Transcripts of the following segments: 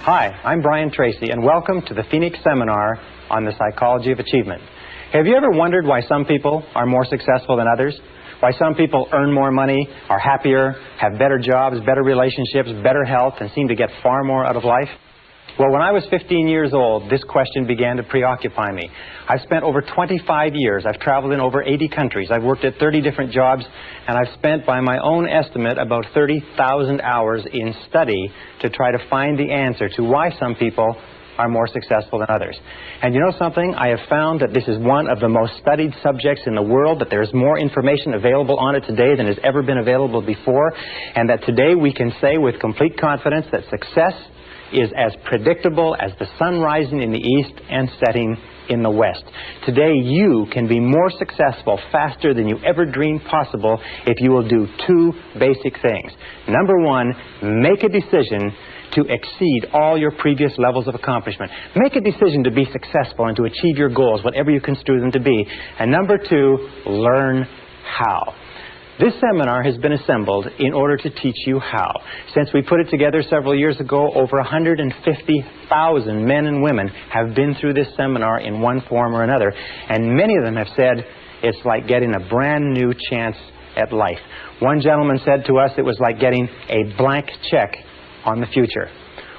Hi, I'm Brian Tracy, and welcome to the Phoenix Seminar on the Psychology of Achievement. Have you ever wondered why some people are more successful than others? Why some people earn more money, are happier, have better jobs, better relationships, better health, and seem to get far more out of life? Well, when I was 15 years old, this question began to preoccupy me. I've spent over 25 years. I've traveled in over 80 countries. I've worked at 30 different jobs, and I've spent, by my own estimate, about 30,000 hours in study to try to find the answer to why some people are more successful than others. And you know something? I have found that this is one of the most studied subjects in the world, that there's more information available on it today than has ever been available before, and that today we can say with complete confidence that success is as predictable as the sun rising in the east and setting in the west. Today you can be more successful faster than you ever dreamed possible if you will do two basic things. Number one, make a decision to exceed all your previous levels of accomplishment. Make a decision to be successful and to achieve your goals, whatever you construe them to be. And number two, learn how. This seminar has been assembled in order to teach you how. Since we put it together several years ago, over 150,000 men and women have been through this seminar in one form or another, and many of them have said it's like getting a brand new chance at life. One gentleman said to us it was like getting a blank check on the future.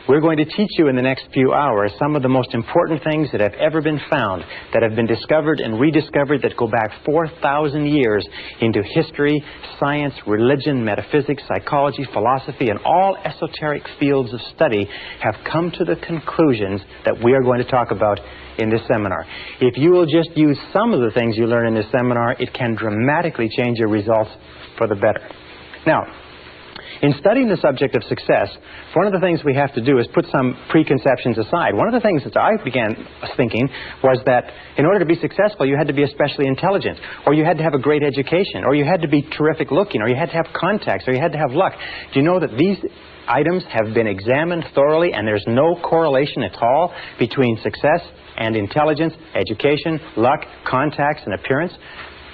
We're going to teach you in the next few hours some of the most important things that have ever been found, that have been discovered and rediscovered, that go back 4,000 years into history, science, religion, metaphysics, psychology, philosophy, and all esoteric fields of study have come to the conclusions that we are going to talk about in this seminar. If you will just use some of the things you learn in this seminar, it can dramatically change your results for the better. Now, in studying the subject of success, one of the things we have to do is put some preconceptions aside. One of the things that I began thinking was that in order to be successful, you had to be especially intelligent, or you had to have a great education, or you had to be terrific looking, or you had to have contacts, or you had to have luck. Do you know that these items have been examined thoroughly, and there's no correlation at all between success and intelligence, education, luck, contacts, and appearance?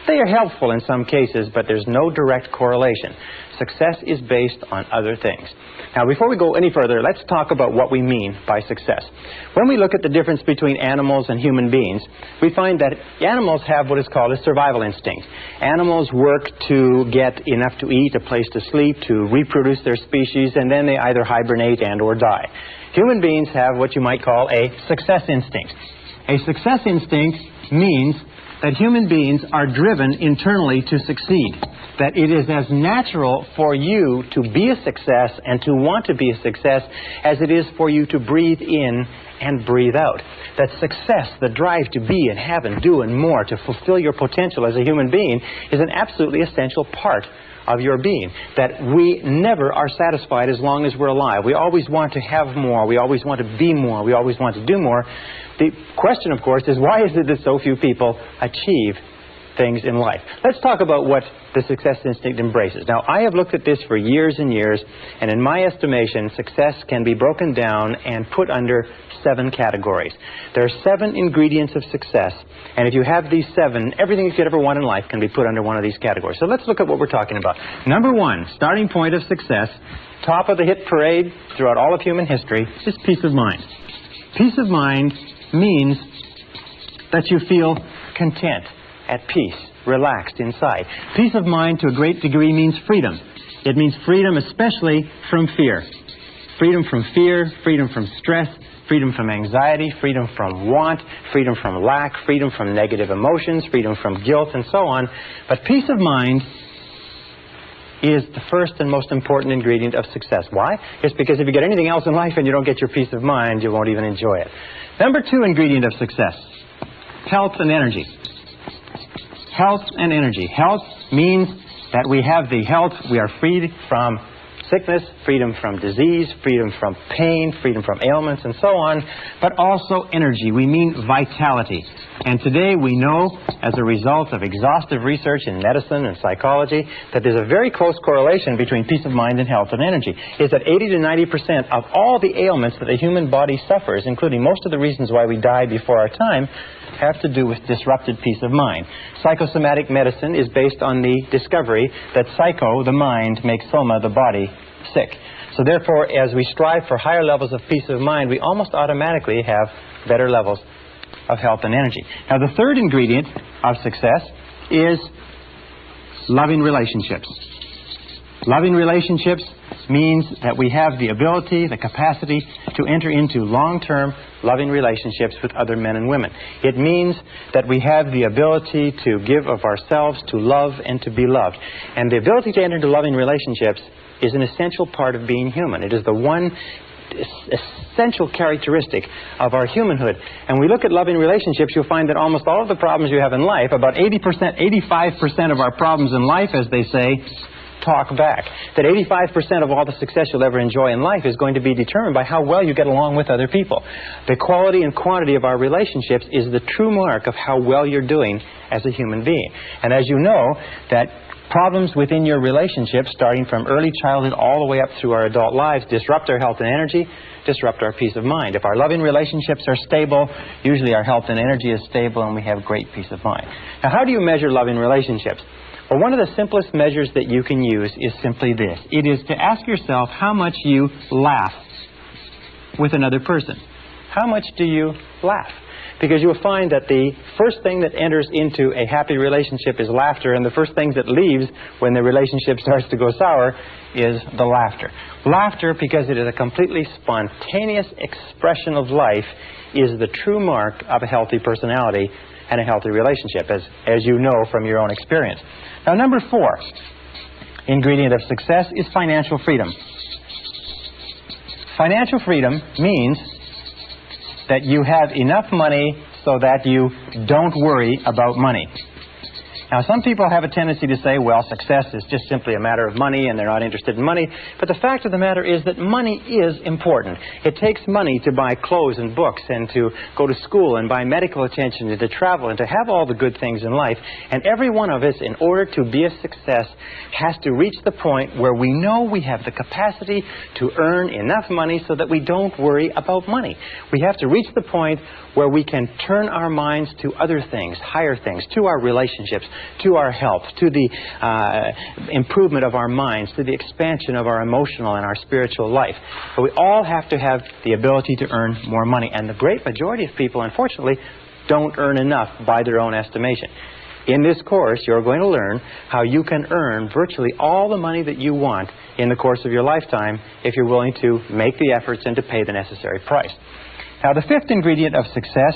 They are helpful in some cases, but there's no direct correlation. Success is based on other things. Now, before we go any further, let's talk about what we mean by success. When we look at the difference between animals and human beings, we find that animals have what is called a survival instinct. Animals work to get enough to eat, a place to sleep, to reproduce their species, and then they either hibernate and or die. Human beings have what you might call a success instinct. A success instinct means that human beings are driven internally to succeed. That it is as natural for you to be a success and to want to be a success as it is for you to breathe in and breathe out. That success, the drive to be and have and do and more, to fulfill your potential as a human being, is an absolutely essential part of your being. That we never are satisfied as long as we're alive. We always want to have more. We always want to be more. We always want to do more. The question, of course, is why is it that so few people achieve things in life? Let's talk about what the success instinct embraces. Now, I have looked at this for years and years, and in my estimation, success can be broken down and put under 7 categories. There are 7 ingredients of success, and if you have these 7, everything you could ever want in life can be put under one of these categories. So let's look at what we're talking about. Number 1, starting point of success, top of the hit parade throughout all of human history, is peace of mind. Peace of mind means that you feel content, at peace, relaxed inside. Peace of mind to a great degree means freedom. It means freedom especially from fear. Freedom from fear, freedom from stress, freedom from anxiety, freedom from want, freedom from lack, freedom from negative emotions, freedom from guilt, and so on. But peace of mind is the first and most important ingredient of success. Why? It's because if you get anything else in life and you don't get your peace of mind, you won't even enjoy it. Number 2 ingredient of success, health and energy. Health and energy. Health means that we have the health, we are freed from sickness, freedom from disease, freedom from pain, freedom from ailments, and so on, but also energy. We mean vitality. And today we know, as a result of exhaustive research in medicine and psychology, that there's a very close correlation between peace of mind and health and energy. Is that 80 to 90% of all the ailments that the human body suffers, including most of the reasons why we die before our time, have to do with disrupted peace of mind. Psychosomatic medicine is based on the discovery that psycho, the mind, makes soma, the body, sick. So therefore, as we strive for higher levels of peace of mind, we almost automatically have better levels of health and energy. Now, the third ingredient of success is loving relationships. Loving relationships means that we have the ability, the capacity to enter into long-term loving relationships with other men and women. It means that we have the ability to give of ourselves, to love, and to be loved. And the ability to enter into loving relationships is an essential part of being human. It is the one essential characteristic of our humanhood. And when we look at loving relationships, you'll find that almost all of the problems you have in life, about 80%, 85% of our problems in life, as they say, talk back. That 85% of all the success you'll ever enjoy in life is going to be determined by how well you get along with other people. The quality and quantity of our relationships is the true mark of how well you're doing as a human being. And as you know, that problems within your relationships, starting from early childhood all the way up through our adult lives, disrupt our health and energy, disrupt our peace of mind. If our loving relationships are stable, usually our health and energy is stable and we have great peace of mind. Now, how do you measure loving relationships? Well, one of the simplest measures that you can use is simply this. It is to ask yourself how much you laugh with another person. How much do you laugh? Because you'll find that the first thing that enters into a happy relationship is laughter, and the first thing that leaves when the relationship starts to go sour is the laughter. Laughter, because it is a completely spontaneous expression of life, is the true mark of a healthy personality and a healthy relationship, as you know from your own experience. Now, number 4 ingredient of success is financial freedom. Financial freedom means that you have enough money so that you don't worry about money. Now, some people have a tendency to say, well, success is just simply a matter of money and they're not interested in money. But the fact of the matter is that money is important. It takes money to buy clothes and books and to go to school and buy medical attention and to travel and to have all the good things in life. And every one of us, in order to be a success, has to reach the point where we know we have the capacity to earn enough money so that we don't worry about money. We have to reach the point where we can turn our minds to other things, higher things, to our relationships, to our health, to the improvement of our minds, to the expansion of our emotional and our spiritual life. But we all have to have the ability to earn more money. And the great majority of people, unfortunately, don't earn enough by their own estimation. In this course, you're going to learn how you can earn virtually all the money that you want in the course of your lifetime if you're willing to make the efforts and to pay the necessary price. Now, the 5th ingredient of success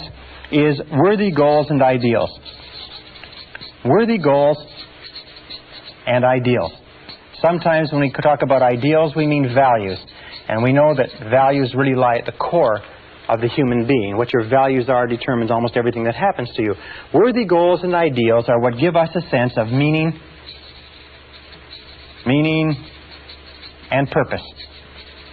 is worthy goals and ideals. Worthy goals and ideals. Sometimes when we talk about ideals, we mean values. And we know that values really lie at the core of the human being. What your values are determines almost everything that happens to you. Worthy goals and ideals are what give us a sense of meaning and purpose.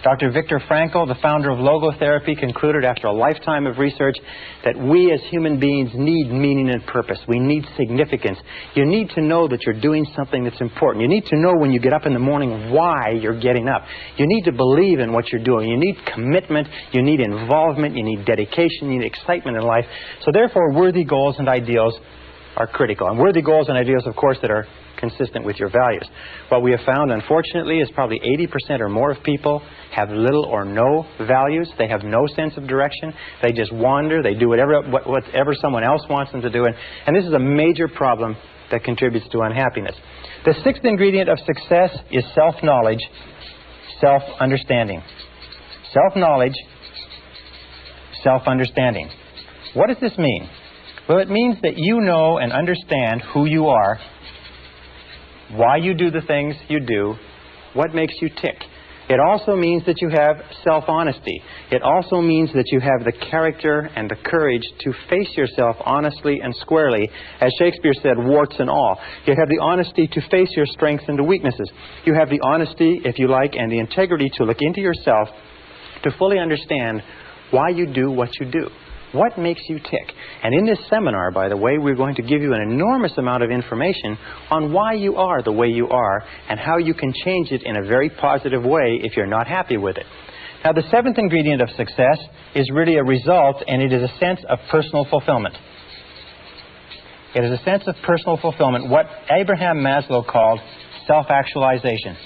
Dr. Viktor Frankl, the founder of logotherapy, concluded after a lifetime of research that we as human beings need meaning and purpose. We need significance. You need to know that you're doing something that's important. You need to know when you get up in the morning why you're getting up. You need to believe in what you're doing. You need commitment. You need involvement. You need dedication. You need excitement in life. So therefore, worthy goals and ideals are critical. And worthy goals and ideals, of course, that are consistent with your values. What we have found, unfortunately, is probably 80% or more of people have little or no values. They have no sense of direction. They just wander. They do whatever someone else wants them to do. And this is a major problem that contributes to unhappiness. The 6th ingredient of success is self-knowledge, self-understanding. Self-knowledge, self-understanding. What does this mean? Well, it means that you know and understand who you are, why you do the things you do, what makes you tick. It also means that you have self-honesty. It also means that you have the character and the courage to face yourself honestly and squarely. As Shakespeare said, warts and all. You have the honesty to face your strengths and weaknesses. You have the honesty, if you like, and the integrity to look into yourself to fully understand why you do what you do. What makes you tick? And in this seminar, by the way, we're going to give you an enormous amount of information on why you are the way you are and how you can change it in a very positive way if you're not happy with it. Now, the 7th ingredient of success is really a result, and it is a sense of personal fulfillment. It is a sense of personal fulfillment, what Abraham Maslow called self-actualization.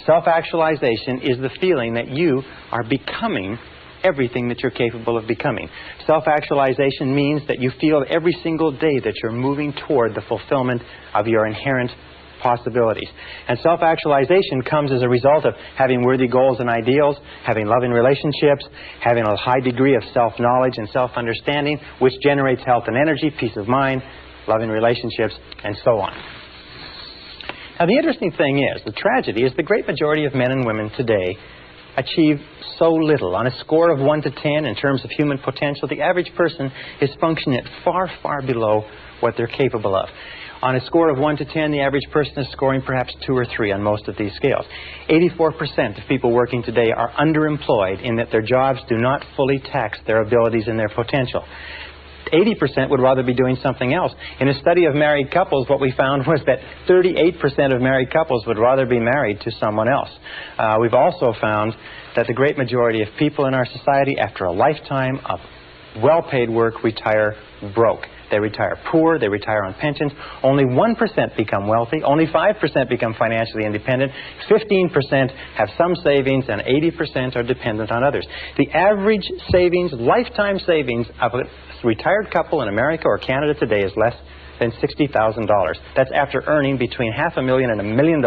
Self-actualization is the feeling that you are becoming everything that you're capable of becoming. Self-actualization means that you feel every single day that you're moving toward the fulfillment of your inherent possibilities. And self-actualization comes as a result of having worthy goals and ideals, having loving relationships, having a high degree of self-knowledge and self-understanding, which generates health and energy, peace of mind, loving relationships, and so on. Now, the interesting thing is, the tragedy is the great majority of men and women today achieve so little. On a score of 1 to 10 in terms of human potential, the average person is functioning at far, far below what they're capable of. On a score of 1 to 10, the average person is scoring perhaps 2 or 3 on most of these scales. 84% of people working today are underemployed in that their jobs do not fully tax their abilities and their potential. 80% would rather be doing something else. In a study of married couples, what we found was that 38% of married couples would rather be married to someone else. We've also found that the great majority of people in our society, after a lifetime of well-paid work, retire broke. They retire poor, they retire on pensions. Only 1% become wealthy, only 5% become financially independent, 15% have some savings, and 80% are dependent on others. The average savings, lifetime savings of a retired couple in America or Canada today is less than $60,000. That's after earning between $500,000 and $1 million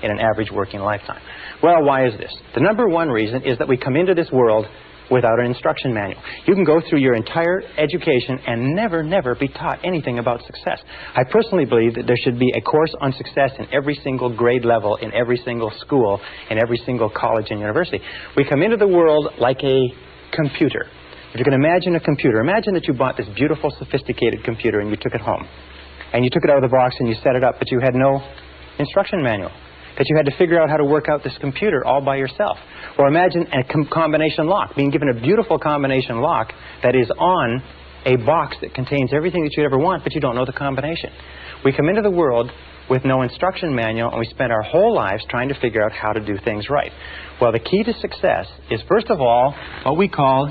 in an average working lifetime. Well, why is this? The number one reason is that we come into this world without an instruction manual. You can go through your entire education and never be taught anything about success. I personally believe that there should be a course on success in every single grade level, in every single school, in every single college and university. We come into the world like a computer. If you can imagine a computer, imagine that you bought this beautiful, sophisticated computer and you took it home. And you took it out of the box and you set it up, but you had no instruction manual. That you had to figure out how to work out this computer all by yourself. Or imagine a combination lock, being given a beautiful combination lock that is on a box that contains everything that you'd ever want, but you don't know the combination. We come into the world with no instruction manual, and we spend our whole lives trying to figure out how to do things right. Well, the key to success is, first of all, what we call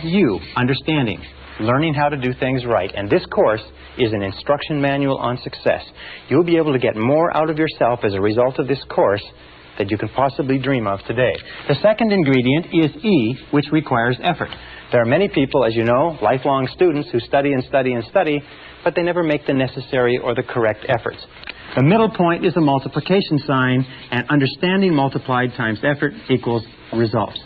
understanding. Learning how to do things right. And this course is an instruction manual on success. You'll be able to get more out of yourself as a result of this course that you can possibly dream of today. The second ingredient is E, which requires effort. There are many people, as you know, lifelong students who study and study and study, but they never make the necessary or the correct efforts. The middle point is a multiplication sign, and understanding multiplied times effort equals results.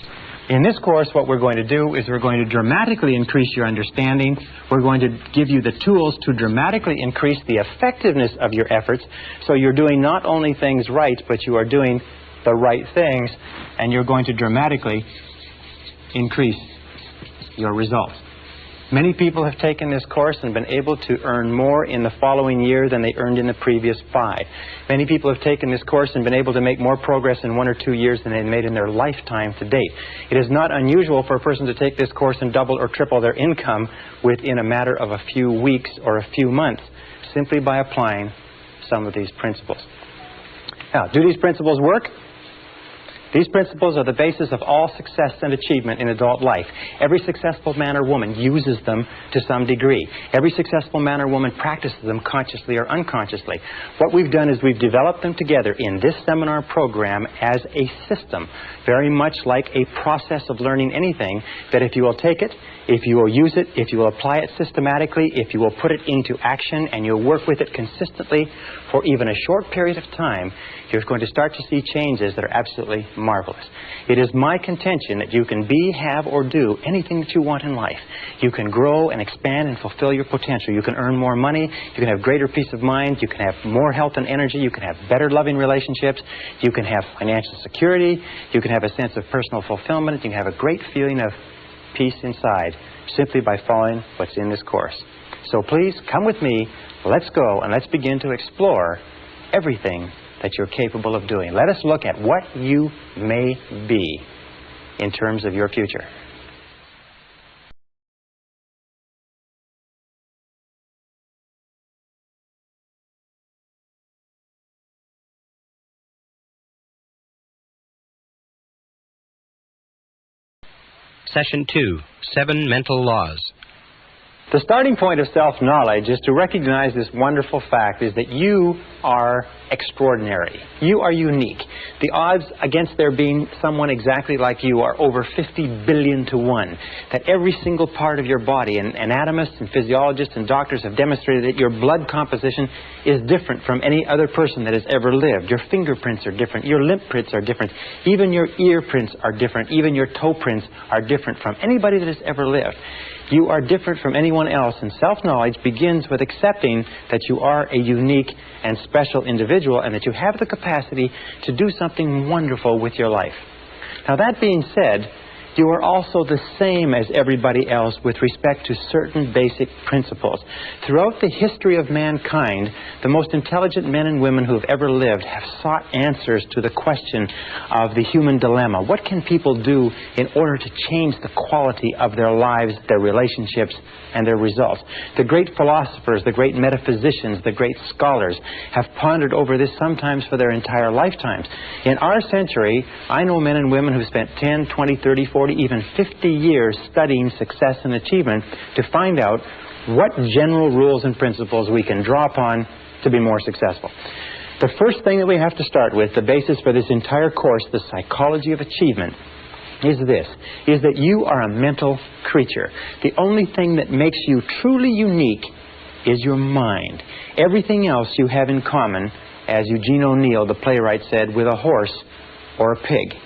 In this course, what we're going to do is we're going to dramatically increase your understanding. We're going to give you the tools to dramatically increase the effectiveness of your efforts, so you're doing not only things right, but you are doing the right things, and you're going to dramatically increase your results. Many people have taken this course and been able to earn more in the following year than they earned in the previous 5. Many people have taken this course and been able to make more progress in 1 or 2 years than they made in their lifetime to date. It is not unusual for a person to take this course and double or triple their income within a matter of a few weeks or a few months, simply by applying some of these principles. Now, do these principles work? These principles are the basis of all success and achievement in adult life. Every successful man or woman uses them to some degree. Every successful man or woman practices them consciously or unconsciously. What we've done is we've developed them together in this seminar program as a system, very much like a process of learning anything, that if you will take it, if you will use it, if you will apply it systematically, if you will put it into action and you'll work with it consistently for even a short period of time, you're going to start to see changes that are absolutely marvelous. It is my contention that you can be, have, or do anything that you want in life. You can grow and expand and fulfill your potential. You can earn more money. You can have greater peace of mind. You can have more health and energy. You can have better loving relationships. You can have financial security. You can have a sense of personal fulfillment. You can have a great feeling of peace inside simply by following what's in this course. So please come with me. Let's go and let's begin to explore everything that you're capable of doing. Let us look at what you may be in terms of your future. Session 2, 7 Mental Laws. The starting point of self-knowledge is to recognize this wonderful fact, is that you are extraordinary. You are unique. The odds against there being someone exactly like you are over 50 billion to 1. That every single part of your body, and anatomists and physiologists and doctors have demonstrated that your blood composition is different from any other person that has ever lived. Your fingerprints are different. Your lip prints are different. Even your ear prints are different. Even your toe prints are different from anybody that has ever lived. You are different from anyone else, and self-knowledge begins with accepting that you are a unique and special individual and that you have the capacity to do something wonderful with your life. Now, that being said, you are also the same as everybody else with respect to certain basic principles. Throughout the history of mankind, the most intelligent men and women who have ever lived have sought answers to the question of the human dilemma. What can people do in order to change the quality of their lives, their relationships, and their results? The great philosophers, the great metaphysicians, the great scholars have pondered over this sometimes for their entire lifetimes. In our century, I know men and women who spent 10, 20, 30, 40, even 50 years studying success and achievement to find out what general rules and principles we can draw upon to be more successful. The first thing that we have to start with, the basis for this entire course, the psychology of achievement, is this, is that you are a mental creature. The only thing that makes you truly unique is your mind. Everything else you have in common, as Eugene O'Neill, the playwright, said, with a horse or a pig.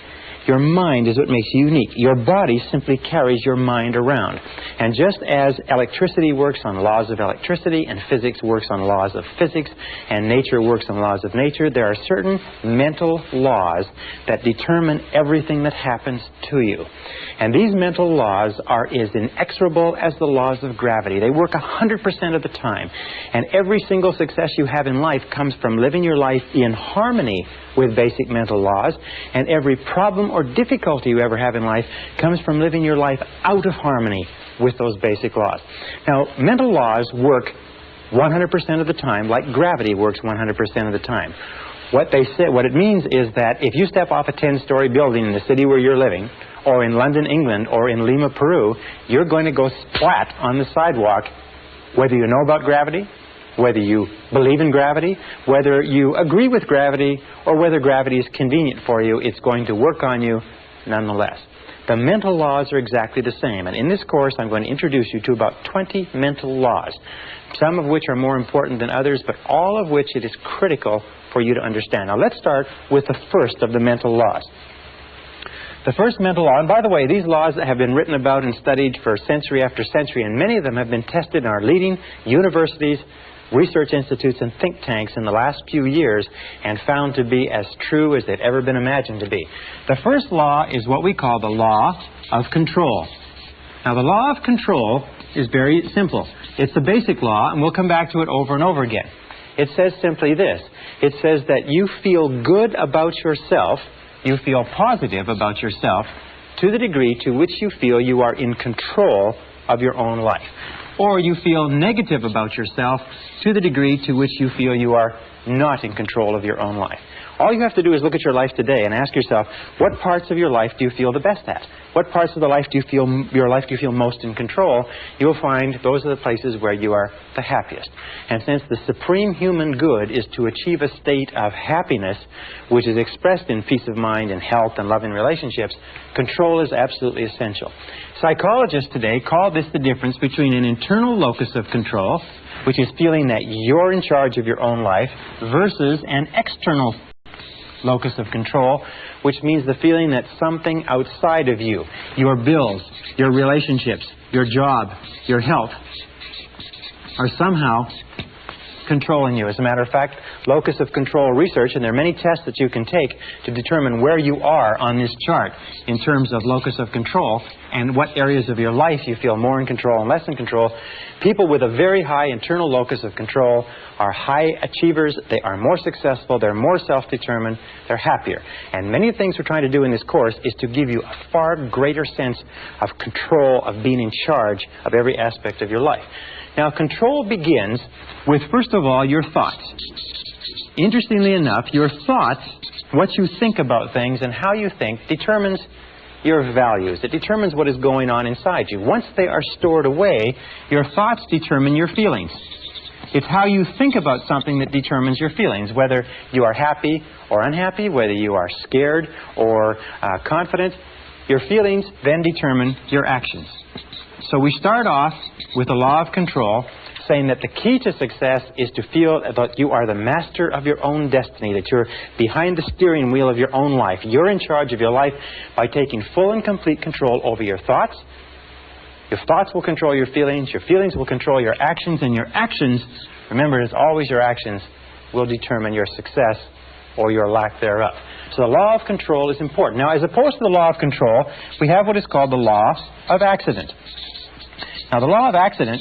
Your mind is what makes you unique. Your body simply carries your mind around. And just as electricity works on laws of electricity, and physics works on laws of physics, and nature works on laws of nature, there are certain mental laws that determine everything that happens to you. And these mental laws are as inexorable as the laws of gravity. They work 100% of the time. And every single success you have in life comes from living your life in harmony with basic mental laws, and every problem or difficulty you ever have in life comes from living your life out of harmony with those basic laws. Now, mental laws work 100% of the time, like gravity works 100% of the time. What it means is that if you step off a 10-story building in the city where you're living, or in London, England, or in Lima, Peru, you're going to go splat on the sidewalk, whether you know about gravity, whether you believe in gravity, whether you agree with gravity, or whether gravity is convenient for you, it's going to work on you nonetheless. The mental laws are exactly the same, and in this course I'm going to introduce you to about 20 mental laws, some of which are more important than others, but all of which it is critical for you to understand. Now let's start with the first of the mental laws. The first mental law, and by the way, these laws have been written about and studied for century after century, and many of them have been tested in our leading universities, research institutes, and think tanks in the last few years and found to be as true as they've ever been imagined to be. The first law is what we call the law of control. Now, the law of control is very simple. It's the basic law, and we'll come back to it over and over again. It says simply this. It says that you feel good about yourself, you feel positive about yourself, to the degree to which you feel you are in control of your own life. Or you feel negative about yourself to the degree to which you feel you are not in control of your own life. All you have to do is look at your life today and ask yourself, what parts of your life do you feel the best at? What parts of the life do you feel most in control? You'll find those are the places where you are the happiest. And since the supreme human good is to achieve a state of happiness, which is expressed in peace of mind and health and loving relationships, control is absolutely essential. Psychologists today call this the difference between an internal locus of control, which is feeling that you're in charge of your own life, versus an external locus of control, which means the feeling that something outside of you, your bills, your relationships, your job, your health, are somehow controlling you. As a matter of fact, locus of control research, and there are many tests that you can take to determine where you are on this chart in terms of locus of control and what areas of your life you feel more in control and less in control. People with a very high internal locus of control are high achievers, they are more successful, they're more self-determined, they're happier. And many of the things we're trying to do in this course is to give you a far greater sense of control, of being in charge of every aspect of your life. Now, control begins with, first of all, your thoughts. Interestingly enough, your thoughts, what you think about things and how you think, determines your values. It determines what is going on inside you. Once they are stored away, your thoughts determine your feelings. It's how you think about something that determines your feelings, whether you are happy or unhappy, whether you are scared or confident. Your feelings then determine your actions. So we start off with the law of control, saying that the key to success is to feel that you are the master of your own destiny, that you're behind the steering wheel of your own life. You're in charge of your life by taking full and complete control over your thoughts. Your thoughts will control your feelings will control your actions, and your actions, remember, it's always your actions, will determine your success or your lack thereof. So the law of control is important. Now, as opposed to the law of control, we have what is called the law of accident. Now, the law of accident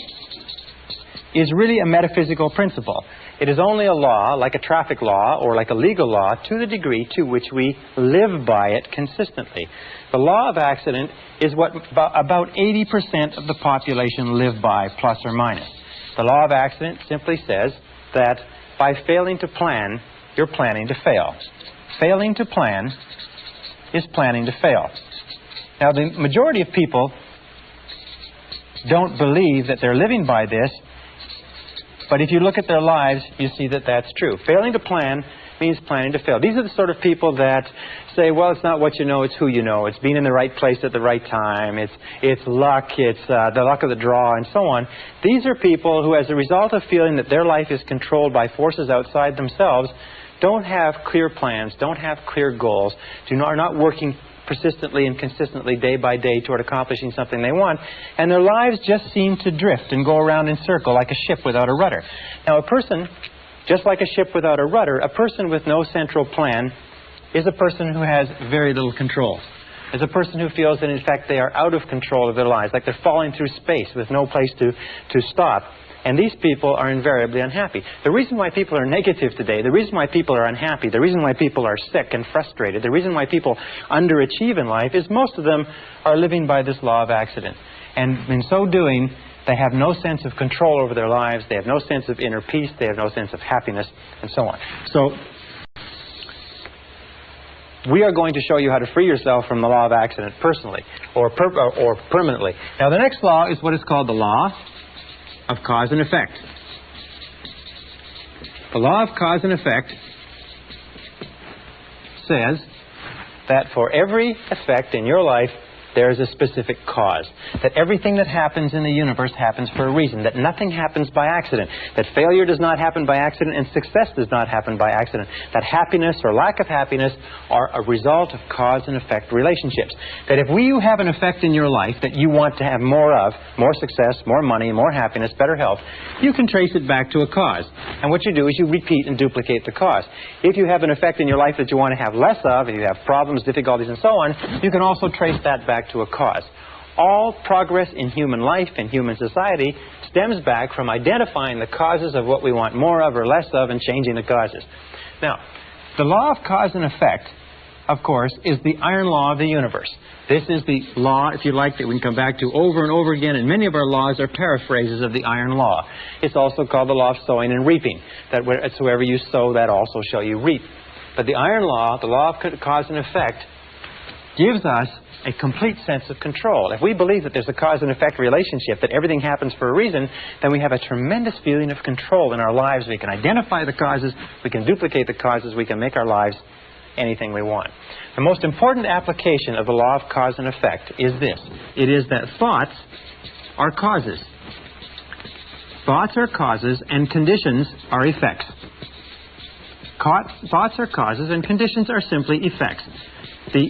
is really a metaphysical principle. It is only a law, like a traffic law or like a legal law, to the degree to which we live by it consistently. The law of accident is what about 80% of the population live by, plus or minus. The law of accident simply says that by failing to plan, you're planning to fail. Failing to plan is planning to fail. Now, the majority of people don't believe that they're living by this, but if you look at their lives, you see that that's true. Failing to plan means planning to fail. These are the sort of people that say, well, it's not what you know, it's who you know. It's being in the right place at the right time. It's luck. It's the luck of the draw, and so on. These are people who, as a result of feeling that their life is controlled by forces outside themselves, don't have clear plans, don't have clear goals, are not working persistently and consistently day by day toward accomplishing something they want, and their lives just seem to drift and go around in circle like a ship without a rudder. Now, a person, just like a ship without a rudder, a person with no central plan is a person who has very little control. Is a person who feels that, in fact, they are out of control of their lives, like they're falling through space with no place to stop. And these people are invariably unhappy. The reason why people are negative today, the reason why people are unhappy, the reason why people are sick and frustrated, the reason why people underachieve in life is most of them are living by this law of accident. And in so doing, they have no sense of control over their lives, they have no sense of inner peace, they have no sense of happiness, and so on. So we are going to show you how to free yourself from the law of accident personally or permanently. Now, the next law is what is called the law of cause and effect. The law of cause and effect says that for every effect in your life, there is a specific cause. That everything that happens in the universe happens for a reason. That nothing happens by accident. That failure does not happen by accident and success does not happen by accident. That happiness or lack of happiness are a result of cause and effect relationships. That if you have an effect in your life that you want to have more of, more success, more money, more happiness, better health, you can trace it back to a cause. And what you do is you repeat and duplicate the cause. If you have an effect in your life that you want to have less of, if you have problems, difficulties, and so on, you can also trace that back to a cause. All progress in human life and human society stems back from identifying the causes of what we want more of or less of and changing the causes. Now, the law of cause and effect, of course, is the iron law of the universe. This is the law, if you like, that we can come back to over and over again, and many of our laws are paraphrases of the iron law. It's also called the law of sowing and reaping, that wheresoever you sow, that also shall you reap. But the iron law, the law of cause and effect, gives us a complete sense of control. If we believe that there's a cause and effect relationship, that everything happens for a reason, then we have a tremendous feeling of control in our lives. We can identify the causes, we can duplicate the causes, we can make our lives anything we want. The most important application of the law of cause and effect is this. It is that thoughts are causes. Thoughts are causes and conditions are effects. Thoughts are causes and conditions are simply effects. The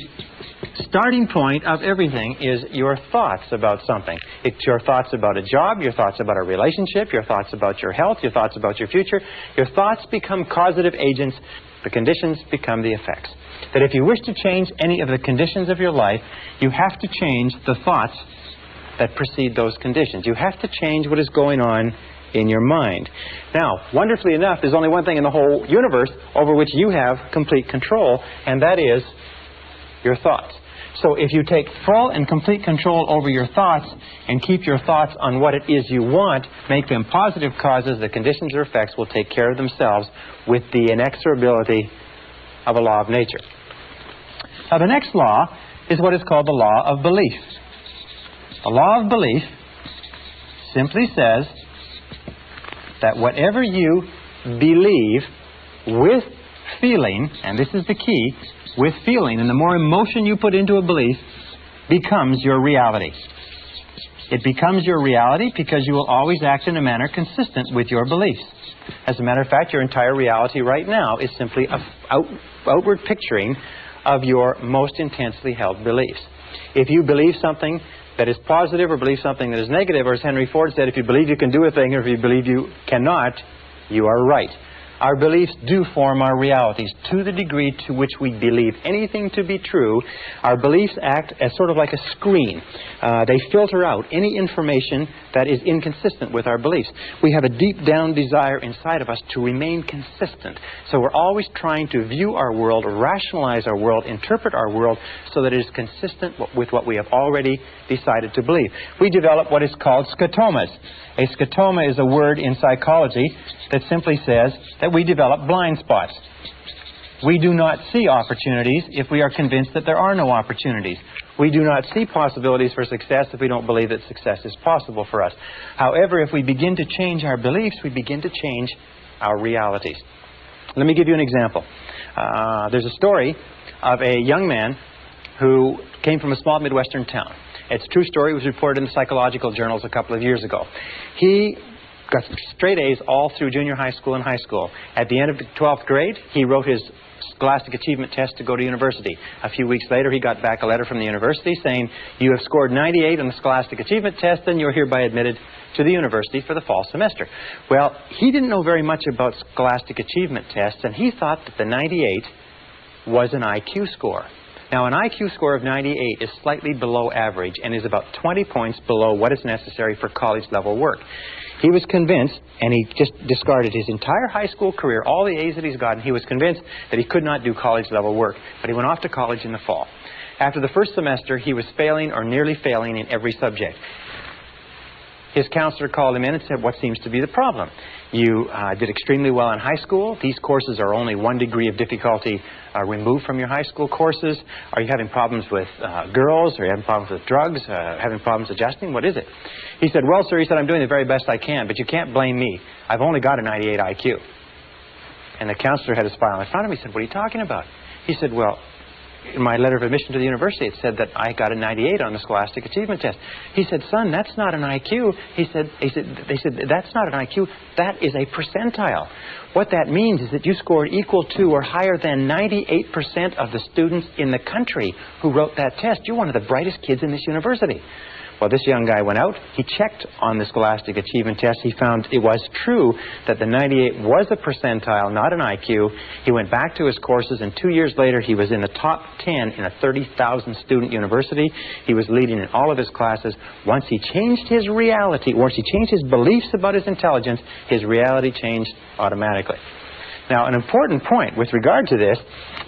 starting point of everything is your thoughts about something. It's your thoughts about a job, your thoughts about a relationship, your thoughts about your health, your thoughts about your future. Your thoughts become causative agents. The conditions become the effects. That if you wish to change any of the conditions of your life, you have to change the thoughts that precede those conditions. You have to change what is going on in your mind. Now, wonderfully enough, there's only one thing in the whole universe over which you have complete control, and that is your thoughts. So if you take full and complete control over your thoughts and keep your thoughts on what it is you want, make them positive causes, the conditions or effects will take care of themselves with the inexorability of a law of nature. Now, the next law is what is called the law of belief. The law of belief simply says that whatever you believe with feeling, and this is the key, with feeling, and the more emotion you put into a belief, becomes your reality. It becomes your reality because you will always act in a manner consistent with your beliefs. As a matter of fact, your entire reality right now is simply an outward picturing of your most intensely held beliefs. If you believe something that is positive or believe something that is negative, or as Henry Ford said, if you believe you can do a thing or if you believe you cannot, you are right. Our beliefs do form our realities. To the degree to which we believe anything to be true, our beliefs act as sort of like a screen. They filter out any information that is inconsistent with our beliefs. We have a deep down desire inside of us to remain consistent. So we're always trying to view our world, rationalize our world, interpret our world so that it is consistent with what we have already decided to believe. We develop what is called scotomas. A scotoma is a word in psychology that simply says that we develop blind spots. We do not see opportunities if we are convinced that there are no opportunities. We do not see possibilities for success if we don't believe that success is possible for us. However, if we begin to change our beliefs, we begin to change our realities. Let me give you an example. There's a story of a young man who came from a small Midwestern town. It's a true story. It was reported in the psychological journals a couple of years ago. He got straight A's all through junior high school and high school. At the end of the 12th grade, he wrote his Scholastic Achievement Test to go to university. A few weeks later, he got back a letter from the university saying, "You have scored 98 on the Scholastic Achievement Test, and you're hereby admitted to the university for the fall semester." Well, he didn't know very much about Scholastic Achievement Tests, and he thought that the 98 was an IQ score. Now, an IQ score of 98 is slightly below average and is about 20 points below what is necessary for college-level work. He was convinced, and he just discarded his entire high school career, all the A's that he's gotten. He was convinced that he could not do college-level work, but he went off to college in the fall. After the first semester, he was failing or nearly failing in every subject. His counselor called him in and said, "What seems to be the problem? You did extremely well in high school. These courses are only 1 degree of difficulty removed from your high school courses. Are you having problems with girls? Are you having problems with drugs? Having problems adjusting? What is it?" He said, "Well, sir," he said, "I'm doing the very best I can, but you can't blame me. I've only got a 98 IQ. And the counselor had his file in front of him. He said, "What are you talking about?" He said, "Well, in my letter of admission to the university, it said that I got a 98 on the Scholastic Achievement Test." He said, "Son, that's not an IQ." They said, "That's not an IQ. That is a percentile. What that means is that you scored equal to or higher than 98% of the students in the country who wrote that test. You're one of the brightest kids in this university." Well, this young guy went out. He checked on the Scholastic Achievement Test. He found it was true that the 98 was a percentile, not an IQ. He went back to his courses, and 2 years later, he was in the top 10 in a 30,000 student university. He was leading in all of his classes. Once he changed his reality, once he changed his beliefs about his intelligence, his reality changed automatically. Now, an important point with regard to this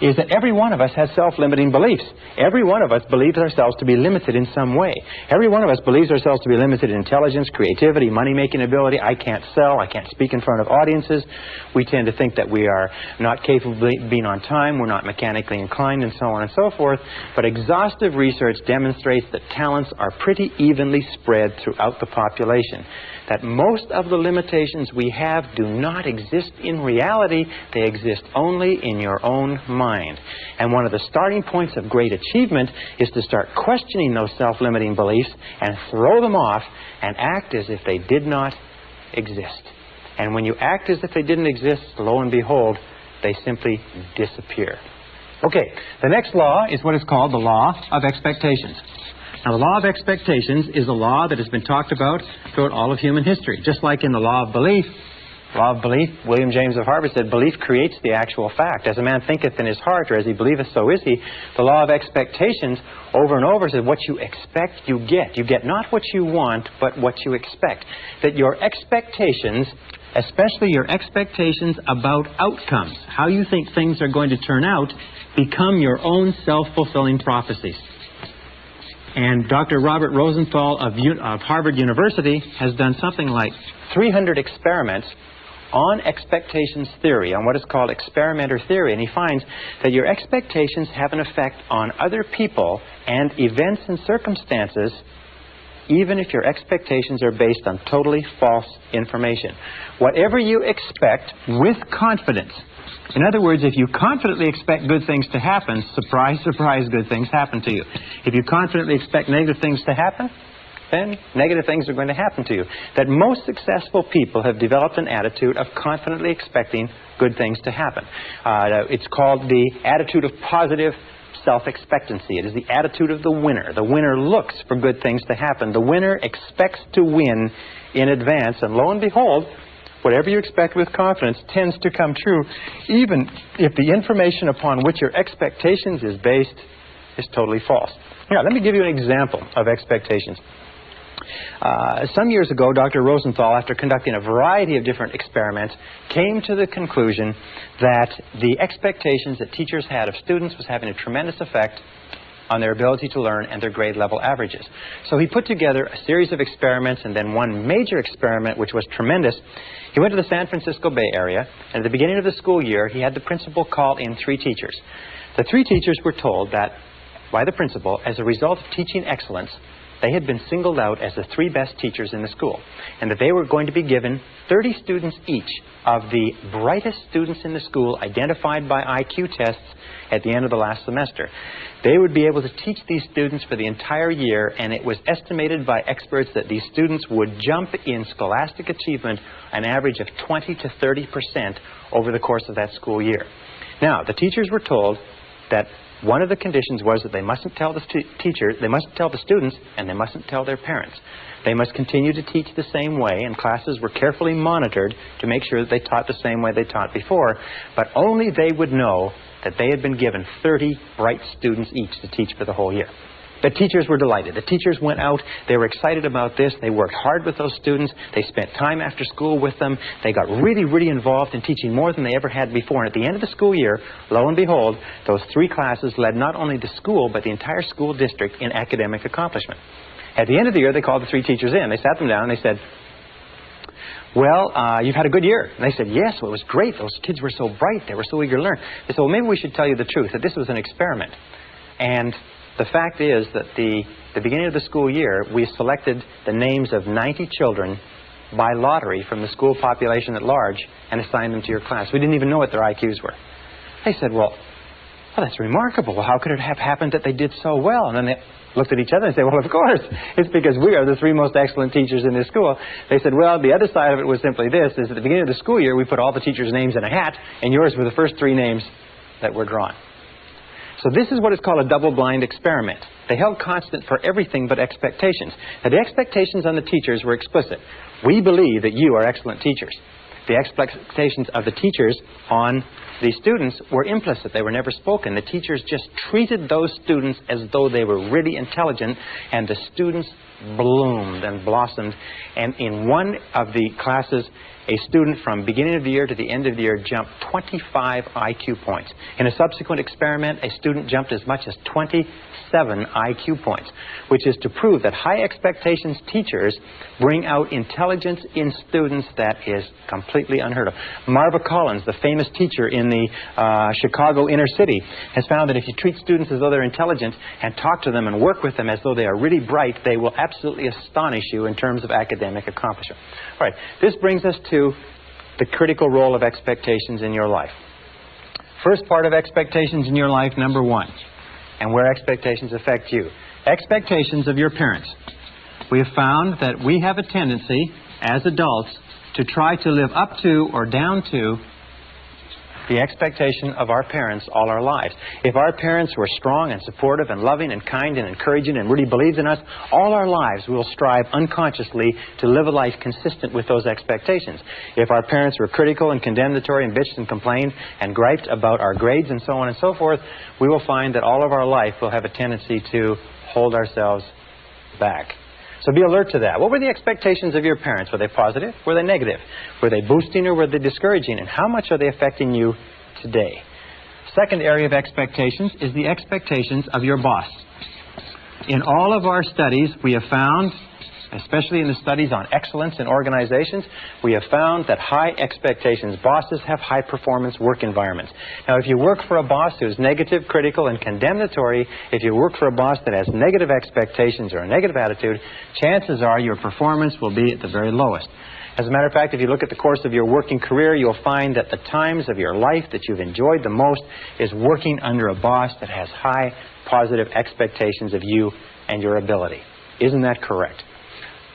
is that every one of us has self-limiting beliefs. Every one of us believes ourselves to be limited in some way. Every one of us believes ourselves to be limited in intelligence, creativity, money-making ability. I can't sell. I can't speak in front of audiences. We tend to think that we are not capable of being on time. We're not mechanically inclined, and so on and so forth. But exhaustive research demonstrates that talents are pretty evenly spread throughout the population. That most of the limitations we have do not exist in reality. They exist only in your own mind. And one of the starting points of great achievement is to start questioning those self-limiting beliefs and throw them off and act as if they did not exist. And when you act as if they didn't exist, lo and behold, they simply disappear. Okay, the next law is what is called the law of expectations. Now, the law of expectations is a law that has been talked about throughout all of human history. Just like in the law of belief, William James of Harvard said, "Belief creates the actual fact. As a man thinketh in his heart, or as he believeth, so is he." The law of expectations over and over says, what you expect, you get. You get not what you want, but what you expect. That your expectations, especially your expectations about outcomes, how you think things are going to turn out, become your own self-fulfilling prophecies. And Dr. Robert Rosenthal of Harvard University has done something like 300 experiments on expectations theory, on what is called experimenter theory. And he finds that your expectations have an effect on other people and events and circumstances even if your expectations are based on totally false information. Whatever you expect with confidence. In other words, if you confidently expect good things to happen, surprise, surprise, good things happen to you. If you confidently expect negative things to happen, then negative things are going to happen to you. That most successful people have developed an attitude of confidently expecting good things to happen. It's called the attitude of positive self-expectancy. It is the attitude of the winner. The winner looks for good things to happen. The winner expects to win in advance, and lo and behold, whatever you expect with confidence tends to come true, even if the information upon which your expectations is based is totally false. Now, let me give you an example of expectations. Some years ago, Dr. Rosenthal, after conducting a variety of different experiments, came to the conclusion that the expectations that teachers had of students was having a tremendous effect on their ability to learn and their grade level averages. So he put together a series of experiments, and then one major experiment which was tremendous. He went to the San Francisco Bay Area, and at the beginning of the school year, he had the principal call in 3 teachers. The 3 teachers were told that by the principal, as a result of teaching excellence, they had been singled out as the 3 best teachers in the school, and that they were going to be given 30 students each of the brightest students in the school identified by IQ tests at the end of the last semester. They would be able to teach these students for the entire year, and it was estimated by experts that these students would jump in scholastic achievement an average of 20 to 30% over the course of that school year. Now, the teachers were told that one of the conditions was that they mustn't tell the teachers, they mustn't tell the students, and they mustn't tell their parents. They must continue to teach the same way, and classes were carefully monitored to make sure that they taught the same way they taught before, but only they would know that they had been given 30 bright students each to teach for the whole year. The teachers were delighted. The teachers went out. They were excited about this. They worked hard with those students. They spent time after school with them. They got really, really involved in teaching more than they ever had before. And at the end of the school year, lo and behold, those 3 classes led not only the school, but the entire school district in academic accomplishment. At the end of the year, they called the 3 teachers in. They sat them down and they said, well, you've had a good year. And they said, yes, well, it was great. Those kids were so bright. They were so eager to learn. They said, well, maybe we should tell you the truth, that this was an experiment. And the fact is that the beginning of the school year, we selected the names of 90 children by lottery from the school population at large and assigned them to your class. We didn't even know what their IQs were. They said, well, that's remarkable. Well, how could it have happened that they did so well? And then they looked at each other and said, well, of course, it's because we are the 3 most excellent teachers in this school. They said, well, the other side of it was simply this, is at the beginning of the school year, we put all the teachers' names in a hat, and yours were the first 3 names that were drawn. So this is what is called a double-blind experiment. They held constant for everything but expectations. Now, the expectations on the teachers were explicit. We believe that you are excellent teachers. The expectations of the teachers on the students were implicit. They were never spoken. The teachers just treated those students as though they were really intelligent, and the students bloomed and blossomed. And in one of the classes, a student from beginning of the year to the end of the year jumped 25 IQ points. In a subsequent experiment, a student jumped as much as 27 IQ points, which is to prove that high expectations teachers bring out intelligence in students that is completely unheard of. Marva Collins, the famous teacher in the Chicago inner city, has found that if you treat students as though they're intelligent and talk to them and work with them as though they are really bright, they will absolutely astonish you in terms of academic accomplishment. All right, this brings us to the critical role of expectations in your life. First part of expectations in your life, number 1, and where expectations affect you. Expectations of your parents. We have found that we have a tendency as adults to try to live up to or down to the expectation of our parents all our lives. If our parents were strong and supportive and loving and kind and encouraging and really believed in us, all our lives we will strive unconsciously to live a life consistent with those expectations. If our parents were critical and condemnatory and bitched and complained and griped about our grades and so on and so forth, we will find that all of our life we'll have a tendency to hold ourselves back. So be alert to that. What were the expectations of your parents? Were they positive? Were they negative? Were they boosting or were they discouraging? And how much are they affecting you today? Second area of expectations is the expectations of your boss. In all of our studies, we have found, especially in the studies on excellence in organizations, we have found that high expectations, bosses have high performance work environments. Now, if you work for a boss who's negative, critical, and condemnatory, if you work for a boss that has negative expectations or a negative attitude, chances are your performance will be at the very lowest. As a matter of fact, if you look at the course of your working career, you'll find that the times of your life that you've enjoyed the most is working under a boss that has high positive expectations of you and your ability. Isn't that correct?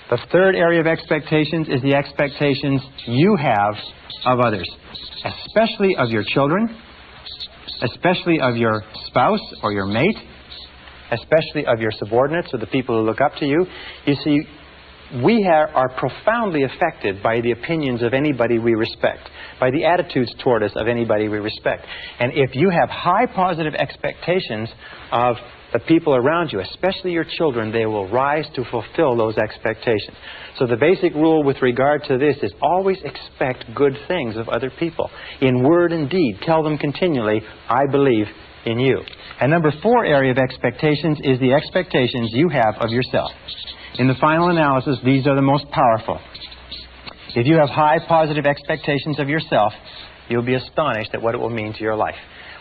The third area of expectations is the expectations you have of others, especially of your children, especially of your spouse or your mate, especially of your subordinates or the people who look up to you. You see, we are profoundly affected by the opinions of anybody we respect, by the attitudes toward us of anybody we respect. And if you have high positive expectations of the people around you, especially your children, they will rise to fulfill those expectations. So the basic rule with regard to this is always expect good things of other people. In word and deed, tell them continually, I believe in you. And number 4 area of expectations is the expectations you have of yourself. In the final analysis, these are the most powerful. If you have high positive expectations of yourself, you'll be astonished at what it will mean to your life.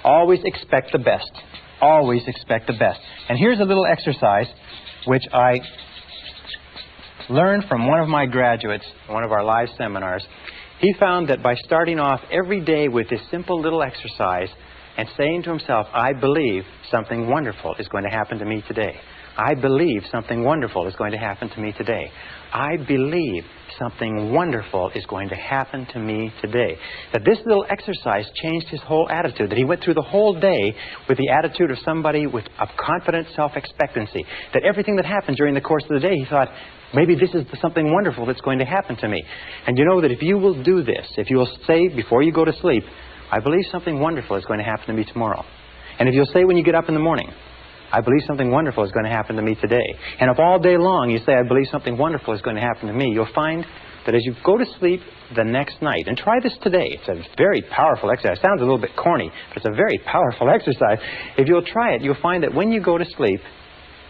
Always expect the best. Always expect the best. And here's a little exercise which I learned from one of my graduates, one of our live seminars. He found that by starting off every day with this simple little exercise and saying to himself, I believe something wonderful is going to happen to me today. I believe something wonderful is going to happen to me today. I believe something wonderful is going to happen to me today. That this little exercise changed his whole attitude. That he went through the whole day with the attitude of somebody with a confident self-expectancy. That everything that happened during the course of the day, he thought, maybe this is something wonderful that's going to happen to me. And you know that if you will do this, if you will say before you go to sleep, I believe something wonderful is going to happen to me tomorrow. And if you'll say when you get up in the morning, I believe something wonderful is going to happen to me today. And if all day long you say, I believe something wonderful is going to happen to me, you'll find that as you go to sleep the next night, and try this today, it's a very powerful exercise. It sounds a little bit corny, but it's a very powerful exercise. If you'll try it, you'll find that when you go to sleep,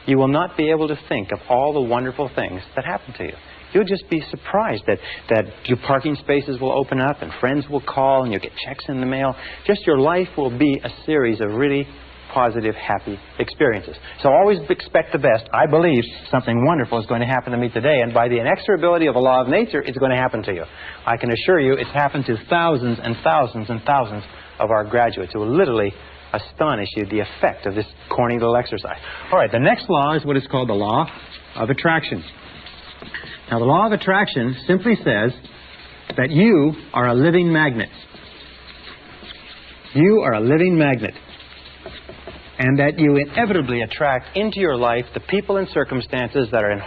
you will not be able to think of all the wonderful things that happen to you. You'll just be surprised that your parking spaces will open up and friends will call and you'll get checks in the mail. Just your life will be a series of really positive, happy experiences. So always expect the best. I believe something wonderful is going to happen to me today, and by the inexorability of a law of nature, it's going to happen to you. I can assure you it's happened to thousands and thousands and thousands of our graduates who will literally astonish you the effect of this corny little exercise. All right, the next law is what is called the law of attraction. Now, the law of attraction simply says that you are a living magnet. You are a living magnet. And that you inevitably attract into your life the people and circumstances that are in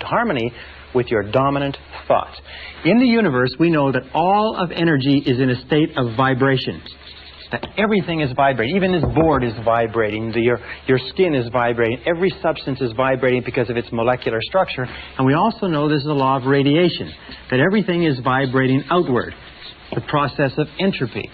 harmony with your dominant thoughts. In the universe, we know that all of energy is in a state of vibration. That everything is vibrating. Even this board is vibrating. Your skin is vibrating. Every substance is vibrating because of its molecular structure. And we also know this is a law of radiation. That everything is vibrating outward. The process of entropy.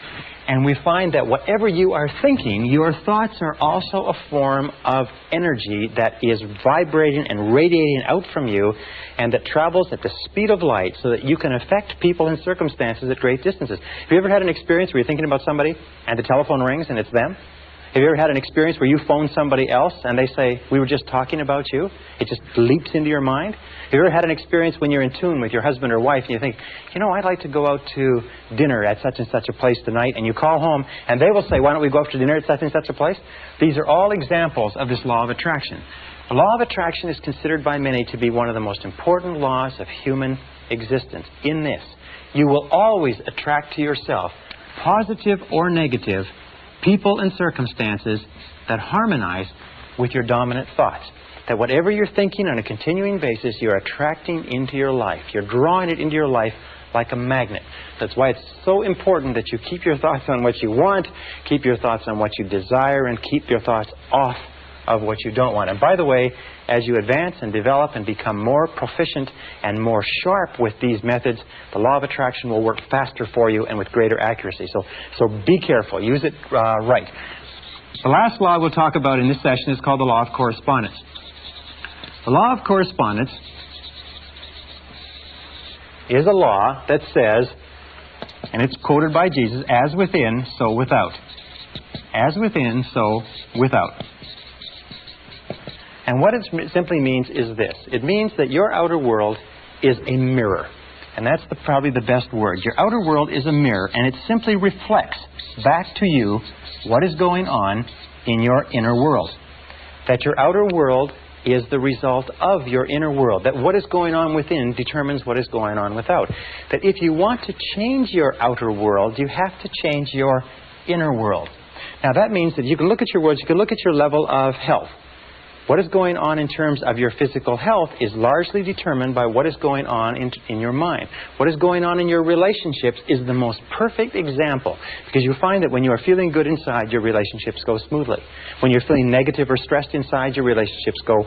And we find that whatever you are thinking, your thoughts are also a form of energy that is vibrating and radiating out from you and that travels at the speed of light so that you can affect people and circumstances at great distances. Have you ever had an experience where you're thinking about somebody and the telephone rings and it's them? Have you ever had an experience where you phone somebody else and they say, we were just talking about you? It just leaps into your mind? Have you ever had an experience when you're in tune with your husband or wife and you think, you know, I'd like to go out to dinner at such and such a place tonight, and you call home and they will say, why don't we go out to dinner at such and such a place? These are all examples of this law of attraction. The law of attraction is considered by many to be one of the most important laws of human existence. In this, you will always attract to yourself, positive or negative, people and circumstances that harmonize with your dominant thoughts. That whatever you're thinking on a continuing basis, you're attracting into your life. You're drawing it into your life like a magnet. That's why it's so important that you keep your thoughts on what you want, keep your thoughts on what you desire, and keep your thoughts off of what you don't want. And by the way, as you advance and develop and become more proficient and more sharp with these methods, the law of attraction will work faster for you and with greater accuracy. So be careful. Use it right. The last law we'll talk about in this session is called the law of correspondence. The law of correspondence is a law that says, and it's quoted by Jesus, as within, so without. As within, so without. And what it simply means is this. It means that your outer world is a mirror. And that's probably the best word. Your outer world is a mirror, and it simply reflects back to you what is going on in your inner world. That your outer world is the result of your inner world. That what is going on within determines what is going on without. That if you want to change your outer world, you have to change your inner world. Now that means that you can look at your words, you can look at your level of health. What is going on in terms of your physical health is largely determined by what is going on in your mind. What is going on in your relationships is the most perfect example, because you find that when you are feeling good inside, your relationships go smoothly. When you're feeling negative or stressed inside, your relationships go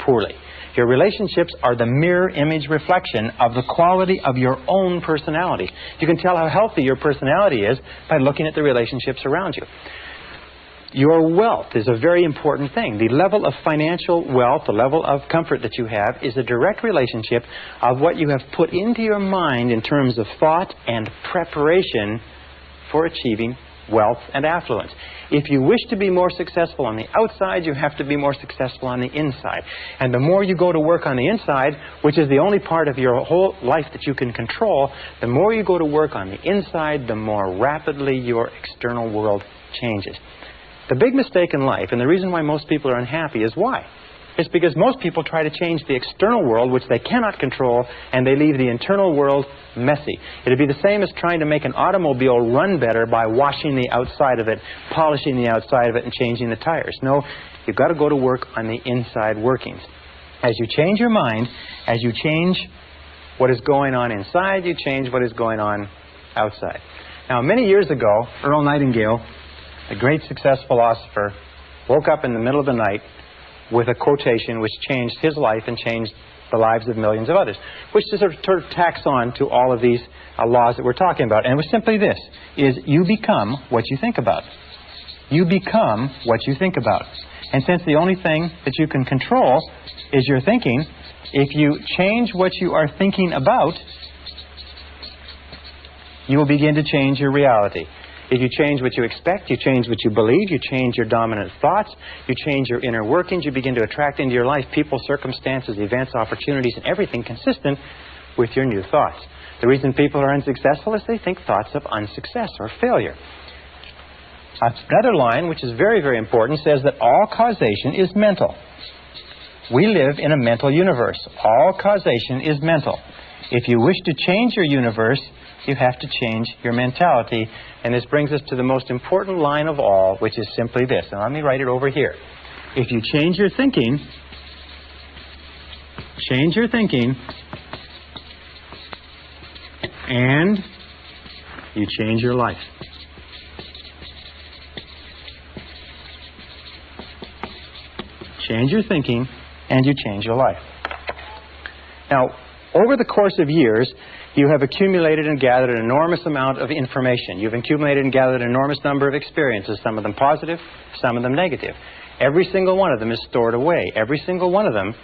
poorly. Your relationships are the mirror image reflection of the quality of your own personality. You can tell how healthy your personality is by looking at the relationships around you. Your wealth is a very important thing. The level of financial wealth, the level of comfort that you have, is a direct relationship of what you have put into your mind in terms of thought and preparation for achieving wealth and affluence. If you wish to be more successful on the outside, you have to be more successful on the inside. And the more you go to work on the inside, which is the only part of your whole life that you can control, the more you go to work on the inside, the more rapidly your external world changes. The big mistake in life, and the reason why most people are unhappy, is why? It's because most people try to change the external world, which they cannot control, and they leave the internal world messy. It would be the same as trying to make an automobile run better by washing the outside of it, polishing the outside of it, and changing the tires. No, you've got to go to work on the inside workings. As you change your mind, as you change what is going on inside, you change what is going on outside. Now, many years ago, Earl Nightingale, a great success philosopher, woke up in the middle of the night with a quotation which changed his life and changed the lives of millions of others, which sort of tacks on to all of these laws that we're talking about. And it was simply this, is you become what you think about. You become what you think about. And since the only thing that you can control is your thinking, if you change what you are thinking about, you will begin to change your reality. If you change what you expect, you change what you believe, you change your dominant thoughts, you change your inner workings, you begin to attract into your life people, circumstances, events, opportunities, and everything consistent with your new thoughts. The reason people are unsuccessful is they think thoughts of unsuccess or failure. Another line, which is very, very important, says that all causation is mental. We live in a mental universe. All causation is mental. If you wish to change your universe, you have to change your mentality. And this brings us to the most important line of all, which is simply this. And let me write it over here. If you change your thinking, and you change your life. Change your thinking, and you change your life. Now, over the course of years, you have accumulated and gathered an enormous amount of information. You've accumulated and gathered an enormous number of experiences, some of them positive, some of them negative. Every single one of them is stored away. Every single one of them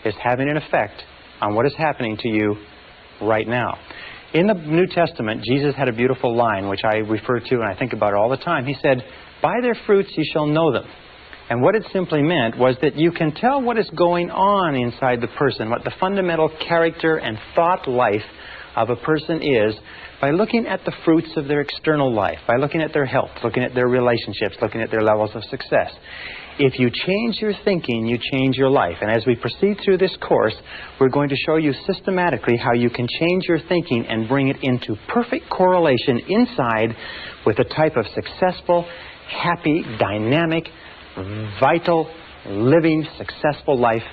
is having an effect on what is happening to you right now. In the New Testament, Jesus had a beautiful line, which I refer to and I think about all the time. He said, "By their fruits you shall know them." And what it simply meant was that you can tell what is going on inside the person, what the fundamental character and thought life of a person is, by looking at the fruits of their external life, by looking at their health, looking at their relationships, looking at their levels of success. If you change your thinking, you change your life. And as we proceed through this course, we're going to show you systematically how you can change your thinking and bring it into perfect correlation inside with a type of successful, happy, dynamic, vital, living, successful life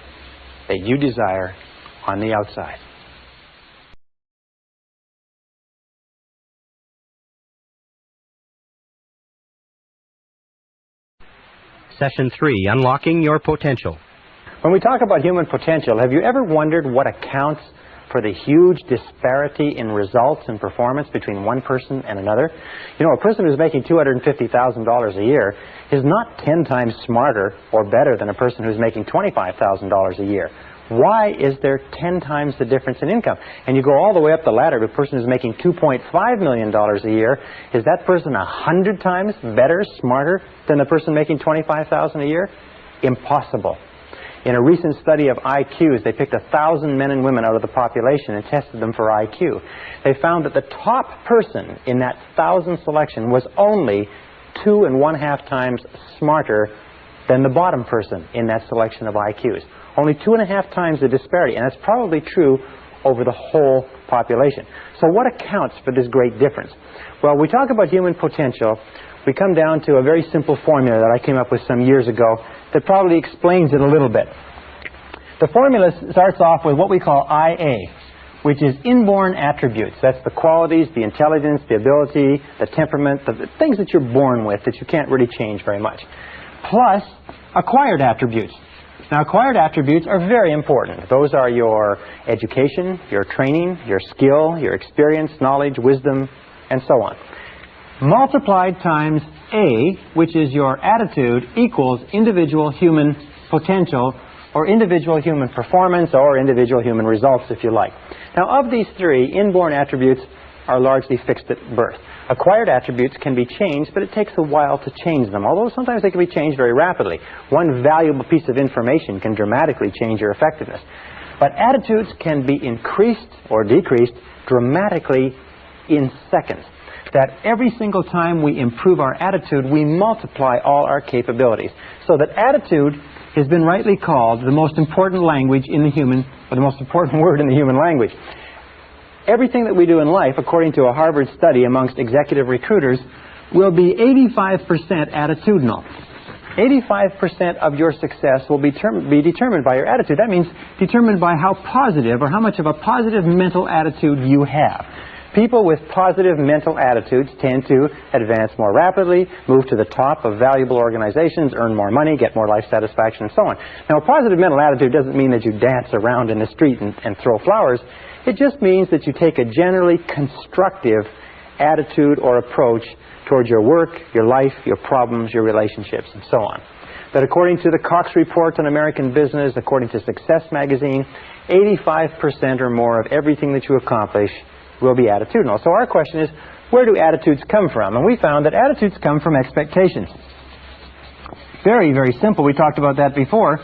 that you desire on the outside. Session 3, Unlocking Your Potential. When we talk about human potential, have you ever wondered what accounts for the huge disparity in results and performance between one person and another? You know, a person who's making $250,000 a year is not 10 times smarter or better than a person who's making $25,000 a year, Why is there 10 times the difference in income? And you go all the way up the ladder to a person who's making $2.5 million a year. Is that person 100 times better, smarter than the person making $25,000 a year? Impossible. In a recent study of IQs, they picked 1,000 men and women out of the population and tested them for IQ. They found that the top person in that 1,000 selection was only 2.5 times smarter than the bottom person in that selection of IQs. Only 2.5 times the disparity, and that's probably true over the whole population. So what accounts for this great difference? Well, we talk about human potential. We come down to a very simple formula that I came up with some years ago that probably explains it a little bit. The formula starts off with what we call IA, which is inborn attributes. That's the qualities, the intelligence, the ability, the temperament, the things that you're born with that you can't really change very much, plus acquired attributes. Now, acquired attributes are very important. Those are your education, your training, your skill, your experience, knowledge, wisdom, and so on. Multiplied times A, which is your attitude, equals individual human potential, or individual human performance, or individual human results, if you like. Now, of these three, inborn attributes are largely fixed at birth. Acquired attributes can be changed, but it takes a while to change them, although sometimes they can be changed very rapidly. One valuable piece of information can dramatically change your effectiveness. But attitudes can be increased or decreased dramatically in seconds. That every single time we improve our attitude, we multiply all our capabilities. So that attitude has been rightly called the most important language in the human, or the most important word in the human language. Everything that we do in life, according to a Harvard study amongst executive recruiters, will be 85% attitudinal. 85% of your success will be determined by your attitude. That means determined by how positive or how much of a positive mental attitude you have. People with positive mental attitudes tend to advance more rapidly, move to the top of valuable organizations, earn more money, get more life satisfaction, and so on. Now, a positive mental attitude doesn't mean that you dance around in the street and throw flowers. It just means that you take a generally constructive attitude or approach towards your work, your life, your problems, your relationships, and so on. That according to the Cox Report on American Business, according to Success Magazine, 85% or more of everything that you accomplish will be attitudinal. So our question is, where do attitudes come from? And we found that attitudes come from expectations. Very, very simple. We talked about that before.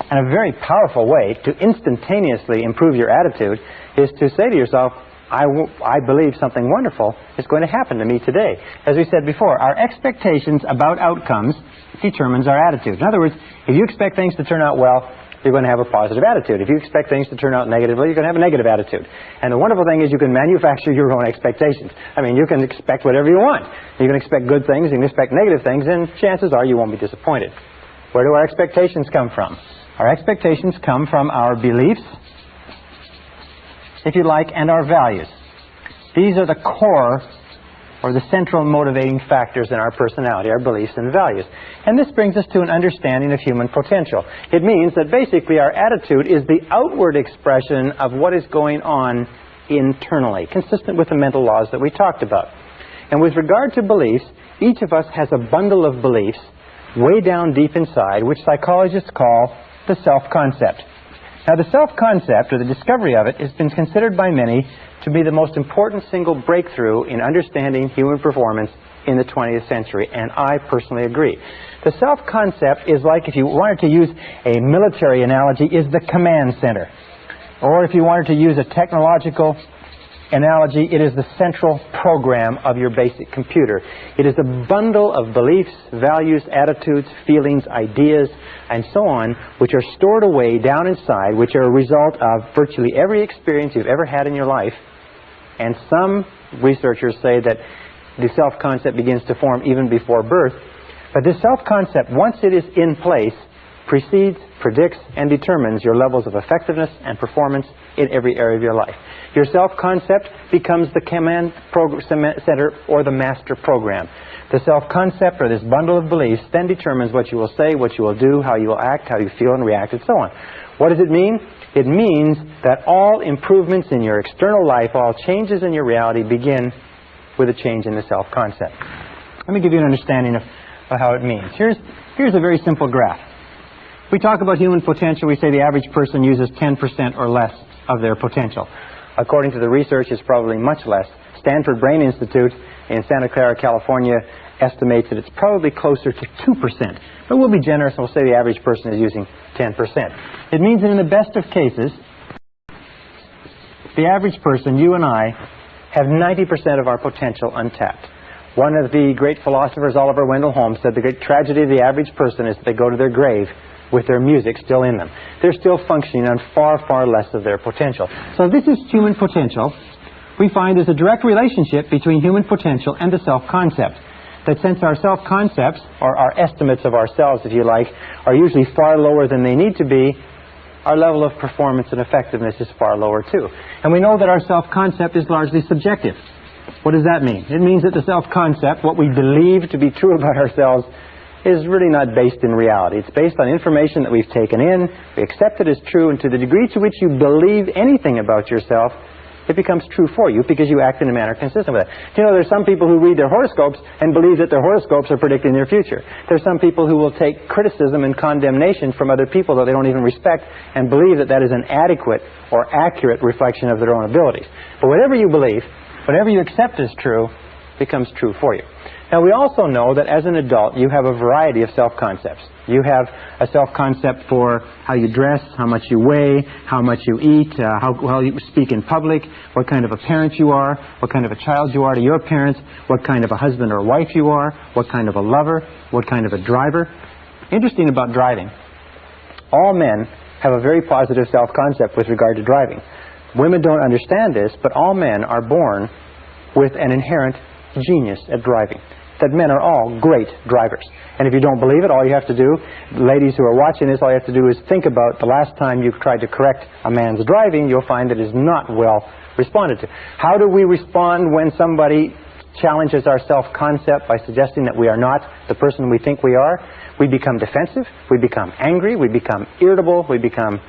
And a very powerful way to instantaneously improve your attitude is to say to yourself, I believe something wonderful is going to happen to me today. As we said before, our expectations about outcomes determines our attitude. In other words, if you expect things to turn out well, you're going to have a positive attitude. If you expect things to turn out negatively, you're going to have a negative attitude. And the wonderful thing is you can manufacture your own expectations. I mean, you can expect whatever you want. You can expect good things, you can expect negative things, and chances are you won't be disappointed. Where do our expectations come from? Our expectations come from our beliefs, if you like, and our values. These are the core or the central motivating factors in our personality, our beliefs and values. And this brings us to an understanding of human potential. It means that basically our attitude is the outward expression of what is going on internally, consistent with the mental laws that we talked about. And with regard to beliefs, each of us has a bundle of beliefs way down deep inside, which psychologists call the self-concept. Now, the self-concept, or the discovery of it, has been considered by many to be the most important single breakthrough in understanding human performance in the 20th century, and I personally agree. The self-concept is like, if you wanted to use a military analogy, is the command center. Or if you wanted to use a technological analogy, it is the central program of your basic computer. It is a bundle of beliefs, values, attitudes, feelings, ideas, and so on, which are stored away down inside, which are a result of virtually every experience you've ever had in your life. And some researchers say that the self-concept begins to form even before birth. But this self-concept, once it is in place, precedes, predicts, and determines your levels of effectiveness and performance in every area of your life. Your self-concept becomes the command center or the master program. The self-concept, or this bundle of beliefs, then determines what you will say, what you will do, how you will act, how you feel and react, and so on. What does it mean? It means that all improvements in your external life, all changes in your reality begin with a change in the self-concept. Let me give you an understanding of how it means. Here's a very simple graph. We talk about human potential. We say the average person uses 10% or less of their potential. According to the research, it's probably much less. Stanford Brain Institute in Santa Clara, California, estimates that it's probably closer to 2%. But we'll be generous and we'll say the average person is using 10%. It means that in the best of cases, the average person, you and I, have 90% of our potential untapped. One of the great philosophers, Oliver Wendell Holmes, said the great tragedy of the average person is that they go to their grave with their music still in them. They're still functioning on far, far less of their potential. So this is human potential. We find there's a direct relationship between human potential and the self-concept. That since our self-concepts, or our estimates of ourselves, if you like, are usually far lower than they need to be, our level of performance and effectiveness is far lower too. And we know that our self-concept is largely subjective. What does that mean? It means that the self-concept, what we believe to be true about ourselves, is really not based in reality. It's based on information that we've taken in, we accept it as true, and to the degree to which you believe anything about yourself, it becomes true for you because you act in a manner consistent with it. You know, there's some people who read their horoscopes and believe that their horoscopes are predicting their future. There's some people who will take criticism and condemnation from other people that they don't even respect and believe that that is an adequate or accurate reflection of their own abilities. But whatever you believe, whatever you accept as true, becomes true for you. Now, we also know that as an adult, you have a variety of self-concepts. You have a self-concept for how you dress, how much you weigh, how much you eat, how well you speak in public, what kind of a parent you are, what kind of a child you are to your parents, what kind of a husband or wife you are, what kind of a lover, what kind of a driver. Interesting about driving. All men have a very positive self-concept with regard to driving. Women don't understand this, but all men are born with an inherent genius at driving. That men are all great drivers. And if you don't believe it, all you have to do, ladies who are watching this, all you have to do is think about the last time you've tried to correct a man's driving. You'll find that it is not well responded to. How do we respond when somebody challenges our self-concept by suggesting that we are not the person we think we are? We become defensive, we become angry, we become irritable, we become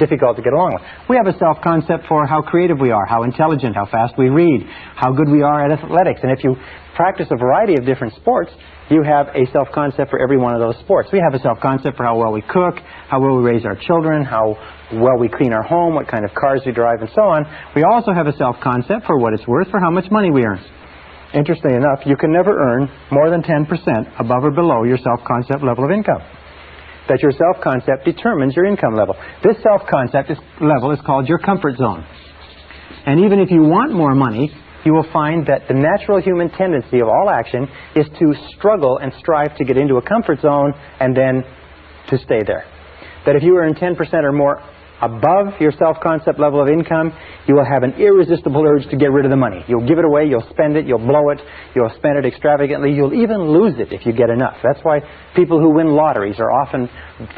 difficult to get along with. We have a self-concept for how creative we are, how intelligent, how fast we read, how good we are at athletics. And if you practice a variety of different sports, you have a self-concept for every one of those sports. We have a self-concept for how well we cook, how well we raise our children, how well we clean our home, what kind of cars we drive, and so on. We also have a self-concept for what it's worth, for how much money we earn. Interestingly enough, you can never earn more than 10% above or below your self-concept level of income. That your self-concept determines your income level. This self-concept level is called your comfort zone. And even if you want more money, you will find that the natural human tendency of all action is to struggle and strive to get into a comfort zone and then to stay there. That if you earn 10% or more above your self-concept level of income, you will have an irresistible urge to get rid of the money. You'll give it away, you'll spend it, you'll blow it, you'll spend it extravagantly, you'll even lose it if you get enough. That's why people who win lotteries are often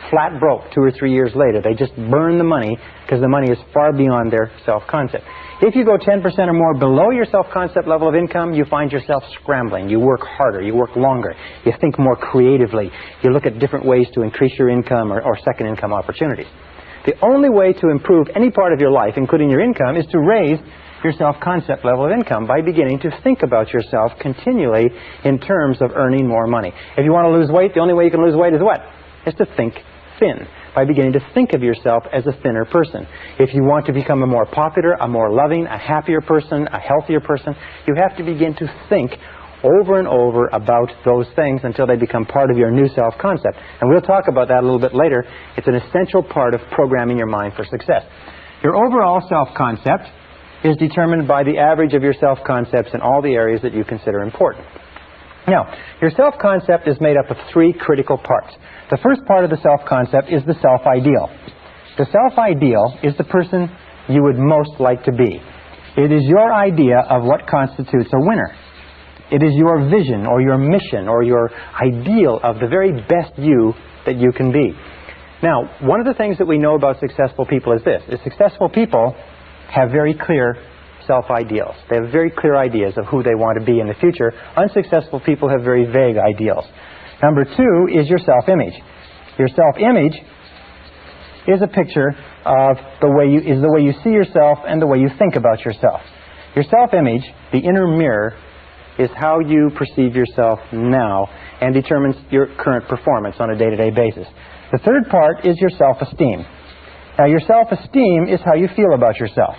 flat broke 2 or 3 years later. They just burn the money because the money is far beyond their self-concept. If you go 10% or more below your self-concept level of income, you find yourself scrambling. You work harder, you work longer, you think more creatively, you look at different ways to increase your income or second income opportunities. The only way to improve any part of your life, including your income, is to raise your self-concept level of income by beginning to think about yourself continually in terms of earning more money. If you want to lose weight, the only way you can lose weight is what? Is to think thin, by beginning to think of yourself as a thinner person. If you want to become a more popular, a more loving, a happier person, a healthier person, you have to begin to think over and over about those things until they become part of your new self-concept. And we'll talk about that a little bit later. It's an essential part of programming your mind for success. Your overall self-concept is determined by the average of your self-concepts in all the areas that you consider important. Now, your self-concept is made up of 3 critical parts. The first part of the self-concept is the self-ideal. The self-ideal is the person you would most like to be. It is your idea of what constitutes a winner. It is your vision or your mission or your ideal of the very best you that you can be. Now, one of the things that we know about successful people is this. Successful people have very clear self-ideals. They have very clear ideas of who they want to be in the future. Unsuccessful people have very vague ideals. Number 2 is your self-image. Your self-image is a picture of the way you see yourself and the way you think about yourself. Your self-image, the inner mirror, is how you perceive yourself now and determines your current performance on a day-to-day basis. The third part is your self-esteem. Now, your self-esteem is how you feel about yourself.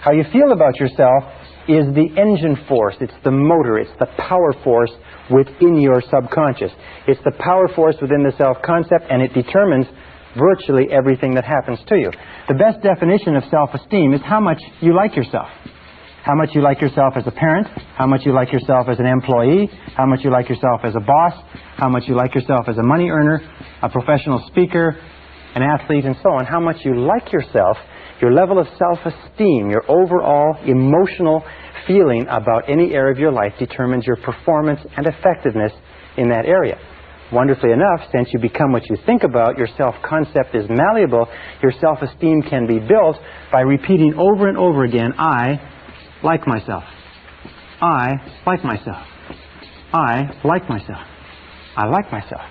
How you feel about yourself is the engine force, it's the motor, it's the power force within your subconscious. It's the power force within the self-concept, and it determines virtually everything that happens to you. The best definition of self-esteem is how much you like yourself. How much you like yourself as a parent, how much you like yourself as an employee, how much you like yourself as a boss, how much you like yourself as a money earner, a professional speaker, an athlete, and so on. How much you like yourself, your level of self-esteem, your overall emotional feeling about any area of your life determines your performance and effectiveness in that area. Wonderfully enough, since you become what you think about, your self-concept is malleable, your self-esteem can be built by repeating over and over again, I like myself. I like myself. I like myself. I like myself.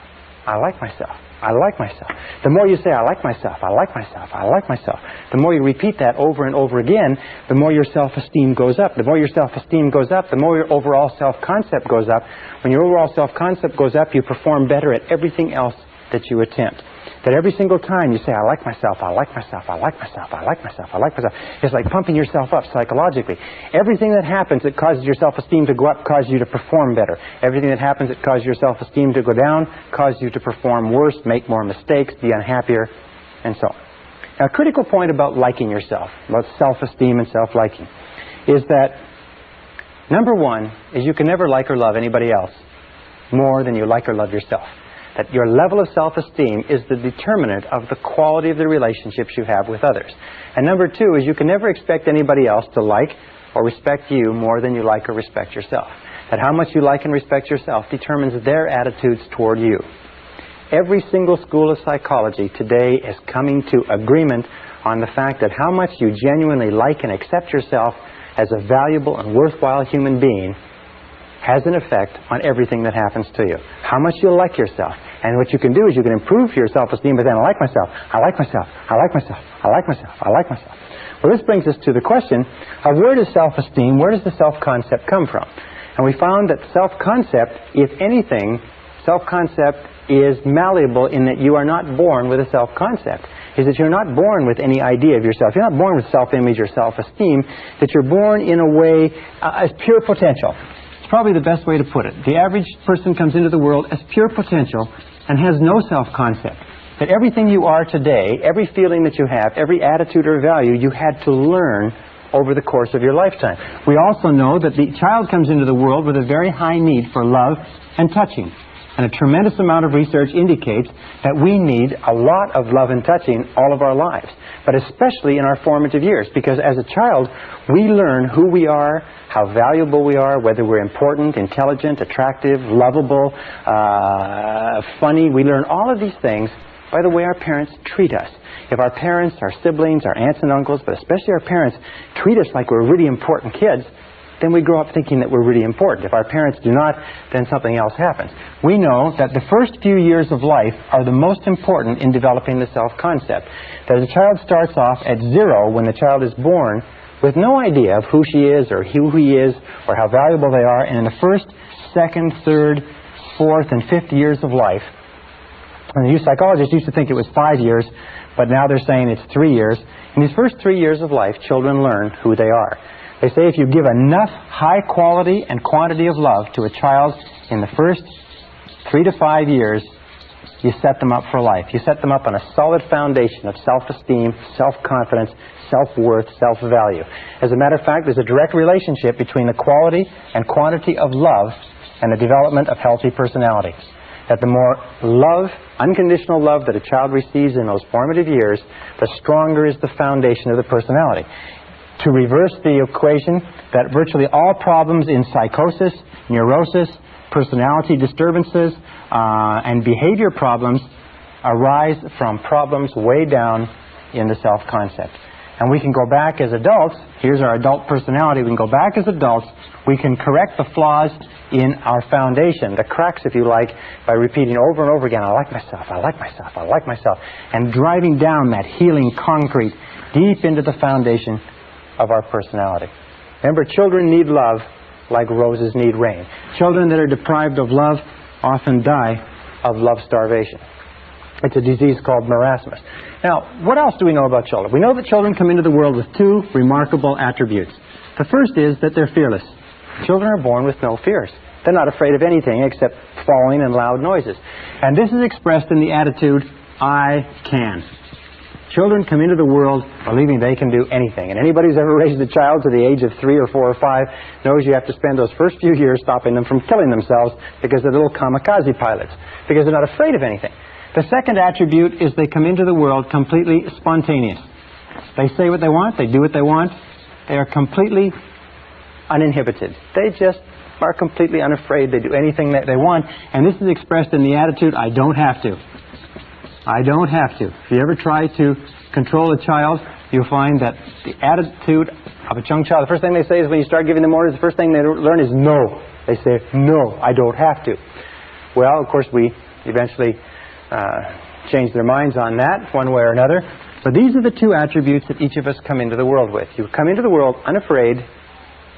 I like myself. I like myself. The more you say, I like myself, I like myself, I like myself, the more you repeat that over and over again, the more your self-esteem goes up. The more your self-esteem goes up, the more your overall self-concept goes up. When your overall self-concept goes up, you perform better at everything else that you attempt. That every single time you say, I like myself, I like myself, I like myself, I like myself, I like myself, it's like pumping yourself up psychologically. Everything that happens that causes your self-esteem to go up causes you to perform better. Everything that happens that causes your self-esteem to go down causes you to perform worse, make more mistakes, be unhappier, and so on. Now, a critical point about liking yourself, about self-esteem and self-liking, is that number one is you can never like or love anybody else more than you like or love yourself. That your level of self-esteem is the determinant of the quality of the relationships you have with others. And number two is you can never expect anybody else to like or respect you more than you like or respect yourself. That how much you like and respect yourself determines their attitudes toward you. Every single school of psychology today is coming to agreement on the fact that how much you genuinely like and accept yourself as a valuable and worthwhile human being has an effect on everything that happens to you. How much you like yourself. And what you can do is you can improve your self-esteem by saying, I like myself, I like myself, I like myself, I like myself, I like myself. Well, this brings us to the question of where does self-esteem, where does the self-concept come from? And we found that self-concept, if anything, self-concept is malleable in that you are not born with a self-concept. Is that you're not born with any idea of yourself. You're not born with self-image or self-esteem, that you're born in a way as pure potential. It's probably the best way to put it. The average person comes into the world as pure potential and has no self-concept. That everything you are today, every feeling that you have, every attitude or value, you had to learn over the course of your lifetime. We also know that the child comes into the world with a very high need for love and touching. And a tremendous amount of research indicates that we need a lot of love and touching all of our lives, but especially in our formative years, because as a child, we learn who we are, how valuable we are, whether we're important, intelligent, attractive, lovable, funny. We learn all of these things by the way our parents treat us. If our parents, our siblings, our aunts and uncles, but especially our parents, treat us like we're really important kids, then we grow up thinking that we're really important. If our parents do not, then something else happens. We know that the first few years of life are the most important in developing the self-concept. That a child starts off at 0 when the child is born with no idea of who she is or who he is or how valuable they are. And in the first, second, third, fourth, and fifth years of life, and the psychologists used to think it was 5 years, but now they're saying it's 3 years. In these first 3 years of life, children learn who they are. They say if you give enough high quality and quantity of love to a child in the first 3 to 5 years, you set them up for life. You set them up on a solid foundation of self-esteem, self-confidence, self-worth, self-value. As a matter of fact, there's a direct relationship between the quality and quantity of love and the development of healthy personality. That the more love, unconditional love that a child receives in those formative years, the stronger is the foundation of the personality. To reverse the equation, that virtually all problems in psychosis, neurosis, personality disturbances, and behavior problems arise from problems way down in the self-concept. And we can go back as adults. Here's our adult personality. We can go back as adults. We can correct the flaws in our foundation, the cracks, if you like, by repeating over and over again, I like myself, I like myself, I like myself, and driving down that healing concrete deep into the foundation of our personality. Remember, children need love like roses need rain. Children that are deprived of love often die of love starvation. It's a disease called marasmus. Now, what else do we know about children? We know that children come into the world with two remarkable attributes. The first is that they're fearless. Children are born with no fears. They're not afraid of anything except falling and loud noises. And this is expressed in the attitude, I can. Children come into the world believing they can do anything. And anybody who's ever raised a child to the age of 3 or 4 or 5 knows you have to spend those first few years stopping them from killing themselves because they're little kamikaze pilots, because they're not afraid of anything. The second attribute is they come into the world completely spontaneous. They say what they want, they do what they want. They are completely uninhibited. They just are completely unafraid. They do anything that they want. And this is expressed in the attitude, I don't have to. I don't have to. If you ever try to control a child, you'll find that the attitude of a young child, the first thing they say is when you start giving them orders, the first thing they learn is no. They say, no, I don't have to. Well, of course, we eventually change their minds on that one way or another. But these are the two attributes that each of us come into the world with. You come into the world unafraid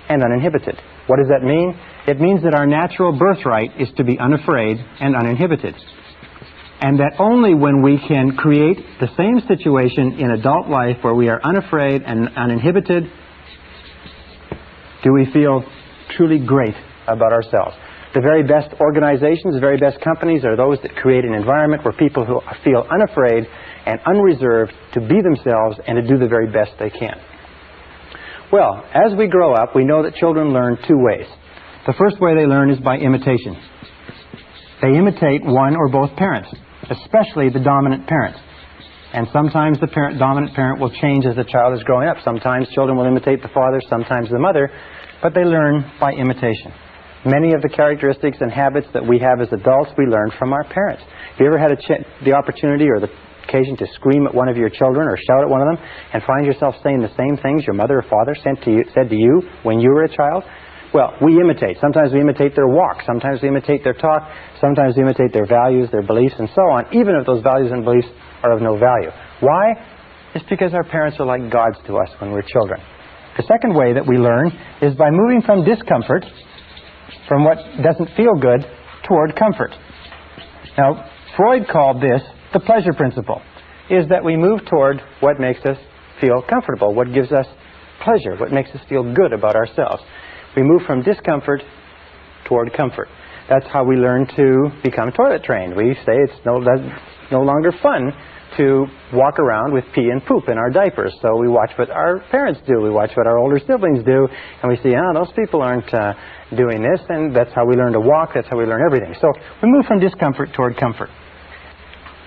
and uninhibited. What does that mean? It means that our natural birthright is to be unafraid and uninhibited. And that only when we can create the same situation in adult life where we are unafraid and uninhibited do we feel truly great about ourselves. The very best organizations, the very best companies are those that create an environment where people who feel unafraid and unreserved to be themselves and to do the very best they can. Well, as we grow up, we know that children learn two ways. The first way they learn is by imitation. They imitate one or both parents, especially the dominant parent. And sometimes the dominant parent will change as the child is growing up. Sometimes children will imitate the father, sometimes the mother, but they learn by imitation. Many of the characteristics and habits that we have as adults, we learn from our parents. Have you ever had the opportunity or the occasion to scream at one of your children or shout at one of them and find yourself saying the same things your mother or father said to you when you were a child? Well, we imitate. Sometimes we imitate their walk. Sometimes we imitate their talk. Sometimes we imitate their values, their beliefs, and so on, even if those values and beliefs are of no value. Why? It's because our parents are like gods to us when we're children. The second way that we learn is by moving from discomfort, from what doesn't feel good, toward comfort. Now, Freud called this the pleasure principle, is that we move toward what makes us feel comfortable, what gives us pleasure, what makes us feel good about ourselves. We move from discomfort toward comfort. That's how we learn to become toilet trained. We say it's no longer fun to walk around with pee and poop in our diapers. So we watch what our parents do. We watch what our older siblings do. And we see, those people aren't doing this. And that's how we learn to walk. That's how we learn everything. So we move from discomfort toward comfort.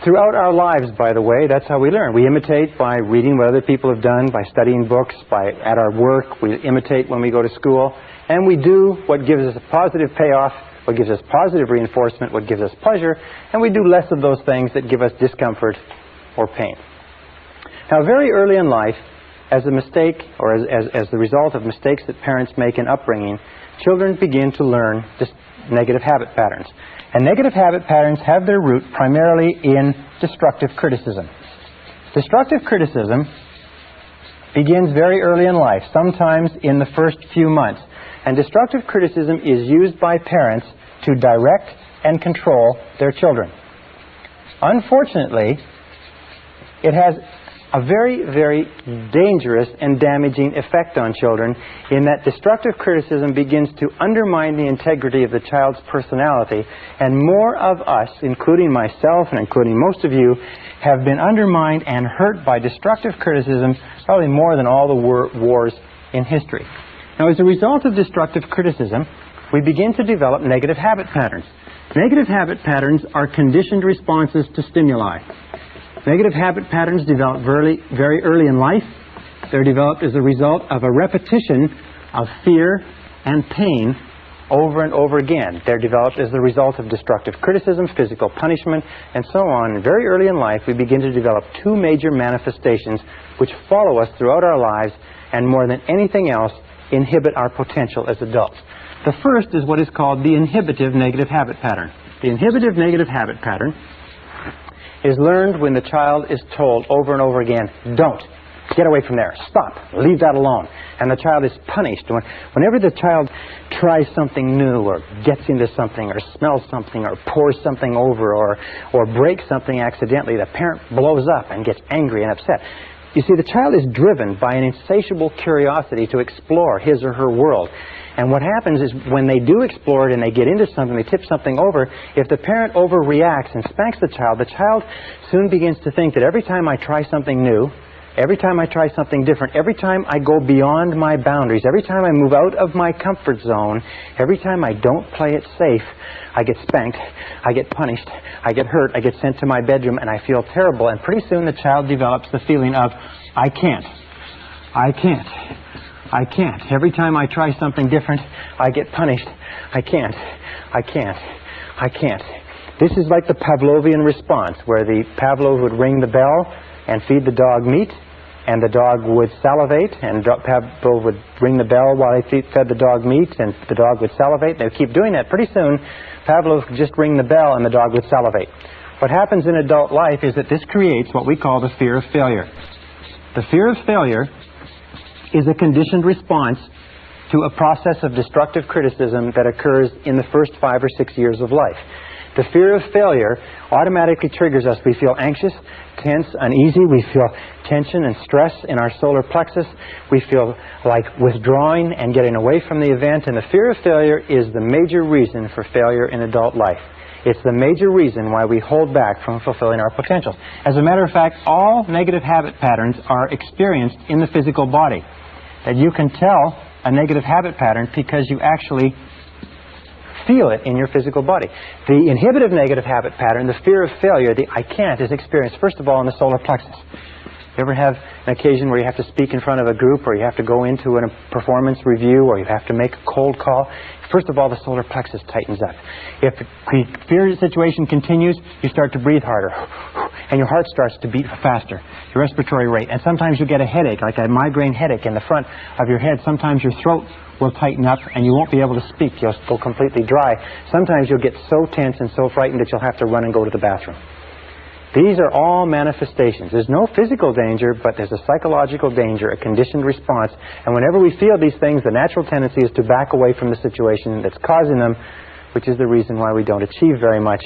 Throughout our lives, by the way, that's how we learn. We imitate by reading what other people have done, by studying books, at our work. We imitate when we go to school. And we do what gives us a positive payoff, what gives us positive reinforcement, what gives us pleasure. And we do less of those things that give us discomfort or pain. Now, very early in life, as a mistake or as the result of mistakes that parents make in upbringing, children begin to learn just negative habit patterns. And negative habit patterns have their root primarily in destructive criticism. Destructive criticism begins very early in life, sometimes in the first few months. And destructive criticism is used by parents to direct and control their children. Unfortunately, it has a very, very dangerous and damaging effect on children in that destructive criticism begins to undermine the integrity of the child's personality, and more of us, including myself and including most of you, have been undermined and hurt by destructive criticism probably more than all the wars in history. Now, as a result of destructive criticism, we begin to develop negative habit patterns. Negative habit patterns are conditioned responses to stimuli. Negative habit patterns develop very early in life. They're developed as a result of a repetition of fear and pain over and over again. They're developed as the result of destructive criticism, physical punishment, and so on. And very early in life, we begin to develop two major manifestations which follow us throughout our lives and, more than anything else, inhibit our potential as adults. The first is what is called the inhibitive negative habit pattern. The inhibitive negative habit pattern is learned when the child is told over and over again, don't. Get away from there. Stop. Leave that alone. And the child is punished. Whenever the child tries something new or gets into something or smells something or pours something over or breaks something accidentally, the parent blows up and gets angry and upset. You see, the child is driven by an insatiable curiosity to explore his or her world. And what happens is when they do explore it and they get into something, they tip something over, if the parent overreacts and spanks the child soon begins to think that every time I try something new, every time I try something different, every time I go beyond my boundaries, every time I move out of my comfort zone, every time I don't play it safe, I get spanked, I get punished, I get hurt, I get sent to my bedroom, and I feel terrible. And pretty soon the child develops the feeling of, I can't. Every time I try something different, I get punished. I can't. This is like the Pavlovian response, where the Pavlov would ring the bell and feed the dog meat, and the dog would salivate, and Pavlov would ring the bell while he fed the dog meat, and the dog would salivate. They would keep doing that. Pretty soon, Pavlov would just ring the bell, and the dog would salivate. What happens in adult life is that this creates what we call the fear of failure. The fear of failure is a conditioned response to a process of destructive criticism that occurs in the first 5 or 6 years of life. The fear of failure automatically triggers us. We feel anxious, tense, uneasy. We feel tension and stress in our solar plexus. We feel like withdrawing and getting away from the event. And the fear of failure is the major reason for failure in adult life. It's the major reason why we hold back from fulfilling our potential. As a matter of fact, all negative habit patterns are experienced in the physical body. That you can tell a negative habit pattern because you actually feel it in your physical body. The inhibitive negative habit pattern, the fear of failure, the I can't, is experienced first of all in the solar plexus. You ever have an occasion where you have to speak in front of a group, or you have to go into a performance review, or you have to make a cold call? First of all, the solar plexus tightens up. If the fear situation continues, you start to breathe harder, and your heart starts to beat faster, your respiratory rate. And sometimes you get a headache, like a migraine headache in the front of your head. Sometimes your throat will tighten up, and you won't be able to speak. You'll go completely dry. Sometimes you'll get so tense and so frightened that you'll have to run and go to the bathroom. These are all manifestations. There's no physical danger, but there's a psychological danger, a conditioned response. And whenever we feel these things, the natural tendency is to back away from the situation that's causing them, which is the reason why we don't achieve very much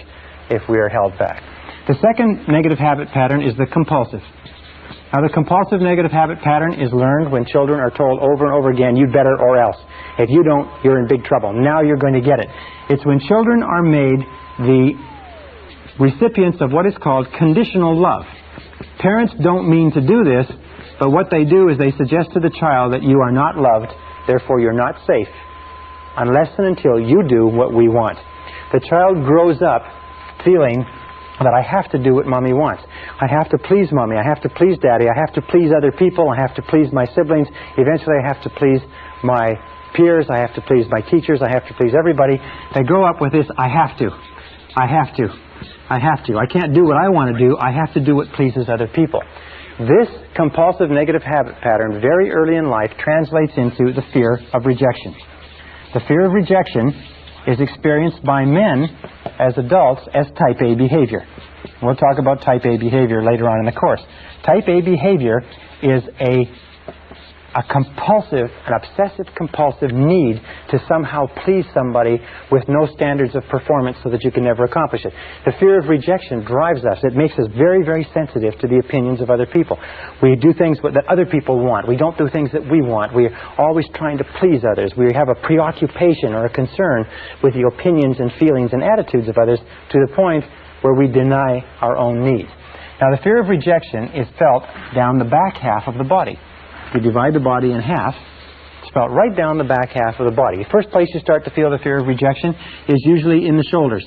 if we are held back. The second negative habit pattern is the compulsive. Now, the compulsive negative habit pattern is learned when children are told over and over again, you'd better or else. If you don't, you're in big trouble. Now you're going to get it. It's when children are made the recipients of what is called conditional love. Parents don't mean to do this, but what they do is they suggest to the child that you are not loved, therefore you're not safe, unless and until you do what we want. The child grows up feeling that I have to do what Mommy wants. I have to please Mommy. I have to please Daddy. I have to please other people. I have to please my siblings. Eventually I have to please my peers. I have to please my teachers. I have to please everybody. They grow up with this, I have to. I can't do what I want to do. I have to do what pleases other people. This compulsive negative habit pattern very early in life translates into the fear of rejection. The fear of rejection is experienced by men as adults as type A behavior. We'll talk about type A behavior later on in the course. Type A behavior is a compulsive, an obsessive-compulsive need to somehow please somebody with no standards of performance so that you can never accomplish it. The fear of rejection drives us. It makes us very, very sensitive to the opinions of other people. We do things that other people want. We don't do things that we want. We're always trying to please others. We have a preoccupation or a concern with the opinions and feelings and attitudes of others to the point where we deny our own needs. Now, the fear of rejection is felt down the back half of the body. You divide the body in half, it's felt right down the back half of the body. The first place you start to feel the fear of rejection is usually in the shoulders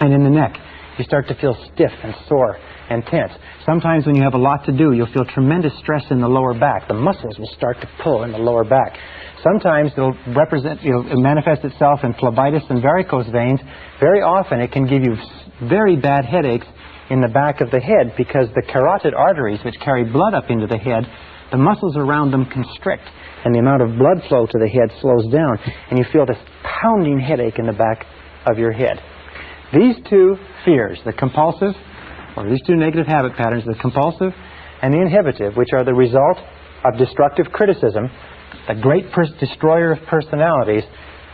and in the neck. You start to feel stiff and sore and tense. Sometimes when you have a lot to do, you'll feel tremendous stress in the lower back. The muscles will start to pull in the lower back. Sometimes it'll manifest itself in phlebitis and varicose veins. Very often it can give you very bad headaches in the back of the head because the carotid arteries, which carry blood up into the head, the muscles around them constrict, and the amount of blood flow to the head slows down, and you feel this pounding headache in the back of your head. These two fears, the compulsive, or these two negative habit patterns, the compulsive and the inhibitive, which are the result of destructive criticism, the great destroyer of personalities,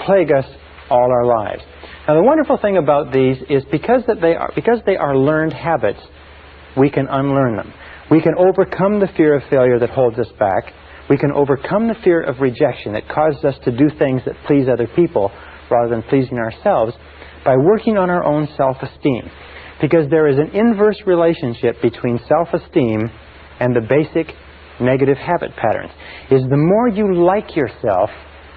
plague us all our lives. Now, the wonderful thing about these is because they are learned habits, we can unlearn them. We can overcome the fear of failure that holds us back. We can overcome the fear of rejection that causes us to do things that please other people rather than pleasing ourselves by working on our own self-esteem. Because there is an inverse relationship between self-esteem and the basic negative habit patterns. Is the more you like yourself,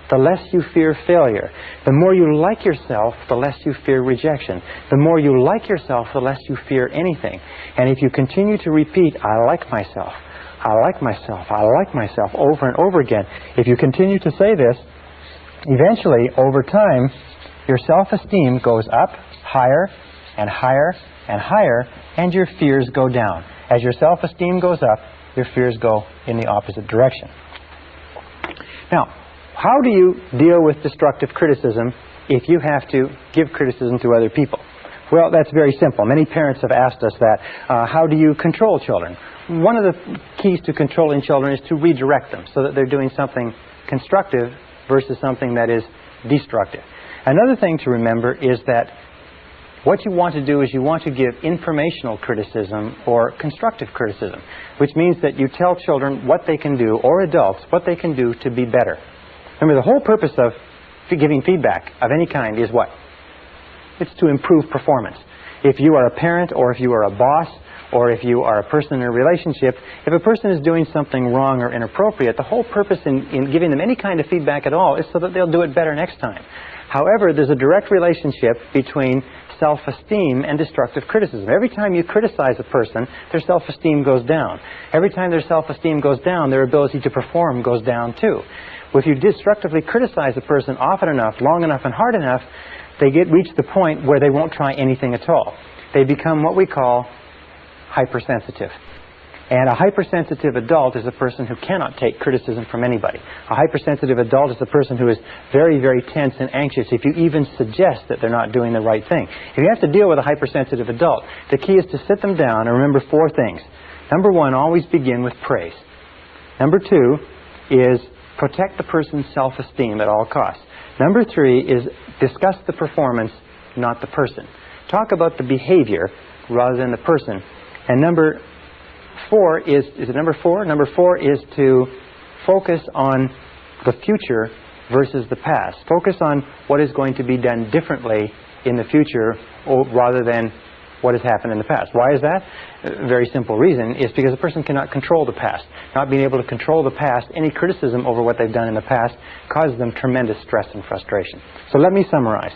the less you fear failure. The more you like yourself, the less you fear rejection. The more you like yourself, the less you fear anything. And if you continue to repeat, I like myself, I like myself, I like myself, over and over again, if you continue to say this, eventually, over time, your self-esteem goes up higher and higher and higher, and your fears go down. As your self-esteem goes up, your fears go in the opposite direction. Now, how do you deal with destructive criticism if you have to give criticism to other people? Well, that's very simple. Many parents have asked us that. How do you control children? One of the keys to controlling children is to redirect them so that they're doing something constructive versus something that is destructive. Another thing to remember is that what you want to do is you want to give informational criticism or constructive criticism, which means that you tell children what they can do, or adults, what they can do to be better. Remember, the whole purpose of giving feedback of any kind is what? It's to improve performance. If you are a parent, or if you are a boss, or if you are a person in a relationship, if a person is doing something wrong or inappropriate, the whole purpose in giving them any kind of feedback at all is so that they'll do it better next time. However, there's a direct relationship between self-esteem and destructive criticism. Every time you criticize a person, their self-esteem goes down. Every time their self-esteem goes down, their ability to perform goes down too. Well, if you destructively criticize a person often enough, long enough, and hard enough, they reach the point where they won't try anything at all. They become what we call hypersensitive. And a hypersensitive adult is a person who cannot take criticism from anybody. A hypersensitive adult is a person who is very, very tense and anxious if you even suggest that they're not doing the right thing. If you have to deal with a hypersensitive adult, the key is to sit them down and remember 4 things. Number 1, always begin with praise. Number 2 is protect the person's self-esteem at all costs. Number 3 is discuss the performance, not the person. Talk about the behavior rather than the person. And number 4 is it number 4? Number 4 is to focus on the future versus the past. Focus on what is going to be done differently in the future rather than what has happened in the past. Why is that? A very simple reason is because a person cannot control the past. Not being able to control the past, any criticism over what they've done in the past causes them tremendous stress and frustration. So let me summarize.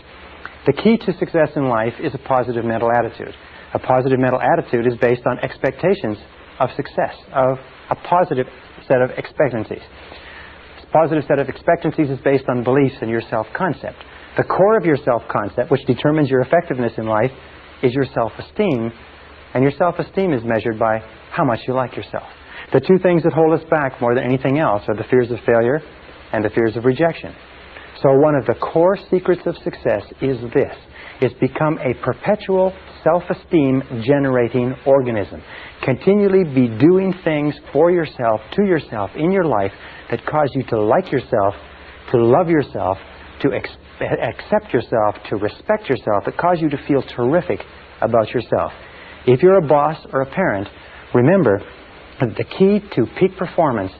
The key to success in life is a positive mental attitude. A positive mental attitude is based on expectations of success, of a positive set of expectancies. This positive set of expectancies is based on beliefs in your self-concept. The core of your self-concept, which determines your effectiveness in life, is your self-esteem, and your self-esteem is measured by how much you like yourself. The 2 things that hold us back more than anything else are the fears of failure and the fears of rejection. So one of the core secrets of success is this. It's become a perpetual self-esteem generating organism. Continually be doing things for yourself, to yourself, in your life that cause you to like yourself, to love yourself, to accept yourself, to respect yourself, that cause you to feel terrific about yourself. If you're a boss or a parent, remember that the key to peak performance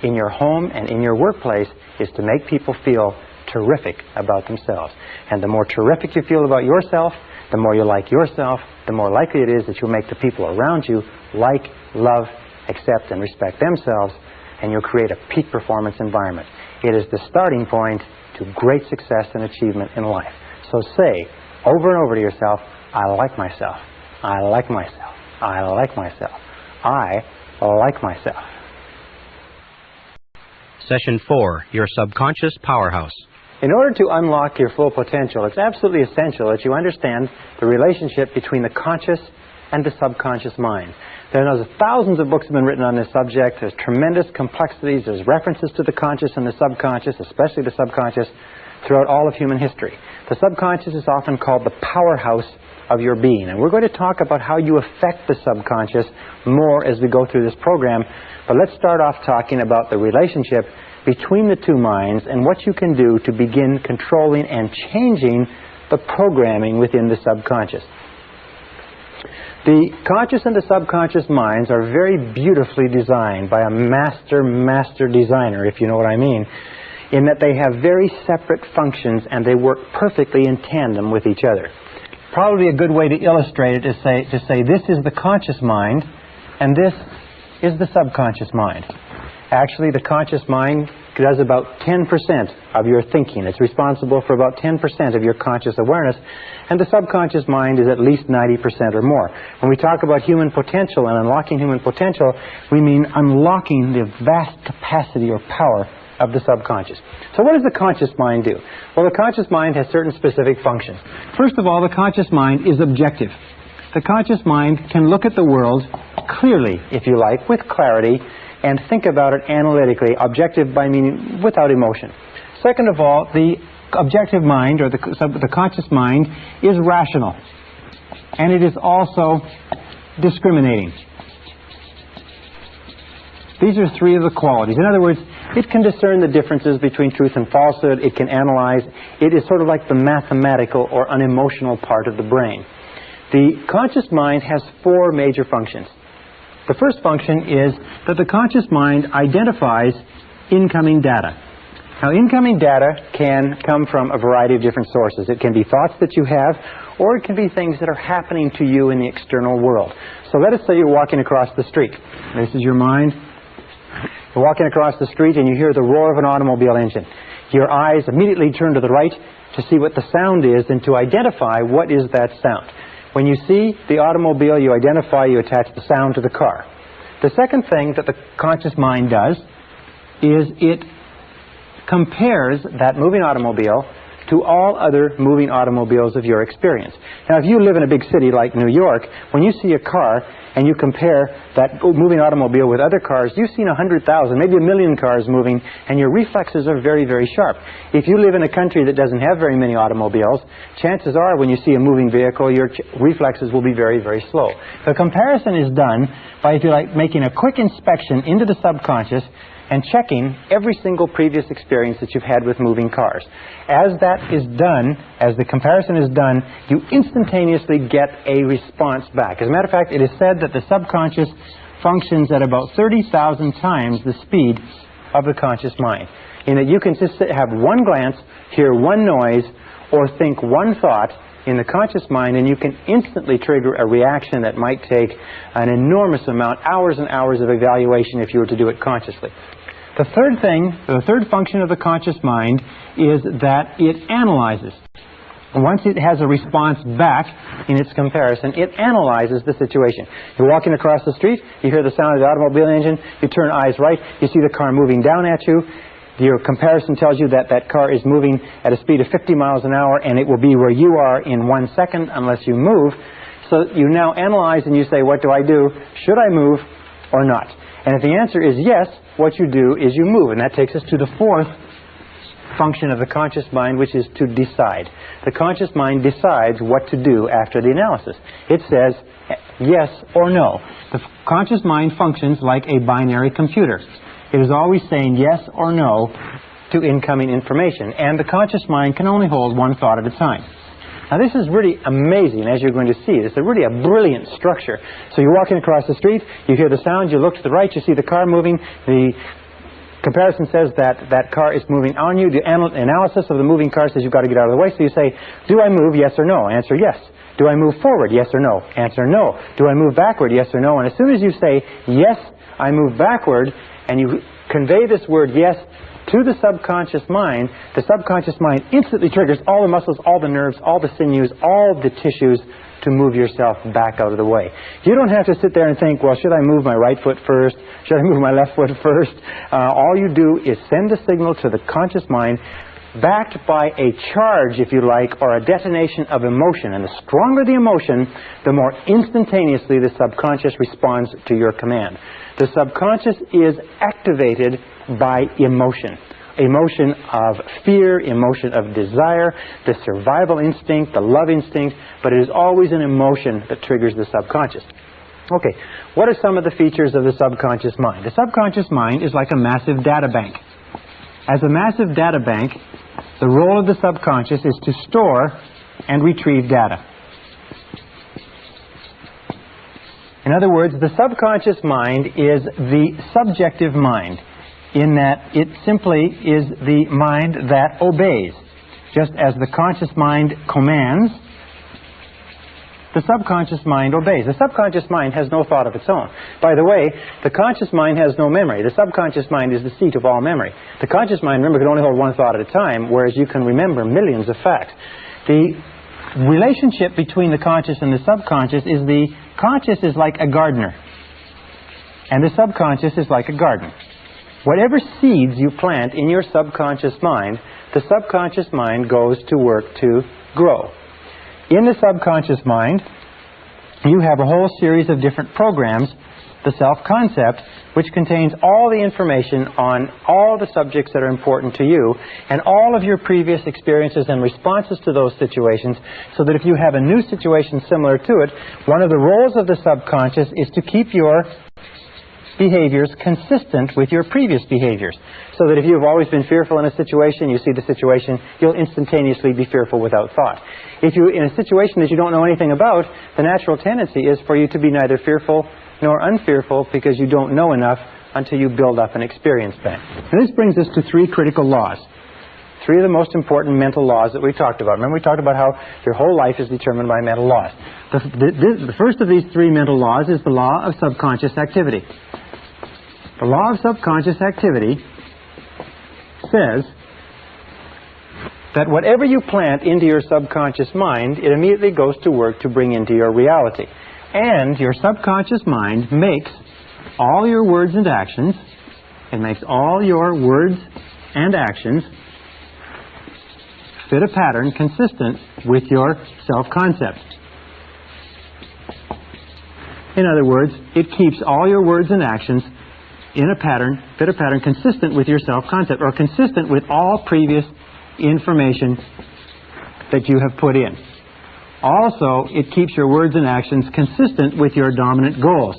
in your home and in your workplace is to make people feel terrific about themselves. And the more terrific you feel about yourself, the more you like yourself, the more likely it is that you'll make the people around you like, love, accept, and respect themselves, and you'll create a peak performance environment. It is the starting point to great success and achievement in life. So say over and over to yourself, I like myself, I like myself, I like myself, I like myself. Session 4, Your Subconscious Powerhouse. In order to unlock your full potential, it's absolutely essential that you understand the relationship between the conscious and the subconscious mind. There are thousands of books have been written on this subject. There's tremendous complexities. There's references to the conscious and the subconscious, especially the subconscious, throughout all of human history. The subconscious is often called the powerhouse of your being. And we're going to talk about how you affect the subconscious more as we go through this program. But let's start off talking about the relationship between the two minds and what you can do to begin controlling and changing the programming within the subconscious. The conscious and the subconscious minds are very beautifully designed by a master designer, if you know what I mean, in that they have very separate functions and they work perfectly in tandem with each other. Probably a good way to illustrate it is to say this is the conscious mind and this is the subconscious mind. Actually, the conscious mind does about 10% of your thinking. It's responsible for about 10% of your conscious awareness, and the subconscious mind is at least 90% or more. When we talk about human potential and unlocking human potential, we mean unlocking the vast capacity or power of the subconscious. So what does the conscious mind do? Well, the conscious mind has certain specific functions. First of all, the conscious mind is objective. The conscious mind can look at the world clearly, if you like, with clarity, and think about it analytically, objective by meaning without emotion. Second of all, the objective mind, or the conscious mind, is rational. And it is also discriminating. These are three of the qualities. In other words, it can discern the differences between truth and falsehood. It can analyze. It is sort of like the mathematical or unemotional part of the brain. The conscious mind has four major functions. The first function is that the conscious mind identifies incoming data. Now, incoming data can come from a variety of different sources. It can be thoughts that you have, or it can be things that are happening to you in the external world. So let us say you're walking across the street. This is your mind. You're walking across the street and you hear the roar of an automobile engine. Your eyes immediately turn to the right to see what the sound is and to identify what is that sound. When you see the automobile, you identify, you attach the sound to the car. The second thing that the conscious mind does is it compares that moving automobile to all other moving automobiles of your experience. Now, if you live in a big city like New York, when you see a car and you compare that moving automobile with other cars, you've seen 100,000, maybe 1 million cars moving, and your reflexes are very, very sharp. If you live in a country that doesn't have very many automobiles, chances are when you see a moving vehicle, your reflexes will be very, very slow. The comparison is done by, if you like, making a quick inspection into the subconscious and checking every single previous experience that you've had with moving cars. As that is done, as the comparison is done, you instantaneously get a response back. As a matter of fact, it is said that the subconscious functions at about 30,000 times the speed of the conscious mind, in that you can just have one glance, hear one noise, or think one thought in the conscious mind, and you can instantly trigger a reaction that might take an enormous amount, hours and hours of evaluation if you were to do it consciously. The third function of the conscious mind is that it analyzes. Once it has a response back in its comparison, it analyzes the situation. You're walking across the street, you hear the sound of the automobile engine, you turn eyes right, you see the car moving down at you. Your comparison tells you that that car is moving at a speed of 50 miles an hour, and it will be where you are in 1 second unless you move. So you now analyze and you say, what do I do? Should I move or not? And if the answer is yes, what you do is you move. And that takes us to the fourth function of the conscious mind, which is to decide. The conscious mind decides what to do after the analysis. It says yes or no. The conscious mind functions like a binary computer. It is always saying yes or no to incoming information. And the conscious mind can only hold one thought at a time. Now, this is really amazing, as you're going to see. It's really a brilliant structure. So you're walking across the street, you hear the sound, you look to the right, you see the car moving. The comparison says that that car is moving on you. The analysis of the moving car says you've got to get out of the way. So you say, do I move, yes or no? Answer, yes. Do I move forward, yes or no? Answer, no. Do I move backward, yes or no? And as soon as you say, yes, I move backward, and you convey this word yes to the subconscious mind instantly triggers all the muscles, all the nerves, all the sinews, all the tissues to move yourself back out of the way. You don't have to sit there and think, well, should I move my right foot first? Should I move my left foot first? All you do is send a signal to the conscious mind, backed by a charge, if you like, or a detonation of emotion. And the stronger the emotion, the more instantaneously the subconscious responds to your command. The subconscious is activated by emotion. emotion of fear, emotion of desire, the survival instinct, the love instinct, but it is always an emotion that triggers the subconscious. Okay, what are some of the features of the subconscious mind? The subconscious mind is like a massive data bank. As a massive data bank, the role of the subconscious is to store and retrieve data. In other words, the subconscious mind is the subjective mind, in that it simply is the mind that obeys. Just as the conscious mind commands, the subconscious mind obeys. The subconscious mind has no thought of its own. By the way, the conscious mind has no memory. The subconscious mind is the seat of all memory. The conscious mind, remember, can only hold one thought at a time, whereas you can remember millions of facts. The relationship between the conscious and the subconscious is the conscious is like a gardener, and the subconscious is like a garden. Whatever seeds you plant in your subconscious mind, the subconscious mind goes to work to grow. In the subconscious mind, you have a whole series of different programs, the self-concept, which contains all the information on all the subjects that are important to you and all of your previous experiences and responses to those situations, so that if you have a new situation similar to it, one of the roles of the subconscious is to keep your behaviors consistent with your previous behaviors. So that if you've always been fearful in a situation, you see the situation, you'll instantaneously be fearful without thought. If you're in a situation that you don't know anything about, the natural tendency is for you to be neither fearful nor unfearful, because you don't know enough until you build up an experience bank. And this brings us to three critical laws. Three of the most important mental laws that we talked about. Remember, we talked about how your whole life is determined by mental laws. The first of these three mental laws is the law of subconscious activity. The law of subconscious activity says that whatever you plant into your subconscious mind, it immediately goes to work to bring into your reality. And your subconscious mind makes all your words and actions, it makes all your words and actions fit a pattern consistent with your self-concept. In other words, it keeps all your words and actions in a pattern, fit a pattern consistent with your self-concept, or consistent with all previous information that you have put in. Also, it keeps your words and actions consistent with your dominant goals,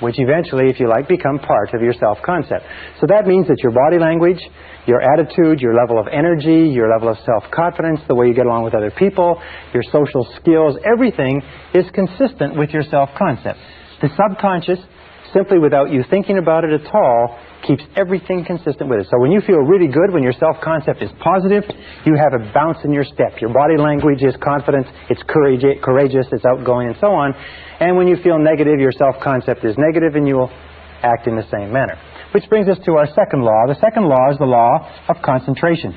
which eventually, if you like, become part of your self-concept. So that means that your body language, your attitude, your level of energy, your level of self-confidence, the way you get along with other people, your social skills, everything is consistent with your self-concept. The subconscious, simply without you thinking about it at all, keeps everything consistent with it. So when you feel really good, when your self-concept is positive, you have a bounce in your step. Your body language is confident, it's courageous, it's outgoing, and so on. And when you feel negative, your self-concept is negative, and you will act in the same manner. Which brings us to our second law. The second law is the law of concentration.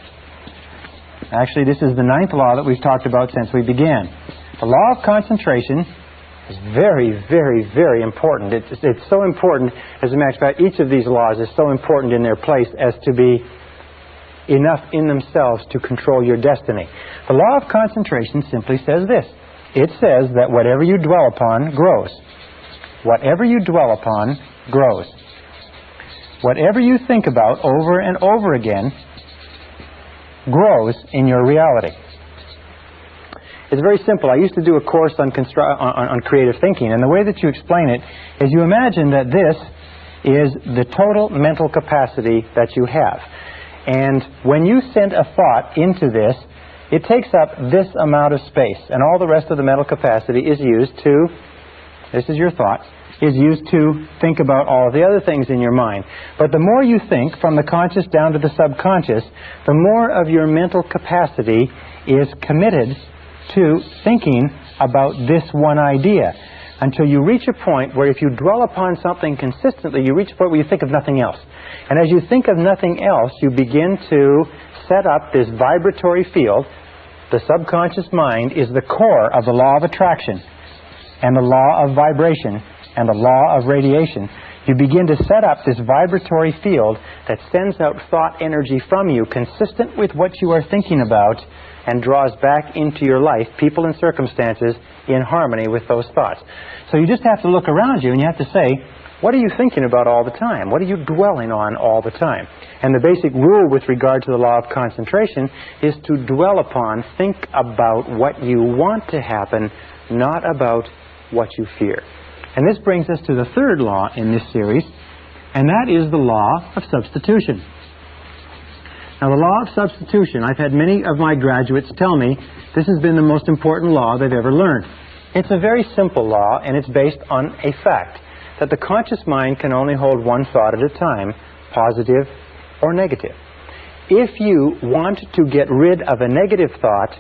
Actually, this is the ninth law that we've talked about since we began. The law of concentration is very, very, very important. It's so important, as a matter of fact, each of these laws is so important in their place as to be enough in themselves to control your destiny. The law of concentration simply says this. It says that whatever you dwell upon grows. Whatever you dwell upon grows. Whatever you think about over and over again grows in your reality. It's very simple. I used to do a course on creative thinking, and the way that you explain it is you imagine that this is the total mental capacity that you have. And when you send a thought into this, it takes up this amount of space, and all the rest of the mental capacity is used to, this is your thought, is used to think about all of the other things in your mind. But the more you think, from the conscious down to the subconscious, the more of your mental capacity is committed to thinking about this one idea, until you reach a point where if you dwell upon something consistently, you reach a point where you think of nothing else. And as you think of nothing else, you begin to set up this vibratory field. The subconscious mind is the core of the law of attraction and the law of vibration and the law of radiation. You begin to set up this vibratory field that sends out thought energy from you consistent with what you are thinking about, and draws back into your life people and circumstances in harmony with those thoughts. So you just have to look around you and you have to say, What are you thinking about all the time? What are you dwelling on all the time? And the basic rule with regard to the law of concentration is to dwell upon, think about what you want to happen, not about what you fear. And this brings us to the third law in this series, and that is the law of substitution. Now, the law of substitution, I've had many of my graduates tell me this has been the most important law they've ever learned. It's a very simple law, and it's based on a fact that the conscious mind can only hold one thought at a time, positive or negative. If you want to get rid of a negative thought,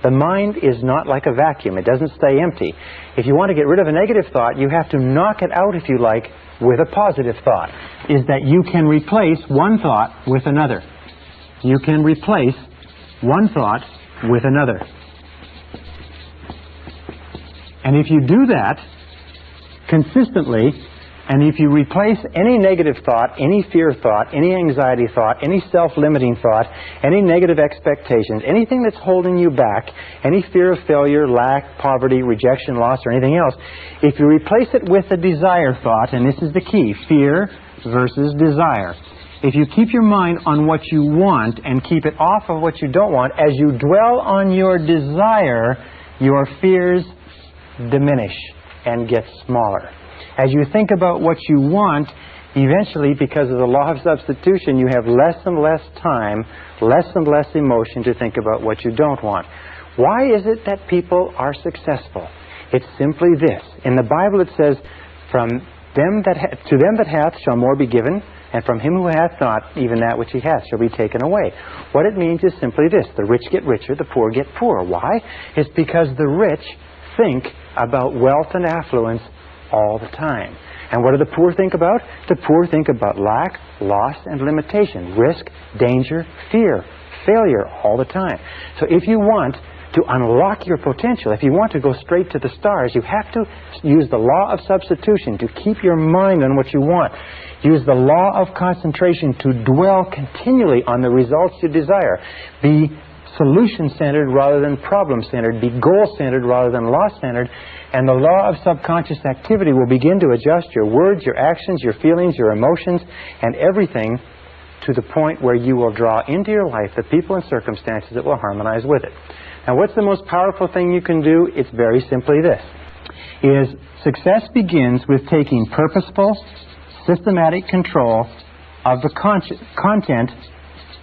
the mind is not like a vacuum. It doesn't stay empty. If you want to get rid of a negative thought, you have to knock it out, if you like, with a positive thought. Is that you can replace one thought with another. You can replace one thought with another. And if you do that consistently, and if you replace any negative thought, any fear thought, any anxiety thought, any self-limiting thought, any negative expectations, anything that's holding you back, any fear of failure, lack, poverty, rejection, loss, or anything else, if you replace it with a desire thought, and this is the key, fear versus desire. If you keep your mind on what you want and keep it off of what you don't want, as you dwell on your desire, your fears diminish and get smaller. As you think about what you want, eventually, because of the law of substitution, you have less and less time, less and less emotion to think about what you don't want. Why is it that people are successful? It's simply this. In the Bible it says, to them that hath shall more be given, and from him who hath not, even that which he hath shall be taken away. What it means is simply this. The rich get richer, the poor get poorer. Why? It's because the rich think about wealth and affluence all the time. And what do the poor think about? The poor think about lack, loss, and limitation, risk, danger, fear, failure all the time. So if you want to unlock your potential, if you want to go straight to the stars, you have to use the law of substitution to keep your mind on what you want. Use the law of concentration to dwell continually on the results you desire. Be solution-centered rather than problem-centered. Be goal-centered rather than loss-centered. And the law of subconscious activity will begin to adjust your words, your actions, your feelings, your emotions, and everything to the point where you will draw into your life the people and circumstances that will harmonize with it. Now, what's the most powerful thing you can do? It's very simply this. Success begins with taking purposeful, systematic control of the content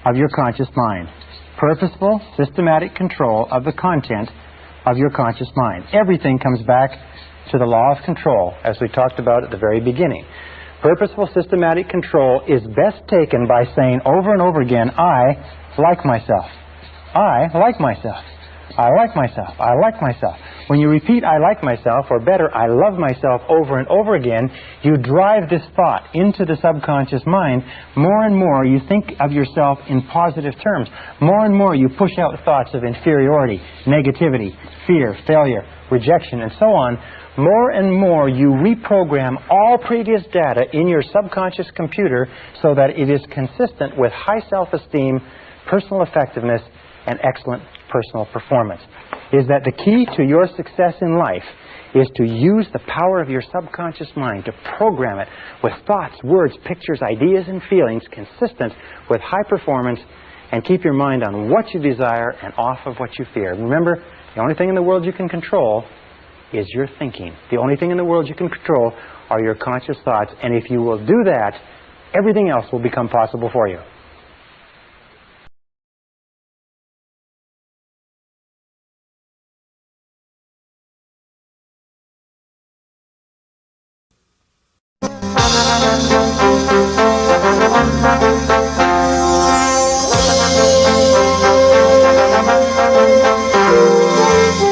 of your conscious mind. Purposeful, systematic control of the content of your conscious mind. Everything comes back to the law of control, as we talked about at the very beginning. Purposeful, systematic control is best taken by saying over and over again, I like myself. I like myself. I like myself. I like myself. When you repeat, I like myself, or better, I love myself over and over again, you drive this thought into the subconscious mind. More and more you think of yourself in positive terms. More and more you push out thoughts of inferiority, negativity, fear, failure, rejection, and so on. More and more you reprogram all previous data in your subconscious computer so that it is consistent with high self-esteem, personal effectiveness, and excellent personal performance. Is that the key to your success in life is to use the power of your subconscious mind to program it with thoughts, words, pictures, ideas, and feelings consistent with high performance, and keep your mind on what you desire and off of what you fear. Remember, the only thing in the world you can control is your thinking. The only thing in the world you can control are your conscious thoughts, and if you will do that, everything else will become possible for you.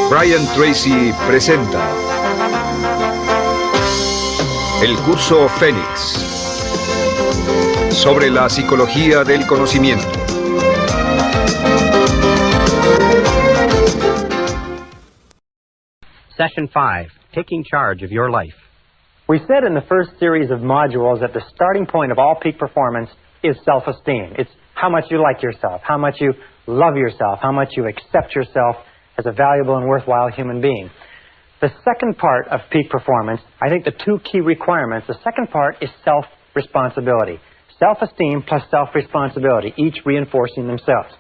Brian Tracy presenta el curso Fénix sobre la psicología del conocimiento. Session 5, Taking Charge of Your Life. We said in the first series of modules that the starting point of all peak performance is self-esteem. It's how much you like yourself, how much you love yourself, how much you accept yourself as a valuable and worthwhile human being. The second part of peak performance, I think the two key requirements, the second part is self-responsibility. Self-esteem plus self-responsibility, each reinforcing themselves.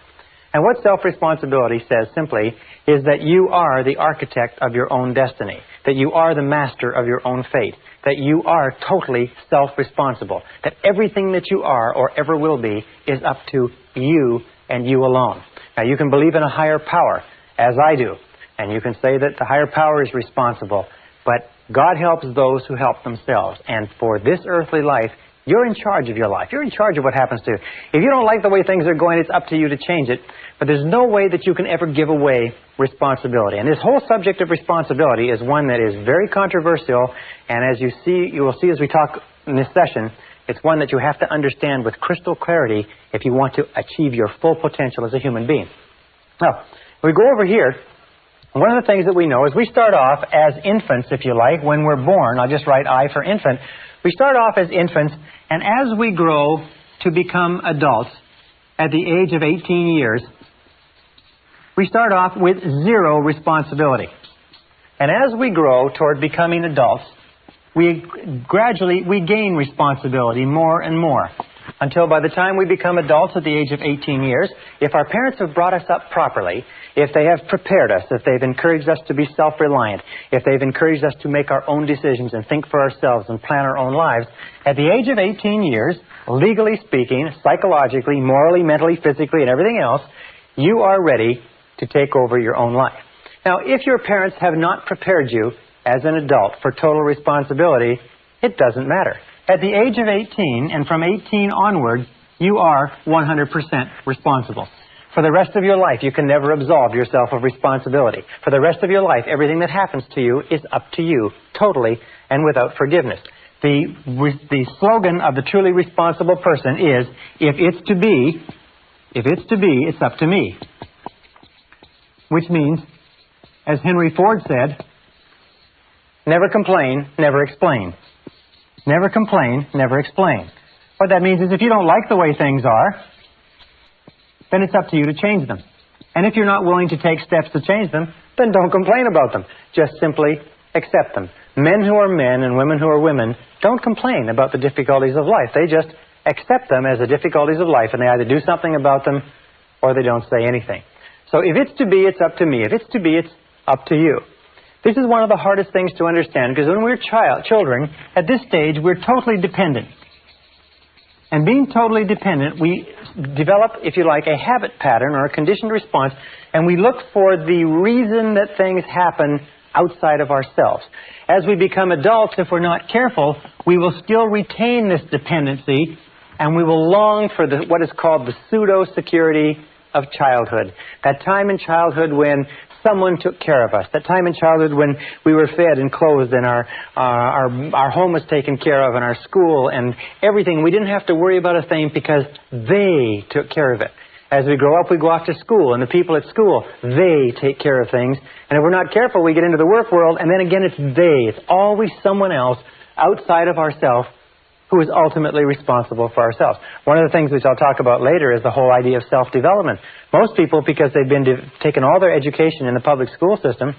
And what self-responsibility says simply is that you are the architect of your own destiny, that you are the master of your own fate, that you are totally self-responsible, that everything that you are or ever will be is up to you and you alone. Now, you can believe in a higher power, as I do, and you can say that the higher power is responsible, but God helps those who help themselves. And for this earthly life, you're in charge of your life. You're in charge of what happens to you. If you don't like the way things are going, it's up to you to change it. But there's no way that you can ever give away responsibility. And this whole subject of responsibility is one that is very controversial. And as you will see as we talk in this session, it's one that you have to understand with crystal clarity if you want to achieve your full potential as a human being. Now, we go over here. One of the things that we know is we start off as infants, if you like, when we're born. I'll just write I for infant. We start off as infants, and as we grow to become adults at the age of 18 years, we start off with zero responsibility. And as we grow toward becoming adults, we gain responsibility more and more, until by the time we become adults at the age of 18 years, if our parents have brought us up properly, if they have prepared us, if they've encouraged us to be self-reliant, if they've encouraged us to make our own decisions and think for ourselves and plan our own lives, at the age of 18 years, legally speaking, psychologically, morally, mentally, physically, and everything else, you are ready to take over your own life. Now, if your parents have not prepared you as an adult for total responsibility, it doesn't matter. At the age of 18, and from 18 onward, you are 100% responsible. For the rest of your life, you can never absolve yourself of responsibility. For the rest of your life, everything that happens to you is up to you, totally and without forgiveness. The slogan of the truly responsible person is, if it's to be, it's up to me. Which means, as Henry Ford said, never complain, never explain. Never complain, never explain. What that means is if you don't like the way things are, then it's up to you to change them. And if you're not willing to take steps to change them, then don't complain about them. Just simply accept them. Men who are men and women who are women don't complain about the difficulties of life. They just accept them as the difficulties of life, and they either do something about them or they don't say anything. So if it's to be, it's up to me. If it's to be, it's up to you. This is one of the hardest things to understand, because when we're children, at this stage, we're totally dependent. And being totally dependent, we develop, if you like, a habit pattern or a conditioned response, and we look for the reason that things happen outside of ourselves. As we become adults, if we're not careful, we will still retain this dependency, and we will long for what is called the pseudo-security of childhood. That time in childhood when someone took care of us. That time in childhood when we were fed and clothed and our home was taken care of and our school and everything. We didn't have to worry about a thing because they took care of it. As we grow up, we go off to school, and the people at school, they take care of things. And if we're not careful, we get into the work world, and then again it's they. It's always someone else outside of ourselves who is ultimately responsible for ourselves. One of the things which I'll talk about later is the whole idea of self-development. Most people, because they've been taken all their education in the public school system,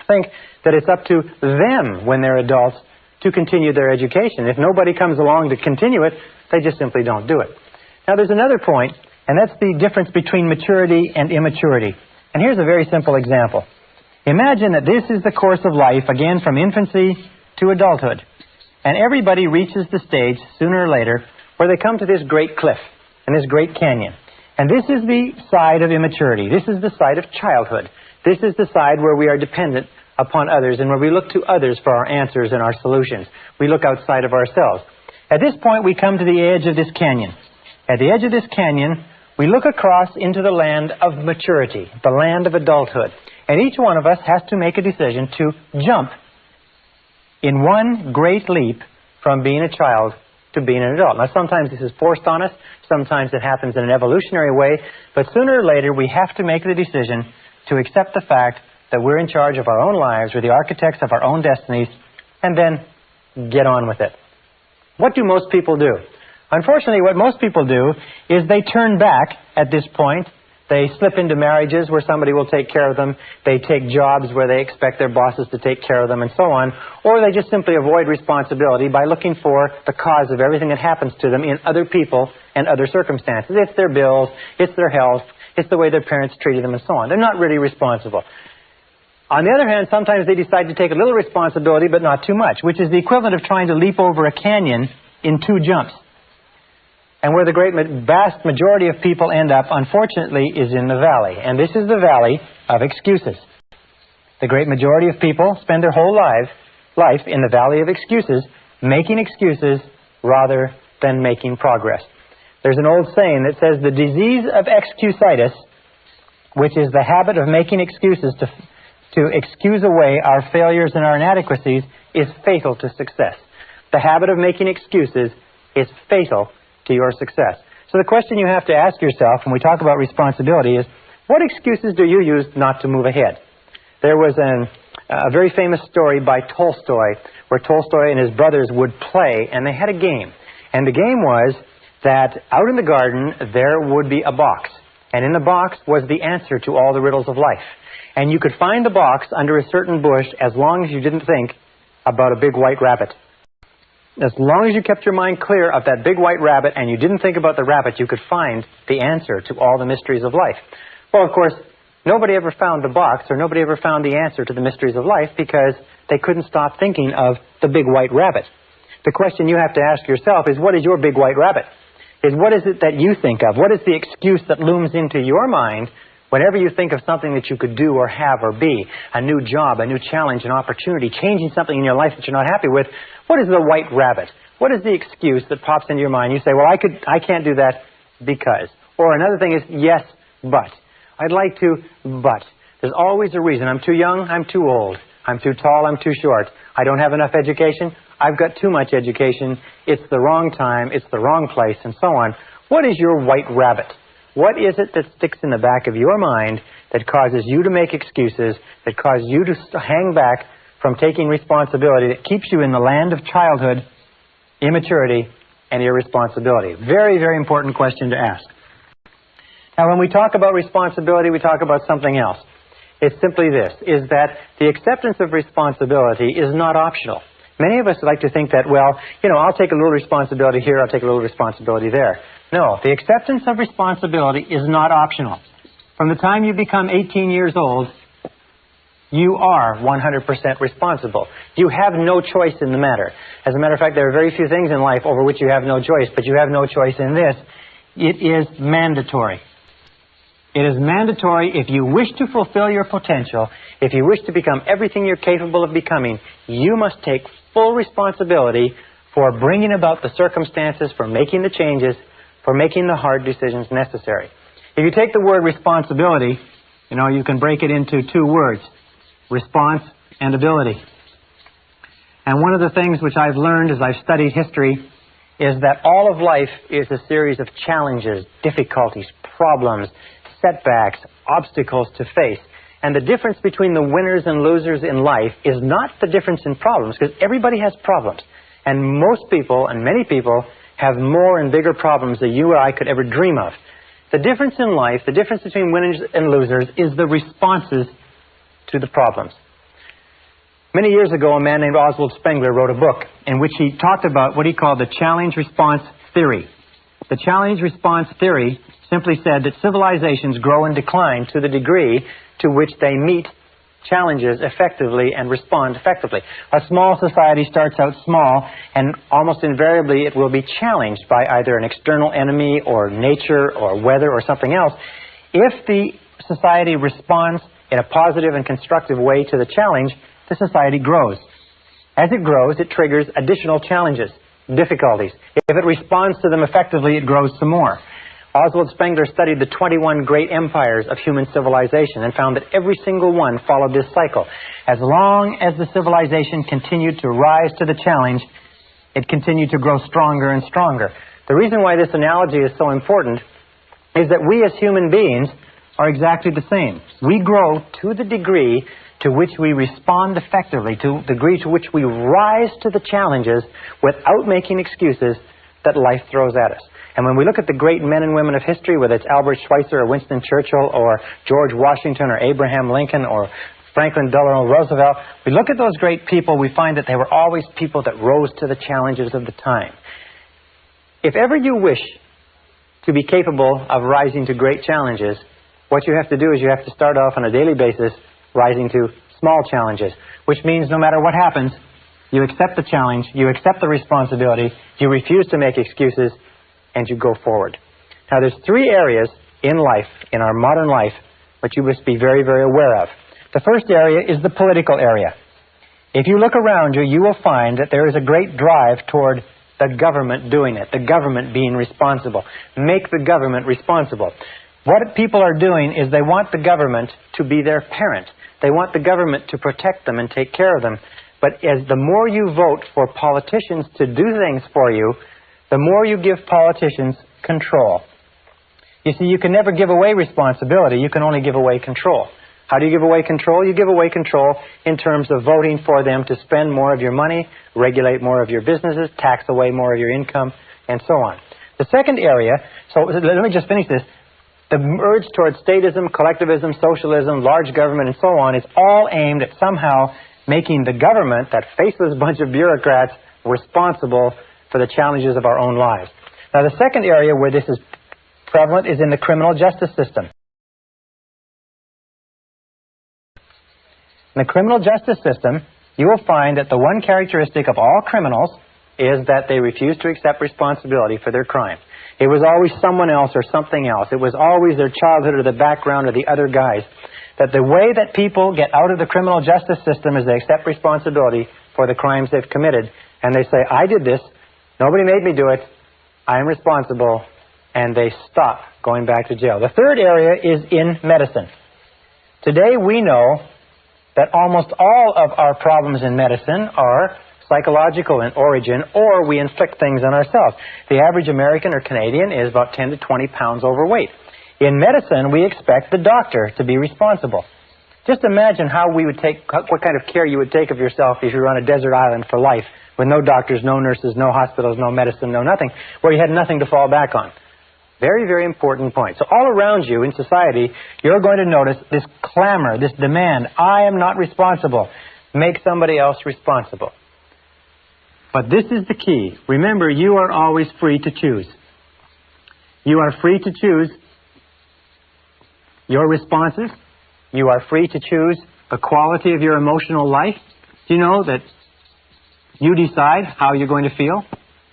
think that it's up to them when they're adults to continue their education. If nobody comes along to continue it, they just simply don't do it. Now there's another point, and that's the difference between maturity and immaturity. And here's a very simple example. Imagine that this is the course of life, again from infancy to adulthood. And everybody reaches the stage, sooner or later, where they come to this great cliff and this great canyon. And this is the side of immaturity. This is the side of childhood. This is the side where we are dependent upon others and where we look to others for our answers and our solutions. We look outside of ourselves. At this point, we come to the edge of this canyon. At the edge of this canyon, we look across into the land of maturity, the land of adulthood. And each one of us has to make a decision to jump in one great leap from being a child to being an adult. Now, sometimes this is forced on us. Sometimes it happens in an evolutionary way. But sooner or later, we have to make the decision to accept the fact that we're in charge of our own lives, we're the architects of our own destinies, and then get on with it. What do most people do? Unfortunately, what most people do is they turn back at this point They slip into marriages where somebody will take care of them. They take jobs where they expect their bosses to take care of them and so on. Or they just simply avoid responsibility by looking for the cause of everything that happens to them in other people and other circumstances. It's their bills, it's their health, it's the way their parents treated them and so on. They're not really responsible. On the other hand, sometimes they decide to take a little responsibility but not too much, which is the equivalent of trying to leap over a canyon in 2 jumps. And where the vast majority of people end up, unfortunately, is in the valley. And this is the valley of excuses. The great majority of people spend their whole life in the valley of excuses, making excuses rather than making progress. There's an old saying that says the disease of excusitis, which is the habit of making excuses to excuse away our failures and our inadequacies, is fatal to success. The habit of making excuses is fatal to your success. So the question you have to ask yourself when we talk about responsibility is, what excuses do you use not to move ahead? There was a very famous story by Tolstoy, where Tolstoy and his brothers would play, and they had a game. And the game was that out in the garden there would be a box. And in the box was the answer to all the riddles of life. And you could find the box under a certain bush as long as you didn't think about a big white rabbit. As long as you kept your mind clear of that big white rabbit and you didn't think about the rabbit, you could find the answer to all the mysteries of life. Well, of course, nobody ever found the box, or nobody ever found the answer to the mysteries of life because they couldn't stop thinking of the big white rabbit. The question you have to ask yourself is, what is your big white rabbit? What is it that you think of? What is the excuse that looms into your mind whenever you think of something that you could do or have or be? A new job, a new challenge, an opportunity, changing something in your life that you're not happy with. What is the white rabbit? What is the excuse that pops into your mind? You say, well, I can't do that because. Or another thing is, yes, but. I'd like to, but. There's always a reason. I'm too young, I'm too old. I'm too tall, I'm too short. I don't have enough education, I've got too much education. It's the wrong time, it's the wrong place, and so on. What is your white rabbit? What is it that sticks in the back of your mind that causes you to make excuses, that causes you to hang back from taking responsibility, that keeps you in the land of childhood, immaturity, and irresponsibility? Very, very important question to ask. Now, when we talk about responsibility, we talk about something else. It's simply this, is that the acceptance of responsibility is not optional. Many of us like to think that, well, I'll take a little responsibility here, I'll take a little responsibility there. No, the acceptance of responsibility is not optional. From the time you become 18 years old, you are 100% responsible. You have no choice in the matter. As a matter of fact, there are very few things in life over which you have no choice, but you have no choice in this. It is mandatory. It is mandatory if you wish to fulfill your potential, if you wish to become everything you're capable of becoming, you must take full responsibility for bringing about the circumstances, for making the changes, for making the hard decisions necessary. If you take the word responsibility, you can break it into 2 words, response and ability. And one of the things which I've learned as I've studied history is that all of life is a series of challenges, difficulties, problems, setbacks, obstacles to face. And the difference between the winners and losers in life is not the difference in problems, because everybody has problems. And most people, and many people, have more and bigger problems than you or I could ever dream of. The difference in life, the difference between winners and losers, is the responses to the problems. Many years ago, a man named Oswald Spengler wrote a book in which he talked about what he called the challenge-response theory. The challenge-response theory simply said that civilizations grow and decline to the degree to which they meet challenges effectively and respond effectively. A small society starts out small, and almost invariably it will be challenged by either an external enemy or nature or weather or something else. If the society responds in a positive and constructive way to the challenge, the society grows. As it grows, it triggers additional challenges, difficulties. If it responds to them effectively, it grows some more. Oswald Spengler studied the 21 great empires of human civilization and found that every single one followed this cycle. As long as the civilization continued to rise to the challenge, it continued to grow stronger and stronger. The reason why this analogy is so important is that we as human beings are exactly the same. We grow to the degree to which we respond effectively, to the degree to which we rise to the challenges without making excuses that life throws at us. And when we look at the great men and women of history, whether it's Albert Schweitzer or Winston Churchill or George Washington or Abraham Lincoln or Franklin Delano Roosevelt, we look at those great people, we find that they were always people that rose to the challenges of the time. If ever you wish to be capable of rising to great challenges, what you have to do is you have to start off on a daily basis rising to small challenges, which means no matter what happens, you accept the challenge, you accept the responsibility, you refuse to make excuses, and you go forward. Now, there's three areas in life, in our modern life, which you must be very, very aware of. The first area is the political area. If you look around you, you will find that there is a great drive toward the government doing it, the government being responsible. Make the government responsible. What people are doing is they want the government to be their parent. They want the government to protect them and take care of them. But as the more you vote for politicians to do things for you, the more you give politicians control. You see, you can never give away responsibility. You can only give away control. How do you give away control? You give away control in terms of voting for them to spend more of your money, regulate more of your businesses, tax away more of your income, and so on. The second area, so let me just finish this. The urge towards statism, collectivism, socialism, large government, and so on is all aimed at somehow making the government, that faceless bunch of bureaucrats, responsible for the challenges of our own lives. Now, the second area where this is prevalent is in the criminal justice system. In the criminal justice system, you will find that the one characteristic of all criminals is that they refuse to accept responsibility for their crimes. It was always someone else or something else. It was always their childhood or the background or the other guys. That the way that people get out of the criminal justice system is they accept responsibility for the crimes they've committed. And they say, I did this. Nobody made me do it. I am responsible. And they stop going back to jail. The third area is in medicine. Today we know that almost all of our problems in medicine are psychological in origin, or we inflict things on ourselves. The average American or Canadian is about 10 to 20 pounds overweight. In medicine, we expect the doctor to be responsible. Just imagine how we would take, what kind of care you would take of yourself if you were on a desert island for life, with no doctors, no nurses, no hospitals, no medicine, no nothing, where you had nothing to fall back on. Very, very important point. So all around you in society, you're going to notice this clamor, this demand, I am not responsible. Make somebody else responsible. But this is the key. Remember, you are always free to choose. You are free to choose your responses. You are free to choose the quality of your emotional life. Do you know that you decide how you're going to feel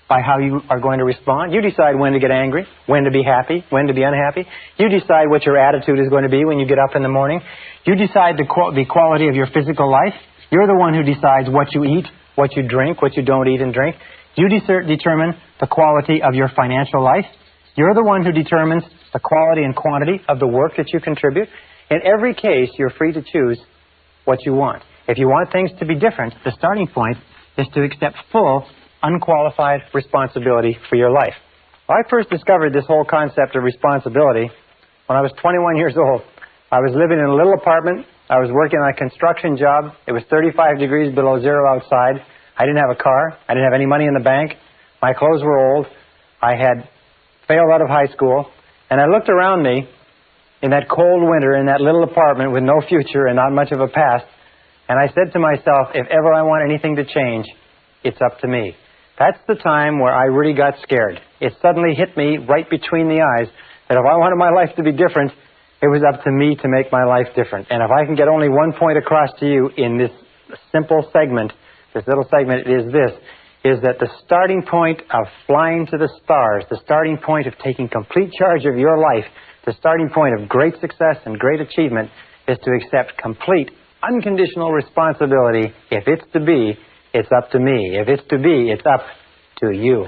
by how you are going to respond? You decide when to get angry, when to be happy, when to be unhappy. You decide what your attitude is going to be when you get up in the morning. You decide the quality of your physical life. You're the one who decides what you eat, what you drink, what you don't eat and drink. You determine the quality of your financial life. You're the one who determines the quality and quantity of the work that you contribute. In every case, you're free to choose what you want. If you want things to be different, the starting point is to accept full, unqualified responsibility for your life. I first discovered this whole concept of responsibility when I was 21 years old. I was living in a little apartment. I was working on a construction job. It was 35 degrees below zero outside. I didn't have a car. I didn't have any money in the bank. My clothes were old. I had failed out of high school. And I looked around me in that cold winter in that little apartment with no future and not much of a past. And I said to myself, if ever I want anything to change, it's up to me. That's the time where I really got scared. It suddenly hit me right between the eyes that if I wanted my life to be different, it was up to me to make my life different. And if I can get only one point across to you in this simple segment, this little segment is this, is that the starting point of flying to the stars, the starting point of taking complete charge of your life, the starting point of great success and great achievement is to accept complete, unconditional responsibility. If it's to be, it's up to me. If it's to be, it's up to you.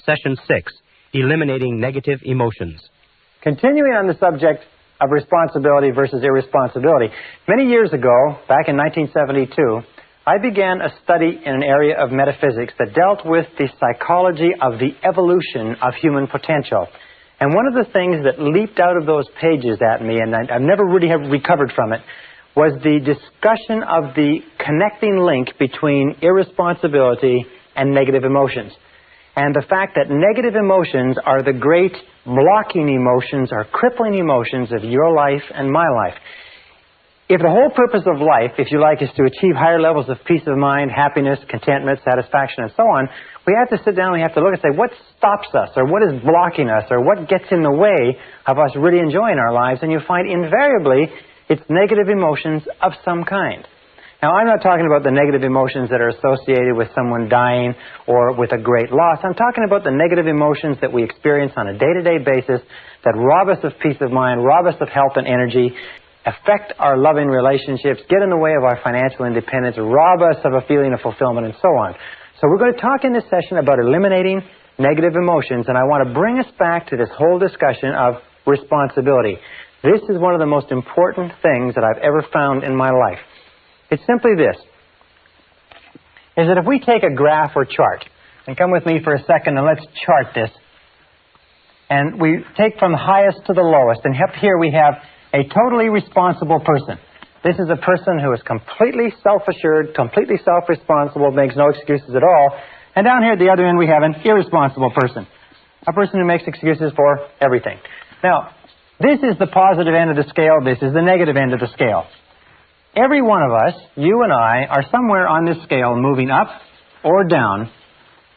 Session 6, Eliminating Negative Emotions. Continuing on the subject of responsibility versus irresponsibility, many years ago, back in 1972, I began a study in an area of metaphysics that dealt with the psychology of the evolution of human potential. And one of the things that leaped out of those pages at me, and I've never really recovered from it, was the discussion of the connecting link between irresponsibility and negative emotions. And the fact that negative emotions are the great blocking emotions or crippling emotions of your life and my life. If the whole purpose of life, if you like, is to achieve higher levels of peace of mind, happiness, contentment, satisfaction, and so on, we have to sit down and we have to look and say, what stops us, or what is blocking us, or what gets in the way of us really enjoying our lives? And you find invariably it's negative emotions of some kind. Now, I'm not talking about the negative emotions that are associated with someone dying or with a great loss. I'm talking about the negative emotions that we experience on a day-to-day basis that rob us of peace of mind, rob us of health and energy, affect our loving relationships, get in the way of our financial independence, rob us of a feeling of fulfillment, and so on. So we're going to talk in this session about eliminating negative emotions, and I want to bring us back to this whole discussion of responsibility. This is one of the most important things that I've ever found in my life. It's simply this, is that if we take a graph or chart, and come with me for a second and let's chart this, and we take from the highest to the lowest, and up here we have a totally responsible person. This is a person who is completely self-assured, completely self-responsible, makes no excuses at all. And down here at the other end we have an irresponsible person, a person who makes excuses for everything. Now, this is the positive end of the scale, this is the negative end of the scale. Every one of us, you and I, are somewhere on this scale moving up or down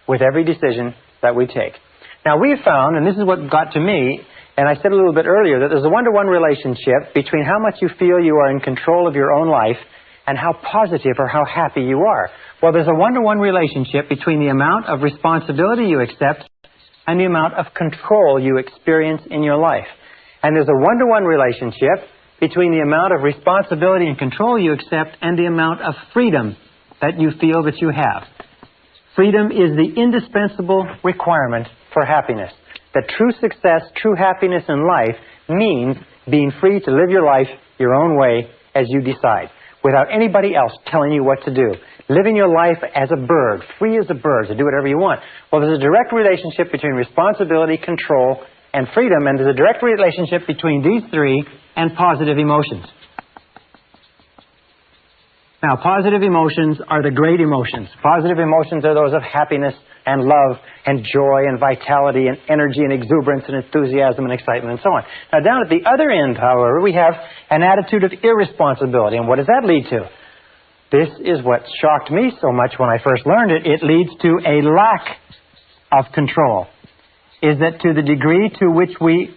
with every decision that we take. Now, we've found, and this is what got to me, and I said a little bit earlier, that there's a one-to-one relationship between how much you feel you are in control of your own life and how positive or how happy you are. Well, there's a one-to-one relationship between the amount of responsibility you accept and the amount of control you experience in your life. And there's a one-to-one relationship between the amount of responsibility and control you accept and the amount of freedom that you feel that you have. Freedom is the indispensable requirement for happiness. That true success, true happiness in life means being free to live your life your own way as you decide, without anybody else telling you what to do. Living your life as a bird, free as a bird, to do whatever you want. Well, there's a direct relationship between responsibility, control, and freedom, and there's a direct relationship between these three and positive emotions. Now, positive emotions are the great emotions. Positive emotions are those of happiness and love and joy and vitality and energy and exuberance and enthusiasm and excitement and so on. Now, down at the other end, however, we have an attitude of irresponsibility. And what does that lead to? This is what shocked me so much when I first learned it. It leads to a lack of control. Is that to the degree to which we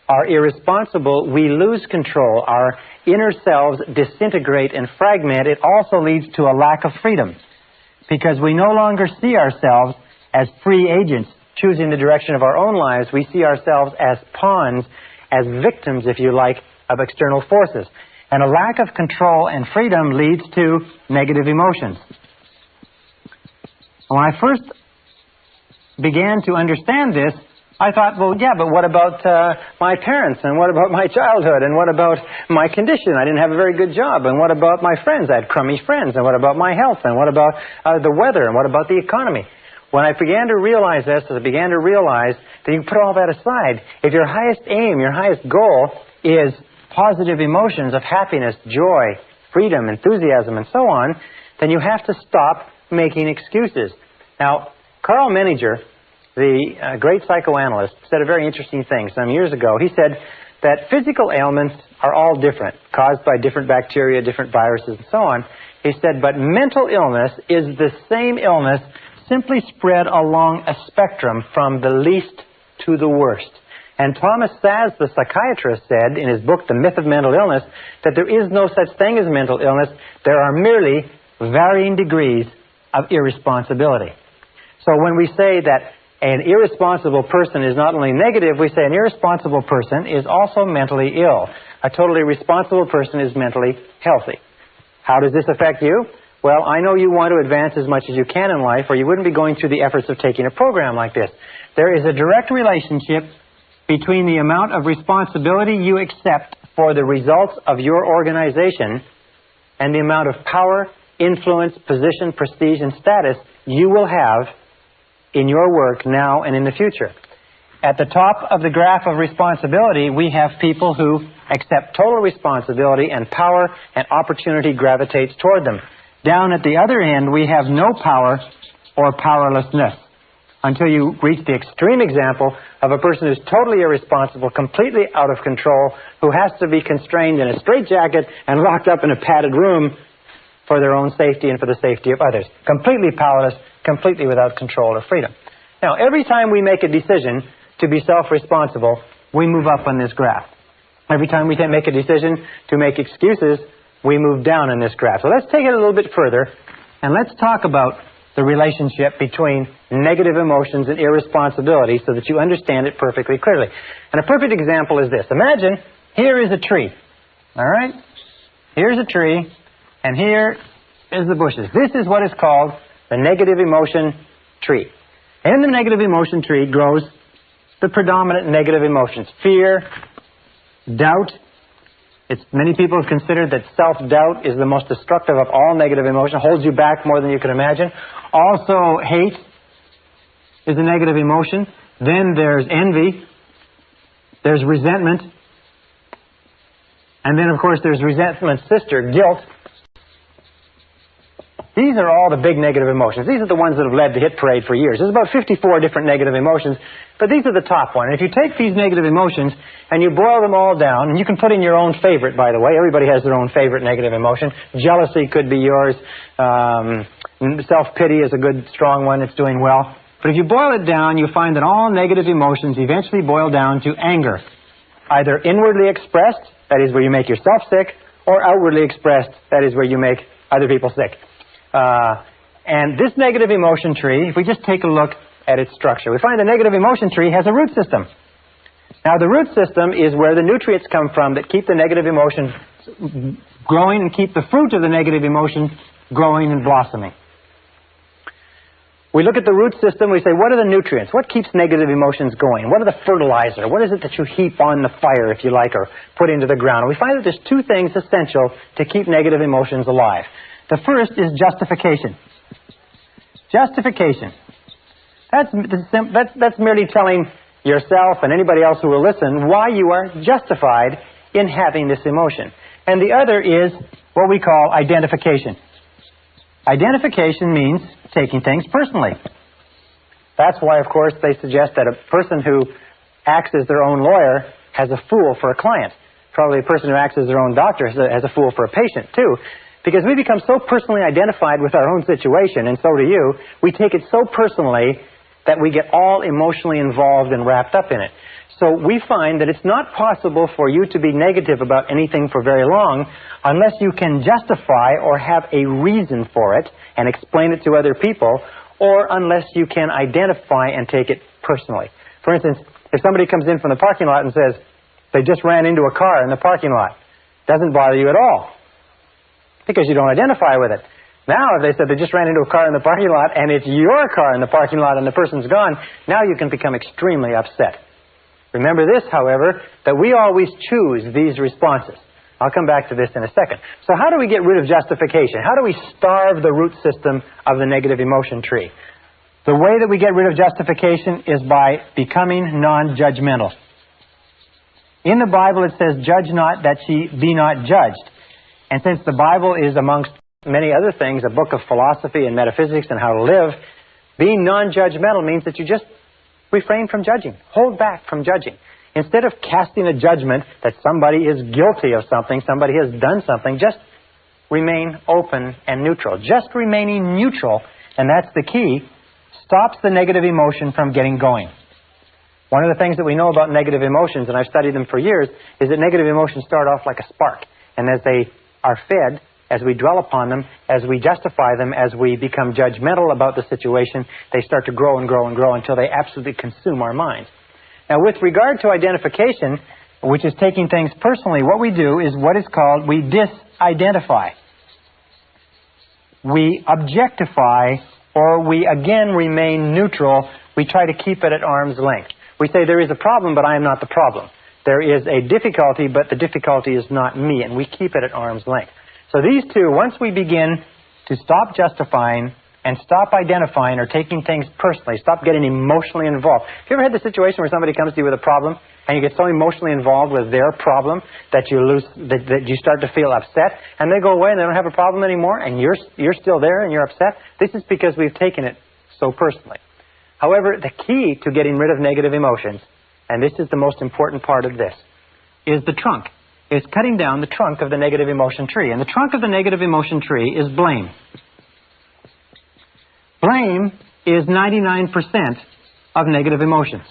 are irresponsible, we lose control. Our inner selves disintegrate and fragment. It also leads to a lack of freedom, because we no longer see ourselves as free agents choosing the direction of our own lives. We see ourselves as pawns, as victims, if you like, of external forces. And a lack of control and freedom leads to negative emotions. When I first began to understand this, I thought, well, yeah, but what about my parents, and what about my childhood, and what about my condition? I didn't have a very good job, and what about my friends? I had crummy friends, and what about my health, and what about the weather, and what about the economy? When I began to realize this, I began to realize that you can put all that aside. If your highest aim, your highest goal is positive emotions of happiness, joy, freedom, enthusiasm, and so on, then you have to stop making excuses. Now, Carl Menninger, the great psychoanalyst, said a very interesting thing some years ago. He said that physical ailments are all different, caused by different bacteria, different viruses, and so on. He said, but mental illness is the same illness, simply spread along a spectrum from the least to the worst. And Thomas Szasz, the psychiatrist, said in his book, The Myth of Mental Illness, that there is no such thing as mental illness. There are merely varying degrees of irresponsibility. So when we say that an irresponsible person is not only negative, we say an irresponsible person is also mentally ill. A totally responsible person is mentally healthy. How does this affect you? Well, I know you want to advance as much as you can in life, or you wouldn't be going through the efforts of taking a program like this. There is a direct relationship between the amount of responsibility you accept for the results of your organization and the amount of power, influence, position, prestige, and status you will have in your work now and in the future. At the top of the graph of responsibility, we have people who accept total responsibility, and power and opportunity gravitates toward them. Down at the other end, we have no power or powerlessness, until you reach the extreme example of a person who's totally irresponsible, completely out of control, who has to be constrained in a straitjacket and locked up in a padded room for their own safety and for the safety of others. Completely powerless, completely without control or freedom. Now, every time we make a decision to be self-responsible, we move up on this graph. Every time we make a decision to make excuses, we move down in this graph. So let's take it a little bit further, and let's talk about the relationship between negative emotions and irresponsibility so that you understand it perfectly clearly. And a perfect example is this. Imagine here is a tree. All right? Here's a tree, and here is the bushes. This is what is called the negative emotion tree. In the negative emotion tree grows the predominant negative emotions: fear, doubt. Many people have considered that self-doubt is the most destructive of all negative emotion, holds you back more than you can imagine. Also, hate is a negative emotion. Then there's envy. There's resentment. And then, of course, there's resentment's sister, guilt. These are all the big negative emotions. These are the ones that have led the hit parade for years. There's about 54 different negative emotions, but these are the top one. And if you take these negative emotions and you boil them all down, and you can put in your own favorite, by the way. Everybody has their own favorite negative emotion. Jealousy could be yours. Self-pity is a good, strong one. It's doing well. But if you boil it down, you find that all negative emotions eventually boil down to anger. Either inwardly expressed, that is where you make yourself sick, or outwardly expressed, that is where you make other people sick. And this negative emotion tree, if we just take a look at its structure, we find the negative emotion tree has a root system. Now, the root system is where the nutrients come from that keep the negative emotion growing and keep the fruit of the negative emotion growing and blossoming. We look at the root system, we say, what are the nutrients? What keeps negative emotions going? What are the fertilizer? What is it that you heap on the fire, if you like, or put into the ground? And we find that there's two things essential to keep negative emotions alive. The first is justification. Justification. That's merely telling yourself and anybody else who will listen why you are justified in having this emotion. And the other is what we call identification. Identification means taking things personally. That's why, of course, they suggest that a person who acts as their own lawyer has a fool for a client. Probably a person who acts as their own doctor has a fool for a patient, too. Because we become so personally identified with our own situation, and so do you, we take it so personally that we get all emotionally involved and wrapped up in it. So we find that it's not possible for you to be negative about anything for very long unless you can justify or have a reason for it and explain it to other people, or unless you can identify and take it personally. For instance, if somebody comes in from the parking lot and says they just ran into a car in the parking lot, it doesn't bother you at all, because you don't identify with it. Now, if they said they just ran into a car in the parking lot and it's your car in the parking lot and the person's gone, now you can become extremely upset. Remember this, however, that we always choose these responses. I'll come back to this in a second. So how do we get rid of justification? How do we starve the root system of the negative emotion tree? The way that we get rid of justification is by becoming non-judgmental. In the Bible it says, "Judge not that ye be not judged." And since the Bible is, amongst many other things, a book of philosophy and metaphysics and how to live, being non-judgmental means that you just refrain from judging. Hold back from judging. Instead of casting a judgment that somebody is guilty of something, somebody has done something, just remain open and neutral. Just remaining neutral, and that's the key, stops the negative emotion from getting going. One of the things that we know about negative emotions, and I've studied them for years, is that negative emotions start off like a spark. And as they are fed, as we dwell upon them, as we justify them, as we become judgmental about the situation, they start to grow and grow and grow until they absolutely consume our minds. Now, with regard to identification, which is taking things personally, what we do is what is called, we disidentify. We objectify, or we again remain neutral. We try to keep it at arm's length. We say there is a problem, but I am not the problem. There is a difficulty, but the difficulty is not me, and we keep it at arm's length. So these two, once we begin to stop justifying and stop identifying or taking things personally, stop getting emotionally involved. Have you ever had the situation where somebody comes to you with a problem and you get so emotionally involved with their problem that you start to feel upset, and they go away and they don't have a problem anymore, and you're still there and you're upset. This is because we've taken it so personally. However, the key to getting rid of negative emotions, and this is the most important part of this, is the trunk. It's cutting down the trunk of the negative emotion tree. And the trunk of the negative emotion tree is blame. Blame is 99% of negative emotions.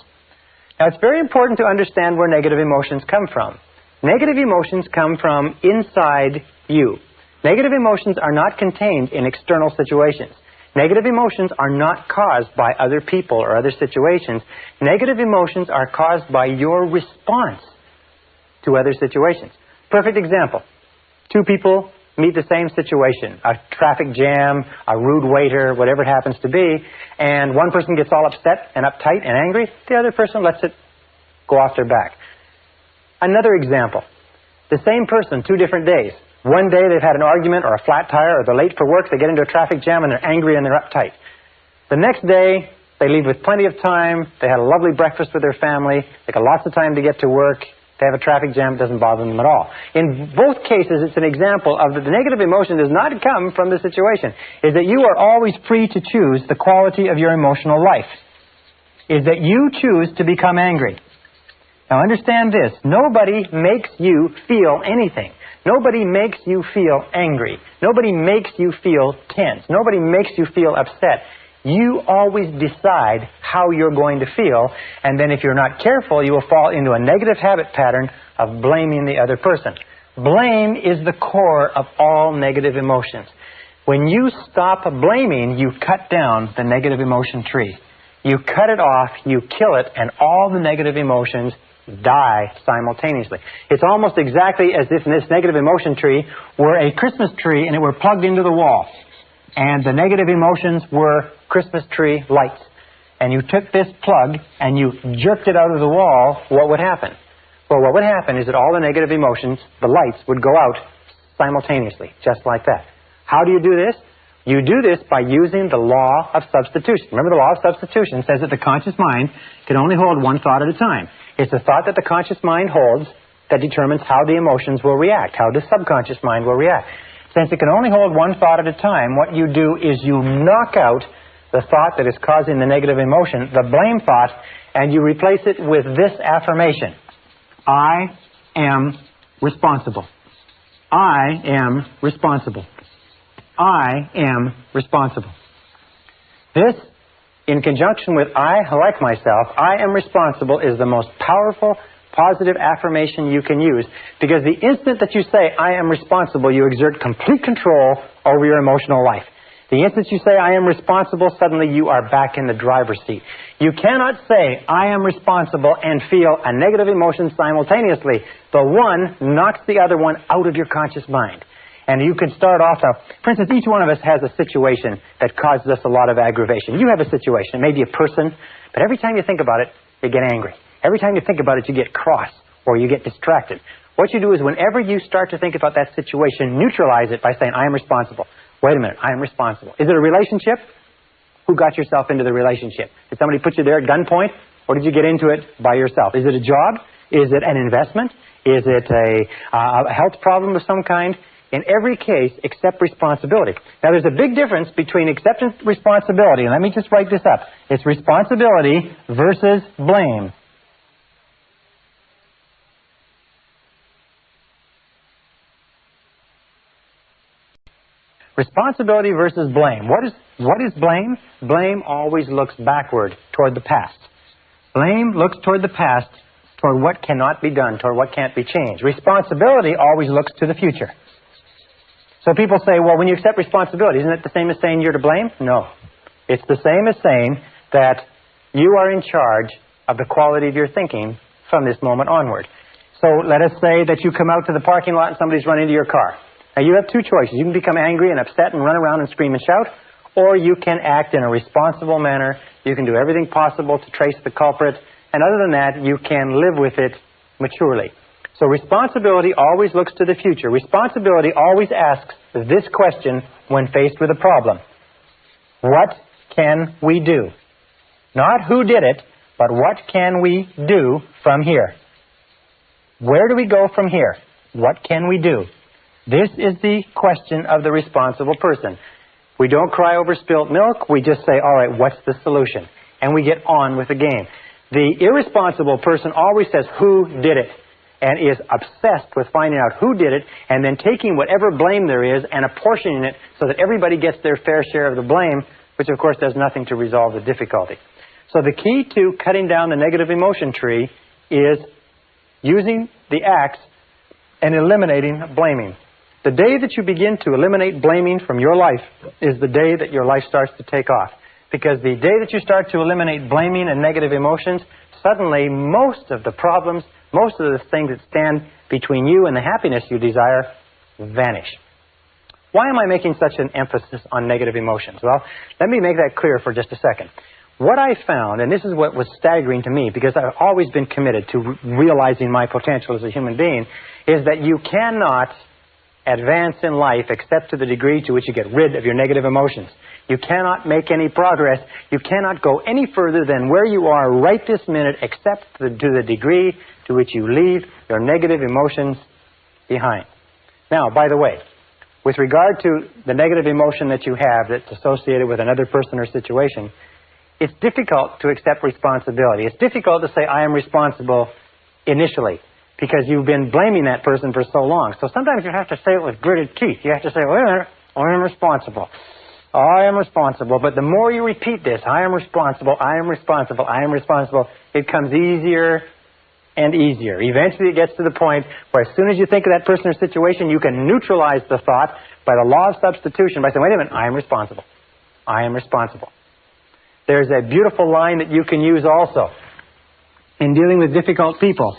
Now, it's very important to understand where negative emotions come from. Negative emotions come from inside you. Negative emotions are not contained in external situations. Negative emotions are not caused by other people or other situations. Negative emotions are caused by your response to other situations. Perfect example. Two people meet the same situation, a traffic jam, a rude waiter, whatever it happens to be, and one person gets all upset and uptight and angry, the other person lets it go off their back. Another example. The same person, 2 different days. One day they've had an argument or a flat tire or they're late for work, they get into a traffic jam and they're angry and they're uptight. The next day, they leave with plenty of time, they had a lovely breakfast with their family, they got lots of time to get to work, they have a traffic jam, it doesn't bother them at all. In both cases, it's an example of the negative emotion does not come from the situation. Is that you are always free to choose the quality of your emotional life. Is that you choose to become angry. Now understand this, nobody makes you feel anything. Nobody makes you feel angry. Nobody makes you feel tense. Nobody makes you feel upset. You always decide how you're going to feel, and then if you're not careful, you will fall into a negative habit pattern of blaming the other person. Blame is the core of all negative emotions. When you stop blaming, you cut down the negative emotion tree. You cut it off, you kill it, and all the negative emotions die simultaneously. It's almost exactly as if this negative emotion tree were a Christmas tree and it were plugged into the wall. And the negative emotions were Christmas tree lights. And you took this plug and you jerked it out of the wall, what would happen? Well, what would happen is that all the negative emotions, the lights, would go out simultaneously, just like that. How do you do this? You do this by using the law of substitution. Remember, the law of substitution says that the conscious mind can only hold one thought at a time. It's the thought that the conscious mind holds that determines how the emotions will react, how the subconscious mind will react. Since it can only hold one thought at a time, what you do is you knock out the thought that is causing the negative emotion, the blame thought, and you replace it with this affirmation. I am responsible. I am responsible. I am responsible. This, in conjunction with I like myself, I am responsible, is the most powerful, positive affirmation you can use, because the instant that you say, I am responsible, you exert complete control over your emotional life. The instant you say, I am responsible, suddenly you are back in the driver's seat. You cannot say, I am responsible, and feel a negative emotion simultaneously. The one knocks the other one out of your conscious mind. And you can start off, for instance, each one of us has a situation that causes us a lot of aggravation. You have a situation, maybe a person, but every time you think about it, you get angry. Every time you think about it, you get cross or you get distracted. What you do is whenever you start to think about that situation, neutralize it by saying, I am responsible. Wait a minute, I am responsible. Is it a relationship? Who got yourself into the relationship? Did somebody put you there at gunpoint, or did you get into it by yourself? Is it a job? Is it an investment? Is it a health problem of some kind? In every case, accept responsibility. Now, there's a big difference between acceptance and responsibility, and let me just write this up. It's responsibility versus blame. Responsibility versus blame. What is blame? Blame always looks backward toward the past. Blame looks toward the past, toward what cannot be done, toward what can't be changed. Responsibility always looks to the future. So people say, well, when you accept responsibility, isn't it the same as saying you're to blame? No. It's the same as saying that you are in charge of the quality of your thinking from this moment onward. So let us say that you come out to the parking lot and somebody's run into your car. Now, you have two choices. You can become angry and upset and run around and scream and shout, or you can act in a responsible manner. You can do everything possible to trace the culprit, and other than that, you can live with it maturely. So responsibility always looks to the future. Responsibility always asks this question when faced with a problem. What can we do? Not who did it, but what can we do from here? Where do we go from here? What can we do? This is the question of the responsible person. We don't cry over spilt milk. We just say, all right, what's the solution? And we get on with the game. The irresponsible person always says, who did it? And is obsessed with finding out who did it and then taking whatever blame there is and apportioning it so that everybody gets their fair share of the blame, which of course does nothing to resolve the difficulty. So the key to cutting down the negative emotion tree is using the axe and eliminating blaming. The day that you begin to eliminate blaming from your life is the day that your life starts to take off. Because the day that you start to eliminate blaming and negative emotions, suddenly most of the problems, most of the things that stand between you and the happiness you desire vanish. Why am I making such an emphasis on negative emotions? Well, let me make that clear for just a second. What I found, and this is what was staggering to me, because I've always been committed to realizing my potential as a human being, is that you cannot advance in life except to the degree to which you get rid of your negative emotions. You cannot make any progress. You cannot go any further than where you are right this minute except to the degree to which you leave your negative emotions behind. Now, by the way, with regard to the negative emotion that you have that's associated with another person or situation, it's difficult to accept responsibility. It's difficult to say, I am responsible initially, because you've been blaming that person for so long. So sometimes you have to say it with gritted teeth. You have to say, wait a minute, I am responsible. I am responsible. But the more you repeat this, I am responsible, I am responsible, I am responsible, it comes easier and easier. Eventually it gets to the point where as soon as you think of that person or situation, you can neutralize the thought by the law of substitution by saying, wait a minute, I am responsible. I am responsible. There's a beautiful line that you can use also in dealing with difficult people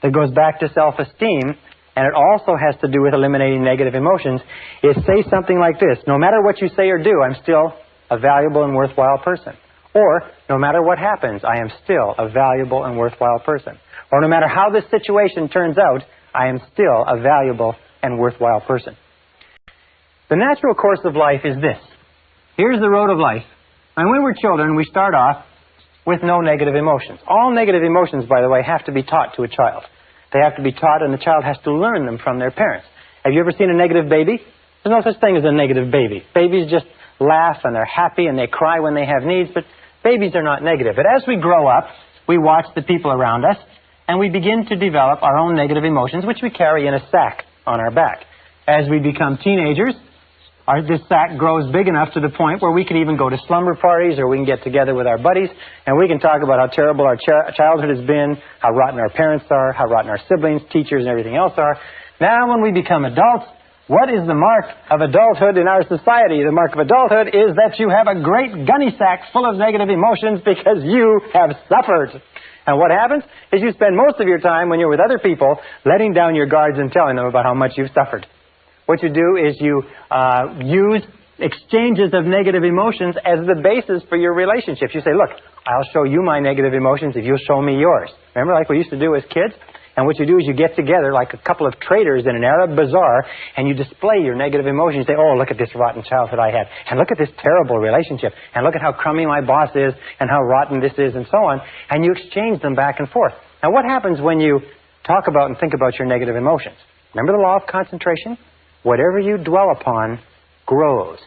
that goes back to self-esteem, and it also has to do with eliminating negative emotions, is say something like this: no matter what you say or do, I'm still a valuable and worthwhile person. Or, no matter what happens, I am still a valuable and worthwhile person. Or, no matter how this situation turns out, I am still a valuable and worthwhile person. The natural course of life is this. Here's the road of life. And when we're children, we start off with no negative emotions. All negative emotions, by the way, have to be taught to a child. They have to be taught, and the child has to learn them from their parents. Have you ever seen a negative baby? There's no such thing as a negative baby. Babies just laugh, and they're happy, and they cry when they have needs, but babies are not negative. But as we grow up, we watch the people around us, and we begin to develop our own negative emotions, which we carry in a sack on our back. As we become teenagers, this sack grows big enough to the point where we can even go to slumber parties, or we can get together with our buddies, and we can talk about how terrible our childhood has been, how rotten our parents are, how rotten our siblings, teachers, and everything else are. Now, when we become adults, what is the mark of adulthood in our society? The mark of adulthood is that you have a great gunny sack full of negative emotions because you have suffered. And what happens is you spend most of your time when you're with other people letting down your guards and telling them about how much you've suffered. What you do is you use exchanges of negative emotions as the basis for your relationships. You say, look, I'll show you my negative emotions if you'll show me yours. Remember, like we used to do as kids? And what you do is you get together like a couple of traders in an Arab bazaar, and you display your negative emotions. You say, oh, look at this rotten childhood I had, and look at this terrible relationship, and look at how crummy my boss is, and how rotten this is, and so on. And you exchange them back and forth. Now, what happens when you talk about and think about your negative emotions? Remember the law of concentration? Whatever you dwell upon grows.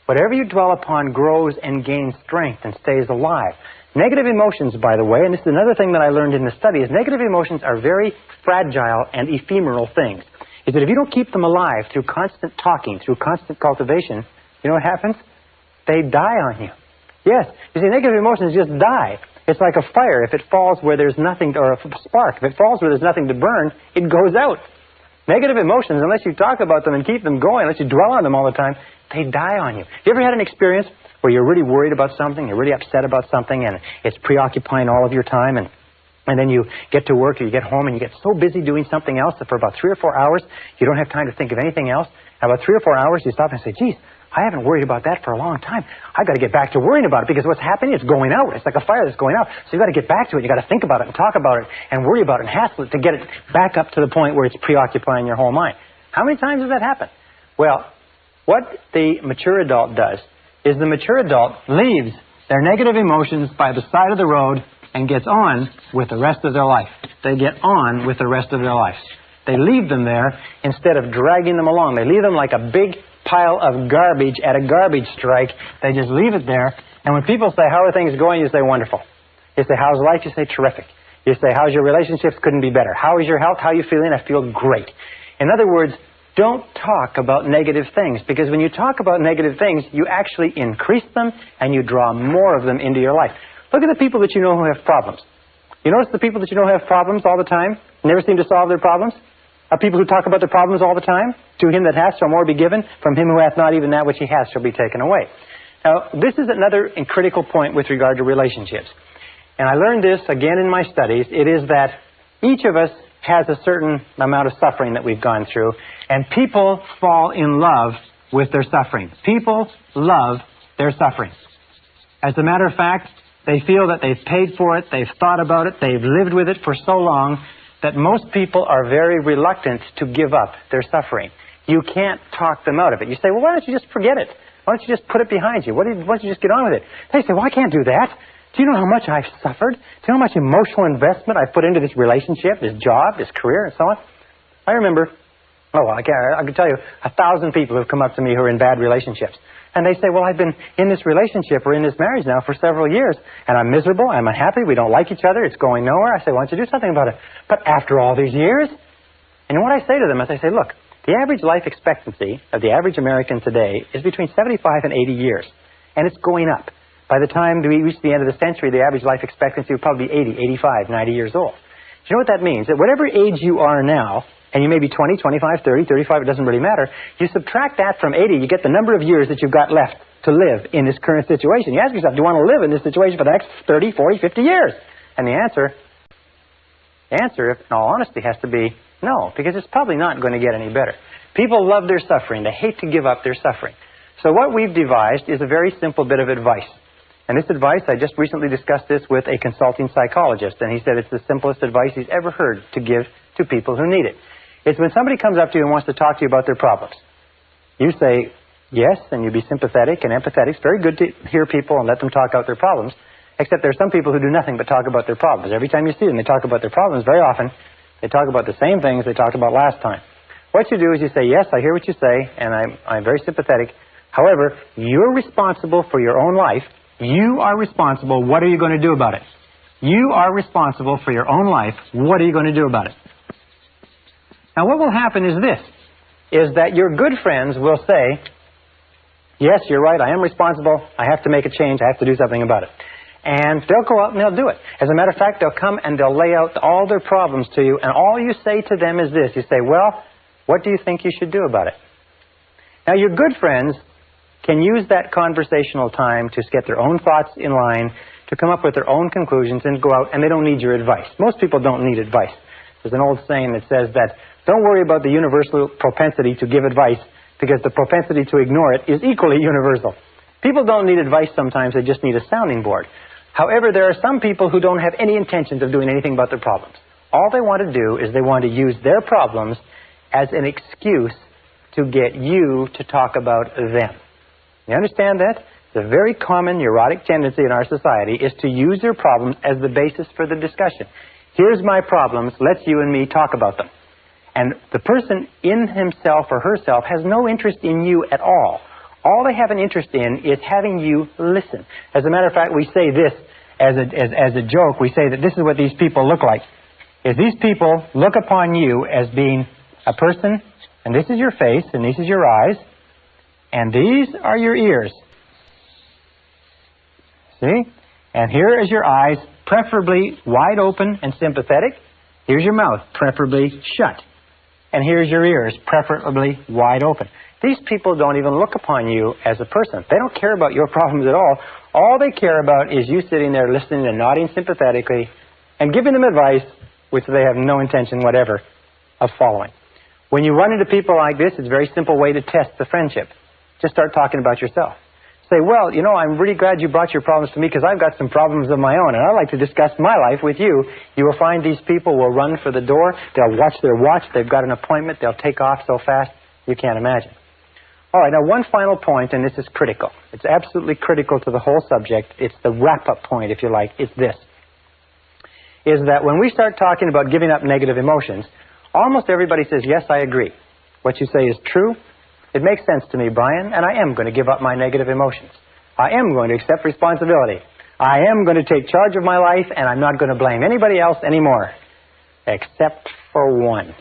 Whatever you dwell upon grows and gains strength and stays alive. Negative emotions, by the way, and this is another thing that I learned in the study, is negative emotions are very fragile and ephemeral things. Is that if you don't keep them alive through constant talking, through constant cultivation, you know what happens? They die on you. Yes. You see, negative emotions just die. It's like a fire. If it falls where there's nothing, or a spark, if it falls where there's nothing to burn, it goes out. Negative emotions, unless you talk about them and keep them going, unless you dwell on them all the time, they die on you. You ever had an experience where you're really worried about something, you're really upset about something, and it's preoccupying all of your time, and then you get to work or you get home and you get so busy doing something else that for about 3 or 4 hours, you don't have time to think of anything else. And about 3 or 4 hours, you stop and say, geez, I haven't worried about that for a long time. I've got to get back to worrying about it, because what's happening is going out. It's like a fire that's going out. So you've got to get back to it. You've got to think about it and talk about it and worry about it and hassle it to get it back up to the point where it's preoccupying your whole mind. How many times does that happen? Well, what the mature adult does is the mature adult leaves their negative emotions by the side of the road and gets on with the rest of their life. They get on with the rest of their life. They leave them there instead of dragging them along. They leave them like a big pile of garbage at a garbage strike. They just leave it there. And when people say, how are things going? You say, wonderful. You say, how's life? You say, terrific. You say, how's your relationships? Couldn't be better. How is your health? How are you feeling? I feel great. In other words, don't talk about negative things, because when you talk about negative things, you actually increase them and you draw more of them into your life. Look at the people that you know who have problems. You notice the people that you know who have problems all the time, never seem to solve their problems, are people who talk about their problems all the time. To him that hath shall more be given. From him who hath not, even that which he has shall be taken away. Now, this is another critical point with regard to relationships. And I learned this again in my studies. It is that each of us has a certain amount of suffering that we've gone through, and people fall in love with their suffering. People love their suffering. As a matter of fact, they feel that they've paid for it, they've thought about it, they've lived with it for so long that most people are very reluctant to give up their suffering. You can't talk them out of it. You say, well, why don't you just forget it? Why don't you just put it behind you? Why don't you just get on with it? They say, well, I can't do that. Do you know how much I've suffered? Do you know how much emotional investment I've put into this relationship, this job, this career, and so on? I remember, I can tell you 1,000 people who've come up to me who are in bad relationships. And they say, well, I've been in this relationship or in this marriage now for several years, and I'm miserable, I'm unhappy, we don't like each other, it's going nowhere. I say, why don't you do something about it? But after all these years? And what I say to them is I say, look, the average life expectancy of the average American today is between 75 and 80 years, and it's going up. By the time we reach the end of the century, the average life expectancy will probably be 80, 85, 90 years old. Do you know what that means? That whatever age you are now, and you may be 20, 25, 30, 35, it doesn't really matter, you subtract that from 80, you get the number of years that you've got left to live in this current situation. You ask yourself, do you want to live in this situation for the next 30, 40, 50 years? And the answer, in all honesty, has to be no, because it's probably not going to get any better. People love their suffering. They hate to give up their suffering. So what we've devised is a very simple bit of advice. And this advice, I just recently discussed this with a consulting psychologist, and he said it's the simplest advice he's ever heard to give to people who need it. It's when somebody comes up to you and wants to talk to you about their problems. You say yes, and you be sympathetic and empathetic. It's very good to hear people and let them talk out their problems, except there are some people who do nothing but talk about their problems. Every time you see them, they talk about their problems. Very often, they talk about the same things they talked about last time. What you do is you say, yes, I hear what you say, and I'm very sympathetic. However, you're responsible for your own life. You are responsible. What are you going to do about it? You are responsible for your own life. What are you going to do about it? Now, what will happen is this, is that your good friends will say, yes, you're right, I am responsible. I have to make a change. I have to do something about it. And they'll go out and they'll do it. As a matter of fact, they'll come and they'll lay out all their problems to you, and all you say to them is this. You say, well, what do you think you should do about it? Now, your good friends can use that conversational time to get their own thoughts in line, to come up with their own conclusions and go out, and they don't need your advice. Most people don't need advice. There's an old saying that says that don't worry about the universal propensity to give advice, because the propensity to ignore it is equally universal. People don't need advice sometimes, they just need a sounding board. However, there are some people who don't have any intentions of doing anything about their problems. All they want to do is they want to use their problems as an excuse to get you to talk about them. You understand that? It's a very common neurotic tendency in our society is to use their problems as the basis for the discussion. Here's my problems, let's you and me talk about them. And the person in himself or herself has no interest in you at all. All they have an interest in is having you listen. As a matter of fact, we say this as a joke. We say that this is what these people look like. Is these people look upon you as being a person, and this is your face, and this is your eyes, and these are your ears. See? And here is your eyes, preferably wide open and sympathetic. Here's your mouth, preferably shut. And here's your ears, preferably wide open. These people don't even look upon you as a person. They don't care about your problems at all. All they care about is you sitting there listening and nodding sympathetically and giving them advice which they have no intention whatever of following. When you run into people like this, it's a very simple way to test the friendship. Just start talking about yourself. Say, well, you know, I'm really glad you brought your problems to me because I've got some problems of my own, and I'd like to discuss my life with you. You will find these people will run for the door. They'll watch their watch. They've got an appointment. They'll take off so fast you can't imagine. All right, now one final point, and this is critical. It's absolutely critical to the whole subject. It's the wrap-up point, if you like. It's this. is that when we start talking about giving up negative emotions, almost everybody says, yes, I agree. What you say is true. It makes sense to me, Brian, and I am going to give up my negative emotions. I am going to accept responsibility. I am going to take charge of my life, and I'm not going to blame anybody else anymore, except for one.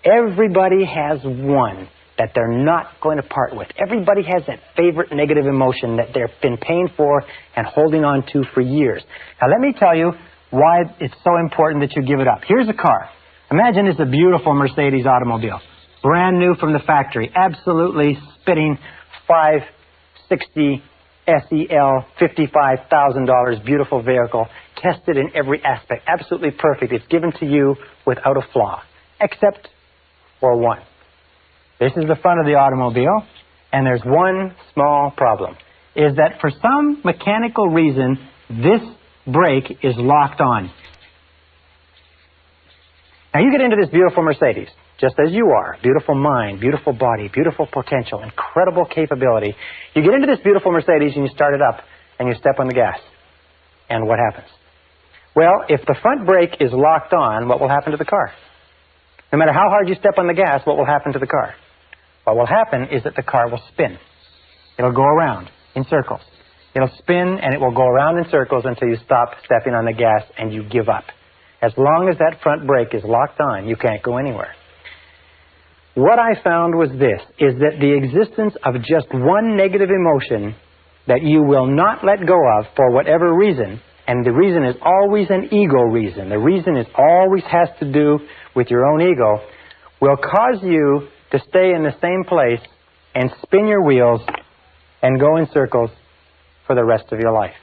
Everybody has one that they're not going to part with. Everybody has that favorite negative emotion that they've been paying for and holding on to for years. Now, let me tell you why it's so important that you give it up. Here's a car. Imagine it's a beautiful Mercedes automobile. Brand new from the factory. Absolutely spitting 560 SEL, $55,000, beautiful vehicle. Tested in every aspect. Absolutely perfect. It's given to you without a flaw. Except for one. This is the front of the automobile, and there's one small problem. Is that for some mechanical reason, this brake is locked on. Now you get into this beautiful Mercedes, just as you are. Beautiful mind, beautiful body, beautiful potential, incredible capability. You get into this beautiful Mercedes and you start it up and you step on the gas. And what happens? Well, if the front brake is locked on, what will happen to the car? No matter how hard you step on the gas, what will happen to the car? What will happen is that the car will spin. It'll go around in circles. It'll spin and it will go around in circles until you stop stepping on the gas and you give up. As long as that front brake is locked on, you can't go anywhere. What I found was this, is that the existence of just one negative emotion that you will not let go of for whatever reason, and the reason is always an ego reason, the reason is always has to do with your own ego, will cause you to stay in the same place and spin your wheels and go in circles for the rest of your life.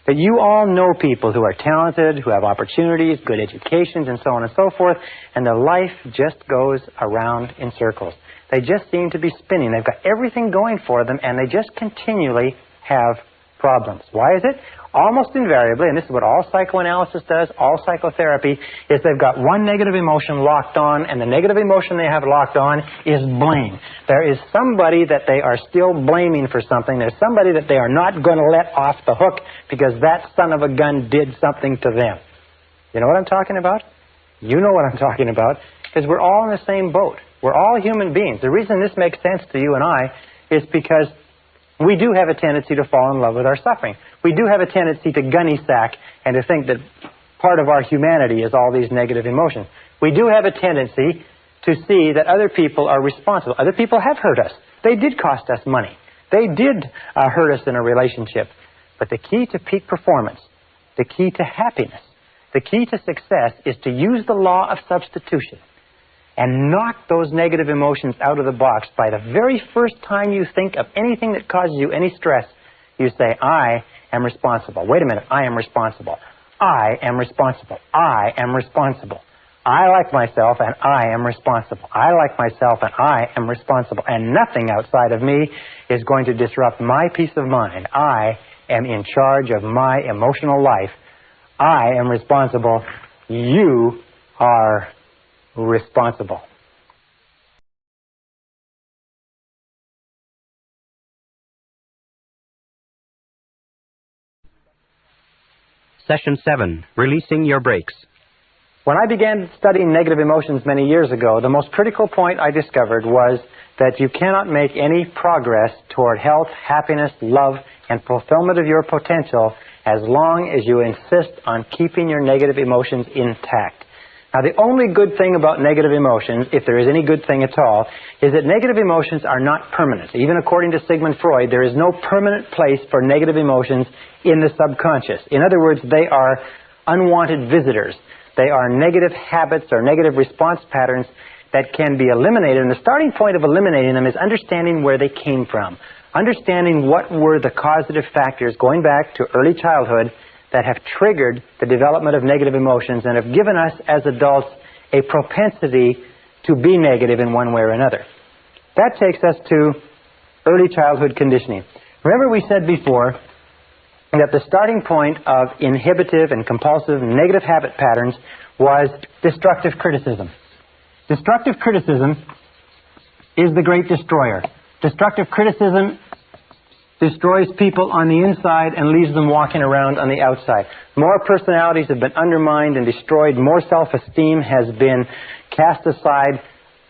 That you all know people who are talented, who have opportunities, good educations, and so on and so forth, and their life just goes around in circles. They just seem to be spinning. They've got everything going for them, and they just continually have problems. Why is it? Almost invariably, and this is what all psychoanalysis does, all psychotherapy, is they've got one negative emotion locked on, and the negative emotion they have locked on is blame. There is somebody that they are still blaming for something. There's somebody that they are not going to let off the hook because that son of a gun did something to them. You know what I'm talking about? You know what I'm talking about, because we're all in the same boat. We're all human beings. The reason this makes sense to you and I is because we do have a tendency to fall in love with our suffering. We do have a tendency to gunny sack and to think that part of our humanity is all these negative emotions. We do have a tendency to see that other people are responsible. Other people have hurt us. They did cost us money. They did hurt us in a relationship. But the key to peak performance, the key to happiness, the key to success is to use the law of substitution and knock those negative emotions out of the box. By the very first time you think of anything that causes you any stress, you say, I am responsible. Wait a minute, I am responsible. I am responsible. I am responsible. I like myself and I am responsible. I like myself and I am responsible. And nothing outside of me is going to disrupt my peace of mind. I am in charge of my emotional life. I am responsible. You are responsible. Session 7, Releasing Your Brakes. When I began studying negative emotions many years ago, the most critical point I discovered was that you cannot make any progress toward health, happiness, love, and fulfillment of your potential as long as you insist on keeping your negative emotions intact. Now, the only good thing about negative emotions, if there is any good thing at all, is that negative emotions are not permanent. Even according to Sigmund Freud, there is no permanent place for negative emotions in the subconscious. In other words, they are unwanted visitors. They are negative habits or negative response patterns that can be eliminated. And the starting point of eliminating them is understanding where they came from. Understanding what were the causative factors going back to early childhood that have triggered the development of negative emotions and have given us as adults a propensity to be negative in one way or another. That takes us to early childhood conditioning. Remember we said before that the starting point of inhibitive and compulsive negative habit patterns was destructive criticism. Destructive criticism is the great destroyer. Destructive criticism destroys people on the inside and leaves them walking around on the outside. More personalities have been undermined and destroyed. More self-esteem has been cast aside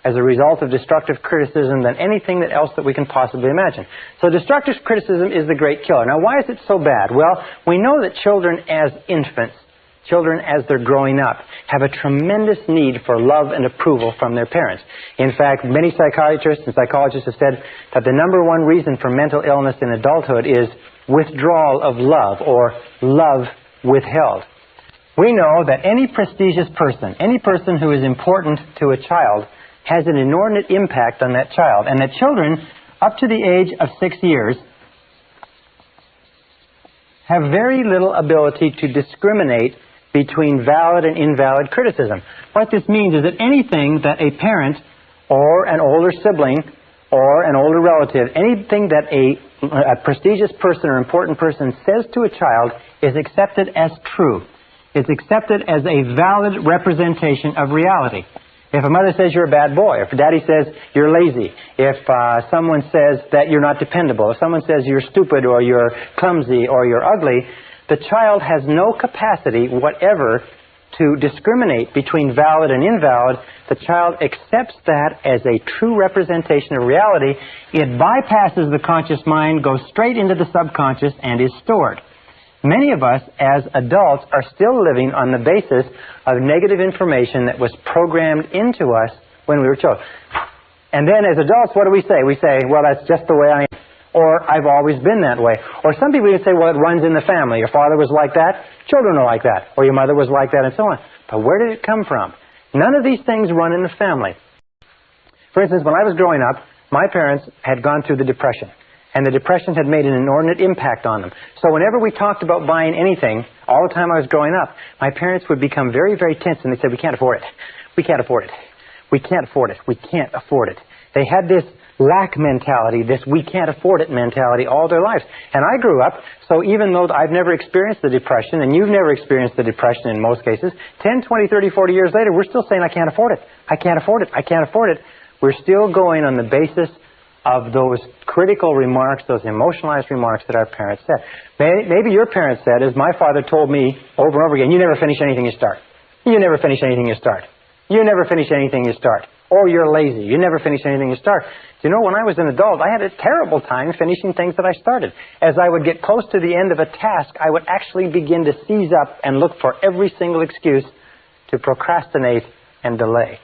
as a result of destructive criticism than anything else that we can possibly imagine. So destructive criticism is the great killer. Now, why is it so bad? Well, we know that children as infants, children as they're growing up, have a tremendous need for love and approval from their parents. In fact, many psychiatrists and psychologists have said that the number one reason for mental illness in adulthood is withdrawal of love, or love withheld. We know that any prestigious person, any person who is important to a child, has an inordinate impact on that child, and that children up to the age of 6 years have very little ability to discriminate between valid and invalid criticism. What this means is that anything that a parent or an older sibling or an older relative, anything that a prestigious person or important person says to a child is accepted as true. It's accepted as a valid representation of reality. If a mother says you're a bad boy, if daddy says you're lazy, if someone says that you're not dependable, if someone says you're stupid or you're clumsy or you're ugly, the child has no capacity whatever to discriminate between valid and invalid. The child accepts that as a true representation of reality. It bypasses the conscious mind, goes straight into the subconscious, and is stored. Many of us, as adults, are still living on the basis of negative information that was programmed into us when we were children. And then as adults, what do we say? We say, well, that's just the way I am. Or, I've always been that way. Or some people even say, well, it runs in the family. Your father was like that, children are like that. Or your mother was like that, and so on. But where did it come from? None of these things run in the family. For instance, when I was growing up, my parents had gone through the Depression. And the Depression had made an inordinate impact on them. So whenever we talked about buying anything, all the time I was growing up, my parents would become very, very tense, and they said, we can't afford it. We can't afford it. We can't afford it. We can't afford it. They had this lack mentality, this we can't afford it mentality all their lives. And I grew up, so even though I've never experienced the Depression, and you've never experienced the Depression in most cases, 10, 20, 30, 40 years later, we're still saying, I can't afford it. I can't afford it. I can't afford it. We're still going on the basis of those critical remarks, those emotionalized remarks that our parents said. Maybe your parents said, as my father told me over and over again, you never finish anything you start. You never finish anything you start. You never finish anything you start. Or you're lazy. You never finish anything you start. You know, when I was an adult, I had a terrible time finishing things that I started. As I would get close to the end of a task, I would actually begin to seize up and look for every single excuse to procrastinate and delay.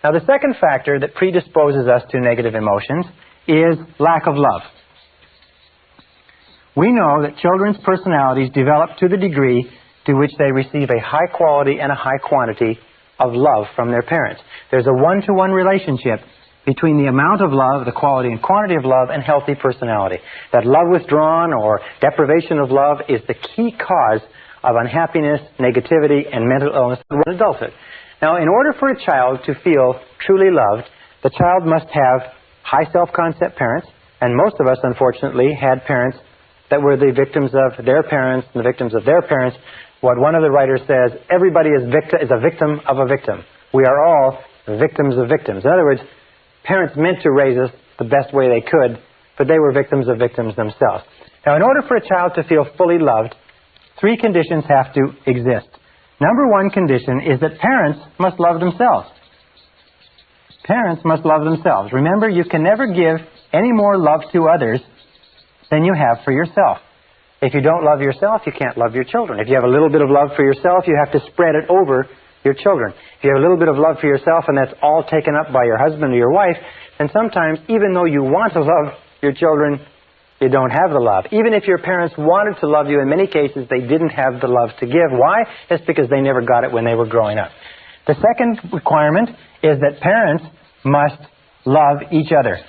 Now, the second factor that predisposes us to negative emotions is lack of love. We know that children's personalities develop to the degree to which they receive a high quality and a high quantity of love from their parents. There's a one-to-one relationship between the amount of love, the quality and quantity of love, and healthy personality. That love withdrawn or deprivation of love is the key cause of unhappiness, negativity, and mental illness in adulthood. Now, in order for a child to feel truly loved, the child must have high self-concept parents, and most of us, unfortunately, had parents that were the victims of their parents and the victims of their parents. What one of the writers says, everybody is a victim of a victim. We are all victims of victims. In other words, parents meant to raise us the best way they could, but they were victims of victims themselves. Now, in order for a child to feel fully loved, three conditions have to exist. Number one condition is that parents must love themselves. Parents must love themselves. Remember, you can never give any more love to others than you have for yourself. If you don't love yourself, you can't love your children. If you have a little bit of love for yourself, you have to spread it over your children. If you have a little bit of love for yourself and that's all taken up by your husband or your wife, then sometimes, even though you want to love your children, you don't have the love. Even if your parents wanted to love you, in many cases, they didn't have the love to give. Why? It's because they never got it when they were growing up. The second requirement is that parents must love each other.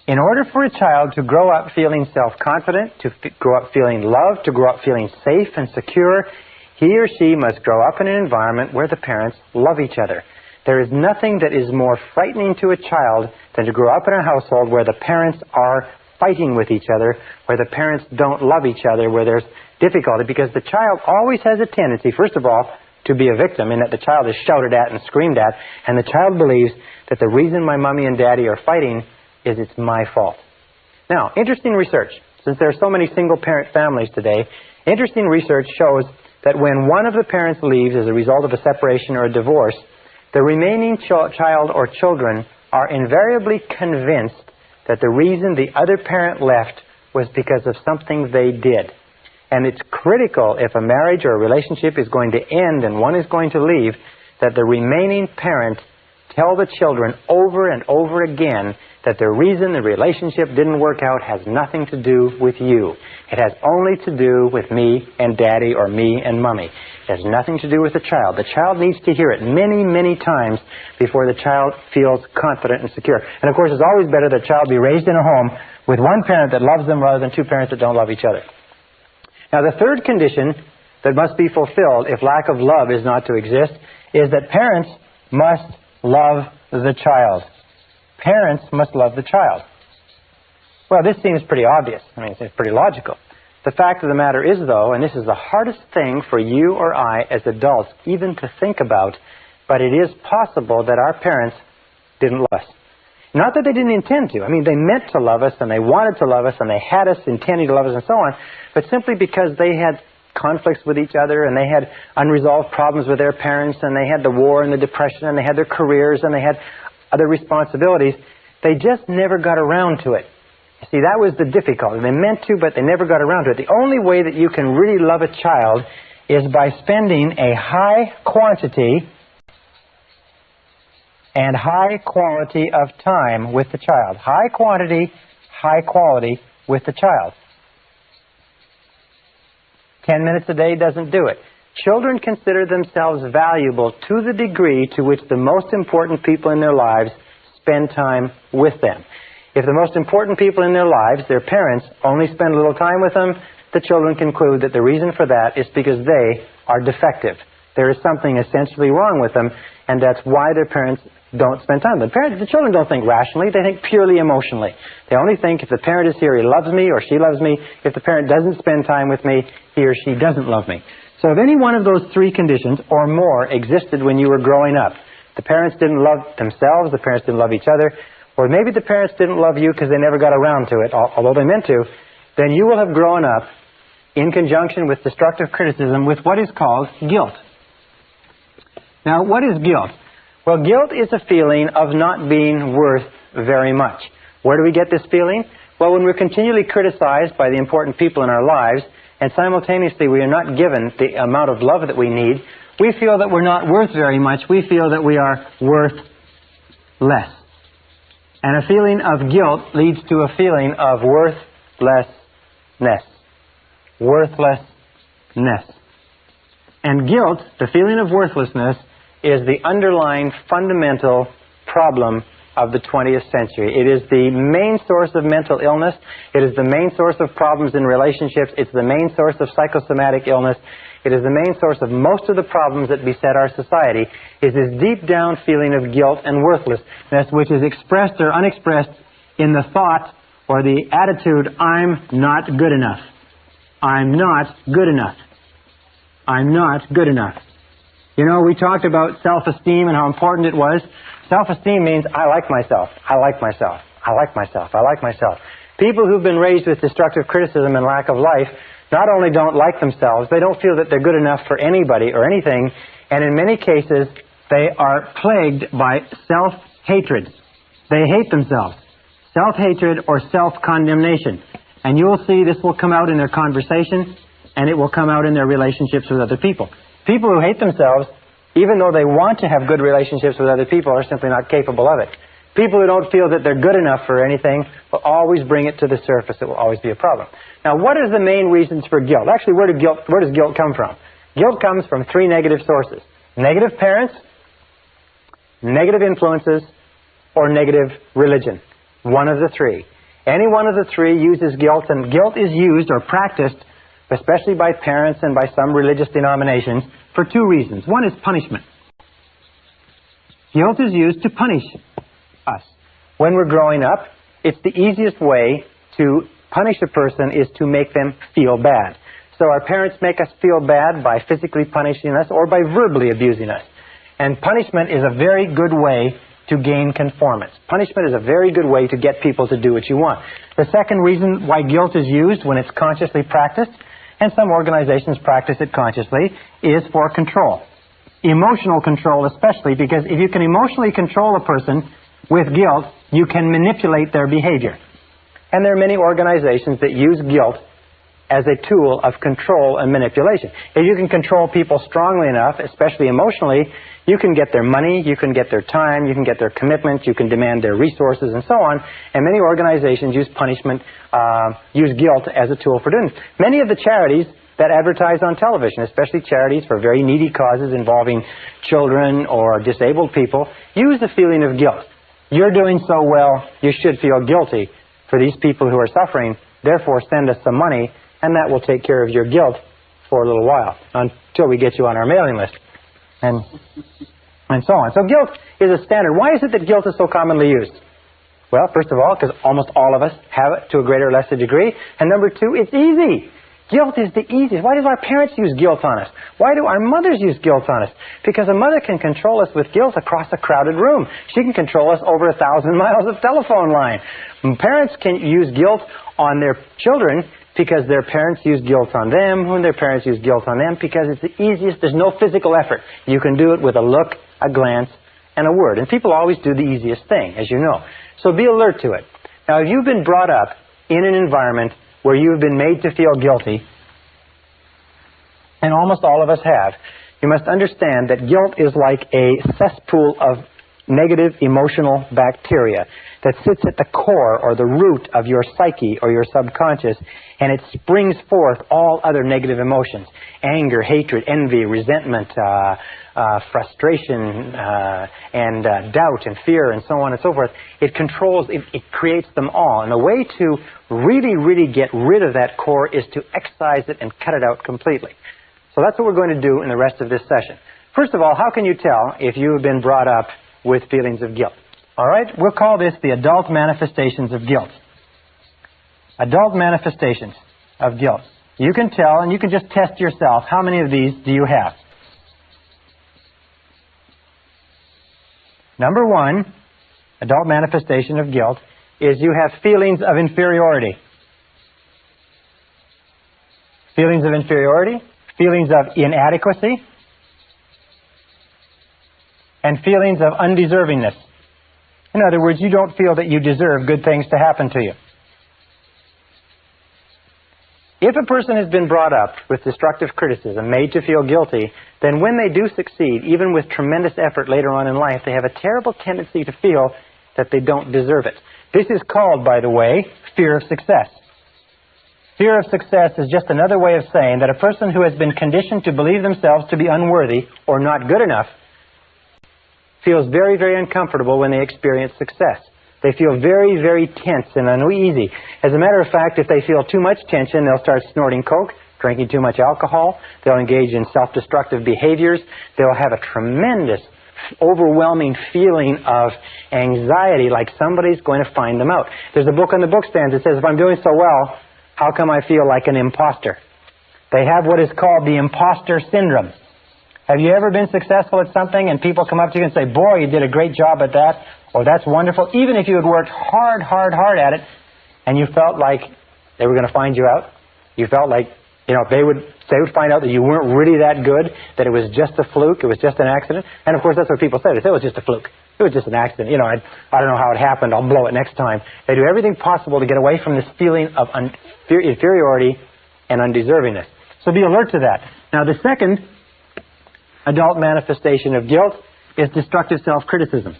In order for a child to grow up feeling self-confident, to grow up feeling loved, to grow up feeling safe and secure, he or she must grow up in an environment where the parents love each other. There is nothing that is more frightening to a child than to grow up in a household where the parents are fighting with each other, where the parents don't love each other, where there's difficulty, because the child always has a tendency, first of all, to be a victim, in that the child is shouted at and screamed at, and the child believes that the reason my mommy and daddy are fighting is it's my fault. Now, interesting research. Since there are so many single-parent families today, interesting research shows that when one of the parents leaves as a result of a separation or a divorce, the remaining child or children are invariably convinced that the reason the other parent left was because of something they did. And it's critical, if a marriage or a relationship is going to end and one is going to leave, that the remaining parent tell the children over and over again that the reason the relationship didn't work out has nothing to do with you. It has only to do with me and Daddy or me and Mommy. It has nothing to do with the child. The child needs to hear it many, many times before the child feels confident and secure. And of course, it's always better that a child be raised in a home with one parent that loves them rather than two parents that don't love each other. Now, the third condition that must be fulfilled if lack of love is not to exist is that parents must love the child. Parents must love the child. Well, this seems pretty obvious. I mean, it's pretty logical. The fact of the matter is, though, and this is the hardest thing for you or I as adults even to think about, but it is possible that our parents didn't love us. Not that they didn't intend to. I mean, they meant to love us, and they wanted to love us, and they had us intending to love us, and so on, but simply because they had conflicts with each other, and they had unresolved problems with their parents, and they had the war and the depression, and they had their careers, and they had other responsibilities, they just never got around to it. You see, that was the difficulty. They meant to, but they never got around to it. The only way that you can really love a child is by spending a high quantity and high quality of time with the child. High quantity, high quality with the child. 10 minutes a day doesn't do it. Children consider themselves valuable to the degree to which the most important people in their lives spend time with them. If the most important people in their lives, their parents, only spend little time with them, the children conclude that the reason for that is because they are defective. There is something essentially wrong with them, and that's why their parents don't spend time with them. The children don't think rationally, they think purely emotionally. They only think if the parent is here, he loves me or she loves me. If the parent doesn't spend time with me, he or she doesn't love me. So if any one of those three conditions or more existed when you were growing up, the parents didn't love themselves, the parents didn't love each other, or maybe the parents didn't love you because they never got around to it, although they meant to, then you will have grown up in conjunction with destructive criticism with what is called guilt. Now, what is guilt? Well, guilt is a feeling of not being worth very much. Where do we get this feeling? Well, when we're continually criticized by the important people in our lives, and simultaneously we are not given the amount of love that we need, we feel that we're not worth very much. We feel that we are worth less. And a feeling of guilt leads to a feeling of worthlessness. Worthlessness. And guilt, the feeling of worthlessness, is the underlying fundamental problem of the 20th century. It is the main source of mental illness. It is the main source of problems in relationships. It's the main source of psychosomatic illness. It is the main source of most of the problems that beset our society, is this deep down feeling of guilt and worthlessness, which is expressed or unexpressed in the thought or the attitude, I'm not good enough. I'm not good enough. I'm not good enough. You know, we talked about self-esteem and how important it was. Self-esteem means I like myself. I like myself. I like myself. I like myself. People who've been raised with destructive criticism and lack of life not only don't like themselves, they don't feel that they're good enough for anybody or anything, and in many cases, they are plagued by self-hatred. They hate themselves. Self-hatred or self-condemnation. And you will see this will come out in their conversation, and it will come out in their relationships with other people. People who hate themselves, even though they want to have good relationships with other people, are simply not capable of it. People who don't feel that they're good enough for anything will always bring it to the surface. It will always be a problem. Now, what are the main reasons for guilt? Actually, where does guilt come from? Guilt comes from three negative sources. Negative parents, negative influences, or negative religion. One of the three. Any one of the three uses guilt, and guilt is used or practiced, especially by parents and by some religious denominations, for two reasons. One is punishment. Guilt is used to punish us. When we're growing up, it's the easiest way to punish a person is to make them feel bad. So our parents make us feel bad by physically punishing us or by verbally abusing us. And punishment is a very good way to gain conformance. Punishment is a very good way to get people to do what you want. The second reason why guilt is used when it's consciously practiced, and some organizations practice it consciously, is for control. Emotional control especially, because if you can emotionally control a person with guilt, you can manipulate their behavior. And there are many organizations that use guilt as a tool of control and manipulation. If you can control people strongly enough, especially emotionally, you can get their money, you can get their time, you can get their commitment, you can demand their resources, and so on. And many organizations use punishment, use guilt as a tool for doing this. Many of the charities that advertise on television, especially charities for very needy causes involving children or disabled people, use the feeling of guilt. You're doing so well, you should feel guilty for these people who are suffering, therefore send us some money, and that will take care of your guilt for a little while, until we get you on our mailing list, and so on. So guilt is a standard. Why is it that guilt is so commonly used? Well, first of all, because almost all of us have it to a greater or lesser degree, and number two, it's easy. Guilt is the easiest. Why do our parents use guilt on us? Why do our mothers use guilt on us? Because a mother can control us with guilt across a crowded room. She can control us over 1,000 miles of telephone line. Parents can use guilt on their children because their parents use guilt on them, when their parents use guilt on them, because it's the easiest. There's no physical effort. You can do it with a look, a glance, and a word. And people always do the easiest thing, as you know. So be alert to it. Now, if you've been brought up in an environment where you've been made to feel guilty, and almost all of us have, you must understand that guilt is like a cesspool of negative emotional bacteria that sits at the core or the root of your psyche or your subconscious, and it springs forth all other negative emotions: anger, hatred, envy, resentment, frustration, and doubt and fear, and so on and so forth. It controls, it creates them all. And the way to really, really get rid of that core is to excise it and cut it out completely. So that's what we're going to do in the rest of this session. First of all, how can you tell if you have been brought up with feelings of guilt? All right, we'll call this the adult manifestations of guilt. Adult manifestations of guilt. You can tell, and you can just test yourself, how many of these do you have? Number one, adult manifestation of guilt, is you have feelings of inferiority. Feelings of inferiority, feelings of inadequacy, and feelings of undeservingness. In other words, you don't feel that you deserve good things to happen to you. If a person has been brought up with destructive criticism, made to feel guilty, then when they do succeed, even with tremendous effort later on in life, they have a terrible tendency to feel that they don't deserve it. This is called, by the way, fear of success. Fear of success is just another way of saying that a person who has been conditioned to believe themselves to be unworthy or not good enough feels very, very uncomfortable when they experience success. They feel very, very tense and uneasy. As a matter of fact, if they feel too much tension, they'll start snorting coke, drinking too much alcohol, they'll engage in self-destructive behaviors, they'll have a tremendous, overwhelming feeling of anxiety, like somebody's going to find them out. There's a book on the bookstand that says, if I'm doing so well, how come I feel like an imposter? They have what is called the imposter syndrome. Have you ever been successful at something and people come up to you and say, boy, you did a great job at that, or that's wonderful, even if you had worked hard at it, and you felt like they were going to find you out? You felt like, they would find out that you weren't really that good, that it was just a fluke, it was just an accident. And of course, that's what people say. They say, it was just a fluke. It was just an accident. I don't know how it happened. I'll blow it next time. They do everything possible to get away from this feeling of inferiority and undeservingness. So be alert to that. Now, the second adult manifestation of guilt is destructive self-criticism.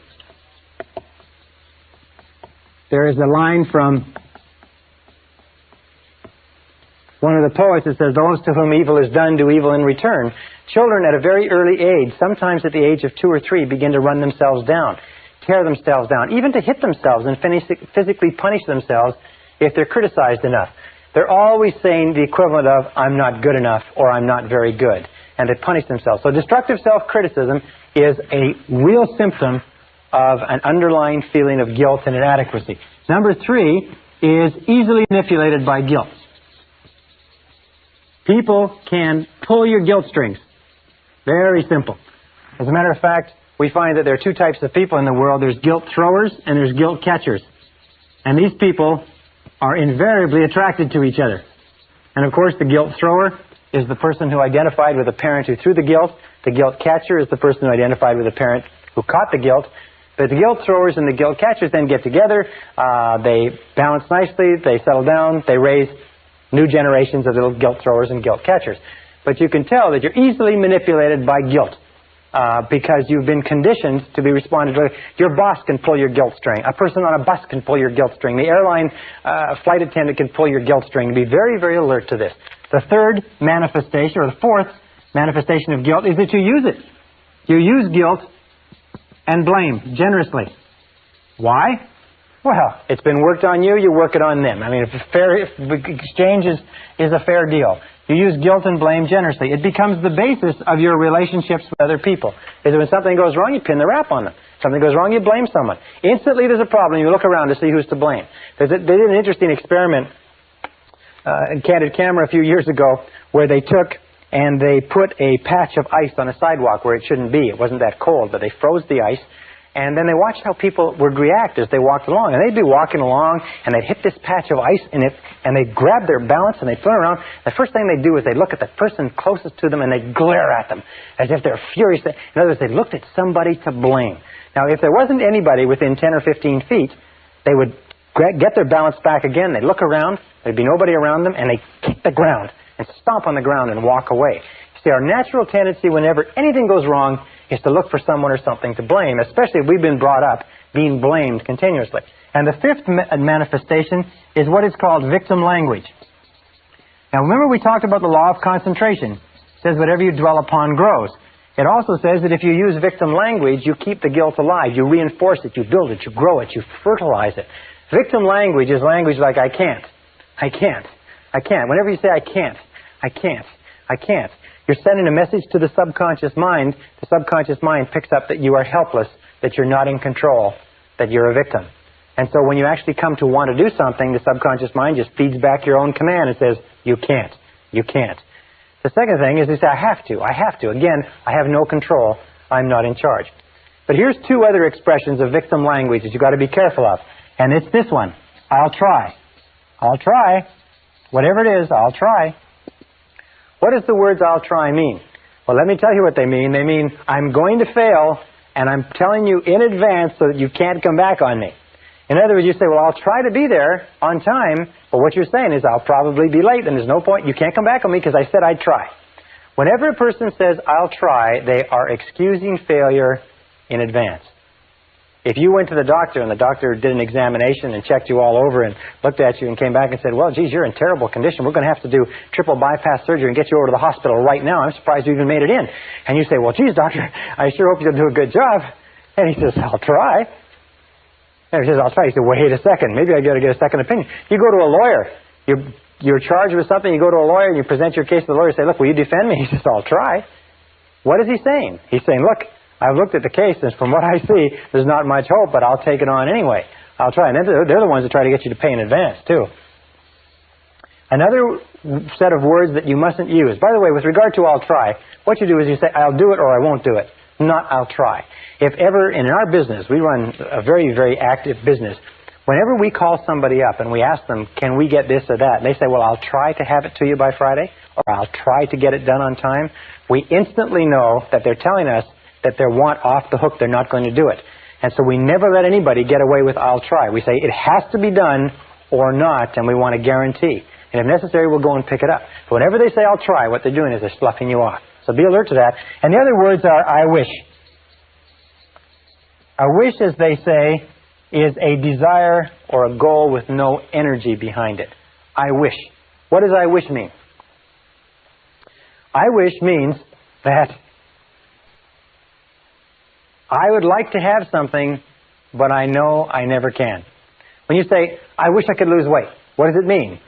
There is a line from one of the poets that says, those to whom evil is done do evil in return. Children at a very early age, sometimes at the age of 2 or 3, begin to run themselves down, tear themselves down, even to hit themselves and physically punish themselves if they're criticized enough. They're always saying the equivalent of, I'm not good enough, or I'm not very good, and they punish themselves. So destructive self-criticism is a real symptom of an underlying feeling of guilt and inadequacy. Number 3 is easily manipulated by guilt. People can pull your guilt strings. Very simple. As a matter of fact, we find that there are two types of people in the world. There's guilt throwers and there's guilt catchers. And these people are invariably attracted to each other. And of course, the guilt thrower is the person who identified with a parent who threw the guilt. The guilt catcher is the person who identified with a parent who caught the guilt. But the guilt throwers and the guilt catchers then get together. They balance nicely. They settle down. They raise new generations of little guilt throwers and guilt catchers. But you can tell that you're easily manipulated by guilt because you've been conditioned to be responded to. Your boss can pull your guilt string. A person on a bus can pull your guilt string. The airline flight attendant can pull your guilt string. Be very, very alert to this. The third manifestation, or the fourth manifestation of guilt, is that you use it. You use guilt and blame generously. Why? Well, it's been worked on you, you work it on them. I mean, if exchange is a fair deal. You use guilt and blame generously. It becomes the basis of your relationships with other people. Is when something goes wrong, you pin the rap on them. Something goes wrong, you blame someone. Instantly there's a problem, you look around to see who's to blame. They did an interesting experiment in Candid Camera a few years ago where they took and they put a patch of ice on a sidewalk where it shouldn't be. It wasn't that cold, but they froze the ice. And then they watched how people would react as they walked along. And they'd be walking along, and they'd hit this patch of ice in it, and they'd grab their balance, and they'd turn around. The first thing they'd do is they'd look at the person closest to them, and they'd glare at them, as if they're furious. In other words, they looked at somebody to blame. Now, if there wasn't anybody within 10 or 15 feet, they would get their balance back again. They'd look around. There'd be nobody around them, and they'd kick the ground and stomp on the ground and walk away. See, our natural tendency whenever anything goes wrong is to look for someone or something to blame, especially if we've been brought up being blamed continuously. And the fifth manifestation is what is called victim language. Now, remember we talked about the law of concentration. It says whatever you dwell upon grows. It also says that if you use victim language, you keep the guilt alive. You reinforce it, you build it, you grow it, you fertilize it. Victim language is language like I can't, I can't, I can't. Whenever you say I can't, I can't, I can't, you're sending a message to the subconscious mind. The subconscious mind picks up that you are helpless, that you're not in control, that you're a victim. And so when you actually come to want to do something, the subconscious mind just feeds back your own command and says, you can't, you can't. The second thing is you say, I have to, I have to. Again, I have no control, I'm not in charge. But here's two other expressions of victim language that you've got to be careful of. And it's this one, I'll try. I'll try. Whatever it is, I'll try. What does the words I'll try mean? Well, let me tell you what they mean. They mean I'm going to fail, and I'm telling you in advance so that you can't come back on me. In other words, you say, well, I'll try to be there on time, but what you're saying is I'll probably be late, and there's no point. You can't come back on me because I said I'd try. Whenever a person says I'll try, they are excusing failure in advance. If you went to the doctor and the doctor did an examination and checked you all over and looked at you and came back and said, well, geez, you're in terrible condition. We're going to have to do triple bypass surgery and get you over to the hospital right now. I'm surprised you even made it in. And you say, well, geez, doctor, I sure hope you'll do a good job. And he says, I'll try. And he says, I'll try. He said, wait a second. Maybe I got to get a second opinion. You go to a lawyer. You're charged with something. You go to a lawyer and you present your case to the lawyer and say, look, will you defend me? He says, I'll try. What is he saying? He's saying, look, I've looked at the case, and from what I see, there's not much hope, but I'll take it on anyway. I'll try. And they're the ones that try to get you to pay in advance, too. Another set of words that you mustn't use. By the way, with regard to I'll try, what you do is you say, I'll do it or I won't do it, not I'll try. If ever, in our business, we run a very, very active business. Whenever we call somebody up and we ask them, can we get this or that, and they say, well, I'll try to have it to you by Friday, or I'll try to get it done on time, we instantly know that they're telling us that they want off the hook, they're not going to do it. And so we never let anybody get away with I'll try. We say it has to be done or not, and we want a guarantee. And if necessary, we'll go and pick it up. But whenever they say I'll try, what they're doing is they're sloughing you off. So be alert to that. And the other words are I wish. A wish, as they say, is a desire or a goal with no energy behind it. I wish. What does I wish mean? I wish means that I would like to have something, but I know I never can. When you say, I wish I could lose weight, what does it mean?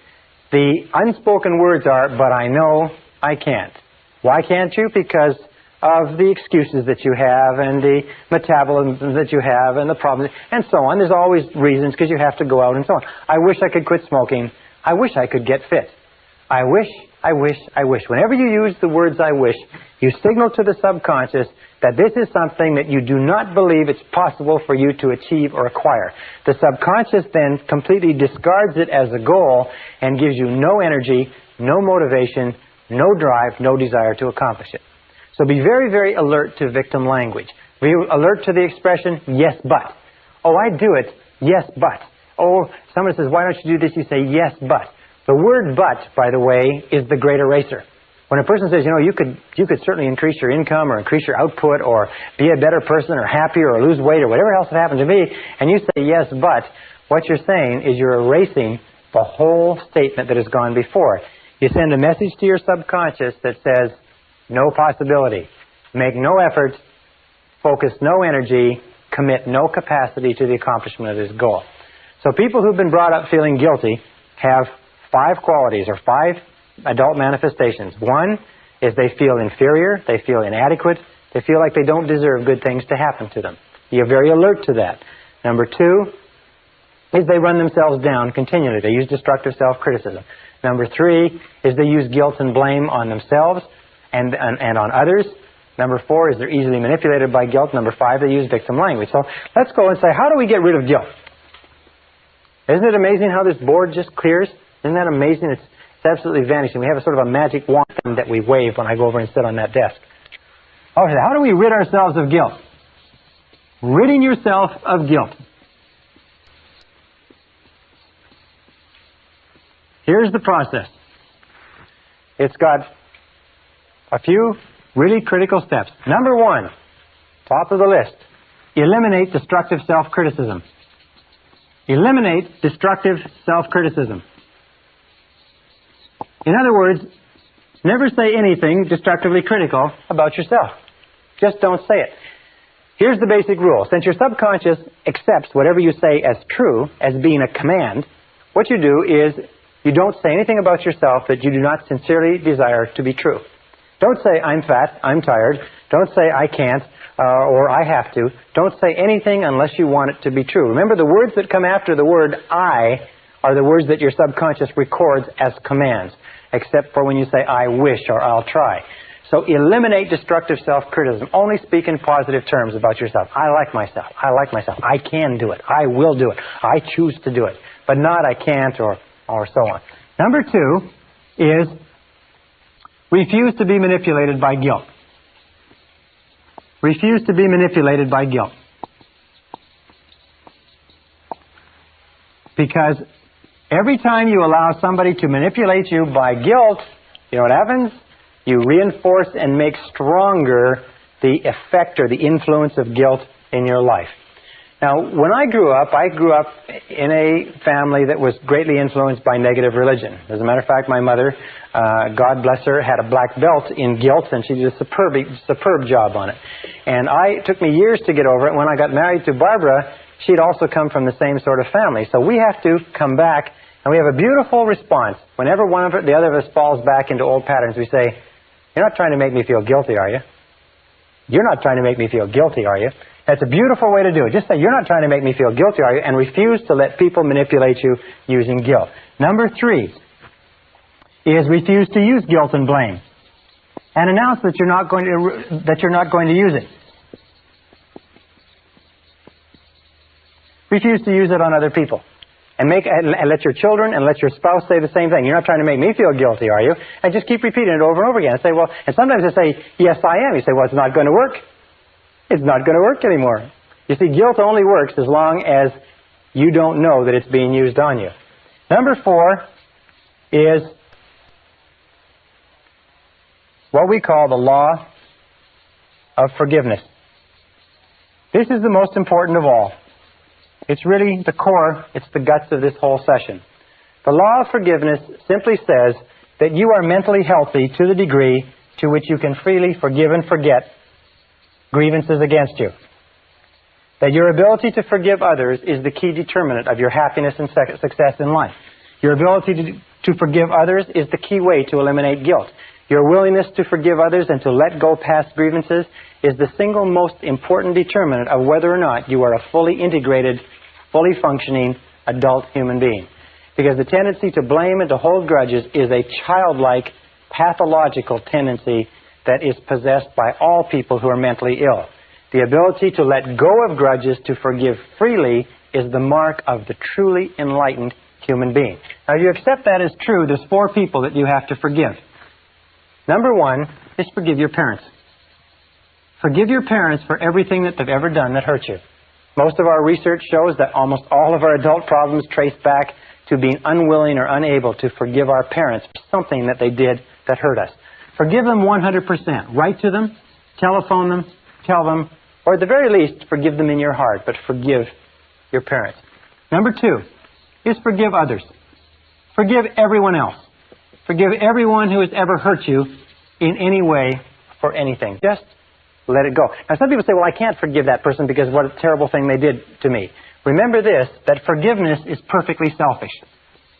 The unspoken words are, but I know I can't. Why can't you? Because of the excuses that you have and the metabolism that you have and the problems and so on. There's always reasons because you have to go out and so on. I wish I could quit smoking. I wish I could get fit. I wish I wish, I wish. Whenever you use the words I wish, you signal to the subconscious that this is something that you do not believe it's possible for you to achieve or acquire. The subconscious then completely discards it as a goal and gives you no energy, no motivation, no drive, no desire to accomplish it. So be very, very alert to victim language. Be alert to the expression, yes, but. Oh, I do it, yes, but. Oh, someone says, why don't you do this? You say, yes, but. The word but, by the way, is the great eraser. When a person says, you could certainly increase your income or increase your output or be a better person or happier or lose weight or whatever else it happened to be, and you say yes, but, what you're saying is you're erasing the whole statement that has gone before. You send a message to your subconscious that says, no possibility, make no effort, focus no energy, commit no capacity to the accomplishment of this goal. So people who've been brought up feeling guilty have 5 qualities or 5 adult manifestations. One is they feel inferior, they feel inadequate, they feel like they don't deserve good things to happen to them. You're very alert to that. Number 2 is they run themselves down continually. They use destructive self-criticism. Number 3 is they use guilt and blame on themselves and on others. Number 4 is they're easily manipulated by guilt. Number 5, they use victim language. So let's go and say, how do we get rid of guilt? Isn't it amazing how this board just clears? Isn't that amazing? It's absolutely vanishing. We have a sort of a magic wand thing that we wave when I go over and sit on that desk. Okay, how do we rid ourselves of guilt? Ridding yourself of guilt. Here's the process. It's got a few really critical steps. Number 1, top of the list, eliminate destructive self-criticism. Eliminate destructive self-criticism. In other words, never say anything destructively critical about yourself. Just don't say it. Here's the basic rule. Since your subconscious accepts whatever you say as true, as being a command, what you do is you don't say anything about yourself that you do not sincerely desire to be true. Don't say, I'm fat, I'm tired. Don't say, I can't, or I have to. Don't say anything unless you want it to be true. Remember, the words that come after the word I are the words that your subconscious records as commands, except for when you say, I wish or I'll try. So eliminate destructive self-criticism. Only speak in positive terms about yourself. I like myself. I like myself. I can do it. I will do it. I choose to do it. But not I can't or so on. Number 2 is refuse to be manipulated by guilt. Refuse to be manipulated by guilt. Because every time you allow somebody to manipulate you by guilt, you know what happens? You reinforce and make stronger the effect or the influence of guilt in your life. Now, when I grew up in a family that was greatly influenced by negative religion. As a matter of fact, my mother, God bless her, had a black belt in guilt, and she did a superb job on it. And it took me years to get over it. When I got married to Barbara, she'd also come from the same sort of family. So we have to come back, and we have a beautiful response. Whenever the other of us falls back into old patterns, we say, you're not trying to make me feel guilty, are you? You're not trying to make me feel guilty, are you? That's a beautiful way to do it. Just say, you're not trying to make me feel guilty, are you? And refuse to let people manipulate you using guilt. Number 3 is refuse to use guilt and blame. And announce that you're not going to use it. Refuse to use it on other people. And let your children and let your spouse say the same thing. You're not trying to make me feel guilty, are you? And just keep repeating it over and over again. And say, well, and sometimes they say, yes, I am. You say, well, it's not going to work. It's not going to work anymore. You see, guilt only works as long as you don't know that it's being used on you. Number 4 is what we call the law of forgiveness. This is the most important of all. It's really the core, it's the guts of this whole session. The law of forgiveness simply says that you are mentally healthy to the degree to which you can freely forgive and forget grievances against you. That your ability to forgive others is the key determinant of your happiness and success in life. Your ability to forgive others is the key way to eliminate guilt. Your willingness to forgive others and to let go past grievances is the single most important determinant of whether or not you are a fully integrated, fully functioning adult human being. Because the tendency to blame and to hold grudges is a childlike pathological tendency that is possessed by all people who are mentally ill. The ability to let go of grudges, to forgive freely, is the mark of the truly enlightened human being. Now, if you accept that as true, there's 4 people that you have to forgive. Number 1 is forgive your parents. Forgive your parents for everything that they've ever done that hurt you. Most of our research shows that almost all of our adult problems trace back to being unwilling or unable to forgive our parents for something that they did that hurt us. Forgive them 100%. Write to them, telephone them, tell them, or at the very least, forgive them in your heart, but forgive your parents. Number 2 is forgive others. Forgive everyone else. Forgive everyone who has ever hurt you in any way for anything. Just let it go. Now, some people say, well, I can't forgive that person because what a terrible thing they did to me. Remember this, that forgiveness is perfectly selfish.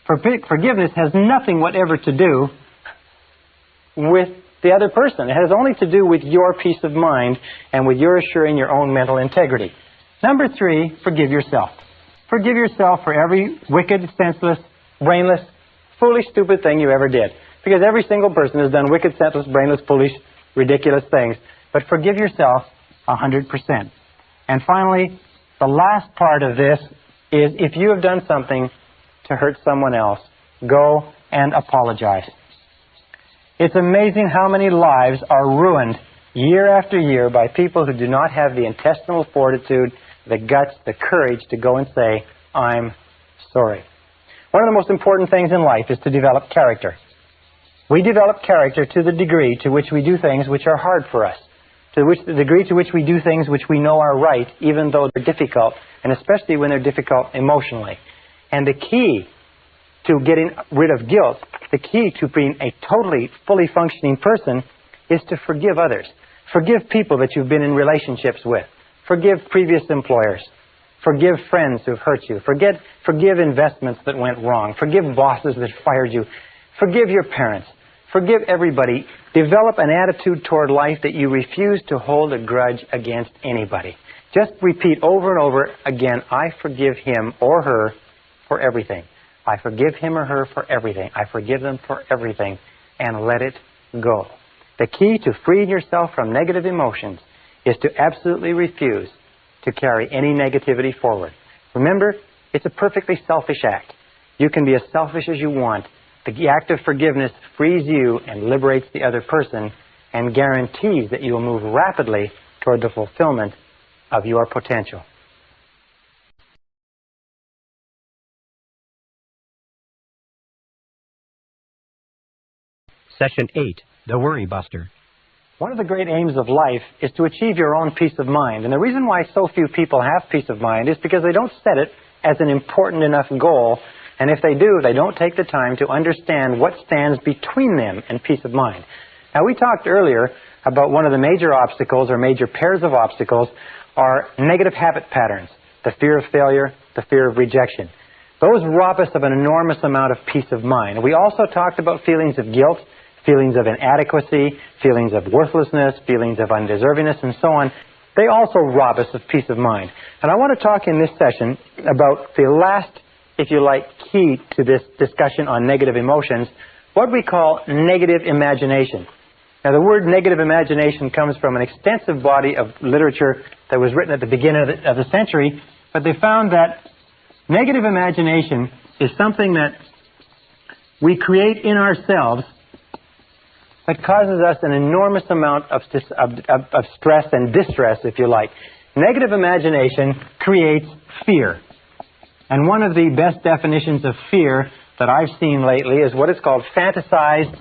Forgiveness has nothing whatever to do with the other person. It has only to do with your peace of mind and with your assuring your own mental integrity. Number 3, forgive yourself. Forgive yourself for every wicked, senseless, brainless, foolish, stupid thing you ever did. Because every single person has done wicked, senseless, brainless, foolish, ridiculous things. But forgive yourself 100%. And finally, the last part of this is if you have done something to hurt someone else, go and apologize. It's amazing how many lives are ruined year after year by people who do not have the intestinal fortitude, the guts, the courage to go and say, I'm sorry. One of the most important things in life is to develop character. We develop character to the degree to which we do things which are hard for us, the degree to which we do things which we know are right, even though they're difficult, and especially when they're difficult emotionally. And the key to getting rid of guilt, the key to being a totally, fully functioning person, is to forgive others. Forgive people that you've been in relationships with. Forgive previous employers. Forgive friends who've hurt you. Forgive investments that went wrong. Forgive bosses that fired you. Forgive your parents. Forgive everybody. Develop an attitude toward life that you refuse to hold a grudge against anybody. Just repeat over and over again, I forgive him or her for everything. I forgive him or her for everything. I forgive them for everything. And let it go. The key to freeing yourself from negative emotions is to absolutely refuse to carry any negativity forward. Remember, it's a perfectly selfish act. You can be as selfish as you want. The act of forgiveness frees you and liberates the other person and guarantees that you will move rapidly toward the fulfillment of your potential. Session 8, The Worry Buster. One of the great aims of life is to achieve your own peace of mind. And the reason why so few people have peace of mind is because they don't set it as an important enough goal. And if they do, they don't take the time to understand what stands between them and peace of mind. Now, we talked earlier about one of the major obstacles or major pairs of obstacles are negative habit patterns, the fear of failure, the fear of rejection. Those rob us of an enormous amount of peace of mind. We also talked about feelings of guilt, feelings of inadequacy, feelings of worthlessness, feelings of undeservingness, and so on. They also rob us of peace of mind. And I want to talk in this session about the last, if you like, key to this discussion on negative emotions, what we call negative imagination. Now, the word negative imagination comes from an extensive body of literature that was written at the beginning of the century, but they found that negative imagination is something that we create in ourselves that causes us an enormous amount of stress and distress, if you like. Negative imagination creates fear. And one of the best definitions of fear that I've seen lately is what is called fantasized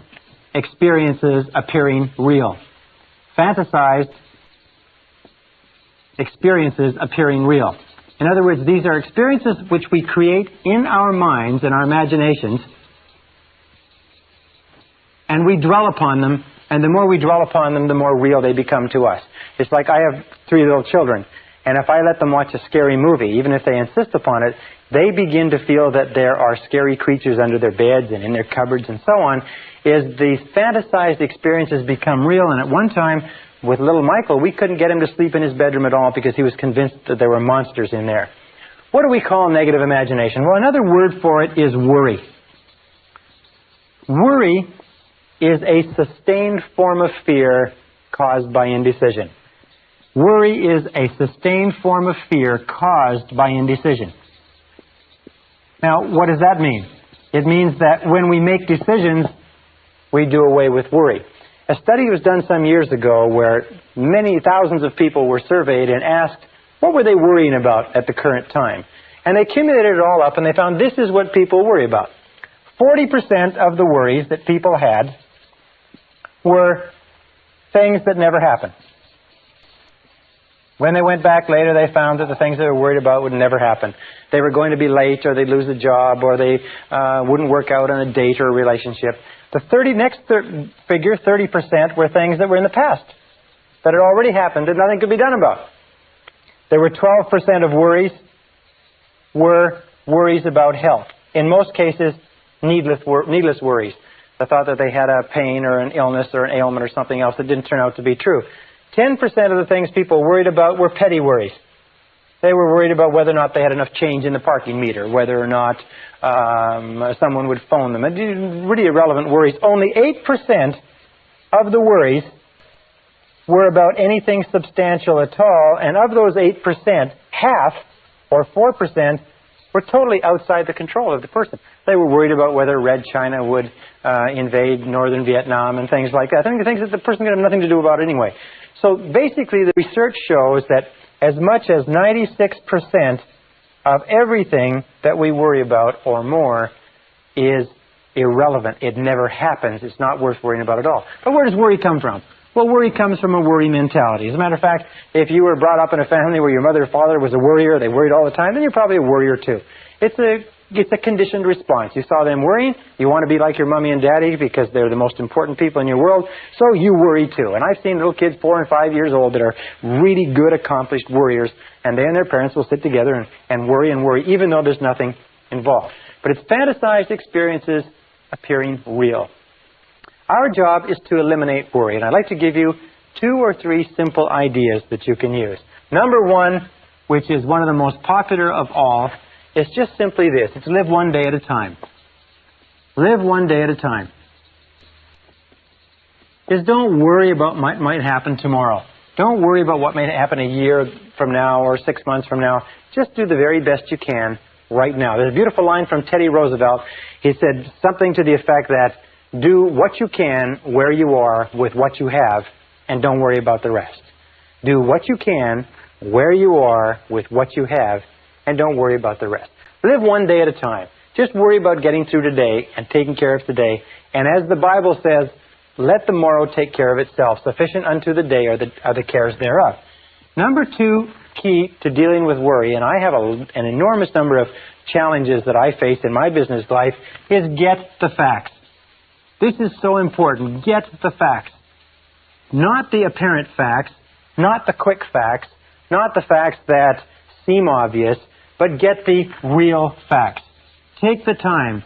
experiences appearing real. Fantasized experiences appearing real. In other words, these are experiences which we create in our minds and our imaginations, and we dwell upon them, and the more we dwell upon them, the more real they become to us. It's like I have 3 little children, and if I let them watch a scary movie, even if they insist upon it, they begin to feel that there are scary creatures under their beds and in their cupboards and so on. Is these fantasized experiences become real, and at one time, with little Michael, we couldn't get him to sleep in his bedroom at all because he was convinced that there were monsters in there. What do we call negative imagination? Well, another word for it is worry. Worry is a sustained form of fear caused by indecision. Worry is a sustained form of fear caused by indecision. Now, what does that mean? It means that when we make decisions, we do away with worry. A study was done some years ago where many thousands of people were surveyed and asked what were they worrying about at the current time. And they accumulated it all up and they found this is what people worry about. 40% of the worries that people had were things that never happened. When they went back later, they found that the things they were worried about would never happen. They were going to be late, or they'd lose a job, or they wouldn't work out on a date or a relationship. The next figure, 30%, were things that were in the past, that had already happened and nothing could be done about. There were 12% of worries were worries about health. In most cases, needless worries. The thought that they had a pain or an illness or an ailment or something else that didn't turn out to be true. 10% of the things people worried about were petty worries. They were worried about whether or not they had enough change in the parking meter, whether or not someone would phone them. Really irrelevant worries. Only 8% of the worries were about anything substantial at all, and of those 8%, half, or 4%, were totally outside the control of the person. They were worried about whether Red China would invade northern Vietnam and things like that. I think things that the person could have nothing to do about anyway. So basically the research shows that as much as 96% of everything that we worry about or more is irrelevant. It never happens. It's not worth worrying about at all. But where does worry come from? Well, worry comes from a worry mentality. As a matter of fact, if you were brought up in a family where your mother or father was a worrier, they worried all the time, then you're probably a worrier too. It's a conditioned response. You saw them worrying, you want to be like your mommy and daddy because they're the most important people in your world, so you worry too. And I've seen little kids 4 and 5 years old that are really good, accomplished worriers, and they and their parents will sit together and worry, even though there's nothing involved. But it's fantasized experiences appearing real. Our job is to eliminate worry, and I'd like to give you 2 or 3 simple ideas that you can use. Number 1, which is one of the most popular of all, is just simply this. It's live one day at a time. Live one day at a time. Is don't worry about what might happen tomorrow. Don't worry about what may happen a year from now or 6 months from now. Just do the very best you can right now. There's a beautiful line from Teddy Roosevelt. He said something to the effect that do what you can where you are with what you have and don't worry about the rest. Do what you can where you are with what you have and don't worry about the rest. Live one day at a time. Just worry about getting through today and taking care of today. And as the Bible says, let the morrow take care of itself. Sufficient unto the day are the cares thereof. Number 2 key to dealing with worry, and I have an enormous number of challenges that I face in my business life, is get the facts. This is so important. Get the facts. Not the apparent facts, not the quick facts, not the facts that seem obvious, but get the real facts. Take the time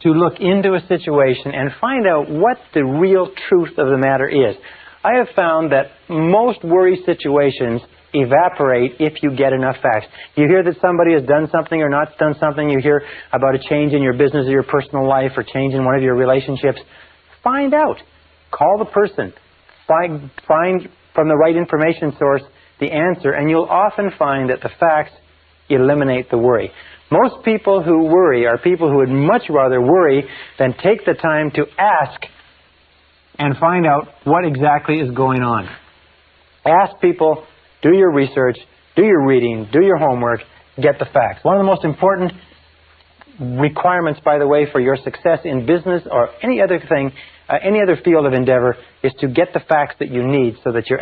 to look into a situation and find out what the real truth of the matter is. I have found that most worry situations evaporate if you get enough facts. You hear that somebody has done something or not done something. You hear about a change in your business or your personal life or change in one of your relationships. Find out. Call the person. Find from the right information source the answer, and you'll often find that the facts eliminate the worry. Most people who worry are people who would much rather worry than take the time to ask and find out what exactly is going on. Ask people, do your research, do your reading, do your homework, get the facts. One of the most important requirements, by the way, for your success in business or any other thing, any other field of endeavor, is to get the facts that you need so that your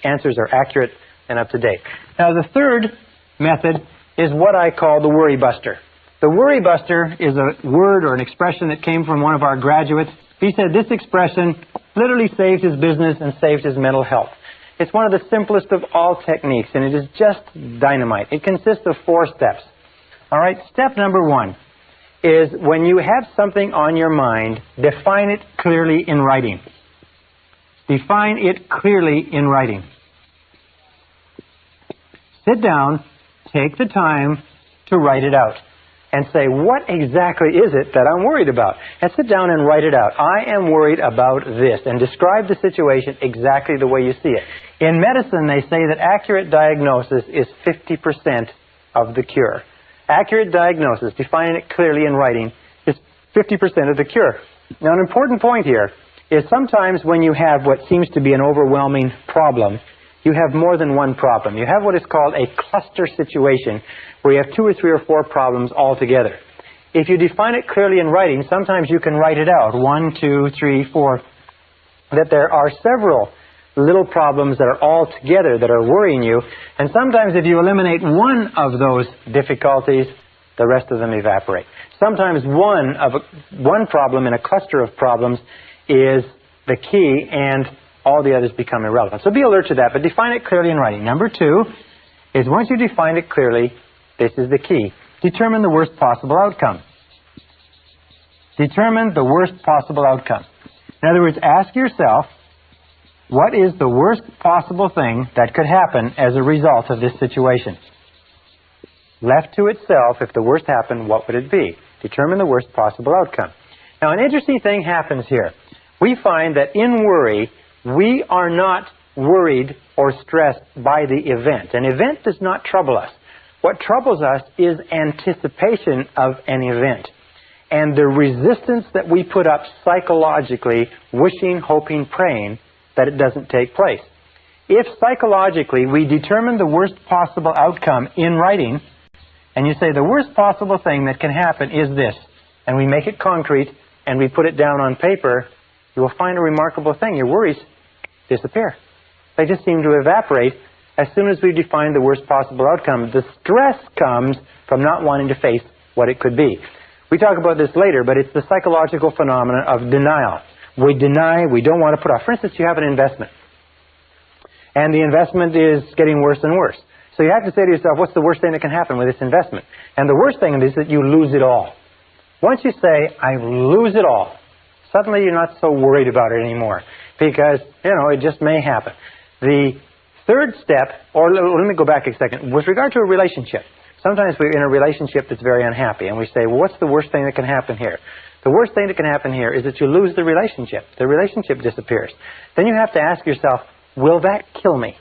answers are accurate and up to date. Now, the third method is what I call the worry buster. The worry buster is a word or an expression that came from one of our graduates. He said this expression literally saved his business and saved his mental health. It's one of the simplest of all techniques, and it is just dynamite. It consists of 4 steps. All right, step number 1 is when you have something on your mind, define it clearly in writing. Define it clearly in writing. Sit down, take the time to write it out. and say, what exactly is it that I'm worried about? And sit down and write it out. I am worried about this, and describe the situation exactly the way you see it. In medicine, they say that accurate diagnosis is 50% of the cure. Accurate diagnosis, defining it clearly in writing, is 50% of the cure. Now, an important point here is sometimes when you have what seems to be an overwhelming problem, you have more than one problem. You have what is called a cluster situation, where you have 2 or 3 or 4 problems all together. If you define it clearly in writing, sometimes you can write it out, 1, 2, 3, 4, that there are several little problems that are all together that are worrying you. And sometimes if you eliminate one of those difficulties, the rest of them evaporate. Sometimes one problem in a cluster of problems is the key, and all the others become irrelevant. So be alert to that, but define it clearly in writing. Number 2 is, once you define it clearly, this is the key. Determine the worst possible outcome. Determine the worst possible outcome. In other words, ask yourself, what is the worst possible thing that could happen as a result of this situation? Left to itself, if the worst happened, what would it be? Determine the worst possible outcome. Now, an interesting thing happens here. We find that in worry, we are not worried or stressed by the event. An event does not trouble us. What troubles us is anticipation of an event, and the resistance that we put up psychologically, wishing, hoping, praying that it doesn't take place. If psychologically we determine the worst possible outcome in writing, and you say the worst possible thing that can happen is this, and we make it concrete and we put it down on paper, you will find a remarkable thing. Your worries disappear. They just seem to evaporate as soon as we define the worst possible outcome. The stress comes from not wanting to face what it could be. We talk about this later, but it's the psychological phenomenon of denial. We deny, we don't want to put off. For instance, you have an investment, and the investment is getting worse and worse. So you have to say to yourself, what's the worst thing that can happen with this investment? And the worst thing is that you lose it all. Once you say, I lose it all, suddenly you're not so worried about it anymore, because, it just may happen. The third step, or let me go back a second, with regard to a relationship. Sometimes we're in a relationship that's very unhappy, and we say, well, what's the worst thing that can happen here? The worst thing that can happen here is that you lose the relationship. The relationship disappears. Then you have to ask yourself, will that kill me?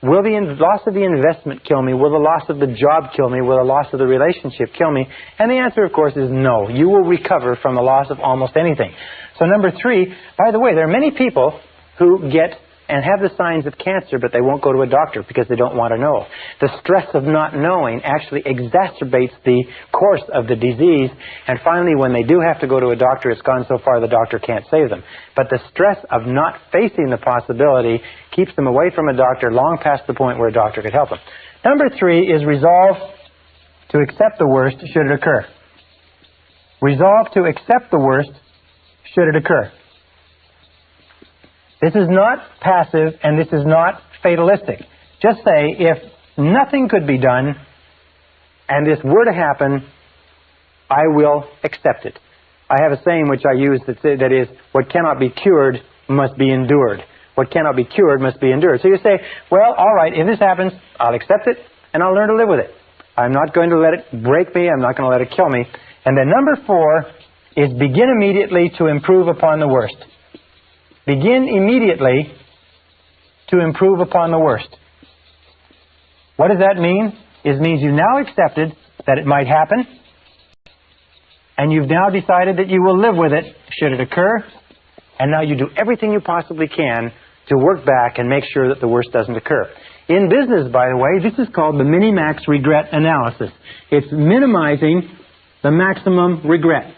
Will the loss of the investment kill me? Will the loss of the job kill me? Will the loss of the relationship kill me? And the answer, of course, is no. You will recover from the loss of almost anything. So number 3, by the way, there are many people who get and have the signs of cancer, but they won't go to a doctor because they don't want to know. The stress of not knowing actually exacerbates the course of the disease, and finally, when they do have to go to a doctor, it's gone so far the doctor can't save them. But the stress of not facing the possibility keeps them away from a doctor long past the point where a doctor could help them. Number 3 is resolve to accept the worst should it occur. Resolve to accept the worst should it occur. This is not passive, and this is not fatalistic. Just say, if nothing could be done, and this were to happen, I will accept it. I have a saying which I use that is, what cannot be cured must be endured. What cannot be cured must be endured. So you say, well, all right, if this happens, I'll accept it, and I'll learn to live with it. I'm not going to let it break me. I'm not going to let it kill me. And then number 4 is begin immediately to improve upon the worst. Begin immediately to improve upon the worst. What does that mean? It means you've now accepted that it might happen, and you've now decided that you will live with it should it occur, and now you do everything you possibly can to work back and make sure that the worst doesn't occur. In business, by the way, this is called the minimax regret analysis. It's minimizing the maximum regret.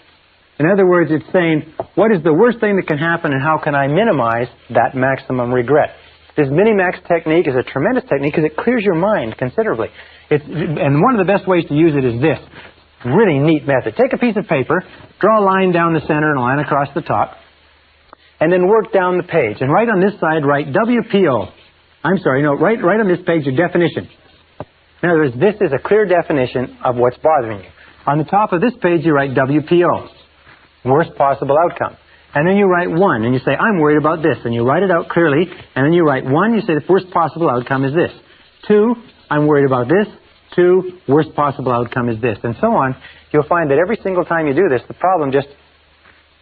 In other words, it's saying, what is the worst thing that can happen, and how can I minimize that maximum regret? This minimax technique is a tremendous technique because it clears your mind considerably. And one of the best ways to use it is this. Really neat method. Take a piece of paper, draw a line down the center and a line across the top, and then work down the page. And right on this side, write WPO. Right on this page, your definition. In other words, this is a clear definition of what's bothering you. On the top of this page, you write WPO. Worst possible outcome. And then you write 1, and you say, I'm worried about this. And you write it out clearly, and then you write 1, you say the worst possible outcome is this. 2, I'm worried about this. 2, worst possible outcome is this, and so on. You'll find that every single time you do this, the problem just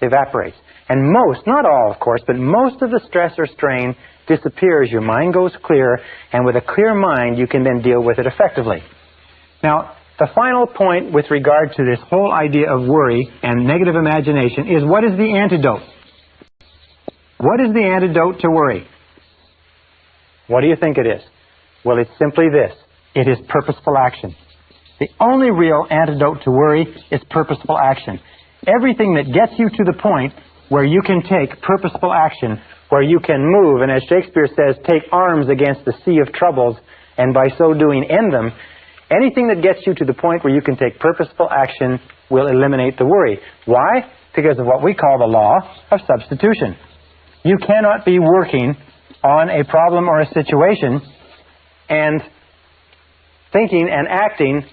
evaporates. And most, not all of course, but most of the stress or strain disappears. Your mind goes clear, and with a clear mind, you can then deal with it effectively. Now, the final point with regard to this whole idea of worry and negative imagination is, what is the antidote? What is the antidote to worry? What do you think it is? Well, it's simply this. It is purposeful action. The only real antidote to worry is purposeful action. Everything that gets you to the point where you can take purposeful action, where you can move, and as Shakespeare says, take arms against the sea of troubles, and by so doing end them, anything that gets you to the point where you can take purposeful action will eliminate the worry. Why? Because of what we call the law of substitution. You cannot be working on a problem or a situation and thinking and acting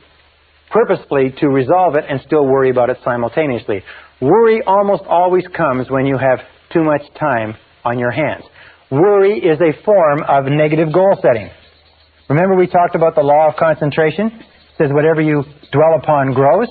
purposefully to resolve it and still worry about it simultaneously. Worry almost always comes when you have too much time on your hands. Worry is a form of negative goal setting. Remember we talked about the law of concentration? It says whatever you dwell upon grows.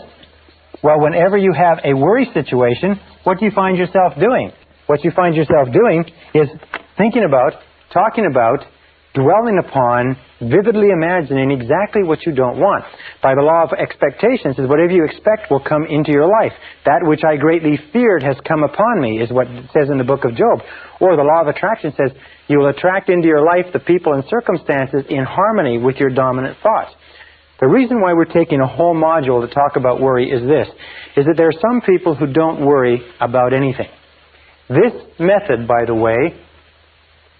Well, whenever you have a worry situation, what do you find yourself doing? What you find yourself doing is thinking about, talking about, dwelling upon, vividly imagining exactly what you don't want. By the law of expectation, it says whatever you expect will come into your life. That which I greatly feared has come upon me, is what it says in the book of Job. Or the law of attraction says you will attract into your life the people and circumstances in harmony with your dominant thoughts. The reason why we're taking a whole module to talk about worry is this, is that there are some people who don't worry about anything. This method, by the way,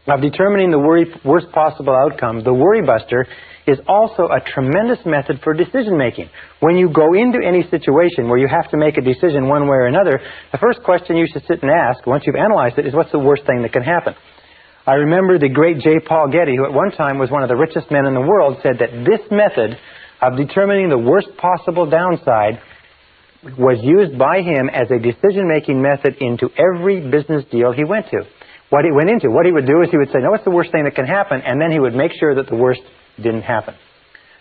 of determining the worst possible outcome, the worry buster, is also a tremendous method for decision making. When you go into any situation where you have to make a decision one way or another, the first question you should sit and ask, once you've analyzed it, is what's the worst thing that can happen? I remember the great J. Paul Getty, who at one time was one of the richest men in the world, said that this method of determining the worst possible downside was used by him as a decision-making method into every business deal he went to. What he would do is he would say, no, what's the worst thing that can happen? And then he would make sure that the worst didn't happen.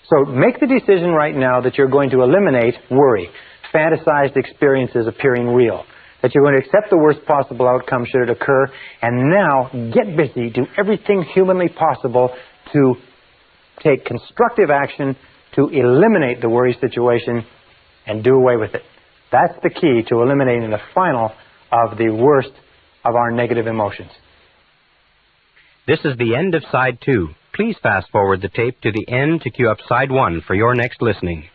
So make the decision right now that you're going to eliminate worry, fantasized experiences appearing real, that you're going to accept the worst possible outcome should it occur, and now get busy, do everything humanly possible to take constructive action to eliminate the worry situation and do away with it. That's the key to eliminating the final of the worst of our negative emotions. This is the end of Side 2. Please fast forward the tape to the end to cue up Side 1 for your next listening.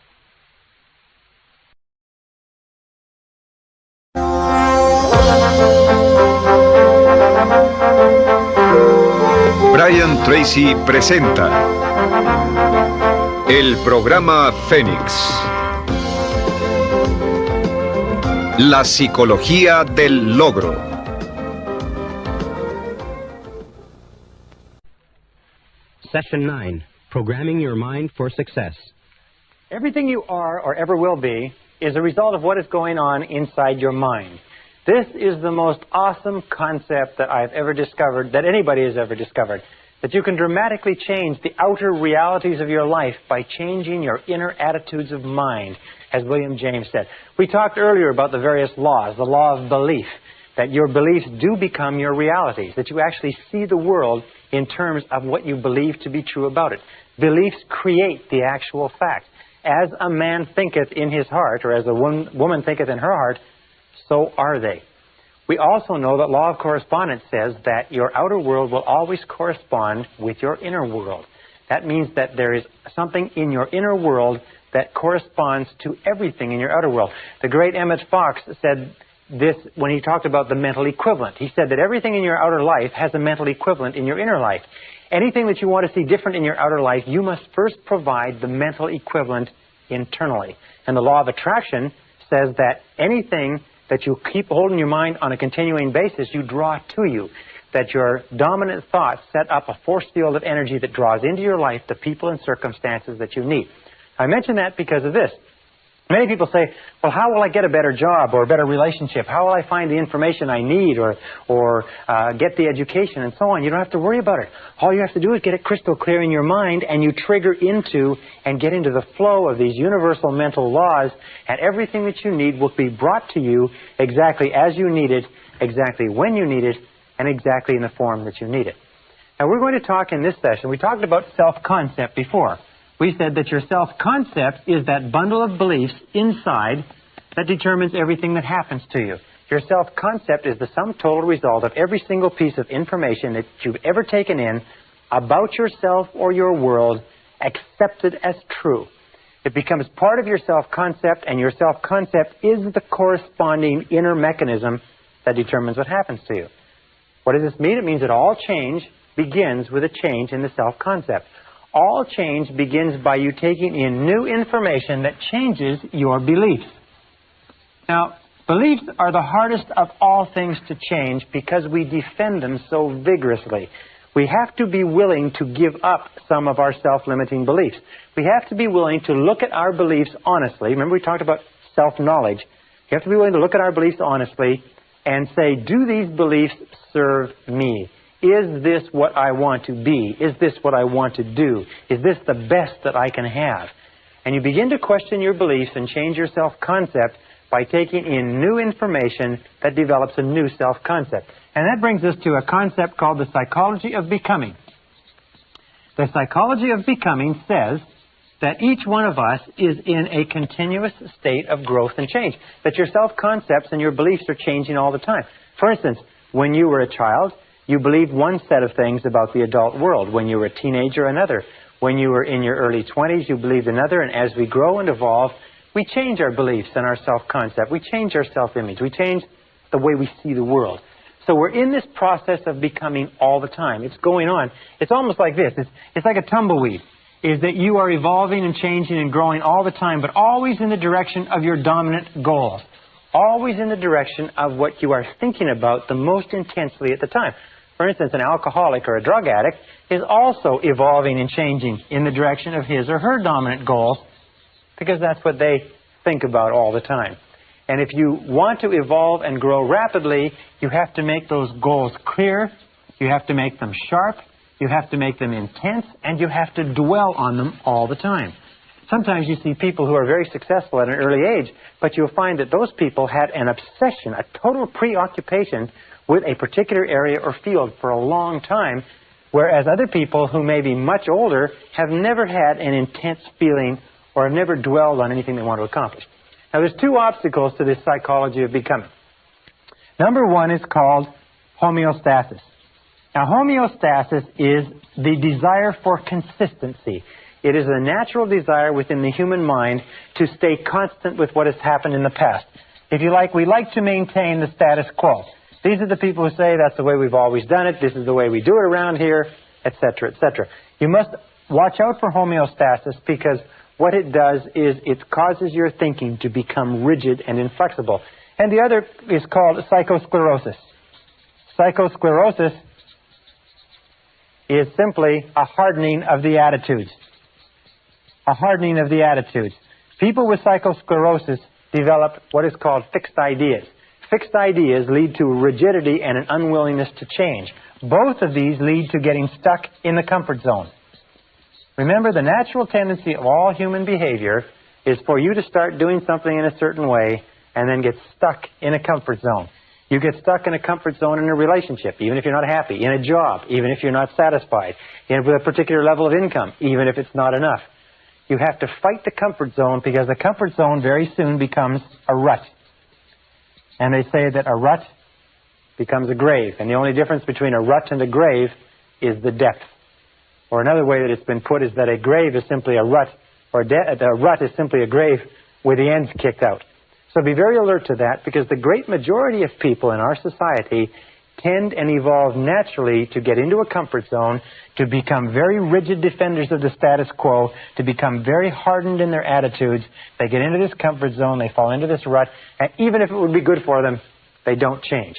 Brian Tracy presenta el programa Fénix. La psicología del logro. Session 9, Programming Your Mind for Success. Everything you are or ever will be is a result of what is going on inside your mind. This is the most awesome concept that I've ever discovered, that anybody has ever discovered, that you can dramatically change the outer realities of your life by changing your inner attitudes of mind, as William James said. We talked earlier about the various laws, the law of belief, that your beliefs do become your realities, that you actually see the world in terms of what you believe to be true about it. Beliefs create the actual fact. As a man thinketh in his heart, or as a woman thinketh in her heart, so are they. We also know that law of correspondence says that your outer world will always correspond with your inner world. That means that there is something in your inner world that corresponds to everything in your outer world. The great Emmett Fox said this when he talked about the mental equivalent. He said that everything in your outer life has a mental equivalent in your inner life. Anything that you want to see different in your outer life, you must first provide the mental equivalent internally. And the law of attraction says that anything that you keep holding your mind on a continuing basis, you draw to you. That your dominant thoughts set up a force field of energy that draws into your life the people and circumstances that you need. I mention that because of this. Many people say, well, how will I get a better job or a better relationship? How will I find the information I need or get the education and so on? You don't have to worry about it. All you have to do is get it crystal clear in your mind, and you trigger into and get into the flow of these universal mental laws, and everything that you need will be brought to you exactly as you need it, exactly when you need it, and exactly in the form that you need it. Now, we're going to talk in this session. We talked about self-concept before. We said that your self-concept is that bundle of beliefs inside that determines everything that happens to you. Your self-concept is the sum total result of every single piece of information that you've ever taken in about yourself or your world, accepted as true. It becomes part of your self-concept, and your self-concept is the corresponding inner mechanism that determines what happens to you. What does this mean? It means that all change begins with a change in the self-concept. All change begins by you taking in new information that changes your beliefs. Now, beliefs are the hardest of all things to change because we defend them so vigorously. We have to be willing to give up some of our self-limiting beliefs. We have to be willing to look at our beliefs honestly. Remember, we talked about self-knowledge. You have to be willing to look at our beliefs honestly and say, do these beliefs serve me? Is this what I want to be? Is this what I want to do? Is this the best that I can have? And you begin to question your beliefs and change your self-concept by taking in new information that develops a new self-concept. And that brings us to a concept called the psychology of becoming. The psychology of becoming says that each one of us is in a continuous state of growth and change, that your self-concepts and your beliefs are changing all the time. For instance, when you were a child, you believed one set of things about the adult world. When you were a teenager, another. When you were in your early 20s, you believed another. And as we grow and evolve, we change our beliefs and our self-concept. We change our self-image. We change the way we see the world. So we're in this process of becoming all the time. It's going on. It's almost like this. It's like a tumbleweed, is that you are evolving and changing and growing all the time, but always in the direction of your dominant goals. Always in the direction of what you are thinking about the most intensely at the time. For instance, an alcoholic or a drug addict is also evolving and changing in the direction of his or her dominant goals, because that's what they think about all the time. And if you want to evolve and grow rapidly, you have to make those goals clear, you have to make them sharp, you have to make them intense, and you have to dwell on them all the time. Sometimes you see people who are very successful at an early age, but you'll find that those people had an obsession, a total preoccupation with a particular area or field for a long time, whereas other people who may be much older have never had an intense feeling or have never dwelled on anything they want to accomplish. Now, there's two obstacles to this psychology of becoming. Number one is called homeostasis. Now, homeostasis is the desire for consistency. It is a natural desire within the human mind to stay constant with what has happened in the past. If you like, we like to maintain the status quo. These are the people who say that's the way we've always done it, this is the way we do it around here, etc., etc. You must watch out for homeostasis, because what it does is it causes your thinking to become rigid and inflexible. And the other is called psychosclerosis. Psychosclerosis is simply a hardening of the attitudes. A hardening of the attitudes. People with psychosclerosis develop what is called fixed ideas. Fixed ideas lead to rigidity and an unwillingness to change. Both of these lead to getting stuck in the comfort zone. Remember, the natural tendency of all human behavior is for you to start doing something in a certain way and then get stuck in a comfort zone. You get stuck in a comfort zone in a relationship, even if you're not happy, in a job, even if you're not satisfied, with a particular level of income, even if it's not enough. You have to fight the comfort zone, because the comfort zone very soon becomes a rut. And they say that a rut becomes a grave. And the only difference between a rut and a grave is the depth. Or another way that it's been put is that a grave is simply a rut, or a rut is simply a grave with the ends kicked out. So be very alert to that, because the great majority of people in our society tend and evolve naturally to get into a comfort zone, to become very rigid defenders of the status quo, to become very hardened in their attitudes. They get into this comfort zone, they fall into this rut, and even if it would be good for them, they don't change.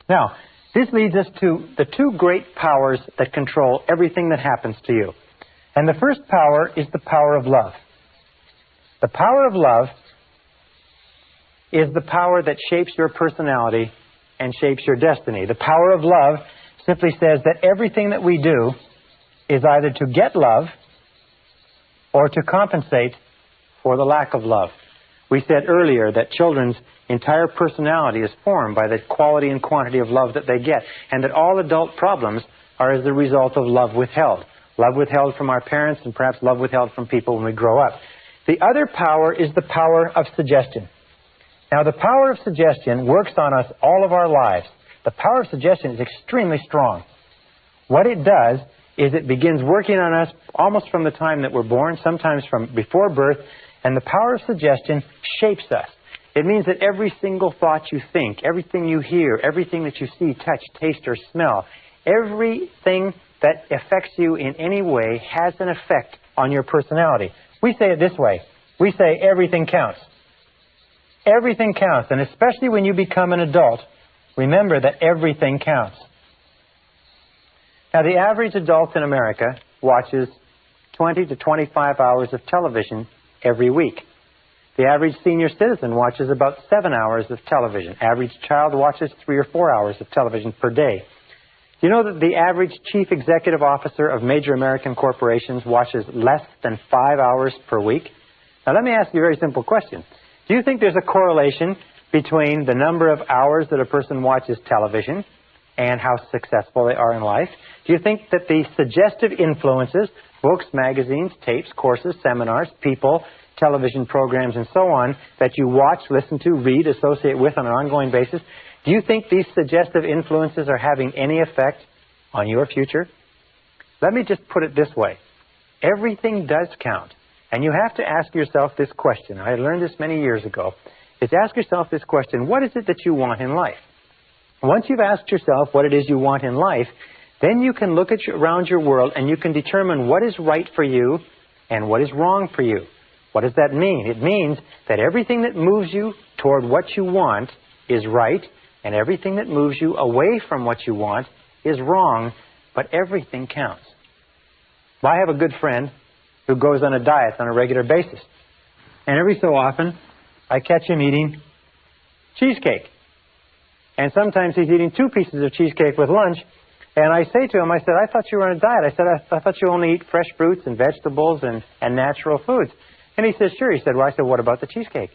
Now, this leads us to the two great powers that control everything that happens to you. And the first power is the power of love. The power of love is the power that shapes your personality and shapes your destiny. The power of love simply says that everything that we do is either to get love or to compensate for the lack of love. We said earlier that children's entire personality is formed by the quality and quantity of love that they get, and that all adult problems are as the result of love withheld. Love withheld from our parents, and perhaps love withheld from people when we grow up. The other power is the power of suggestion. Now, the power of suggestion works on us all of our lives. The power of suggestion is extremely strong. What it does is it begins working on us almost from the time that we're born, sometimes from before birth, and the power of suggestion shapes us. It means that every single thought you think, everything you hear, everything that you see, touch, taste, or smell, everything that affects you in any way has an effect on your personality. We say it this way. We say everything counts. Everything counts, and especially when you become an adult, remember that everything counts. Now, the average adult in America watches 20 to 25 hours of television every week. The average senior citizen watches about 7 hours of television. Average child watches 3 or 4 hours of television per day. Do you know that the average chief executive officer of major American corporations watches less than 5 hours per week? Now, let me ask you a very simple question. Do you think there's a correlation between the number of hours that a person watches television and how successful they are in life? Do you think that the suggestive influences, books, magazines, tapes, courses, seminars, people, television programs, and so on, that you watch, listen to, read, associate with on an ongoing basis, do you think these suggestive influences are having any effect on your future? Let me just put it this way. Everything does count. And you have to ask yourself this question. I learned this many years ago. Is ask yourself this question: what is it that you want in life? Once you've asked yourself what it is you want in life, then you can look around your world and you can determine what is right for you and what is wrong for you. What does that mean? It means that everything that moves you toward what you want is right, and everything that moves you away from what you want is wrong, but everything counts. Well, I have a good friend who goes on a diet on a regular basis. And every so often, I catch him eating cheesecake. And sometimes he's eating 2 pieces of cheesecake with lunch. And I say to him, I said, I thought you were on a diet. I said, I thought you only eat fresh fruits and vegetables and natural foods. And he says, sure. He said, well, I said, what about the cheesecake?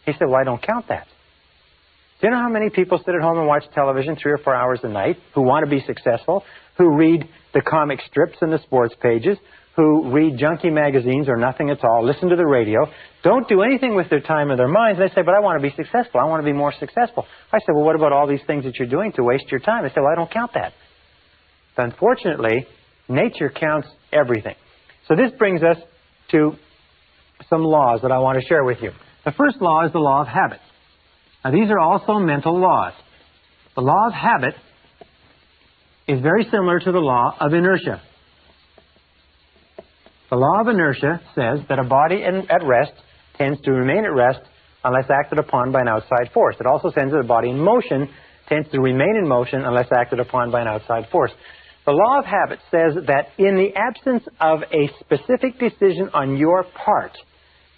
He said, well, I don't count that. Do you know how many people sit at home and watch television 3 or 4 hours a night, who want to be successful, who read the comic strips and the sports pages, who read junky magazines or nothing at all, listen to the radio, don't do anything with their time or their minds, and they say, but I want to be successful. I want to be more successful. I said, well, what about all these things that you're doing to waste your time? They said, well, I don't count that. But unfortunately, nature counts everything. So this brings us to some laws that I want to share with you. The first law is the law of habit. Now, these are also mental laws. The law of habit is very similar to the law of inertia. The law of inertia says that a body at rest tends to remain at rest unless acted upon by an outside force. It also says that a body in motion tends to remain in motion unless acted upon by an outside force. The law of habit says that in the absence of a specific decision on your part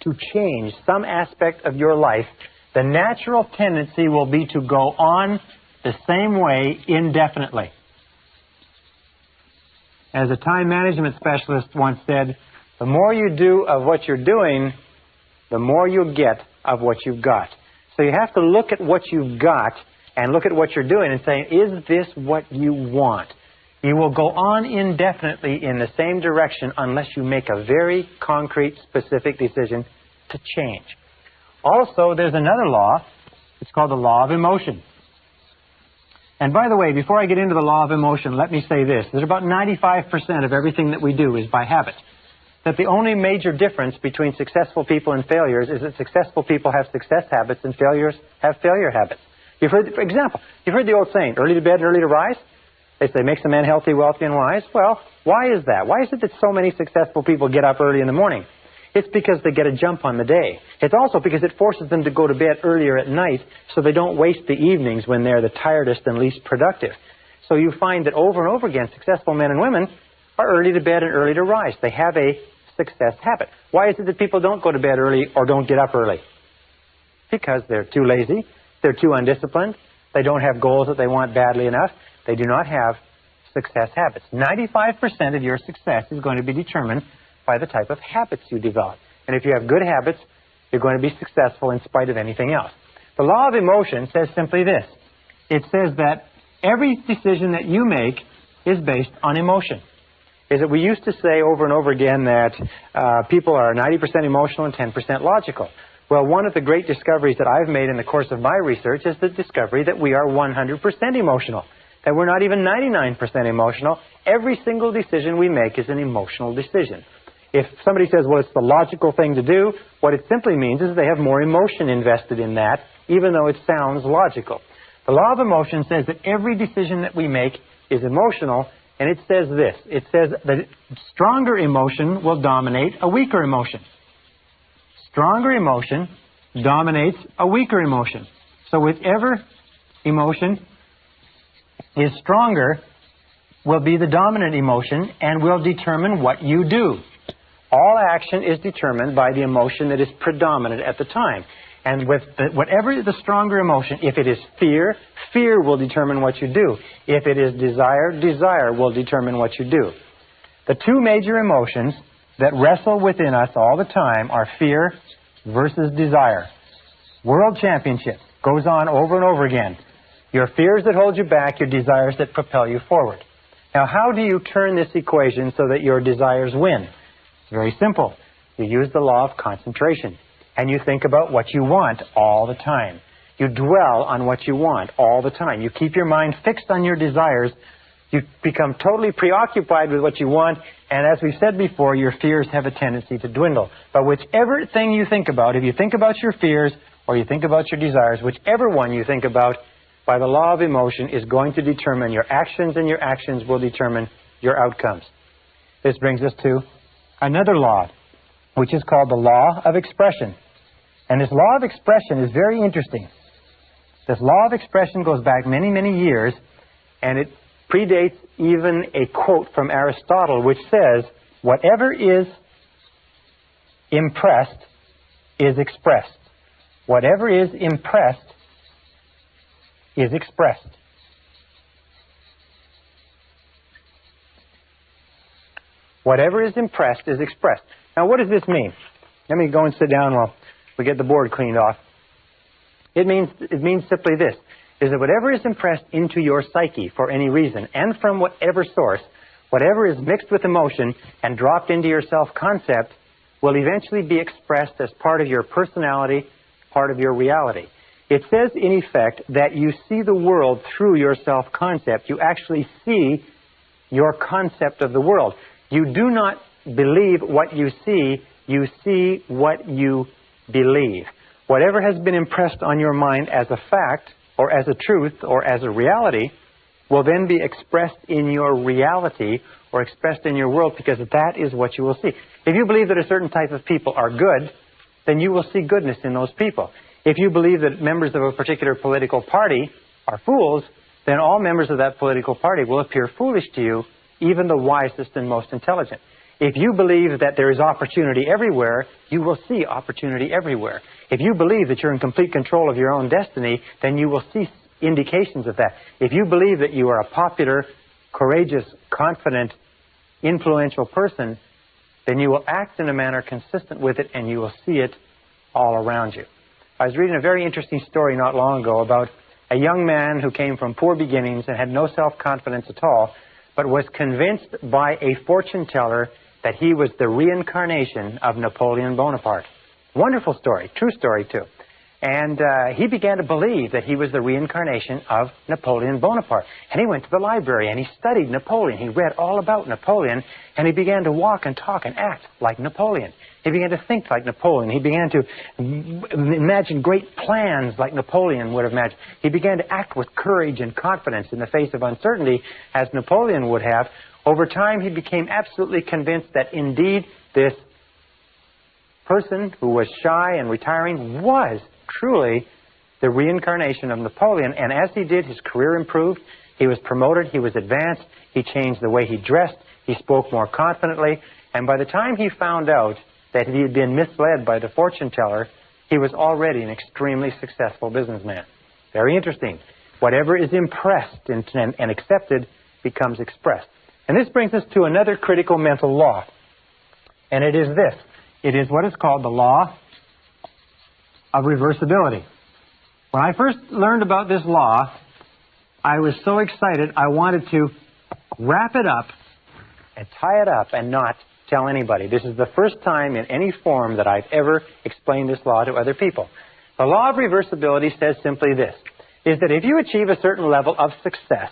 to change some aspect of your life, the natural tendency will be to go on the same way indefinitely. As a time management specialist once said, the more you do of what you're doing, the more you'll get of what you've got. So you have to look at what you've got and look at what you're doing and say, is this what you want? You will go on indefinitely in the same direction unless you make a very concrete, specific decision to change. Also, there's another law. It's called the law of emotion. And by the way, before I get into the law of emotion, let me say this. That about 95% of everything that we do is by habit. That the only major difference between successful people and failures is that successful people have success habits and failures have failure habits. For example, you've heard the old saying, early to bed and early to rise? They say, makes a man healthy, wealthy, and wise. Well, why is that? Why is it that so many successful people get up early in the morning? It's because they get a jump on the day. It's also because it forces them to go to bed earlier at night so they don't waste the evenings when they're the tiredest and least productive. So you find that over and over again, successful men and women are early to bed and early to rise. They have a success habit. Why is it that people don't go to bed early or don't get up early? Because they're too lazy, they're too undisciplined, they don't have goals that they want badly enough, they do not have success habits. 95% of your success is going to be determined by the type of habits you develop. And if you have good habits, you're going to be successful in spite of anything else. The law of emotion says simply this. It says that every decision that you make is based on emotion. Is that we used to say over and over again that people are 90% emotional and 10% logical. Well, one of the great discoveries that I've made in the course of my research is the discovery that we are 100% emotional, that we're not even 99% emotional. Every single decision we make is an emotional decision. If somebody says, well, it's the logical thing to do, what it simply means is they have more emotion invested in that, even though it sounds logical. The law of emotion says that every decision that we make is emotional, and it says this. It says that stronger emotion will dominate a weaker emotion. Stronger emotion dominates a weaker emotion. So whichever emotion is stronger will be the dominant emotion and will determine what you do. All action is determined by the emotion that is predominant at the time. And with whatever the stronger emotion, if it is fear, fear will determine what you do. If it is desire, desire will determine what you do. The two major emotions that wrestle within us all the time are fear versus desire. World Championship goes on over and over again. Your fears that hold you back, your desires that propel you forward. Now, how do you turn this equation so that your desires win? It's very simple. You use the law of concentration, and you think about what you want all the time. You dwell on what you want all the time. You keep your mind fixed on your desires. You become totally preoccupied with what you want, and as we said before, your fears have a tendency to dwindle. But whichever thing you think about, if you think about your fears or you think about your desires, whichever one you think about, by the law of emotion is going to determine your actions, and your actions will determine your outcomes. This brings us to another law, which is called the law of expression. And this law of expression is very interesting. This law of expression goes back many, many years, and it predates even a quote from Aristotle, which says, whatever is impressed is expressed. Whatever is impressed is expressed. Whatever is impressed is expressed. Now, what does this mean? Let me go and sit down while we get the board cleaned off. It means simply this, is that whatever is impressed into your psyche for any reason, and from whatever source, whatever is mixed with emotion and dropped into your self-concept will eventually be expressed as part of your personality, part of your reality. It says, in effect, that you see the world through your self-concept. You actually see your concept of the world. You do not believe what you see what you believe. Whatever has been impressed on your mind as a fact, or as a truth, or as a reality, will then be expressed in your reality, or expressed in your world, because that is what you will see. If you believe that a certain type of people are good, then you will see goodness in those people. If you believe that members of a particular political party are fools, then all members of that political party will appear foolish to you, even the wisest and most intelligent. If you believe that there is opportunity everywhere, you will see opportunity everywhere. If you believe that you're in complete control of your own destiny, then you will see indications of that. If you believe that you are a popular, courageous, confident, influential person, then you will act in a manner consistent with it, and you will see it all around you. I was reading a very interesting story not long ago about a young man who came from poor beginnings and had no self-confidence at all, but was convinced by a fortune teller that he was the reincarnation of Napoleon Bonaparte. Wonderful story, true story too. And he began to believe that he was the reincarnation of Napoleon Bonaparte. And he went to the library and he studied Napoleon. He read all about Napoleon, and he began to walk and talk and act like Napoleon. He began to think like Napoleon. He began to imagine great plans like Napoleon would have imagined. He began to act with courage and confidence in the face of uncertainty as Napoleon would have. Over time, he became absolutely convinced that indeed this person who was shy and retiring was truly the reincarnation of Napoleon. And as he did, his career improved. He was promoted. He was advanced. He changed the way he dressed. He spoke more confidently. And by the time he found out that he had been misled by the fortune teller, he was already an extremely successful businessman. Very interesting. Whatever is impressed and accepted becomes expressed. And this brings us to another critical mental law. And it is this. It is what is called the law of reversibility. When I first learned about this law, I was so excited I wanted to wrap it up and tie it up and not tell anybody. This is the first time in any form that I've ever explained this law to other people. The law of reversibility says simply this, is that if you achieve a certain level of success,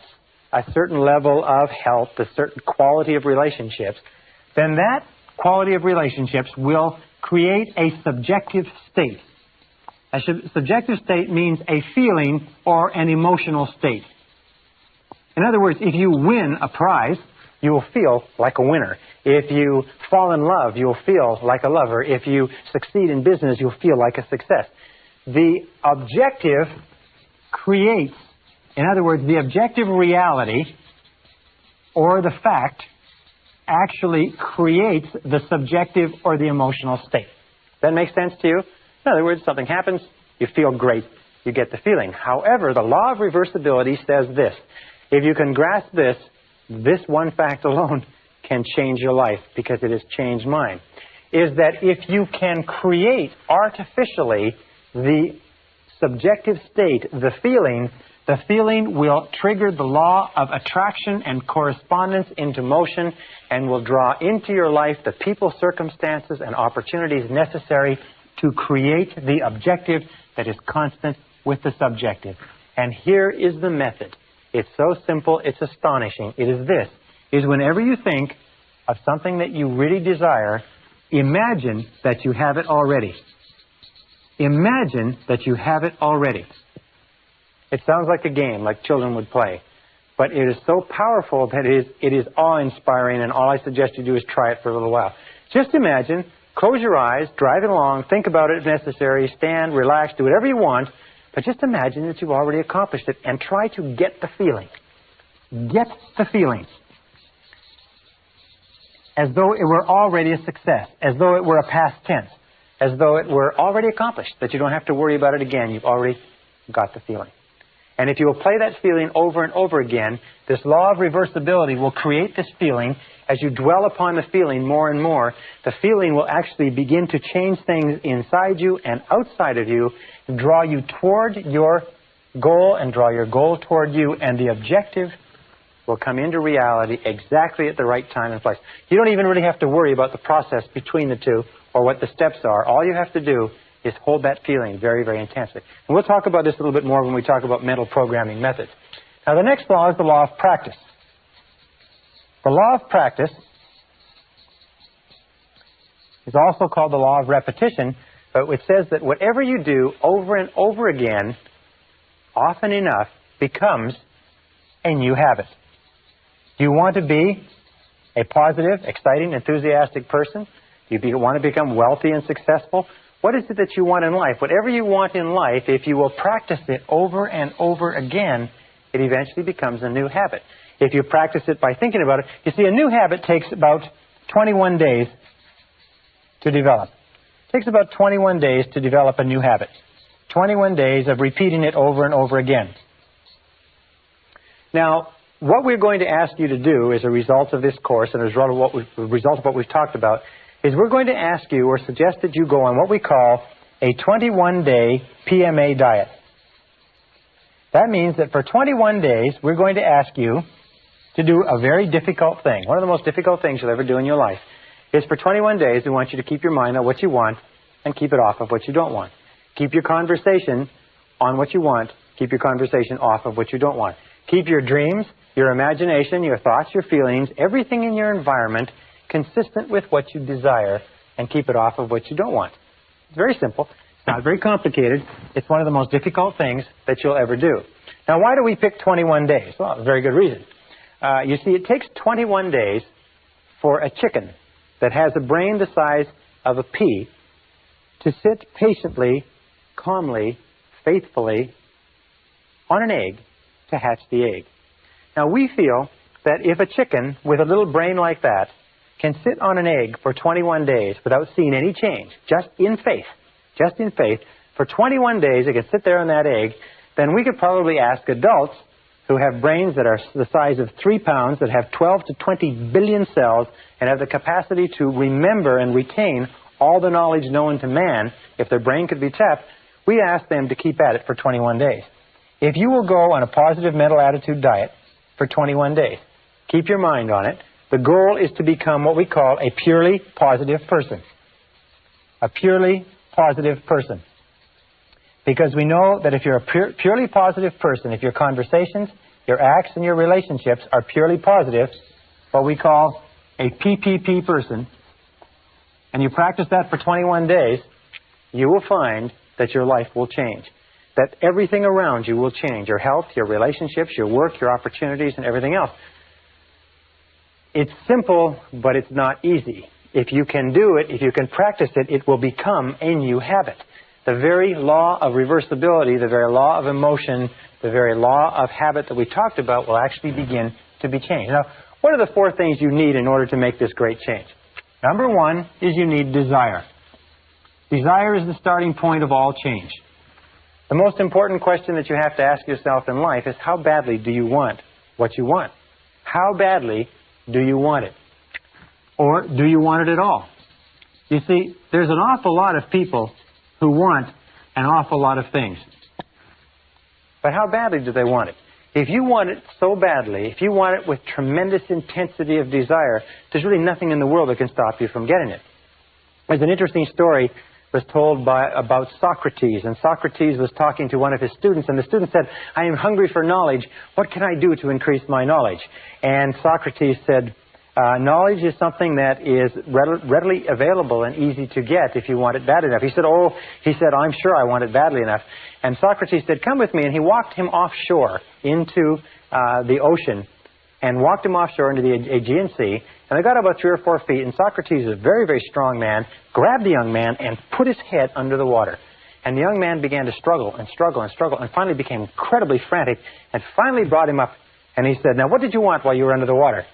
a certain level of health, a certain quality of relationships, then that quality of relationships will create a subjective state. A subjective state means a feeling or an emotional state. In other words, if you win a prize, you will feel like a winner. If you fall in love, you'll feel like a lover. If you succeed in business, you'll feel like a success. The objective creates, in other words, the objective reality or the fact actually creates the subjective or the emotional state. That makes sense to you? In other words, something happens, you feel great, you get the feeling. However, the law of reversibility says this. If you can grasp this, this one fact alone can change your life because it has changed mine. Is that if you can create artificially the subjective state, the feeling will trigger the law of attraction and correspondence into motion and will draw into your life the people, circumstances, and opportunities necessary to create the objective that is constant with the subjective. And here is the method. It's so simple, it's astonishing. It is this, is whenever you think of something that you really desire, imagine that you have it already. Imagine that you have it already. It sounds like a game, like children would play. But it is so powerful that it is awe-inspiring, and all I suggest you do is try it for a little while. Just imagine, close your eyes, driving along, think about it if necessary, stand, relax, do whatever you want, but just imagine that you've already accomplished it and try to get the feeling. Get the feeling. As though it were already a success, as though it were a past tense, as though it were already accomplished, that you don't have to worry about it again. You've already got the feeling. And if you will play that feeling over and over again, this law of reversibility will create this feeling. As you dwell upon the feeling more and more, the feeling will actually begin to change things inside you and outside of you, draw you toward your goal and draw your goal toward you, and the objective will come into reality exactly at the right time and place. You don't even really have to worry about the process between the two or what the steps are. All you have to do is hold that feeling very, very intensely. And we'll talk about this a little bit more when we talk about mental programming methods. Now, the next law is the law of practice. The law of practice is also called the law of repetition, but it says that whatever you do over and over again, often enough, becomes a new habit. Do you want to be a positive, exciting, enthusiastic person? Do you want to become wealthy and successful? What is it that you want in life? Whatever you want in life, if you will practice it over and over again, it eventually becomes a new habit. If you practice it by thinking about it, you see, a new habit takes about 21 days to develop. It takes about 21 days to develop a new habit. 21 days of repeating it over and over again. Now, what we're going to ask you to do as a result of this course and as a result of what we've talked about is we're going to ask you or suggest that you go on what we call a 21-day PMA diet. That means that for 21 days, we're going to ask you to do a very difficult thing. One of the most difficult things you'll ever do in your life is for 21 days, we want you to keep your mind on what you want and keep it off of what you don't want. Keep your conversation on what you want. Keep your conversation off of what you don't want. Keep your dreams, your imagination, your thoughts, your feelings, everything in your environment consistent with what you desire, and keep it off of what you don't want. It's very simple. It's not very complicated. It's one of the most difficult things that you'll ever do. Now, why do we pick 21 days? Well, a very good reason. You see, it takes 21 days for a chicken that has a brain the size of a pea to sit patiently, calmly, faithfully on an egg to hatch the egg. Now, we feel that if a chicken with a little brain like that can sit on an egg for 21 days without seeing any change, just in faith, for 21 days it can sit there on that egg, then we could probably ask adults who have brains that are the size of 3 pounds, that have 12 to 20 billion cells, and have the capacity to remember and retain all the knowledge known to man, if their brain could be tapped, we ask them to keep at it for 21 days. If you will go on a positive mental attitude diet for 21 days, keep your mind on it, the goal is to become what we call a purely positive person. A purely positive person. Because we know that if you're a purely positive person, if your conversations, your acts, and your relationships are purely positive, what we call a PPP person, and you practice that for 21 days, you will find that your life will change. That everything around you will change. Your health, your relationships, your work, your opportunities, and everything else. It's simple, but it's not easy. If you can do it, if you can practice it, it will become a new habit. The very law of reversibility, the very law of emotion, the very law of habit that we talked about will actually begin to be changed. Now, what are the 4 things you need in order to make this great change? Number 1 is you need desire. Desire is the starting point of all change. The most important question that you have to ask yourself in life is, how badly do you want what you want? How badly do you want it? Or do you want it at all? You see, there's an awful lot of people who want an awful lot of things. But how badly do they want it? If you want it so badly, if you want it with tremendous intensity of desire, there's really nothing in the world that can stop you from getting it. There's an interesting story was told about Socrates, and Socrates was talking to one of his students, and the student said, I am hungry for knowledge. What can I do to increase my knowledge? And Socrates said, knowledge is something that is readily available and easy to get if you want it bad enough. He said, I'm sure I want it badly enough. And Socrates said, come with me. And he walked him offshore into the ocean, and walked him offshore into the Aegean Sea. And they got about 3 or 4 feet, and Socrates, a very, very strong man, grabbed the young man and put his head under the water. And the young man began to struggle and struggle and struggle, and finally became incredibly frantic, and finally brought him up. And he said, now what did you want while you were under the water?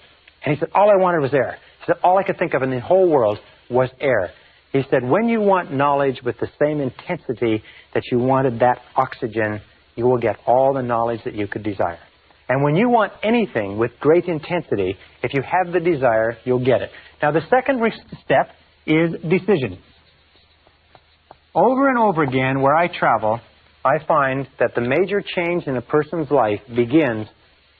And he said, all I wanted was air. He said, all I could think of in the whole world was air. He said, when you want knowledge with the same intensity that you wanted that oxygen, you will get all the knowledge that you could desire. And when you want anything with great intensity, if you have the desire, you'll get it. Now, the second step is decision. Over and over again, where I travel, I find that the major change in a person's life begins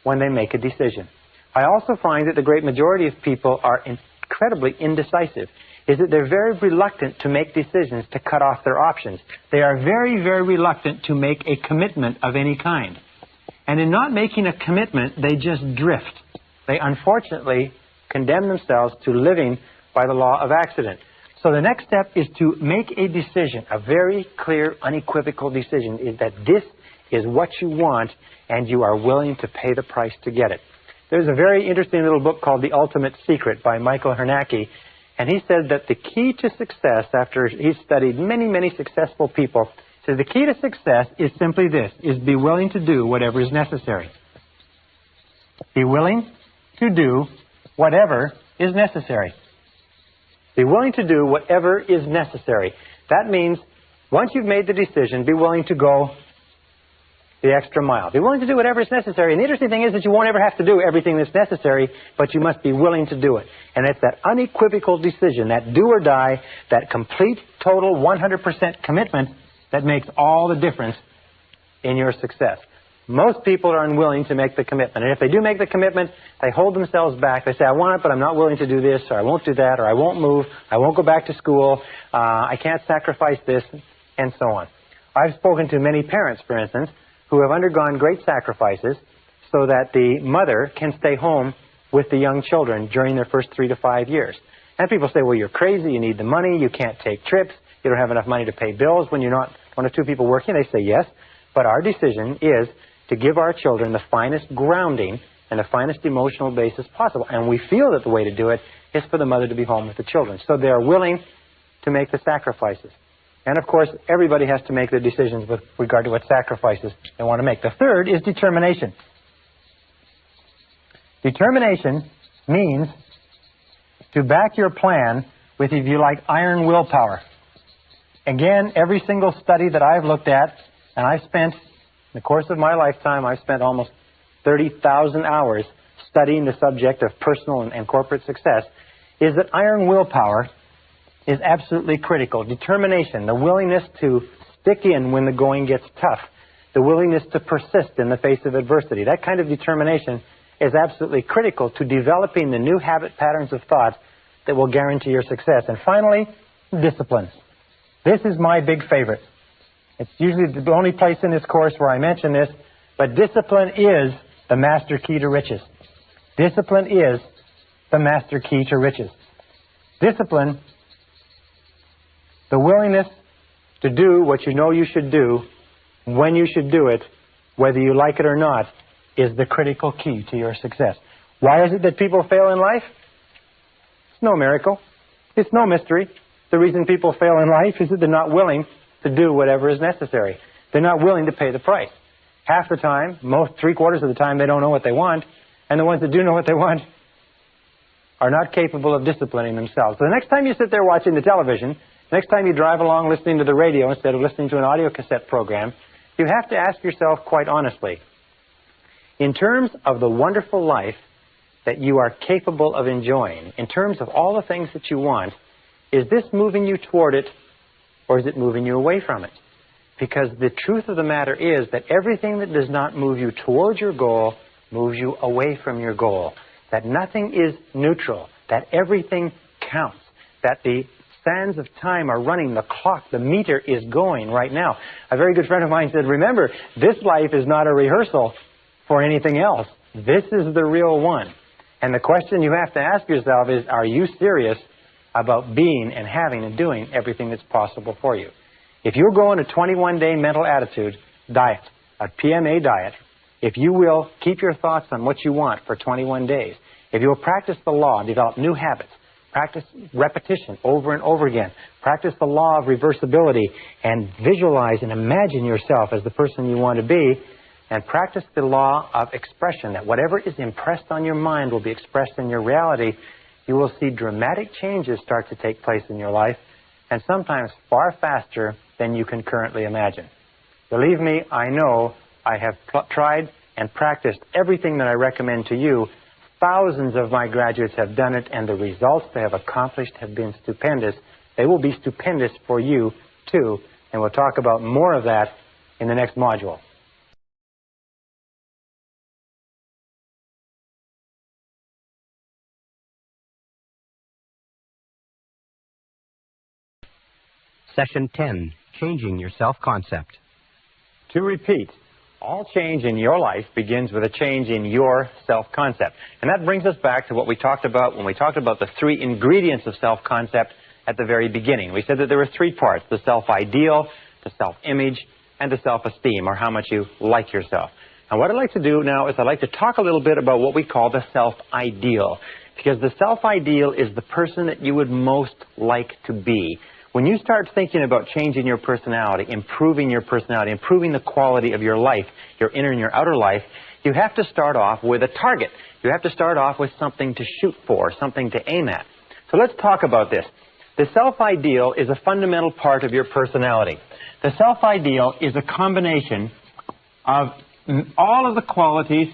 when they make a decision. I also find that the great majority of people are incredibly indecisive. Is that they're very reluctant to make decisions to cut off their options. They are very, very reluctant to make a commitment of any kind. And in not making a commitment, they just drift. They unfortunately condemn themselves to living by the law of accident. So the next step is to make a decision, a very clear, unequivocal decision, is that this is what you want and you are willing to pay the price to get it. There's a very interesting little book called The Ultimate Secret by Michael Hernacki, and he said that the key to success, after he's studied many, many successful people, says the key to success is simply this, is be willing to do whatever is necessary. Be willing to do whatever is necessary. Be willing to do whatever is necessary. That means once you've made the decision, be willing to go the extra mile. Be willing to do whatever is necessary. And the interesting thing is that you won't ever have to do everything that's necessary, but you must be willing to do it. And it's that unequivocal decision, that do or die, that complete, total, 100% commitment that makes all the difference in your success. Most people are unwilling to make the commitment. And if they do make the commitment, they hold themselves back. They say, I want it, but I'm not willing to do this, or I won't do that, or I won't move, I won't go back to school, I can't sacrifice this, and so on. I've spoken to many parents, for instance, who have undergone great sacrifices so that the mother can stay home with the young children during their first 3 to 5 years. And people say, well, you're crazy, you need the money, you can't take trips, you don't have enough money to pay bills when you're not one or two people working. They say yes, but our decision is to give our children the finest grounding and the finest emotional basis possible. And we feel that the way to do it is for the mother to be home with the children. So they are willing to make the sacrifices. And of course, everybody has to make their decisions with regard to what sacrifices they want to make. The third is determination. Determination means to back your plan with, if you like, iron willpower. Again, every single study that I've looked at, and I've spent, in the course of my lifetime, I've spent almost 30,000 hours studying the subject of personal and corporate success, is that iron willpower is absolutely critical. Determination, the willingness to stick in when the going gets tough, the willingness to persist in the face of adversity. That kind of determination is absolutely critical to developing the new habit patterns of thought that will guarantee your success. And finally, discipline. This is my big favorite. It's usually the only place in this course where I mention this, but discipline is the master key to riches. Discipline is the master key to riches. Discipline, the willingness to do what you know you should do, when you should do it, whether you like it or not, is the critical key to your success. Why is it that people fail in life? It's no miracle. It's no mystery. The reason people fail in life is that they're not willing to do whatever is necessary. They're not willing to pay the price. Half the time, three-quarters of the time, they don't know what they want, and the ones that do know what they want are not capable of disciplining themselves. So the next time you sit there watching the television, next time you drive along listening to the radio instead of listening to an audio cassette program, you have to ask yourself quite honestly, in terms of the wonderful life that you are capable of enjoying, in terms of all the things that you want, is this moving you toward it, or is it moving you away from it? Because the truth of the matter is that everything that does not move you towards your goal moves you away from your goal. That nothing is neutral. That everything counts. That the sands of time are running. The clock, the meter is going right now. A very good friend of mine said, remember, this life is not a rehearsal for anything else. This is the real one. And the question you have to ask yourself is, are you serious about being and having and doing everything that's possible for you? If you're going a 21-day mental attitude diet, a PMA diet, if you will keep your thoughts on what you want for 21 days, if you will practice the law, develop new habits, practice repetition over and over again, practice the law of reversibility, and visualize and imagine yourself as the person you want to be, and practice the law of expression, that whatever is impressed on your mind will be expressed in your reality, you will see dramatic changes start to take place in your life, and sometimes far faster than you can currently imagine. Believe me, I know I have tried and practiced everything that I recommend to you. Thousands of my graduates have done it, and the results they have accomplished have been stupendous. They will be stupendous for you, too, and we'll talk about more of that in the next module. Session 10, Changing Your Self-Concept. To repeat, all change in your life begins with a change in your self-concept. And that brings us back to what we talked about when we talked about the three ingredients of self-concept at the very beginning. We said that there were three parts: the self-ideal, the self-image, and the self-esteem, or how much you like yourself. And what I'd like to do now is I'd like to talk a little bit about what we call the self-ideal. Because the self-ideal is the person that you would most like to be. When you start thinking about changing your personality, improving the quality of your life, your inner and your outer life, you have to start off with a target. You have to start off with something to shoot for, something to aim at. So let's talk about this. The self-ideal is a fundamental part of your personality. The self-ideal is a combination of all of the qualities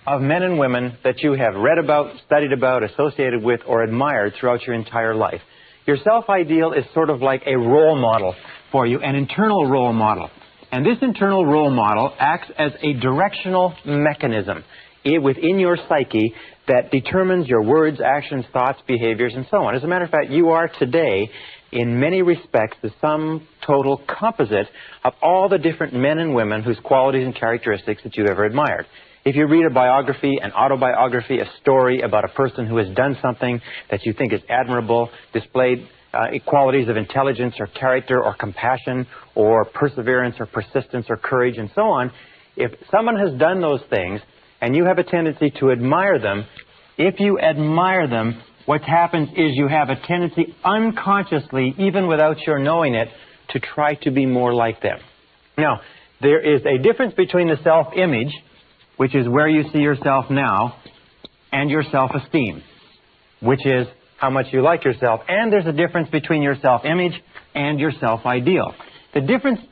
of men and women that you have read about, studied about, associated with, or admired throughout your entire life. Your self-ideal is sort of like a role model for you, an internal role model. And this internal role model acts as a directional mechanism within your psyche that determines your words, actions, thoughts, behaviors, and so on. As a matter of fact, you are today, in many respects, the sum total composite of all the different men and women whose qualities and characteristics that you've ever admired. If you read a biography, an autobiography, a story about a person who has done something that you think is admirable, displayed qualities of intelligence or character or compassion or perseverance or persistence or courage and so on, if someone has done those things and you have a tendency to admire them, if you admire them, what happens is you have a tendency unconsciously, even without your knowing it, to try to be more like them. Now, there is a difference between the self-image, which is where you see yourself now, and your self-esteem. which is how much you like yourself. And there's a difference between your self-image and your self-ideal. The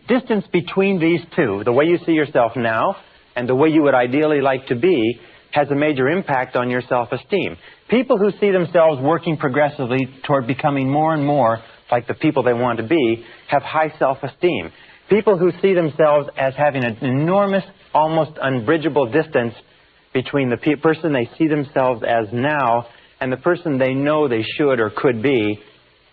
distance between these two, the way you see yourself now and the way you would ideally like to be, has a major impact on your self-esteem. People who see themselves working progressively toward becoming more and more like the people they want to be have high self-esteem. People who see themselves as having an enormous, almost unbridgeable distance between the person they see themselves as now and the person they know they should or could be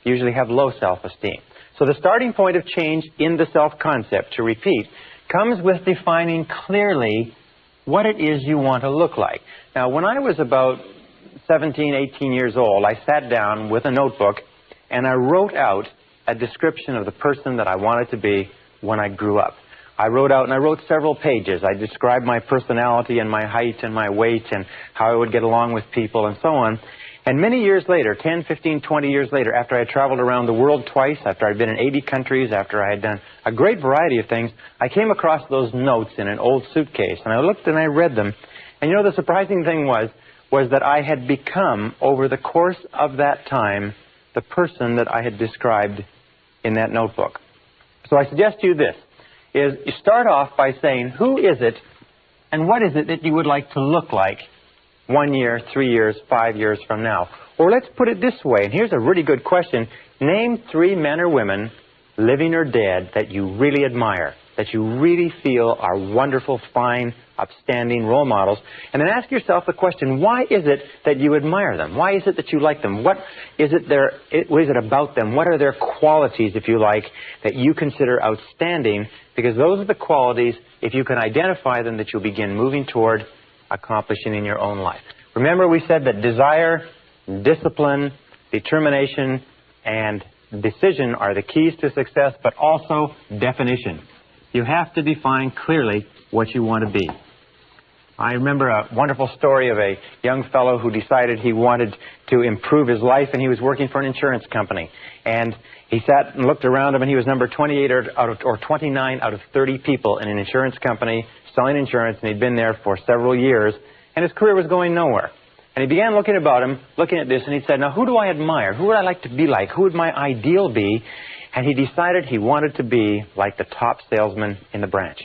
usually have low self-esteem. So the starting point of change in the self-concept, to repeat, comes with defining clearly what it is you want to look like. Now, when I was about 17, 18 years old, I sat down with a notebook and I wrote out a description of the person that I wanted to be when I grew up. I wrote several pages. I described my personality and my height and my weight and how I would get along with people and so on. And many years later, 10, 15, 20 years later, after I had traveled around the world twice, after I'd been in 80 countries, after I had done a great variety of things, I came across those notes in an old suitcase. And I looked and I read them. And you know, the surprising thing was that I had become, over the course of that time, the person that I had described in that notebook. So I suggest to you this, is you start off by saying, who is it and what is it that you would like to look like 1 year, 3 years, 5 years from now? Or let's put it this way, and here's a really good question. Name 3 men or women, living or dead, that you really admire, that you really feel are wonderful, fine, upstanding role models. And then ask yourself the question, why is it that you admire them? Why is it that you like them? What is it about them? What are their qualities, if you like, that you consider outstanding? Because those are the qualities, if you can identify them, that you'll begin moving toward accomplishing in your own life. Remember, we said that desire, discipline, determination, and decision are the keys to success, but also definition. You have to define clearly what you want to be. I remember a wonderful story of a young fellow who decided he wanted to improve his life, and he was working for an insurance company. And he sat and looked around him, and he was number 28 or 29 out of 30 people in an insurance company selling insurance, and he'd been there for several years, and his career was going nowhere. And he began looking about him, looking at this, and he said, now, who do I admire? Who would I like to be like? Who would my ideal be? And he decided he wanted to be like the top salesman in the branch.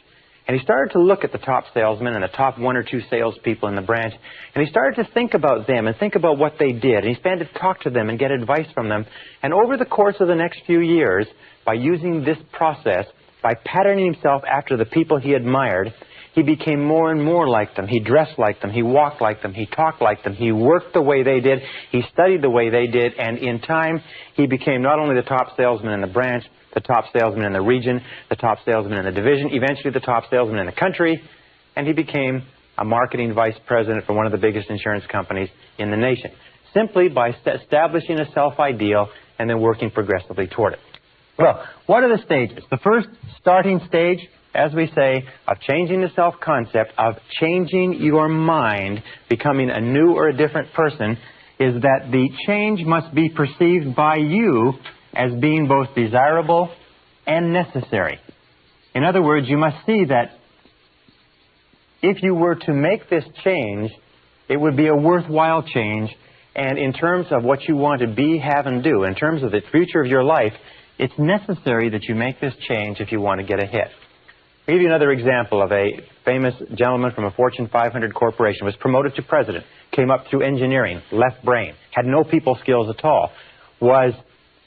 And he started to look at the top salesmen and the top 1 or 2 salespeople in the branch, and he started to think about them and think about what they did. And he began to talk to them and get advice from them. And over the course of the next few years, by using this process, by patterning himself after the people he admired, he became more and more like them. He dressed like them. He walked like them. He talked like them. He worked the way they did. He studied the way they did. And in time, he became not only the top salesman in the branch, the top salesman in the region, the top salesman in the division, eventually the top salesman in the country, and he became a marketing vice president for one of the biggest insurance companies in the nation, simply by establishing a self-ideal and then working progressively toward it. Well, what are the stages? The first starting stage, as we say, of changing the self-concept, of changing your mind, becoming a new or a different person, is that the change must be perceived by you as being both desirable and necessary. In other words, you must see that if you were to make this change, it would be a worthwhile change, and in terms of what you want to be, have, and do, in terms of the future of your life, it's necessary that you make this change if you want to get ahead. I'll give you another example of a famous gentleman from a Fortune 500 corporation, was promoted to president, came up through engineering, left brain, had no people skills at all, was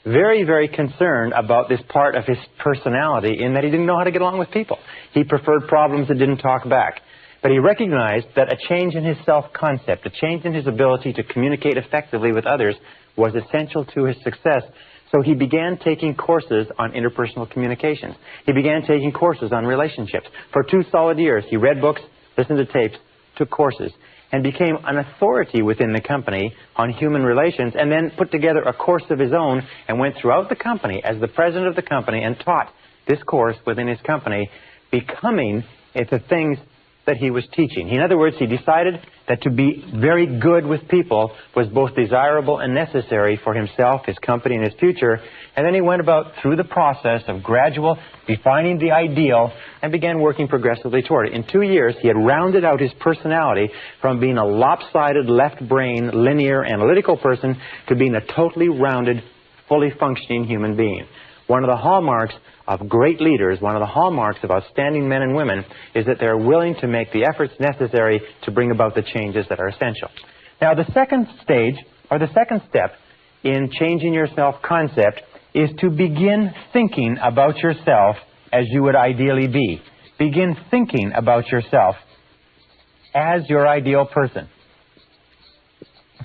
very, very concerned about this part of his personality in that he didn't know how to get along with people. He preferred problems that didn't talk back. But he recognized that a change in his self-concept, a change in his ability to communicate effectively with others was essential to his success. So he began taking courses on interpersonal communications. He began taking courses on relationships. For 2 solid years, he read books, listened to tapes, took courses, and became an authority within the company on human relations, and then put together a course of his own and went throughout the company as the president of the company and taught this course within his company, becoming the things that he was teaching. In other words, he decided that to be very good with people was both desirable and necessary for himself, his company, and his future. And then he went about through the process of gradual defining the ideal and began working progressively toward it. In 2 years, he had rounded out his personality from being a lopsided, left-brain, linear, analytical person to being a totally rounded, fully functioning human being. One of the hallmarks of great leaders, one of the hallmarks of outstanding men and women, is that they're willing to make the efforts necessary to bring about the changes that are essential. Now, the second stage, or the second step in changing your self-concept, is to begin thinking about yourself as you would ideally be. Begin thinking about yourself as your ideal person.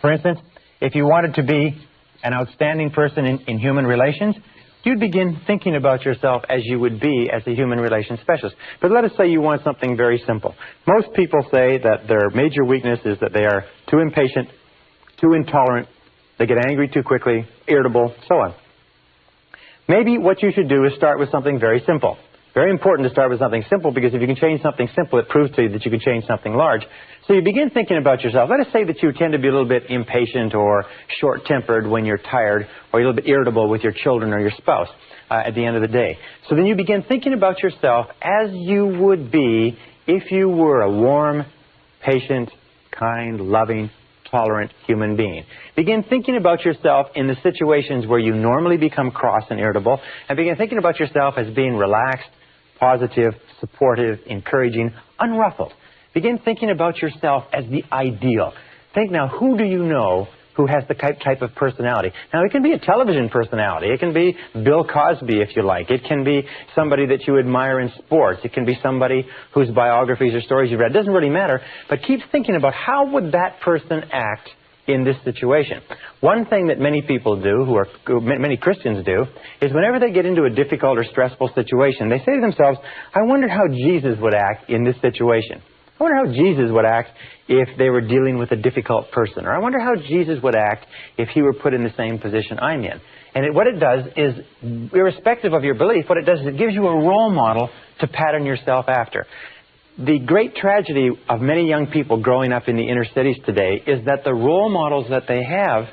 For instance, if you wanted to be an outstanding person in human relations, you'd begin thinking about yourself as you would be as a human relations specialist. But let us say you want something very simple. Most people say that their major weakness is that they are too impatient, too intolerant, they get angry too quickly, irritable, so on. Maybe what you should do is start with something very simple. Very important to start with something simple, because if you can change something simple, it proves to you that you can change something large. So you begin thinking about yourself. Let us say that you tend to be a little bit impatient or short-tempered when you're tired, or you're a little bit irritable with your children or your spouse at the end of the day. So then you begin thinking about yourself as you would be if you were a warm, patient, kind, loving, tolerant human being. Begin thinking about yourself in the situations where you normally become cross and irritable, and begin thinking about yourself as being relaxed, positive, supportive, encouraging, unruffled. Begin thinking about yourself as the ideal. Think now, who do you know who has the type of personality? Now, it can be a television personality. It can be Bill Cosby, if you like. It can be somebody that you admire in sports. It can be somebody whose biographies or stories you've read. It doesn't really matter, but keep thinking about how would that person act in this situation. One thing that many people do, many Christians do, is whenever they get into a difficult or stressful situation, they say to themselves, I wonder how Jesus would act in this situation. I wonder how Jesus would act if they were dealing with a difficult person. Or I wonder how Jesus would act if he were put in the same position I'm in. And what it does is, irrespective of your belief, what it does is it gives you a role model to pattern yourself after. The great tragedy of many young people growing up in the inner cities today is that the role models that they have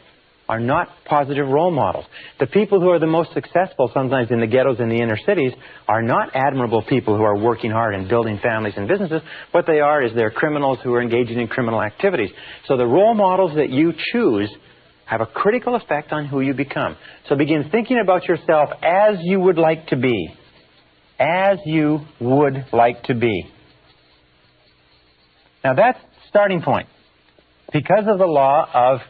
are not positive role models. The people who are the most successful sometimes in the ghettos in the inner cities are not admirable people who are working hard and building families and businesses. What they are is they're criminals who are engaging in criminal activities. So the role models that you choose have a critical effect on who you become. So begin thinking about yourself as you would like to be. As you would like to be. Now that's the starting point. Because of the law of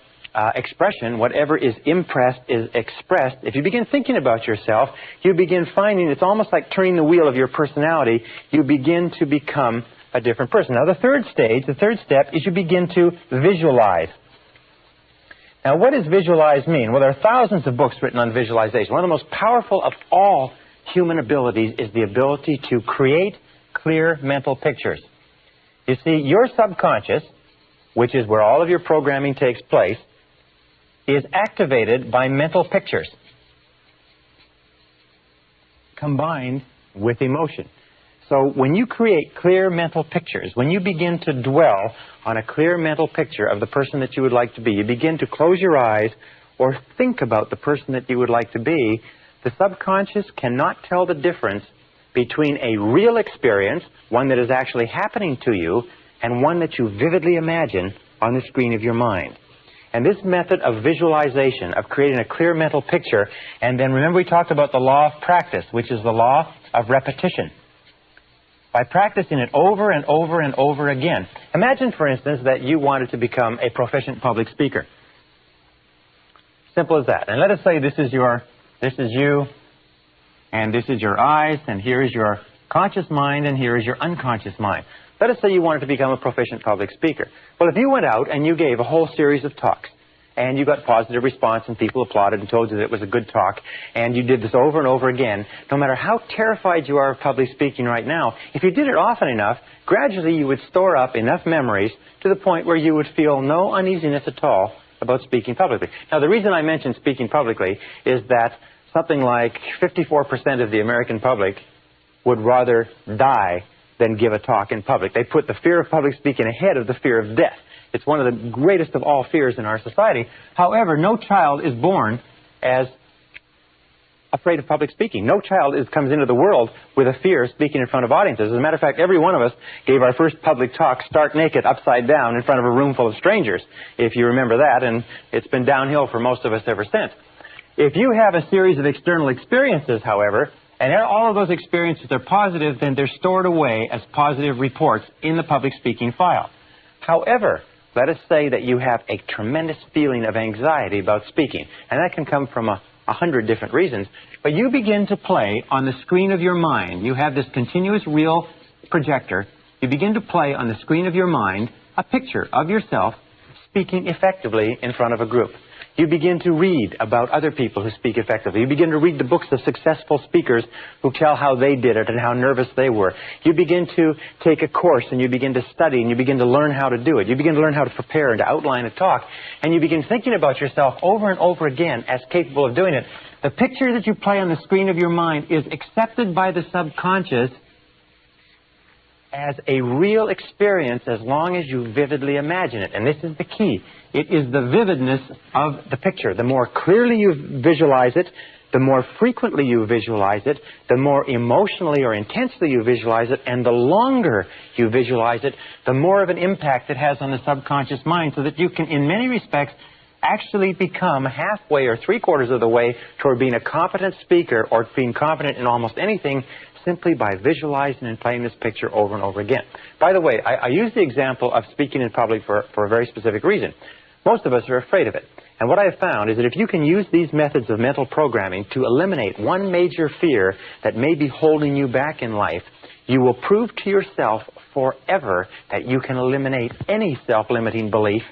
expression, whatever is impressed is expressed. If you begin thinking about yourself, you begin finding it's almost like turning the wheel of your personality. You begin to become a different person. Now the third stage, the third step, is you begin to visualize. Now what does visualize mean? Well, there are thousands of books written on visualization. One of the most powerful of all human abilities is the ability to create clear mental pictures. You see, your subconscious, which is where all of your programming takes place, is activated by mental pictures combined with emotion. So when you create clear mental pictures, when you begin to dwell on a clear mental picture of the person that you would like to be, you begin to close your eyes or think about the person that you would like to be, the subconscious cannot tell the difference between a real experience, one that is actually happening to you, and one that you vividly imagine on the screen of your mind. And this method of visualization, of creating a clear mental picture, and then remember we talked about the law of practice, which is the law of repetition. By practicing it over and over and over again. Imagine, for instance, that you wanted to become a proficient public speaker. Simple as that. And let us say this is you, and this is your eyes, and here is your conscious mind, and here is your unconscious mind. Let us say you wanted to become a proficient public speaker. Well, if you went out and you gave a whole series of talks, and you got positive response, and people applauded and told you that it was a good talk, and you did this over and over again, no matter how terrified you are of public speaking right now, if you did it often enough, gradually you would store up enough memories to the point where you would feel no uneasiness at all about speaking publicly. Now, the reason I mention speaking publicly is that something like 54% of the American public would rather die than give a talk in public. They put the fear of public speaking ahead of the fear of death. It's one of the greatest of all fears in our society. However, no child is born as afraid of public speaking. No child comes into the world with a fear of speaking in front of audiences. As a matter of fact, every one of us gave our first public talk stark naked, upside down, in front of a room full of strangers, if you remember that, and it's been downhill for most of us ever since. If you have a series of external experiences, however, and all of those experiences are positive, then they're stored away as positive reports in the public speaking file. However, let us say that you have a tremendous feeling of anxiety about speaking, and that can come from 100 different reasons, but you begin to play on the screen of your mind. You have this continuous real projector. You begin to play on the screen of your mind a picture of yourself speaking effectively in front of a group. You begin to read about other people who speak effectively. You begin to read the books of successful speakers who tell how they did it and how nervous they were. You begin to take a course and you begin to study and you begin to learn how to do it. You begin to learn how to prepare and to outline a talk. And you begin thinking about yourself over and over again as capable of doing it. The picture that you play on the screen of your mind is accepted by the subconscious as a real experience as long as you vividly imagine it. And this is the key. It is the vividness of the picture. The more clearly you visualize it, the more frequently you visualize it, the more emotionally or intensely you visualize it, and the longer you visualize it, the more of an impact it has on the subconscious mind, so that you can, in many respects, actually become halfway or three-quarters of the way toward being a competent speaker or being competent in almost anything simply by visualizing and playing this picture over and over again. By the way, I use the example of speaking in public for a very specific reason. Most of us are afraid of it. And what I have found is that if you can use these methods of mental programming to eliminate one major fear that may be holding you back in life, you will prove to yourself forever that you can eliminate any self-limiting belief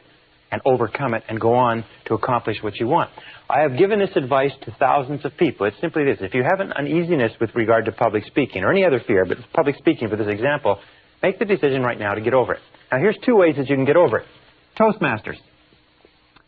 and overcome it and go on to accomplish what you want. I have given this advice to thousands of people. It's simply this. If you have an uneasiness with regard to public speaking, or any other fear, but public speaking for this example, make the decision right now to get over it. Now, here's two ways that you can get over it. Toastmasters.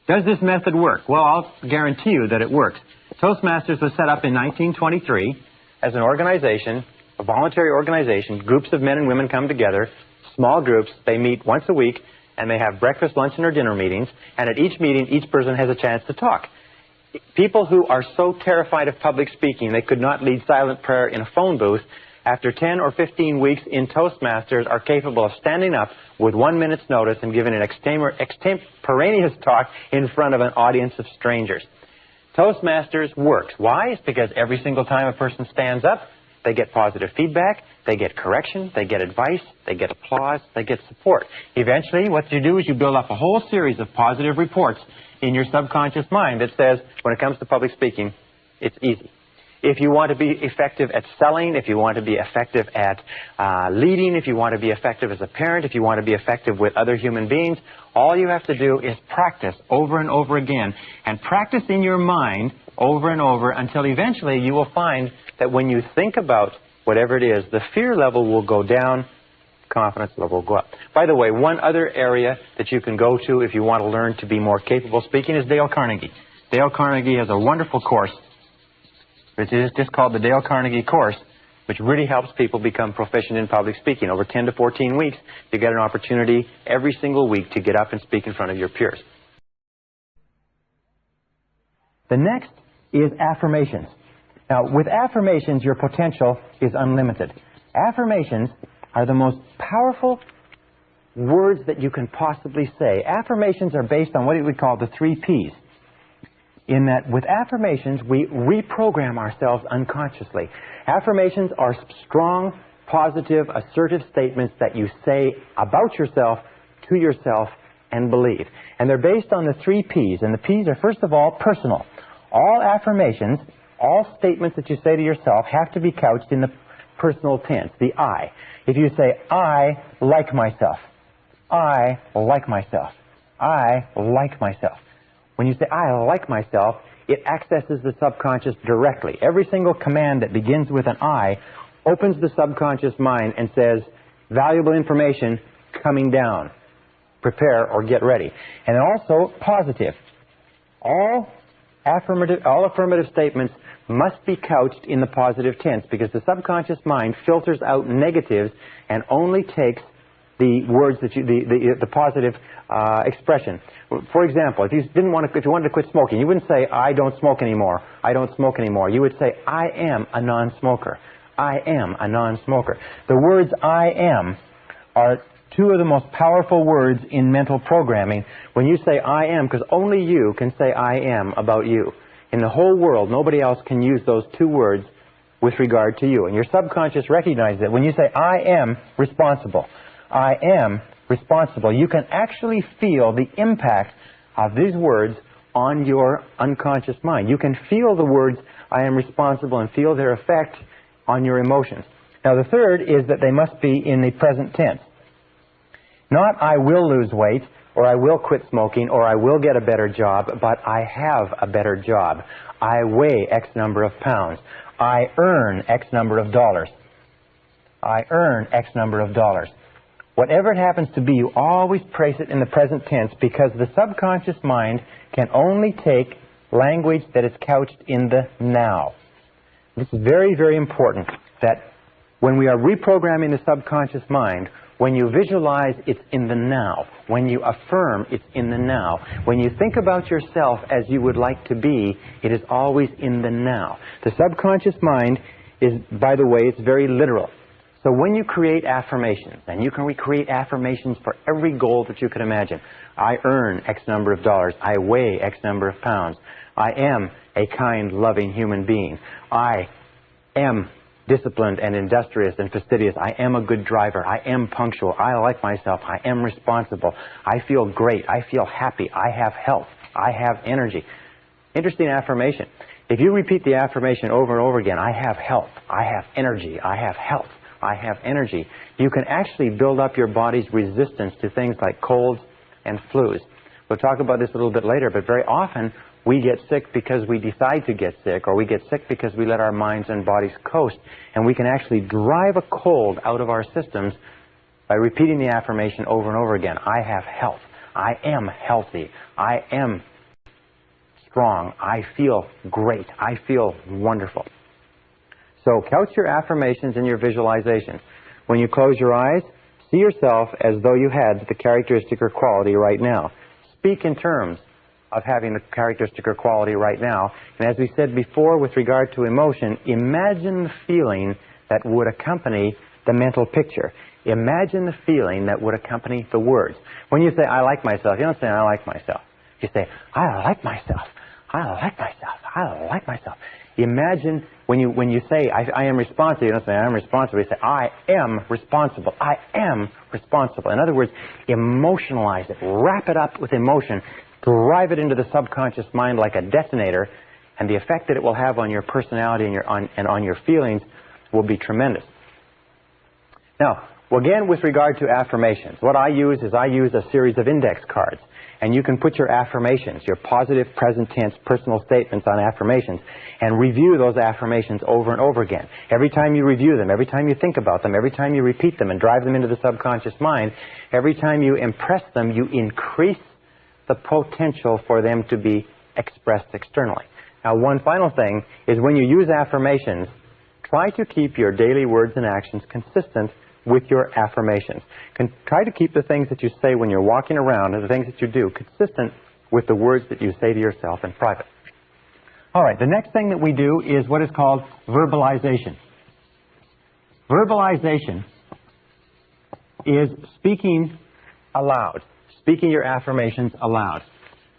Does this method work? Well, I'll guarantee you that it works. Toastmasters was set up in 1923 as an organization, a voluntary organization. Groups of men and women come together, small groups. They meet once a week, and they have breakfast, lunch, and or dinner meetings. And at each meeting, each person has a chance to talk. People who are so terrified of public speaking they could not lead silent prayer in a phone booth, after 10 or 15 weeks in Toastmasters are capable of standing up with 1 minute's notice and giving an extemporaneous talk in front of an audience of strangers. Toastmasters works. Why? It's because every single time a person stands up, they get positive feedback, they get correction, they get advice, they get applause, they get support. Eventually, what you do is you build up a whole series of positive reports in your subconscious mind that says, when it comes to public speaking, it's easy. If you want to be effective at selling, if you want to be effective at leading, if you want to be effective as a parent, if you want to be effective with other human beings, all you have to do is practice over and over again, and practice in your mind over and over until eventually you will find that when you think about whatever it is, the fear level will go down, confidence level will go up. By the way, one other area that you can go to if you want to learn to be more capable speaking is Dale Carnegie. Dale Carnegie has a wonderful course, which is just called the Dale Carnegie course, which really helps people become proficient in public speaking. Over 10 to 14 weeks, you get an opportunity every single week to get up and speak in front of your peers. The next is affirmations. Now, with affirmations, your potential is unlimited. Affirmations are the most powerful words that you can possibly say. Affirmations are based on what we would call the 3 Ps. In that with affirmations, we reprogram ourselves unconsciously. Affirmations are strong, positive, assertive statements that you say about yourself, to yourself, and believe. And they're based on the 3 Ps. And the Ps are, first of all, personal. All affirmations, all statements that you say to yourself have to be couched in the personal tense, the I. If you say, I like myself, I like myself, I like myself. When you say, I like myself, it accesses the subconscious directly. Every single command that begins with an I opens the subconscious mind and says, valuable information coming down. Prepare or get ready. And also positive. All all affirmative statements must be couched in the positive tense, because the subconscious mind filters out negatives and only takes the words that the positive expression. For example, if you wanted to quit smoking, you wouldn't say, I don't smoke anymore. I don't smoke anymore. You would say, I am a non-smoker. I am a non-smoker. The words I am are two of the most powerful words in mental programming. When you say I am, because only you can say I am about you. In the whole world, nobody else can use those two words with regard to you. And your subconscious recognizes it. When you say I am responsible, I am responsible, you can actually feel the impact of these words on your unconscious mind. You can feel the words I am responsible and feel their effect on your emotions. Now the third is that they must be in the present tense. Not I will lose weight, or I will quit smoking, or I will get a better job, but I have a better job. I weigh X number of pounds. I earn X number of dollars. I earn X number of dollars. Whatever it happens to be, you always place it in the present tense, because the subconscious mind can only take language that is couched in the now. This is very, very important, that when we are reprogramming the subconscious mind, when you visualize, it's in the now. When you affirm, it's in the now. When you think about yourself as you would like to be, it is always in the now. The subconscious mind is, by the way, it's very literal. So when you create affirmations, and you can recreate affirmations for every goal that you can imagine. I earn X number of dollars. I weigh X number of pounds. I am a kind, loving human being. I am disciplined and industrious and fastidious. I am a good driver. I am punctual. I like myself. I am responsible. I feel great. I feel happy. I have health. I have energy. Interesting affirmation. If you repeat the affirmation over and over again, I have health. I have energy. I have health. I have energy. You can actually build up your body's resistance to things like colds and flus. We'll talk about this a little bit later, but very often we get sick because we decide to get sick, or we get sick because we let our minds and bodies coast, and we can actually drive a cold out of our systems by repeating the affirmation over and over again. I have health. I am healthy. I am strong. I feel great. I feel wonderful. So couch your affirmations and your visualizations. When you close your eyes, see yourself as though you had the characteristic or quality right now. Speak in terms of having the characteristic or quality right now. And as we said before with regard to emotion, imagine the feeling that would accompany the mental picture. Imagine the feeling that would accompany the words. When you say, I like myself, you don't say, I like myself. You say, I like myself. I like myself. I like myself. Imagine when you say, I am responsible, you don't say, I am responsible. You say, I am responsible. I am responsible. In other words, emotionalize it. Wrap it up with emotion. Drive it into the subconscious mind like a detonator, and the effect that it will have on your personality and on your feelings will be tremendous. Now, again, with regard to affirmations, what I use is a series of index cards. And you can put your affirmations, your positive, present tense, personal statements on affirmations, and review those affirmations over and over again. Every time you review them, every time you think about them, every time you repeat them and drive them into the subconscious mind, every time you impress them, you increase the potential for them to be expressed externally. Now, one final thing is when you use affirmations, try to keep your daily words and actions consistent with your affirmations. Try to keep the things that you say when you're walking around and the things that you do consistent with the words that you say to yourself in private. All right, the next thing that we do is what is called verbalization. Verbalization is speaking aloud, speaking your affirmations aloud.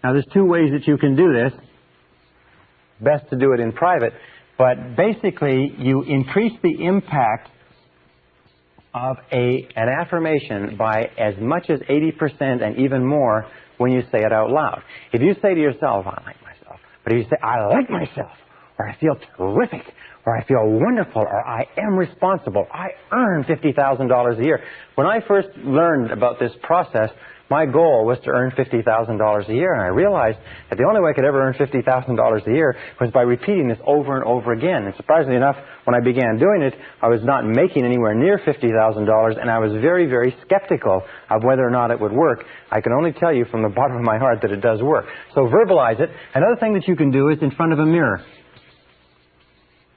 Now, there's two ways that you can do this. Best to do it in private, but basically you increase the impact of an affirmation by as much as 80% and even more when you say it out loud. If you say to yourself, I like myself, but if you say, I like myself, or I feel terrific, or I feel wonderful, or I am responsible. I earn $50,000 a year. When I first learned about this process, my goal was to earn $50,000 a year, and I realized that the only way I could ever earn $50,000 a year was by repeating this over and over again. And surprisingly enough, when I began doing it, I was not making anywhere near $50,000, and I was very, very skeptical of whether or not it would work. I can only tell you from the bottom of my heart that it does work. So verbalize it. Another thing that you can do is in front of a mirror.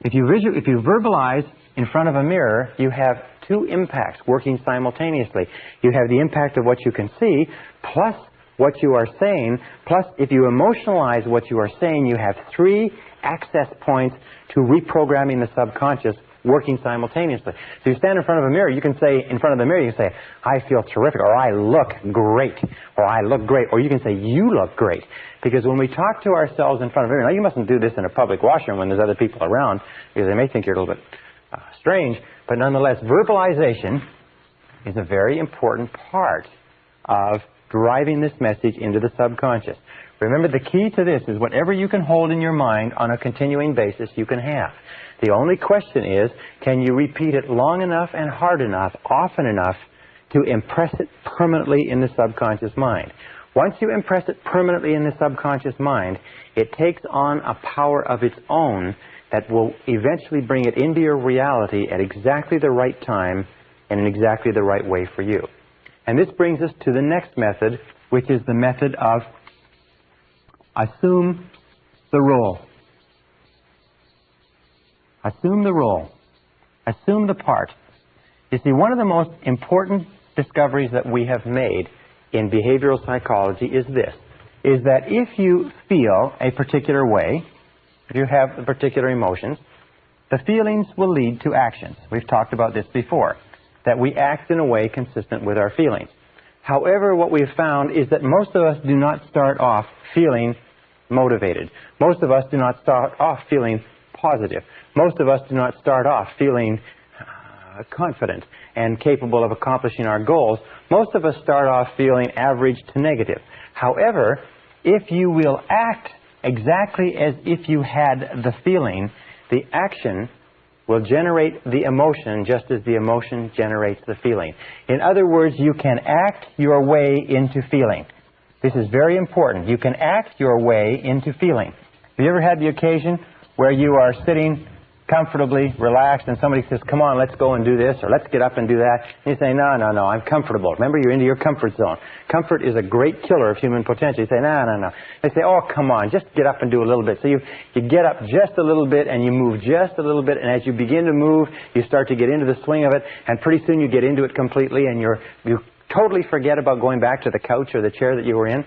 If you verbalize in front of a mirror, you have two impacts working simultaneously. You have the impact of what you can see, plus what you are saying, plus if you emotionalize what you are saying, you have three access points to reprogramming the subconscious working simultaneously. So you stand in front of a mirror, you can say, in front of the mirror, you can say, I feel terrific, or I look great, or I look great, or you can say, you look great. Because when we talk to ourselves in front of a mirror, now you mustn't do this in a public washroom when there's other people around, because they may think you're a little bit strange, but nonetheless, verbalization is a very important part of driving this message into the subconscious. Remember, the key to this is whatever you can hold in your mind on a continuing basis, you can have. The only question is, can you repeat it long enough and hard enough, often enough, to impress it permanently in the subconscious mind? Once you impress it permanently in the subconscious mind, it takes on a power of its own that will eventually bring it into your reality at exactly the right time and in exactly the right way for you. And this brings us to the next method, which is the method of assume the role. Assume the role. Assume the part. You see, one of the most important discoveries that we have made in behavioral psychology is this, is that if you feel a particular way, if you have particular emotions, the feelings will lead to actions. We've talked about this before, that we act in a way consistent with our feelings. However, what we've found is that most of us do not start off feeling motivated. Most of us do not start off feeling positive. Most of us do not start off feeling confident and capable of accomplishing our goals. Most of us start off feeling average to negative. However, if you will act exactly as if you had the feeling, the action will generate the emotion just as the emotion generates the feeling. In other words, you can act your way into feeling. This is very important. You can act your way into feeling. Have you ever had the occasion where you are sitting comfortably, relaxed, and somebody says, come on, let's go and do this, or let's get up and do that, and you say, no, I'm comfortable. Remember, you're into your comfort zone. Comfort is a great killer of human potential. You say, no. They say, oh, come on, just get up and do a little bit. So you get up just a little bit, and you move just a little bit, and as you begin to move, you start to get into the swing of it, and pretty soon you get into it completely, and you totally forget about going back to the couch or the chair that you were in.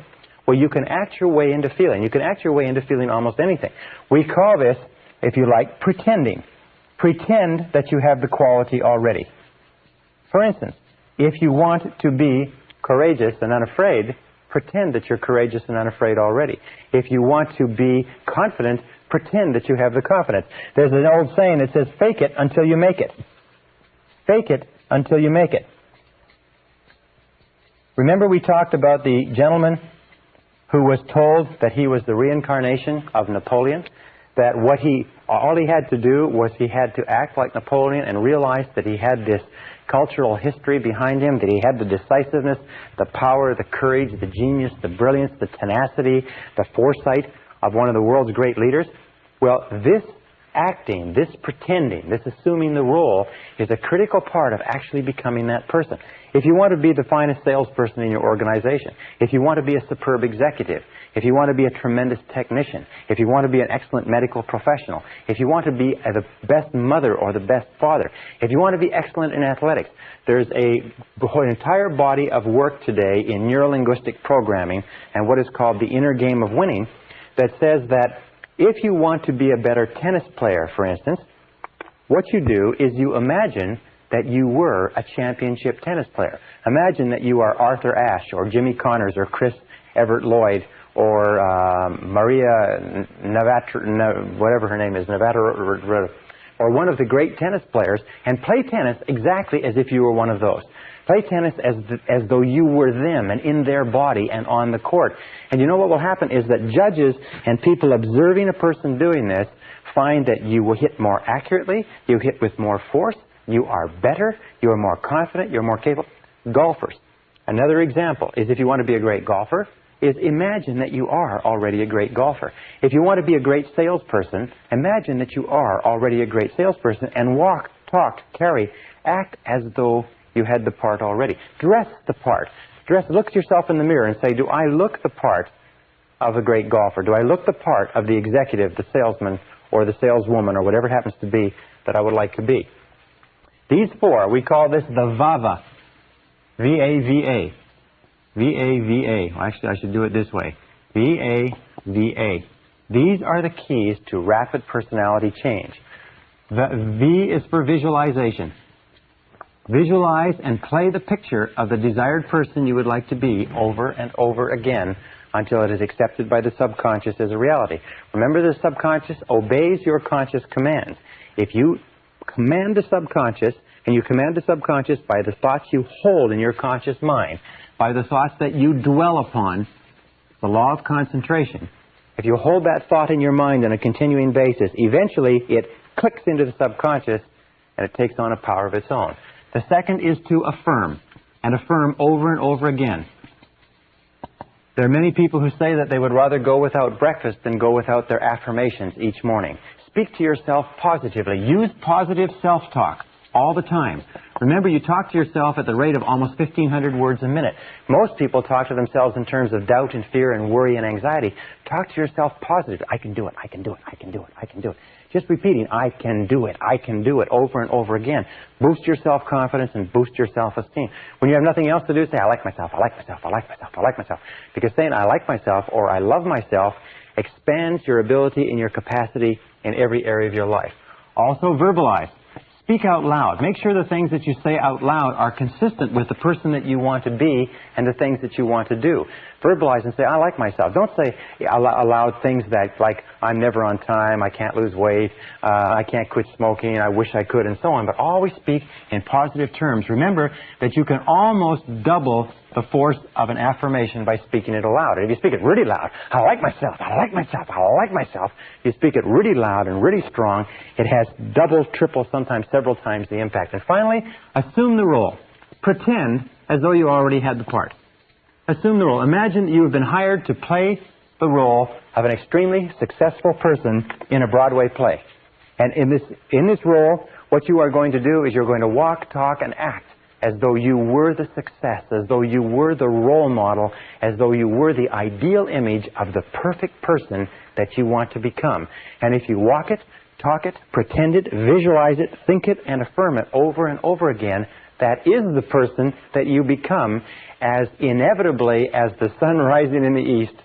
Well, you can act your way into feeling. You can act your way into feeling almost anything. We call this, if you like, pretending. Pretend that you have the quality already. For instance, if you want to be courageous and unafraid, pretend that you're courageous and unafraid already. If you want to be confident, pretend that you have the confidence. There's an old saying that says, fake it until you make it. Fake it until you make it. Remember we talked about the gentleman who was told that he was the reincarnation of Napoleon? That all he had to do was he had to act like Napoleon and realize that he had this cultural history behind him, that he had the decisiveness, the power, the courage, the genius, the brilliance, the tenacity, the foresight of one of the world's great leaders. Well, this acting, this pretending, this assuming the role is a critical part of actually becoming that person. If you want to be the finest salesperson in your organization, if you want to be a superb executive, if you want to be a tremendous technician, if you want to be an excellent medical professional, if you want to be the best mother or the best father, if you want to be excellent in athletics, there's an entire body of work today in neurolinguistic programming and what is called the inner game of winning that says that if you want to be a better tennis player, for instance, what you do is you imagine that you were a championship tennis player. Imagine that you are Arthur Ashe or Jimmy Connors or Chris Everett Lloyd or Maria Navatra, whatever her name is, Navatra, or one of the great tennis players, and play tennis exactly as if you were one of those. Play tennis as though you were them and in their body and on the court. And you know what will happen is that judges and people observing a person doing this find that you will hit more accurately, you hit with more force, you are better, you are more confident, you're more capable. Golfers. Another example is if you want to be a great golfer, is imagine that you are already a great golfer. If you want to be a great salesperson, imagine that you are already a great salesperson and walk, talk, carry, act as though you had the part already. Dress the part. Look at yourself in the mirror and say, do I look the part of a great golfer? Do I look the part of the executive, the salesman, or the saleswoman, or whatever it happens to be that I would like to be? These four, we call this the VAVA. V-A-V-A. V-A-V-A. Well, actually, I should do it this way. V-A-V-A. These are the keys to rapid personality change. The V is for visualization. Visualize and play the picture of the desired person you would like to be over and over again until it is accepted by the subconscious as a reality. Remember, the subconscious obeys your conscious commands. If you command the subconscious, and you command the subconscious by the thoughts you hold in your conscious mind, by the thoughts that you dwell upon, the law of concentration. If you hold that thought in your mind on a continuing basis, eventually it clicks into the subconscious and it takes on a power of its own. The second is to affirm, and affirm over and over again. There are many people who say that they would rather go without breakfast than go without their affirmations each morning. Speak to yourself positively. Use positive self-talk all the time. Remember, you talk to yourself at the rate of almost 1,500 words a minute. Most people talk to themselves in terms of doubt and fear and worry and anxiety. Talk to yourself positively. I can do it, I can do it, I can do it, I can do it. Just repeating, I can do it, over and over again. Boost your self-confidence and boost your self-esteem. When you have nothing else to do, say, I like myself, I like myself, I like myself, I like myself. Because saying I like myself or I love myself expands your ability and your capacity in every area of your life. Also, verbalize. Speak out loud. Make sure the things that you say out loud are consistent with the person that you want to be and the things that you want to do. Verbalize and say, I like myself. Don't say aloud things that, like, I'm never on time, I can't lose weight, I can't quit smoking, I wish I could, and so on. But always speak in positive terms. Remember that you can almost double the force of an affirmation by speaking it aloud. And if you speak it really loud, I like myself, I like myself, I like myself. If you speak it really loud and really strong, it has double, triple, sometimes several times the impact. And finally, assume the role. Pretend as though you already had the part. Assume the role. Imagine you have been hired to play the role of an extremely successful person in a Broadway play. And in this role, what you are going to do is you're going to walk, talk, and act as though you were the success, as though you were the role model, as though you were the ideal image of the perfect person that you want to become. And if you walk it, talk it, pretend it, visualize it, think it, and affirm it over and over again, that is the person that you become as inevitably as the sun rising in the east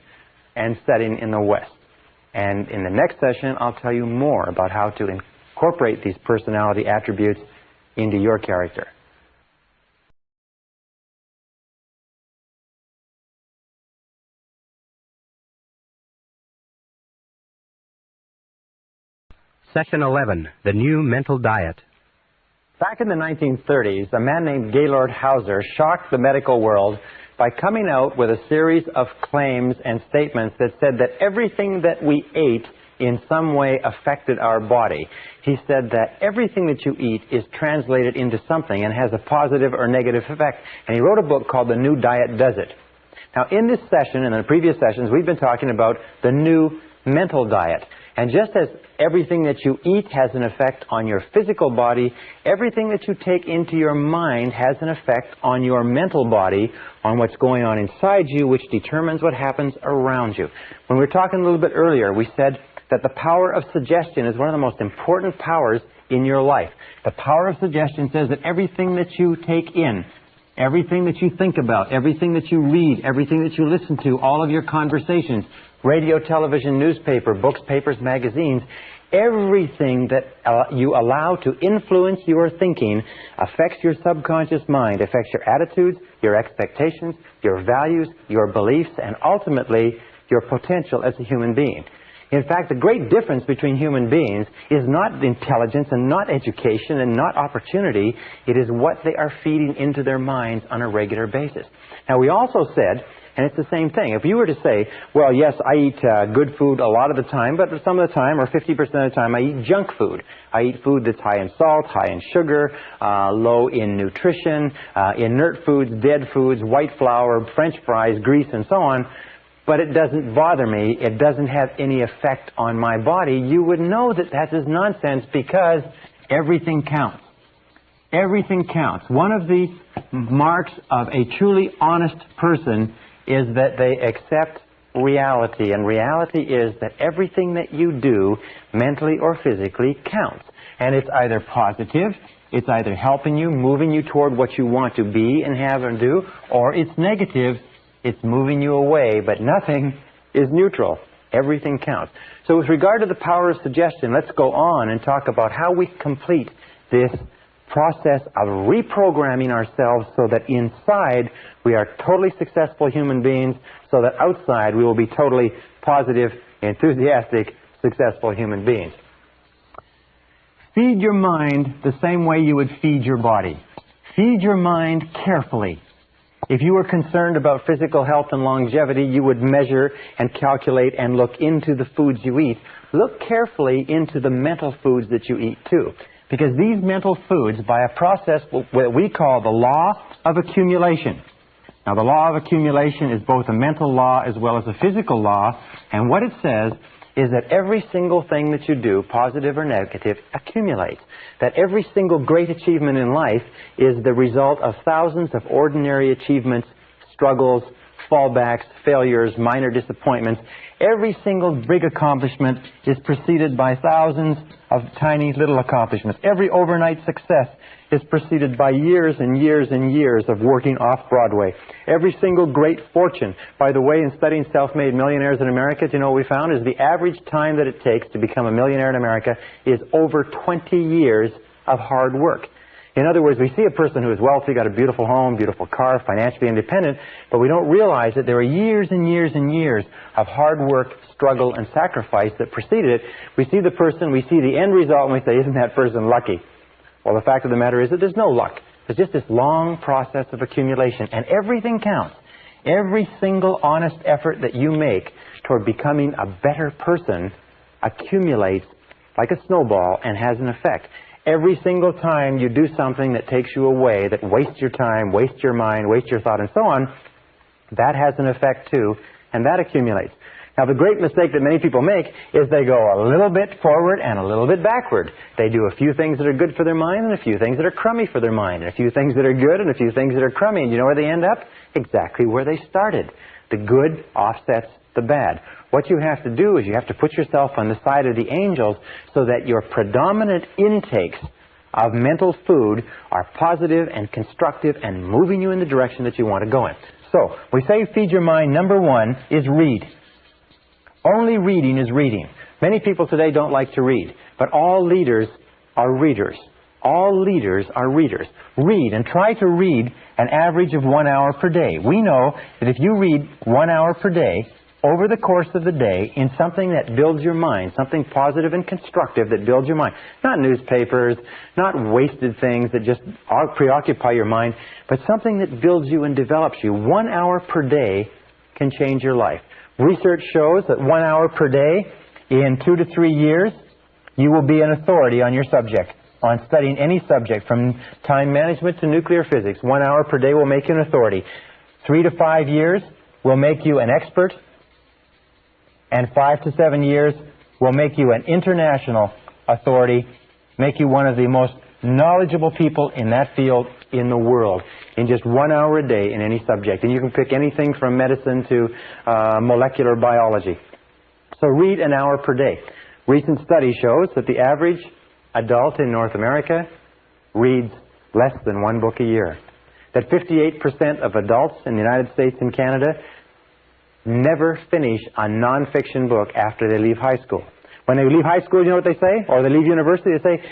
and setting in the west. And in the next session, I'll tell you more about how to incorporate these personality attributes into your character. Session 11, The New Mental Diet. Back in the 1930s, a man named Gaylord Hauser shocked the medical world by coming out with a series of claims and statements that said that everything that we ate in some way affected our body. He said that everything that you eat is translated into something and has a positive or negative effect. And he wrote a book called The New Diet Does It. Now, in this session and in the previous sessions, we've been talking about the new mental diet. And just as everything that you eat has an effect on your physical body, everything that you take into your mind has an effect on your mental body, on what's going on inside you, which determines what happens around you. When we were talking a little bit earlier, we said that the power of suggestion is one of the most important powers in your life. The power of suggestion says that everything that you take in, everything that you think about, everything that you read, everything that you listen to, all of your conversations, radio, television, newspaper, books, papers, magazines, everything that you allow to influence your thinking affects your subconscious mind, affects your attitudes, your expectations, your values, your beliefs, and ultimately your potential as a human being. In fact, the great difference between human beings is not intelligence and not education and not opportunity. It is what they are feeding into their minds on a regular basis. Now, we also said, and it's the same thing, if you were to say, well, yes, I eat good food a lot of the time, but some of the time, or 50% of the time, I eat junk food. I eat food that's high in salt, high in sugar, low in nutrition, inert foods, dead foods, white flour, French fries, grease, and so on. But it doesn't bother me, it doesn't have any effect on my body. You would know that that is nonsense because everything counts. Everything counts. One of the marks of a truly honest person is that they accept reality. And reality is that everything that you do, mentally or physically, counts. And it's either positive, it's either helping you, moving you toward what you want to be and have and do, or it's negative, it's moving you away, but nothing is neutral. Everything counts. So with regard to the power of suggestion, let's go on and talk about how we complete this process of reprogramming ourselves so that inside we are totally successful human beings, so that outside we will be totally positive, enthusiastic, successful human beings. Feed your mind the same way you would feed your body. Feed your mind carefully. If you were concerned about physical health and longevity, you would measure and calculate and look into the foods you eat. Look carefully into the mental foods that you eat too. Because these mental foods, by a process what we call the law of accumulation. Now, the law of accumulation is both a mental law as well as a physical law. And what it says is that every single thing that you do, positive or negative, accumulates. That every single great achievement in life is the result of thousands of ordinary achievements, struggles, fallbacks, failures, minor disappointments. Every single big accomplishment is preceded by thousands of tiny little accomplishments. Every overnight success is preceded by years and years and years of working off-Broadway. Every single great fortune. By the way, in studying self-made millionaires in America, do you know what we found? Is the average time that it takes to become a millionaire in America is over 20 years of hard work. In other words, we see a person who is wealthy, got a beautiful home, beautiful car, financially independent, but we don't realize that there are years and years and years of hard work, struggle, and sacrifice that preceded it. We see the person, we see the end result, and we say, isn't that person lucky? Well, the fact of the matter is that there's no luck. There's just this long process of accumulation, and everything counts. Every single honest effort that you make toward becoming a better person accumulates like a snowball and has an effect. Every single time you do something that takes you away, that wastes your time, wastes your mind, wastes your thought, and so on, that has an effect too, and that accumulates. Now, the great mistake that many people make is they go a little bit forward and a little bit backward. They do a few things that are good for their mind and a few things that are crummy for their mind, and a few things that are good and a few things that are crummy. And you know where they end up? Exactly where they started. The good offsets the bad. What you have to do is you have to put yourself on the side of the angels so that your predominant intakes of mental food are positive and constructive and moving you in the direction that you want to go in. So, we say feed your mind. Number one is read. Only reading is reading. Many people today don't like to read, but all leaders are readers. All leaders are readers. Read, and try to read an average of 1 hour per day. We know that if you read 1 hour per day, over the course of the day, in something that builds your mind, something positive and constructive that builds your mind, not newspapers, not wasted things that just preoccupy your mind, but something that builds you and develops you. 1 hour per day can change your life. Research shows that 1 hour per day, in 2 to 3 years, you will be an authority on your subject, on studying any subject, from time management to nuclear physics. 1 hour per day will make you an authority. 3 to 5 years will make you an expert, and 5 to 7 years will make you an international authority, make you one of the most knowledgeable people in that field in the world, in just 1 hour a day in any subject. And you can pick anything from medicine to molecular biology. So read an hour per day. Recent study shows that the average adult in North America reads less than 1 book a year. That 58% of adults in the United States and Canada never finish a non-fiction book after they leave high school. When they leave high school, you know what they say? Or they leave university, they say,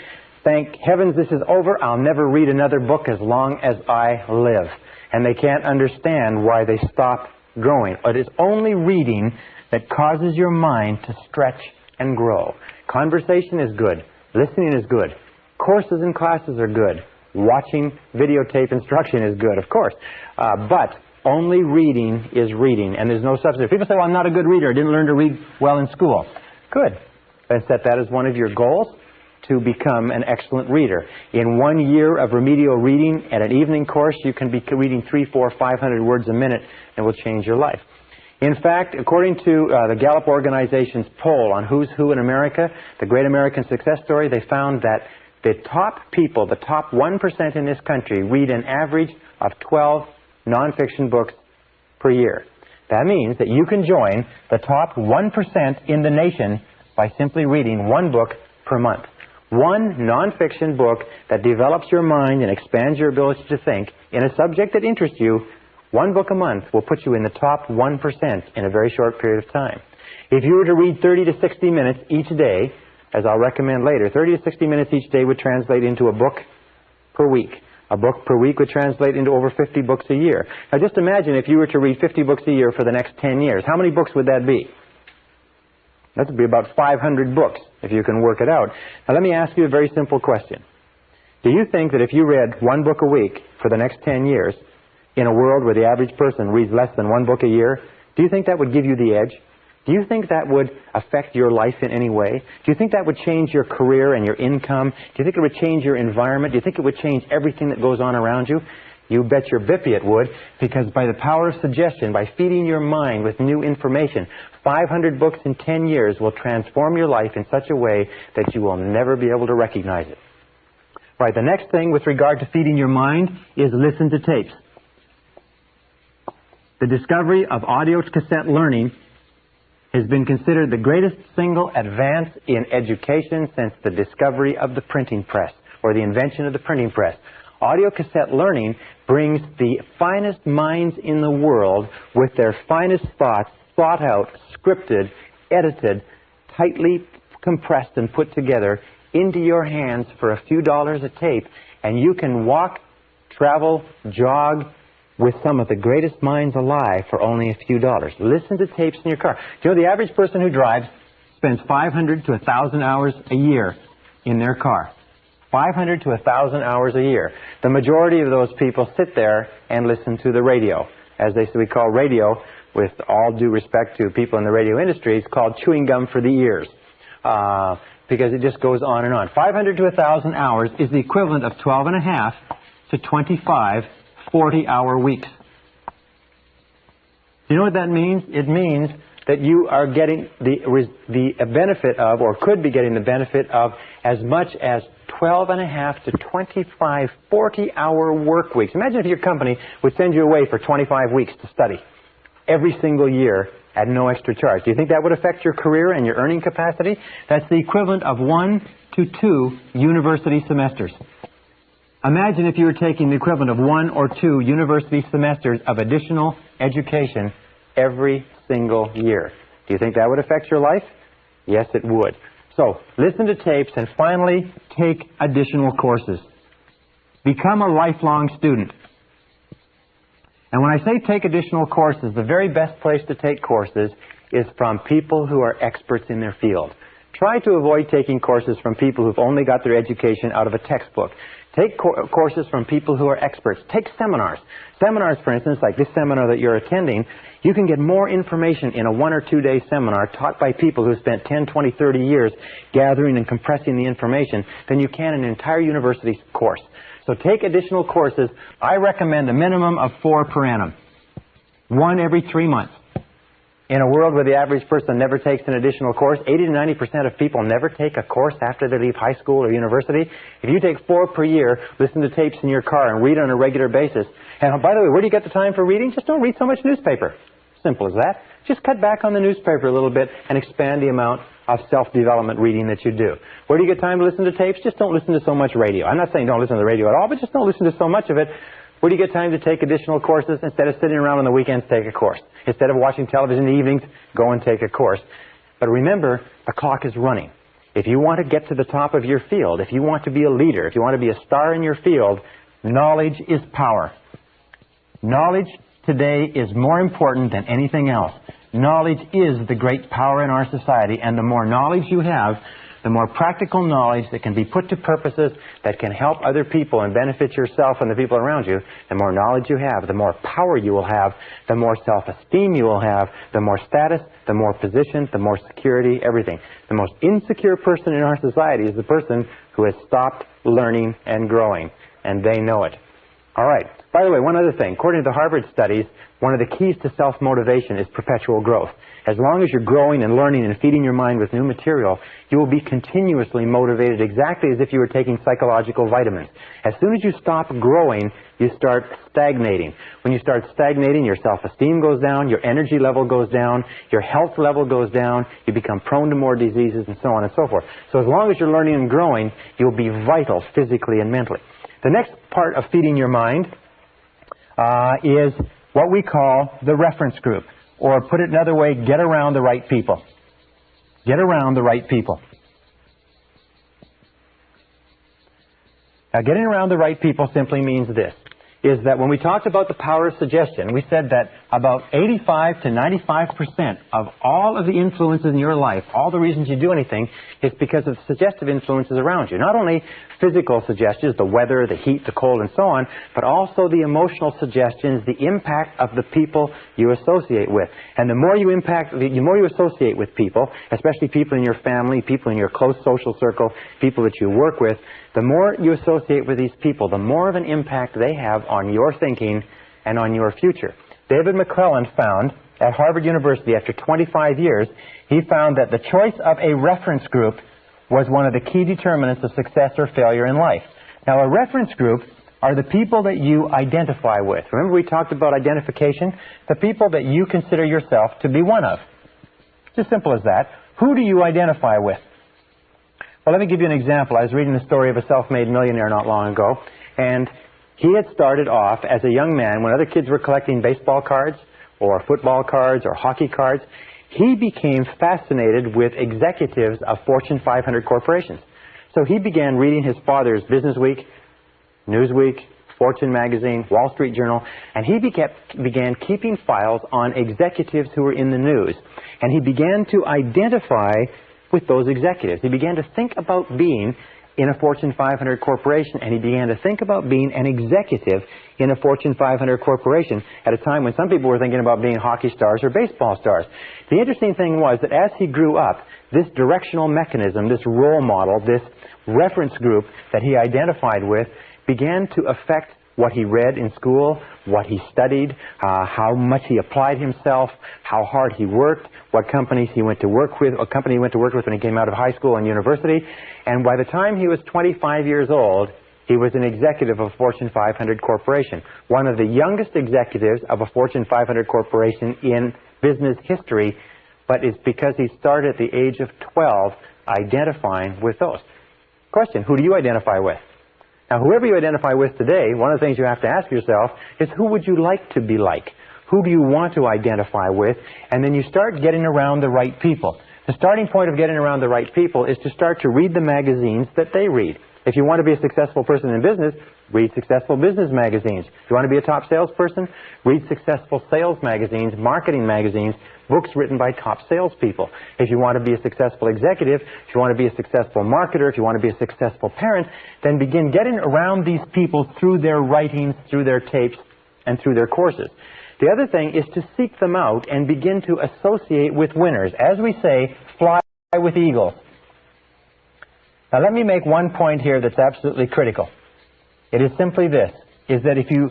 thank heavens this is over, I'll never read another book as long as I live. And they can't understand why they stop growing. It is only reading that causes your mind to stretch and grow. Conversation is good. Listening is good. Courses and classes are good. Watching videotape instruction is good, of course. But only reading is reading, and there's no substitute. People say, well, I'm not a good reader. I didn't learn to read well in school. Good. Then set that as one of your goals, to become an excellent reader. In 1 year of remedial reading at an evening course, you can be reading 300, 400, 500 words a minute, and it will change your life. In fact, according to the Gallup organization's poll on who's who in America, the Great American Success Story, they found that the top people, the top 1% in this country, read an average of 12 nonfiction books per year. That means that you can join the top 1% in the nation by simply reading one book per month. One nonfiction book that develops your mind and expands your ability to think in a subject that interests you. One book a month will put you in the top 1% in a very short period of time. If you were to read 30 to 60 minutes each day, as I'll recommend later, 30 to 60 minutes each day would translate into a book per week. A book per week would translate into over 50 books a year. Now just imagine if you were to read 50 books a year for the next 10 years. How many books would that be? That would be about 500 books, if you can work it out. Now let me ask you a very simple question. Do you think that if you read one book a week for the next 10 years, in a world where the average person reads less than one book a year, do you think that would give you the edge? Do you think that would affect your life in any way? Do you think that would change your career and your income? Do you think it would change your environment? Do you think it would change everything that goes on around you? You bet your bippy it would, because by the power of suggestion, by feeding your mind with new information, 500 books in 10 years will transform your life in such a way that you will never be able to recognize it. Right, the next thing with regard to feeding your mind is listen to tapes. The discovery of audio cassette learning has been considered the greatest single advance in education since the discovery of the printing press, or the invention of the printing press. Audio cassette learning brings the finest minds in the world with their finest thoughts thought out, scripted, edited, tightly compressed and put together into your hands for a few dollars a tape, and you can walk, travel, jog with some of the greatest minds alive for only a few dollars. Listen to tapes in your car. Do you know the average person who drives spends 500 to 1,000 hours a year in their car? 500 to 1,000 hours a year. The majority of those people sit there and listen to the radio. As we call radio, with all due respect to people in the radio industry, it's called chewing gum for the ears. Because it just goes on and on. 500 to 1,000 hours is the equivalent of 12 and a half to 25 40-hour weeks. Do you know what that means? It means that you are getting the benefit of, or could be getting the benefit of, as much as 12 and a half to 25 40-hour work weeks. Imagine if your company would send you away for 25 weeks to study every single year at no extra charge. Do you think that would affect your career and your earning capacity? That's the equivalent of 1 to 2 university semesters. Imagine if you were taking the equivalent of 1 or 2 university semesters of additional education every single year. Do you think that would affect your life? Yes, it would. So, listen to tapes and finally take additional courses. Become a lifelong student. And when I say take additional courses, the very best place to take courses is from people who are experts in their field. Try to avoid taking courses from people who've only got their education out of a textbook. Take courses from people who are experts. Take seminars. Seminars, for instance, like this seminar that you're attending, you can get more information in a 1 or 2 day seminar taught by people who spent 10, 20, 30 years gathering and compressing the information than you can in an entire university course. So take additional courses. I recommend a minimum of 4 per annum. 1 every 3 months. In a world where the average person never takes an additional course, 80 to 90% of people never take a course after they leave high school or university. If you take 4 per year, listen to tapes in your car and read on a regular basis. And by the way, where do you get the time for reading? Just don't read so much newspaper. Simple as that. Just cut back on the newspaper a little bit and expand the amount of self-development reading that you do. Where do you get time to listen to tapes? Just don't listen to so much radio. I'm not saying don't listen to the radio at all, but just don't listen to so much of it. Where do you get time to take additional courses? Instead of sitting around on the weekends, take a course. Instead of watching television in the evenings, go and take a course. But remember, the clock is running. If you want to get to the top of your field, if you want to be a leader, if you want to be a star in your field, knowledge is power. Knowledge today is more important than anything else. knowledge is the great power in our society, and the more knowledge you have, the more practical knowledge that can be put to purposes that can help other people and benefit yourself and the people around you, the more knowledge you have, the more power you will have, the more self-esteem you will have, the more status, the more position, the more security, everything. The most insecure person in our society is the person who has stopped learning and growing, and they know it. All right. By the way, one other thing. According to the Harvard studies, one of the keys to self-motivation is perpetual growth. As long as you're growing and learning and feeding your mind with new material, you will be continuously motivated exactly as if you were taking psychological vitamins. As soon as you stop growing, you start stagnating. When you start stagnating, your self-esteem goes down, your energy level goes down, your health level goes down, you become prone to more diseases, and so on and so forth. So as long as you're learning and growing, you'll be vital physically and mentally. The next part of feeding your mind is what we call the reference group. Or put it another way, get around the right people. Get around the right people. Now, getting around the right people simply means this, is that when we talked about the power of suggestion, we said that about 85 to 95% of all of the influences in your life, all the reasons you do anything, is because of suggestive influences around you. Not only physical suggestions, the weather, the heat, the cold, and so on, but also the emotional suggestions, the impact of the people you associate with. And the more you associate with people, especially people in your family, people in your close social circle, people that you work with, the more you associate with these people, the more of an impact they have on your thinking and on your future. David McClelland found at Harvard University, after 25 years, he found that the choice of a reference group was one of the key determinants of success or failure in life. Now, a reference group are the people that you identify with. Remember we talked about identification? The people that you consider yourself to be one of. It's as simple as that. Who do you identify with? Well, let me give you an example. I was reading the story of a self-made millionaire not long ago, and he had started off as a young man when other kids were collecting baseball cards or football cards or hockey cards. He became fascinated with executives of Fortune 500 corporations. So he began reading his father's Business Week, Newsweek, Fortune magazine, Wall Street Journal, and he began keeping files on executives who were in the news. And he began to identify with those executives. He began to think about being in a Fortune 500 corporation, and he began to think about being an executive in a Fortune 500 corporation at a time when some people were thinking about being hockey stars or baseball stars. The interesting thing was that as he grew up, this directional mechanism, this role model, this reference group that he identified with began to affect what he read in school, what he studied, how much he applied himself, how hard he worked, what companies he went to work with, what company he went to work with when he came out of high school and university. And by the time he was 25 years old, he was an executive of a Fortune 500 corporation, one of the youngest executives of a Fortune 500 corporation in business history, but it's because he started at the age of 12 identifying with those. Question, who do you identify with? Now, whoever you identify with today, one of the things you have to ask yourself is, who would you like to be like? Who do you want to identify with? And then you start getting around the right people. The starting point of getting around the right people is to start to read the magazines that they read. If you want to be a successful person in business, read successful business magazines. If you want to be a top salesperson, read successful sales magazines, marketing magazines, books written by top salespeople. If you want to be a successful executive, if you want to be a successful marketer, if you want to be a successful parent, then begin getting around these people through their writings, through their tapes, and through their courses. The other thing is to seek them out and begin to associate with winners. As we say, fly with eagles. Now let me make one point here that's absolutely critical. It is simply this, is that if you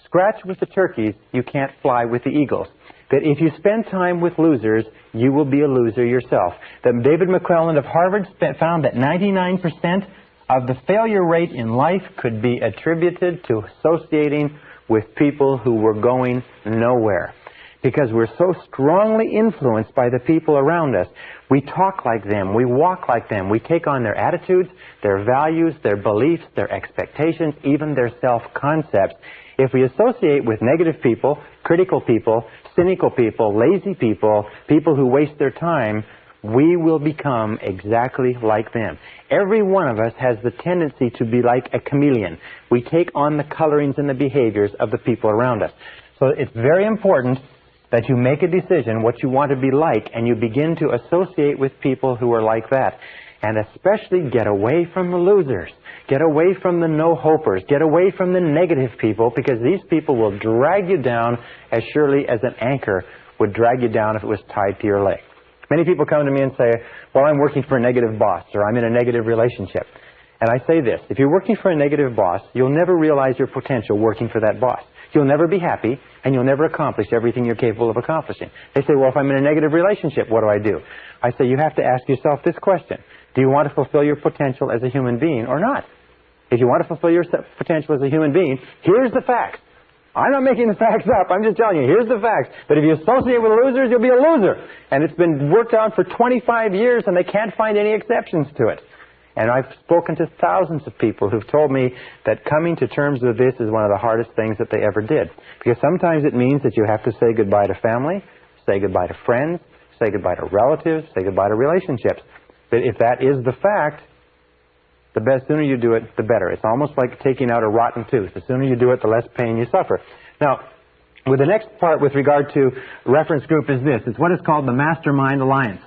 scratch with the turkeys, you can't fly with the eagles. That if you spend time with losers, you will be a loser yourself. That David McClelland of Harvard found that 99% of the failure rate in life could be attributed to associating with people who were going nowhere. Because we're so strongly influenced by the people around us. We talk like them, we walk like them, we take on their attitudes, their values, their beliefs, their expectations, even their self-concepts. If we associate with negative people, critical people, cynical people, lazy people, people who waste their time, we will become exactly like them. Every one of us has the tendency to be like a chameleon. We take on the colorings and the behaviors of the people around us. So it's very important that you make a decision what you want to be like, and you begin to associate with people who are like that. And especially get away from the losers. Get away from the no-hopers. Get away from the negative people, because these people will drag you down as surely as an anchor would drag you down if it was tied to your leg. Many people come to me and say, well, I'm working for a negative boss, or I'm in a negative relationship. And I say this, if you're working for a negative boss, you'll never realize your potential working for that boss. You'll never be happy, and you'll never accomplish everything you're capable of accomplishing. They say, well, if I'm in a negative relationship, what do I do? I say, you have to ask yourself this question. Do you want to fulfill your potential as a human being or not? If you want to fulfill your potential as a human being, here's the facts. I'm not making the facts up. I'm just telling you, here's the facts. But if you associate with losers, you'll be a loser. And it's been worked out for 25 years, and they can't find any exceptions to it. And I've spoken to thousands of people who've told me that coming to terms with this is one of the hardest things that they ever did. Because sometimes it means that you have to say goodbye to family, say goodbye to friends, say goodbye to relatives, say goodbye to relationships. But if that is the fact, the sooner you do it, the better. It's almost like taking out a rotten tooth. The sooner you do it, the less pain you suffer. Now, with the next part with regard to reference group is this. It's what is called the Mastermind Alliance.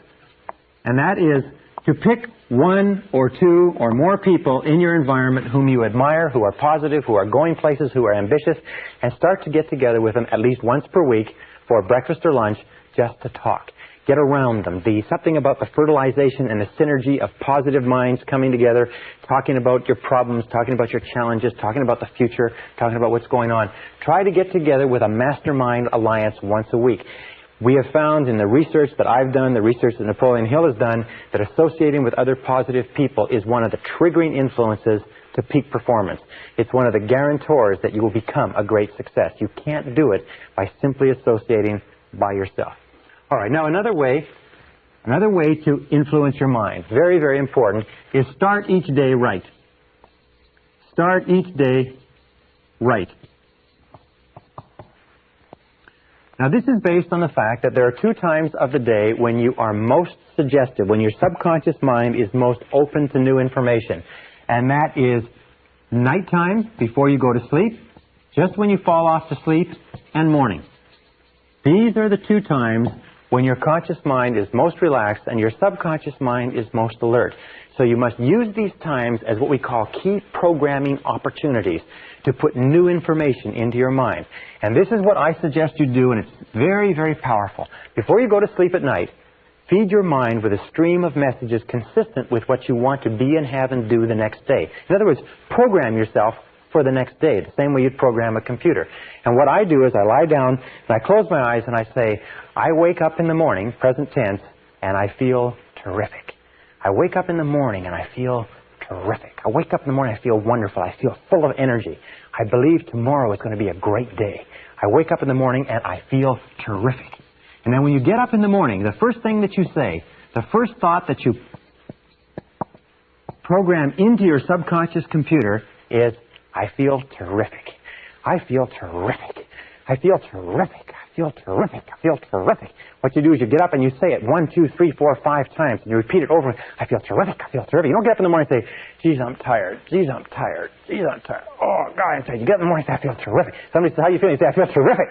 And that is to pick one or two or more people in your environment whom you admire, who are positive, who are going places, who are ambitious, and start to get together with them at least once per week for breakfast or lunch just to talk. Get around them. Something about the fertilization and the synergy of positive minds coming together, talking about your problems, talking about your challenges, talking about the future, talking about what's going on. Try to get together with a mastermind alliance once a week. We have found in the research that I've done, the research that Napoleon Hill has done, that associating with other positive people is one of the triggering influences to peak performance. It's one of the guarantors that you will become a great success. You can't do it by simply associating by yourself. All right, now another way to influence your mind, very, very important, is start each day right. Start each day right. Now this is based on the fact that there are 2 times of the day when you are most suggestive, when your subconscious mind is most open to new information. And that is nighttime before you go to sleep, just when you fall off to sleep, and morning. These are the 2 times when your conscious mind is most relaxed and your subconscious mind is most alert. So you must use these times as what we call key programming opportunities to put new information into your mind. And this is what I suggest you do, and it's very, very powerful. Before you go to sleep at night, feed your mind with a stream of messages consistent with what you want to be and have and do the next day. In other words, program yourself for the next day, the same way you'd program a computer. And what I do is I lie down and I close my eyes and I say, I wake up in the morning, present tense, and I feel terrific. I wake up in the morning and I feel terrific. I wake up in the morning, I feel wonderful. I feel full of energy. I believe tomorrow is going to be a great day. I wake up in the morning and I feel terrific. And then when you get up in the morning, the first thing that you say, the first thought that you program into your subconscious computer is, I feel terrific. I feel terrific. I feel terrific. I feel terrific. I feel terrific. What you do is you get up and you say it 1, 2, 3, 4, 5 times, and you repeat it over. I feel terrific. I feel terrific. You don't get up in the morning and say, geez, I'm tired. Geez, I'm tired. Geez, I'm tired. Oh, God, I'm tired. You get up in the morning and say, I feel terrific. Somebody says, how you feel? You say, I feel terrific.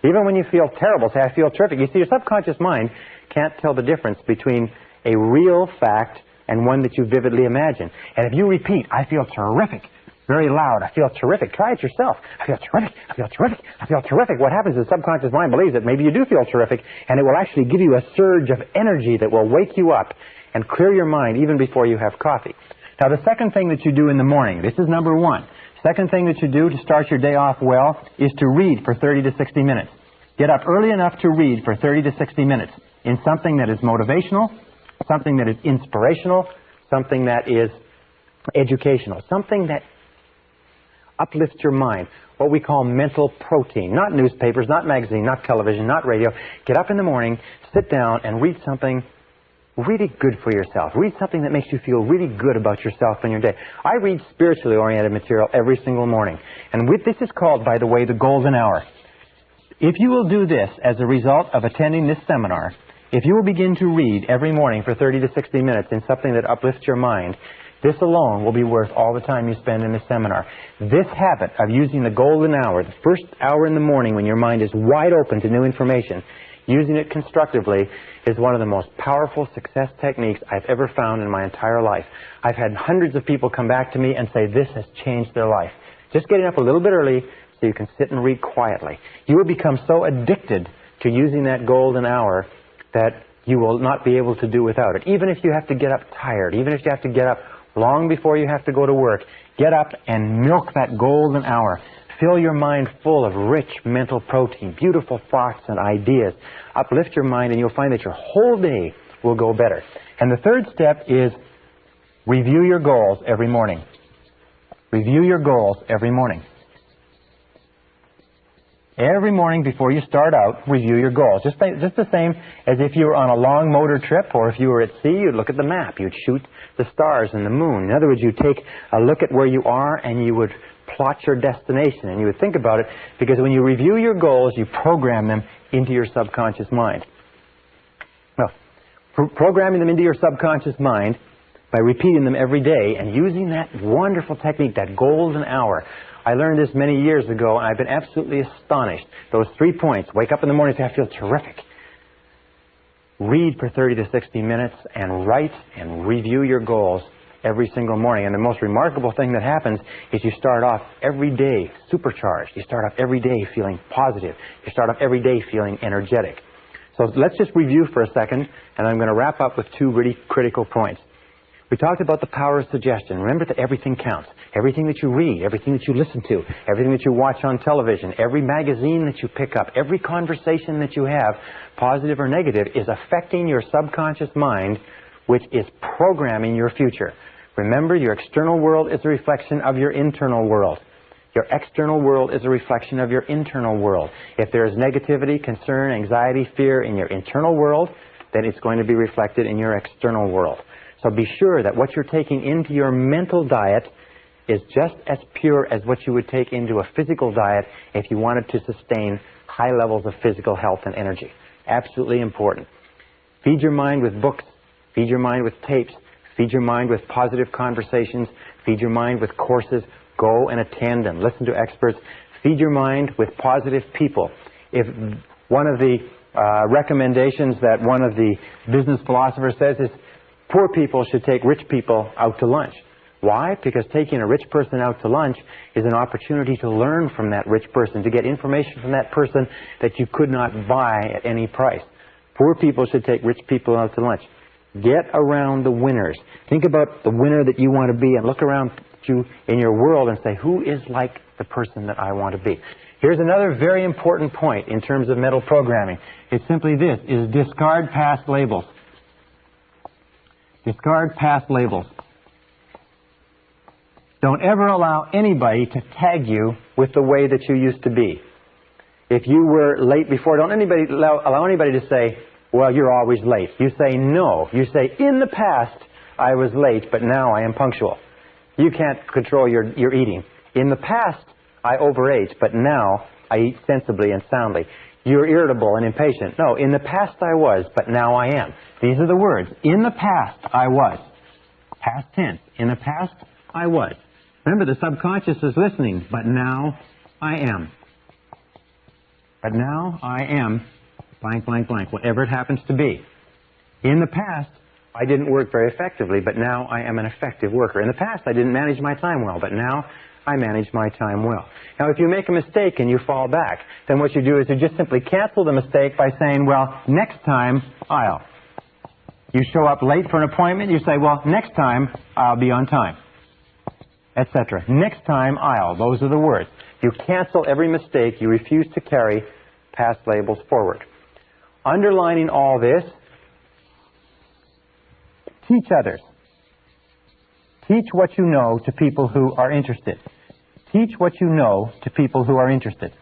Even when you feel terrible, say, I feel terrific. You see, your subconscious mind can't tell the difference between a real fact and one that you vividly imagine. And if you repeat, I feel terrific, very loud, I feel terrific. Try it yourself. I feel terrific. I feel terrific. I feel terrific. What happens is the subconscious mind believes that maybe you do feel terrific, and it will actually give you a surge of energy that will wake you up and clear your mind even before you have coffee. Now, the second thing that you do in the morning, this is number 1. Second thing that you do to start your day off well is to read for 30 to 60 minutes. Get up early enough to read for 30 to 60 minutes in something that is motivational, something that is inspirational, something that is educational, something that uplifts your mind, what we call mental protein. Not newspapers, not magazine, not television, not radio. Get up in the morning, sit down, and read something really good for yourself. Read something that makes you feel really good about yourself and your day. I read spiritually oriented material every single morning. And this is called, by the way, the golden hour. If you will do this as a result of attending this seminar, if you will begin to read every morning for 30 to 60 minutes in something that uplifts your mind, This alone will be worth all the time you spend in the seminar. This habit of using the golden hour, the first hour in the morning when your mind is wide open to new information, using it constructively is one of the most powerful success techniques I've ever found in my entire life. I've had hundreds of people come back to me and say this has changed their life. Just getting up a little bit early so you can sit and read quietly. You will become so addicted to using that golden hour that you will not be able to do without it. Even if you have to get up tired, even if you have to get up long before you have to go to work, get up and milk that golden hour. Fill your mind full of rich mental protein, beautiful thoughts and ideas. Uplift your mind and you'll find that your whole day will go better. And the third step is review your goals every morning. Review your goals every morning. Every morning before you start out, review your goals. Just the same as if you were on a long motor trip, or if you were at sea, you'd look at the map. You'd shoot the stars and the moon. In other words, you'd take a look at where you are and you would plot your destination and you would think about it, because when you review your goals, you program them into your subconscious mind. Well, programming them into your subconscious mind by repeating them every day and using that wonderful technique, that golden hour. I learned this many years ago, and I've been absolutely astonished. Those 3 points: wake up in the morning and say, I feel terrific. Read for 30 to 60 minutes and write and review your goals every single morning. And the most remarkable thing that happens is you start off every day supercharged. You start off every day feeling positive. You start off every day feeling energetic. So let's just review for a second, and I'm going to wrap up with 2 really critical points. We talked about the power of suggestion. Remember that everything counts. Everything that you read, everything that you listen to, everything that you watch on television, every magazine that you pick up, every conversation that you have, positive or negative, is affecting your subconscious mind, which is programming your future. Remember, your external world is a reflection of your internal world. Your external world is a reflection of your internal world. If there is negativity, concern, anxiety, fear in your internal world, then it's going to be reflected in your external world. So be sure that what you're taking into your mental diet is just as pure as what you would take into a physical diet if you wanted to sustain high levels of physical health and energy. Absolutely important. Feed your mind with books. Feed your mind with tapes. Feed your mind with positive conversations. Feed your mind with courses. Go and attend them. Listen to experts. Feed your mind with positive people. If one of the recommendations that one of the business philosophers says is poor people should take rich people out to lunch. Why? Because taking a rich person out to lunch is an opportunity to learn from that rich person, to get information from that person that you could not buy at any price. Poor people should take rich people out to lunch. Get around the winners. Think about the winner that you want to be and look around you in your world and say, who is like the person that I want to be? Here's another very important point in terms of mental programming. It's simply this, is discard past labels. Discard past labels. Don't ever allow anybody to tag you with the way that you used to be. If you were late before, don't allow anybody to say, well, you're always late. You say no. You say, in the past, I was late, but now I am punctual. You can't control your eating. In the past, I overate, but now I eat sensibly and soundly. You're irritable and impatient. No, in the past I was, but now I am. These are the words. In the past, I was. Past tense. In the past, I was. Remember, the subconscious is listening, but now I am. But now I am blank, blank, blank, whatever it happens to be. In the past, I didn't work very effectively, but now I am an effective worker. In the past, I didn't manage my time well, but now I manage my time well. Now, if you make a mistake and you fall back, then what you do is you just simply cancel the mistake by saying, well, next time, I'll. You show up late for an appointment, you say, well, next time, I'll be on time, etc. Next time, I'll. Those are the words. You cancel every mistake. You refuse to carry past labels forward. Underlining all this, teach others. Teach what you know to people who are interested. Teach what you know to people who are interested.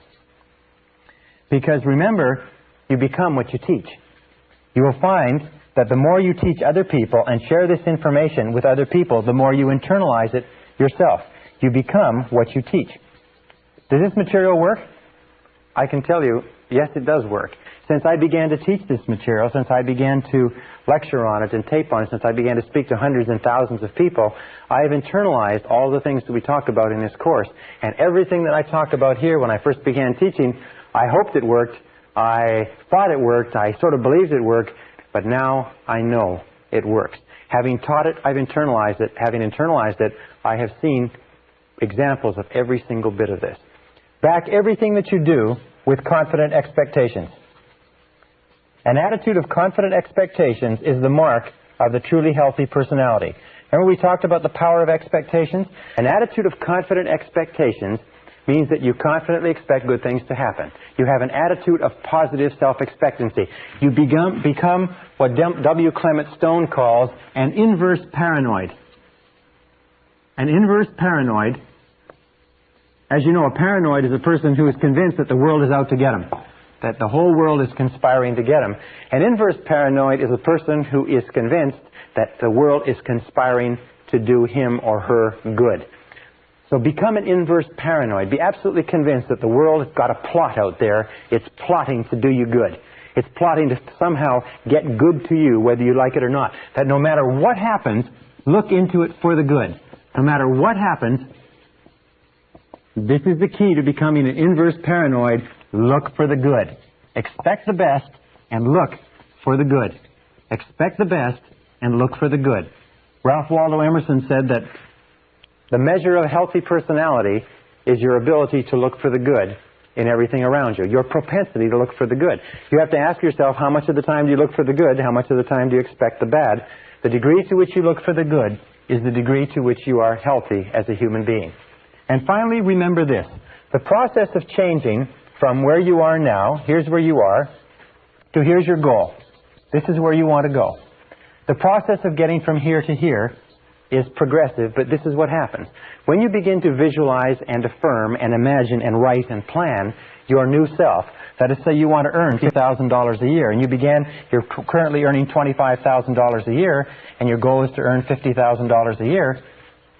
Because remember, you become what you teach. You will find that the more you teach other people and share this information with other people, the more you internalize it yourself. You become what you teach. Does this material work? I can tell you, yes, it does work. Since I began to teach this material, since I began to lecture on it and tape on it, since I began to speak to hundreds and thousands of people, I have internalized all the things that we talk about in this course. And everything that I talk about here when I first began teaching, I hoped it worked, I thought it worked, I sort of believed it worked, but now I know it works. Having taught it, I've internalized it. Having internalized it, I have seen examples of every single bit of this. Back everything that you do with confident expectations. An attitude of confident expectations is the mark of the truly healthy personality. Remember we talked about the power of expectations? An attitude of confident expectations means that you confidently expect good things to happen. You have an attitude of positive self-expectancy. You become what W. Clement Stone calls an inverse paranoid. An inverse paranoid, as you know, a paranoid is a person who is convinced that the world is out to get him, that the whole world is conspiring to get him. An inverse paranoid is a person who is convinced that the world is conspiring to do him or her good. So become an inverse paranoid. Be absolutely convinced that the world has got a plot out there. It's plotting to do you good. It's plotting to somehow get good to you, whether you like it or not. That no matter what happens, look into it for the good. No matter what happens, this is the key to becoming an inverse paranoid. Look for the good. Expect the best and look for the good. Expect the best and look for the good. Ralph Waldo Emerson said that the measure of a healthy personality is your ability to look for the good in everything around you, your propensity to look for the good. You have to ask yourself, how much of the time do you look for the good? How much of the time do you expect the bad? The degree to which you look for the good is the degree to which you are healthy as a human being. And finally, remember this. The process of changing from where you are now, here's where you are, to here's your goal. This is where you want to go. The process of getting from here to here is progressive, but this is what happens. When you begin to visualize and affirm and imagine and write and plan your new self, that is, say you want to earn $50,000 a year, and you're currently earning $25,000 a year, and your goal is to earn $50,000 a year,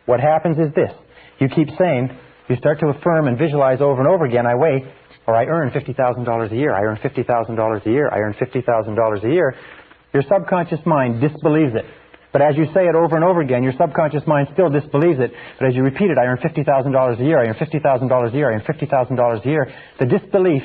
what happens is this. You keep saying, you start to affirm and visualize over and over again, I earn $50,000 a year, I earn $50,000 a year, I earn $50,000 a year. Your subconscious mind disbelieves it. But as you say it over and over again, your subconscious mind still disbelieves it. But as you repeat it, I earn $50,000 a year, I earn $50,000 a year, I earn $50,000 a year, the disbelief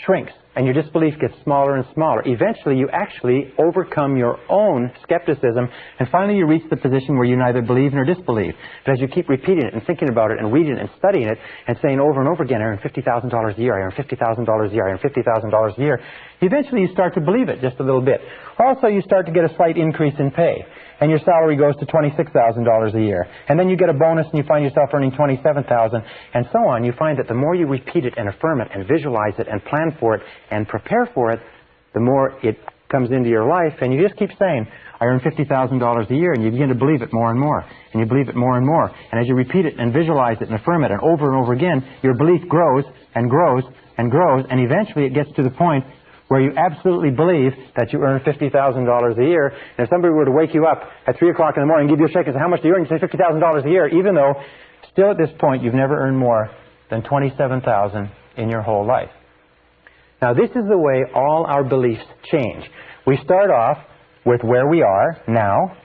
shrinks, and your disbelief gets smaller and smaller. Eventually, you actually overcome your own skepticism, and finally you reach the position where you neither believe nor disbelieve. But as you keep repeating it and thinking about it and reading it and studying it and saying over and over again, I earn $50,000 a year, I earn $50,000 a year, I earn $50,000 a year, eventually you start to believe it just a little bit. Also, you start to get a slight increase in pay, and your salary goes to $26,000 a year. And then you get a bonus and you find yourself earning $27,000, and so on. You find that the more you repeat it and affirm it and visualize it and plan for it and prepare for it, the more it comes into your life, and you just keep saying, I earn $50,000 a year, and you begin to believe it more and more, and you believe it more and more. And as you repeat it and visualize it and affirm it and over again, your belief grows and grows and grows, and eventually it gets to the point where you absolutely believe that you earn $50,000 a year. And if somebody were to wake you up at 3 o'clock in the morning and give you a shake and say, how much do you earn? You say $50,000 a year, even though still at this point you've never earned more than $27,000 in your whole life. Now, this is the way all our beliefs change. We start off with where we are now.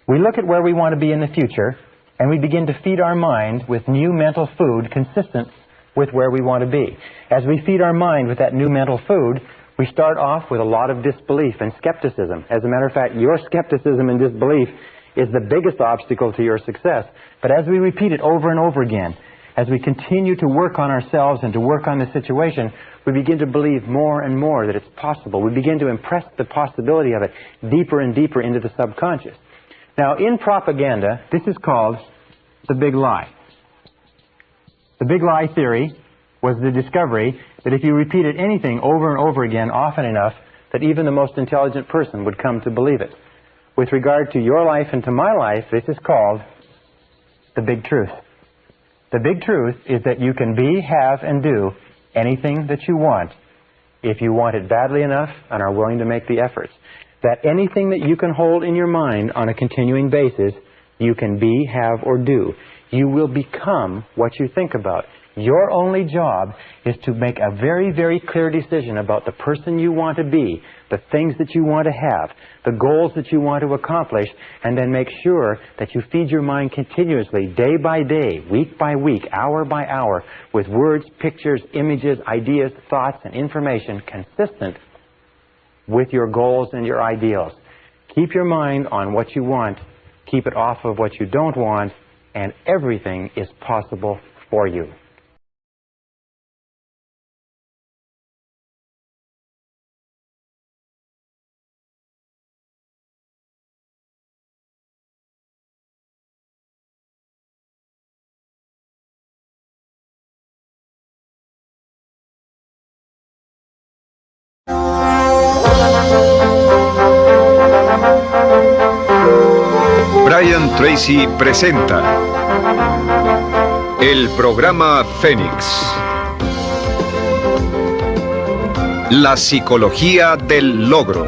We look at where we want to be in the future, and we begin to feed our mind with new mental food consistent with where we want to be. As we feed our mind with that new mental food, we start off with a lot of disbelief and skepticism. As a matter of fact, your skepticism and disbelief is the biggest obstacle to your success. But as we repeat it over and over again, as we continue to work on ourselves and to work on the situation, we begin to believe more and more that it's possible. We begin to impress the possibility of it deeper and deeper into the subconscious. Now, in propaganda, this is called the big lie. The big lie theory was the discovery that if you repeated anything over and over again often enough, that even the most intelligent person would come to believe it. With regard to your life and to my life, this is called the big truth. The big truth is that you can be, have, and do anything that you want if you want it badly enough and are willing to make the efforts. That anything that you can hold in your mind on a continuing basis, you can be, have, or do. You will become what you think about. Your only job is to make a very, very clear decision about the person you want to be, the things that you want to have, the goals that you want to accomplish, and then make sure that you feed your mind continuously, day by day, week by week, hour by hour, with words, pictures, images, ideas, thoughts, and information consistent with your goals and your ideals. Keep your mind on what you want, keep it off of what you don't want, and everything is possible for you. Brian Tracy presenta el programa Fénix. La psicología del logro.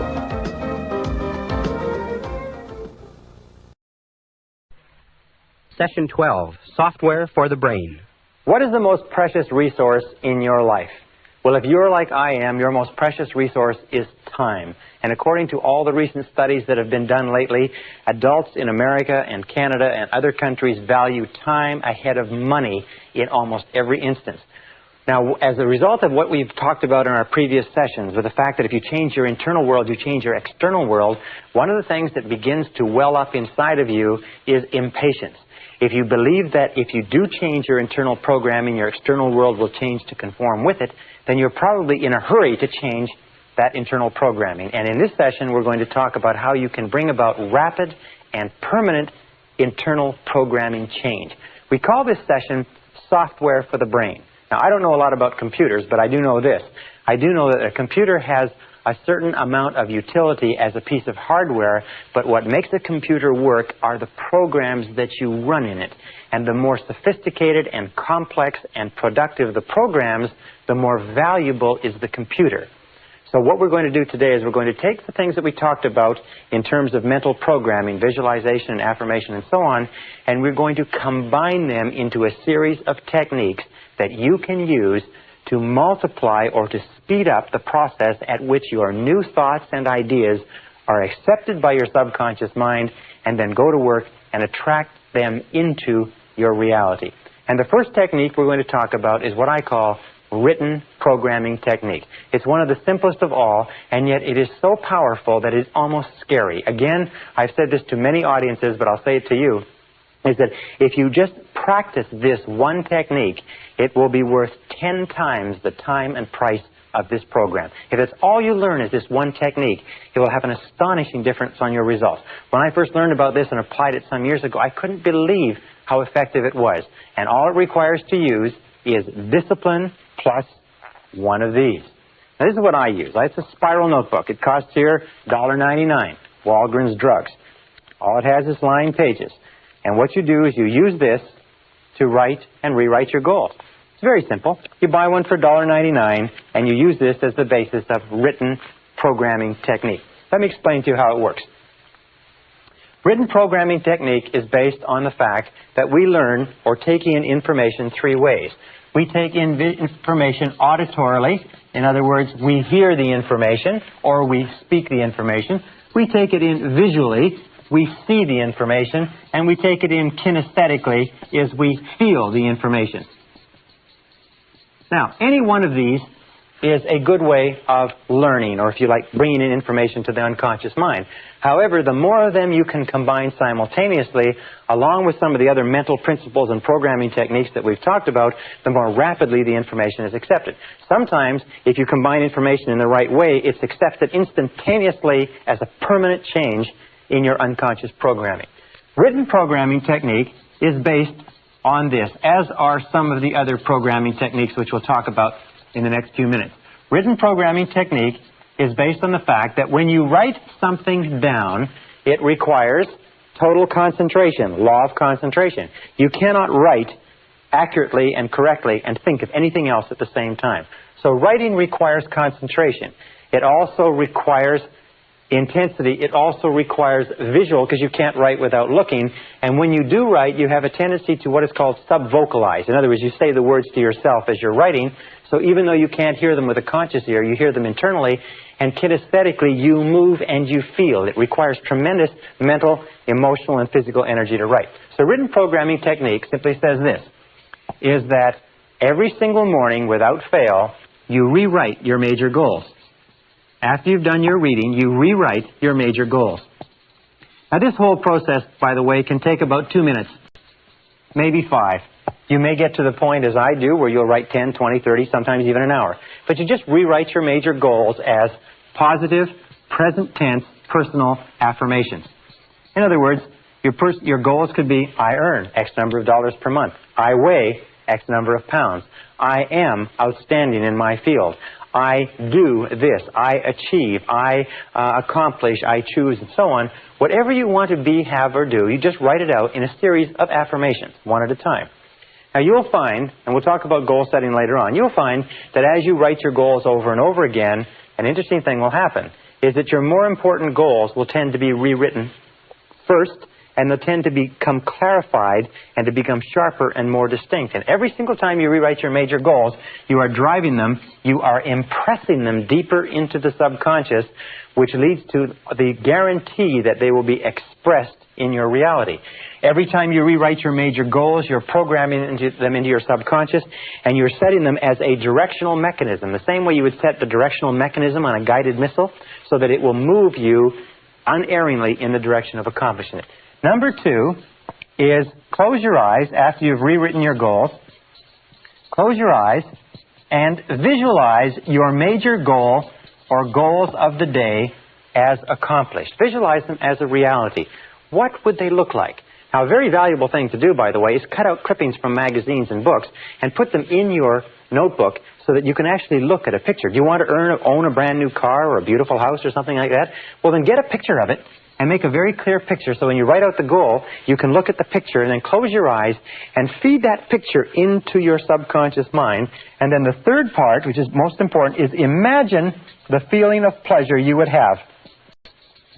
Session 12, Software for the Brain. What is the most precious resource in your life? Well, if you're like I am, your most precious resource is time. And according to all the recent studies that have been done lately, adults in America and Canada and other countries value time ahead of money in almost every instance. Now, as a result of what we've talked about in our previous sessions, with the fact that if you change your internal world, you change your external world, one of the things that begins to well up inside of you is impatience. If you believe that if you do change your internal programming, your external world will change to conform with it, then you're probably in a hurry to change that internal programming. And in this session, we're going to talk about how you can bring about rapid and permanent internal programming change. We call this session Software for the Brain. Now, I don't know a lot about computers, but I do know this. I do know that a computer has a certain amount of utility as a piece of hardware, but what makes a computer work are the programs that you run in it. And the more sophisticated and complex and productive the programs, the more valuable is the computer. So what we're going to do today is we're going to take the things that we talked about in terms of mental programming, visualization, and affirmation, and so on, and we're going to combine them into a series of techniques that you can use to multiply or to speed up the process at which your new thoughts and ideas are accepted by your subconscious mind and then go to work and attract them into your reality. And the first technique we're going to talk about is what I call written programming technique. It's one of the simplest of all, and yet it is so powerful that it's almost scary. Again, I've said this to many audiences, but I'll say it to you, is that if you just practice this one technique, it will be worth 10 times the time and price of this program. If it's all you learn is this one technique, it will have an astonishing difference on your results. When I first learned about this and applied it some years ago, I couldn't believe how effective it was. And all it requires to use is discipline plus one of these. Now, this is what I use. It's a spiral notebook. It costs here $1.99, Walgreens Drugs. All it has is lined pages. And what you do is you use this to write and rewrite your goals. It's very simple. You buy one for $1.99, and you use this as the basis of written programming technique. Let me explain to you how it works. Written programming technique is based on the fact that we learn or take in information three ways. We take in information auditorily. In other words, we hear the information or we speak the information. We take it in visually. We see the information, and we take it in kinesthetically as we feel the information. Now, any one of these is a good way of learning, or if you like, bringing in information to the unconscious mind. However, the more of them you can combine simultaneously, along with some of the other mental principles and programming techniques that we've talked about, the more rapidly the information is accepted. Sometimes, if you combine information in the right way, it's accepted instantaneously as a permanent change in your unconscious programming. Written programming technique is based on this, as are some of the other programming techniques which we'll talk about in the next few minutes. Written programming technique is based on the fact that when you write something down, it requires total concentration, law of concentration. You cannot write accurately and correctly and think of anything else at the same time. So writing requires concentration. It also requires intensity, it also requires visual, because you can't write without looking. And when you do write, you have a tendency to what is called sub-vocalize. In other words, you say the words to yourself as you're writing. So even though you can't hear them with a conscious ear, you hear them internally. And kinesthetically, you move and you feel. It requires tremendous mental, emotional, and physical energy to write. So written programming technique simply says this, is that every single morning, without fail, you rewrite your major goals. After you've done your reading, you rewrite your major goals. Now, this whole process, by the way, can take about 2 minutes, maybe 5. You may get to the point, as I do, where you'll write 10, 20, 30, sometimes even an hour. But you just rewrite your major goals as positive, present tense, personal affirmations. In other words, your goals could be, I earn X number of dollars per month. I weigh X number of pounds. I am outstanding in my field. I do this. I achieve. I accomplish. I choose, and so on. Whatever you want to be, have, or do, you just write it out in a series of affirmations, one at a time. Now, you'll find, and we'll talk about goal setting later on, you'll find that as you write your goals over and over again, an interesting thing will happen, is that your more important goals will tend to be rewritten first, and they'll tend to become clarified and to become sharper and more distinct. And every single time you rewrite your major goals, you are driving them, you are impressing them deeper into the subconscious, which leads to the guarantee that they will be expressed in your reality. Every time you rewrite your major goals, you're programming them into your subconscious, and you're setting them as a directional mechanism, the same way you would set the directional mechanism on a guided missile, so that it will move you unerringly in the direction of accomplishing it. Number 2 is close your eyes after you've rewritten your goals. Close your eyes and visualize your major goal or goals of the day as accomplished. Visualize them as a reality. What would they look like? Now, a very valuable thing to do, by the way, is cut out clippings from magazines and books and put them in your notebook so that you can actually look at a picture. Do you want to own a brand new car or a beautiful house or something like that? Well, then get a picture of it and make a very clear picture, so when you write out the goal, you can look at the picture and then close your eyes and feed that picture into your subconscious mind. And then the third part, which is most important, is imagine the feeling of pleasure you would have.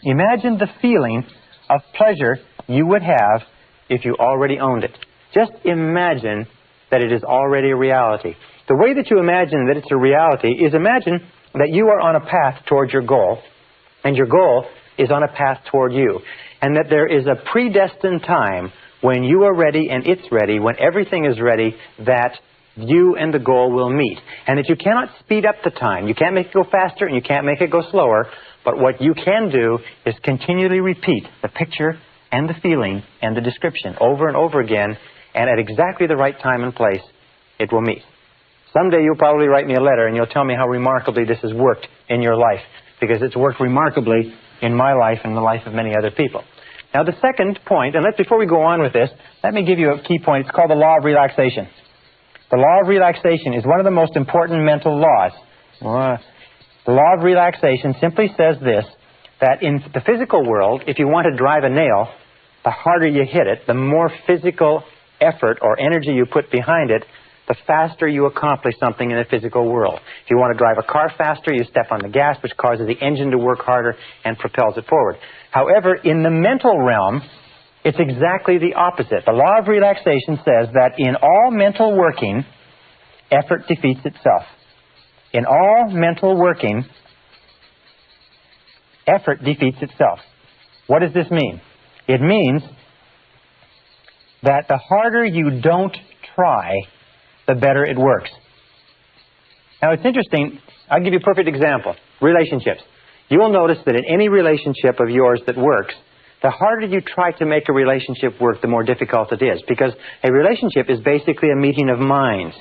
Imagine the feeling of pleasure you would have if you already owned it. Just imagine that it is already a reality. The way that you imagine that it's a reality is imagine that you are on a path toward your goal, and your goal is on a path toward you, and that there is a predestined time when you are ready and it's ready, when everything is ready, that you and the goal will meet. And that you cannot speed up the time. You can't make it go faster and you can't make it go slower, but what you can do is continually repeat the picture and the feeling and the description over and over again, and at exactly the right time and place, it will meet. Someday you'll probably write me a letter and you'll tell me how remarkably this has worked in your life, because it's worked remarkably in my life and the life of many other people. Now, the second point, and before we go on with this, let me give you a key point. It's called the law of relaxation. The law of relaxation is one of the most important mental laws. The law of relaxation simply says this, that in the physical world, if you want to drive a nail, the harder you hit it, the more physical effort or energy you put behind it, the faster you accomplish something in the physical world. If you want to drive a car faster, you step on the gas, which causes the engine to work harder and propels it forward. However, in the mental realm, it's exactly the opposite. The law of relaxation says that in all mental working, effort defeats itself. In all mental working, effort defeats itself. What does this mean? It means that the harder you don't try, the better it works. Now, it's interesting. I'll give you a perfect example. Relationships. You will notice that in any relationship of yours that works, the harder you try to make a relationship work, the more difficult it is. Because a relationship is basically a meeting of minds.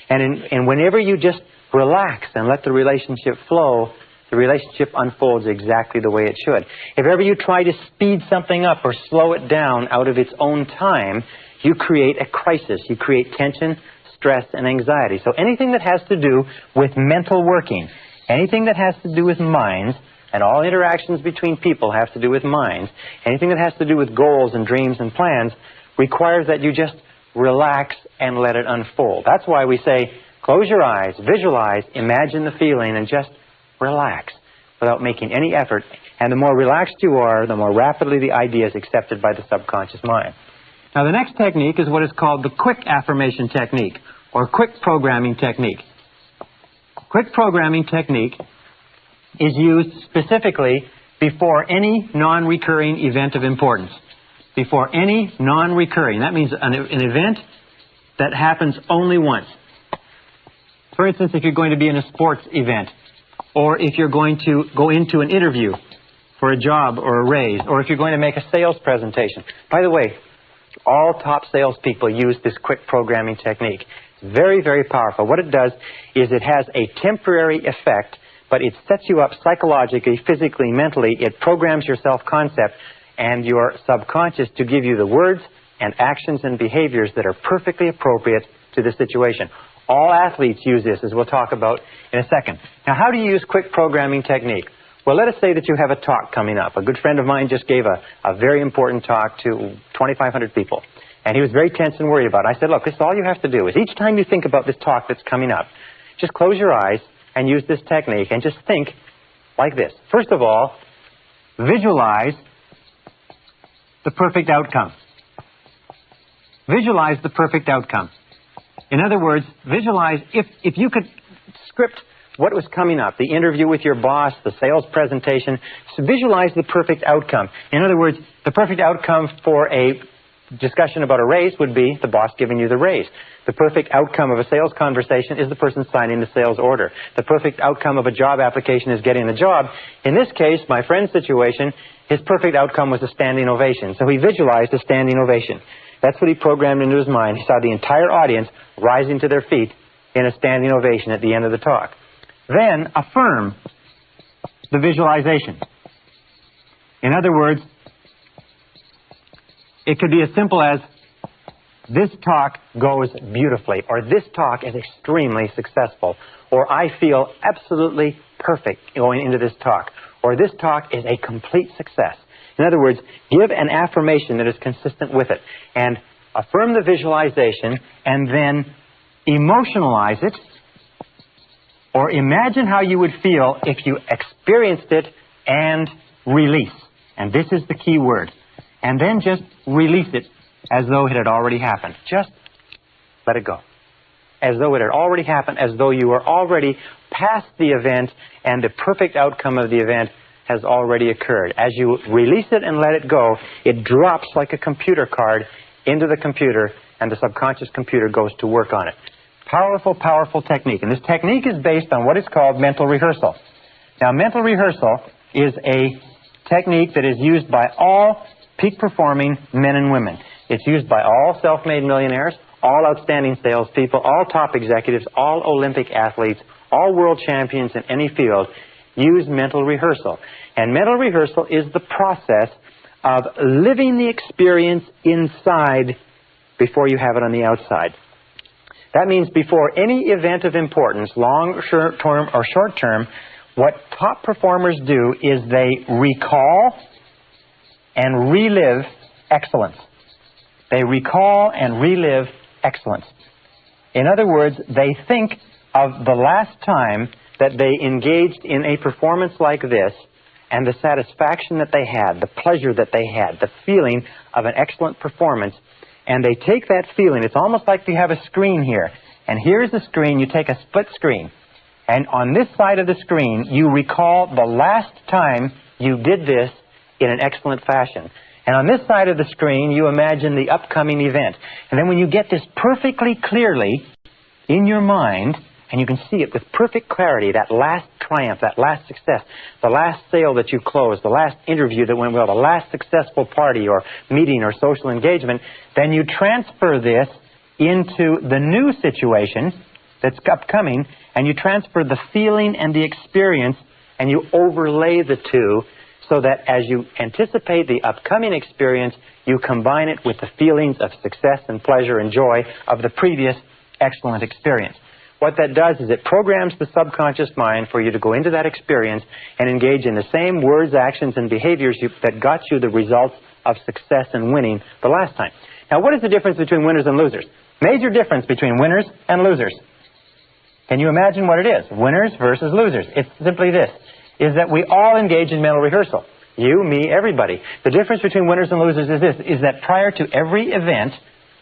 And whenever you just relax and let the relationship flow, the relationship unfolds exactly the way it should. If ever you try to speed something up or slow it down out of its own time, you create a crisis. You create tension, stress, and anxiety. So anything that has to do with mental working, anything that has to do with minds, and all interactions between people have to do with minds, anything that has to do with goals and dreams and plans requires that you just relax and let it unfold. That's why we say, close your eyes, visualize, imagine the feeling, and just relax. without making any effort. And the more relaxed you are, the more rapidly the idea is accepted by the subconscious mind. Now, the next technique is what is called the quick affirmation technique, or quick programming technique. Quick programming technique is used specifically before any non-recurring event of importance. Before any non-recurring. That means an event that happens only once. For instance, if you're going to be in a sports event, or if you're going to go into an interview for a job or a raise, or if you're going to make a sales presentation. By the way, all top salespeople use this quick programming technique. Very, very powerful. What it does is it has a temporary effect, but it sets you up psychologically, physically, mentally. It programs your self-concept and your subconscious to give you the words and actions and behaviors that are perfectly appropriate to the situation. All athletes use this, as we'll talk about in a second. Now, how do you use quick programming technique? Well, let us say that you have a talk coming up. A good friend of mine just gave a very important talk to 2,500 people. And he was very tense and worried about it. I said, look, this is all you have to do is each time you think about this talk that's coming up, just close your eyes and use this technique and just think like this. First of all, visualize the perfect outcome. Visualize the perfect outcome. In other words, visualize, if you could script what was coming up, the interview with your boss, the sales presentation, so visualize the perfect outcome. In other words, the perfect outcome for a discussion about a raise would be the boss giving you the raise. The perfect outcome of a sales conversation is the person signing the sales order. The perfect outcome of a job application is getting the job. In this case, my friend's situation, his perfect outcome was a standing ovation. So he visualized a standing ovation. That's what he programmed into his mind. He saw the entire audience rising to their feet in a standing ovation at the end of the talk. Then affirm the visualization. In other words, it could be as simple as, this talk goes beautifully, or this talk is extremely successful, or I feel absolutely perfect going into this talk, or this talk is a complete success. In other words, give an affirmation that is consistent with it, and affirm the visualization, and then emotionalize it, or imagine how you would feel if you experienced it, and release. And this is the key word. And then just release it as though it had already happened. Just let it go. As though it had already happened, as though you were already past the event and the perfect outcome of the event has already occurred. As you release it and let it go, it drops like a computer card into the computer, and the subconscious computer goes to work on it. Powerful, powerful technique. And this technique is based on what is called mental rehearsal. Now, mental rehearsal is a technique that is used by all peak-performing men and women. It's used by all self-made millionaires, all outstanding salespeople, all top executives, all Olympic athletes, all world champions in any field use mental rehearsal. And mental rehearsal is the process of living the experience inside before you have it on the outside. That means before any event of importance, long, short-term, or short-term, what top performers do is they recall and relive excellence. They recall and relive excellence. In other words, they think of the last time that they engaged in a performance like this, and the satisfaction that they had, the pleasure that they had, the feeling of an excellent performance, and they take that feeling. It's almost like you have a screen here, and here's the screen. You take a split screen, and on this side of the screen, you recall the last time you did this in an excellent fashion. And on this side of the screen, you imagine the upcoming event. And then when you get this perfectly clearly in your mind, and you can see it with perfect clarity, that last triumph, that last success, the last sale that you closed, the last interview that went well, the last successful party or meeting or social engagement, then you transfer this into the new situation that's upcoming, and you transfer the feeling and the experience, and you overlay the two, so that as you anticipate the upcoming experience, you combine it with the feelings of success and pleasure and joy of the previous excellent experience. What that does is it programs the subconscious mind for you to go into that experience and engage in the same words, actions, and behaviors that got you the results of success and winning the last time. Now, what is the difference between winners and losers? Major difference between winners and losers. Can you imagine what it is? Winners versus losers. It's simply this. is that we all engage in mental rehearsal. You, me, everybody. The difference between winners and losers is this, is that prior to every event,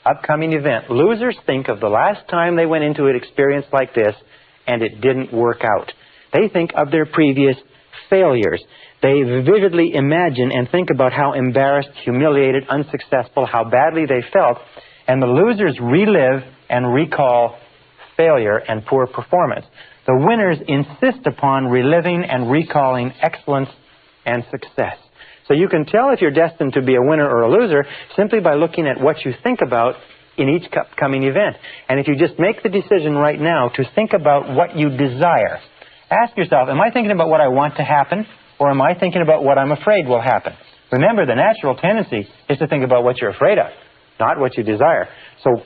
upcoming event, losers think of the last time they went into an experience like this and it didn't work out. They think of their previous failures. They vividly imagine and think about how embarrassed, humiliated, unsuccessful, how badly they felt. And the losers relive and recall failure and poor performance. The winners insist upon reliving and recalling excellence and success. So you can tell if you're destined to be a winner or a loser simply by looking at what you think about in each upcoming event. And if you just make the decision right now to think about what you desire, ask yourself, am I thinking about what I want to happen, or am I thinking about what I'm afraid will happen? Remember, the natural tendency is to think about what you're afraid of, not what you desire. So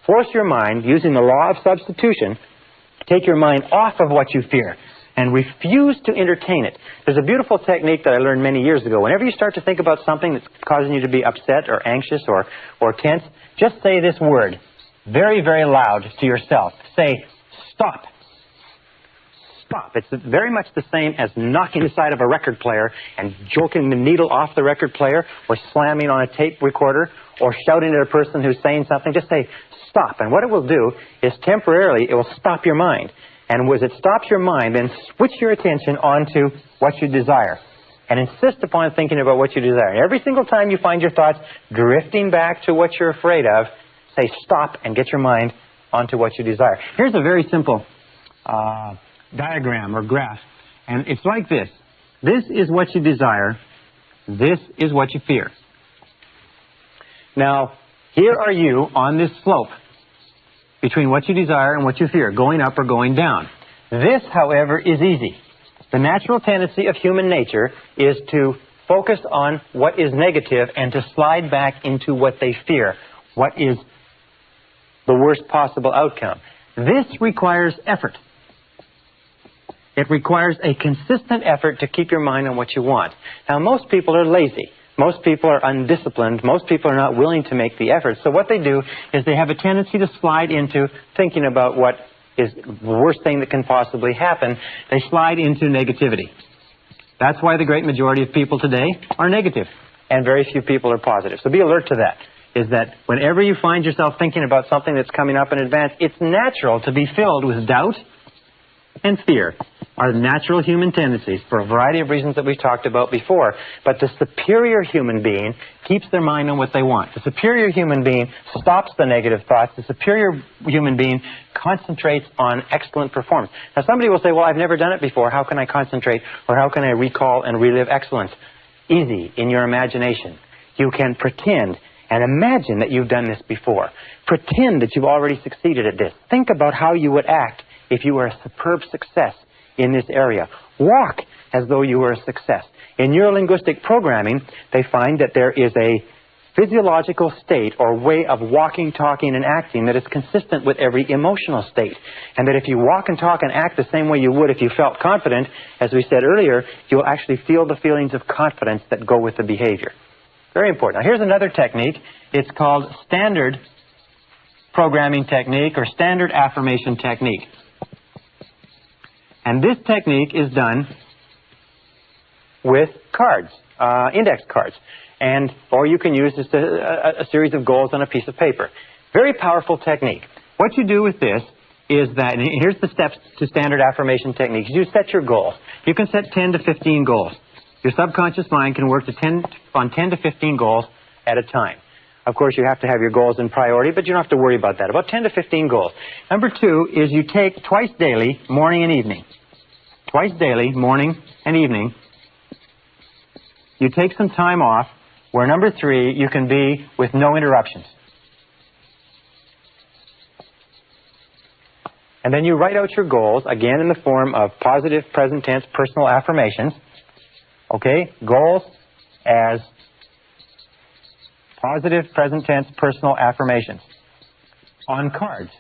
force your mind, using the law of substitution, take your mind off of what you fear and refuse to entertain it. There's a beautiful technique that I learned many years ago. Whenever you start to think about something that's causing you to be upset or anxious or tense, just say this word very, very loud to yourself. Say, stop. Stop. It's very much the same as knocking the side of a record player and joking the needle off the record player, or slamming on a tape recorder, or shouting at a person who's saying something. Just say, stop. And what it will do is temporarily it will stop your mind. And as it stops your mind, then switch your attention onto what you desire. And insist upon thinking about what you desire. And every single time you find your thoughts drifting back to what you're afraid of, say stop and get your mind onto what you desire. Here's a very simple diagram or graph. And it's like this. This is what you desire. This is what you fear. Now, here are you on this slope between what you desire and what you fear, going up or going down. This, however, is easy. The natural tendency of human nature is to focus on what is negative and to slide back into what they fear, what is the worst possible outcome. This requires effort. It requires a consistent effort to keep your mind on what you want. Now, most people are lazy. Most people are undisciplined. Most people are not willing to make the effort. So what they do is they have a tendency to slide into thinking about what is the worst thing that can possibly happen. They slide into negativity. That's why the great majority of people today are negative, and very few people are positive. So be alert to that, is that whenever you find yourself thinking about something that's coming up in advance, it's natural to be filled with doubt and fear. Are natural human tendencies for a variety of reasons that we've talked about before. But the superior human being keeps their mind on what they want. The superior human being stops the negative thoughts. The superior human being concentrates on excellent performance. Now, somebody will say, well, I've never done it before. How can I concentrate, or how can I recall and relive excellence? Easy, in your imagination. You can pretend and imagine that you've done this before. Pretend that you've already succeeded at this. Think about how you would act if you were a superb success in this area. Walk as though you were a success. In neurolinguistic programming, they find that there is a physiological state or way of walking, talking, and acting that is consistent with every emotional state. And that if you walk and talk and act the same way you would if you felt confident, as we said earlier, you'll actually feel the feelings of confidence that go with the behavior. Very important. Now, here's another technique. It's called standard programming technique or standard affirmation technique. And this technique is done with cards, index cards. Or you can use just a series of goals on a piece of paper. Very powerful technique. What you do with this is that, and here's the steps to standard affirmation techniques. You set your goals. You can set 10 to 15 goals. Your subconscious mind can work on 10 to 15 goals at a time. Of course, you have to have your goals in priority, but you don't have to worry about that. About 10 to 15 goals. Number 2 is you take twice daily, morning and evening. Twice daily, morning and evening. You take some time off, where number 3, you can be with no interruptions. And then you write out your goals, again in the form of positive present tense personal affirmations. Okay? Goals as positive present tense personal affirmations on cards.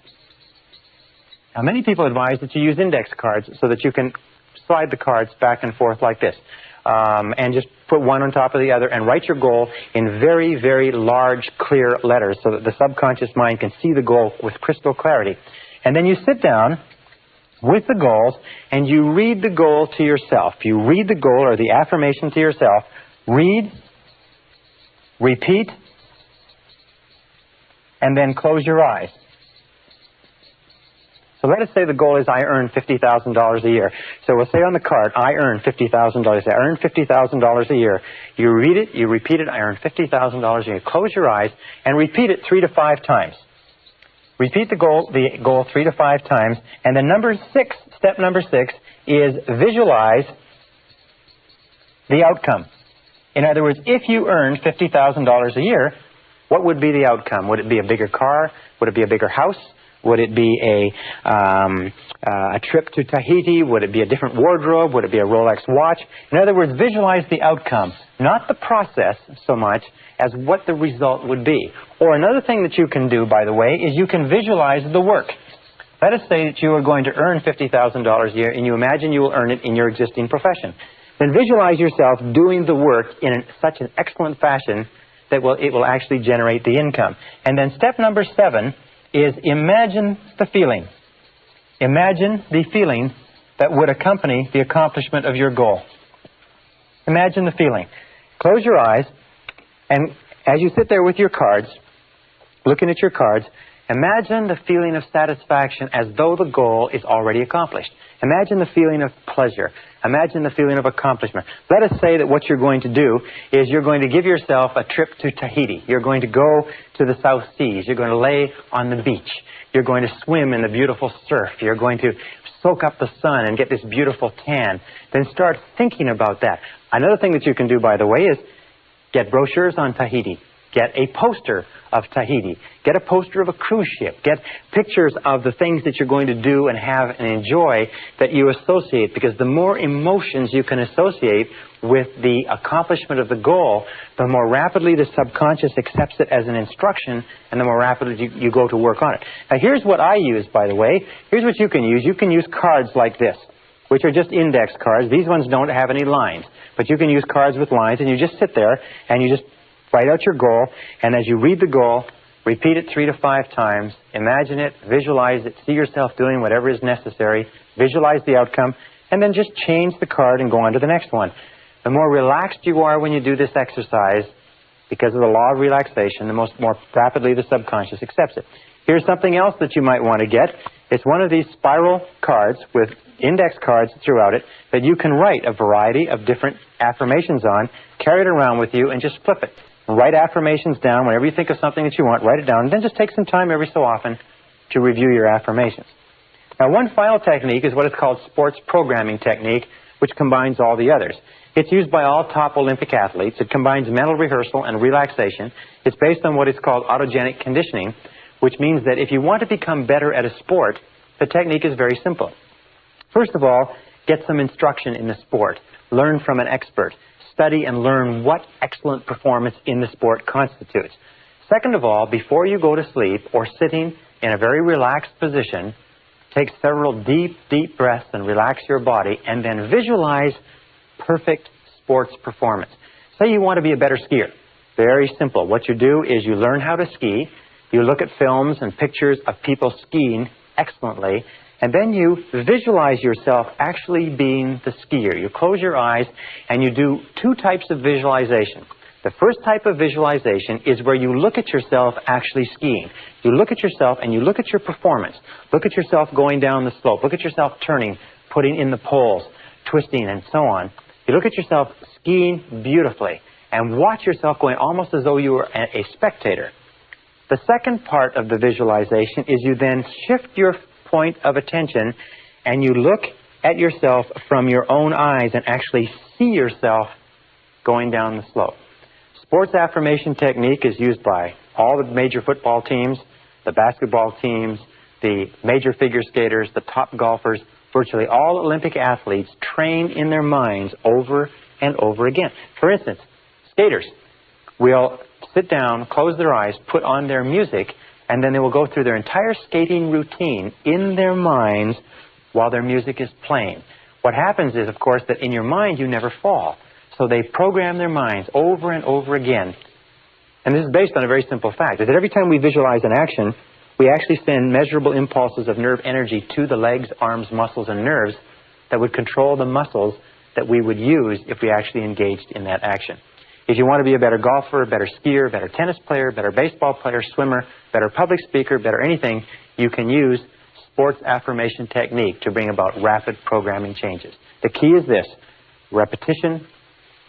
Now, many people advise that you use index cards so that you can slide the cards back and forth like this. And just put one on top of the other and write your goal in very, very large, clear letters so that the subconscious mind can see the goal with crystal clarity. And then you sit down with the goals, and you read the goal to yourself. You read the goal or the affirmation to yourself. Read, repeat, and then close your eyes. So let us say the goal is I earn $50,000 a year. So we'll say on the card, I earn $50,000. I earn $50,000 a year. You read it, you repeat it, I earn $50,000 a year. Close your eyes and repeat it 3 to 5 times. Repeat the goal 3 to 5 times. And then step number 6 is visualize the outcome. In other words, if you earned $50,000 a year, what would be the outcome? Would it be a bigger car? Would it be a bigger house? Would it be a trip to Tahiti? Would it be a different wardrobe? Would it be a Rolex watch? In other words, visualize the outcome, not the process so much as what the result would be. Or another thing that you can do, by the way, is you can visualize the work. Let us say that you are going to earn $50,000 a year and you imagine you will earn it in your existing profession. Then visualize yourself doing the work in such an excellent fashion that it will actually generate the income. And then step number 7 is imagine the feeling. Imagine the feeling that would accompany the accomplishment of your goal. Imagine the feeling. Close your eyes, and as you sit there with your cards, looking at your cards, imagine the feeling of satisfaction as though the goal is already accomplished. Imagine the feeling of pleasure. Imagine the feeling of accomplishment. Let us say that what you're going to do is you're going to give yourself a trip to Tahiti. You're going to go to the South Seas. You're going to lay on the beach. You're going to swim in the beautiful surf. You're going to soak up the sun and get this beautiful tan. Then start thinking about that. Another thing that you can do, by the way, is get brochures on Tahiti. Get a poster of Tahiti. Get a poster of a cruise ship. Get pictures of the things that you're going to do and have and enjoy that you associate. Because the more emotions you can associate with the accomplishment of the goal, the more rapidly the subconscious accepts it as an instruction and the more rapidly you go to work on it. Now here's what I use, by the way. Here's what you can use. You can use cards like this, which are just index cards. These ones don't have any lines. But you can use cards with lines, and you just sit there and you just write out your goal, and as you read the goal, repeat it 3 to 5 times, imagine it, visualize it, see yourself doing whatever is necessary, visualize the outcome, and then just change the card and go on to the next one. The more relaxed you are when you do this exercise, because of the law of relaxation, the more rapidly the subconscious accepts it. Here's something else that you might want to get. It's one of these spiral cards with index cards throughout it that you can write a variety of different affirmations on, carry it around with you, and just flip it. Write affirmations down. Whenever you think of something that you want, write it down, and then just take some time every so often to review your affirmations. Now, one final technique is what is called sports programming technique, which combines all the others. It's used by all top Olympic athletes. It combines mental rehearsal and relaxation. It's based on what is called autogenic conditioning, which means that if you want to become better at a sport, the technique is very simple. First of all, get some instruction in the sport. Learn from an expert. Study and learn what excellent performance in the sport constitutes. Second of all, before you go to sleep or sitting in a very relaxed position, take several deep, deep breaths and relax your body, and then visualize perfect sports performance. Say you want to be a better skier. Very simple. What you do is you learn how to ski, you look at films and pictures of people skiing excellently, and then you visualize yourself actually being the skier. You close your eyes and you do 2 types of visualization. The first type of visualization is where you look at yourself actually skiing. You look at yourself and you look at your performance. Look at yourself going down the slope. Look at yourself turning, putting in the poles, twisting, and so on. You look at yourself skiing beautifully and watch yourself going almost as though you were a spectator. The second part of the visualization is you then shift your point of attention and you look at yourself from your own eyes and actually see yourself going down the slope. Sports affirmation technique is used by all the major football teams, the basketball teams, the major figure skaters, the top golfers. Virtually all Olympic athletes train in their minds over and over again. For instance, skaters will sit down, close their eyes, put on their music, and then they will go through their entire skating routine in their minds while their music is playing. What happens is, of course, that in your mind you never fall. So they program their minds over and over again. And this is based on a very simple fact, is that every time we visualize an action, we actually send measurable impulses of nerve energy to the legs, arms, muscles, and nerves that would control the muscles that we would use if we actually engaged in that action. If you want to be a better golfer, a better skier, a better tennis player, a better baseball player, swimmer, better public speaker, better anything, you can use sports affirmation technique to bring about rapid programming changes. The key is this: repetition,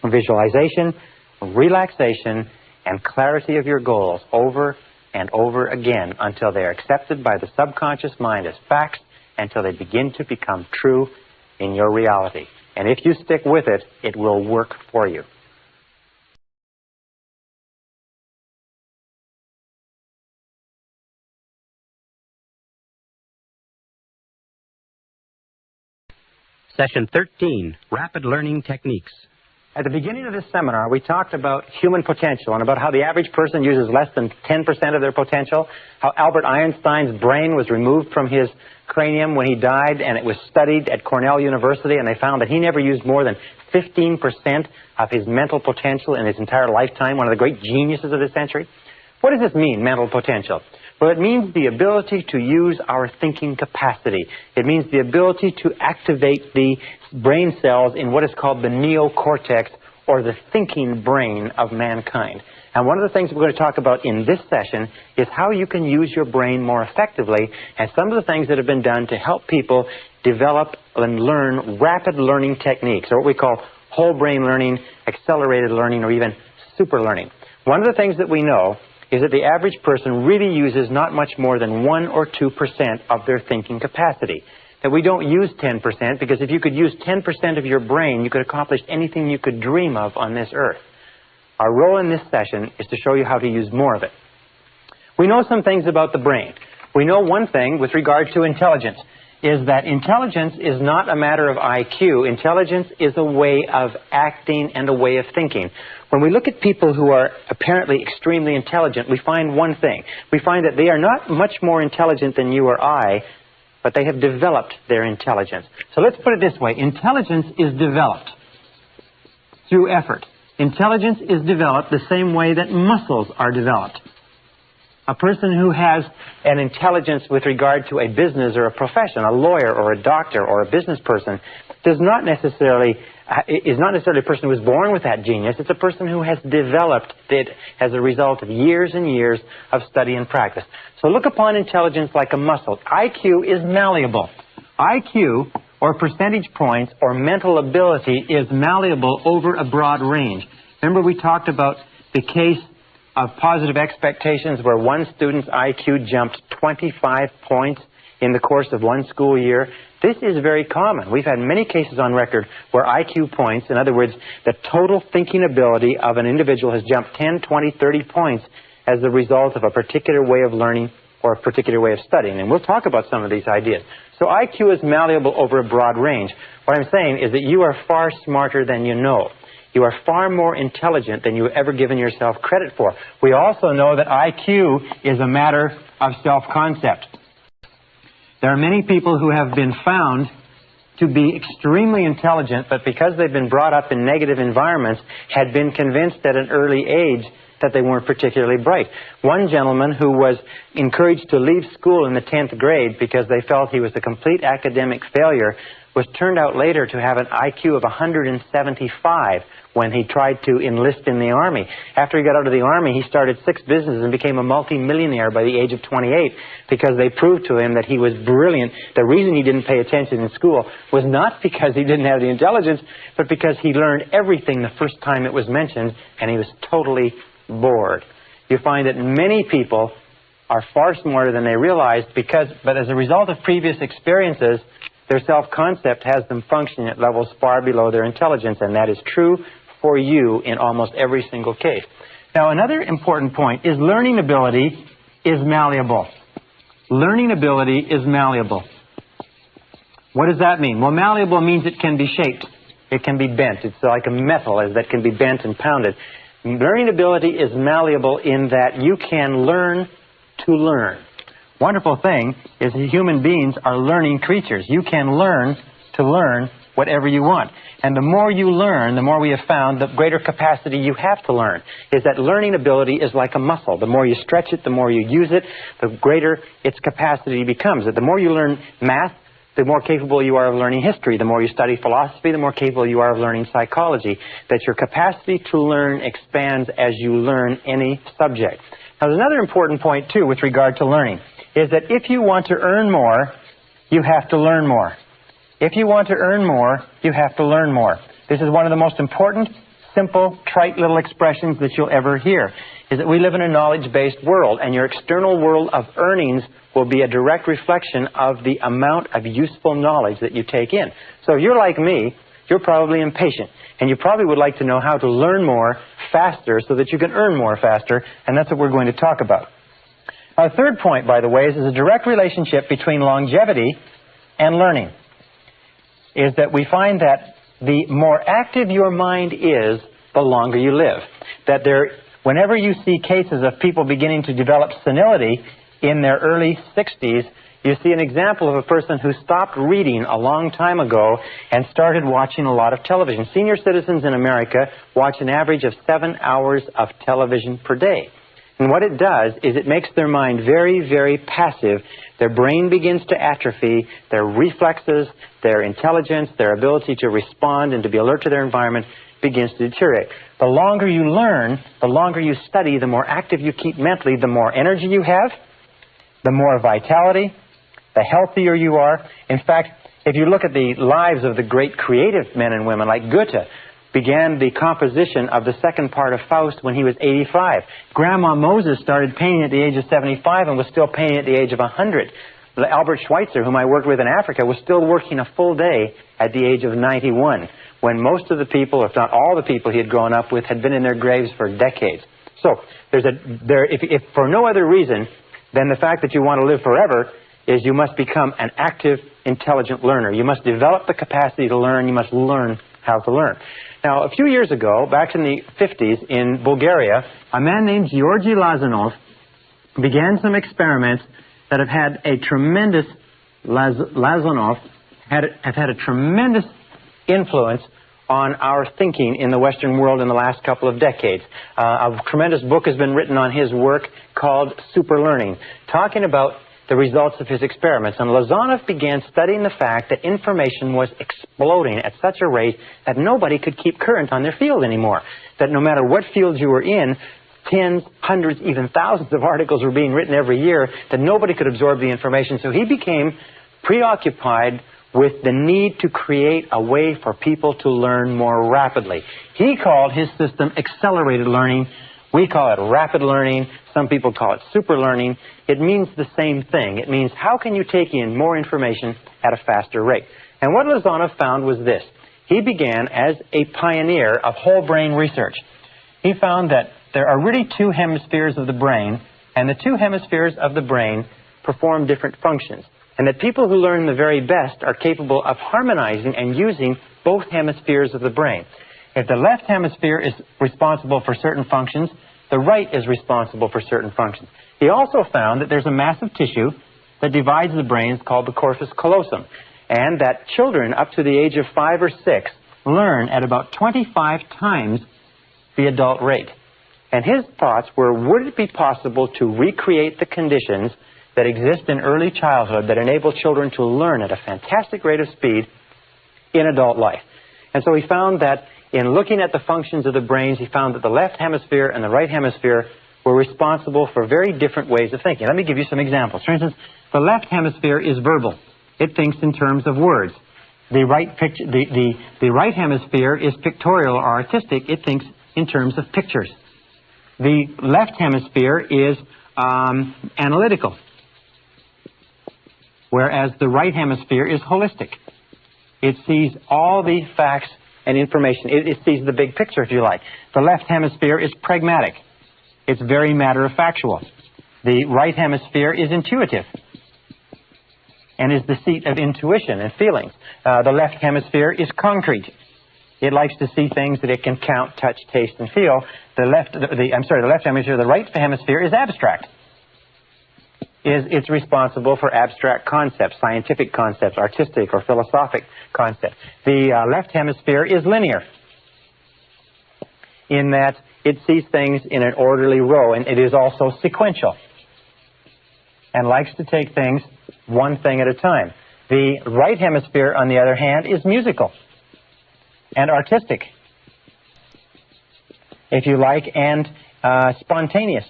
visualization, relaxation, and clarity of your goals over and over again until they are accepted by the subconscious mind as facts, until they begin to become true in your reality. And if you stick with it, it will work for you. Session 13, Rapid Learning Techniques. At the beginning of this seminar, we talked about human potential and about how the average person uses less than 10% of their potential, how Albert Einstein's brain was removed from his cranium when he died, and it was studied at Cornell University, and they found that he never used more than 15% of his mental potential in his entire lifetime, one of the great geniuses of this century. What does this mean, mental potential? Well, it means the ability to use our thinking capacity. It means the ability to activate the brain cells in what is called the neocortex, or the thinking brain of mankind. And one of the things we're going to talk about in this session is how you can use your brain more effectively, and some of the things that have been done to help people develop and learn rapid learning techniques, or what we call whole brain learning, accelerated learning, or even super learning. One of the things that we know is that the average person really uses not much more than 1 or 2% of their thinking capacity. That we don't use 10%, because if you could use 10% of your brain, you could accomplish anything you could dream of on this earth. Our role in this session is to show you how to use more of it. We know some things about the brain. We know one thing with regard to intelligence, is that intelligence is not a matter of IQ. Intelligence is a way of acting and a way of thinking. When we look at people who are apparently extremely intelligent, we find one thing. We find that they are not much more intelligent than you or I, but they have developed their intelligence. So let's put it this way. Intelligence is developed through effort. Intelligence is developed the same way that muscles are developed. A person who has an intelligence with regard to a business or a profession, a lawyer or a doctor or a business person, is not necessarily a person who was born with that genius. It's a person who has developed it as a result of years and years of study and practice. So look upon intelligence like a muscle. IQ is malleable. IQ, or percentage points, or mental ability, is malleable over a broad range. Remember we talked about the case of positive expectations where one student's IQ jumped 25 points in the course of one school year. This is very common. We've had many cases on record where IQ points, in other words, the total thinking ability of an individual has jumped 10, 20, 30 points as the result of a particular way of learning or a particular way of studying. And we'll talk about some of these ideas. So IQ is malleable over a broad range. What I'm saying is that you are far smarter than you know. You are far more intelligent than you've ever given yourself credit for. We also know that IQ is a matter of self-concept. There are many people who have been found to be extremely intelligent, but because they've been brought up in negative environments, had been convinced at an early age that they weren't particularly bright. One gentleman who was encouraged to leave school in the 10th grade because they felt he was a complete academic failure was turned out later to have an IQ of 175 when he tried to enlist in the Army. After he got out of the Army, he started 6 businesses and became a multi-millionaire by the age of 28 because they proved to him that he was brilliant. The reason he didn't pay attention in school was not because he didn't have the intelligence, but because he learned everything the first time it was mentioned and he was totally bored. You find that many people are far smarter than they realize but as a result of previous experiences, their self-concept has them functioning at levels far below their intelligence, and that is true for you in almost every single case. Now, another important point is learning ability is malleable. Learning ability is malleable. What does that mean? Well, malleable means it can be shaped. It can be bent. It's like a metal that can be bent and pounded. Learning ability is malleable in that you can learn to learn. Wonderful thing is that human beings are learning creatures. You can learn to learn whatever you want. And the more you learn, the more we have found, the greater capacity you have to learn. Is that learning ability is like a muscle. The more you stretch it, the more you use it, the greater its capacity becomes. The more you learn math, the more capable you are of learning history. The more you study philosophy, the more capable you are of learning psychology. That your capacity to learn expands as you learn any subject. Now, there's another important point, too, with regard to learning, is that if you want to earn more, you have to learn more. If you want to earn more, you have to learn more. This is one of the most important, simple, trite little expressions that you'll ever hear, is that we live in a knowledge-based world, and your external world of earnings will be a direct reflection of the amount of useful knowledge that you take in. So if you're like me, you're probably impatient, and you probably would like to know how to learn more faster so that you can earn more faster, and that's what we're going to talk about. Our third point, by the way, is a direct relationship between longevity and learning. Is that we find that the more active your mind is, the longer you live. That whenever you see cases of people beginning to develop senility in their early 60s, you see an example of a person who stopped reading a long time ago and started watching a lot of television. Senior citizens in America watch an average of 7 hours of television per day. And what it does is it makes their mind very, very passive. Their brain begins to atrophy. Their reflexes, their intelligence, their ability to respond and to be alert to their environment begins to deteriorate. The longer you learn, the longer you study, the more active you keep mentally, the more energy you have, the more vitality, the healthier you are. In fact, if you look at the lives of the great creative men and women like Goethe, began the composition of the second part of Faust when he was 85. Grandma Moses started painting at the age of 75 and was still painting at the age of 100. Albert Schweitzer, whom I worked with in Africa, was still working a full day at the age of 91, when most of the people, if not all the people he had grown up with, had been in their graves for decades. So, if for no other reason than the fact that you want to live forever, is you must become an active, intelligent learner. You must develop the capacity to learn. You must learn how to learn. Now, a few years ago, back in the 50s in Bulgaria, a man named Georgy Lazanov began some experiments that have had a tremendous Lazanov have had a tremendous influence on our thinking in the Western world in the last couple of decades. A tremendous book has been written on his work called Super Learning, talking about the results of his experiments. And Lazanov began studying the fact that information was exploding at such a rate that nobody could keep current on their field anymore. That no matter what field you were in, tens, hundreds, even thousands of articles were being written every year, that nobody could absorb the information. So he became preoccupied with the need to create a way for people to learn more rapidly. He called his system accelerated learning. We call it rapid learning. Some people call it super learning. It means the same thing. It means how can you take in more information at a faster rate? And what Lazanov found was this. He began as a pioneer of whole brain research. He found that there are really two hemispheres of the brain, and the two hemispheres of the brain perform different functions. And that people who learn the very best are capable of harmonizing and using both hemispheres of the brain. If the left hemisphere is responsible for certain functions, the right is responsible for certain functions. He also found that there's a massive tissue that divides the brain called the corpus callosum, and that children up to the age of 5 or 6 learn at about 25 times the adult rate. And his thoughts were, would it be possible to recreate the conditions that exist in early childhood that enable children to learn at a fantastic rate of speed in adult life? And so he found that in looking at the functions of the brains, he found that the left hemisphere and the right hemisphere were responsible for very different ways of thinking. Let me give you some examples. For instance, the left hemisphere is verbal. It thinks in terms of words. The right hemisphere is pictorial or artistic. It thinks in terms of pictures. The left hemisphere is analytical, whereas the right hemisphere is holistic. It sees all the facts and information. It sees the big picture, if you like. The left hemisphere is pragmatic. It's very matter-of-factual. The right hemisphere is intuitive and is the seat of intuition and feelings. The left hemisphere is concrete. It likes to see things that it can count, touch, taste, and feel. The right hemisphere is abstract. is it's responsible for abstract concepts, scientific concepts, artistic or philosophic concepts. The left hemisphere is linear in that it sees things in an orderly row, and it is also sequential and likes to take things one thing at a time. The right hemisphere, on the other hand, is musical and artistic, if you like, and spontaneous,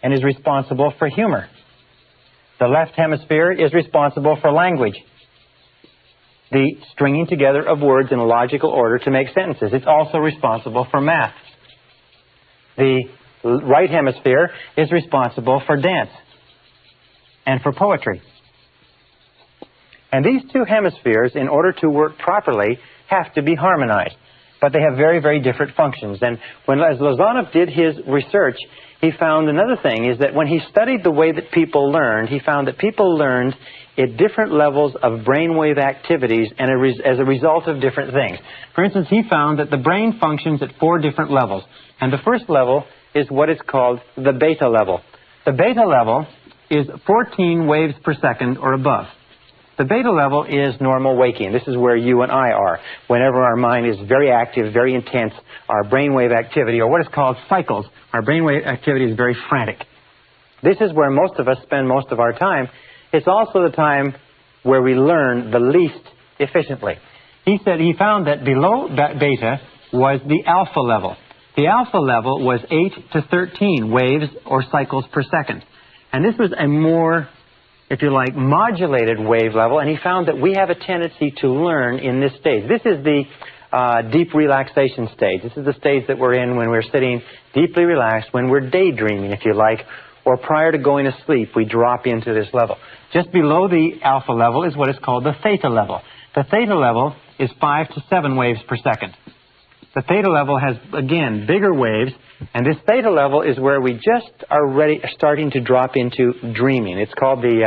and is responsible for humor. The left hemisphere is responsible for language, the stringing together of words in a logical order to make sentences. It's also responsible for math. The right hemisphere is responsible for dance and for poetry. And these two hemispheres, in order to work properly, have to be harmonized. But they have very, very different functions. And as Lozanov did his research, he found another thing, is that when he studied the way that people learned, he found that people learned at different levels of brainwave activities and as a result of different things. For instance, he found that the brain functions at 4 different levels. And the first level is what is called the beta level. The beta level is 14 waves per second or above. The beta level is normal waking. This is where you and I are. Whenever our mind is very active, very intense, our brainwave activity, or what is called cycles, our brainwave activity is very frantic. This is where most of us spend most of our time. It's also the time where we learn the least efficiently. He said he found that below that beta was the alpha level. The alpha level was 8 to 13 waves or cycles per second. And this was a more, if you like, modulated wave level, and he found that we have a tendency to learn in this stage. This is the deep relaxation stage. This is the stage that we're in when we're sitting deeply relaxed, when we're daydreaming, if you like, or prior to going to sleep, we drop into this level. Just below the alpha level is what is called the theta level. The theta level is 5 to 7 waves per second. The theta level has, again, bigger waves, and this theta level is where we just are starting to drop into dreaming. It's called the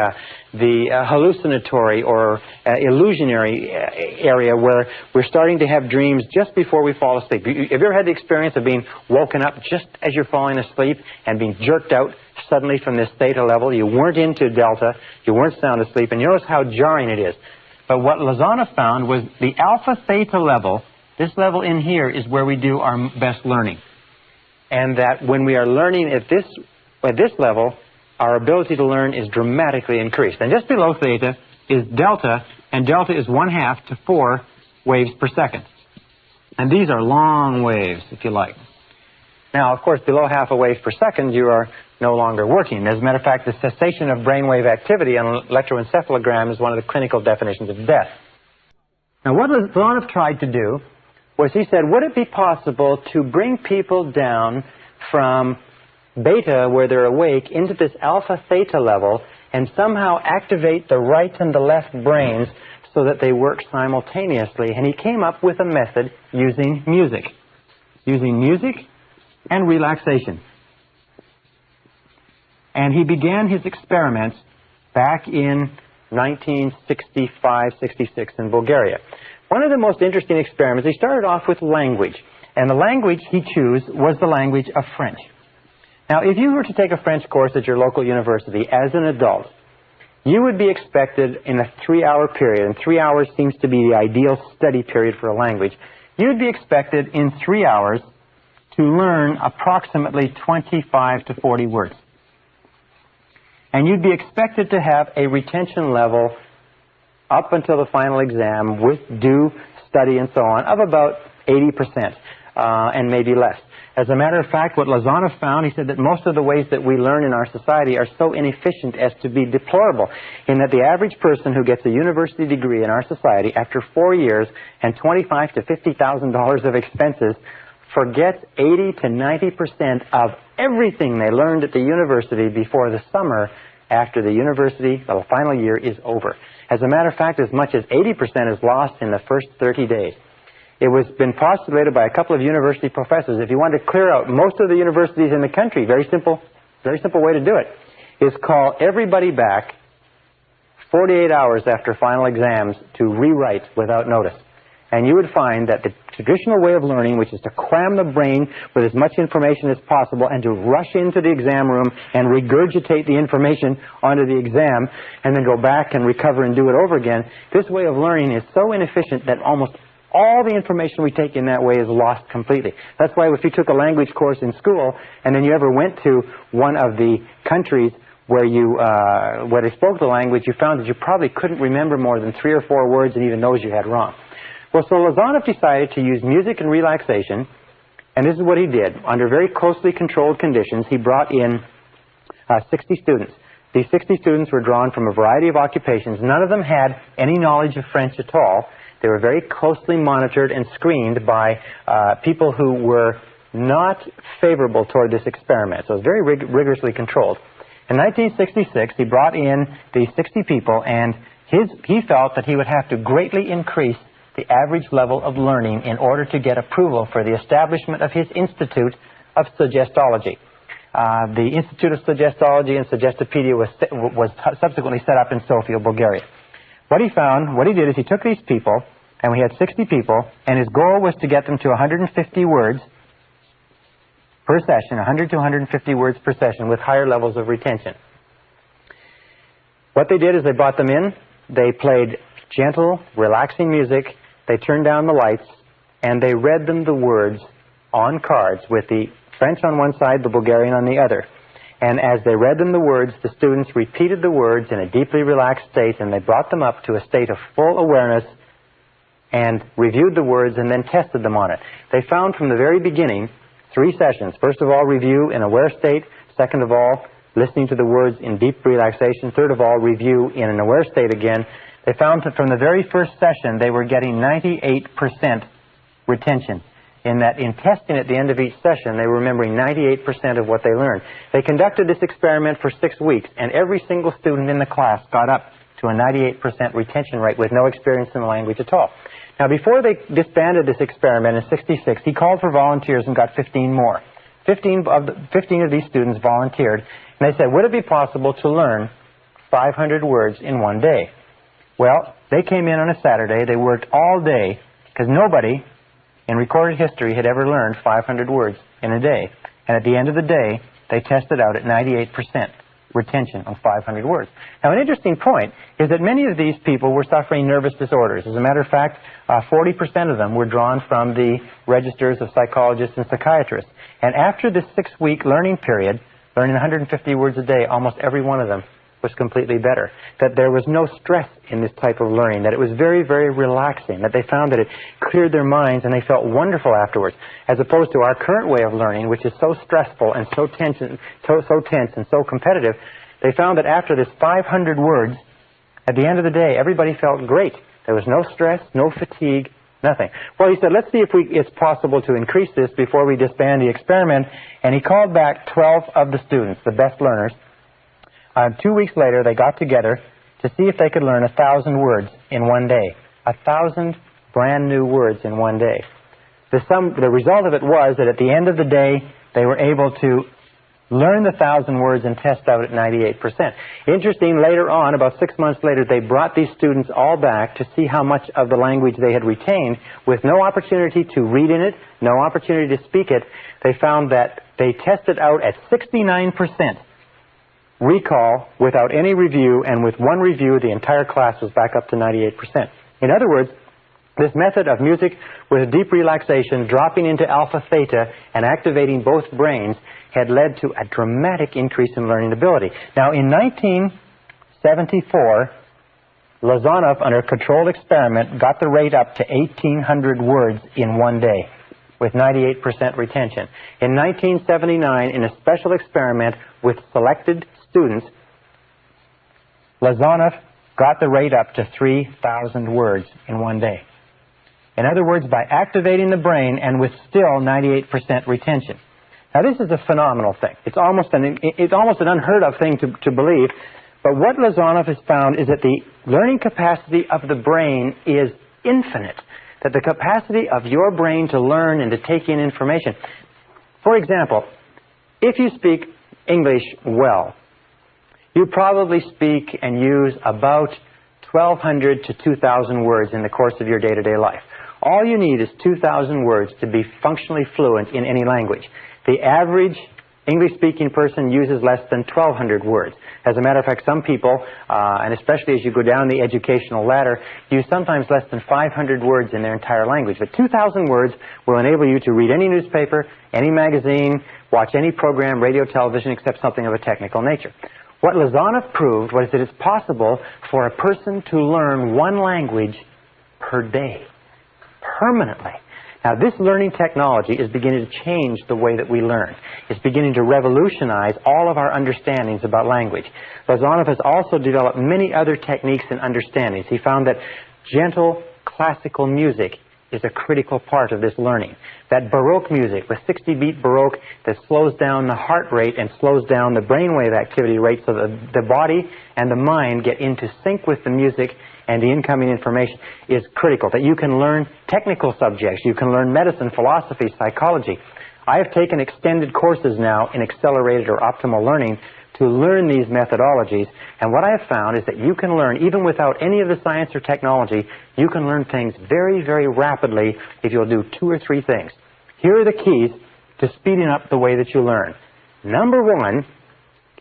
hallucinatory or illusionary area, where we're starting to have dreams just before we fall asleep. Have you ever had the experience of being woken up just as you're falling asleep and being jerked out suddenly from this theta level? You weren't into delta, you weren't sound asleep, and you notice how jarring it is. But what Lozanov found was the alpha theta level. This level in here is where we do our best learning. And that when we are learning at this level, our ability to learn is dramatically increased. And just below theta is delta, and delta is 1/2 to 4 waves per second. And these are long waves, if you like. Now, of course, below half a wave per second, you are no longer working. As a matter of fact, the cessation of brainwave activity on an electroencephalogram is one of the clinical definitions of death. Now, what Lozanov tried to do was, he said, would it be possible to bring people down from beta, where they're awake, into this alpha theta level and somehow activate the right and the left brains so that they work simultaneously? And he came up with a method using music and relaxation. And he began his experiments back in 1965-66 in Bulgaria. One of the most interesting experiments, he started off with language. And the language he chose was the language of French. Now, if you were to take a French course at your local university as an adult, you would be expected in a 3-hour period, and 3 hours seems to be the ideal study period for a language, you would be expected in 3 hours to learn approximately 25 to 40 words. And you'd be expected to have a retention level up until the final exam, with due study and so on, of about 80%, and maybe less. As a matter of fact, what Lozanov found, he said that most of the ways that we learn in our society are so inefficient as to be deplorable, in that the average person who gets a university degree in our society after 4 years and $25,000 to $50,000 of expenses forgets 80 to 90% of everything they learned at the university before the summer after the final year is over. As a matter of fact, as much as 80% is lost in the first 30 days. It was been postulated by a couple of university professors. If you want to clear out most of the universities in the country, very simple way to do it, is call everybody back 48 hours after final exams to rewrite without notice. and you would find that the traditional way of learning, which is to cram the brain with as much information as possible and to rush into the exam room and regurgitate the information onto the exam and then go back and recover and do it over again, this way of learning is so inefficient that almost all the information we take in that way is lost completely. That's why if you took a language course in school and then you ever went to one of the countries where they spoke the language, you found that you probably couldn't remember more than 3 or 4 words, and even those you had wrong. Well, so Lazanov decided to use music and relaxation, and this is what he did. Under very closely controlled conditions, he brought in 60 students. These 60 students were drawn from a variety of occupations. None of them had any knowledge of French at all. They were very closely monitored and screened by people who were not favorable toward this experiment. So it was very rigorously controlled. In 1966, he brought in these 60 people, and he felt that he would have to greatly increase the average level of learning in order to get approval for the establishment of his Institute of Suggestology. The Institute of Suggestology and Suggestopedia was subsequently set up in Sofia, Bulgaria. What he did is he took these people, and we had 60 people, and his goal was to get them to 150 words per session, 100 to 150 words per session with higher levels of retention. What they did is they brought them in, they played gentle, relaxing music, they turned down the lights, and they read them the words on cards with the French on one side, the Bulgarian on the other. And as they read them the words, the students repeated the words in a deeply relaxed state, and they brought them up to a state of full awareness and reviewed the words and then tested them on it. They found from the very beginning 3 sessions. First of all, review in aware state. Second of all, listening to the words in deep relaxation. Third of all, review in an aware state again. They found that from the very first session, they were getting 98% retention. In that, in testing at the end of each session, they were remembering 98% of what they learned. They conducted this experiment for 6 weeks, and every single student in the class got up to a 98% retention rate with no experience in the language at all. Now, before they disbanded this experiment in '66, he called for volunteers and got 15 more. 15 of these students volunteered, and they said, would it be possible to learn 500 words in one day? Well, they came in on a Saturday. They worked all day because nobody in recorded history had ever learned 500 words in a day. And at the end of the day, they tested out at 98% retention of 500 words. Now, an interesting point is that many of these people were suffering nervous disorders. As a matter of fact, 40% of them were drawn from the registers of psychologists and psychiatrists. And after this 6-week learning period, learning 150 words a day, almost every one of them was completely better. That there was no stress in this type of learning, that it was very, very relaxing, that they found that it cleared their minds and they felt wonderful afterwards, as opposed to our current way of learning, which is so stressful and so tense and so competitive. They found that after this 500 words, at the end of the day, everybody felt great. There was no stress, no fatigue, nothing. Well, he said, let's see if it's possible to increase this before we disband the experiment. And he called back 12 of the students, the best learners. 2 weeks later, they got together to see if they could learn 1,000 words in one day. 1,000 brand new words in one day. The result of it was that at the end of the day, they were able to learn the 1,000 words and test out at 98%. Interesting, later on, about 6 months later, they brought these students all back to see how much of the language they had retained with no opportunity to read in it, no opportunity to speak it. They found that they tested out at 69% recall without any review, and with one review, the entire class was back up to 98%. In other words, this method of music with deep relaxation, dropping into alpha theta and activating both brains had led to a dramatic increase in learning ability. Now, in 1974, Lazanov, under a controlled experiment, got the rate up to 1,800 words in one day with 98% retention. In 1979, in a special experiment with selected students, Lazanov got the rate up to 3,000 words in one day. In other words, by activating the brain and with still 98% retention. Now, this is a phenomenal thing. It's almost an unheard of thing to believe. But what Lazanov has found is that the learning capacity of the brain is infinite. That the capacity of your brain to learn and to take in information. For example, if you speak English well, you probably speak and use about 1,200 to 2,000 words in the course of your day-to-day life. All you need is 2,000 words to be functionally fluent in any language. The average English-speaking person uses less than 1,200 words. As a matter of fact, some people, and especially as you go down the educational ladder, use sometimes less than 500 words in their entire language. But 2,000 words will enable you to read any newspaper, any magazine, watch any program, radio, television, except something of a technical nature. What Lazarov proved was that it's possible for a person to learn one language per day, permanently. Now, this learning technology is beginning to change the way that we learn. It's beginning to revolutionize all of our understandings about language. Lazarov has also developed many other techniques and understandings. He found that gentle classical music is a critical part of this learning. That Baroque music, with 60-beat Baroque that slows down the heart rate and slows down the brainwave activity rate so that the body and the mind get into sync with the music and the incoming information, is critical. That you can learn technical subjects, you can learn medicine, philosophy, psychology. I have taken extended courses now in accelerated or optimal learning to learn these methodologies, and what I have found is that you can learn, even without any of the science or technology, you can learn things very, very rapidly if you'll do 2 or 3 things. Here are the keys to speeding up the way that you learn. Number 1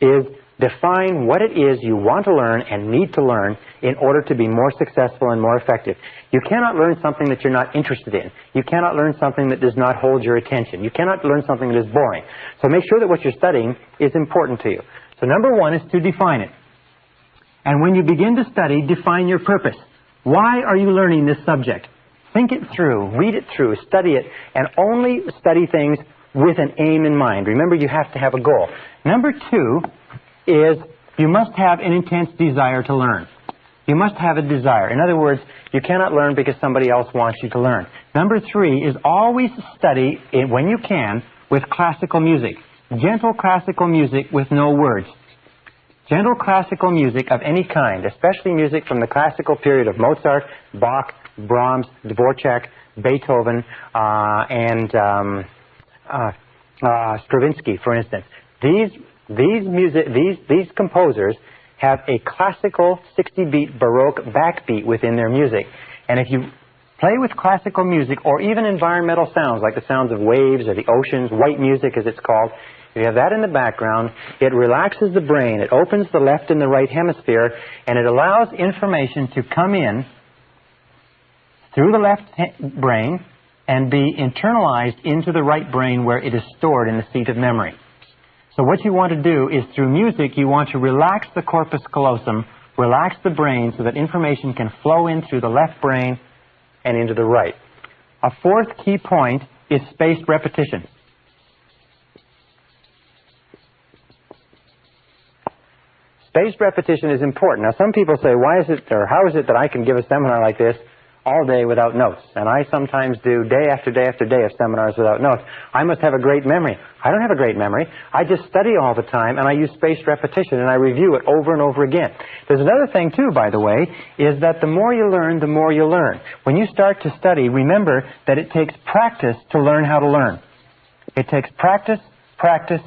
is define what it is you want to learn and need to learn in order to be more successful and more effective. You cannot learn something that you're not interested in. You cannot learn something that does not hold your attention. You cannot learn something that is boring. So make sure that what you're studying is important to you. So number 1 is to define it. And when you begin to study, define your purpose. Why are you learning this subject? Think it through, read it through, study it, and only study things with an aim in mind. Remember, you have to have a goal. Number 2 is you must have an intense desire to learn. You must have a desire. In other words, you cannot learn because somebody else wants you to learn. Number 3 is always study, when you can, with classical music. Gentle classical music with no words. Gentle classical music of any kind, especially music from the classical period of Mozart, Bach, Brahms, Dvorak, Beethoven, and Stravinsky, for instance. These composers have a classical 60-beat Baroque backbeat within their music. And if you play with classical music, or even environmental sounds, like the sounds of waves or the oceans, white music as it's called, if you have that in the background, it relaxes the brain, it opens the left and the right hemisphere, and it allows information to come in through the left brain and be internalized into the right brain where it is stored in the seat of memory. So what you want to do is, through music, you want to relax the corpus callosum, relax the brain so that information can flow in through the left brain and into the right. A 4th key point is spaced repetition. Spaced repetition is important. Now, some people say, why is it, or how is it that I can give a seminar like this all day without notes? And I sometimes do day after day after day of seminars without notes. I must have a great memory. I don't have a great memory. I just study all the time, and I use spaced repetition, and I review it over and over again. There's another thing, too, by the way, is that the more you learn, the more you learn. When you start to study, remember that it takes practice to learn how to learn. It takes practice, practice,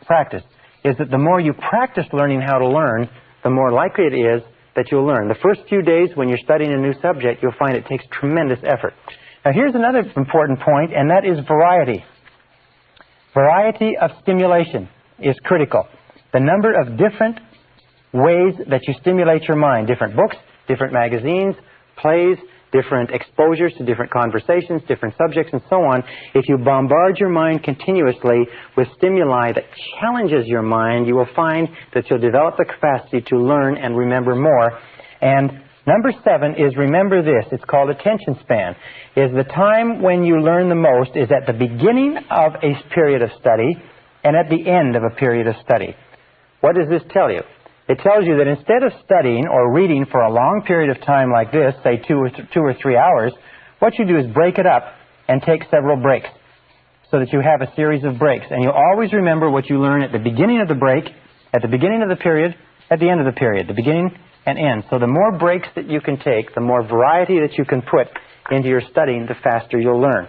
practice. Is that the more you practice learning how to learn, the more likely it is that you'll learn. The first few days when you're studying a new subject, you'll find it takes tremendous effort. Now, here's another important point, and that is variety. Variety of stimulation is critical. The number of different ways that you stimulate your mind, different books, different magazines, plays, different exposures to different conversations, different subjects, and so on. If you bombard your mind continuously with stimuli that challenges your mind, you will find that you'll develop the capacity to learn and remember more. And number 7 is, remember this, it's called attention span, is the time when you learn the most is at the beginning of a period of study and at the end of a period of study. What does this tell you? It tells you that instead of studying or reading for a long period of time like this, say 2 or 3 hours, what you do is break it up and take several breaks so that you have a series of breaks. And you'll always remember what you learn at the beginning of the break, at the beginning of the period, at the end of the period, the beginning and end. So the more breaks that you can take, the more variety that you can put into your studying, the faster you'll learn.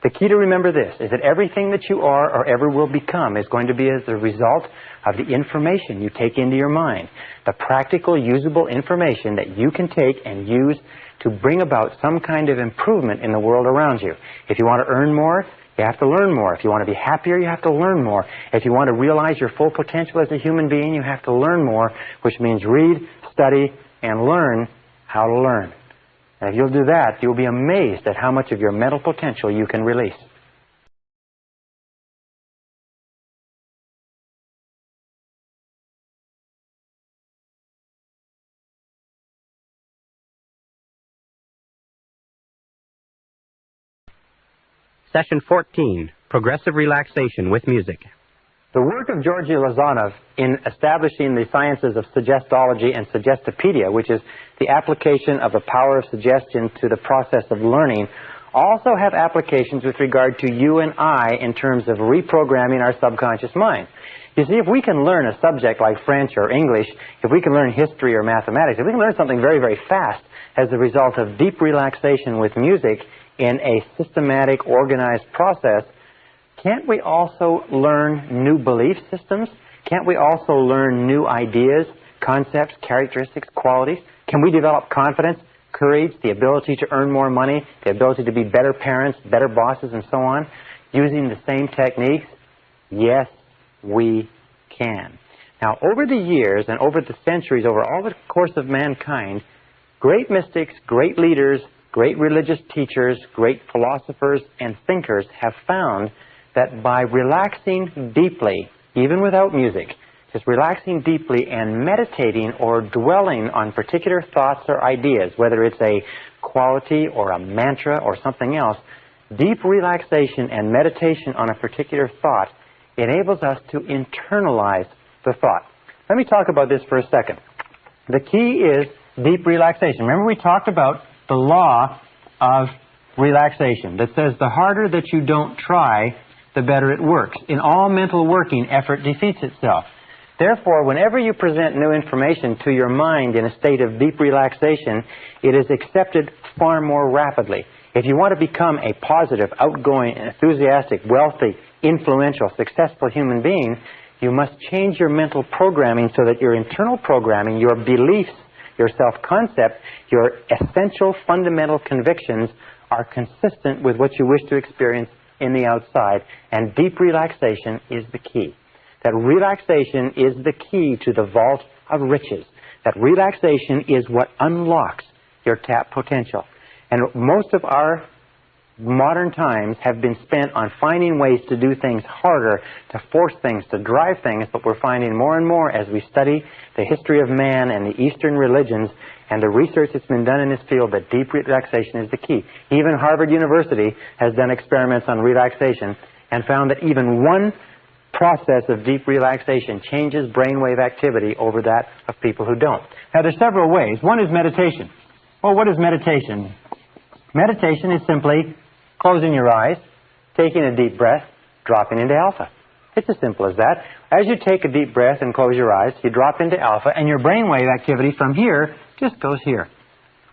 The key to remember this is that everything that you are or ever will become is going to be as a result of the information you take into your mind. The practical, usable information that you can take and use to bring about some kind of improvement in the world around you. If you want to earn more, you have to learn more. If you want to be happier, you have to learn more. If you want to realize your full potential as a human being, you have to learn more, which means read, study, and learn how to learn. And if you'll do that, you'll be amazed at how much of your mental potential you can release. Session 14, Progressive Relaxation with Music. The work of Georgi Lazanov in establishing the sciences of suggestology and suggestopedia, which is the application of the power of suggestion to the process of learning, also have applications with regard to you and I in terms of reprogramming our subconscious mind. You see, if we can learn a subject like French or English, if we can learn history or mathematics, if we can learn something very, very fast as a result of deep relaxation with music in a systematic, organized process, can't we also learn new belief systems? Can't we also learn new ideas, concepts, characteristics, qualities? Can we develop confidence, courage, the ability to earn more money, the ability to be better parents, better bosses, and so on, using the same techniques? Yes, we can. Now, over the years and over the centuries, over all the course of mankind, great mystics, great leaders, great religious teachers, great philosophers and thinkers have found that by relaxing deeply, even without music, just relaxing deeply and meditating or dwelling on particular thoughts or ideas, whether it's a quality or a mantra or something else, deep relaxation and meditation on a particular thought enables us to internalize the thought. Let me talk about this for a second. The key is deep relaxation. Remember we talked about the law of relaxation that says the harder that you don't try, the better it works. In all mental working, effort defeats itself. Therefore, whenever you present new information to your mind in a state of deep relaxation, it is accepted far more rapidly. If you want to become a positive, outgoing, enthusiastic, wealthy, influential, successful human being, you must change your mental programming so that your internal programming, your beliefs, your self-concept, your essential fundamental convictions are consistent with what you wish to experience in the outside, and deep relaxation is the key. That relaxation is the key to the vault of riches. That relaxation is what unlocks your tapped potential. And most of our modern times have been spent on finding ways to do things harder, to force things, to drive things, but we're finding more and more as we study the history of man and the Eastern religions and the research that's been done in this field that deep relaxation is the key. Even Harvard University has done experiments on relaxation and found that even one process of deep relaxation changes brainwave activity over that of people who don't. Now, there's several ways. One is meditation. Well, what is meditation? Meditation is simply closing your eyes, taking a deep breath, dropping into alpha. It's as simple as that. As you take a deep breath and close your eyes, you drop into alpha, and your brainwave activity from here just goes here.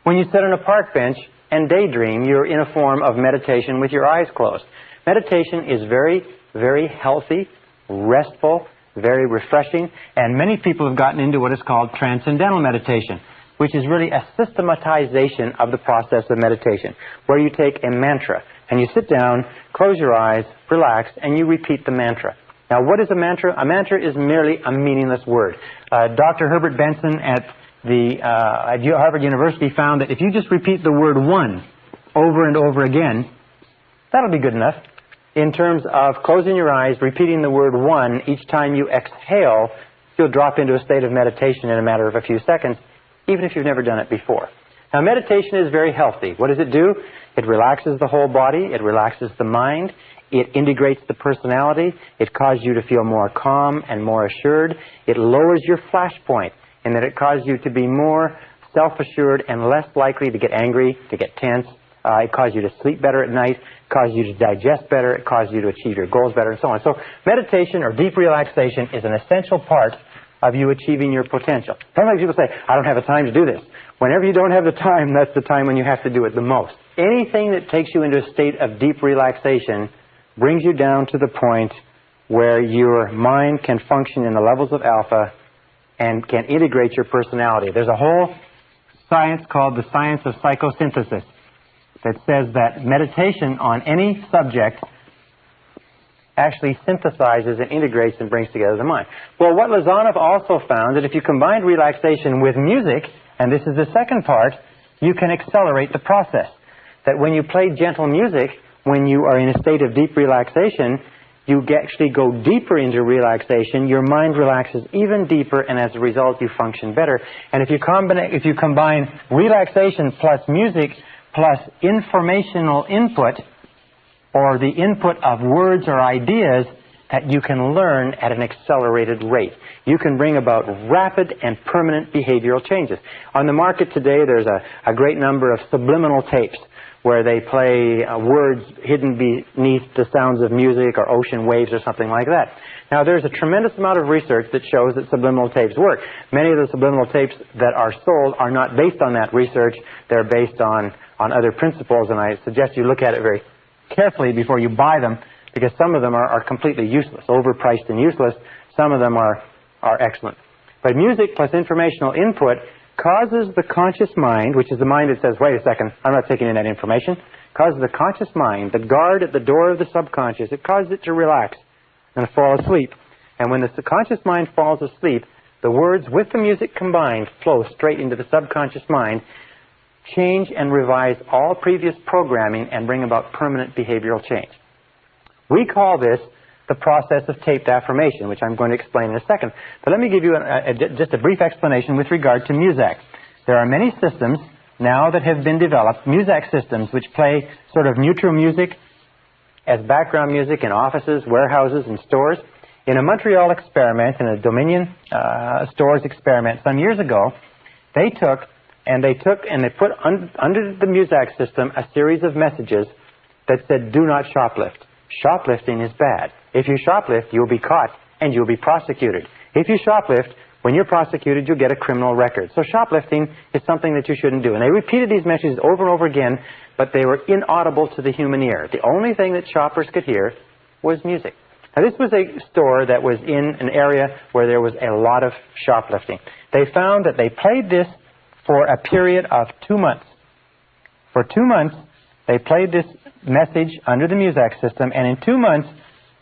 When you sit on a park bench and daydream, you're in a form of meditation with your eyes closed. Meditation is very, very healthy, restful, very refreshing, and many people have gotten into what is called transcendental meditation, which is really a systematization of the process of meditation, where you take a mantra and you sit down, close your eyes, relax, and you repeat the mantra. Now, what is a mantra? A mantra is merely a meaningless word. Dr. Herbert Benson at Harvard University found that if you just repeat the word one over and over again, that'll be good enough. In terms of closing your eyes, repeating the word one, each time you exhale, you'll drop into a state of meditation in a matter of a few seconds, even if you've never done it before. Now, meditation is very healthy. What does it do? It relaxes the whole body. It relaxes the mind. It integrates the personality. It causes you to feel more calm and more assured. It lowers your flashpoint in that it causes you to be more self-assured and less likely to get angry, to get tense. It causes you to sleep better at night, causes you to digest better, it causes you to achieve your goals better, and so on. So meditation or deep relaxation is an essential part of you achieving your potential. Sometimes people say, I don't have the time to do this. Whenever you don't have the time, that's the time when you have to do it the most. Anything that takes you into a state of deep relaxation brings you down to the point where your mind can function in the levels of alpha and can integrate your personality. There's a whole science called the science of psychosynthesis that says that meditation on any subject actually synthesizes and integrates and brings together the mind. Well, what Lazanov also found, that if you combine relaxation with music, and this is the second part, you can accelerate the process. That when you play gentle music, when you are in a state of deep relaxation, you actually go deeper into relaxation, your mind relaxes even deeper, and as a result you function better. And if you combine relaxation plus music plus informational input, or the input of words or ideas, that you can learn at an accelerated rate. You can bring about rapid and permanent behavioral changes. On the market today, there's a great number of subliminal tapes where they play words hidden beneath the sounds of music or ocean waves or something like that. Now, there's a tremendous amount of research that shows that subliminal tapes work. Many of the subliminal tapes that are sold are not based on that research. They're based on other principles, and I suggest you look at it very carefully before you buy them, because some of them are completely useless, overpriced and useless. Some of them are excellent. But music plus informational input causes the conscious mind, which is the mind that says, wait a second, I'm not taking in that information, causes the conscious mind, the guard at the door of the subconscious, it causes it to relax and fall asleep. And when the conscious mind falls asleep, the words with the music combined flow straight into the subconscious mind, change and revise all previous programming, and bring about permanent behavioral change. We call this the process of taped affirmation, which I'm going to explain in a second. But let me give you just a brief explanation with regard to Muzak. There are many systems now that have been developed, Muzak systems, which play sort of neutral music as background music in offices, warehouses, and stores. In a Montreal experiment, in a Dominion stores experiment some years ago, they put under the Muzak system a series of messages that said, do not shoplift. Shoplifting is bad. If you shoplift, you'll be caught and you'll be prosecuted. If you shoplift, when you're prosecuted, you'll get a criminal record. So shoplifting is something that you shouldn't do. And they repeated these messages over and over again, but they were inaudible to the human ear. The only thing that shoppers could hear was music. Now, this was a store that was in an area where there was a lot of shoplifting. They found that they played this for a period of 2 months. For 2 months, they played this message under the Muzak system, and in 2 months,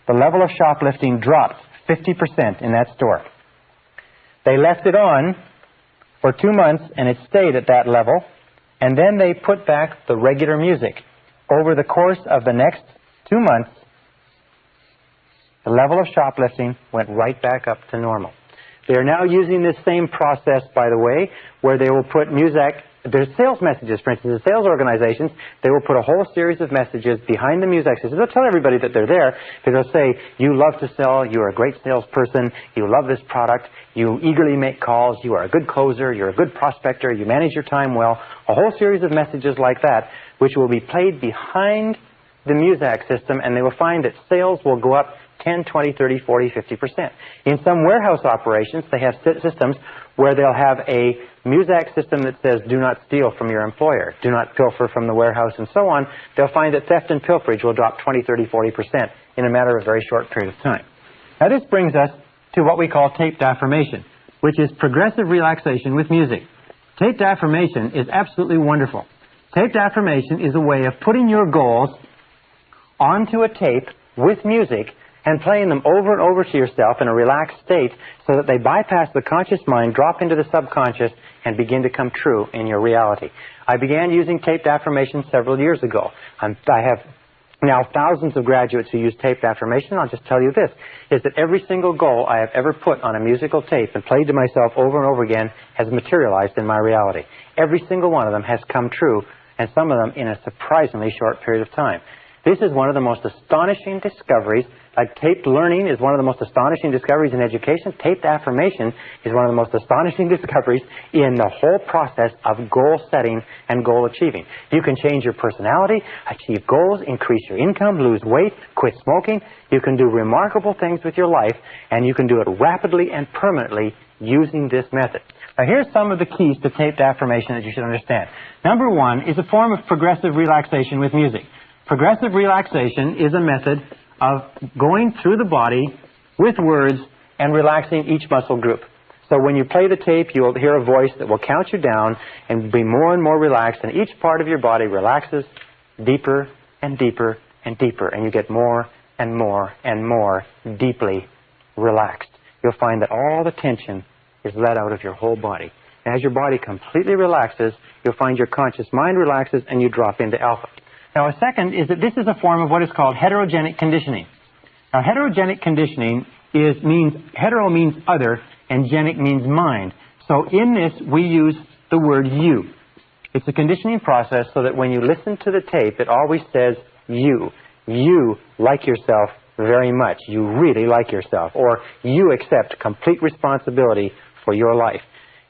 the level of shoplifting dropped 50% in that store. They left it on for 2 months, and it stayed at that level, and then they put back the regular music. Over the course of the next 2 months, the level of shoplifting went right back up to normal. They are now using this same process, by the way, where they will put Muzak. There's sales messages, for instance, in sales organizations, they will put a whole series of messages behind the Muzak system. They'll tell everybody that they're there, because they'll say, you love to sell, you're a great salesperson, you love this product, you eagerly make calls, you are a good closer, you're a good prospector, you manage your time well. A whole series of messages like that, which will be played behind the Muzak system, and they will find that sales will go up 10, 20, 30, 40, 50%. In some warehouse operations, they have systems where they'll have a Muzak system that says, do not steal from your employer, do not pilfer from the warehouse, and so on. They'll find that theft and pilferage will drop 20, 30, 40% in a matter of a very short period of time. Now, this brings us to what we call taped affirmation, which is progressive relaxation with music. Taped affirmation is absolutely wonderful. Taped affirmation is a way of putting your goals onto a tape with music and playing them over and over to yourself in a relaxed state so that they bypass the conscious mind, drop into the subconscious, and begin to come true in your reality. I began using taped affirmation several years ago. I have now thousands of graduates who use taped affirmation. I'll just tell you this, is that every single goal I have ever put on a musical tape and played to myself over and over again has materialized in my reality. Every single one of them has come true, and some of them in a surprisingly short period of time. This is one of the most astonishing discoveries. Like taped learning is one of the most astonishing discoveries in education. Taped affirmation is one of the most astonishing discoveries in the whole process of goal setting and goal achieving. You can change your personality, achieve goals, increase your income, lose weight, quit smoking. You can do remarkable things with your life, and you can do it rapidly and permanently using this method. Now, here's some of the keys to taped affirmation that you should understand. Number one is a form of progressive relaxation with music. Progressive relaxation is a method of going through the body with words and relaxing each muscle group. So when you play the tape, you will hear a voice that will count you down and be more and more relaxed, and each part of your body relaxes deeper and deeper and deeper, and you get more and more and more deeply relaxed. You'll find that all the tension is let out of your whole body. And as your body completely relaxes, you'll find your conscious mind relaxes and you drop into alpha. Now, a second is that this is a form of what is called heterogenic conditioning. Now, heterogenic conditioning means hetero means other and genic means mind. So in this, we use the word you. It's a conditioning process so that when you listen to the tape, it always says you. You like yourself very much. You really like yourself. Or you accept complete responsibility for your life.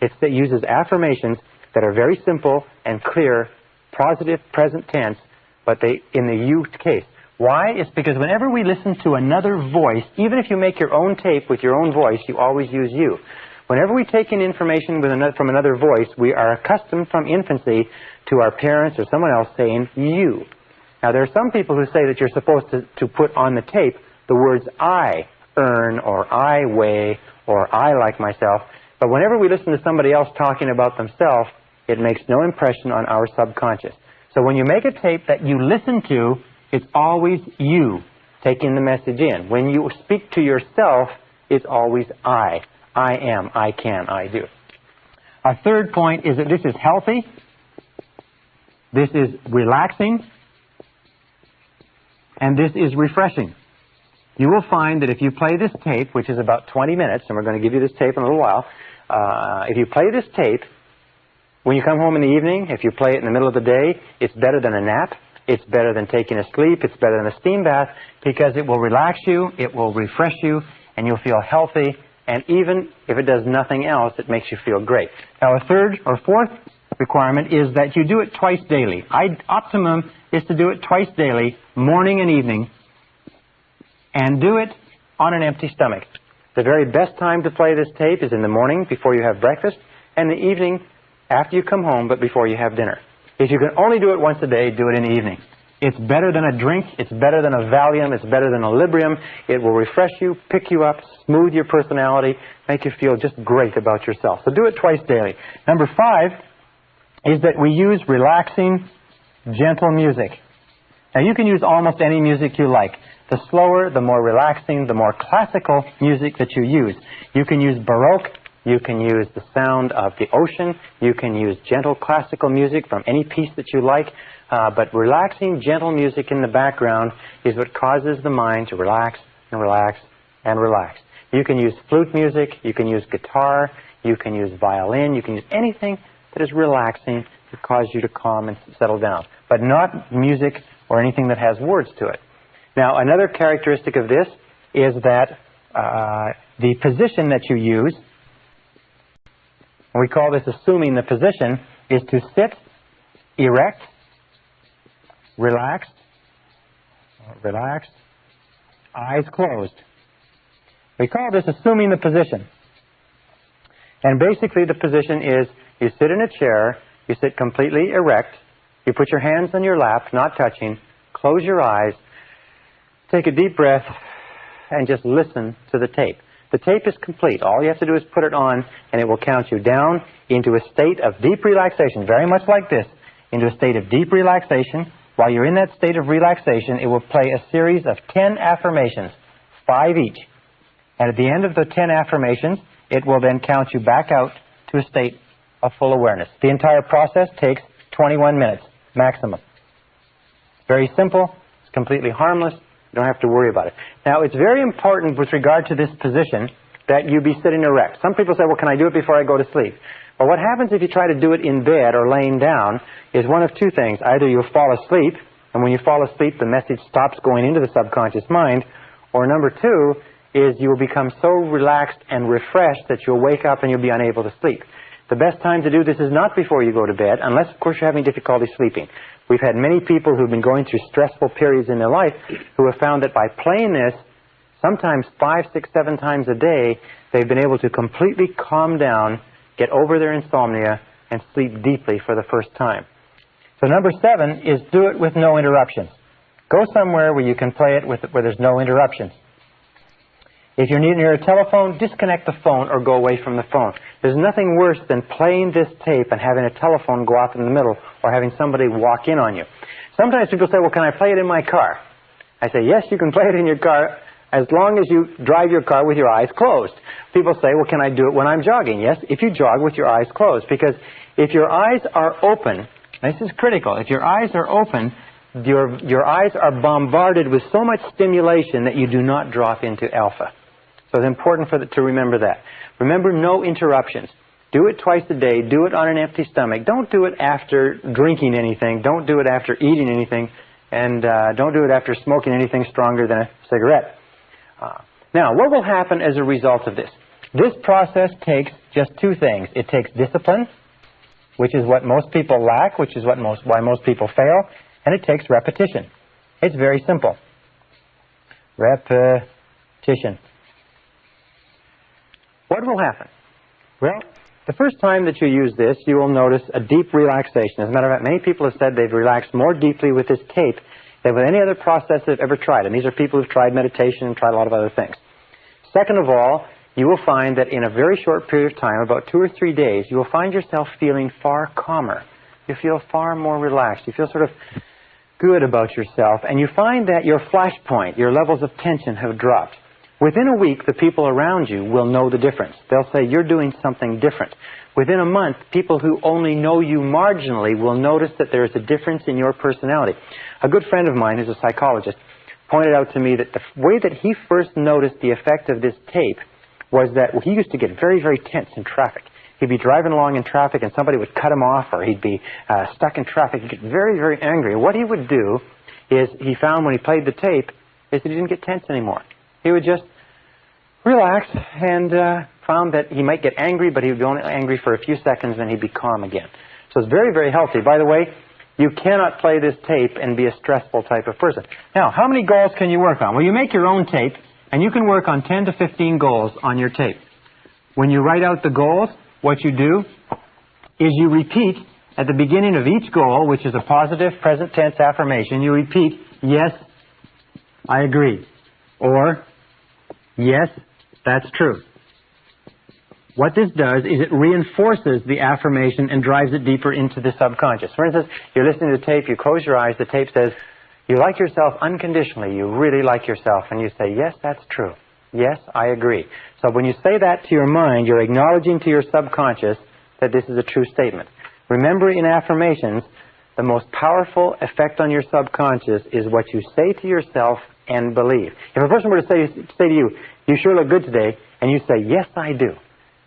It uses affirmations that are very simple and clear, positive, present tense, but they in the you case. Why? It's because whenever we listen to another voice, even if you make your own tape with your own voice, you always use you. Whenever we take in information from another voice, we are accustomed from infancy to our parents or someone else saying you. Now, there are some people who say that you're supposed to put on the tape the words I earn or I weigh or I like myself. But whenever we listen to somebody else talking about themselves, it makes no impression on our subconscious. So when you make a tape that you listen to, it's always you taking the message in. When you speak to yourself, it's always I. I am, I can, I do. Our third point is that this is healthy. This is relaxing. And this is refreshing. You will find that if you play this tape, which is about 20 minutes, and we're going to give you this tape in a little while, if you play this tape, when you come home in the evening, if you play it in the middle of the day, it's better than a nap. It's better than taking a sleep. It's better than a steam bath because it will relax you, it will refresh you, and you'll feel healthy. And even if it does nothing else, it makes you feel great. Now, a third or fourth requirement is that you do it twice daily. Optimum is to do it twice daily, morning and evening, and do it on an empty stomach. The very best time to play this tape is in the morning before you have breakfast, and the evening after you come home but before you have dinner. If you can only do it once a day, do it in the evening. It's better than a drink. It's better than a Valium. It's better than a Librium. It will refresh you, pick you up, smooth your personality, make you feel just great about yourself. So do it twice daily. Number 5 is that we use relaxing, gentle music. Now, you can use almost any music you like. The slower, the more relaxing, the more classical music that you use. You can use Baroque. You can use the sound of the ocean. You can use gentle classical music from any piece that you like. But relaxing, gentle music in the background is what causes the mind to relax and relax and relax. You can use flute music. You can use guitar. You can use violin. You can use anything that is relaxing to cause you to calm and settle down. But not music or anything that has words to it. Now, another characteristic of this is that the position that you use, and we call this assuming the position, is to sit erect, relaxed, eyes closed. We call this assuming the position. And basically the position is you sit in a chair, you sit completely erect, you put your hands on your lap, not touching, close your eyes, take a deep breath, and just listen to the tape. The tape is complete. All you have to do is put it on, and it will count you down into a state of deep relaxation, very much like this, into a state of deep relaxation. While you're in that state of relaxation, it will play a series of 10 affirmations, 5 each. And at the end of the 10 affirmations, it will then count you back out to a state of full awareness. The entire process takes 21 minutes, maximum. Very simple. It's completely harmless. You don't have to worry about it. Now, it's very important with regard to this position that you be sitting erect. Some people say, well, can I do it before I go to sleep? Well, what happens if you try to do it in bed or laying down is one of two things. Either you'll fall asleep, and when you fall asleep, the message stops going into the subconscious mind, or number 2 is you will become so relaxed and refreshed that you'll wake up and you'll be unable to sleep. The best time to do this is not before you go to bed, unless, of course, you're having difficulty sleeping. We've had many people who've been going through stressful periods in their life who have found that by playing this, sometimes 5, 6, 7 times a day, they've been able to completely calm down get over their insomnia, and sleep deeply for the first time. So number 7 is do it with no interruptions. Go somewhere where you can play it where there's no interruptions. If you're near a telephone, disconnect the phone or go away from the phone. There's nothing worse than playing this tape and having a telephone go off in the middle or having somebody walk in on you. Sometimes people say, well, can I play it in my car? I say, yes, you can play it in your car as long as you drive your car with your eyes closed. People say, well, can I do it when I'm jogging? Yes, if you jog with your eyes closed. Because if your eyes are open, this is critical, if your eyes are open, your eyes are bombarded with so much stimulation that you do not drop into alpha. So it's important to remember that. Remember, no interruptions. Do it twice a day. Do it on an empty stomach. Don't do it after drinking anything. Don't do it after eating anything. And don't do it after smoking anything stronger than a cigarette. Now, what will happen as a result of this? This process takes just 2 things. It takes discipline, which is what most people lack, which is why most people fail, and it takes repetition. It's very simple. Repetition. What will happen? Well, the first time that you use this, you will notice a deep relaxation. As a matter of fact, many people have said they've relaxed more deeply with this tape than with any other process they've ever tried. And these are people who've tried meditation and tried a lot of other things. Second of all, you will find that in a very short period of time, about 2 or 3 days, you will find yourself feeling far calmer. You feel far more relaxed. You feel sort of good about yourself. And you find that your flashpoint, your levels of tension have dropped. Within a week, the people around you will know the difference. They'll say, you're doing something different. Within a month, people who only know you marginally will notice that there is a difference in your personality. A good friend of mine, who's a psychologist, pointed out to me that the way that he first noticed the effect of this tape was that he used to get very, very tense in traffic. He'd be driving along in traffic and somebody would cut him off, or he'd be stuck in traffic. He'd get very, very angry. And what he would do is, he found when he played the tape, is that he didn't get tense anymore. He would just relax and found that he might get angry, but he would be only angry for a few seconds, then he'd be calm again. So it's very, very healthy. By the way, you cannot play this tape and be a stressful type of person. Now, how many goals can you work on? Well, you make your own tape, and you can work on 10 to 15 goals on your tape. When you write out the goals, what you do is you repeat at the beginning of each goal, which is a positive present tense affirmation, you repeat, yes, I agree, or yes, that's true. What this does is it reinforces the affirmation and drives it deeper into the subconscious. For instance, you're listening to the tape, you close your eyes, the tape says, you like yourself unconditionally, you really like yourself, and you say, yes, that's true. Yes, I agree. So when you say that to your mind, you're acknowledging to your subconscious that this is a true statement. Remember, in affirmations, the most powerful effect on your subconscious is what you say to yourself and believe. If a person were to say to you, you sure look good today, and you say, yes, I do.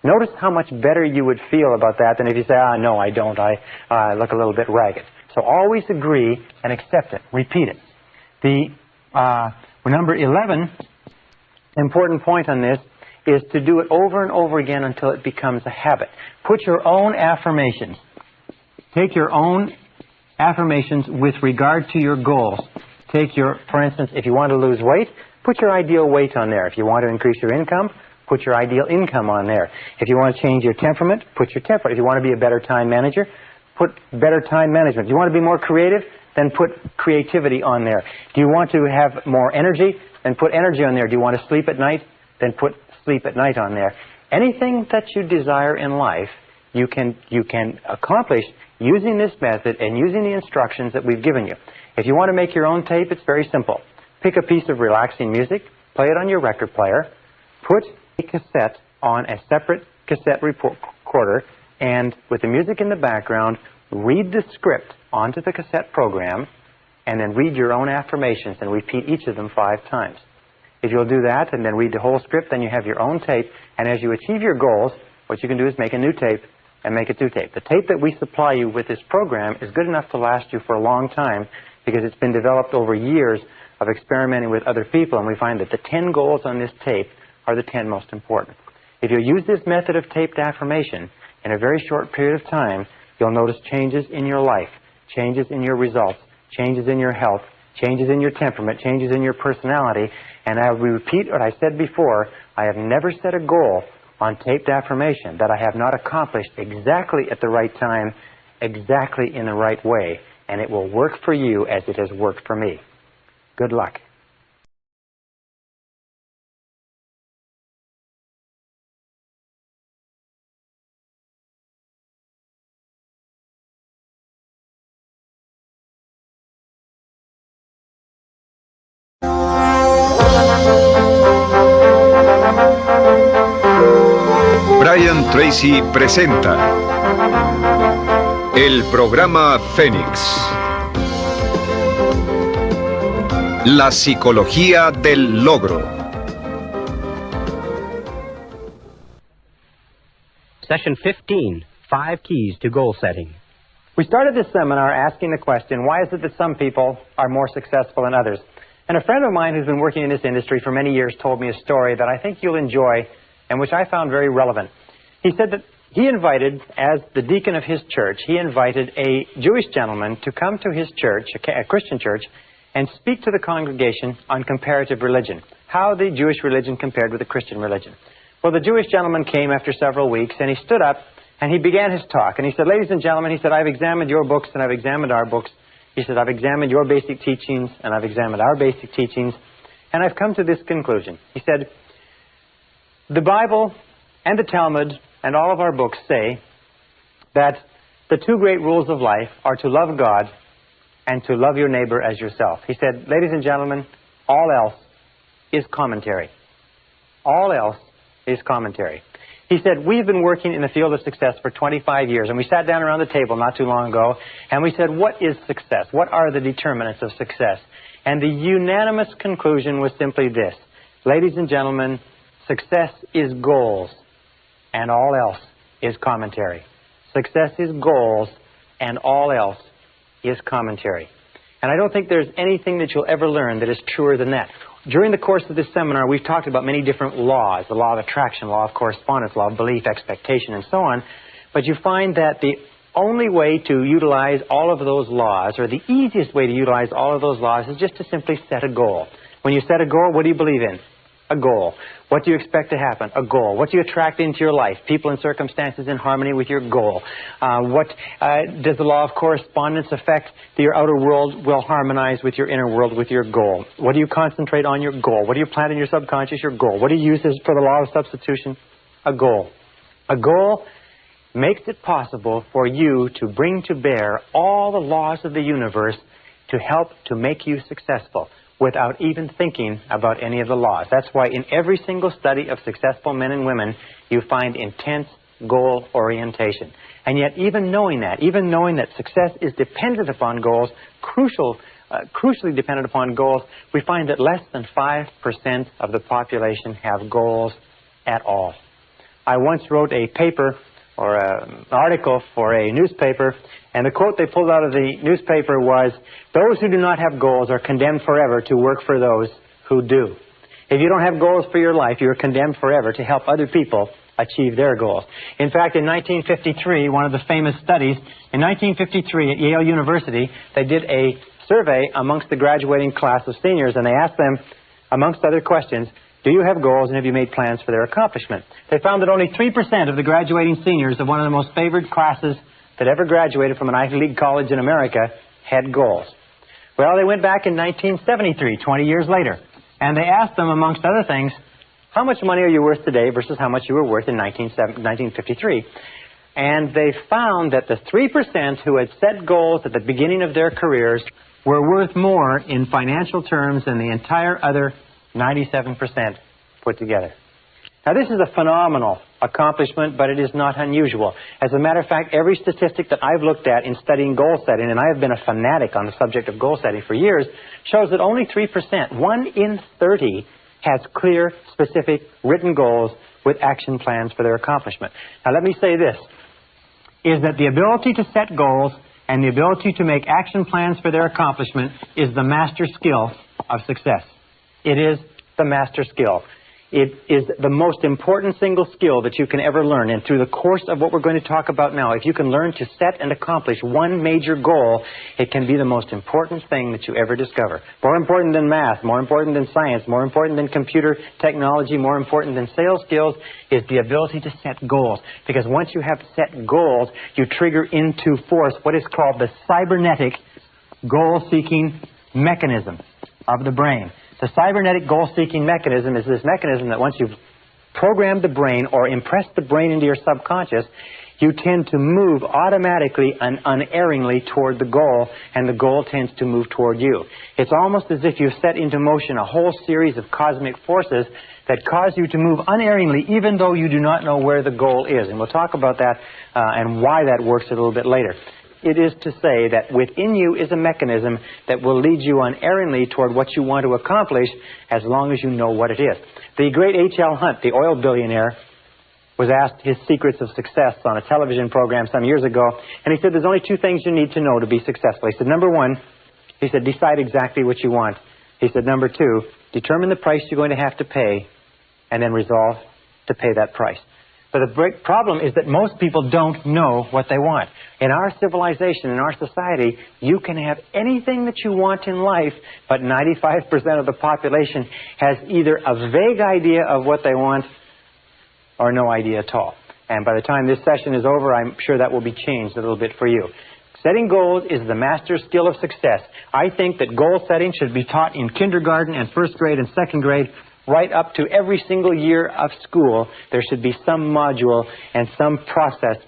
Notice how much better you would feel about that than if you say, no, I don't. I look a little bit ragged. So always agree and accept it. Repeat it. The number 11 important point on this is to do it over and over again until it becomes a habit. Put your own affirmations. Take your own affirmations with regard to your goals. For instance, if you want to lose weight, put your ideal weight on there. If you want to increase your income, put your ideal income on there. If you want to change your temperament, put your temperament. If you want to be a better time manager, put better time management. If you want to be more creative, then put creativity on there. Do you want to have more energy? Then put energy on there. Do you want to sleep at night? Then put sleep at night on there. Anything that you desire in life, you can accomplish using this method and using the instructions that we've given you. If you want to make your own tape, it's very simple. Pick a piece of relaxing music, play it on your record player, put a cassette on a separate cassette recorder, and with the music in the background, read the script onto the cassette program, and then read your own affirmations and repeat each of them 5 times. If you'll do that and then read the whole script, then you have your own tape, and as you achieve your goals, what you can do is make a new tape and make a 2 tape. The tape that we supply you with this program is good enough to last you for a long time because it's been developed over years of experimenting with other people, and we find that the 10 goals on this tape are the 10 most important. If you use this method of taped affirmation in a very short period of time, you'll notice changes in your life, changes in your results, changes in your health, changes in your temperament, changes in your personality. And I will repeat what I said before. I have never set a goal on taped affirmation that I have not accomplished exactly at the right time, exactly in the right way, and it will work for you as it has worked for me. Good luck. Brian Tracy presenta el programa Fénix. La psicología del logro. Session 15, 5 Keys to Goal Setting. We started this seminar asking the question, why is it that some people are more successful than others? And a friend of mine who's been working in this industry for many years told me a story that I think you'll enjoy and which I found very relevant. He said that he invited, as the deacon of his church, he invited a Jewish gentleman to come to his church, a Christian church, and speak to the congregation on comparative religion, how the Jewish religion compared with the Christian religion. Well, the Jewish gentleman came after several weeks, and he stood up, and he began his talk. And he said, ladies and gentlemen, he said, I've examined your books, and I've examined our books. He said, I've examined your basic teachings, and I've examined our basic teachings, and I've come to this conclusion. He said, the Bible and the Talmud and all of our books say that the two great rules of life are to love God and to love your neighbor as yourself. He said, ladies and gentlemen, all else is commentary. All else is commentary. He said, we've been working in the field of success for 25 years, and we sat down around the table not too long ago, and we said, what is success? What are the determinants of success? And the unanimous conclusion was simply this. Ladies and gentlemen, success is goals, and all else is commentary. Success is goals, and all else is commentary. And I don't think there's anything that you'll ever learn that is truer than that. During the course of this seminar, we've talked about many different laws, the law of attraction, law of correspondence, law of belief, expectation, and so on. But you find that the only way to utilize all of those laws, or the easiest way to utilize all of those laws, is just to simply set a goal. When you set a goal, what do you believe in? A goal. What do you expect to happen? A goal. What do you attract into your life? People and circumstances in harmony with your goal. What does the law of correspondence affect? Your outer world will harmonize with your inner world with your goal. What do you concentrate on? Your goal. What do you plant in your subconscious? Your goal. What do you use for the law of substitution? A goal. A goal makes it possible for you to bring to bear all the laws of the universe to help to make you successful, without even thinking about any of the laws. That's why in every single study of successful men and women, you find intense goal orientation. And yet even knowing that success is dependent upon goals, crucially dependent upon goals, we find that less than 5% of the population have goals at all. I once wrote a paper or an article for a newspaper, and the quote they pulled out of the newspaper was, those who do not have goals are condemned forever to work for those who do. If you don't have goals for your life, you're condemned forever to help other people achieve their goals. In fact, in 1953, one of the famous studies, in 1953 at Yale University, they did a survey amongst the graduating class of seniors, and they asked them, amongst other questions, do you have goals and have you made plans for their accomplishment? They found that only 3% of the graduating seniors of one of the most favored classes that ever graduated from an Ivy League college in America had goals. Well, they went back in 1973, 20 years later, and they asked them, amongst other things, how much money are you worth today versus how much you were worth in 1953? And they found that the 3% who had set goals at the beginning of their careers were worth more in financial terms than the entire other 97% put together. Now, this is a phenomenal accomplishment, but it is not unusual. As a matter of fact, every statistic that I've looked at in studying goal setting, and I have been a fanatic on the subject of goal setting for years, shows that only 3%, 1 in 30, has clear, specific, written goals with action plans for their accomplishment. Now, let me say this, is that the ability to set goals and the ability to make action plans for their accomplishment is the master skill of success. It is the master skill. It is the most important single skill that you can ever learn. And through the course of what we're going to talk about now, if you can learn to set and accomplish one major goal, it can be the most important thing that you ever discover. More important than math, more important than science, more important than computer technology, more important than sales skills is the ability to set goals. Because once you have set goals, you trigger into force what is called the cybernetic goal-seeking mechanism of the brain. The cybernetic goal-seeking mechanism is this mechanism that once you've programmed the brain or impressed the brain into your subconscious, you tend to move automatically and unerringly toward the goal, and the goal tends to move toward you. It's almost as if you've set into motion a whole series of cosmic forces that cause you to move unerringly even though you do not know where the goal is. And we'll talk about that and why that works a little bit later. It is to say that within you is a mechanism that will lead you unerringly toward what you want to accomplish as long as you know what it is. The great H.L. Hunt, the oil billionaire, was asked his secrets of success on a television program some years ago, and he said there's only two things you need to know to be successful. He said, number one, he said, decide exactly what you want. He said, number two, determine the price you're going to have to pay, and then resolve to pay that price. But the problem is that most people don't know what they want. In our civilization, in our society, you can have anything that you want in life, but 95% of the population has either a vague idea of what they want or no idea at all. And by the time this session is over, I'm sure that will be changed a little bit for you. Setting goals is the master skill of success. I think that goal setting should be taught in kindergarten and first grade and second grade, right up to every single year of school. There should be some module and some process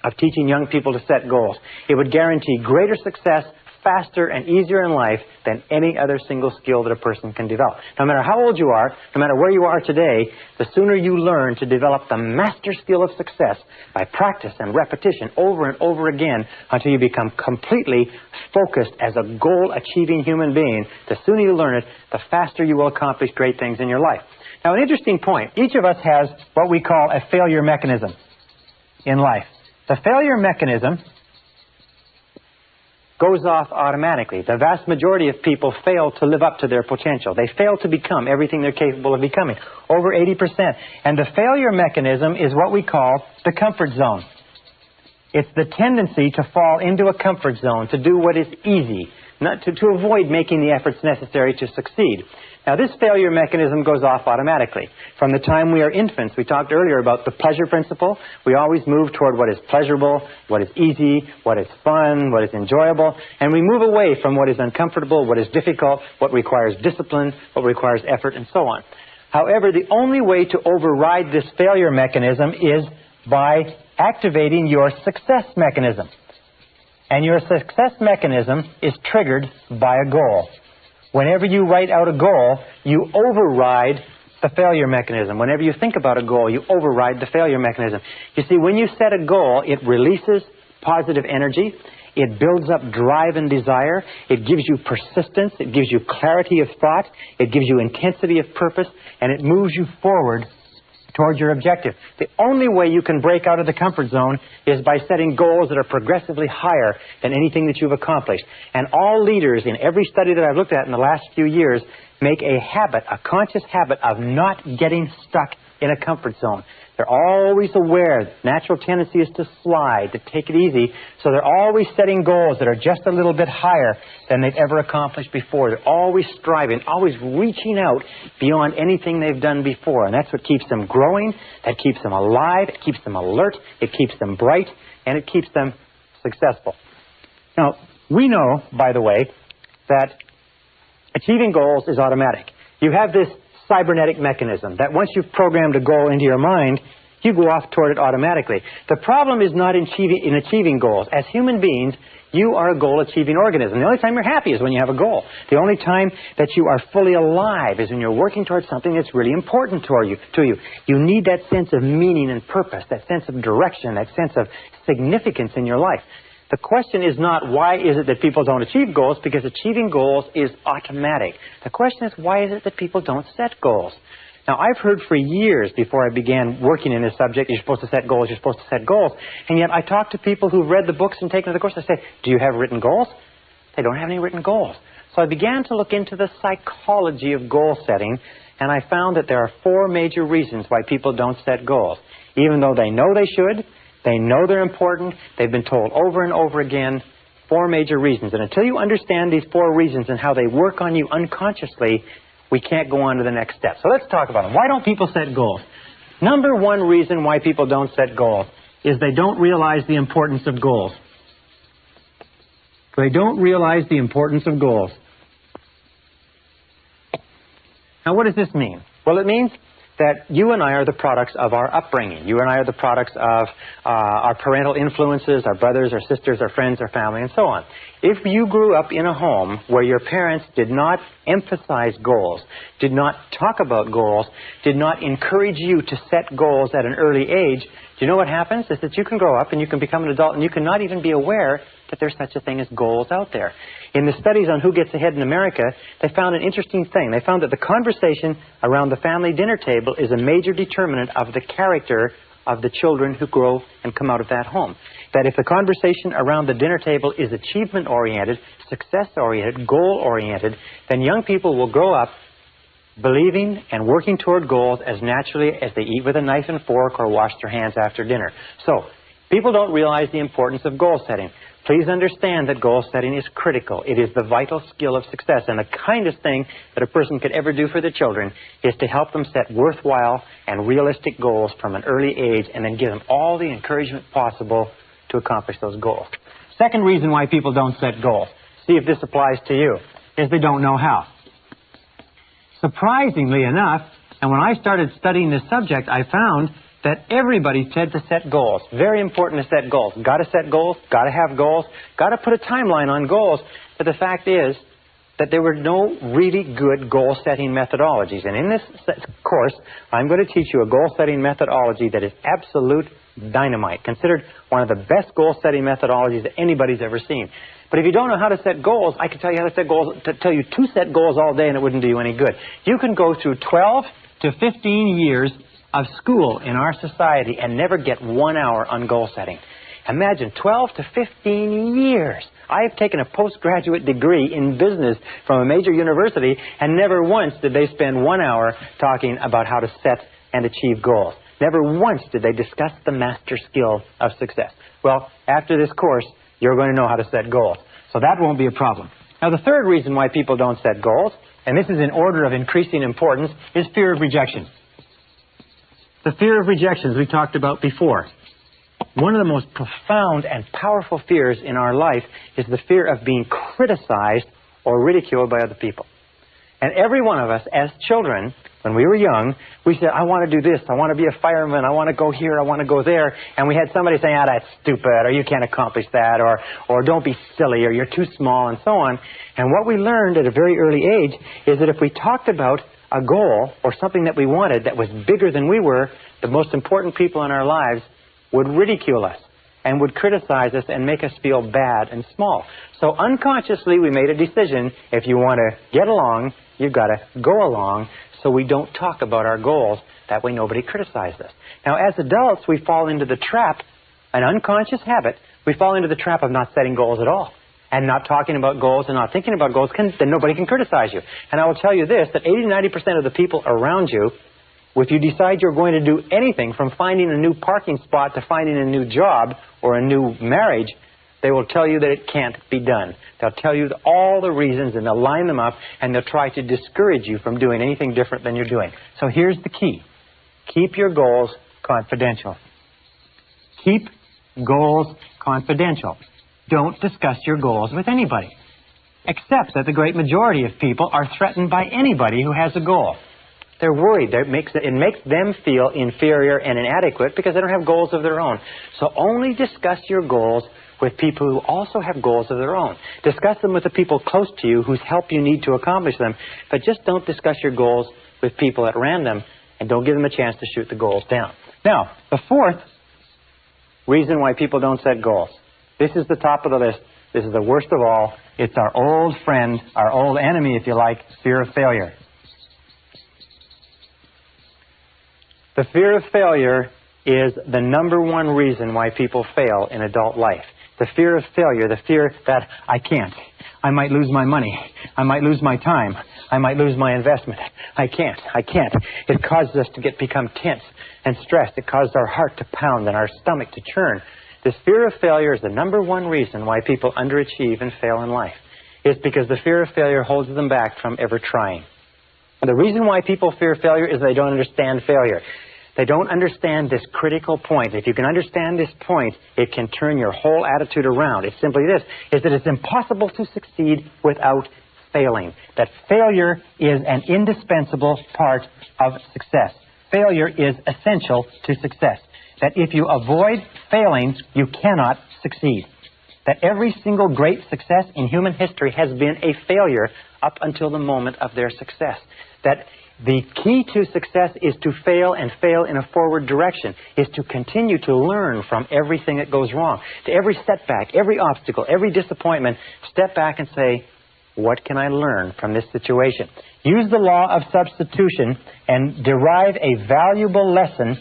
of teaching young people to set goals. It would guarantee greater success, faster and easier in life than any other single skill that a person can develop. No matter how old you are, no matter where you are today, the sooner you learn to develop the master skill of success by practice and repetition over and over again until you become completely focused as a goal-achieving human being, the sooner you learn it, the faster you will accomplish great things in your life. Now, an interesting point. Each of us has what we call a failure mechanism in life. The failure mechanism goes off automatically. The vast majority of people fail to live up to their potential. They fail to become everything they're capable of becoming, over 80%. And the failure mechanism is what we call the comfort zone. It's the tendency to fall into a comfort zone, to do what is easy, not to avoid making the efforts necessary to succeed. Now, this failure mechanism goes off automatically. From the time we are infants, we talked earlier about the pleasure principle. We always move toward what is pleasurable, what is easy, what is fun, what is enjoyable, and we move away from what is uncomfortable, what is difficult, what requires discipline, what requires effort, and so on. However, the only way to override this failure mechanism is by activating your success mechanism. And your success mechanism is triggered by a goal. Whenever you write out a goal, you override the failure mechanism. Whenever you think about a goal, you override the failure mechanism. You see, when you set a goal, it releases positive energy. It builds up drive and desire. It gives you persistence. It gives you clarity of thought. It gives you intensity of purpose. And it moves you forward towards your objective. The only way you can break out of the comfort zone is by setting goals that are progressively higher than anything that you've accomplished. And all leaders in every study that I've looked at in the last few years make a habit, a conscious habit of not getting stuck in a comfort zone. They're always aware. Natural tendency is to slide, to take it easy. So they're always setting goals that are just a little bit higher than they've ever accomplished before. They're always striving, always reaching out beyond anything they've done before. And that's what keeps them growing. That keeps them alive. It keeps them alert. It keeps them bright. And it keeps them successful. Now, we know, by the way, that achieving goals is automatic. You have this cybernetic mechanism that once you've programmed a goal into your mind, you go off toward it automatically. The problem is not in achieving goals. As human beings, you are a goal-achieving organism. The only time you're happy is when you have a goal. The only time that you are fully alive is when you're working towards something that's really important to you. You need that sense of meaning and purpose, that sense of direction, that sense of significance in your life. The question is not why is it that people don't achieve goals, because achieving goals is automatic. The question is why is it that people don't set goals? Now, I've heard for years before I began working in this subject, you're supposed to set goals, you're supposed to set goals. And yet I talk to people who've read the books and taken the course. I say, do you have written goals? They don't have any written goals. So I began to look into the psychology of goal setting, and I found that there are 4 major reasons why people don't set goals. Even though they know they should, they know they're important, they've been told over and over again, 4 major reasons. And until you understand these 4 reasons and how they work on you unconsciously, we can't go on to the next step. So let's talk about them. Why don't people set goals? Number 1 reason why people don't set goals is they don't realize the importance of goals. They don't realize the importance of goals. Now, what does this mean? Well, it means that you and I are the products of our upbringing. You and I are the products of our parental influences, our brothers, our sisters, our friends, our family, and so on. If you grew up in a home where your parents did not emphasize goals, did not talk about goals, did not encourage you to set goals at an early age, do you know what happens? Is that you can grow up and you can become an adult and you can not even be aware that there's such a thing as goals out there. In the studies on who gets ahead in America, they found an interesting thing. They found that the conversation around the family dinner table is a major determinant of the character of the children who grow and come out of that home. That if the conversation around the dinner table is achievement-oriented, success-oriented, goal-oriented, then young people will grow up believing and working toward goals as naturally as they eat with a knife and fork or wash their hands after dinner. So, people don't realize the importance of goal setting. Please understand that goal setting is critical. It is the vital skill of success. And the kindest thing that a person could ever do for their children is to help them set worthwhile and realistic goals from an early age and then give them all the encouragement possible to accomplish those goals. Second reason why people don't set goals, see if this applies to you, is they don't know how. Surprisingly enough, and when I started studying this subject, I found that everybody said to set goals. Very important to set goals. Got to set goals, got to have goals, got to put a timeline on goals. But the fact is that there were no really good goal-setting methodologies. And in this course, I'm going to teach you a goal-setting methodology that is absolute dynamite, considered one of the best goal-setting methodologies that anybody's ever seen. But if you don't know how to set goals, I can tell you how to set goals, to tell you to set goals all day, and it wouldn't do you any good. You can go through 12 to 15 years of school in our society and never get 1 hour on goal setting. Imagine 12 to 15 years. I have taken a postgraduate degree in business from a major university, and never once did they spend 1 hour talking about how to set and achieve goals. Never once did they discuss the master skill of success. Well, after this course, you're going to know how to set goals. So that won't be a problem. Now, the third reason why people don't set goals, and this is in order of increasing importance, is fear of rejection. The fear of rejection, as we talked about before. One of the most profound and powerful fears in our life is the fear of being criticized or ridiculed by other people. And every one of us, as children, when we were young, we said, I want to do this, I want to be a fireman, I want to go here, I want to go there. And we had somebody saying, that's stupid, or you can't accomplish that, or don't be silly, or you're too small, and so on. And what we learned at a very early age is that if we talked about a goal or something that we wanted that was bigger than we were, the most important people in our lives would ridicule us and would criticize us and make us feel bad and small. So unconsciously we made a decision, if you want to get along, you've got to go along, so we don't talk about our goals. That way nobody criticizes us. Now, as adults, we fall into the trap, an unconscious habit, we fall into the trap of not setting goals at all. And not talking about goals and not thinking about goals, then nobody can criticize you. And I will tell you this, that 80-90% of the people around you, if you decide you're going to do anything from finding a new parking spot to finding a new job or a new marriage, they will tell you that it can't be done. They'll tell you all the reasons, and they'll line them up, and they'll try to discourage you from doing anything different than you're doing. So here's the key. Keep your goals confidential. Keep goals confidential. Don't discuss your goals with anybody, except that the great majority of people are threatened by anybody who has a goal. They're worried. It makes them feel inferior and inadequate because they don't have goals of their own. So only discuss your goals with people who also have goals of their own. Discuss them with the people close to you whose help you need to accomplish them, but just don't discuss your goals with people at random, and don't give them a chance to shoot the goals down. Now, the fourth reason why people don't set goals. This is the top of the list. This is the worst of all. It's our old friend, our old enemy, if you like, fear of failure. The fear of failure is the number one reason why people fail in adult life. The fear of failure, the fear that I can't. I might lose my money. I might lose my time. I might lose my investment. I can't. It causes us to become tense and stressed. It causes our heart to pound and our stomach to churn. This fear of failure is the number one reason why people underachieve and fail in life. It's because the fear of failure holds them back from ever trying. The reason why people fear failure is they don't understand failure. They don't understand this critical point. If you can understand this point, it can turn your whole attitude around. It's simply this, is that it's impossible to succeed without failing. That failure is an indispensable part of success. Failure is essential to success. That if you avoid failing, you cannot succeed. That every single great success in human history has been a failure up until the moment of their success. That the key to success is to fail and fail in a forward direction, is to continue to learn from everything that goes wrong. To every setback, every obstacle, every disappointment, step back and say, what can I learn from this situation? Use the law of substitution and derive a valuable lesson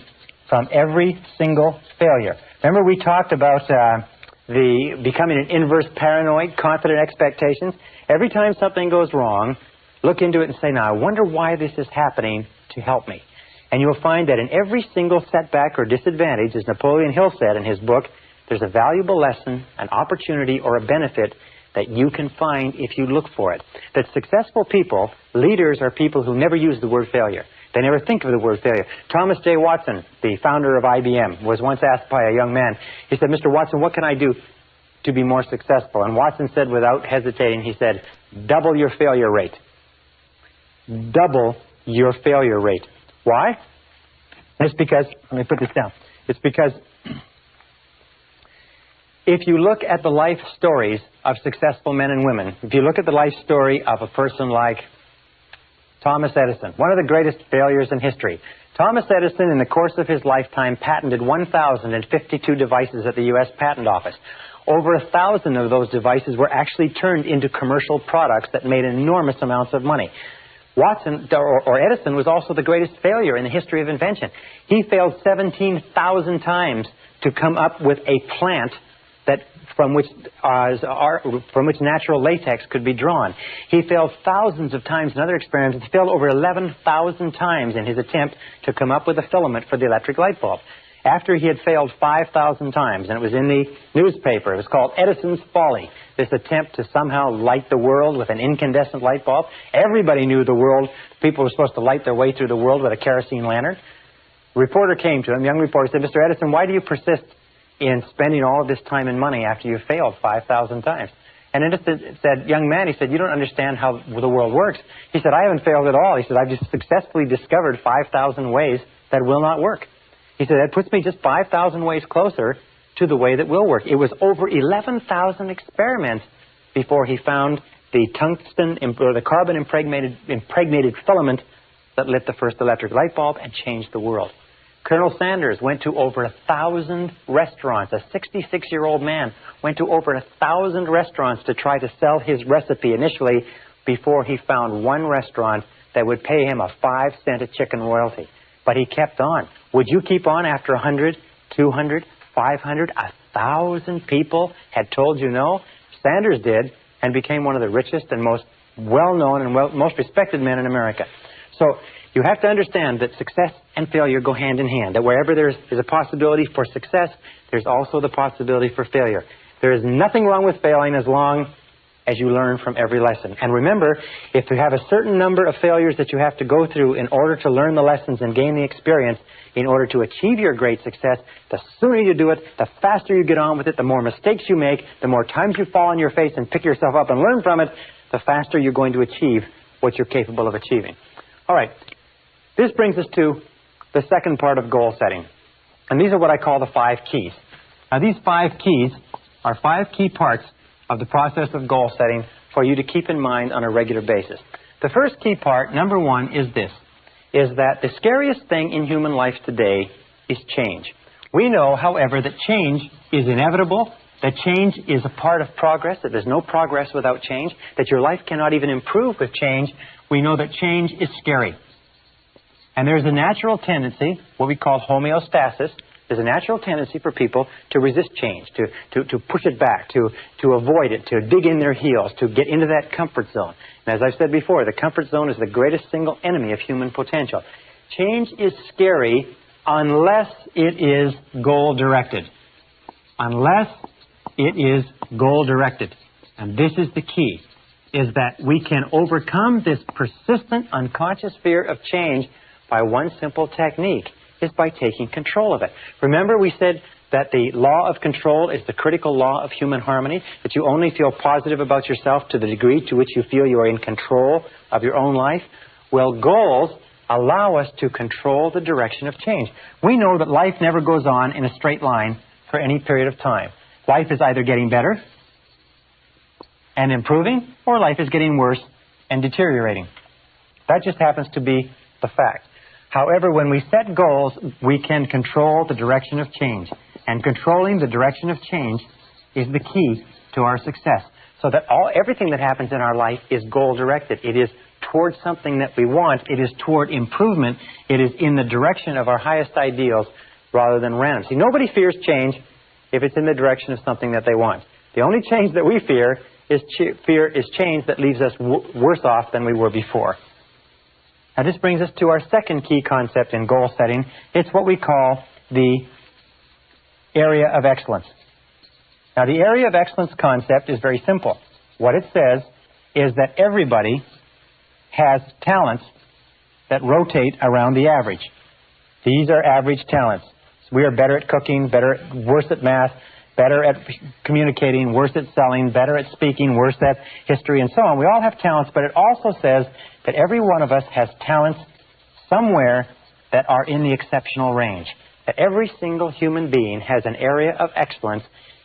from every single failure. Remember we talked about the becoming an inverse paranoid, confident expectations? Every time something goes wrong, look into it and say, now I wonder why this is happening to help me. And you'll find that in every single setback or disadvantage, as Napoleon Hill said in his book, there's a valuable lesson, an opportunity, or a benefit that you can find if you look for it. That successful people, leaders, are people who never use the word failure. They never think of the word failure. Thomas J. Watson, the founder of IBM, was once asked by a young man, he said, Mr. Watson, what can I do to be more successful? And Watson said without hesitating, he said, double your failure rate. Double your failure rate. Why? It's because, let me put this down. It's because if you look at the life stories of successful men and women, if you look at the life story of a person like Thomas Edison, one of the greatest failures in history. Thomas Edison, in the course of his lifetime, patented 1,052 devices at the U.S. Patent Office. Over 1,000 of those devices were actually turned into commercial products that made enormous amounts of money. Watson, or Edison, was also the greatest failure in the history of invention. He failed 17,000 times to come up with a plant that from which natural latex could be drawn. He failed thousands of times in other experiments. He failed over 11,000 times in his attempt to come up with a filament for the electric light bulb. After he had failed 5,000 times, and it was in the newspaper, it was called Edison's Folly, this attempt to somehow light the world with an incandescent light bulb. Everybody knew the world, people were supposed to light their way through the world with a kerosene lantern. A reporter came to him, young reporter, said, Mr. Edison, why do you persist in spending all of this time and money after you failed 5,000 times? And Edison said, young man, he said, you don't understand how the world works. He said, I haven't failed at all. He said, I've just successfully discovered 5,000 ways that will not work. He said, that puts me just 5,000 ways closer to the way that will work. It was over 11,000 experiments before he found the tungsten or the carbon impregnated filament that lit the first electric light bulb and changed the world. Colonel Sanders went to over 1,000 restaurants. A 66-year-old man went to over 1,000 restaurants to try to sell his recipe initially before he found one restaurant that would pay him a 5-cent a chicken royalty. But he kept on. Would you keep on after 100, 200, 500, 1,000 people had told you no? Sanders did, and became one of the richest and most well-known and most respected men in America. So you have to understand that success and failure go hand in hand, that wherever there is a possibility for success, there's also the possibility for failure. There is nothing wrong with failing as long as you learn from every lesson. And remember, if you have a certain number of failures that you have to go through in order to learn the lessons and gain the experience in order to achieve your great success, the sooner you do it, the faster you get on with it, the more mistakes you make, the more times you fall on your face and pick yourself up and learn from it, the faster you're going to achieve what you're capable of achieving. All right. This brings us to the second part of goal setting. And these are what I call the 5 keys. Now, these 5 keys are 5 key parts of the process of goal setting for you to keep in mind on a regular basis. The first key part, number 1, is this, is that the scariest thing in human life today is change. We know, however, that change is inevitable, that change is a part of progress, that there's no progress without change, that your life cannot even improve with change. We know that change is scary. And there's a natural tendency, what we call homeostasis, There's a natural tendency for people to resist change, to push it back, to avoid it, to dig in their heels, to get into that comfort zone. And as I've said before, the comfort zone is the greatest single enemy of human potential. Change is scary unless it is goal-directed. Unless it is goal-directed. And this is the key, is that we can overcome this persistent unconscious fear of change by one simple technique, is by taking control of it. Remember we said that the law of control is the critical law of human harmony, that you only feel positive about yourself to the degree to which you feel you are in control of your own life. Well, goals allow us to control the direction of change. We know that life never goes on in a straight line for any period of time. Life is either getting better and improving, or life is getting worse and deteriorating. That just happens to be the fact. However, when we set goals, we can control the direction of change. And controlling the direction of change is the key to our success. So that everything that happens in our life is goal-directed. It is towards something that we want. It is toward improvement. It is in the direction of our highest ideals rather than random. See, nobody fears change if it's in the direction of something that they want. The only change that we fear is change that leaves us worse off than we were before. Now, this brings us to our second key concept in goal setting. It's what we call the area of excellence. Now, the area of excellence concept is very simple. What it says is that everybody has talents that rotate around the average. These are average talents. So we are better at cooking, worse at math, better at communicating, worse at selling, better at speaking, worse at history, and so on. We all have talents, but it also says that every one of us has talents somewhere that are in the exceptional range. That every single human being has an area of excellence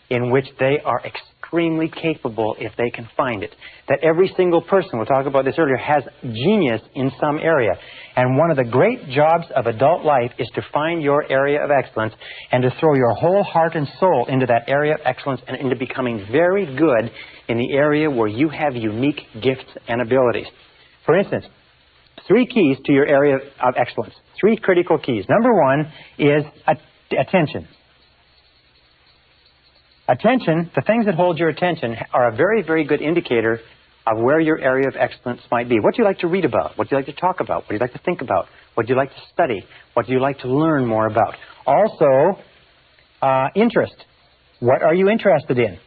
in which they are extremely capable if they can find it. That every single person, we'll talk about this earlier, has genius in some area. And one of the great jobs of adult life is to find your area of excellence and to throw your whole heart and soul into that area of excellence and into becoming very good in the area where you have unique gifts and abilities. For instance, 3 keys to your area of excellence. 3 critical keys. Number 1 is attention. Attention, the things that hold your attention are a very, very good indicator of where your area of excellence might be. What do you like to read about? What do you like to talk about? What do you like to think about? What do you like to study? What do you like to learn more about? Also, interest. What are you interested in?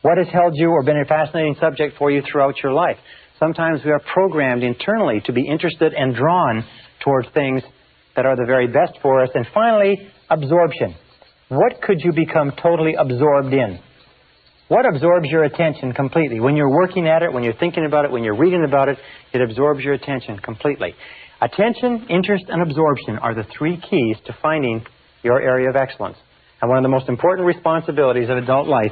What has held you or been a fascinating subject for you throughout your life? Sometimes we are programmed internally to be interested and drawn towards things that are the very best for us. And finally, absorption. What could you become totally absorbed in? What absorbs your attention completely? When you're working at it, when you're thinking about it, when you're reading about it, it absorbs your attention completely. Attention, interest, and absorption are the 3 keys to finding your area of excellence. And one of the most important responsibilities of adult life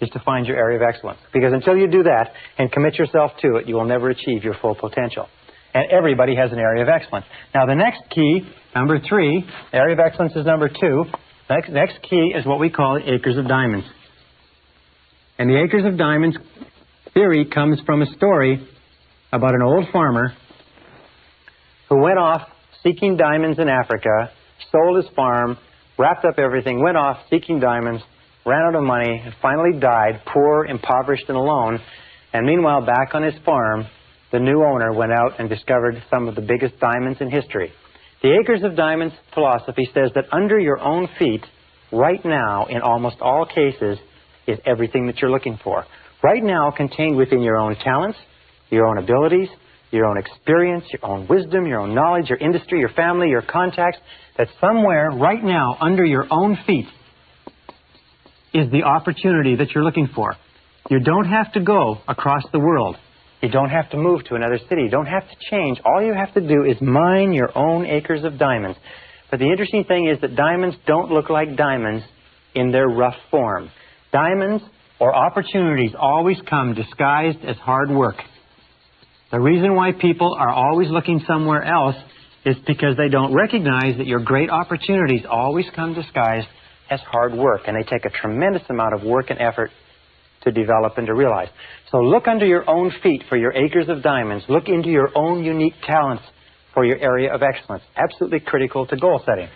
is to find your area of excellence. Because until you do that and commit yourself to it, you will never achieve your full potential. And everybody has an area of excellence. Now, the next key, number 3, area of excellence is number 2. Next key is what we call the acres of diamonds. And the acres of diamonds theory comes from a story about an old farmer who went off seeking diamonds in Africa, sold his farm, wrapped up everything, went off seeking diamonds, ran out of money, and finally died, poor, impoverished, and alone. And meanwhile, back on his farm, the new owner went out and discovered some of the biggest diamonds in history. The Acres of Diamonds philosophy says that under your own feet, right now, in almost all cases, is everything that you're looking for. Right now, contained within your own talents, your own abilities, your own experience, your own wisdom, your own knowledge, your industry, your family, your contacts, that somewhere right now under your own feet is the opportunity that you're looking for. You don't have to go across the world. You don't have to move to another city. You don't have to change. All you have to do is mine your own acres of diamonds. But the interesting thing is that diamonds don't look like diamonds in their rough form. Diamonds or opportunities always come disguised as hard work. The reason why people are always looking somewhere else is because they don't recognize that your great opportunities always come disguised as hard work, and they take a tremendous amount of work and effort to develop and to realize. So look under your own feet for your acres of diamonds. Look into your own unique talents for your area of excellence. Absolutely critical to goal setting.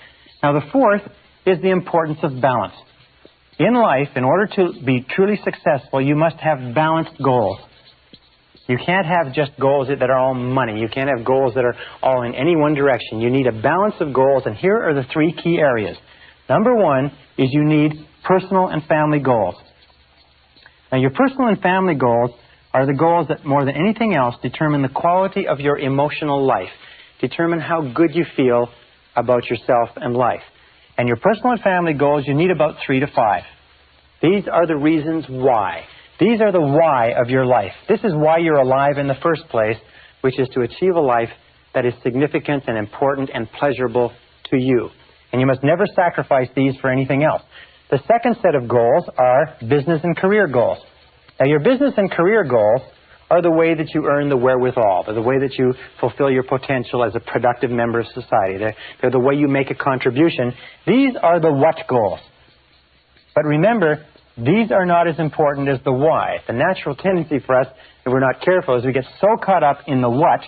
Now, the fourth is the importance of balance. In life, in order to be truly successful, you must have balanced goals. You can't have just goals that are all money. You can't have goals that are all in any one direction. You need a balance of goals, and here are the three key areas. Number one is you need personal and family goals. Now, your personal and family goals are the goals that, more than anything else, determine the quality of your emotional life, determine how good you feel about yourself and life. And your personal and family goals, you need about 3 to 5. These are the reasons why. These are the why of your life. This is why you're alive in the first place, which is to achieve a life that is significant and important and pleasurable to you. And you must never sacrifice these for anything else. The second set of goals are business and career goals. Now, your business and career goals are the way that you earn the wherewithal. They're the way that you fulfill your potential as a productive member of society. They're the way you make a contribution. These are the what goals. But remember, these are not as important as the why. The natural tendency for us, if we're not careful, is we get so caught up in the what,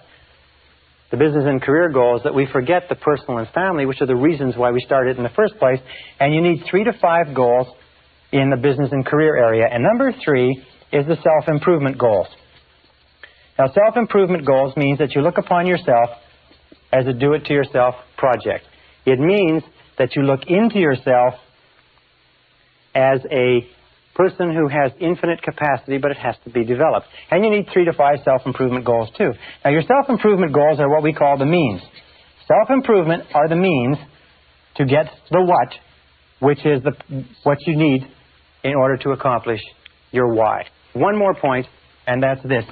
the business and career goals, that we forget the personal and family, which are the reasons why we started in the first place. And you need 3 to 5 goals in the business and career area. And number 3 is the self-improvement goals. Now, self-improvement goals means that you look upon yourself as a do-it-to-yourself project. It means that you look into yourself as a person who has infinite capacity, but it has to be developed. And you need 3 to 5 self-improvement goals, too. Now, your self-improvement goals are what we call the means. Self-improvement are the means to get the what, which is what you need in order to accomplish your why. One more point, and that's this.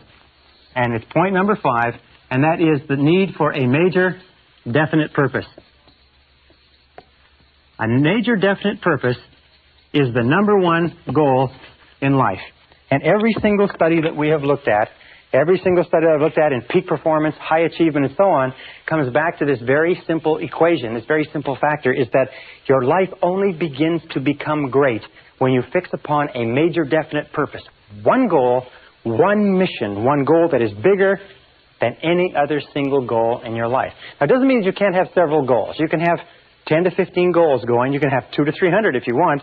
And it's point number 5, and that is the need for a major definite purpose. A major definite purpose is the number one goal in life. And every single study that we have looked at, every single study that I've looked at in peak performance, high achievement, and so on, comes back to this very simple equation, this very simple factor, is that your life only begins to become great when you fix upon a major definite purpose. One goal, one mission, one goal that is bigger than any other single goal in your life. Now, it doesn't mean you can't have several goals. You can have 10 to 15 goals going. You can have 200 to 300 if you want.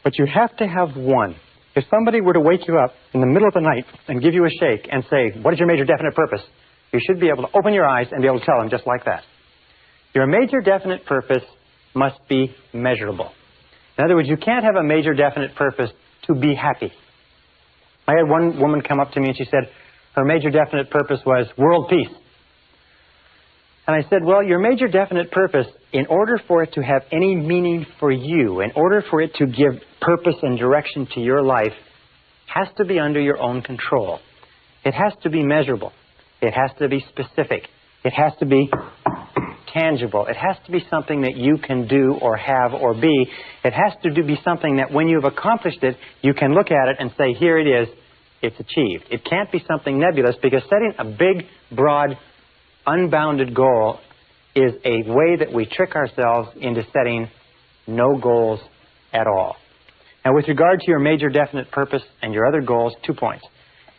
But you have to have one. If somebody were to wake you up in the middle of the night and give you a shake and say, what is your major definite purpose? You should be able to open your eyes and be able to tell them just like that. Your major definite purpose must be measurable. In other words, you can't have a major definite purpose to be happy. I had one woman come up to me and she said her major definite purpose was world peace. And I said, well, your major definite purpose, in order for it to have any meaning for you, in order for it to give purpose and direction to your life, has to be under your own control. It has to be measurable. It has to be specific. It has to be tangible. It has to be something that you can do or have or be. It has to be something that when you've accomplished it, you can look at it and say, here it is, it's achieved. It can't be something nebulous, because setting a big, broad, unbounded goal is a way that we trick ourselves into setting no goals at all. Now, with regard to your major definite purpose and your other goals, 2 points.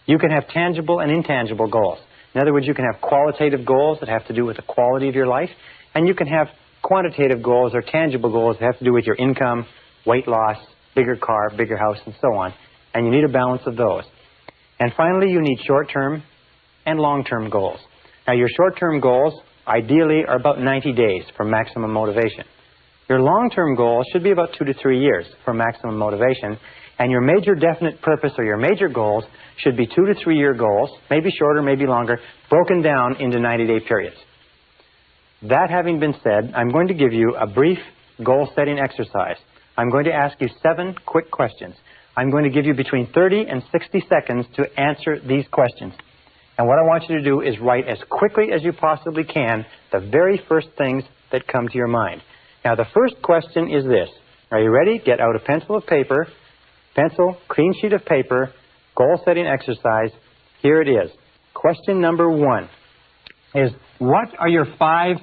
You can have tangible and intangible goals. In other words, you can have qualitative goals that have to do with the quality of your life, and you can have quantitative goals or tangible goals that have to do with your income, weight loss, bigger car, bigger house, and so on. And you need a balance of those. And finally, you need short-term and long-term goals. Now, your short-term goals, ideally, are about 90 days for maximum motivation. Your long-term goals should be about 2 to 3 years for maximum motivation. And your major definite purpose or your major goals should be 2 to 3 year goals, maybe shorter, maybe longer, broken down into 90-day periods. That having been said, I'm going to give you a brief goal-setting exercise. I'm going to ask you 7 quick questions. I'm going to give you between 30 and 60 seconds to answer these questions. And what I want you to do is write as quickly as you possibly can the very first things that come to your mind. Now, the first question is this. Are you ready? Get out a pencil of paper, pencil, clean sheet of paper, goal-setting exercise. Here it is. Question number 1 is, what are your 5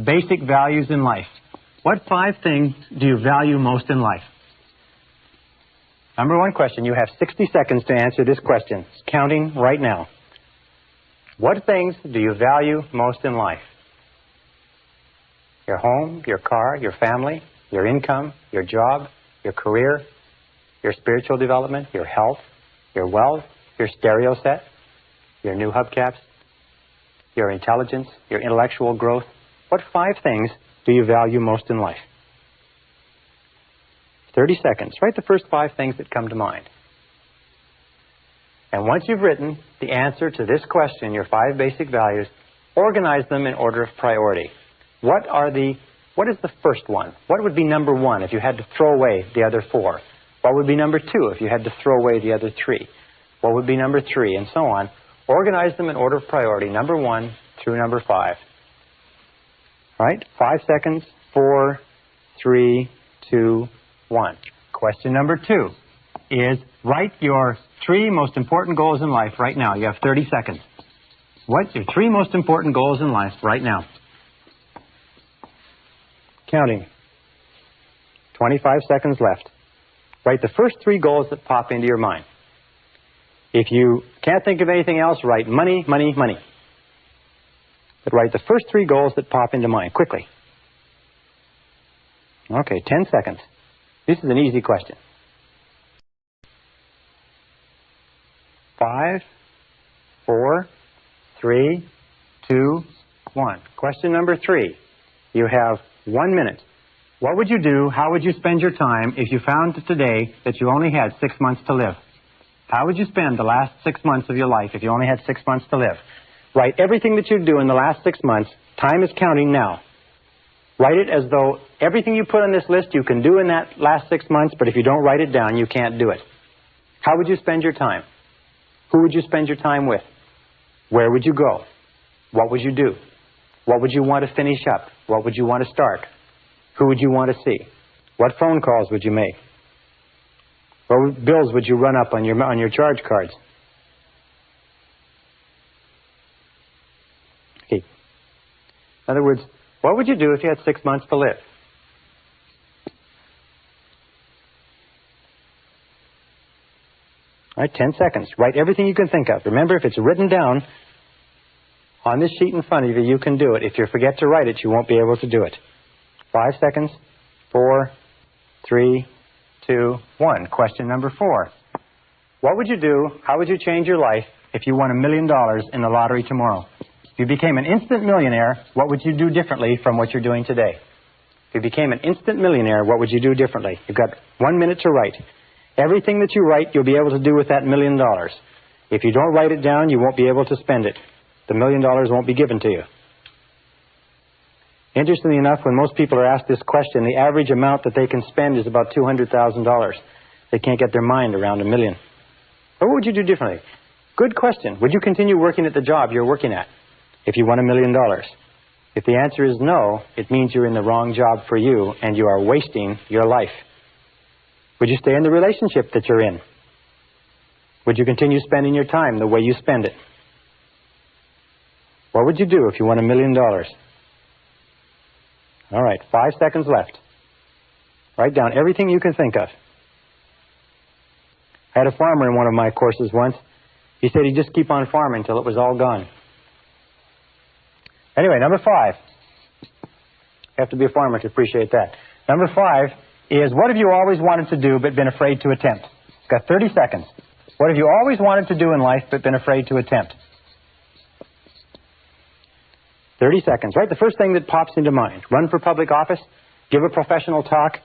basic values in life? What 5 things do you value most in life? Number 1 question. You have 60 seconds to answer this question. It's counting right now. What things do you value most in life? Your home, your car, your family, your income, your job, your career, your spiritual development, your health, your wealth, your stereo set, your new hubcaps, your intelligence, your intellectual growth. What 5 things do you value most in life? 30 seconds. Write the first 5 things that come to mind. And once you've written the answer to this question, your 5 basic values, organize them in order of priority. What is the first one? What would be number 1 if you had to throw away the other 4? What would be number 2 if you had to throw away the other 3? What would be number 3, and so on? Organize them in order of priority, number 1 through number 5. All right? 5 seconds. 4, 3, 2, 1. Question number 2 is write your 3 most important goals in life right now. You have 30 seconds. What's your 3 most important goals in life right now? Counting. 25 seconds left. Write the first 3 goals that pop into your mind. If you can't think of anything else, write money, money, money. But write the first 3 goals that pop into mind, quickly. Okay, 10 seconds. This is an easy question. 5, 4, 3, 2, 1. Question number 3. You have 1 minute. What would you do, how would you spend your time if you found today that you only had 6 months to live? How would you spend the last 6 months of your life if you only had 6 months to live? Write everything that you do in the last 6 months. Time is counting now. Write it as though everything you put on this list you can do in that last 6 months, but if you don't write it down, you can't do it. How would you spend your time? Who would you spend your time with? Where would you go? What would you do? What would you want to finish up? What would you want to start? Who would you want to see? What phone calls would you make? What bills would you run up on your charge cards? Okay. In other words, what would you do if you had 6 months to live? All right, 10 seconds. Write everything you can think of. Remember, if it's written down on this sheet in front of you, you can do it. If you forget to write it, you won't be able to do it. 5 seconds. 4, 3, 2, 1. Question number 4. What would you do, how would you change your life if you won $1 million in the lottery tomorrow? If you became an instant millionaire, what would you do differently from what you're doing today? If you became an instant millionaire, what would you do differently? You've got 1 minute to write. Everything that you write, you'll be able to do with that $1 million. If you don't write it down, you won't be able to spend it. The $1 million won't be given to you. Interestingly enough, when most people are asked this question, the average amount that they can spend is about $200,000. They can't get their mind around $1 million. What would you do differently? Good question. Would you continue working at the job you're working at if you won $1 million? If the answer is no, it means you're in the wrong job for you and you are wasting your life. Would you stay in the relationship that you're in? Would you continue spending your time the way you spend it? What would you do if you won $1 million? All right, 5 seconds left. Write down everything you can think of. I had a farmer in one of my courses once. He said he'd just keep on farming until it was all gone. Anyway, number 5. You have to be a farmer to appreciate that. Number 5 is, what have you always wanted to do but been afraid to attempt? You've got 30 seconds. What have you always wanted to do in life but been afraid to attempt? 30 seconds. Right? The first thing that pops into mind. Run for public office, give a professional talk,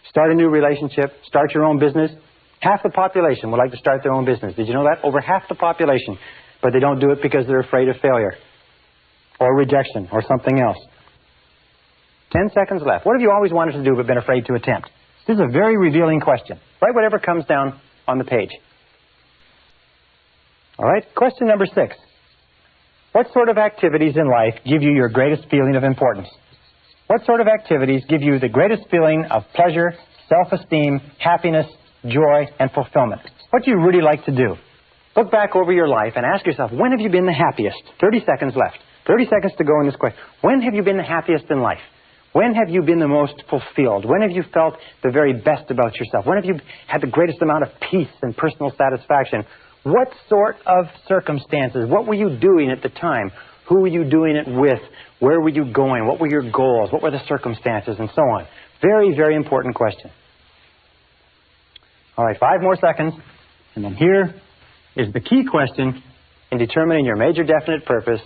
start a new relationship, start your own business. Half the population would like to start their own business. Did you know that? Over half the population. But they don't do it because they're afraid of failure or rejection or something else. 10 seconds left. What have you always wanted to do but been afraid to attempt? This is a very revealing question. Write whatever comes down on the page. All right? Question number 6. What sort of activities in life give you your greatest feeling of importance? What sort of activities give you the greatest feeling of pleasure, self-esteem, happiness, joy, and fulfillment? What do you really like to do? Look back over your life and ask yourself, when have you been the happiest? 30 seconds left. 30 seconds to go in this question. When have you been the happiest in life? When have you been the most fulfilled? When have you felt the very best about yourself? When have you had the greatest amount of peace and personal satisfaction? What sort of circumstances? What were you doing at the time? Who were you doing it with? Where were you going? What were your goals? What were the circumstances? And so on. Very, very important question. All right, 5 more seconds. And then here is the key question in determining your major definite purpose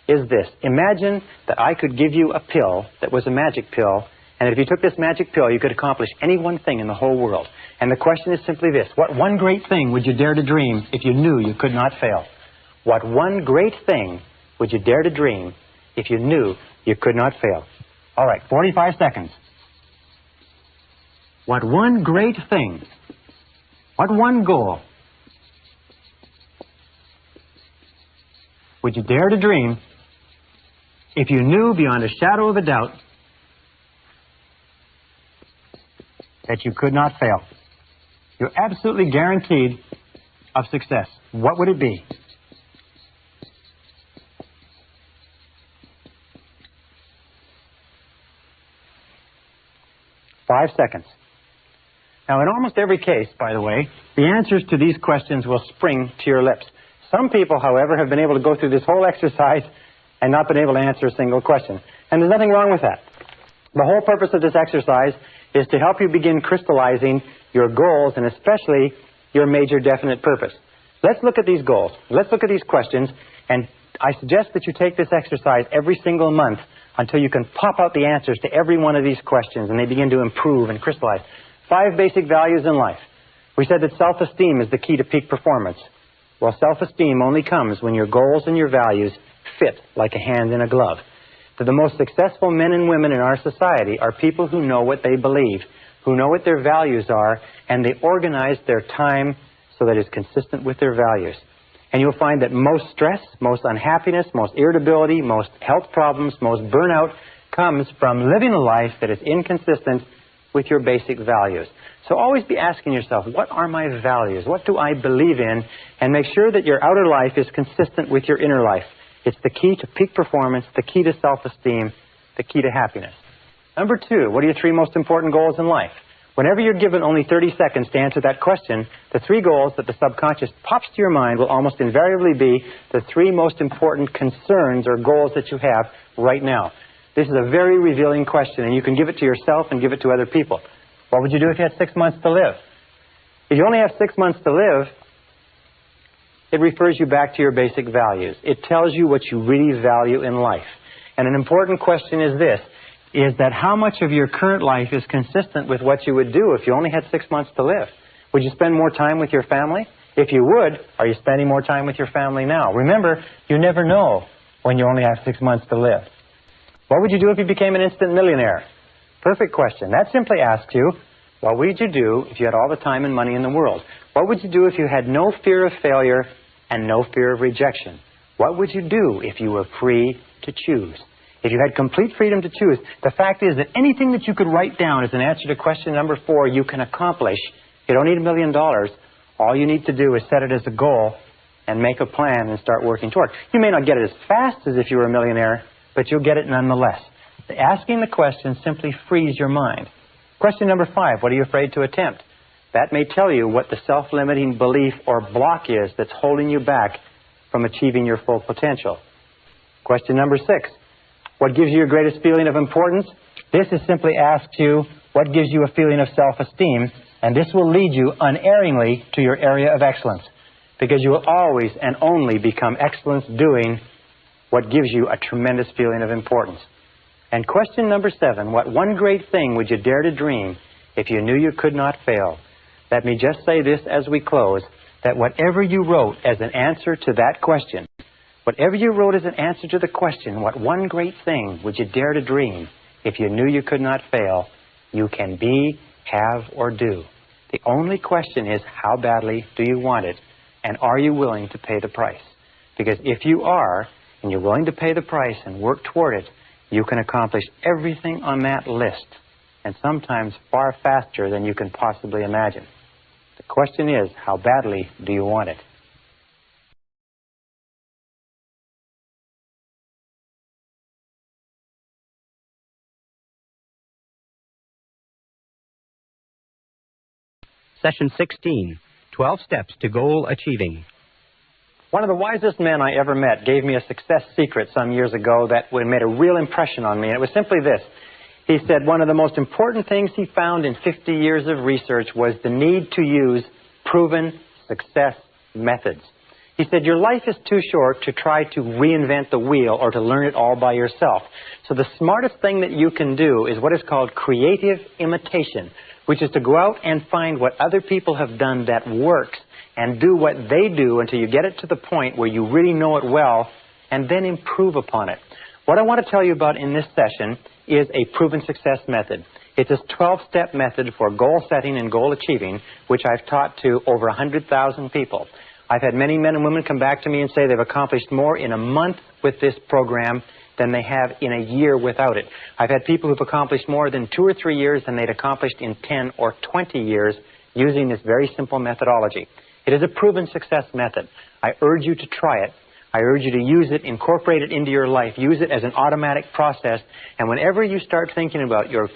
is this. Imagine that I could give you a pill that was a magic pill, and if you took this magic pill, you could accomplish any one thing in the whole world. And the question is simply this. What one great thing would you dare to dream if you knew you could not fail? What one great thing would you dare to dream if you knew you could not fail? All right, 45 seconds. What one great thing, what one goal would you dare to dream if you knew beyond a shadow of a doubt that you could not fail? You're absolutely guaranteed of success. What would it be? Five seconds. Now, in almost every case, by the way, the answers to these questions will spring to your lips. Some people, however, have been able to go through this whole exercise and not been able to answer a single question. And there's nothing wrong with that. The whole purpose of this exercise is to help you begin crystallizing your goals and especially your major definite purpose. Let's look at these goals. Let's look at these questions, and I suggest that you take this exercise every single month until you can pop out the answers to every one of these questions and they begin to improve and crystallize. 5 basic values in life. We said that self-esteem is the key to peak performance. Well, self-esteem only comes when your goals and your values fit like a hand in a glove. That the most successful men and women in our society are people who know what they believe, who know what their values are, and they organize their time so that it's consistent with their values. And you'll find that most stress, most unhappiness, most irritability, most health problems, most burnout comes from living a life that is inconsistent with your basic values. So always be asking yourself, what are my values? What do I believe in? And make sure that your outer life is consistent with your inner life. It's the key to peak performance, the key to self-esteem, the key to happiness. Number 2, what are your 3 most important goals in life? Whenever you're given only 30 seconds to answer that question, the 3 goals that the subconscious pops to your mind will almost invariably be the 3 most important concerns or goals that you have right now. This is a very revealing question, and you can give it to yourself and give it to other people. What would you do if you had 6 months to live? If you only have 6 months to live, it refers you back to your basic values. It tells you what you really value in life. And an important question is this, is that how much of your current life is consistent with what you would do if you only had 6 months to live? Would you spend more time with your family? If you would, are you spending more time with your family now? Remember, you never know when you only have 6 months to live. What would you do if you became an instant millionaire? Perfect question. That simply asks you, what would you do if you had all the time and money in the world? What would you do if you had no fear of failure and no fear of rejection? What would you do if you were free to choose? If you had complete freedom to choose, the fact is that anything that you could write down as an answer to question number 4, you can accomplish. You don't need $1 million. All you need to do is set it as a goal and make a plan and start working toward it. You may not get it as fast as if you were a millionaire, but you'll get it nonetheless. Asking the question simply frees your mind. Question number 5, what are you afraid to attempt? That may tell you what the self-limiting belief or block is that's holding you back from achieving your full potential. Question number 6, what gives you your greatest feeling of importance? This is simply asks you what gives you a feeling of self-esteem, and this will lead you unerringly to your area of excellence, because you will always and only become excellence doing what gives you a tremendous feeling of importance. And question number 7, what one great thing would you dare to dream if you knew you could not fail? Let me just say this as we close, that whatever you wrote as an answer to that question, whatever you wrote as an answer to the question, what one great thing would you dare to dream if you knew you could not fail, you can be, have, or do. The only question is, how badly do you want it, and are you willing to pay the price? Because if you are, and you're willing to pay the price and work toward it, you can accomplish everything on that list, and sometimes far faster than you can possibly imagine. The question is, how badly do you want it? Session 16, 12 Steps to Goal Achieving. One of the wisest men I ever met gave me a success secret some years ago that made a real impression on me, and it was simply this. He said one of the most important things he found in 50 years of research was the need to use proven success methods. He said, your life is too short to try to reinvent the wheel or to learn it all by yourself. So the smartest thing that you can do is what is called creative imitation, which is to go out and find what other people have done that works and do what they do until you get it to the point where you really know it well and then improve upon it. What I want to tell you about in this session is a proven success method. It's a 12-step method for goal setting and goal achieving, which I've taught to over 100,000 people. I've had many men and women come back to me and say they've accomplished more in a month with this program than they have in a year without it. I've had people who've accomplished more than 2 or 3 years than they'd accomplished in 10 or 20 years using this very simple methodology. It is a proven success method. I urge you to try it. I urge you to use it, incorporate it into your life, use it as an automatic process, and whenever you start thinking about your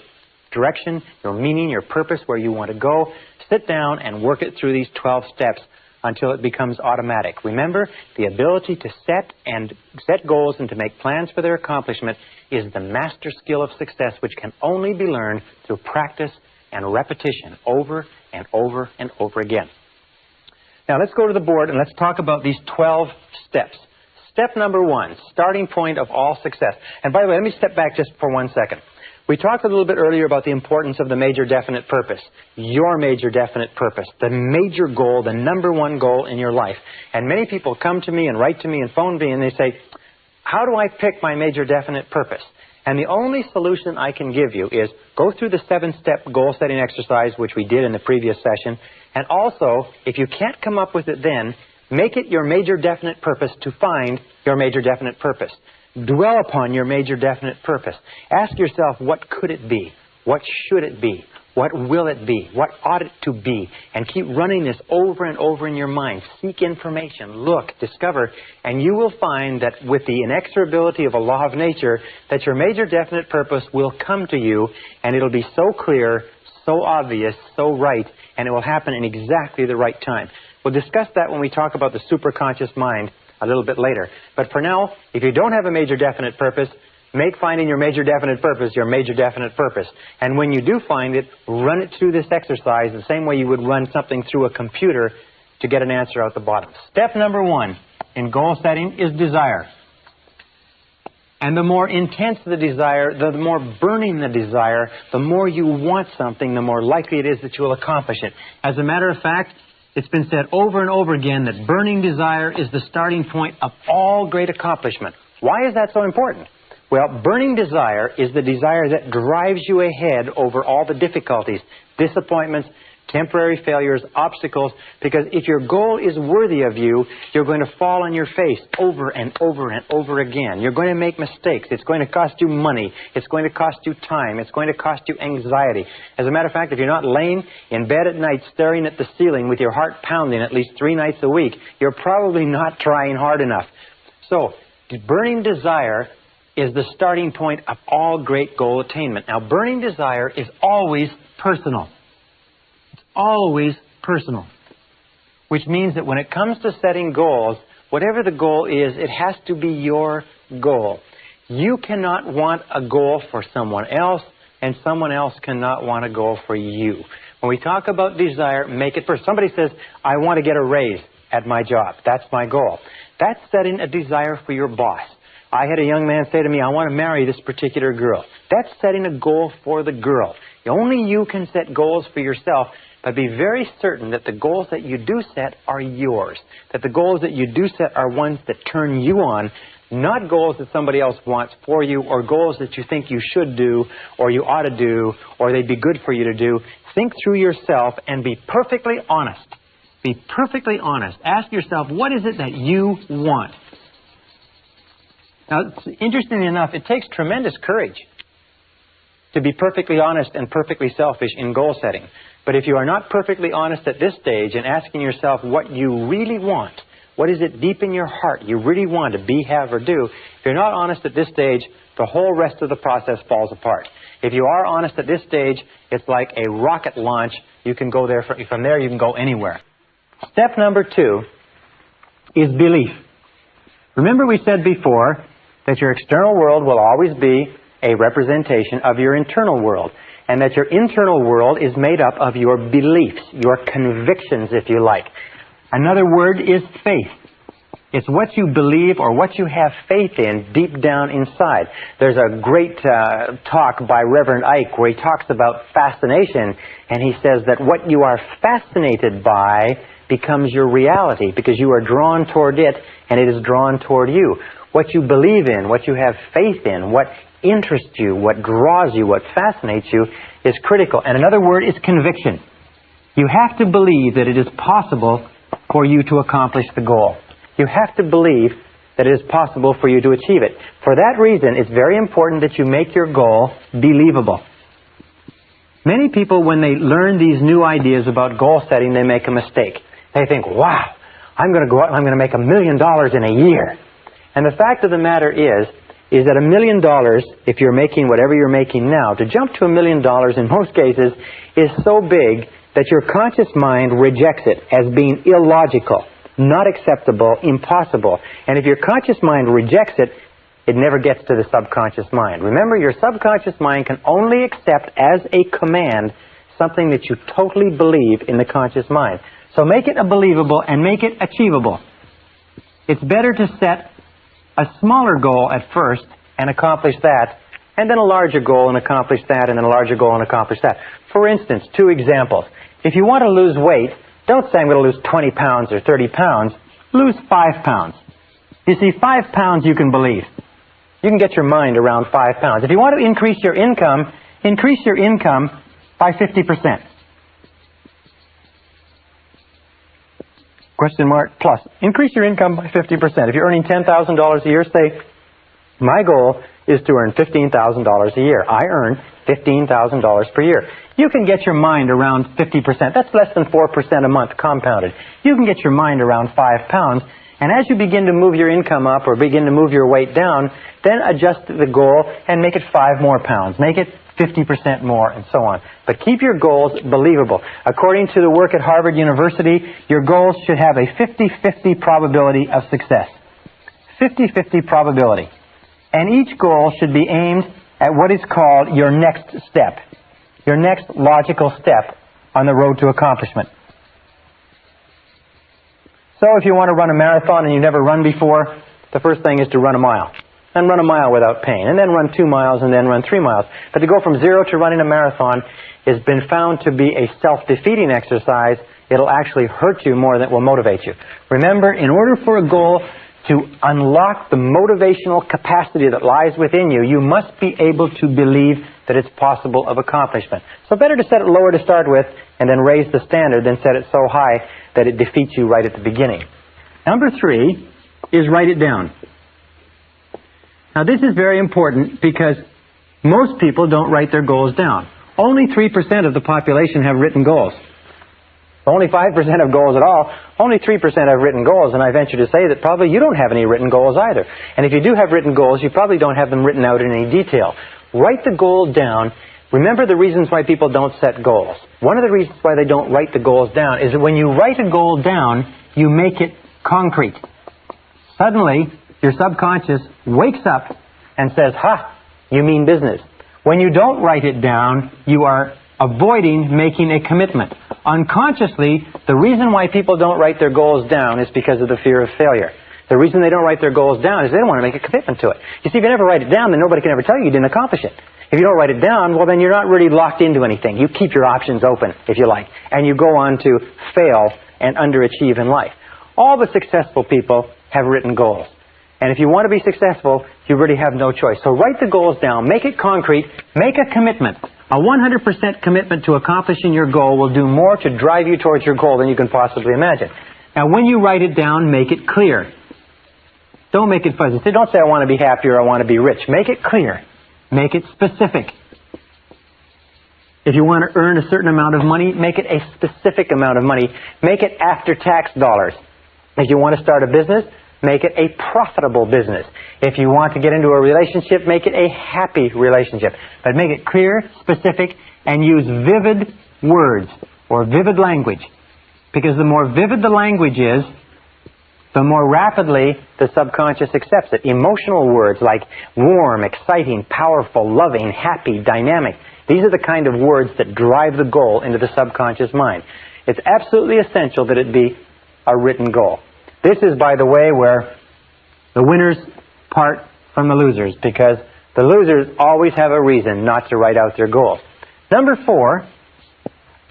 direction, your meaning, your purpose, where you want to go, sit down and work it through these 12 steps until it becomes automatic. Remember, the ability to set goals and to make plans for their accomplishment is the master skill of success, which can only be learned through practice and repetition over and over and over again. Now let's go to the board and let's talk about these 12 steps. Step number 1, starting point of all success. And by the way, let me step back just for 1 second. We talked a little bit earlier about the importance of the major definite purpose. Your major definite purpose. The major goal, the number 1 goal in your life. And many people come to me and write to me and phone me and they say, how do I pick my major definite purpose? And the only solution I can give you is go through the 7-step goal setting exercise, which we did in the previous session. And also, if you can't come up with it then, make it your major definite purpose to find your major definite purpose. Dwell upon your major definite purpose. Ask yourself, what could it be? What should it be? What will it be? What ought it to be? And keep running this over and over in your mind. Seek information, look, discover, and you will find that with the inexorability of a law of nature, that your major definite purpose will come to you, and it'll be so clear, so obvious, so right, and it will happen in exactly the right time. We'll discuss that when we talk about the superconscious mind a little bit later. But for now, if you don't have a major definite purpose, make finding your major definite purpose your major definite purpose. And when you do find it, run it through this exercise the same way you would run something through a computer to get an answer out the bottom. Step number 1 in goal setting is desire. And the more intense the desire, the more burning the desire, the more you want something, the more likely it is that you will accomplish it. As a matter of fact, it's been said over and over again that burning desire is the starting point of all great accomplishment. Why is that so important? Well, burning desire is the desire that drives you ahead over all the difficulties, disappointments, temporary failures, obstacles, because if your goal is worthy of you, you're going to fall on your face over and over and over again. You're going to make mistakes. It's going to cost you money. It's going to cost you time. It's going to cost you anxiety. As a matter of fact, if you're not laying in bed at night staring at the ceiling with your heart pounding at least 3 nights a week, you're probably not trying hard enough. So, burning desire is the starting point of all great goal attainment. Now, burning desire is always personal. Always personal, which means that when it comes to setting goals, whatever the goal is, it has to be your goal. You cannot want a goal for someone else, and someone else cannot want a goal for you. When we talk about desire, make it personal. Somebody says, I want to get a raise at my job. That's my goal. That's setting a desire for your boss. I had a young man say to me, I want to marry this particular girl. That's setting a goal for the girl. Only you can set goals for yourself. But be very certain that the goals that you do set are yours. That the goals that you do set are ones that turn you on, not goals that somebody else wants for you, or goals that you think you should do, or you ought to do, or they'd be good for you to do. Think through yourself and be perfectly honest. Be perfectly honest. Ask yourself, what is it that you want? Now, interestingly enough, it takes tremendous courage to be perfectly honest and perfectly selfish in goal setting. But if you are not perfectly honest at this stage and asking yourself what you really want, what is it deep in your heart you really want to be, have, or do, if you're not honest at this stage, the whole rest of the process falls apart. If you are honest at this stage, it's like a rocket launch. You can go there, from there you can go anywhere. Step number 2 is belief. Remember we said before that your external world will always be a representation of your internal world, and that your internal world is made up of your beliefs, your convictions, if you like. Another word is faith. It's what you believe or what you have faith in deep down inside. There's a great talk by Reverend Ike where he talks about fascination, and he says that what you are fascinated by becomes your reality because you are drawn toward it and it is drawn toward you. What you believe in, what you have faith in, what interests you, what draws you, what fascinates you is critical. And another word is conviction. You have to believe that it is possible for you to accomplish the goal. You have to believe that it is possible for you to achieve it. For that reason, it's very important that you make your goal believable. Many people, when they learn these new ideas about goal setting, they make a mistake. They think, wow, I'm going to go out and I'm going to make $1 million in a year. And the fact of the matter is that $1 million, if you're making whatever you're making now, to jump to $1 million in most cases is so big that your conscious mind rejects it as being illogical, not acceptable, impossible. And if your conscious mind rejects it, it never gets to the subconscious mind. Remember, your subconscious mind can only accept as a command something that you totally believe in the conscious mind. So make it believable and make it achievable. It's better to set a smaller goal at first and accomplish that, and then a larger goal and accomplish that, and then a larger goal and accomplish that. For instance, 2 examples. If you want to lose weight, don't say I'm going to lose 20 pounds or 30 pounds. Lose 5 pounds. You see, 5 pounds you can believe. You can get your mind around 5 pounds. If you want to increase your income by 50%. Question mark plus. Increase your income by 50%. If you're earning $10,000 a year, say, my goal is to earn $15,000 a year. I earn $15,000 per year. You can get your mind around 50%. That's less than 4% a month compounded. You can get your mind around 5 pounds. And as you begin to move your income up or begin to move your weight down, then adjust the goal and make it 5 more pounds. Make it 50% more and so on. But keep your goals believable. According to the work at Harvard University, your goals should have a 50-50 probability of success. 50-50 probability. And each goal should be aimed at what is called your next step. Your next logical step on the road to accomplishment. So if you want to run a marathon and you've never run before, the first thing is to run a mile. Then run a mile without pain. And then run 2 miles and then run 3 miles. But to go from 0 to running a marathon has been found to be a self-defeating exercise. It'll actually hurt you more than it will motivate you. Remember, in order for a goal to unlock the motivational capacity that lies within you, you must be able to believe that it's possible of accomplishment. So better to set it lower to start with and then raise the standard than set it so high that it defeats you right at the beginning. Number 3 is write it down. Now this is very important because most people don't write their goals down. Only 3% of the population have written goals. Only 5% have goals at all. Only 3% have written goals, and I venture to say that probably you don't have any written goals either. And if you do have written goals, you probably don't have them written out in any detail. Write the goal down. Remember the reasons why people don't set goals. One of the reasons why they don't write the goals down is that when you write a goal down, you make it concrete. Suddenly, your subconscious wakes up and says, ha, you mean business. When you don't write it down, you are avoiding making a commitment. Unconsciously, the reason why people don't write their goals down is because of the fear of failure. The reason they don't write their goals down is they don't want to make a commitment to it. You see, if you never write it down, then nobody can ever tell you didn't accomplish it. If you don't write it down, well, then you're not really locked into anything. You keep your options open, if you like, and you go on to fail and underachieve in life. All the successful people have written goals. And if you want to be successful, you really have no choice. So write the goals down, make it concrete, make a commitment. A 100% commitment to accomplishing your goal will do more to drive you towards your goal than you can possibly imagine. Now, when you write it down, make it clear. Don't make it fuzzy. Don't say, I want to be happy or I want to be rich. Make it clear. Make it specific. If you want to earn a certain amount of money, make it a specific amount of money. Make it after-tax dollars. If you want to start a business, make it a profitable business. If you want to get into a relationship, make it a happy relationship. But make it clear, specific, and use vivid words or vivid language. Because the more vivid the language is, the more rapidly the subconscious accepts it. Emotional words like warm, exciting, powerful, loving, happy, dynamic. These are the kind of words that drive the goal into the subconscious mind. It's absolutely essential that it be a written goal. This is, by the way, where the winners part from the losers, because the losers always have a reason not to write out their goals. Number 4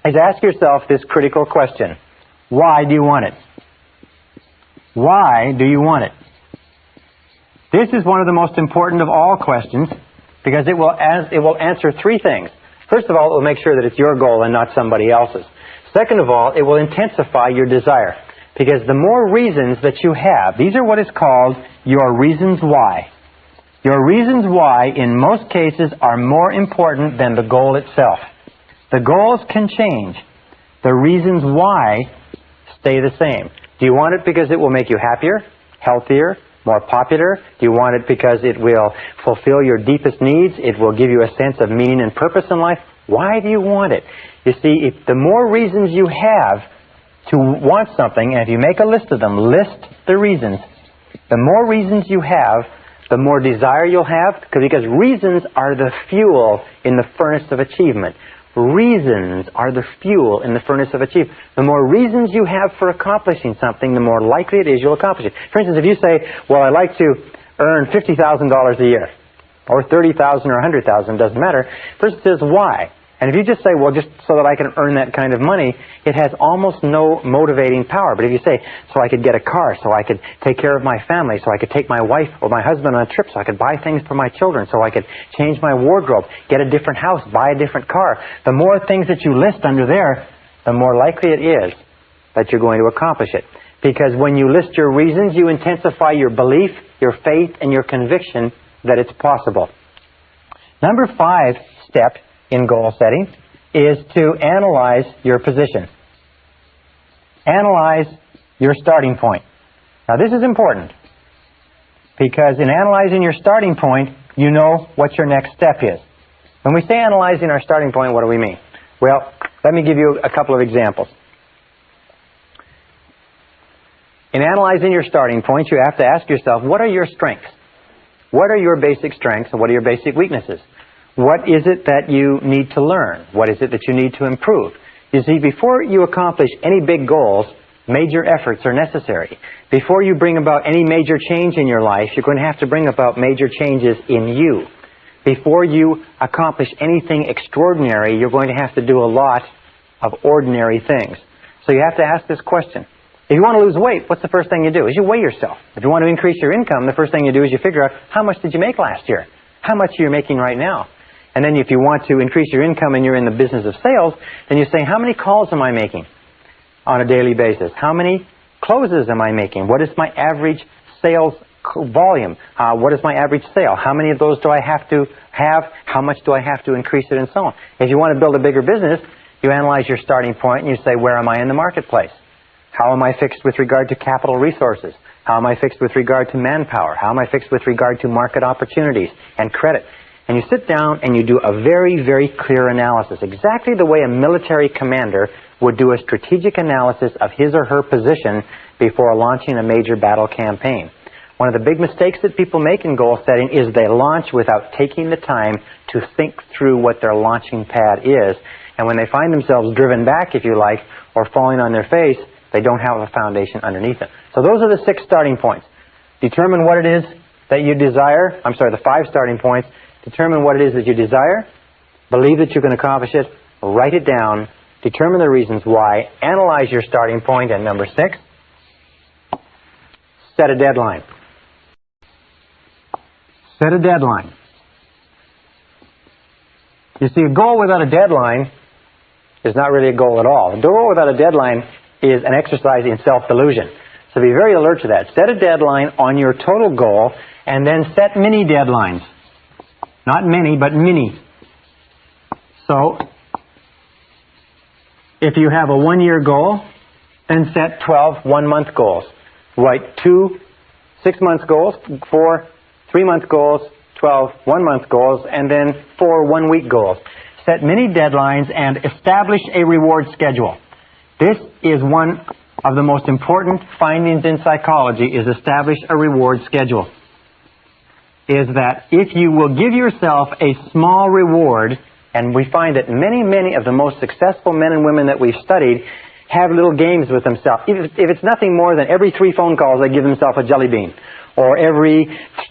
is ask yourself this critical question. Why do you want it? Why do you want it? This is one of the most important of all questions because it will answer 3 things. First of all, it will make sure that it's your goal and not somebody else's. Second of all, it will intensify your desire because the more reasons that you have, these are what is called your reasons why. Your reasons why, in most cases, are more important than the goal itself. The goals can change. The reasons why stay the same. Do you want it because it will make you happier, healthier, more popular? Do you want it because it will fulfill your deepest needs? It will give you a sense of meaning and purpose in life? Why do you want it? You see, the more reasons you have to want something, and if you make a list of them, list the reasons. The more reasons you have, the more desire you'll have, because reasons are the fuel in the furnace of achievement. Reasons are the fuel in the furnace of achievement. The more reasons you have for accomplishing something, the more likely it is you'll accomplish it. For instance, if you say, well, I'd like to earn $50,000 a year, or $30,000 or $100,000, doesn't matter. The person says, why? And if you just say, well, just so that I can earn that kind of money, it has almost no motivating power. But if you say, so I could get a car, so I could take care of my family, so I could take my wife or my husband on a trip, so I could buy things for my children, so I could change my wardrobe, get a different house, buy a different car. The more things that you list under there, the more likely it is that you're going to accomplish it. Because when you list your reasons, you intensify your belief, your faith, and your conviction that it's possible. Number 5 step in goal setting is to analyze your position. Analyze your starting point. Now this is important because in analyzing your starting point, you know what your next step is. When we say analyzing our starting point, what do we mean? Well, let me give you a couple of examples. In analyzing your starting point, you have to ask yourself, what are your strengths? What are your basic strengths and what are your basic weaknesses? What is it that you need to learn? What is it that you need to improve? You see, before you accomplish any big goals, major efforts are necessary. Before you bring about any major change in your life, you're going to have to bring about major changes in you. Before you accomplish anything extraordinary, you're going to have to do a lot of ordinary things. So you have to ask this question. If you want to lose weight, what's the first thing you do? Is you weigh yourself. If you want to increase your income, the first thing you do is you figure out how much did you make last year? How much are you making right now? And then if you want to increase your income and you're in the business of sales, then you say, how many calls am I making on a daily basis? How many closes am I making? What is my average sales volume? What is my average sale? How many of those do I have to have? How much do I have to increase it, and so on? If you want to build a bigger business, you analyze your starting point and you say, where am I in the marketplace? How am I fixed with regard to capital resources? How am I fixed with regard to manpower? How am I fixed with regard to market opportunities and credit? And you sit down and you do a very, very clear analysis, exactly the way a military commander would do a strategic analysis of his or her position before launching a major battle campaign. One of the big mistakes that people make in goal setting is they launch without taking the time to think through what their launching pad is. And when they find themselves driven back, if you like, or falling on their face, they don't have a foundation underneath it. So those are the 6 starting points. Determine what it is that you desire. The 5 starting points. Determine what it is that you desire. Believe that you can accomplish it. Write it down. Determine the reasons why. Analyze your starting point. And number 6, set a deadline. Set a deadline. You see, a goal without a deadline is not really a goal at all. A goal without a deadline is an exercise in self-delusion. So be very alert to that. Set a deadline on your total goal and then set mini deadlines. Not many, but mini. So, if you have a 1-year goal, then set 12 one-month goals. Write 2 6-month goals, 4 3-month goals, 12 one-month goals, and then 4 one-week goals. Set mini deadlines and establish a reward schedule. This is one of the most important findings in psychology is establish a reward schedule. Is that if you will give yourself a small reward, and we find that many of the most successful men and women that we've studied have little games with themselves. If it's nothing more than every 3 phone calls they give themselves a jelly bean, or every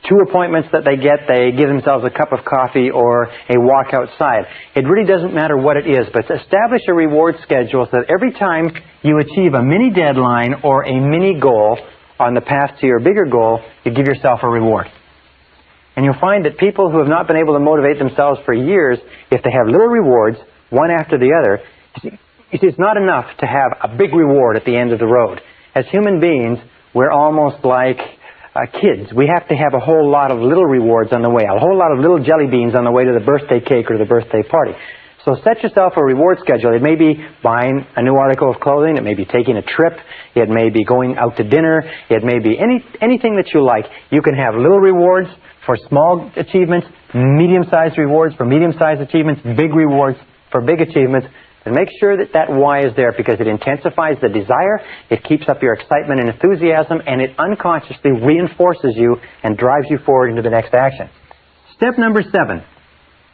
2 appointments that they get they give themselves a cup of coffee or a walk outside. It really doesn't matter what it is, but establish a reward schedule so that every time you achieve a mini deadline or a mini goal on the path to your bigger goal, you give yourself a reward. And you'll find that people who have not been able to motivate themselves for years, if they have little rewards, one after the other, it's not enough to have a big reward at the end of the road. As human beings, we're almost like kids. We have to have a whole lot of little rewards on the way, a whole lot of little jelly beans on the way to the birthday cake or the birthday party. So set yourself a reward schedule. It may be buying a new article of clothing. It may be taking a trip. It may be going out to dinner. It may be anything that you like. You can have little rewards for small achievements, medium-sized rewards for medium-sized achievements, big rewards for big achievements. And make sure that that why is there, because it intensifies the desire, it keeps up your excitement and enthusiasm, and it unconsciously reinforces you and drives you forward into the next action. Step number 7.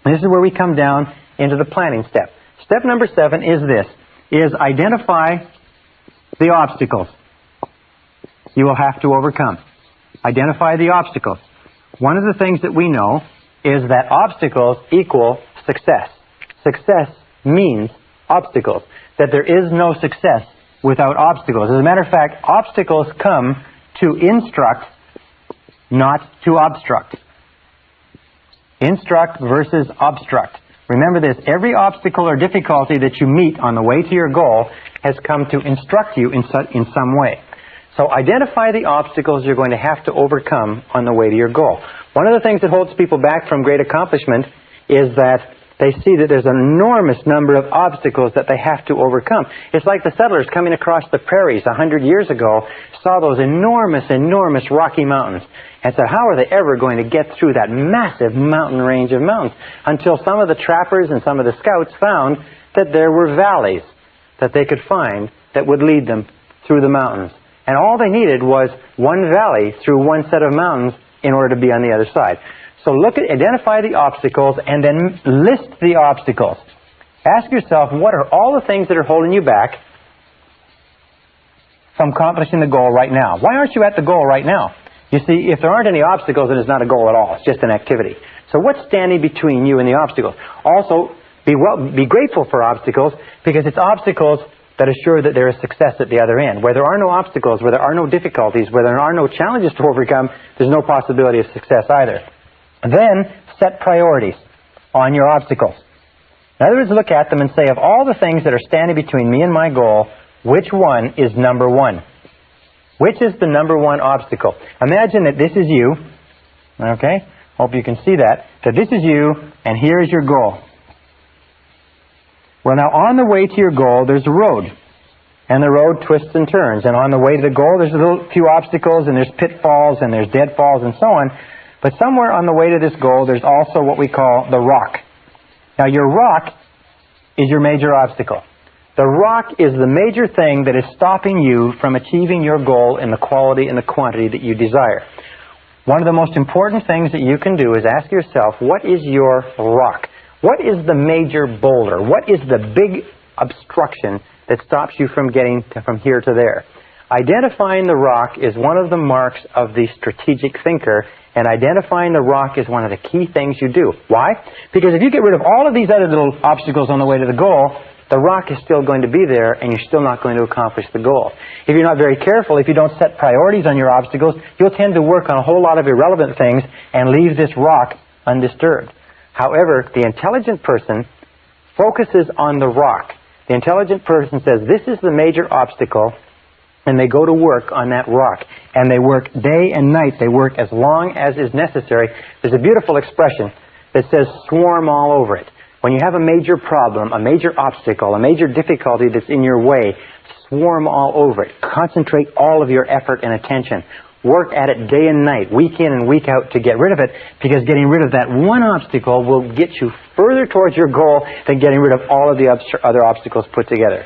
And this is where we come down into the planning step. Step number 7 is this, is identify the obstacles you will have to overcome. Identify the obstacles. One of the things that we know is that obstacles equal success. Success means obstacles. That there is no success without obstacles. As a matter of fact, obstacles come to instruct, not to obstruct. Instruct versus obstruct. Remember this, every obstacle or difficulty that you meet on the way to your goal has come to instruct you in some way. So identify the obstacles you're going to have to overcome on the way to your goal. One of the things that holds people back from great accomplishment is that they see that there's an enormous number of obstacles that they have to overcome. It's like the settlers coming across the prairies 100 years ago saw those enormous Rocky Mountains and said, how are they ever going to get through that massive mountain range of mountains? Until some of the trappers and some of the scouts found that there were valleys that they could find that would lead them through the mountains. And all they needed was one valley through one set of mountains in order to be on the other side. So identify the obstacles and then list the obstacles. Ask yourself, what are all the things that are holding you back from accomplishing the goal right now? Why aren't you at the goal right now? You see, if there aren't any obstacles, then it's not a goal at all. It's just an activity. So what's standing between you and the obstacles? Also, be grateful for obstacles, because it's obstacles that assure that there is success at the other end. Where there are no obstacles, where there are no difficulties, where there are no challenges to overcome, there's no possibility of success either. Then, set priorities on your obstacles. In other words, look at them and say, of all the things that are standing between me and my goal, which one is number 1? Which is the number 1 obstacle? Imagine that this is you, okay? Hope you can see that this is you, and here is your goal. Well, now, on the way to your goal, there's a road. And the road twists and turns. And on the way to the goal, there's a few obstacles, and there's pitfalls, and there's deadfalls, and so on. But somewhere on the way to this goal, there's also what we call the rock. Now, your rock is your major obstacle. The rock is the major thing that is stopping you from achieving your goal in the quality and the quantity that you desire. One of the most important things that you can do is ask yourself, what is your rock? What is the major boulder? What is the big obstruction that stops you from getting from here to there? Identifying the rock is one of the marks of the strategic thinker, and identifying the rock is one of the key things you do. Why? Because if you get rid of all of these other little obstacles on the way to the goal, the rock is still going to be there, and you're still not going to accomplish the goal. If you're not very careful, if you don't set priorities on your obstacles, you'll tend to work on a whole lot of irrelevant things and leave this rock undisturbed. However, the intelligent person focuses on the rock. The intelligent person says, this is the major obstacle, and they go to work on that rock. And they work day and night. They work as long as is necessary. There's a beautiful expression that says, swarm all over it. When you have a major problem, a major obstacle, a major difficulty that's in your way, swarm all over it. Concentrate all of your effort and attention. Work at it day and night, week in and week out, to get rid of it, because getting rid of that one obstacle will get you further towards your goal than getting rid of all of the other obstacles put together.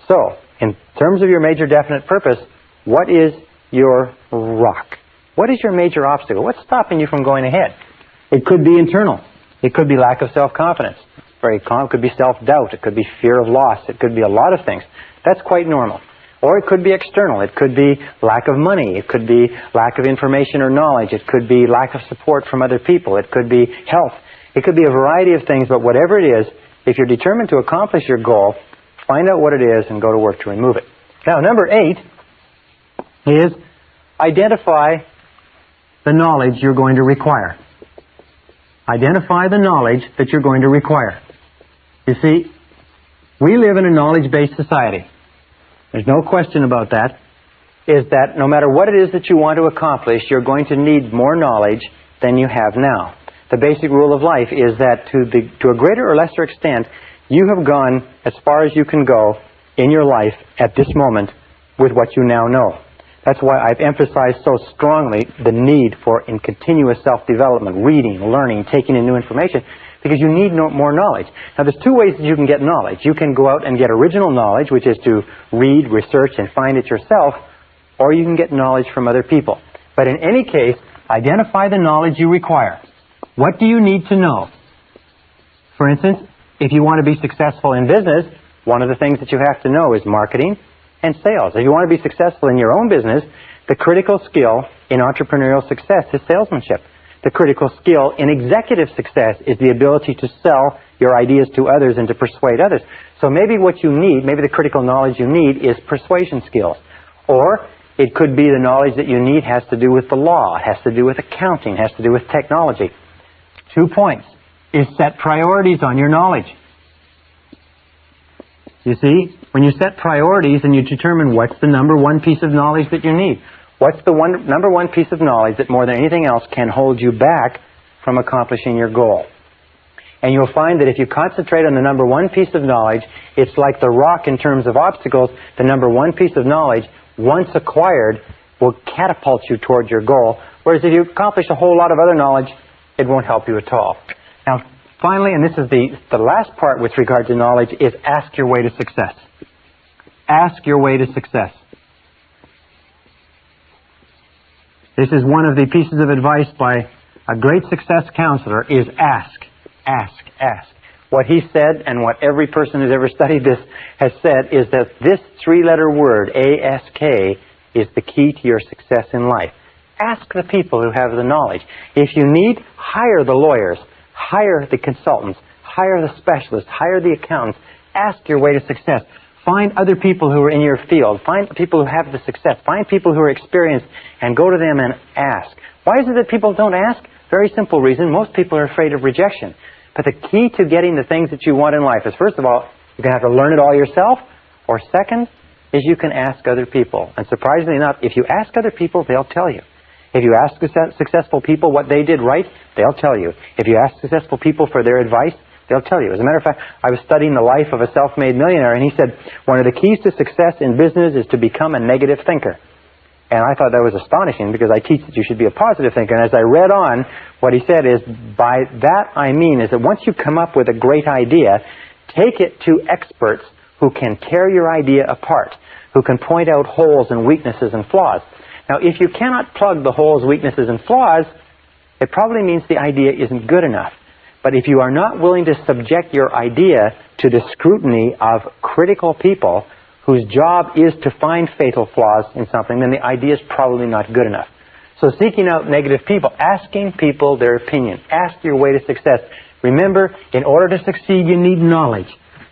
So, in terms of your major definite purpose, what is your rock? What is your major obstacle? What's stopping you from going ahead? It could be internal. It could be lack of self-confidence. It could be self-doubt. It could be fear of loss. It could be a lot of things. That's quite normal. Or it could be external. It could be lack of money. It could be lack of information or knowledge. It could be lack of support from other people. It could be health. It could be a variety of things, but whatever it is, if you're determined to accomplish your goal, find out what it is and go to work to remove it. Now, number 8 is identify the knowledge you're going to require. Identify the knowledge that you're going to require. You see, we live in a knowledge-based society. There's no question about that. Is that no matter what it is that you want to accomplish, you're going to need more knowledge than you have now. The basic rule of life is that to a greater or lesser extent, you have gone as far as you can go in your life at this moment with what you now know. That's why I've emphasized so strongly the need for in continuous self-development, reading, learning, taking in new information, because you need more knowledge. Now, there's 2 ways that you can get knowledge. You can go out and get original knowledge, which is to read, research, and find it yourself, or you can get knowledge from other people. But in any case, identify the knowledge you require. What do you need to know? For instance, if you want to be successful in business, one of the things that you have to know is marketing and sales. If you want to be successful in your own business, the critical skill in entrepreneurial success is salesmanship. The critical skill in executive success is the ability to sell your ideas to others and to persuade others. So maybe what you need, maybe the critical knowledge you need is persuasion skills. Or it could be the knowledge that you need has to do with the law, has to do with accounting, has to do with technology. 2 points is set priorities on your knowledge. You see, when you set priorities and you determine what's the number 1 piece of knowledge that you need, what's the number 1 piece of knowledge that more than anything else can hold you back from accomplishing your goal. And you'll find that if you concentrate on the number 1 piece of knowledge, it's like the rock in terms of obstacles. The number 1 piece of knowledge, once acquired, will catapult you toward your goal. Whereas if you accomplish a whole lot of other knowledge, it won't help you at all. Now, finally, and this is the last part with regard to knowledge, is ask your way to success. Ask your way to success. This is one of the pieces of advice by a great success counselor is ask, ask, ask. What he said, and what every person who's ever studied this has said, is that this 3-letter word, ASK, is the key to your success in life. Ask the people who have the knowledge. If you need, hire the lawyers, hire the consultants, hire the specialists, hire the accountants. Ask your way to success. Find other people who are in your field. Find people who have the success. Find people who are experienced and go to them and ask. Why is it that people don't ask? Very simple reason. Most people are afraid of rejection. But the key to getting the things that you want in life is, first of all, you're going to have to learn it all yourself. Or second, is you can ask other people. And surprisingly enough, if you ask other people, they'll tell you. If you ask successful people what they did right, they'll tell you. If you ask successful people for their advice, they'll tell you. As a matter of fact, I was studying the life of a self-made millionaire, and he said, one of the keys to success in business is to become a negative thinker. And I thought that was astonishing, because I teach that you should be a positive thinker. And as I read on, what he said is, by that I mean is that once you come up with a great idea, take it to experts who can tear your idea apart, who can point out holes and weaknesses and flaws. Now, if you cannot plug the holes, weaknesses, and flaws, it probably means the idea isn't good enough. But if you are not willing to subject your idea to the scrutiny of critical people whose job is to find fatal flaws in something, then the idea is probably not good enough. So seeking out negative people, asking people their opinion, ask your way to success. Remember, in order to succeed, you need knowledge.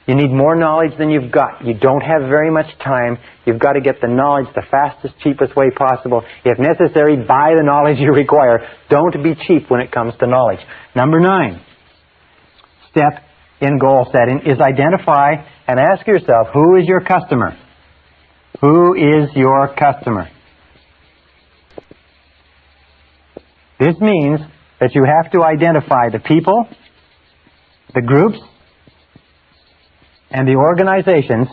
You need more knowledge than you've got. You don't have very much time. You've got to get the knowledge the fastest, cheapest way possible. If necessary, buy the knowledge you require. Don't be cheap when it comes to knowledge. Number 9 step in goal setting is identify and ask yourself, who is your customer? Who is your customer? This means that you have to identify the people, the groups, and the organizations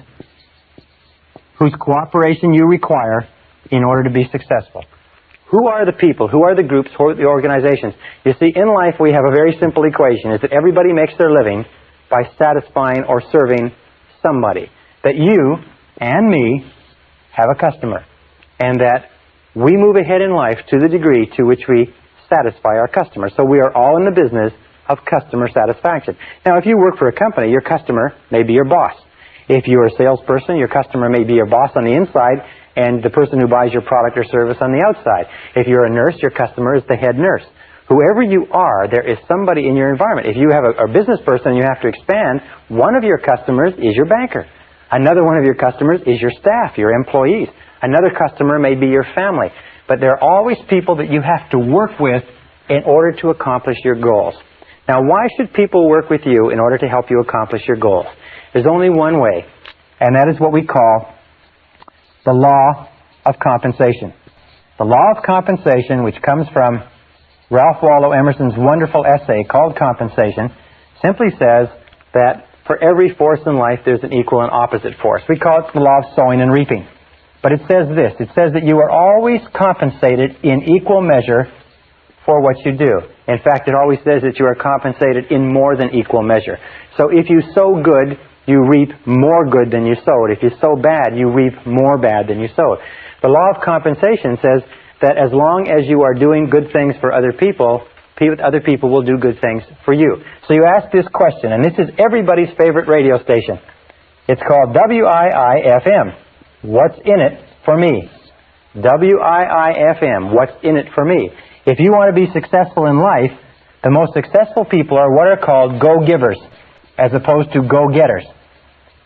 whose cooperation you require in order to be successful. Who are the people? Who are the groups? Who are the organizations? You see, in life we have a very simple equation, is that everybody makes their living by satisfying or serving somebody. That you and me have a customer, and that we move ahead in life to the degree to which we satisfy our customer. So we are all in the business of customer satisfaction. Now, if you work for a company, your customer may be your boss. If you're a salesperson, your customer may be your boss on the inside and the person who buys your product or service on the outside. If you're a nurse, your customer is the head nurse. Whoever you are, there is somebody in your environment. If you have a business person and you have to expand, one of your customers is your banker. Another one of your customers is your staff, your employees. Another customer may be your family. But there are always people that you have to work with in order to accomplish your goals. Now, why should people work with you in order to help you accomplish your goals? There's only one way, and that is what we call the law of compensation. The law of compensation, which comes from Ralph Waldo Emerson's wonderful essay called Compensation, simply says that for every force in life, there's an equal and opposite force. We call it the law of sowing and reaping. But it says this. It says that you are always compensated in equal measure for what you do. In fact, it always says that you are compensated in more than equal measure. So if you sow good, you reap more good than you sowed. If you sow bad, you reap more bad than you sowed. The law of compensation says that as long as you are doing good things for other people will do good things for you. So you ask this question, and this is everybody's favorite radio station. It's called WIIFM. What's in it for me? WIIFM. What's in it for me? If you want to be successful in life, the most successful people are what are called go-givers, as opposed to go-getters.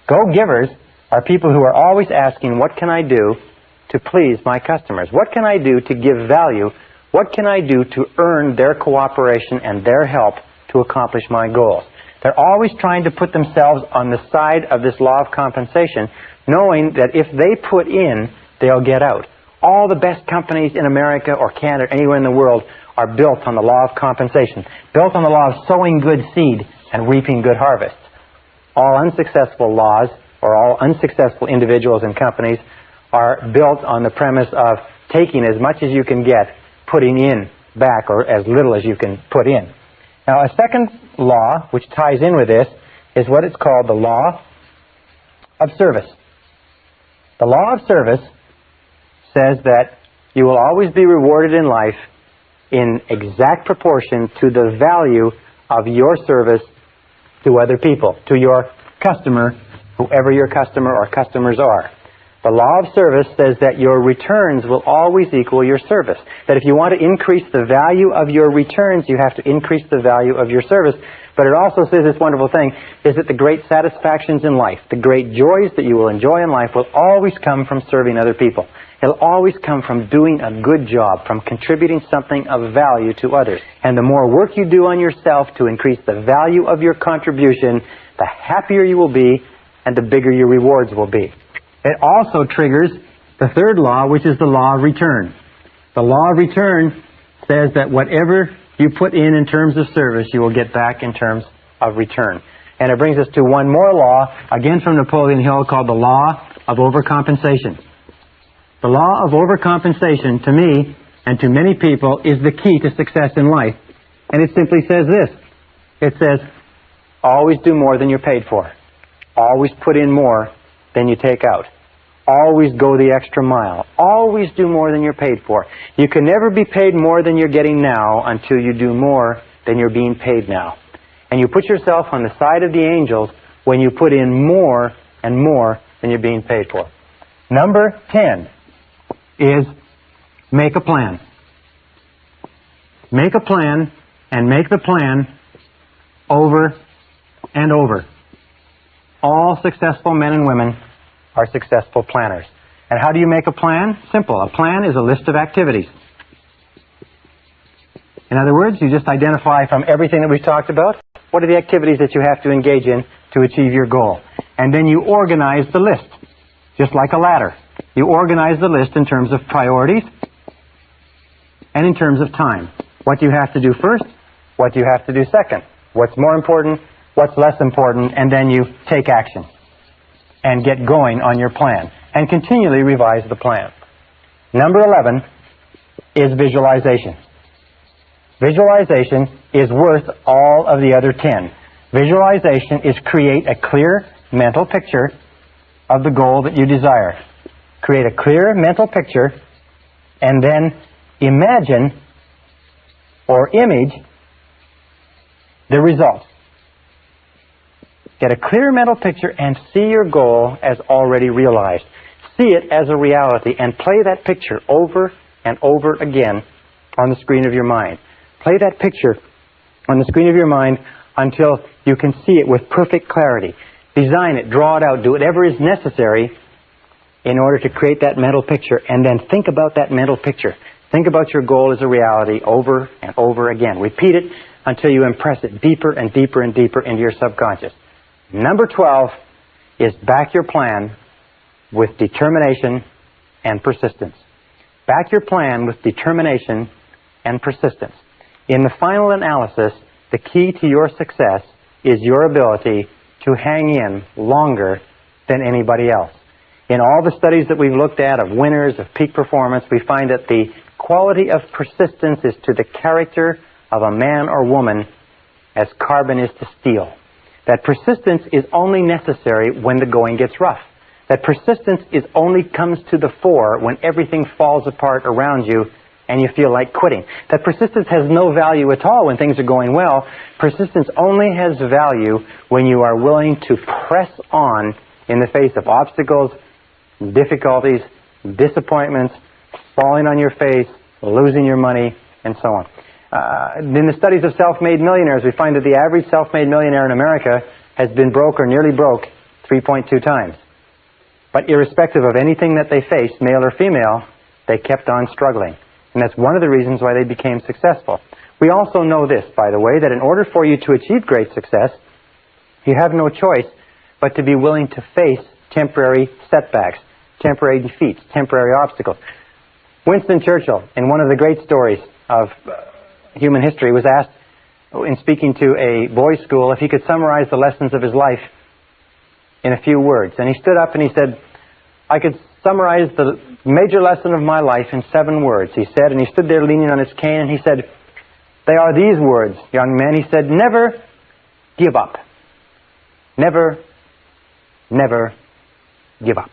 Go-givers are people who are always asking, what can I do to please my customers? What can I do to give value? What can I do to earn their cooperation and their help to accomplish my goals? They're always trying to put themselves on the side of this law of compensation, knowing that if they put in, they'll get out. All the best companies in America or Canada, anywhere in the world, are built on the law of compensation, built on the law of sowing good seed and reaping good harvests. All unsuccessful laws, or all unsuccessful individuals and companies, are built on the premise of taking as much as you can get, putting in back, or as little as you can put in. Now, a second law, which ties in with this, is what is called the law of service. The law of service says that you will always be rewarded in life in exact proportion to the value of your service to other people, to your customer, whoever your customer or customers are. The law of service says that your returns will always equal your service. That if you want to increase the value of your returns, you have to increase the value of your service. But it also says this wonderful thing, is that the great satisfactions in life, the great joys that you will enjoy in life will always come from serving other people. It'll always come from doing a good job, from contributing something of value to others. And the more work you do on yourself to increase the value of your contribution, the happier you will be and the bigger your rewards will be. It also triggers the third law, which is the law of return. The law of return says that whatever you put in terms of service, you will get back in terms of return. And it brings us to one more law, again from Napoleon Hill, called the law of overcompensation. The law of overcompensation, to me and to many people, is the key to success in life. And it simply says this. It says, always do more than you're paid for. Always put in more than you take out. Always go the extra mile. Always do more than you're paid for. You can never be paid more than you're getting now until you do more than you're being paid now. And you put yourself on the side of the angels when you put in more and more than you're being paid for. Number 10 is make a plan. Make a plan and make the plan over and over. All successful men and women are successful planners. And how do you make a plan? Simple. A plan is a list of activities. In other words, you just identify from everything that we've talked about, what are the activities that you have to engage in to achieve your goal. And then you organize the list, just like a ladder. You organize the list in terms of priorities and in terms of time. What do you have to do first? What do you have to do second? What's more important? What's less important? And then you take action and get going on your plan and continually revise the plan. Number 11 is visualization. Visualization is worth all of the other 10. Visualization is create a clear mental picture of the goal that you desire. Create a clear mental picture and then imagine or image the results. Get a clear mental picture and see your goal as already realized. See it as a reality and play that picture over and over again on the screen of your mind. Play that picture on the screen of your mind until you can see it with perfect clarity. Design it, draw it out, do whatever is necessary in order to create that mental picture, and then think about that mental picture. Think about your goal as a reality over and over again. Repeat it until you impress it deeper and deeper and deeper into your subconscious. Number 12 is back your plan with determination and persistence. Back your plan with determination and persistence. In the final analysis, the key to your success is your ability to hang in longer than anybody else. In all the studies that we've looked at of winners, of peak performance, we find that the quality of persistence is to the character of a man or woman as carbon is to steel. That persistence is only necessary when the going gets rough. That persistence only comes to the fore when everything falls apart around you and you feel like quitting. That persistence has no value at all when things are going well. Persistence only has value when you are willing to press on in the face of obstacles, difficulties, disappointments, falling on your face, losing your money, and so on. In the studies of self-made millionaires, we find that the average self-made millionaire in America has been broke or nearly broke 3.2 times. But irrespective of anything that they faced, male or female, they kept on struggling. And that's one of the reasons why they became successful. We also know this, by the way, that in order for you to achieve great success, you have no choice but to be willing to face temporary setbacks, temporary defeats, temporary obstacles. Winston Churchill, in one of the great stories of human history, was asked, in speaking to a boys' school, if he could summarize the lessons of his life in a few words. And he stood up and he said, I could summarize the major lesson of my life in 7 words, he said. And he stood there leaning on his cane and he said, they are these words, young man. He said, never give up. Never, never give up.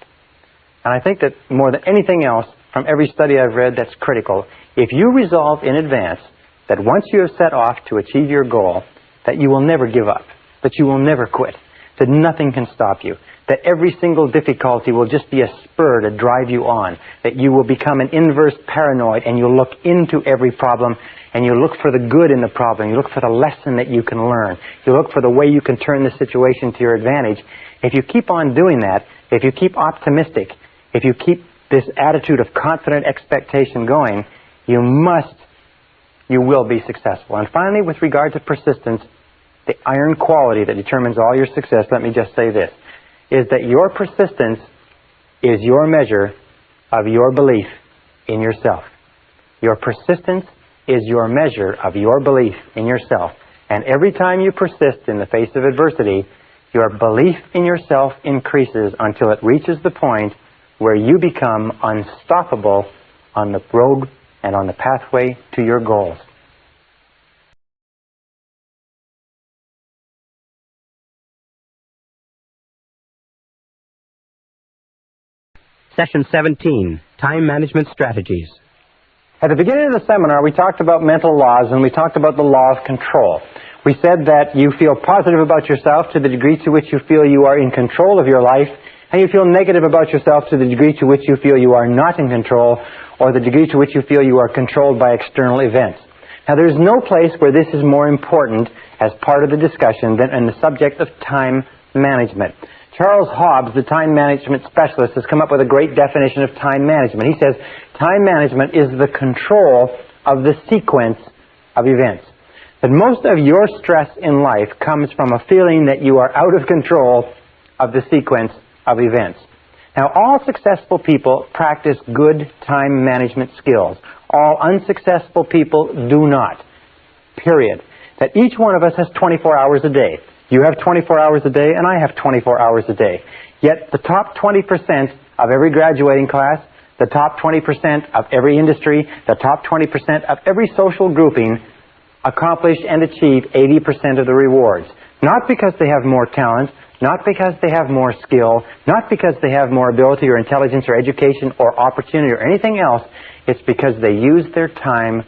And I think that more than anything else, from every study I've read, that's critical. If you resolve in advance that once you have set off to achieve your goal, that you will never give up, that you will never quit, that nothing can stop you, that every single difficulty will just be a spur to drive you on, that you will become an inverse paranoid and you'll look into every problem and you look for the good in the problem, you look for the lesson that you can learn, you look for the way you can turn the situation to your advantage. If you keep on doing that, if you keep optimistic, if you keep this attitude of confident expectation going, you will be successful. And finally, with regard to persistence, the iron quality that determines all your success, let me just say this, is that your persistence is your measure of your belief in yourself. Your persistence is your measure of your belief in yourself. And every time you persist in the face of adversity, your belief in yourself increases until it reaches the point where you become unstoppable on the road and on the pathway to your goals. Session 17, Time Management Strategies. At the beginning of the seminar, we talked about mental laws and we talked about the law of control. We said that you feel positive about yourself to the degree to which you feel you are in control of your life, and you feel negative about yourself to the degree to which you feel you are not in control, or the degree to which you feel you are controlled by external events. Now, there is no place where this is more important as part of the discussion than in the subject of time management. Charles Hobbs, the time management specialist, has come up with a great definition of time management. He says, time management is the control of the sequence of events. That most of your stress in life comes from a feeling that you are out of control of the sequence of events. Now, all successful people practice good time management skills. All unsuccessful people do not. Period. That each one of us has 24 hours a day. You have 24 hours a day, and I have 24 hours a day. Yet the top 20% of every graduating class, the top 20% of every industry, the top 20% of every social grouping accomplish and achieve 80% of the rewards. Not because they have more talent, not because they have more skill, not because they have more ability or intelligence or education or opportunity or anything else. It's because they use their time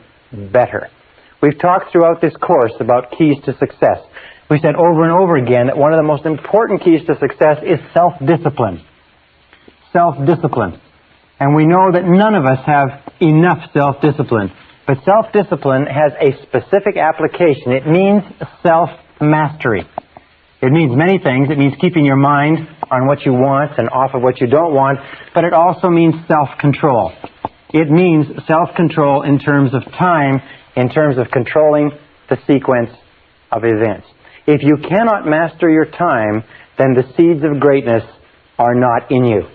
better. We've talked throughout this course about keys to success. We said over and over again that one of the most important keys to success is self-discipline. Self-discipline. And we know that none of us have enough self-discipline. But self-discipline has a specific application. It means self-mastery. It means many things. It means keeping your mind on what you want and off of what you don't want. But it also means self-control. It means self-control in terms of time, in terms of controlling the sequence of events. If you cannot master your time, then the seeds of greatness are not in you.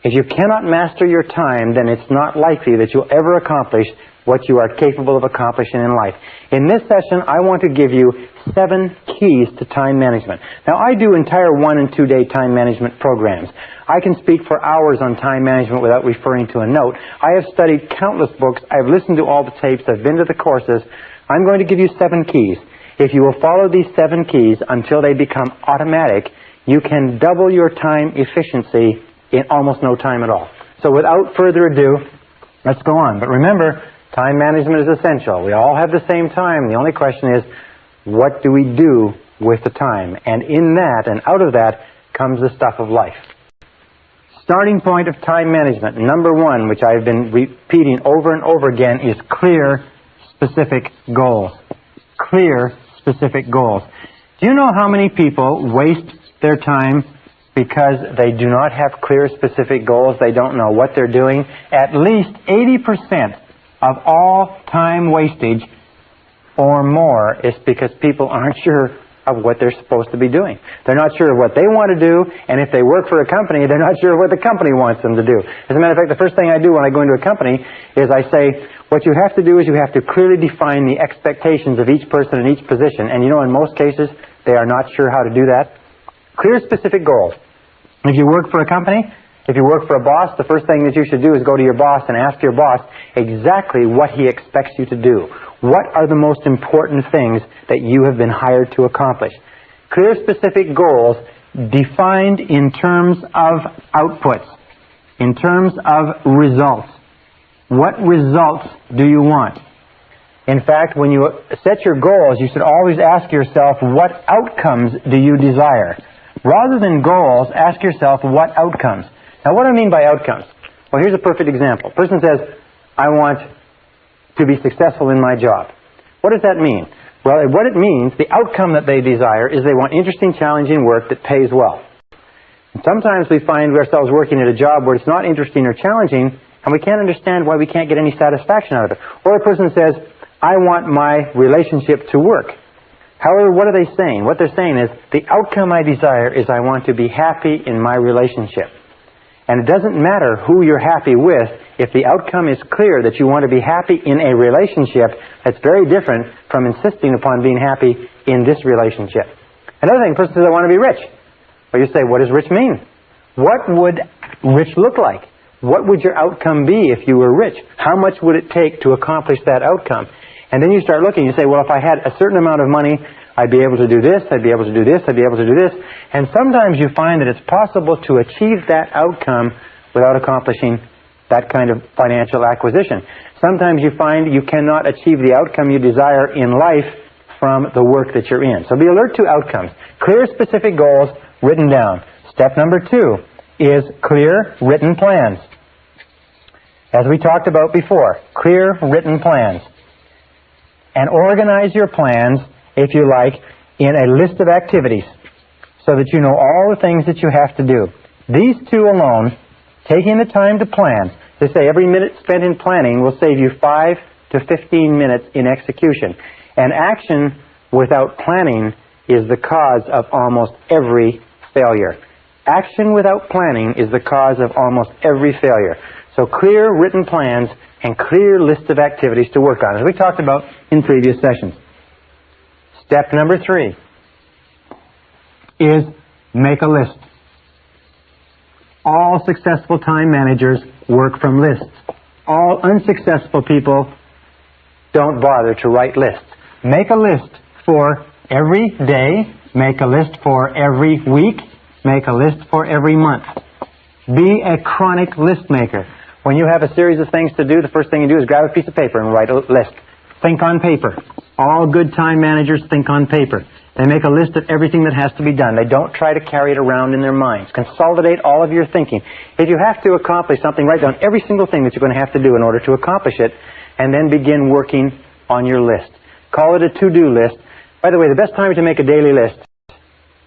If you cannot master your time, then it's not likely that you'll ever accomplish what you are capable of accomplishing in life. In this session, I want to give you 7 keys to time management. Now, I do entire 1- and 2-day time management programs. I can speak for hours on time management without referring to a note. I have studied countless books. I've listened to all the tapes. I've been to the courses. I'm going to give you 7 keys. If you will follow these 7 keys until they become automatic, you can double your time efficiency in almost no time at all. So without further ado, let's go on. But remember, time management is essential. We all have the same time. The only question is, what do we do with the time? And in that and out of that comes the stuff of life. Starting point of time management, number 1, which I've been repeating over and over again, is clear, specific goals. Clear, specific goals. Do you know how many people waste their time because they do not have clear, specific goals? They don't know what they're doing. At least 80% of all time wastage or more is because people aren't sure of what they're supposed to be doing. They're not sure of what they want to do, and if they work for a company, they're not sure what the company wants them to do. As a matter of fact, the first thing I do when I go into a company is I say, what you have to do is you have to clearly define the expectations of each person in each position. And you know, in most cases, they are not sure how to do that. Clear, specific goals. If you work for a company, if you work for a boss, the first thing that you should do is go to your boss and ask your boss exactly what he expects you to do. What are the most important things that you have been hired to accomplish? Clear, specific goals defined in terms of outputs, in terms of results. What results do you want? In fact, when you set your goals, you should always ask yourself, what outcomes do you desire? Rather than goals, ask yourself, what outcomes? Now, what do I mean by outcomes? Well, here's a perfect example. A person says, I want to be successful in my job. What does that mean? Well, what it means, the outcome that they desire is they want interesting, challenging work that pays well. And sometimes we find ourselves working at a job where it's not interesting or challenging, and we can't understand why we can't get any satisfaction out of it. Or a person says, I want my relationship to work. However, what are they saying? What they're saying is, the outcome I desire is I want to be happy in my relationship. And it doesn't matter who you're happy with, if the outcome is clear that you want to be happy in a relationship, that's very different from insisting upon being happy in this relationship. Another thing, a person says, I want to be rich. Well, you say, what does rich mean? What would rich look like? What would your outcome be if you were rich? How much would it take to accomplish that outcome? And then you start looking, you say, well, if I had a certain amount of money, I'd be able to do this, I'd be able to do this, I'd be able to do this. And sometimes you find that it's possible to achieve that outcome without accomplishing that kind of financial acquisition. Sometimes you find you cannot achieve the outcome you desire in life from the work that you're in. So be alert to outcomes. Clear, specific goals written down. Step number 2 is clear, written plans. As we talked about before, clear, written plans. And organize your plans, if you like, in a list of activities so that you know all the things that you have to do. These 2 alone, taking the time to plan, they say every minute spent in planning will save you 5 to 15 minutes in execution. And action without planning is the cause of almost every failure. Action without planning is the cause of almost every failure. So clear written plans and clear list of activities to work on, as we talked about in previous sessions. Step number 3 is make a list. All successful time managers work from lists. All unsuccessful people don't bother to write lists. Make a list for every day. Make a list for every week. Make a list for every month. Be a chronic list maker. When you have a series of things to do, the first thing you do is grab a piece of paper and write a list. Think on paper. All good time managers think on paper. They make a list of everything that has to be done. They don't try to carry it around in their minds. Consolidate all of your thinking. If you have to accomplish something, write down every single thing that you're going to have to do in order to accomplish it, and then begin working on your list. Call it a to-do list. By the way, the best time to make a daily list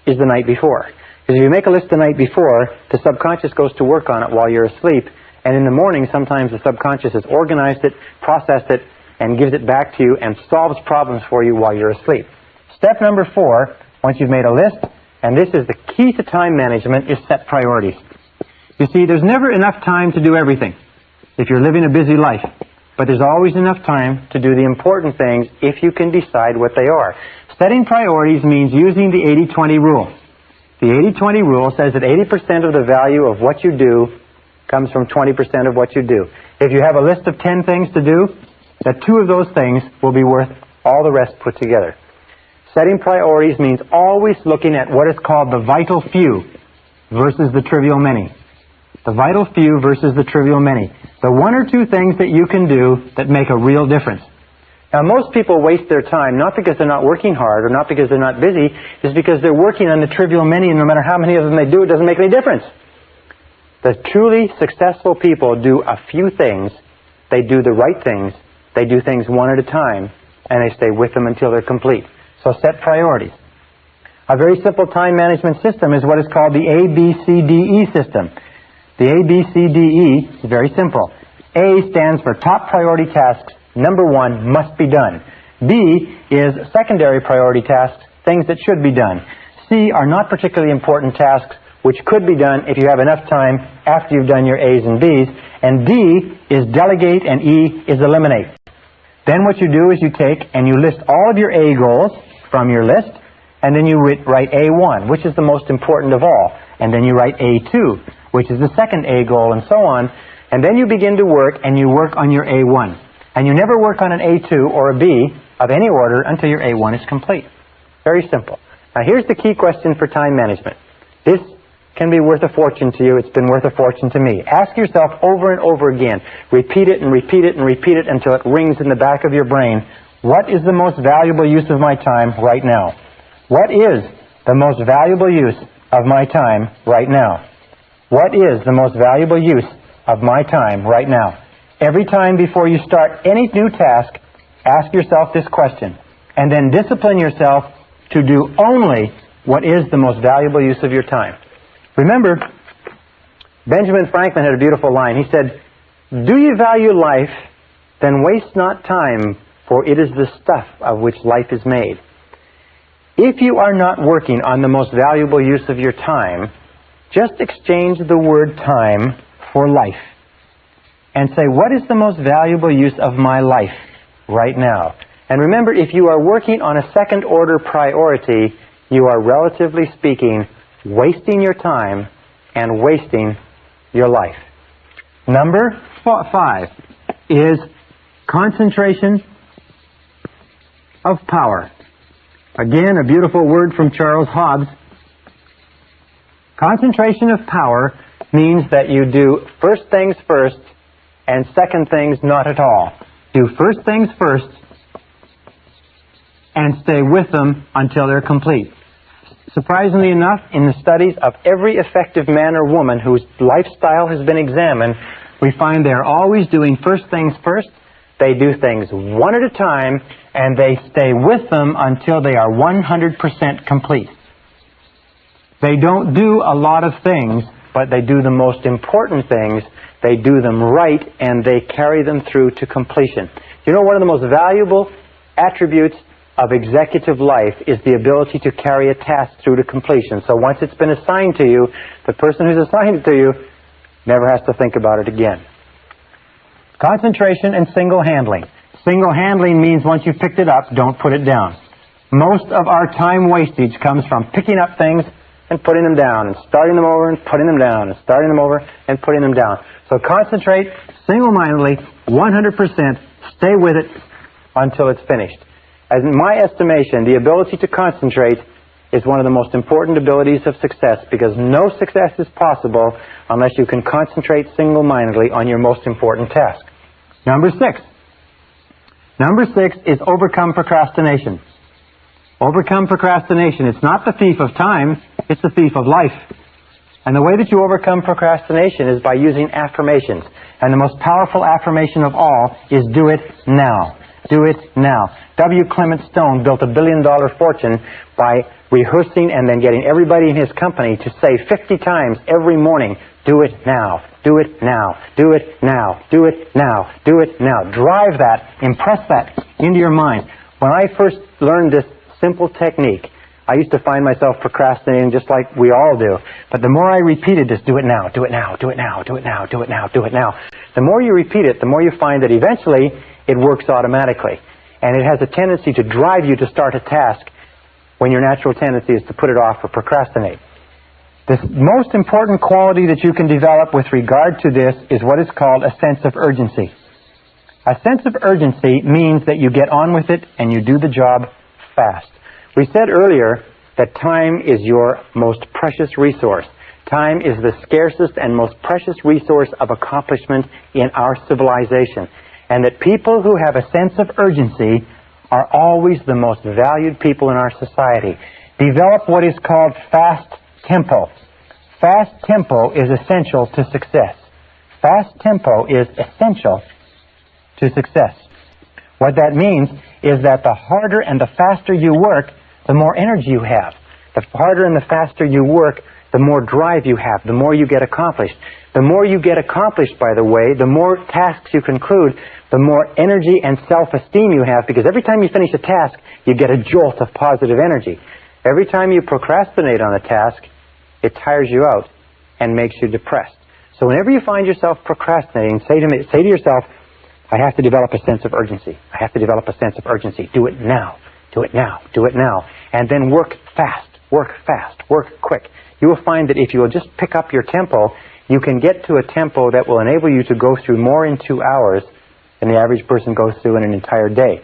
is the night before. Because if you make a list the night before, the subconscious goes to work on it while you're asleep. And in the morning, sometimes the subconscious has organized it, processed it, and gives it back to you and solves problems for you while you're asleep. Step number 4, once you've made a list, and this is the key to time management, is set priorities. You see, there's never enough time to do everything if you're living a busy life. But there's always enough time to do the important things if you can decide what they are. Setting priorities means using the 80-20 rule. The 80-20 rule says that 80% of the value of what you do comes from 20% of what you do. If you have a list of 10 things to do, that 2 of those things will be worth all the rest put together. Setting priorities means always looking at what is called the vital few versus the trivial many. The vital few versus the trivial many. The 1 or 2 things that you can do that make a real difference. Now, most people waste their time, not because they're not working hard or not because they're not busy, it's because they're working on the trivial many, and no matter how many of them they do, it doesn't make any difference. The truly successful people do a few things, they do the right things, they do things one at a time, and they stay with them until they're complete. So set priorities. A very simple time management system is what is called the ABCDE system. The ABCDE is very simple. A stands for top priority tasks. Number 1 must be done. B is secondary priority tasks, things that should be done. C are not particularly important tasks, which could be done if you have enough time after you've done your A's and B's. And D is delegate, and E is eliminate. Then what you do is you take and you list all of your A goals from your list, and then you write A1, which is the most important of all. And then you write A2, which is the second A goal, and so on. And then you begin to work, and you work on your A1. And you never work on an A2 or a B of any order until your A1 is complete. Very simple. Now here's the key question for time management. This can be worth a fortune to you. It's been worth a fortune to me. Ask yourself over and over again. Repeat it and repeat it and repeat it until it rings in the back of your brain. What is the most valuable use of my time right now? What is the most valuable use of my time right now? What is the most valuable use of my time right now? Every time before you start any new task, ask yourself this question, and then discipline yourself to do only what is the most valuable use of your time. Remember, Benjamin Franklin had a beautiful line. He said, "Do you value life, then waste not time, for it is the stuff of which life is made." If you are not working on the most valuable use of your time, just exchange the word time for life. And say, what is the most valuable use of my life right now? And remember, if you are working on a second-order priority, you are, relatively speaking, wasting your time and wasting your life. Number 5 is concentration of power. Again, a beautiful word from Charles Hobbes. Concentration of power means that you do first things first and second things not at all. Do first things first and stay with them until they're complete. Surprisingly enough, in the studies of every effective man or woman whose lifestyle has been examined, we find they're always doing first things first, they do things one at a time, and they stay with them until they are 100% complete. They don't do a lot of things, but they do the most important things. They do them right, and they carry them through to completion. You know, one of the most valuable attributes of executive life is the ability to carry a task through to completion. So once it's been assigned to you, the person who's assigned it to you never has to think about it again. Concentration and single-handling. Single-handling means once you've picked it up, don't put it down. Most of our time wastage comes from picking up things and putting them down, and starting them over and putting them down, and starting them over and putting them down. So concentrate single-mindedly, 100%, stay with it until it's finished. As in my estimation, the ability to concentrate is one of the most important abilities of success, because no success is possible unless you can concentrate single-mindedly on your most important task. Number 6. Number 6 is overcome procrastination. Overcome procrastination. It's not the thief of time, it's the thief of life. And the way that you overcome procrastination is by using affirmations. And the most powerful affirmation of all is do it now. Do it now. W. Clement Stone built a billion-dollar fortune by rehearsing and then getting everybody in his company to say 50 times every morning, do it now, do it now, do it now, do it now, do it now. Drive that, impress that into your mind. When I first learned this simple technique, I used to find myself procrastinating just like we all do. But the more I repeated this, do it now, do it now, do it now, do it now, do it now, do it now, the more you repeat it, the more you find that eventually it works automatically. And it has a tendency to drive you to start a task when your natural tendency is to put it off or procrastinate. The most important quality that you can develop with regard to this is what is called a sense of urgency. A sense of urgency means that you get on with it and you do the job fast. We said earlier that time is your most precious resource. Time is the scarcest and most precious resource of accomplishment in our civilization. And that people who have a sense of urgency are always the most valued people in our society. Develop what is called fast tempo. Fast tempo is essential to success. Fast tempo is essential to success. What that means is that the harder and the faster you work, the more energy you have. The harder and the faster you work, the more drive you have, the more you get accomplished. The more you get accomplished, by the way, the more tasks you conclude, the more energy and self-esteem you have, because every time you finish a task, you get a jolt of positive energy. Every time you procrastinate on a task, it tires you out and makes you depressed. So whenever you find yourself procrastinating, say to yourself, I have to develop a sense of urgency. I have to develop a sense of urgency. Do it now. Do it now. Do it now. And then work fast. Work fast. Work quick. You will find that if you will just pick up your tempo, you can get to a tempo that will enable you to go through more in 2 hours than the average person goes through in an entire day.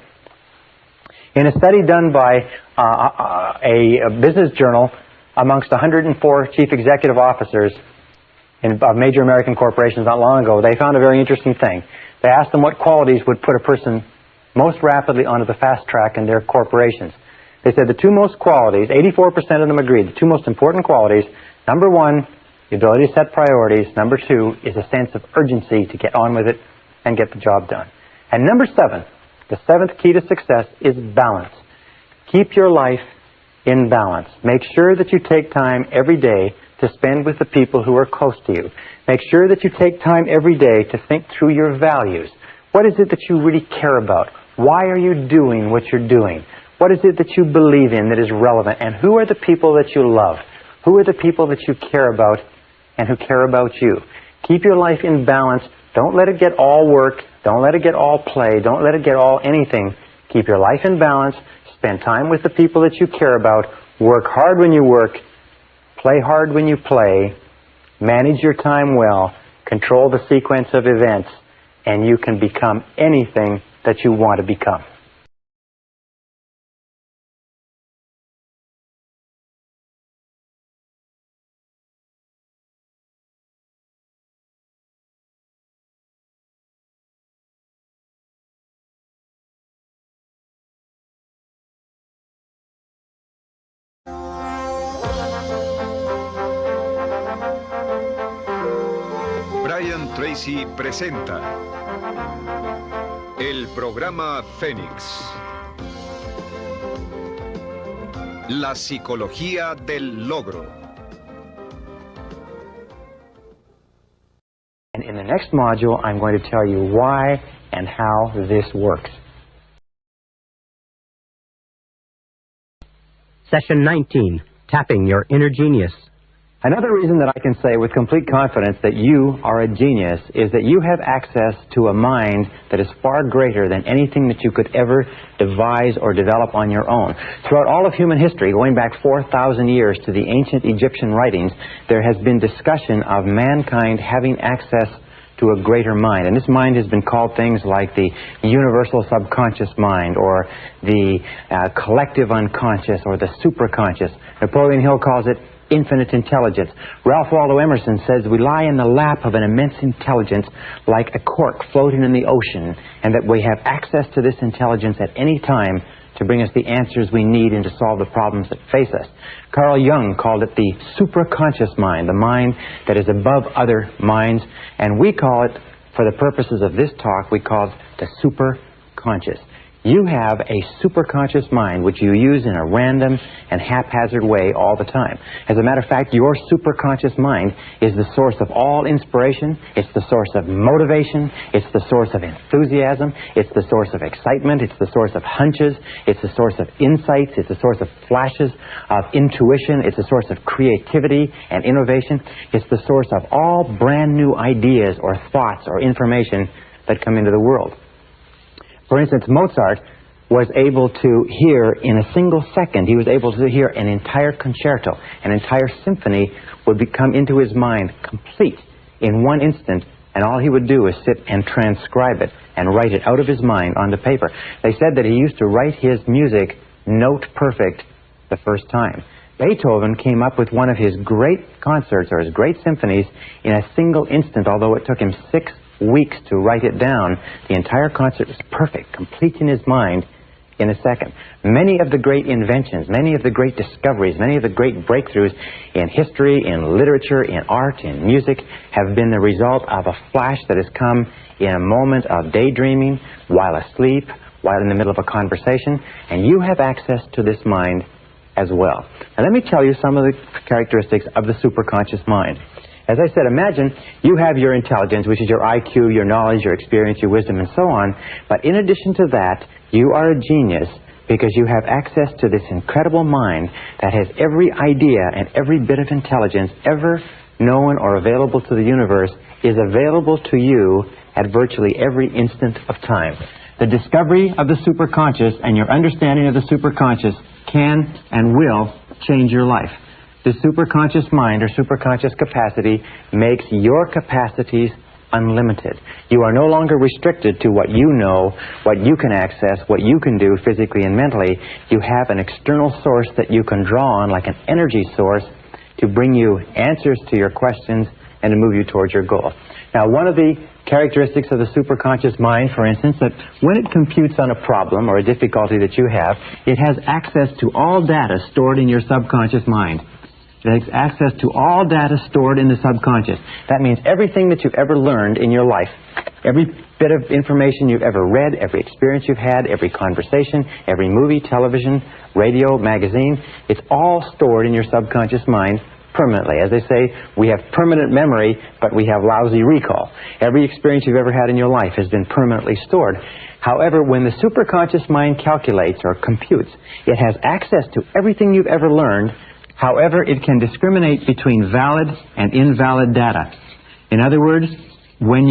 In a study done by a business journal amongst 104 chief executive officers of major American corporations not long ago, they found a very interesting thing. They asked them what qualities would put a person most rapidly onto the fast track in their corporations. They said the two most qualities, 84% of them agreed, the two most important qualities, number 1, the ability to set priorities. Number 2 is a sense of urgency to get on with it and get the job done. And number 7, the 7th key to success is balance. Keep your life in balance. Make sure that you take time every day to spend with the people who are close to you. Make sure that you take time every day to think through your values. What is it that you really care about? Why are you doing what you're doing? What is it that you believe in that is relevant? And who are the people that you love? Who are the people that you care about and who care about you? Keep your life in balance. Don't let it get all work. Don't let it get all play. Don't let it get all anything. Keep your life in balance. Spend time with the people that you care about. Work hard when you work. Play hard when you play. Manage your time well. Control the sequence of events. And you can become anything that you want to become. Tracy presenta el programa Fénix. La psicología del logro. And in the next module, I'm going to tell you why and how this works. Session 19, Tapping Your Inner Genius. Another reason that I can say with complete confidence that you are a genius is that you have access to a mind that is far greater than anything that you could ever devise or develop on your own. Throughout all of human history, going back 4,000 years to the ancient Egyptian writings, there has been discussion of mankind having access to a greater mind. And this mind has been called things like the universal subconscious mind, or the collective unconscious, or the superconscious. Napoleon Hill calls it infinite intelligence. Ralph Waldo Emerson says we lie in the lap of an immense intelligence like a cork floating in the ocean, and that we have access to this intelligence at any time to bring us the answers we need and to solve the problems that face us. Carl Jung called it the supraconscious mind, the mind that is above other minds, and we call it, for the purposes of this talk, we call it the superconscious. You have a superconscious mind which you use in a random and haphazard way all the time. As a matter of fact, your superconscious mind is the source of all inspiration, it's the source of motivation, it's the source of enthusiasm, it's the source of excitement, it's the source of hunches, it's the source of insights, it's the source of flashes of intuition, it's the source of creativity and innovation, it's the source of all brand new ideas or thoughts or information that come into the world. For instance, Mozart was able to hear in a single second, he was able to hear an entire concerto, an entire symphony would come into his mind complete in one instant, and all he would do is sit and transcribe it and write it out of his mind onto paper. They said that he used to write his music note perfect the first time. Beethoven came up with one of his great concerts or his great symphonies in a single instant, although it took him 6 weeks to write it down. The entire concert was perfect, complete in his mind in a second. Many of the great inventions, many of the great discoveries, many of the great breakthroughs in history, in literature, in art, in music have been the result of a flash that has come in a moment of daydreaming, while asleep, while in the middle of a conversation, and you have access to this mind as well. Now let me tell you some of the characteristics of the superconscious mind. As I said, imagine you have your intelligence, which is your IQ, your knowledge, your experience, your wisdom, and so on. But in addition to that, you are a genius because you have access to this incredible mind that has every idea and every bit of intelligence ever known or available to the universe is available to you at virtually every instant of time. The discovery of the superconscious and your understanding of the superconscious can and will change your life. The superconscious mind or superconscious capacity makes your capacities unlimited. You are no longer restricted to what you know, what you can access, what you can do physically and mentally. You have an external source that you can draw on, like an energy source, to bring you answers to your questions and to move you towards your goal. Now, one of the characteristics of the superconscious mind, for instance, that when it computes on a problem or a difficulty that you have, it has access to all data stored in your subconscious mind. It has access to all data stored in the subconscious. That means everything that you've ever learned in your life, every bit of information you've ever read, every experience you've had, every conversation, every movie, television, radio, magazine, it's all stored in your subconscious mind permanently. As they say, we have permanent memory, but we have lousy recall. Every experience you've ever had in your life has been permanently stored. However, when the superconscious mind calculates or computes, it has access to everything you've ever learned. However, it can discriminate between valid and invalid data. In other words, when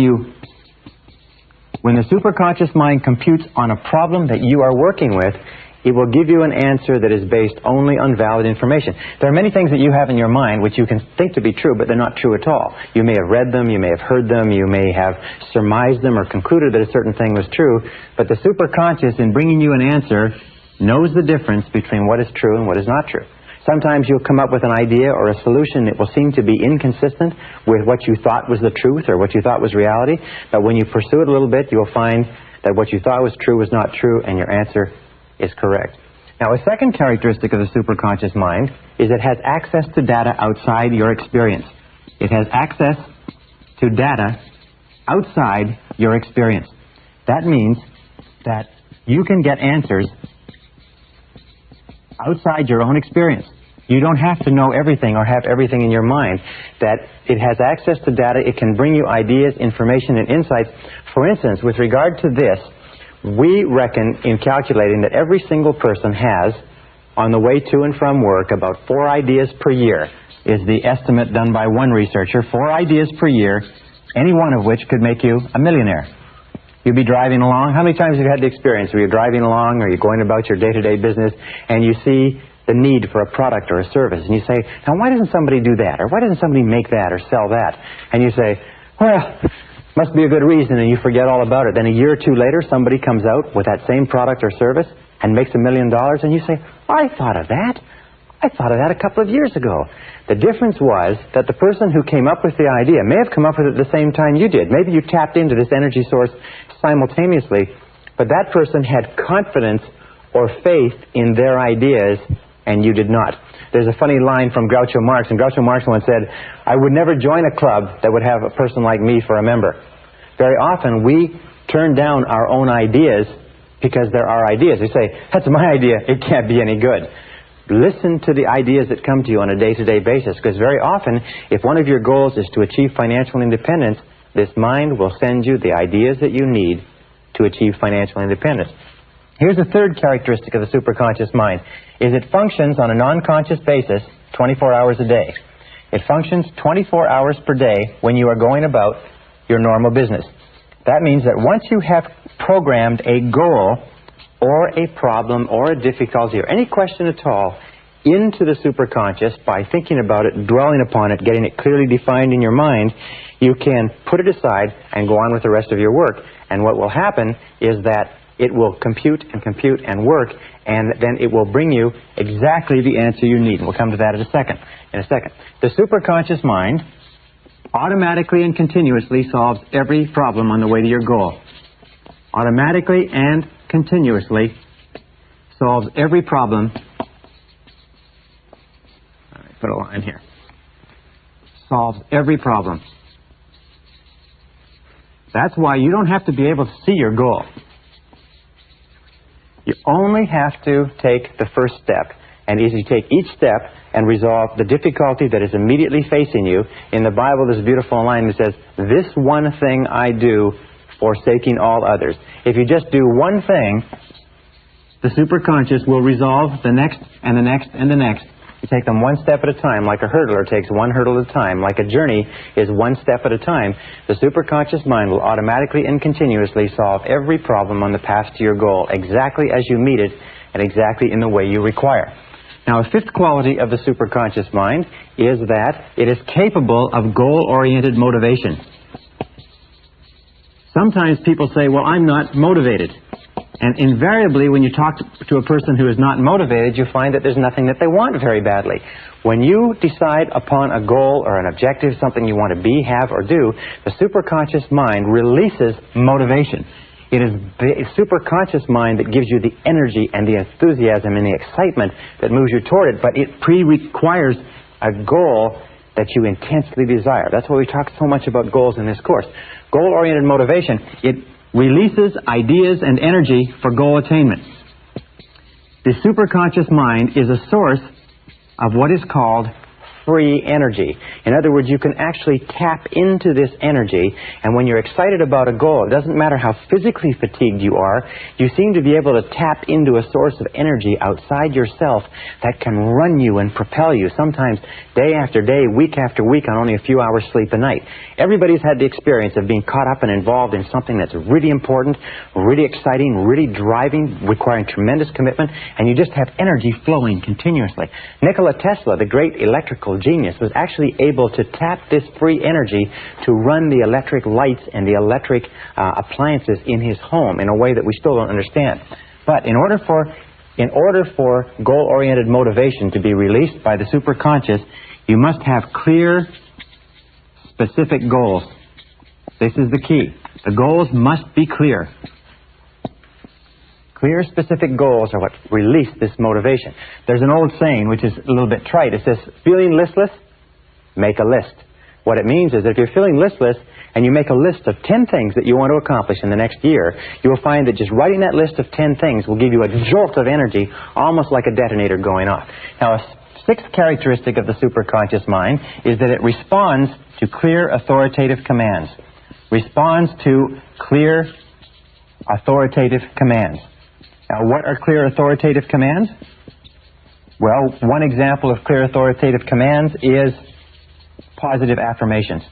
the superconscious mind computes on a problem that you are working with, it will give you an answer that is based only on valid information. There are many things that you have in your mind which you can think to be true, but they're not true at all. You may have read them, you may have heard them, you may have surmised them or concluded that a certain thing was true, but the superconscious, in bringing you an answer, knows the difference between what is true and what is not true. Sometimes you'll come up with an idea or a solution that will seem to be inconsistent with what you thought was the truth or what you thought was reality, but when you pursue it a little bit, you'll find that what you thought was true was not true, and your answer is correct. Now, a second characteristic of the superconscious mind is it has access to data outside your experience. It has access to data outside your experience. That means that you can get answers outside your own experience. You don't have to know everything or have everything in your mind. That it has access to data, it can bring you ideas, information, and insights. For instance, with regard to this, we reckon in calculating that every single person has, on the way to and from work, about 4 ideas per year is the estimate done by one researcher. 4 ideas per year, any one of which could make you a millionaire. You'd be driving along. How many times have you had the experience where you're driving along or you're going about your day-to-day business and you see the need for a product or a service, and you say, now why doesn't somebody do that? Or why doesn't somebody make that or sell that? And you say, well, Must be a good reason, and you forget all about it. Then a year or two later, somebody comes out with that same product or service and makes $1 million, and you say, I thought of that. I thought of that a couple of years ago. The difference was that the person who came up with the idea may have come up with it at the same time you did. Maybe you tapped into this energy source simultaneously, but that person had confidence or faith in their ideas, and you did not. There's a funny line from Groucho Marx, and Groucho Marx once said, I would never join a club that would have a person like me for a member. Very often we turn down our own ideas because they're our ideas. We say, that's my idea, it can't be any good. Listen to the ideas that come to you on a day-to-day basis, because very often, if one of your goals is to achieve financial independence, this mind will send you the ideas that you need to achieve financial independence. Here's the third characteristic of the superconscious mind, is it functions on a non-conscious basis 24 hours a day. It functions 24 hours per day when you are going about your normal business. That means that once you have programmed a goal or a problem or a difficulty or any question at all into the superconscious by thinking about it, dwelling upon it, getting it clearly defined in your mind, you can put it aside and go on with the rest of your work. And what will happen is that it will compute and compute and work, and then it will bring you exactly the answer you need. We'll come to that in a second. The superconscious mind automatically and continuously solves every problem on the way to your goal. Automatically and continuously solves every problem. All right, put a line here. Solves every problem. That's why you don't have to be able to see your goal. You only have to take the first step. And as you take each step and resolve the difficulty that is immediately facing you, in the Bible there's a beautiful line that says, this one thing I do, forsaking all others. If you just do one thing, the superconscious will resolve the next and the next and the next. You take them one step at a time, like a hurdler takes one hurdle at a time, like a journey is one step at a time. The superconscious mind will automatically and continuously solve every problem on the path to your goal, exactly as you meet it and exactly in the way you require. Now, a fifth quality of the superconscious mind is that it is capable of goal-oriented motivation. Sometimes people say, well, I'm not motivated. And invariably, when you talk to a person who is not motivated, you find that there's nothing that they want very badly. When you decide upon a goal or an objective, something you want to be, have, or do, the superconscious mind releases motivation. It is the superconscious mind that gives you the energy and the enthusiasm and the excitement that moves you toward it, but it requires a goal that you intensely desire. That's why we talk so much about goals in this course. Goal-oriented motivation, it releases ideas and energy for goal attainment. The superconscious mind is a source of what is called free energy. In other words, you can actually tap into this energy, and when you're excited about a goal, it doesn't matter how physically fatigued you are, you seem to be able to tap into a source of energy outside yourself that can run you and propel you, sometimes day after day, week after week, on only a few hours sleep a night. Everybody's had the experience of being caught up and involved in something that's really important, really exciting, really driving, requiring tremendous commitment, and you just have energy flowing continuously. Nikola Tesla, the great electrical genius, was actually able to tap this free energy to run the electric lights and the electric appliances in his home in a way that we still don't understand. But in order for goal-oriented motivation to be released by the superconscious, you must have clear, specific goals. This is the key. The goals must be clear. Clear, specific goals are what release this motivation. There's an old saying, which is a little bit trite. It says, feeling listless, make a list. What it means is that if you're feeling listless and you make a list of 10 things that you want to accomplish in the next year, you will find that just writing that list of 10 things will give you a jolt of energy, almost like a detonator going off. Now, a sixth characteristic of the superconscious mind is that it responds to clear, authoritative commands. Responds to clear, authoritative commands. Now, what are clear authoritative commands? Well, one example of clear authoritative commands is positive affirmations.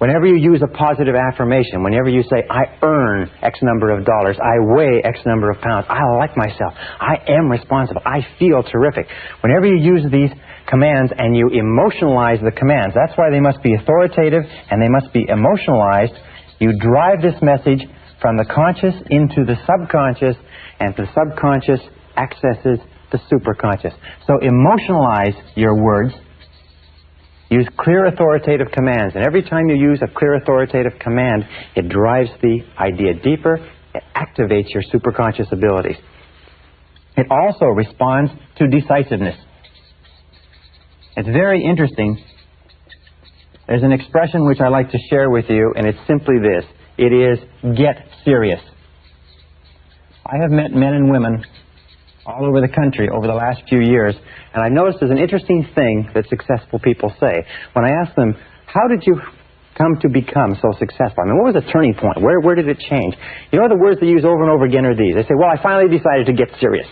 Whenever you use a positive affirmation, whenever you say, I earn X number of dollars, I weigh X number of pounds, I like myself, I am responsible, I feel terrific. Whenever you use these commands and you emotionalize the commands, that's why they must be authoritative and they must be emotionalized. You drive this message from the conscious into the subconscious, and the subconscious accesses the superconscious. So emotionalize your words. Use clear authoritative commands, and every time you use a clear authoritative command, it drives the idea deeper, it activates your superconscious abilities. It also responds to decisiveness. It's very interesting. There's an expression which I like to share with you, and it's simply this. It is, get serious. I have met men and women all over the country over the last few years, and I noticed there's an interesting thing that successful people say. When I ask them, how did you come to become so successful? I mean, what was the turning point? Where did it change? You know, the words they use over and over again are these. They say, well, I finally decided to get serious.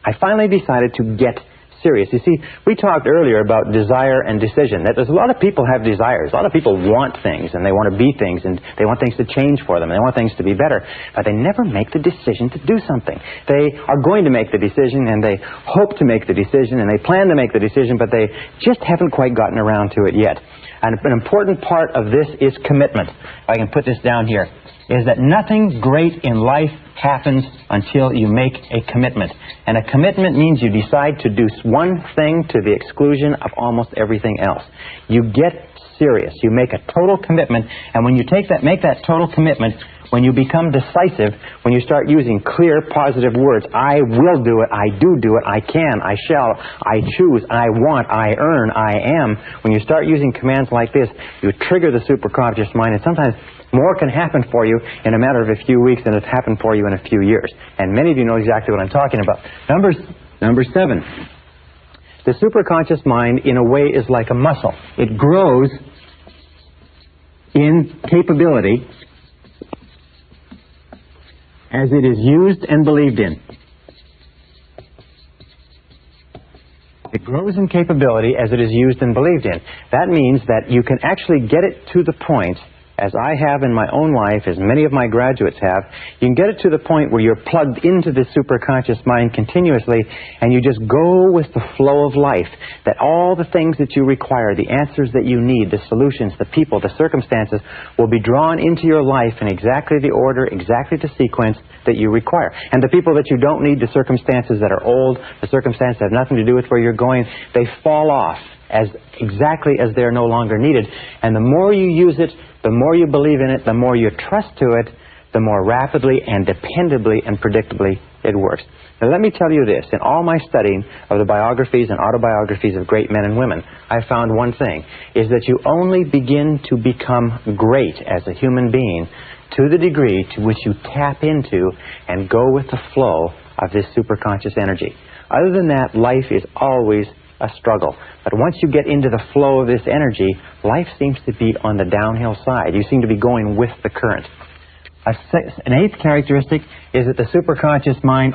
I finally decided to get serious. You see, we talked earlier about desire and decision. That there's a lot of people have desires. A lot of people want things, and they want to be things, and they want things to change for them, and they want things to be better. But they never make the decision to do something. They are going to make the decision, and they hope to make the decision, and they plan to make the decision, but they just haven't quite gotten around to it yet. And an important part of this is commitment. If I can put this down here, is that nothing great in life happens until you make a commitment. And a commitment means you decide to do one thing to the exclusion of almost everything else. You get serious. You make a total commitment, and when you make that total commitment, when you become decisive, when you start using clear, positive words, I will do it, I do it, I can, I shall, I choose, I want, I earn, I am. When you start using commands like this, you trigger the superconscious mind, and sometimes more can happen for you in a matter of a few weeks than it's happened for you in a few years. And many of you know exactly what I'm talking about. Number 7. The superconscious mind, in a way, is like a muscle. It grows in capability as it is used and believed in. It grows in capability as it is used and believed in. That means that you can actually get it to the point, as I have in my own life, as many of my graduates have, you can get it to the point where you're plugged into the superconscious mind continuously, and you just go with the flow of life. That all the things that you require, the answers that you need, the solutions, the people, the circumstances, will be drawn into your life in exactly the order, exactly the sequence that you require. And the people that you don't need, the circumstances that are old, the circumstances that have nothing to do with where you're going, they fall off as exactly as they're no longer needed. And the more you use it, the more you believe in it, the more you trust to it, the more rapidly and dependably and predictably it works. Now let me tell you this. In all my studying of the biographies and autobiographies of great men and women, I found one thing, is that you only begin to become great as a human being to the degree to which you tap into and go with the flow of this superconscious energy. Other than that, life is always a struggle. But once you get into the flow of this energy, life seems to be on the downhill side. You seem to be going with the current. An 8th characteristic is that the superconscious mind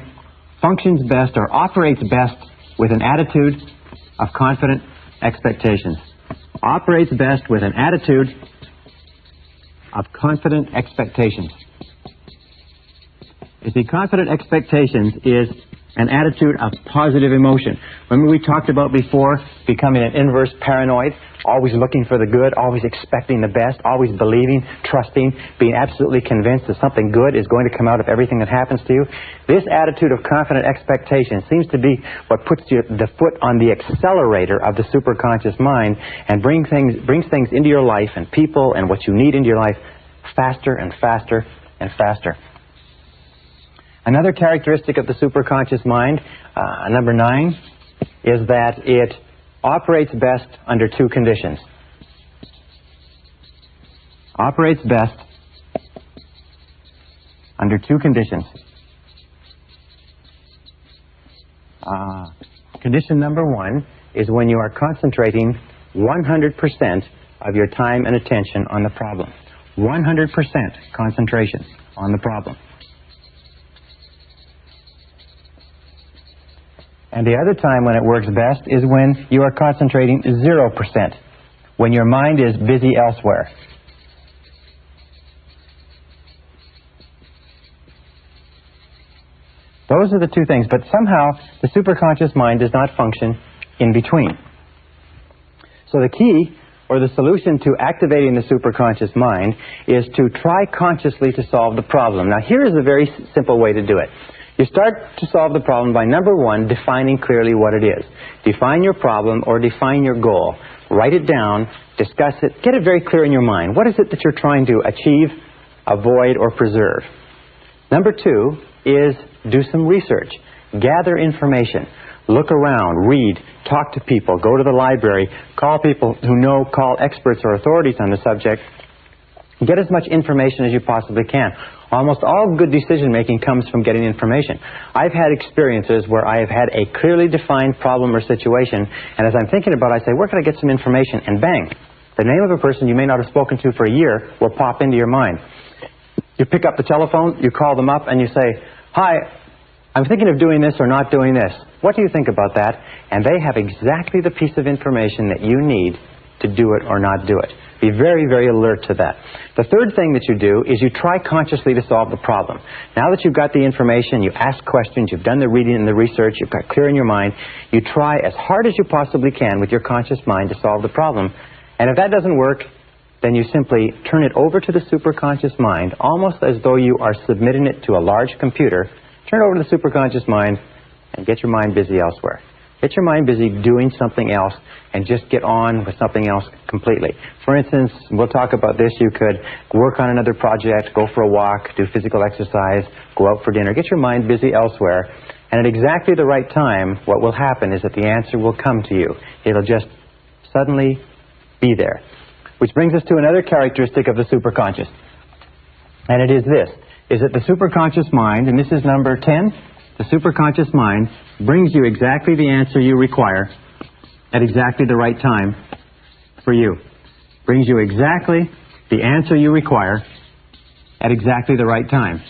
functions best or operates best with an attitude of confident expectations. Operates best with an attitude of confident expectations. You see, confident expectations is an attitude of positive emotion. Remember we talked about before becoming an inverse paranoid, always looking for the good, always expecting the best, always believing, trusting, being absolutely convinced that something good is going to come out of everything that happens to you. This attitude of confident expectation seems to be what puts the foot on the accelerator of the superconscious mind and brings things into your life and people and what you need into your life faster and faster and faster. Another characteristic of the superconscious mind, number 9, is that it operates best under 2 conditions. Operates best under 2 conditions. Condition number 1 is when you are concentrating 100% of your time and attention on the problem. 100% concentration on the problem. And the other time when it works best is when you are concentrating 0%, when your mind is busy elsewhere. Those are the two things, but somehow the superconscious mind does not function in between. So the key, or the solution to activating the superconscious mind, is to try consciously to solve the problem. Now here is a very simple way to do it. You start to solve the problem by, number one, defining clearly what it is. Define your problem or define your goal. Write it down, discuss it, get it very clear in your mind. What is it that you're trying to achieve, avoid, or preserve? Number two is do some research. Gather information. Look around, read, talk to people, go to the library, call people who know, call experts or authorities on the subject. Get as much information as you possibly can. Almost all good decision-making comes from getting information. I've had experiences where I have had a clearly defined problem or situation, and as I'm thinking about it, I say, where can I get some information? And bang, the name of a person you may not have spoken to for a year will pop into your mind. You pick up the telephone, you call them up, and you say, hi, I'm thinking of doing this or not doing this. What do you think about that? And they have exactly the piece of information that you need to do it or not do it. Be very, very alert to that. The third thing that you do is you try consciously to solve the problem. Now that you've got the information, you ask questions, you've done the reading and the research, you've got clear in your mind, you try as hard as you possibly can with your conscious mind to solve the problem. And if that doesn't work, then you simply turn it over to the superconscious mind, almost as though you are submitting it to a large computer. Turn it over to the superconscious mind and get your mind busy elsewhere. Get your mind busy doing something else and just get on with something else completely. For instance, we'll talk about this. You could work on another project, go for a walk, do physical exercise, go out for dinner. Get your mind busy elsewhere. And at exactly the right time, what will happen is that the answer will come to you. It'll just suddenly be there. Which brings us to another characteristic of the superconscious. And it is this, is that the superconscious mind, and this is number 10, the superconscious mind brings you exactly the answer you require at exactly the right time for you. Brings you exactly the answer you require at exactly the right time.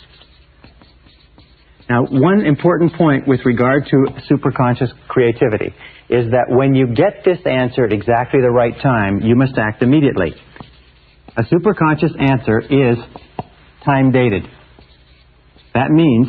Now, one important point with regard to superconscious creativity is that when you get this answer at exactly the right time, you must act immediately. A superconscious answer is time-dated. That means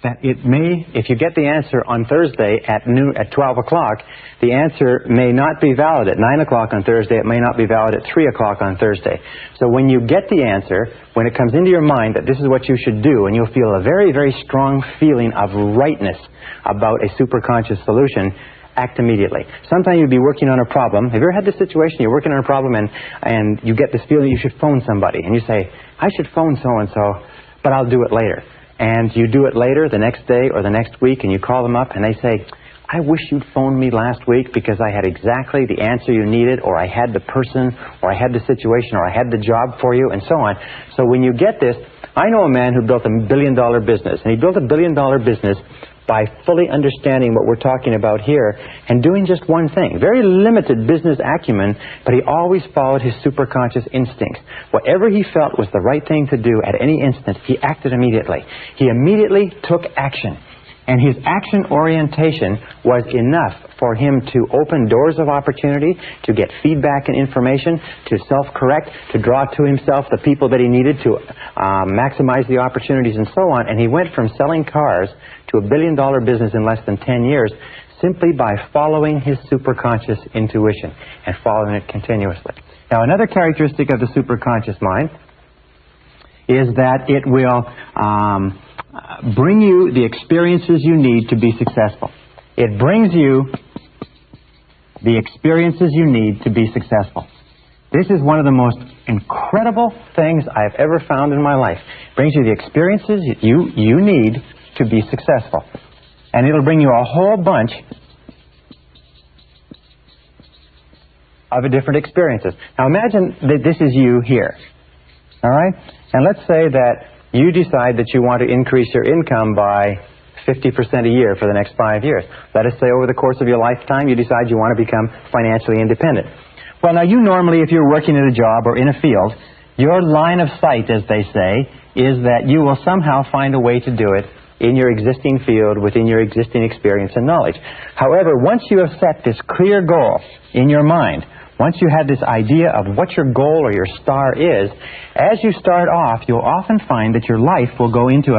that it may, if you get the answer on Thursday at 12 o'clock, the answer may not be valid at 9 o'clock on Thursday. It may not be valid at 3 o'clock on Thursday. So when you get the answer, when it comes into your mind that this is what you should do, and you'll feel a very, very strong feeling of rightness about a superconscious solution, act immediately. Sometimes you'll be working on a problem. Have you ever had this situation? You're working on a problem and you get this feeling you should phone somebody. And you say, I should phone so-and-so, but I'll do it later. And you do it later, the next day or the next week, and you call them up and they say, I wish you'd phoned me last week because I had exactly the answer you needed, or I had the person, or I had the situation, or I had the job for you, and so on. So when you get this, I know a man who built $1 billion business, and he built $1 billion business by fully understanding what we're talking about here and doing just one thing. Very limited business acumen, but he always followed his superconscious instincts. Whatever he felt was the right thing to do at any instant, he acted immediately. He immediately took action. And his action orientation was enough for him to open doors of opportunity, to get feedback and information, to self-correct, to draw to himself the people that he needed to maximize the opportunities and so on. And he went from selling cars to $1 billion business in less than 10 years simply by following his superconscious intuition and following it continuously. Now, another characteristic of the superconscious mind is that it will bring you the experiences you need to be successful. It brings you the experiences you need to be successful. This is one of the most incredible things I've ever found in my life. It brings you the experiences you need to be successful. And it'll bring you a whole bunch of different experiences. Now imagine that this is you here. All right? And let's say that you decide that you want to increase your income by 50% a year for the next 5 years. Let us say over the course of your lifetime you decide you want to become financially independent. Well, now you normally, if you're working at a job or in a field, your line of sight, as they say, is that you will somehow find a way to do it in your existing field, within your existing experience and knowledge. However, once you have set this clear goal in your mind, once you have this idea of what your goal or your star is, as you start off, you'll often find that your life will go into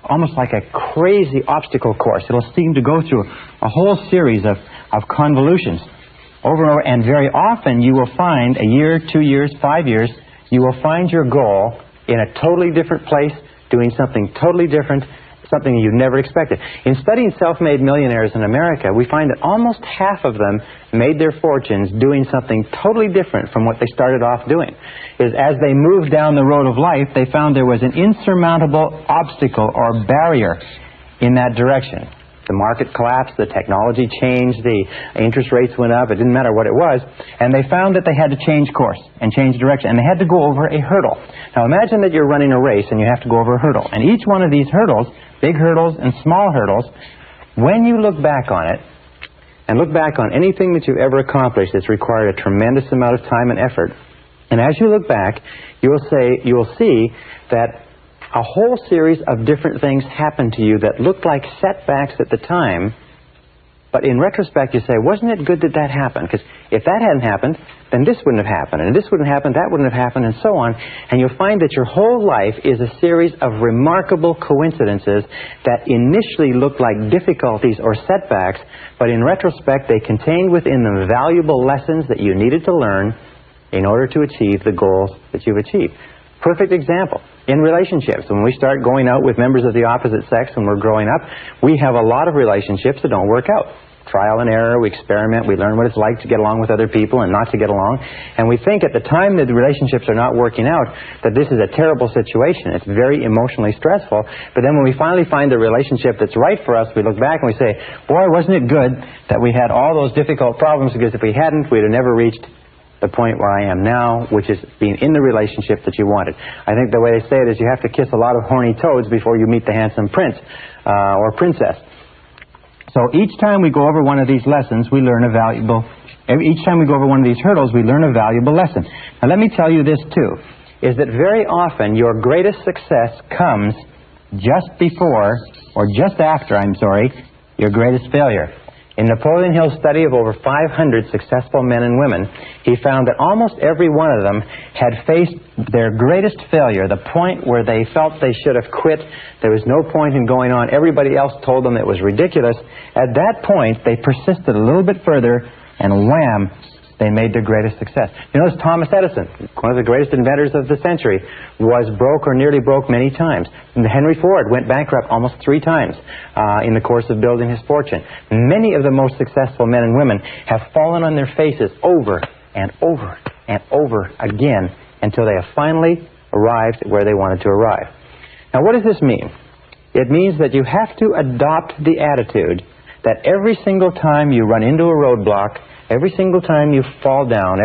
almost like a crazy obstacle course. It'll seem to go through a whole series of convolutions over and over, and very often you will find a year, 2 years, 5 years, you will find your goal in a totally different place, doing something totally different, something you never expected. In studying self-made millionaires in America, we find that almost half of them made their fortunes doing something totally different from what they started off doing. As they moved down the road of life, they found there was an insurmountable obstacle or barrier in that direction. The market collapsed, the technology changed, the interest rates went up, it didn't matter what it was, and they found that they had to change course and change direction, and they had to go over a hurdle. Now imagine that you're running a race and you have to go over a hurdle, and each one of these hurdles, big hurdles and small hurdles, when you look back on it, and look back on anything that you've ever accomplished that's required a tremendous amount of time and effort, and as you look back, you will see that a whole series of different things happened to you that looked like setbacks at the time, but in retrospect you say, wasn't it good that that happened? Because if that hadn't happened, then this wouldn't have happened, and this wouldn't happen, that wouldn't have happened, and so on. And you'll find that your whole life is a series of remarkable coincidences that initially looked like difficulties or setbacks, but in retrospect they contained within them valuable lessons that you needed to learn in order to achieve the goals that you've achieved. Perfect example. In relationships, when we start going out with members of the opposite sex when we're growing up, we have a lot of relationships that don't work out. Trial and error, we experiment, we learn what it's like to get along with other people and not to get along. And we think at the time that the relationships are not working out that this is a terrible situation. It's very emotionally stressful. But then when we finally find the relationship that's right for us, we look back and we say, boy, wasn't it good that we had all those difficult problems, because if we hadn't, we'd have never reached the point where I am now, which is being in the relationship that you wanted. I think the way they say it is you have to kiss a lot of horny toads before you meet the handsome prince or princess. So each time we go over one of these lessons, we learn a valuable, each time we go over one of these hurdles, we learn a valuable lesson. Now let me tell you this too, is that very often your greatest success comes just before, or just after, your greatest failure. In Napoleon Hill's study of over 500 successful men and women, he found that almost every one of them had faced their greatest failure, the point where they felt they should have quit, there was no point in going on, everybody else told them it was ridiculous. At that point, they persisted a little bit further, and wham, they made their greatest success. You notice Thomas Edison, one of the greatest inventors of the century, was broke or nearly broke many times. And Henry Ford went bankrupt almost 3 times in the course of building his fortune. Many of the most successful men and women have fallen on their faces over and over and over again until they have finally arrived where they wanted to arrive. Now what does this mean? It means that you have to adopt the attitude that every single time you run into a roadblock, every single time you fall down,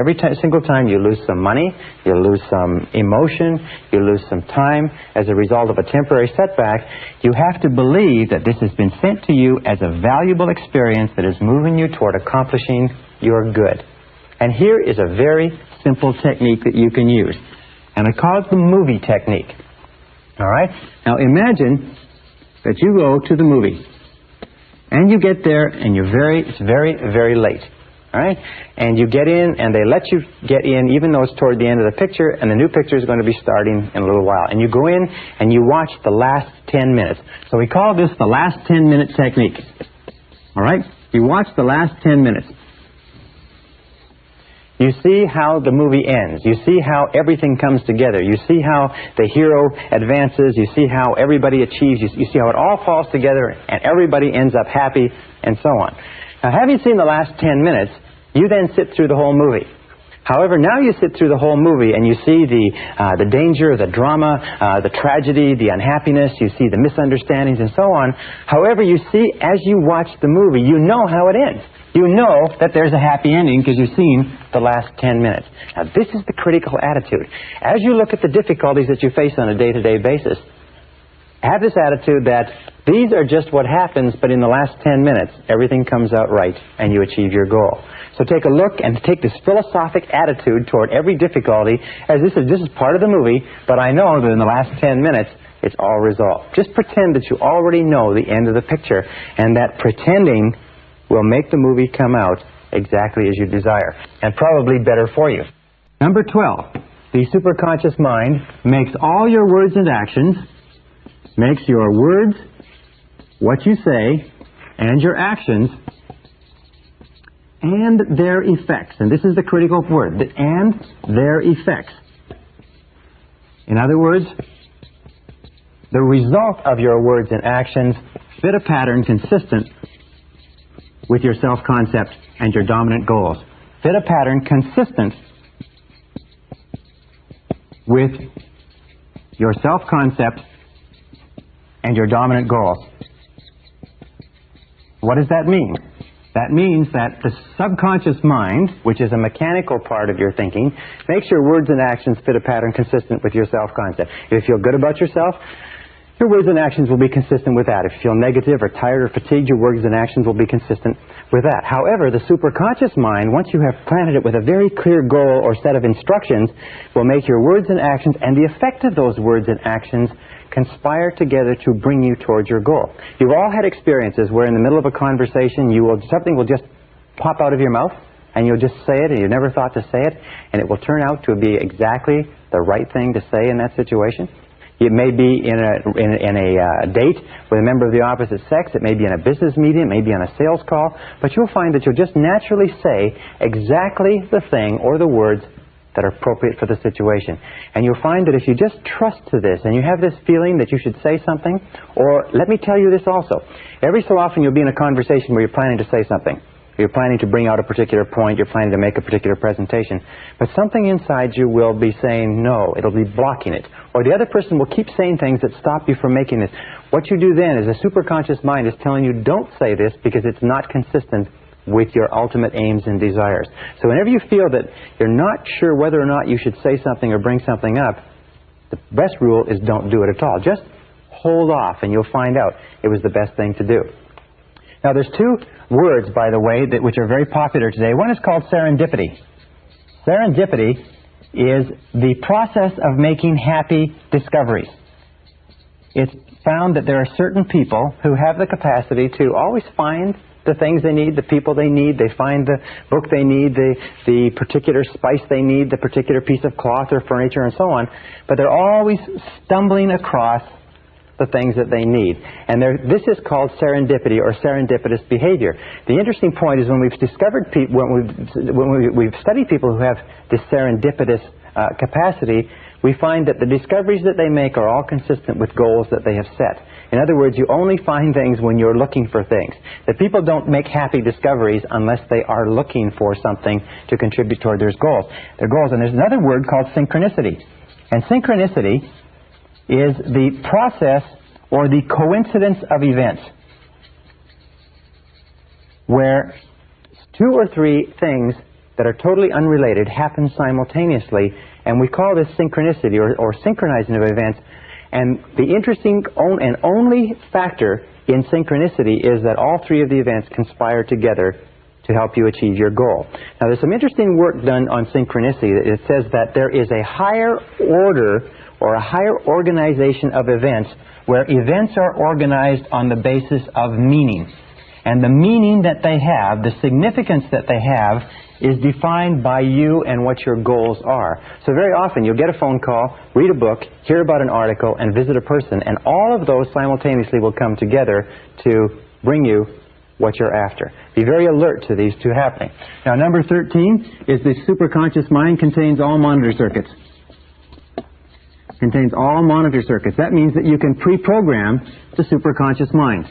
single time you lose some money, you lose some emotion, you lose some time as a result of a temporary setback, you have to believe that this has been sent to you as a valuable experience that is moving you toward accomplishing your good. And here is a very simple technique that you can use. And I call it the movie technique. All right? Now imagine that you go to the movie. And you get there and it's very, very late. All right? And you get in, and they let you get in even though it's toward the end of the picture, and the new picture is going to be starting in a little while. And you go in, and you watch the last 10 minutes. So we call this the last 10-minute technique. All right? You watch the last 10 minutes. You see how the movie ends. You see how everything comes together. You see how the hero advances. You see how everybody achieves. You see how it all falls together, and everybody ends up happy, and so on. Now, having seen the last 10 minutes, you then sit through the whole movie. However, now you sit through the whole movie and you see the danger, the drama, the tragedy, the unhappiness, you see the misunderstandings and so on. However, you see, as you watch the movie, you know how it ends. You know that there's a happy ending because you've seen the last 10 minutes. Now, this is the critical attitude. As you look at the difficulties that you face on a day-to-day basis, have this attitude that these are just what happens, but in the last 10 minutes, everything comes out right and you achieve your goal. So take a look and take this philosophic attitude toward every difficulty as this is part of the movie, but I know that in the last 10 minutes, it's all resolved. Just pretend that you already know the end of the picture, and that pretending will make the movie come out exactly as you desire, and probably better for you. Number 12, the superconscious mind makes all your words and actions, makes your words, what you say, and your actions, and their effects. And this is the critical word, the and their effects. In other words, the result of your words and actions fit a pattern consistent with your self-concept and your dominant goals. Fit a pattern consistent with your self-concept and your dominant goals. What does that mean? That means that the subconscious mind, which is a mechanical part of your thinking, makes your words and actions fit a pattern consistent with your self-concept. If you feel good about yourself, your words and actions will be consistent with that. If you feel negative or tired or fatigued, your words and actions will be consistent with that. However, the superconscious mind, once you have planted it with a very clear goal or set of instructions, will make your words and actions and the effect of those words and actions conspire together to bring you towards your goal. You've all had experiences where in the middle of a conversation something will just pop out of your mouth and you'll just say it and you never thought to say it, and it will turn out to be exactly the right thing to say in that situation. It may be in a date with a member of the opposite sex. It may be in a business meeting. It may be on a sales call. But you'll find that you'll just naturally say exactly the thing or the words that are appropriate for the situation. And you'll find that if you just trust to this and you have this feeling that you should say something, or let me tell you this also, every so often you'll be in a conversation where you're planning to say something. You're planning to bring out a particular point, you're planning to make a particular presentation, but something inside you will be saying no, it'll be blocking it. Or the other person will keep saying things that stop you from making this. What you do then is the superconscious mind is telling you don't say this because it's not consistent with your ultimate aims and desires. So whenever you feel that you're not sure whether or not you should say something or bring something up, the best rule is don't do it at all. Just hold off and you'll find out it was the best thing to do. Now there's two words, by the way, which are very popular today. One is called serendipity. Serendipity is the process of making happy discoveries. It's found that there are certain people who have the capacity to always find the things they need, the people they need, they find the book they need, the particular spice they need, the particular piece of cloth or furniture and so on, but they're always stumbling across the things that they need. And this is called serendipity or serendipitous behavior. The interesting point is when we've discovered when we've studied people who have this serendipitous capacity, we find that the discoveries that they make are all consistent with goals that they have set. In other words, you only find things when you're looking for things. That people don't make happy discoveries unless they are looking for something to contribute toward their goals. And there's another word called synchronicity. And synchronicity is the process or the coincidence of events where two or three things that are totally unrelated happen simultaneously, and we call this synchronicity or synchronizing of events. And the interesting and only factor in synchronicity is that all three of the events conspire together to help you achieve your goal. Now there's some interesting work done on synchronicity. It says that there is a higher order or a higher organization of events where events are organized on the basis of meaning. And the meaning that they have, the significance that they have, is defined by you and what your goals are. So very often you'll get a phone call, read a book, hear about an article, and visit a person, and all of those simultaneously will come together to bring you what you're after. Be very alert to these two happening. Now number 13 is the superconscious mind contains all monitor circuits. Contains all monitor circuits. That means that you can pre-program the superconscious mind,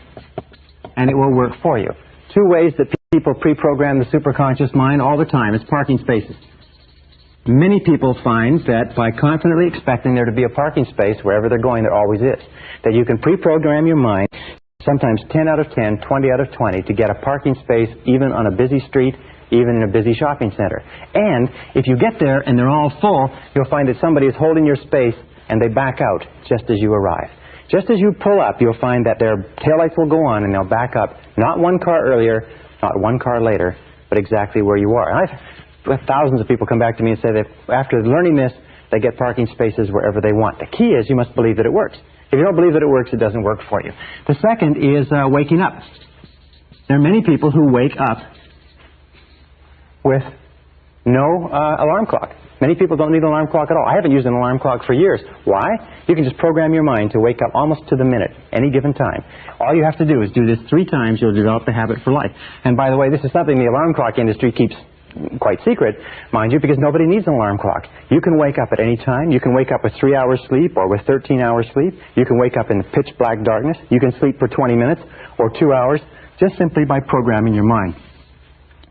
and it will work for you. Two ways that people pre-program the superconscious mind all the time is parking spaces. Many people find that by confidently expecting there to be a parking space wherever they're going, there always is. That you can pre-program your mind, sometimes 10 out of 10, 20 out of 20, to get a parking space even on a busy street, even in a busy shopping center. And if you get there and they're all full, you'll find that somebody is holding your space and they back out just as you arrive. Just as you pull up, you'll find that their taillights will go on and they'll back up, not one car earlier, not one car later, but exactly where you are. And I've had thousands of people come back to me and say that after learning this, they get parking spaces wherever they want. The key is you must believe that it works. If you don't believe that it works, it doesn't work for you. The second is waking up. There are many people who wake up with no alarm clock. Many people don't need an alarm clock at all. I haven't used an alarm clock for years. Why? You can just program your mind to wake up almost to the minute, any given time. All you have to do is do this 3 times. You'll develop the habit for life. And by the way, this is something the alarm clock industry keeps quite secret, mind you, because nobody needs an alarm clock. You can wake up at any time. You can wake up with 3 hours sleep or with 13 hours sleep. You can wake up in pitch black darkness. You can sleep for 20 minutes or 2 hours just simply by programming your mind.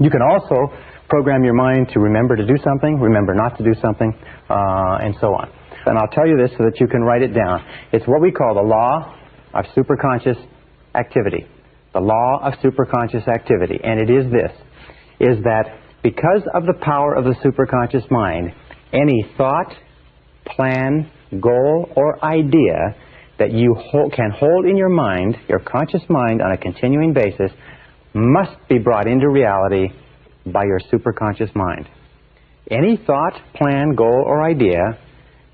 You can also program your mind to remember to do something, remember not to do something, and so on. And I'll tell you this so that you can write it down. It's what we call the law of superconscious activity. The law of superconscious activity. And it is this, is that because of the power of the superconscious mind, any thought, plan, goal, or idea that you can hold in your mind, your conscious mind, on a continuing basis, must be brought into reality by your superconscious mind. Any thought, plan, goal, or idea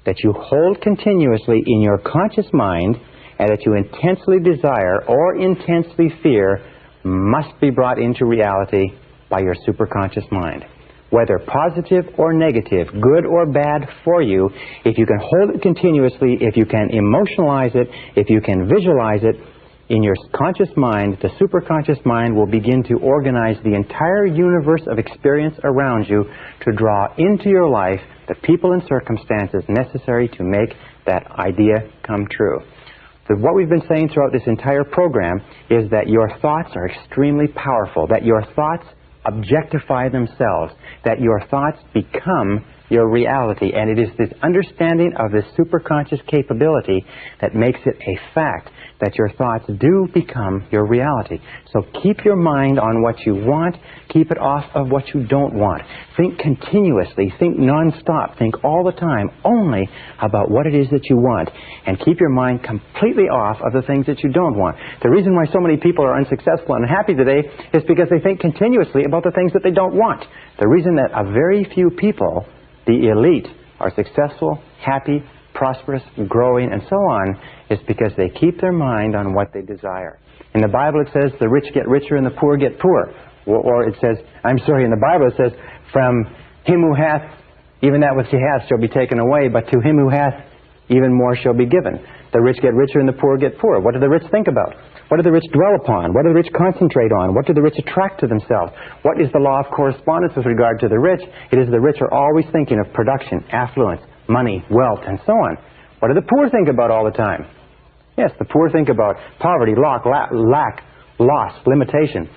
that you hold continuously in your conscious mind and that you intensely desire or intensely fear must be brought into reality by your superconscious mind. Whether positive or negative, good or bad for you, if you can hold it continuously, if you can emotionalize it, if you can visualize it, in your conscious mind, the superconscious mind will begin to organize the entire universe of experience around you to draw into your life the people and circumstances necessary to make that idea come true. So what we've been saying throughout this entire program is that your thoughts are extremely powerful, that your thoughts objectify themselves, that your thoughts become your reality, and it is this understanding of this superconscious capability that makes it a fact that your thoughts do become your reality. So keep your mind on what you want, keep it off of what you don't want. Think continuously, think non-stop, think all the time only about what it is that you want, and keep your mind completely off of the things that you don't want. The reason why so many people are unsuccessful and unhappy today is because they think continuously about the things that they don't want. The reason that a very few people, the elite, are successful, happy, prosperous, growing, and so on, is because they keep their mind on what they desire. In the Bible it says the rich get richer and the poor get poor. Or it says, in the Bible it says, from him who hath, even that which he hath shall be taken away, but to him who hath, even more shall be given. The rich get richer and the poor get poor. What do the rich think about? What do the rich dwell upon? What do the rich concentrate on? What do the rich attract to themselves? What is the law of correspondence with regard to the rich? It is the rich are always thinking of production, affluence, money, wealth, and so on. What do the poor think about all the time? Yes, the poor think about poverty, lack, loss, limitation,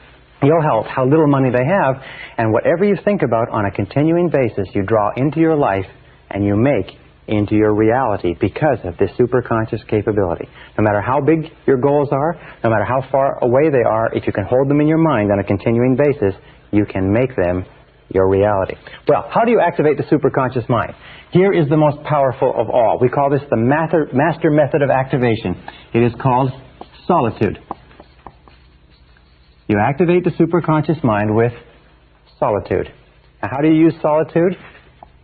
ill health, how little money they have, and whatever you think about on a continuing basis, you draw into your life and you make into your reality because of this superconscious capability. No matter how big your goals are, no matter how far away they are, if you can hold them in your mind on a continuing basis, you can make them your reality. Well, how do you activate the superconscious mind? Here is the most powerful of all. We call this the master method of activation. It is called solitude. You activate the superconscious mind with solitude. Now, how do you use solitude?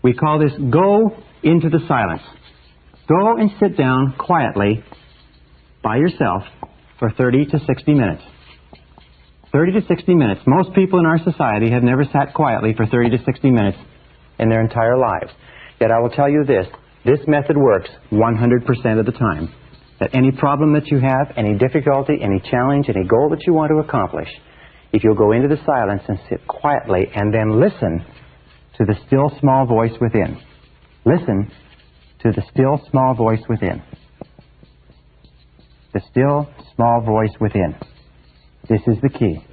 We call this go into the silence. Go and sit down quietly by yourself for 30 to 60 minutes. 30 to 60 minutes. Most people in our society have never sat quietly for 30 to 60 minutes in their entire lives. Yet I will tell you this method works 100% of the time. That any problem that you have, any difficulty, any challenge, any goal that you want to accomplish, if you'll go into the silence and sit quietly and then listen to the still small voice within. Listen to the still small voice within. The still small voice within. This is the key.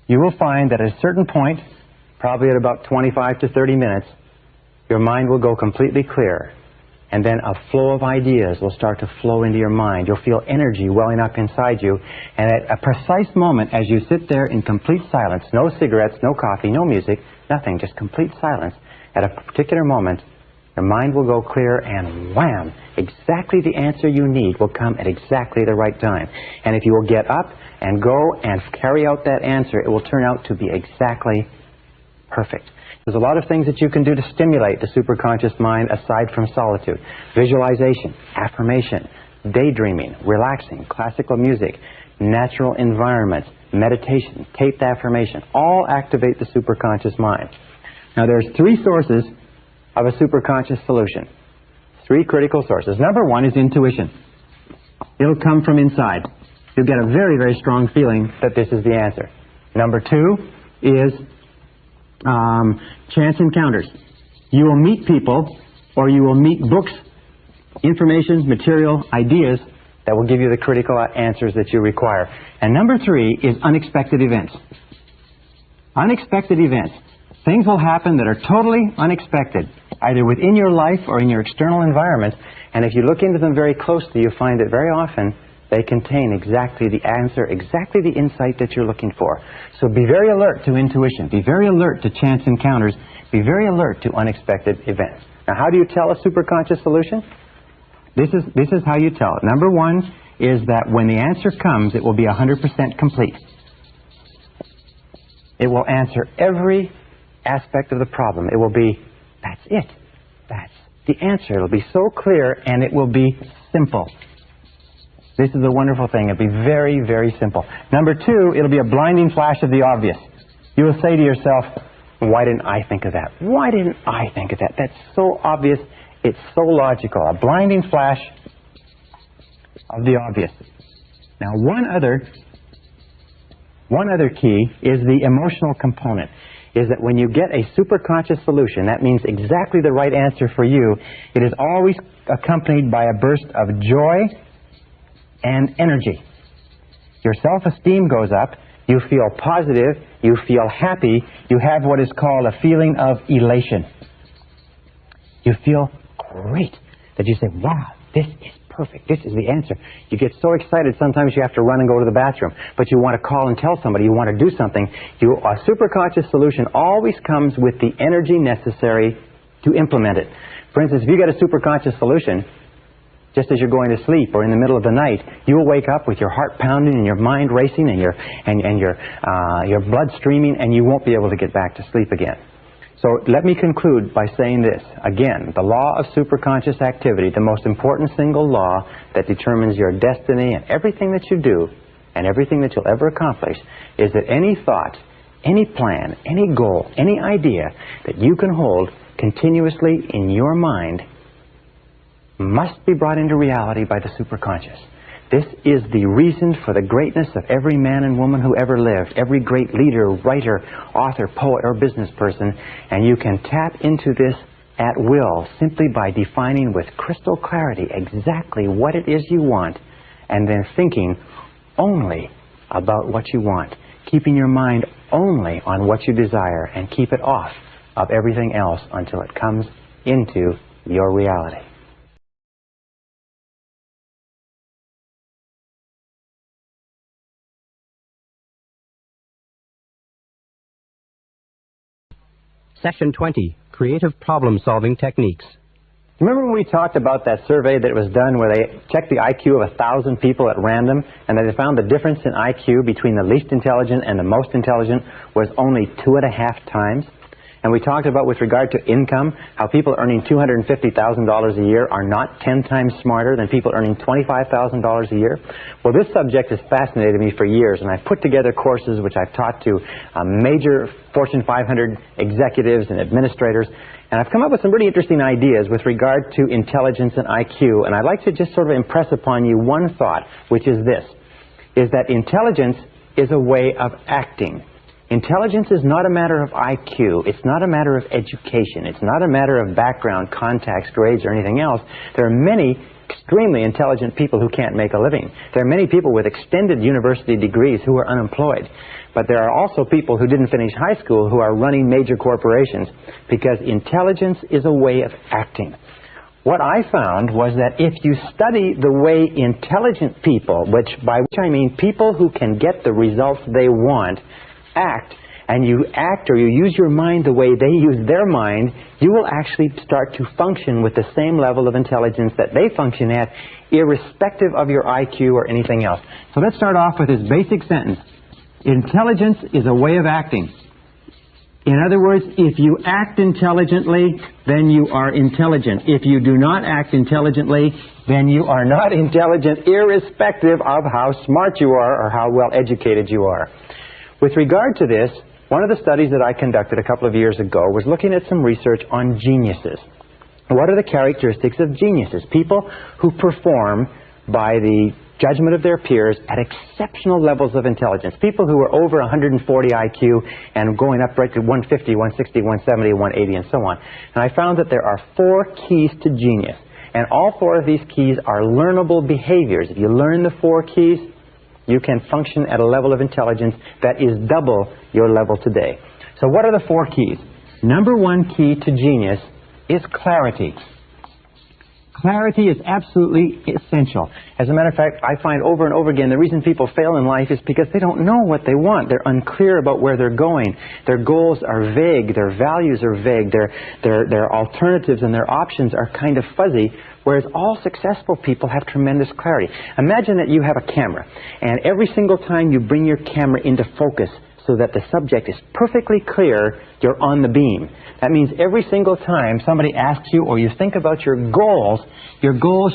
You will find that at a certain point, probably at about 25 to 30 minutes, your mind will go completely clear. And then a flow of ideas will start to flow into your mind. You'll feel energy welling up inside you. And at a precise moment, as you sit there in complete silence, no cigarettes, no coffee, no music, nothing, just complete silence, at a particular moment, your mind will go clear and wham, exactly the answer you need will come at exactly the right time. And if you will get up and go and carry out that answer, it will turn out to be exactly perfect. There's a lot of things that you can do to stimulate the superconscious mind aside from solitude. Visualization, affirmation, daydreaming, relaxing, classical music, natural environments, meditation, taped affirmation, all activate the superconscious mind. Now there's three sources of a superconscious solution. Three critical sources. Number one is intuition. It'll come from inside. You'll get a very, very strong feeling that this is the answer. Number two is chance encounters. You will meet people, or you will meet books, information, material, ideas that will give you the critical answers that you require. And number three is unexpected events. Unexpected events. Things will happen that are totally unexpected, either within your life or in your external environment. And if you look into them very closely, you find that very often they contain exactly the answer, exactly the insight that you're looking for. So be very alert to intuition. Be very alert to chance encounters. Be very alert to unexpected events. Now, how do you tell a superconscious solution? This is how you tell it. Number one is that when the answer comes, it will be 100% complete. It will answer every aspect of the problem. It will be, that's it. That's the answer. It'll be so clear, and it will be simple. This is a wonderful thing. It'll be very, very simple. Number two, it'll be a blinding flash of the obvious. You will say to yourself, why didn't I think of that? Why didn't I think of that? That's so obvious. It's so logical. A blinding flash of the obvious. Now, one other key is the emotional component. Is that when you get a superconscious solution, that means exactly the right answer for you, it is always accompanied by a burst of joy and energy. Your self-esteem goes up, you feel positive, you feel happy, you have what is called a feeling of elation. You feel great that you say, wow, this is perfect, this is the answer. You get so excited sometimes you have to run and go to the bathroom, but you want to call and tell somebody, you want to do something. A superconscious solution always comes with the energy necessary to implement it. For instance, if you get a superconscious solution, just as you're going to sleep or in the middle of the night, you will wake up with your heart pounding and your mind racing and your blood streaming, and you won't be able to get back to sleep again. So let me conclude by saying this. Again, the law of superconscious activity, the most important single law that determines your destiny and everything that you do and everything that you'll ever accomplish, is that any thought, any plan, any goal, any idea that you can hold continuously in your mind must be brought into reality by the superconscious. This is the reason for the greatness of every man and woman who ever lived, every great leader, writer, author, poet, or business person, and you can tap into this at will simply by defining with crystal clarity exactly what it is you want, and then thinking only about what you want, keeping your mind only on what you desire, and keep it off of everything else until it comes into your reality. Session 20, Creative Problem-Solving Techniques. Remember when we talked about that survey that was done where they checked the IQ of 1,000 people at random, and they found the difference in IQ between the least intelligent and the most intelligent was only 2.5 times? And we talked about, with regard to income, how people earning $250,000 a year are not 10 times smarter than people earning $25,000 a year. Well, this subject has fascinated me for years, and I've put together courses which I've taught to major Fortune 500 executives and administrators, and I've come up with some pretty interesting ideas with regard to intelligence and IQ, and I'd like to just sort of impress upon you one thought, which is this, is that intelligence is a way of acting. Intelligence is not a matter of IQ. It's not a matter of education. It's not a matter of background, contacts, grades, or anything else. There are many extremely intelligent people who can't make a living. There are many people with extended university degrees who are unemployed. But there are also people who didn't finish high school who are running major corporations, because intelligence is a way of acting. What I found was that if you study the way intelligent people, by which I mean people who can get the results they want, act, and you act or you use your mind the way they use their mind, you will actually start to function with the same level of intelligence that they function at, irrespective of your IQ or anything else. So let's start off with this basic sentence. Intelligence is a way of acting. In other words, if you act intelligently, then you are intelligent. If you do not act intelligently, then you are not intelligent, irrespective of how smart you are or how well educated you are. With regard to this, one of the studies that I conducted a couple of years ago was looking at some research on geniuses. What are the characteristics of geniuses? People who perform by the judgment of their peers at exceptional levels of intelligence. People who are over 140 IQ and going up right to 150, 160, 170, 180, and so on. And I found that there are 4 keys to genius. And all 4 of these keys are learnable behaviors. If you learn the 4 keys, you can function at a level of intelligence that is double your level today. So what are the 4 keys? Number 1 key to genius is clarity. Clarity is absolutely essential. As a matter of fact, I find over and over again the reason people fail in life is because they don't know what they want. They're unclear about where they're going. Their goals are vague. Their values are vague. Their alternatives and their options are kind of fuzzy, whereas all successful people have tremendous clarity. Imagine that you have a camera, and every single time you bring your camera into focus so that the subject is perfectly clear, you're on the beam. That means every single time somebody asks you or you think about your goals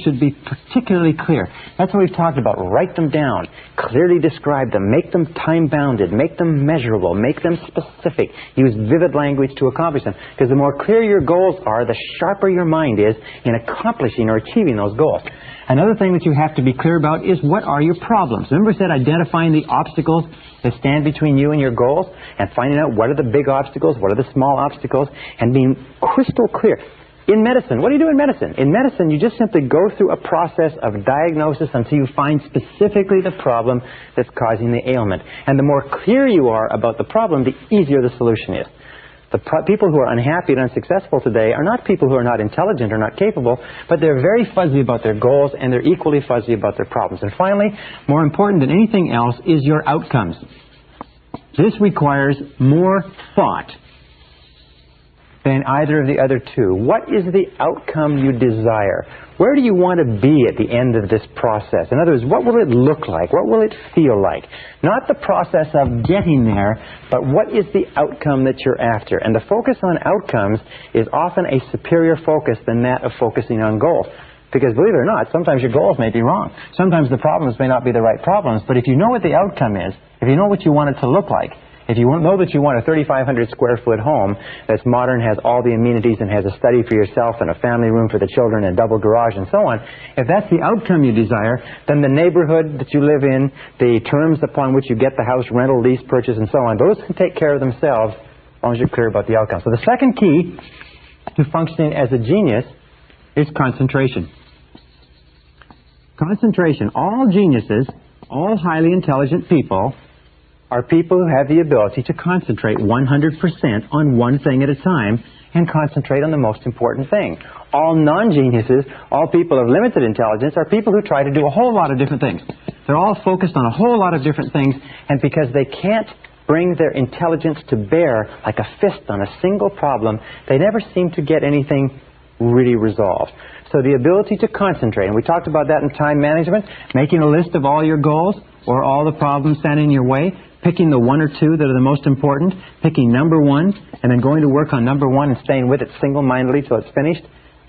should be particularly clear. That's what we've talked about. Write them down, clearly describe them, make them time-bounded, make them measurable, make them specific. Use vivid language to accomplish them. Because the more clear your goals are, the sharper your mind is in accomplishing or achieving those goals. Another thing that you have to be clear about is what are your problems. Remember I said identifying the obstacles that stand between you and your goals and finding out what are the big obstacles, what are the small obstacles, and being crystal clear. In medicine, what do you do in medicine? In medicine, you just simply go through a process of diagnosis until you find specifically the problem that's causing the ailment. And the more clear you are about the problem, the easier the solution is. The people who are unhappy and unsuccessful today are not people who are not intelligent or not capable, but they're very fuzzy about their goals and they're equally fuzzy about their problems. And finally, more important than anything else is your outcomes. This requires more thought than either of the other 2. What is the outcome you desire? Where do you want to be at the end of this process? In other words, what will it look like? What will it feel like? Not the process of getting there, but what is the outcome that you're after? And the focus on outcomes is often a superior focus than that of focusing on goals. Because believe it or not, sometimes your goals may be wrong. Sometimes the problems may not be the right problems, but if you know what the outcome is, if you know what you want it to look like, if you know that you want a 3,500 square foot home that's modern, has all the amenities, and has a study for yourself and a family room for the children and a double garage and so on, if that's the outcome you desire, then the neighborhood that you live in, the terms upon which you get the house, rental, lease, purchase, and so on, those can take care of themselves as long as you're clear about the outcome. So the second key to functioning as a genius is concentration. Concentration. All geniuses, all highly intelligent people, are people who have the ability to concentrate 100% on one thing at a time and concentrate on the most important thing. All non-geniuses, all people of limited intelligence, are people who try to do a whole lot of different things. They're all focused on a whole lot of different things, and because they can't bring their intelligence to bear like a fist on a single problem, they never seem to get anything really resolved. So the ability to concentrate, and we talked about that in time management, making a list of all your goals or all the problems standing in your way, picking the 1 or 2 that are the most important, picking number 1, and then going to work on number 1 and staying with it single-mindedly till it's finished.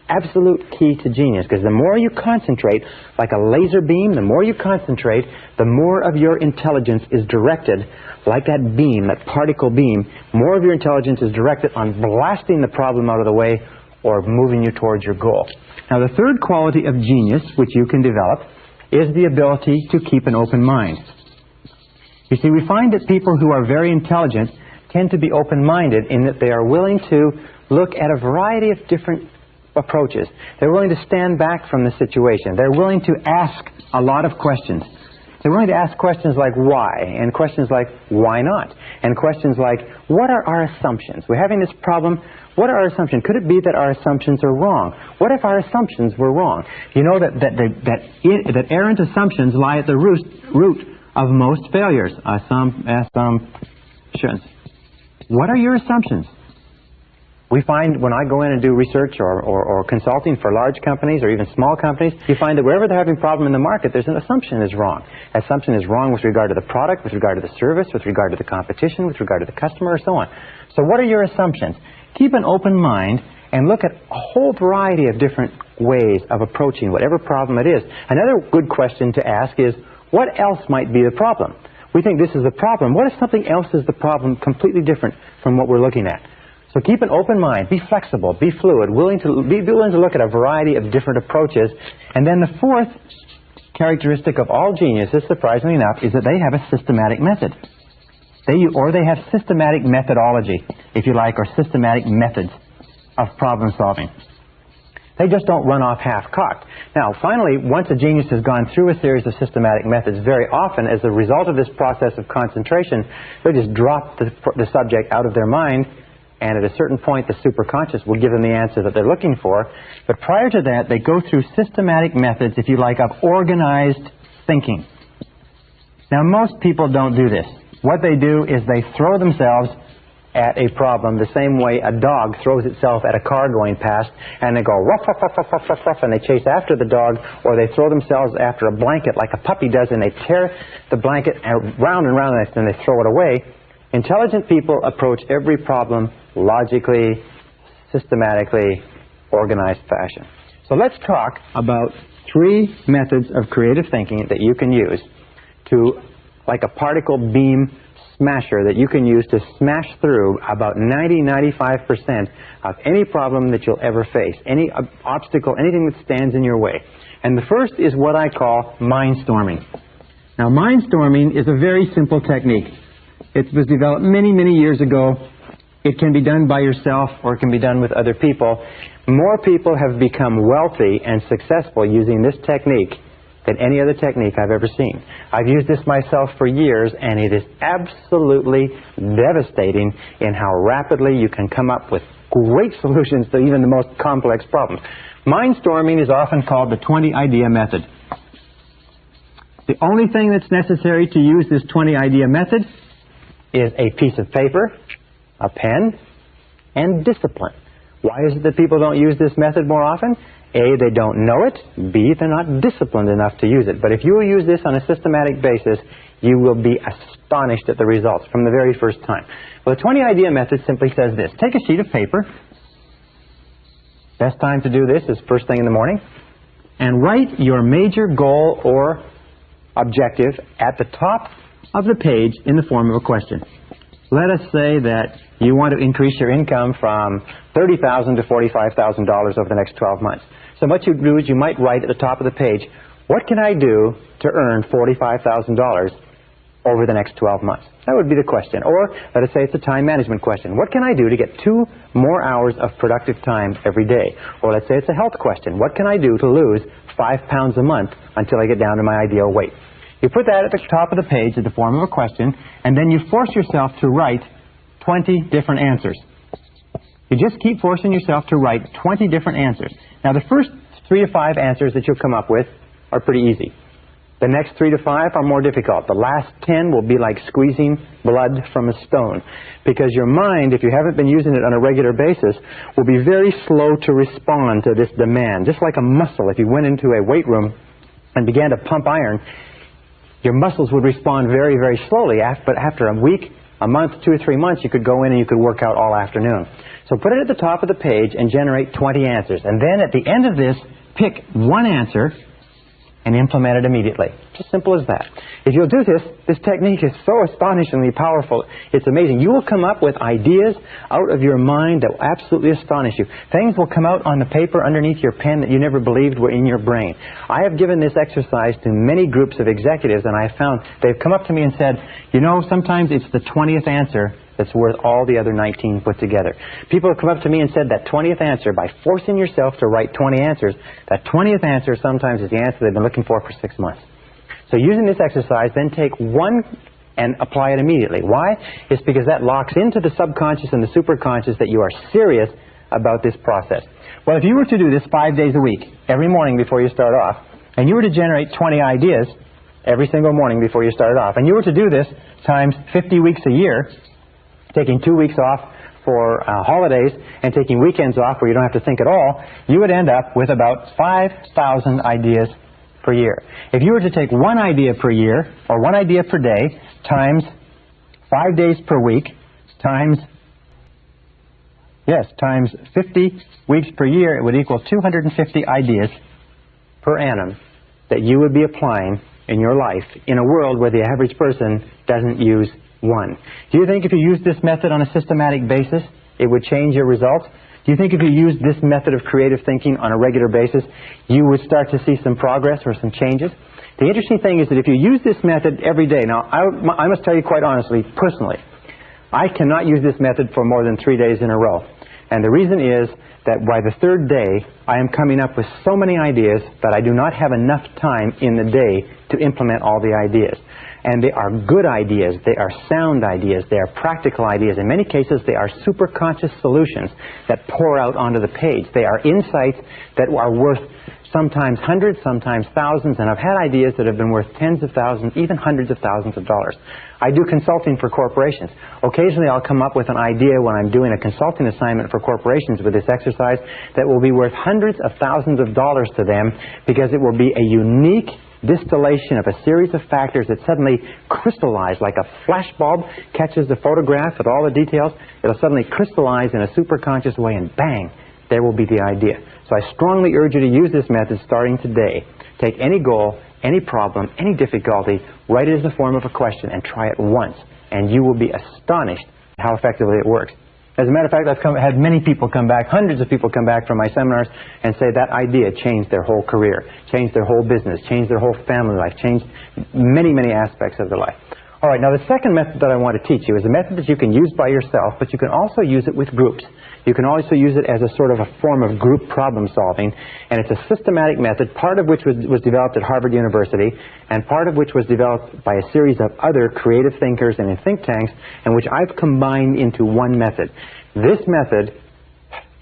Absolute key to genius, because the more you concentrate, like a laser beam, the more you concentrate, the more of your intelligence is directed, like that beam, that particle beam, more of your intelligence is directed on blasting the problem out of the way or moving you towards your goal. Now, the third quality of genius, which you can develop, is the ability to keep an open mind. You see, we find that people who are very intelligent tend to be open-minded in that they are willing to look at a variety of different approaches. They're willing to stand back from the situation. They're willing to ask a lot of questions. They're willing to ask questions like why, and questions like why not, and questions like what are our assumptions? We're having this problem. What are our assumptions? Could it be that our assumptions are wrong? What if our assumptions were wrong? You know that errant assumptions lie at the root of most failures. Assumptions. What are your assumptions? We find when I go in and do research or consulting for large companies or even small companies, you find that wherever they're having a problem in the market, there's an assumption is wrong. Assumption is wrong with regard to the product, with regard to the service, with regard to the competition, with regard to the customer, and so on. So what are your assumptions? Keep an open mind and look at a whole variety of different ways of approaching whatever problem it is. Another good question to ask is, what else might be the problem? We think this is the problem. What if something else is the problem completely different from what we're looking at? So keep an open mind, be flexible, be fluid, be willing to look at a variety of different approaches. And then the fourth characteristic of all geniuses, surprisingly enough, is that they have a systematic method. They have systematic methodology, if you like, or systematic methods of problem solving. They just don't run off half-cocked. Now, finally, once a genius has gone through a series of systematic methods, very often, as a result of this process of concentration, they just drop the subject out of their mind, and at a certain point, the superconscious will give them the answer that they're looking for. But prior to that, they go through systematic methods, if you like, of organized thinking. Now, most people don't do this. What they do is they throw themselves at a problem the same way a dog throws itself at a car going past, and they go ruff, ruff, ruff, ruff, ruff, ruff, and they chase after the dog, or they throw themselves after a blanket like a puppy does, and they tear the blanket round and round, and they throw it away. Intelligent people approach every problem logically, systematically, organized fashion. So let's talk about 3 methods of creative thinking that you can use to, like a particle beam smasher, that you can use to smash through about 90-95% of any problem that you'll ever face, any obstacle, anything that stands in your way. And the first is what I call mindstorming. Now, mindstorming is a very simple technique. It was developed many, many years ago. It can be done by yourself or it can be done with other people. More people have become wealthy and successful using this technique than any other technique I've ever seen. I've used this myself for years, and it is absolutely devastating in how rapidly you can come up with great solutions to even the most complex problems. Mindstorming is often called the 20-idea method. The only thing that's necessary to use this 20-idea method is a piece of paper, a pen, and discipline. Why is it that people don't use this method more often? A, they don't know it. B, they're not disciplined enough to use it. But if you will use this on a systematic basis, you will be astonished at the results from the very first time. Well, the 20-idea method simply says this. Take a sheet of paper. Best time to do this is first thing in the morning. And write your major goal or objective at the top of the page in the form of a question. Let us say that you want to increase your income from $30,000 to $45,000 over the next 12 months. So what you do is you might write at the top of the page, what can I do to earn $45,000 over the next 12 months? That would be the question. Or let us say it's a time management question. What can I do to get 2 more hours of productive time every day? Or let's say it's a health question. What can I do to lose 5 pounds a month until I get down to my ideal weight? You put that at the top of the page in the form of a question, and then you force yourself to write 20 different answers. You just keep forcing yourself to write 20 different answers. Now, the first 3 to 5 answers that you'll come up with are pretty easy. The next 3 to 5 are more difficult. The last 10 will be like squeezing blood from a stone, because your mind, if you haven't been using it on a regular basis, will be very slow to respond to this demand. Just like a muscle, if you went into a weight room and began to pump iron, your muscles would respond very, very slowly, but after a week, a month, 2 or 3 months, you could go in and you could work out all afternoon. So put it at the top of the page and generate 20 answers. And then at the end of this, pick one answer and implement it immediately. It's as simple as that. If you'll do this, this technique is so astonishingly powerful. It's amazing. You will come up with ideas out of your mind that will absolutely astonish you. Things will come out on the paper underneath your pen that you never believed were in your brain. I have given this exercise to many groups of executives, and I have found they've come up to me and said, you know, sometimes it's the 20th answer that's worth all the other 19 put together. People have come up to me and said that 20th answer, by forcing yourself to write 20 answers, that 20th answer sometimes is the answer they've been looking for 6 months. So using this exercise, then take one and apply it immediately. Why? It's because that locks into the subconscious and the superconscious that you are serious about this process. Well, if you were to do this 5 days a week, every morning before you start off, and you were to generate 20 ideas every single morning before you started off, and you were to do this times 50 weeks a year, taking 2 weeks off for holidays and taking weekends off where you don't have to think at all, you would end up with about 5,000 ideas per year. If you were to take one idea per year, or one idea per day, times 5 days per week, times 50 weeks per year, it would equal 250 ideas per annum that you would be applying in your life in a world where the average person doesn't use one. Do you think if you used this method on a systematic basis, it would change your results? Do you think if you used this method of creative thinking on a regular basis, you would start to see some progress or some changes? The interesting thing is that if you use this method every day, now I must tell you quite honestly, personally, I cannot use this method for more than 3 days in a row. And the reason is that by the third day, I am coming up with so many ideas that I do not have enough time in the day to implement all the ideas. And they are good ideas, they are sound ideas, they are practical ideas. In many cases, they are superconscious solutions that pour out onto the page. They are insights that are worth sometimes hundreds, sometimes thousands, and I've had ideas that have been worth tens of thousands, even hundreds of thousands of dollars. I do consulting for corporations. Occasionally I'll come up with an idea when I'm doing a consulting assignment for corporations with this exercise that will be worth hundreds of thousands of dollars to them because it will be a unique distillation of a series of factors that suddenly crystallize like a flashbulb catches the photograph with all the details. It'll suddenly crystallize in a superconscious way and bang, there will be the idea. So I strongly urge you to use this method starting today. Take any goal, any problem, any difficulty, write it as the form of a question and try it once. And you will be astonished at how effectively it works. As a matter of fact, I've had many people come back, hundreds of people come back from my seminars and say that idea changed their whole career, changed their whole business, changed their whole family life, changed many, many aspects of their life. All right, now the second method that I want to teach you is a method that you can use by yourself, but you can also use it with groups. You can also use it as a sort of a form of group problem solving, and it's a systematic method, part of which was developed at Harvard University, and part of which was developed by a series of other creative thinkers and in think tanks, and which I've combined into one method. This method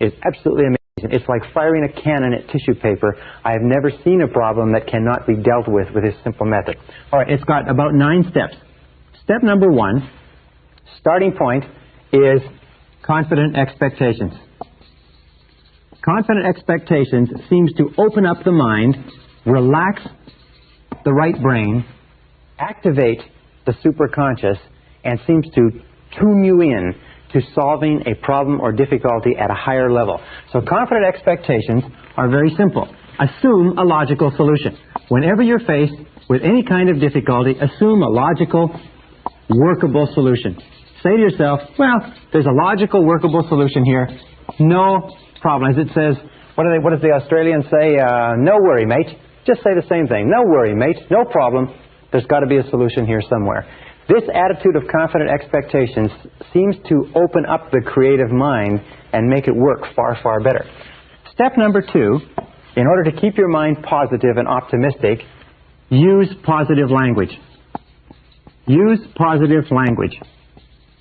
is absolutely amazing. It's like firing a cannon at tissue paper. I have never seen a problem that cannot be dealt with this simple method. All right, it's got about 9 steps. Step number 1, starting point, is confident expectations. Confident expectations seems to open up the mind, relax the right brain, activate the superconscious, and seems to tune you in to solving a problem or difficulty at a higher level. So confident expectations are very simple. Assume a logical solution. Whenever you're faced with any kind of difficulty, assume a logical, workable solution. Say to yourself, well, there's a logical, workable solution here. No problem. As it says, what does the Australians say? No worry, mate. Just say the same thing. No worry, mate. No problem. There's got to be a solution here somewhere. This attitude of confident expectations seems to open up the creative mind and make it work far, far better. Step number 2, in order to keep your mind positive and optimistic, use positive language. Use positive language.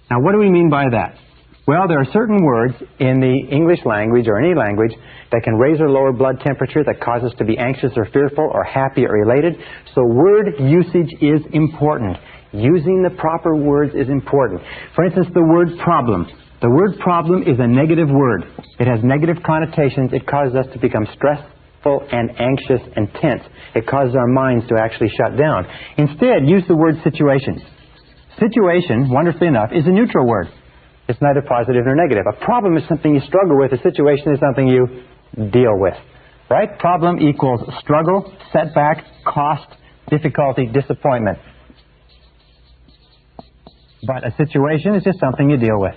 Now, what do we mean by that? Well, there are certain words in the English language or any language that can raise or lower blood temperature, that cause us to be anxious or fearful or happy or elated. So word usage is important. Using the proper words is important. For instance, the word problem. The word problem is a negative word. It has negative connotations. It causes us to become stressful and anxious and tense. It causes our minds to actually shut down. Instead, use the word situation. Situation, wonderfully enough, is a neutral word. It's neither positive nor negative. A problem is something you struggle with. A situation is something you deal with. Right? Problem equals struggle, setback, cost, difficulty, disappointment. But a situation is just something you deal with.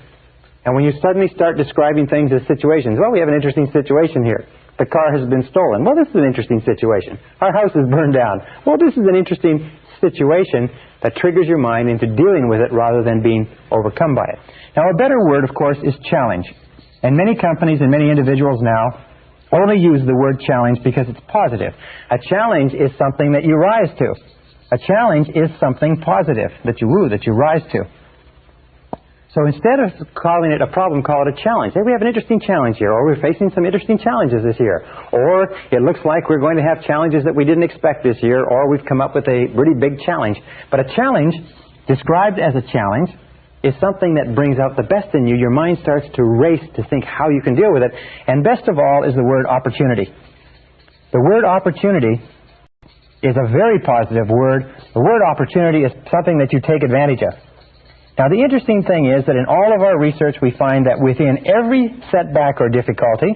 And when you suddenly start describing things as situations, well, we have an interesting situation here. The car has been stolen. Well, this is an interesting situation. Our house is burned down. Well, this is an interesting situation that triggers your mind into dealing with it rather than being overcome by it. Now, a better word, of course, is challenge. And many companies and many individuals now only use the word challenge because it's positive. A challenge is something that you rise to. A challenge is something positive that you rise to. So instead of calling it a problem, call it a challenge. Hey, we have an interesting challenge here, or we're facing some interesting challenges this year. Or it looks like we're going to have challenges that we didn't expect this year, or we've come up with a really big challenge. But a challenge, described as a challenge, is something that brings out the best in you, your mind starts to race to think how you can deal with it. And best of all is the word opportunity. The word opportunity is a very positive word. The word opportunity is something that you take advantage of. Now, the interesting thing is that in all of our research, we find that within every setback or difficulty,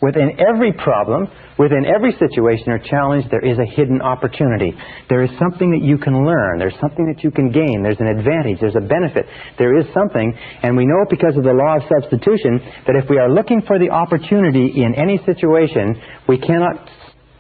within every problem, within every situation or challenge, there is a hidden opportunity. There is something that you can learn. There's something that you can gain. There's an advantage. There's a benefit. There is something, and we know because of the law of substitution that if we are looking for the opportunity in any situation, we cannot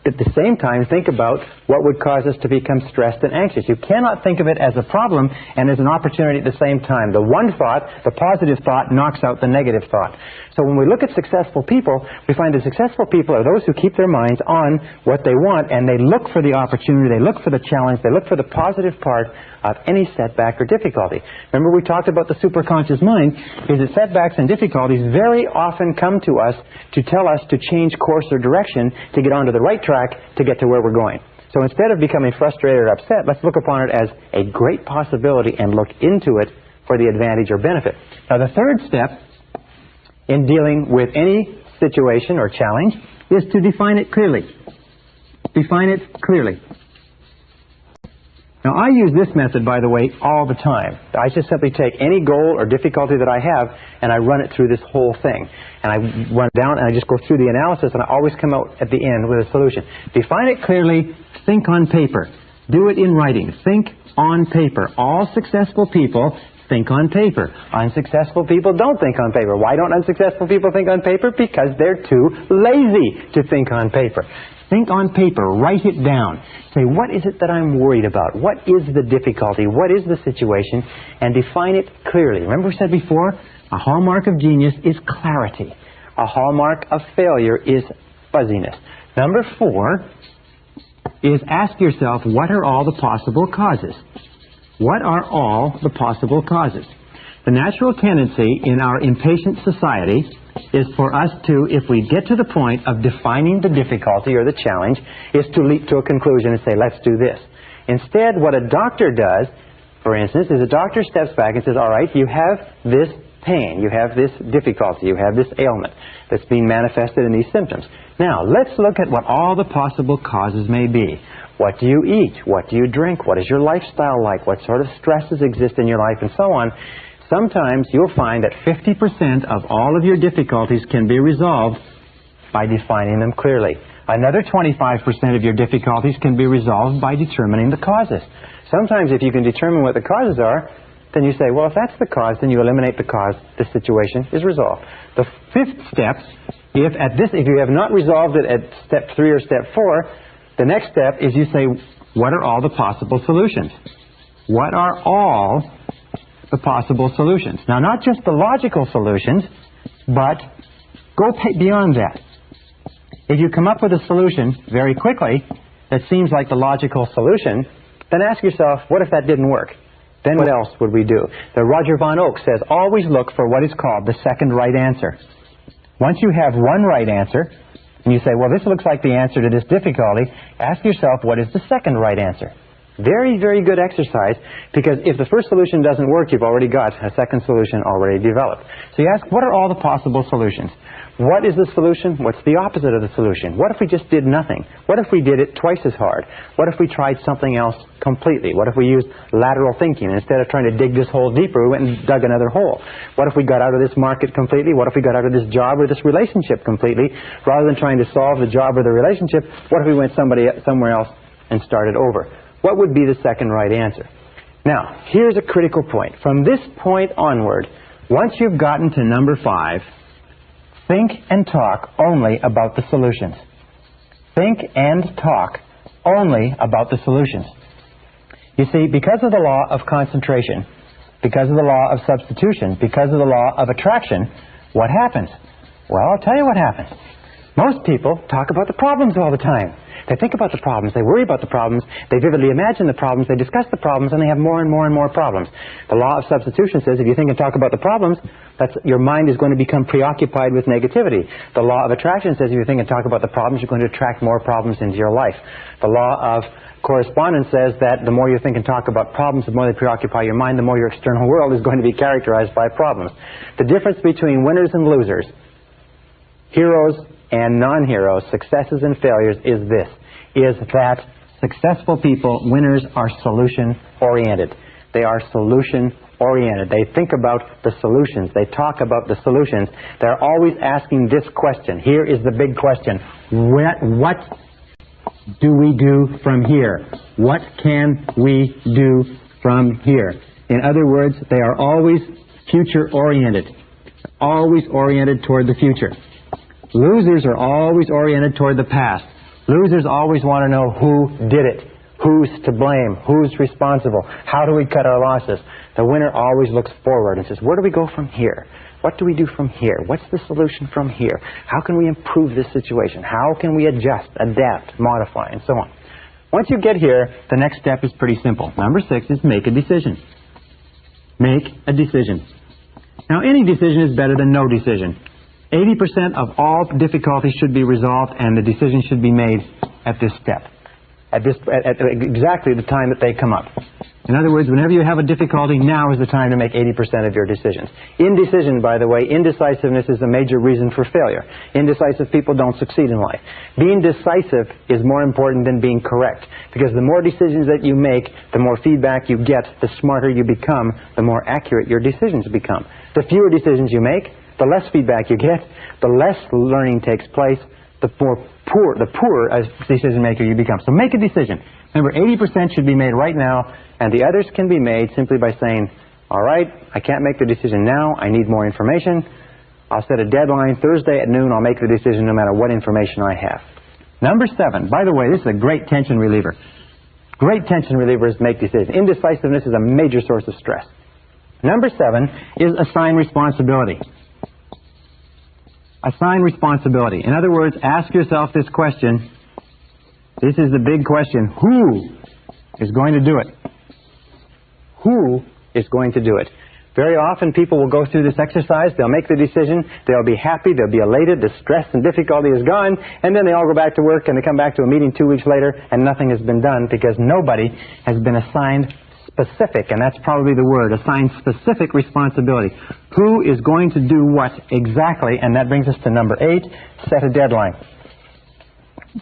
at the same time think about what would cause us to become stressed and anxious. You cannot think of it as a problem and as an opportunity at the same time. The one thought, the positive thought, knocks out the negative thought. So when we look at successful people, we find that successful people are those who keep their minds on what they want, and they look for the opportunity, they look for the challenge, they look for the positive part of any setback or difficulty. Remember, we talked about the superconscious mind, is that setbacks and difficulties very often come to us to tell us to change course or direction, to get onto the right track, to get to where we're going. So instead of becoming frustrated or upset, let's look upon it as a great possibility and look into it for the advantage or benefit. Now, the third step in dealing with any situation or challenge is to define it clearly. Define it clearly. Now, I use this method, by the way, all the time. I just simply take any goal or difficulty that I have, and I run it through this whole thing. And I run it down, and I just go through the analysis, and I always come out at the end with a solution. Define it clearly. Think on paper. Do it in writing. Think on paper. All successful people think on paper. Unsuccessful people don't think on paper. Why don't unsuccessful people think on paper? Because they're too lazy to think on paper. Think on paper. Write it down. Say, what is it that I'm worried about? What is the difficulty? What is the situation? And define it clearly. Remember we said before, a hallmark of genius is clarity. A hallmark of failure is fuzziness. Number 4 is ask yourself, what are all the possible causes? What are all the possible causes? The natural tendency in our impatient society is for us to, if we get to the point of defining the difficulty or the challenge, is to leap to a conclusion and say, let's do this. Instead, what a doctor does, for instance, is a doctor steps back and says, all right, you have this pain, you have this difficulty, you have this ailment that's being manifested in these symptoms. Now, let's look at what all the possible causes may be. What do you eat? What do you drink? What is your lifestyle like? What sort of stresses exist in your life, and so on. Sometimes you'll find that 50% of all of your difficulties can be resolved by defining them clearly. Another 25% of your difficulties can be resolved by determining the causes. Sometimes if you can determine what the causes are, then you say, well, if that's the cause, then you eliminate the cause, the situation is resolved. The 5th step, if you have not resolved it at step 3 or step 4, the next step is you say, what are all the possible solutions? What are all the possible solutions? Now, not just the logical solutions, but go beyond that. If you come up with a solution very quickly that seems like the logical solution, then ask yourself, what if that didn't work? Then what else would we do? The Roger Von Oak says, always look for what is called the second right answer. Once you have one right answer, and you say, well, this looks like the answer to this difficulty, ask yourself, what is the second right answer? Very, very good exercise, because if the first solution doesn't work, you've already got a second solution already developed. So you ask, what are all the possible solutions? What is the solution? What's the opposite of the solution? What if we just did nothing? What if we did it twice as hard? What if we tried something else completely? What if we used lateral thinking? Instead of trying to dig this hole deeper, we went and dug another hole. What if we got out of this market completely? What if we got out of this job or this relationship completely? Rather than trying to solve the job or the relationship, what if we went somewhere else and started over? What would be the second right answer? Now, here's a critical point. From this point onward, once you've gotten to number 5, think and talk only about the solutions. Think and talk only about the solutions. You see, because of the law of concentration, because of the law of substitution, because of the law of attraction, what happens? Well, I'll tell you what happens. Most people talk about the problems all the time. They think about the problems, they worry about the problems, they vividly imagine the problems, they discuss the problems, and they have more and more and more problems. The law of substitution says if you think and talk about the problems, your mind is going to become preoccupied with negativity. The law of attraction says if you think and talk about the problems, you're going to attract more problems into your life. The law of correspondence says that the more you think and talk about problems, the more they preoccupy your mind, the more your external world is going to be characterized by problems. The difference between winners and losers, heroes and non-heroes, successes and failures is this, is that successful people, winners, are solution-oriented. They are solution-oriented. They think about the solutions. They talk about the solutions. They're always asking this question. Here is the big question. What do we do from here? What can we do from here? In other words, they are always future-oriented, always oriented toward the future. Losers are always oriented toward the past. Losers always want to know who did it, who's to blame, who's responsible, how do we cut our losses. The winner always looks forward and says, where do we go from here? What do we do from here? What's the solution from here? How can we improve this situation? How can we adjust, adapt, modify, and so on? Once you get here, the next step is pretty simple. Number 6 is make a decision. Make a decision. Now, any decision is better than no decision. 80% of all difficulties should be resolved, and the decision should be made at this step, at exactly the time that they come up. In other words, whenever you have a difficulty, now is the time to make 80% of your decisions. Indecision, by the way, indecisiveness is a major reason for failure. Indecisive people don't succeed in life. Being decisive is more important than being correct, because the more decisions that you make, the more feedback you get, the smarter you become, the more accurate your decisions become. The fewer decisions you make, the less feedback you get, the less learning takes place, the poorer as decision maker you become. So make a decision. Remember, 80% should be made right now, and the others can be made simply by saying, all right, I can't make the decision now, I need more information. I'll set a deadline, Thursday at noon, I'll make the decision no matter what information I have. Number 7, by the way, this is a great tension reliever. Great tension relievers make decisions. Indecisiveness is a major source of stress. Number 7 is assign responsibility. Assign responsibility. In other words, ask yourself this question. This is the big question. Who is going to do it? Who is going to do it? Very often people will go through this exercise, they'll make the decision, they'll be happy, they'll be elated, the stress and difficulty is gone, and then they all go back to work and they come back to a meeting 2 weeks later and nothing has been done because nobody has been assigned specific, and that's probably the word, assign specific responsibility. Who is going to do what exactly? And that brings us to number 8, set a deadline.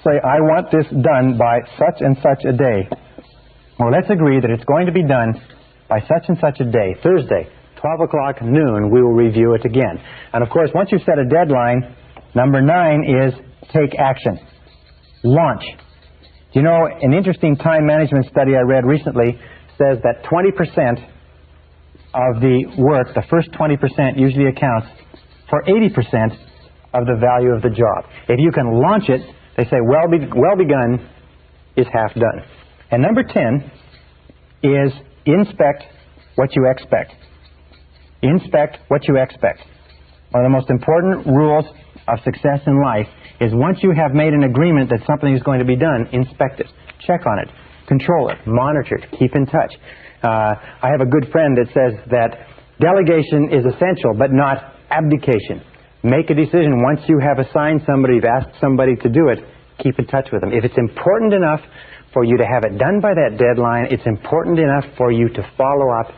Say, I want this done by such and such a day. Well, let's agree that it's going to be done by such and such a day, Thursday, 12 o'clock noon, we will review it again. And of course, once you've set a deadline, number 9 is take action. Launch. You know, an interesting time management study I read recently says that 20% of the work, the first 20% usually accounts for 80% of the value of the job. If you can launch it, they say well begun is half done. And number 10 is inspect what you expect. Inspect what you expect. One of the most important rules of success in life is once you have made an agreement that something is going to be done, inspect it. Check on it. Control it, monitor it, keep in touch. I have a good friend that says that delegation is essential, but not abdication. Make a decision. Once you have assigned somebody, you've asked somebody to do it, keep in touch with them. If it's important enough for you to have it done by that deadline, it's important enough for you to follow up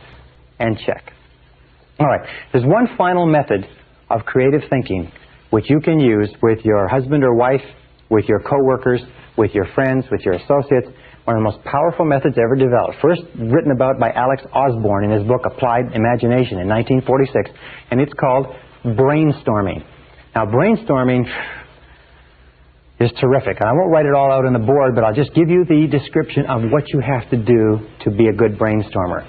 and check. All right, there's one final method of creative thinking which you can use with your husband or wife, with your coworkers, with your friends, with your associates. One of the most powerful methods ever developed. First written about by Alex Osborne in his book Applied Imagination in 1946, and it's called brainstorming. Now, brainstorming is terrific. And I won't write it all out on the board, but I'll just give you the description of what you have to do to be a good brainstormer.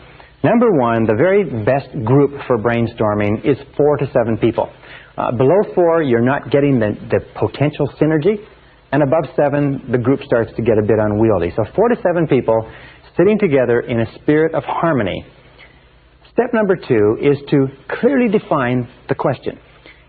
Number 1, the very best group for brainstorming is 4 to 7 people. Below 4, you're not getting the potential synergy. And above 7, the group starts to get a bit unwieldy. So 4 to 7 people sitting together in a spirit of harmony. Step number 2 is to clearly define the question.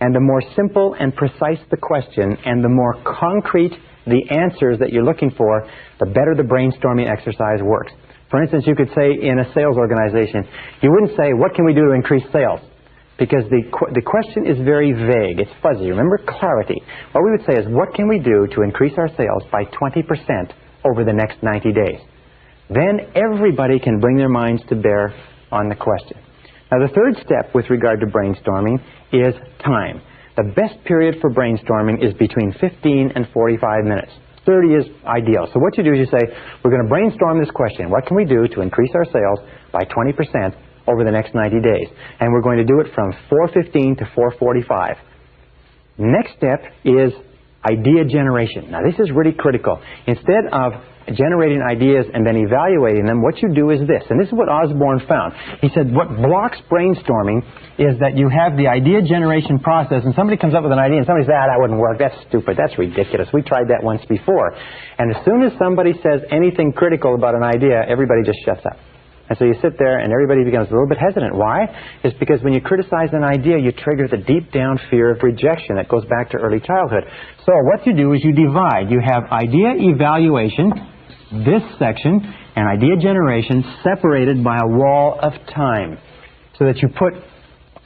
And the more simple and precise the question, and the more concrete the answers that you're looking for, the better the brainstorming exercise works. For instance, you could say in a sales organization, you wouldn't say, what can we do to increase sales? Because the question is very vague. It's fuzzy. Remember, clarity. What we would say is, what can we do to increase our sales by 20% over the next 90 days? Then everybody can bring their minds to bear on the question. Now, the third step with regard to brainstorming is time. The best period for brainstorming is between 15 and 45 minutes. 30 is ideal. So what you do is you say, we're going to brainstorm this question. What can we do to increase our sales by 20% over the next 90 days? And we're going to do it from 4:15 to 4:45. Next step is idea generation. Now, this is really critical. Instead of generating ideas and then evaluating them, what you do is this. And this is what Osborne found. He said what blocks brainstorming is that you have the idea generation process, and somebody comes up with an idea and somebody says, that wouldn't work, that's stupid, that's ridiculous, we tried that once before. And as soon as somebody says anything critical about an idea, everybody just shuts up. And so you sit there and everybody becomes a little bit hesitant. Why? It's because when you criticize an idea, you trigger the deep down fear of rejection that goes back to early childhood. So what you do is you divide. You have idea evaluation, this section, and idea generation separated by a wall of time, so that you put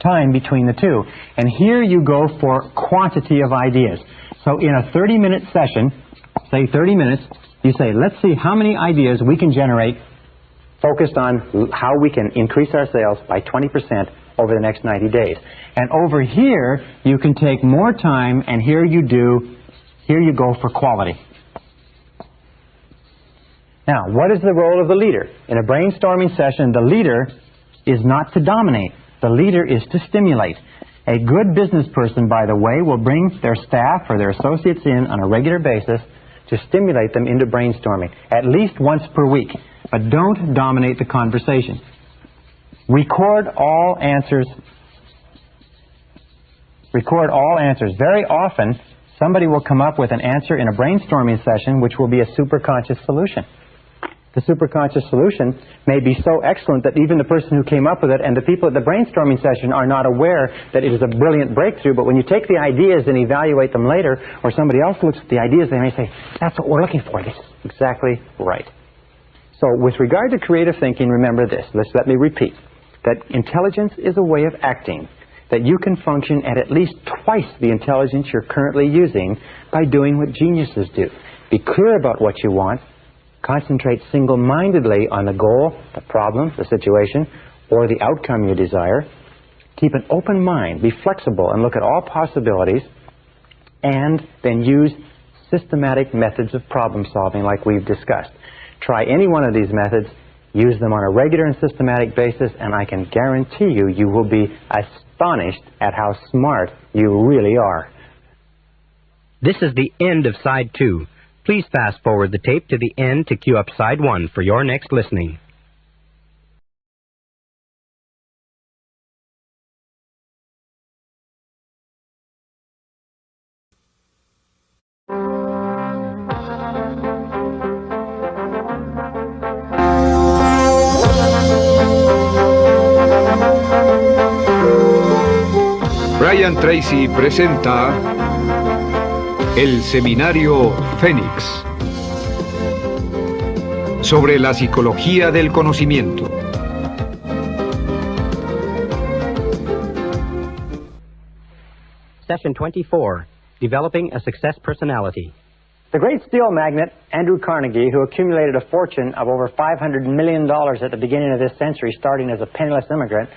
time between the two. And here you go for quantity of ideas. So in a 30-minute session, say 30 minutes, you say, let's see how many ideas we can generate focused on how we can increase our sales by 20% over the next 90 days. And over here, you can take more time, and here you go for quality. Now, what is the role of the leader? In a brainstorming session, the leader is not to dominate. The leader is to stimulate. A good business person, by the way, will bring their staff or their associates in on a regular basis to stimulate them into brainstorming, at least once per week. But don't dominate the conversation. Record all answers. Record all answers. Very often, somebody will come up with an answer in a brainstorming session which will be a superconscious solution. The superconscious solution may be so excellent that even the person who came up with it and the people at the brainstorming session are not aware that it is a brilliant breakthrough. But when you take the ideas and evaluate them later, or somebody else looks at the ideas, they may say, that's what we're looking for. This is exactly right. So with regard to creative thinking, remember this. Let me repeat. That intelligence is a way of acting. That you can function at least twice the intelligence you're currently using by doing what geniuses do. Be clear about what you want. Concentrate single-mindedly on the goal, the problem, the situation, or the outcome you desire. Keep an open mind. Be flexible and look at all possibilities. And then use systematic methods of problem solving like we've discussed. Try any one of these methods, use them on a regular and systematic basis, and I can guarantee you, you will be astonished at how smart you really are. This is the end of Side 2. Please fast forward the tape to the end to cue up Side 1 for your next listening. Brian Tracy presenta el Seminario Fénix sobre la psicología del conocimiento. Session 24, Developing a Success Personality. The great steel magnate, Andrew Carnegie, who accumulated a fortune of over $500 million at the beginning of this century, starting as a penniless immigrant,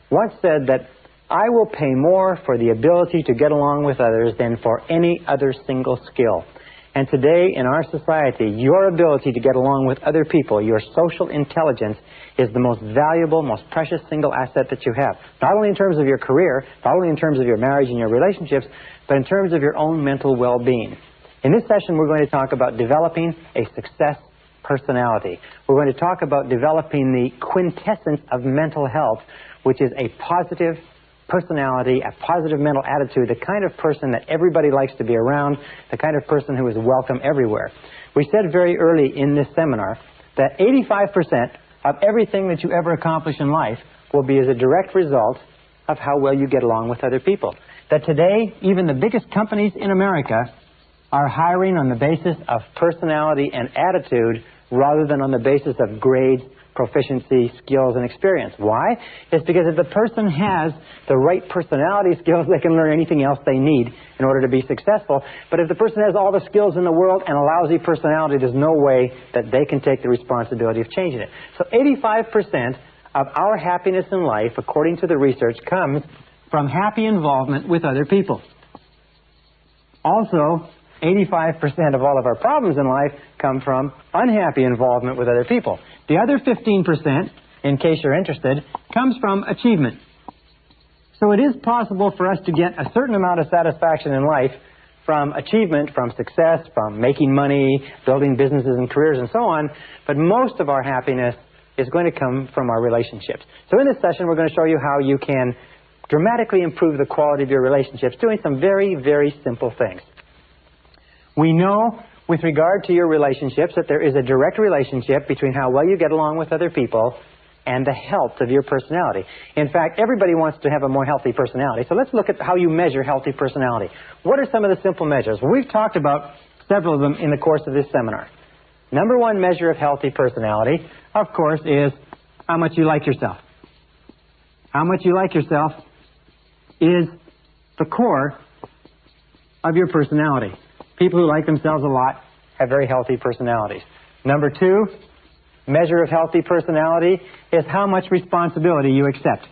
once said that I will pay more for the ability to get along with others than for any other single skill. And today, in our society, your ability to get along with other people, your social intelligence, is the most valuable, most precious single asset that you have. Not only in terms of your career, not only in terms of your marriage and your relationships, but in terms of your own mental well-being. In this session, we're going to talk about developing a success personality. We're going to talk about developing the quintessence of mental health, which is a positive personality, a positive mental attitude, the kind of person that everybody likes to be around, the kind of person who is welcome everywhere. We said very early in this seminar that 85% of everything that you ever accomplish in life will be as a direct result of how well you get along with other people. that today even the biggest companies in America are hiring on the basis of personality and attitude rather than on the basis of grades, proficiency, skills, and experience. Why? It's because if the person has the right personality skills, they can learn anything else they need in order to be successful. But if the person has all the skills in the world and a lousy personality, there's no way that they can take the responsibility of changing it. So 85% of our happiness in life, according to the research, comes from happy involvement with other people. Also, 85% of all of our problems in life come from unhappy involvement with other people. The other 15%, in case you're interested, comes from achievement. So it is possible for us to get a certain amount of satisfaction in life from achievement, from success, from making money, building businesses and careers and so on, but most of our happiness is going to come from our relationships. So in this session, we're going to show you how you can dramatically improve the quality of your relationships doing some very, very simple things. We know with regard to your relationships that there is a direct relationship between how well you get along with other people and the health of your personality. In fact, everybody wants to have a more healthy personality. So let's look at how you measure healthy personality. What are some of the simple measures? Well, we've talked about several of them in the course of this seminar. Number one measure of healthy personality, of course, is how much you like yourself. How much you like yourself is the core of your personality. People who like themselves a lot have very healthy personalities. Number two measure of healthy personality is how much responsibility you accept.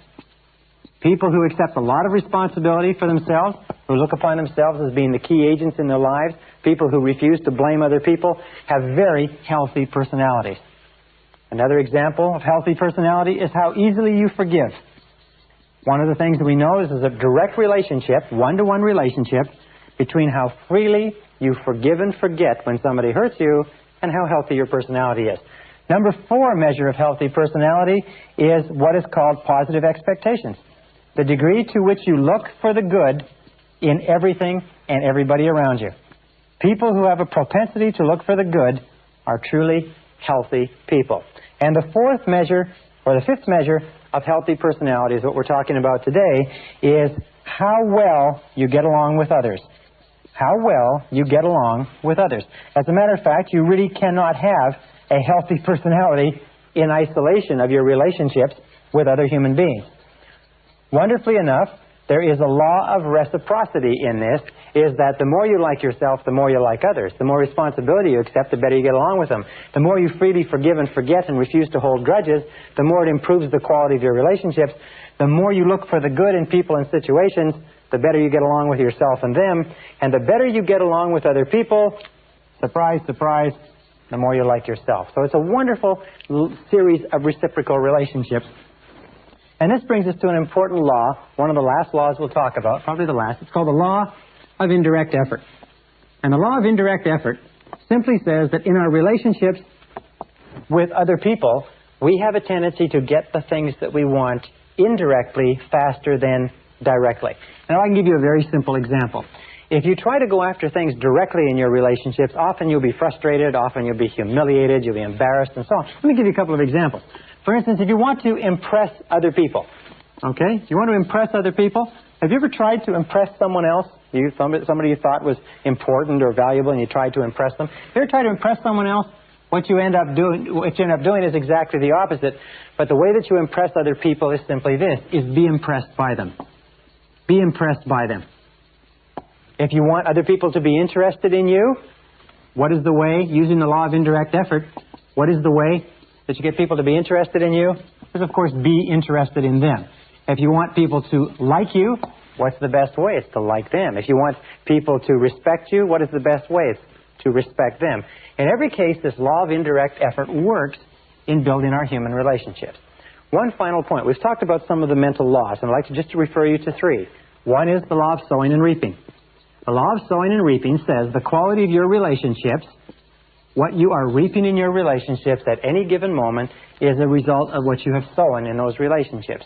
People who accept a lot of responsibility for themselves, who look upon themselves as being the key agents in their lives, people who refuse to blame other people, have very healthy personalities. Another example of healthy personality is how easily you forgive. One of the things that we know is there's a direct relationship, one-to-one relationship, between how freely you forgive and forget when somebody hurts you and how healthy your personality is. Number four measure of healthy personality is what is called positive expectations. The degree to which you look for the good in everything and everybody around you. People who have a propensity to look for the good are truly healthy people. And the fourth measure, or the fifth measure of healthy personality is what we're talking about today, is how well you get along with others. How well you get along with others. As a matter of fact, you really cannot have a healthy personality in isolation of your relationships with other human beings. Wonderfully enough, there is a law of reciprocity in this, is that the more you like yourself, the more you like others. The more responsibility you accept, the better you get along with them. The more you freely forgive and forget and refuse to hold grudges, the more it improves the quality of your relationships. The more you look for the good in people and situations, the better you get along with yourself and them. And the better you get along with other people, surprise, surprise, the more you like yourself. So it's a wonderful series of reciprocal relationships. And this brings us to an important law, one of the last laws we'll talk about, probably the last. It's called the law of indirect effort. And the law of indirect effort simply says that in our relationships with other people, we have a tendency to get the things that we want indirectly faster than directly. Now, I can give you a very simple example. If you try to go after things directly in your relationships, often you'll be frustrated, often you'll be humiliated, you'll be embarrassed, and so on. Let me give you a couple of examples. For instance, if you want to impress other people, okay? If you want to impress other people, have you ever tried to impress someone else? Somebody you thought was important or valuable and you tried to impress them? If you ever try to impress someone else, what you end up doing is exactly the opposite. But the way that you impress other people is simply this, is be impressed by them. Be impressed by them. If you want other people to be interested in you, what is the way, using the law of indirect effort, what is the way that you get people to be interested in you? Is, of course, be interested in them. If you want people to like you, what's the best way? It's to like them. If you want people to respect you, what is the best way? It's to respect them. In every case, this law of indirect effort works in building our human relationships. One final point. We've talked about some of the mental laws, and I'd like to just refer you to three. One is the law of sowing and reaping. The law of sowing and reaping says the quality of your relationships, what you are reaping in your relationships at any given moment, is a result of what you have sown in those relationships.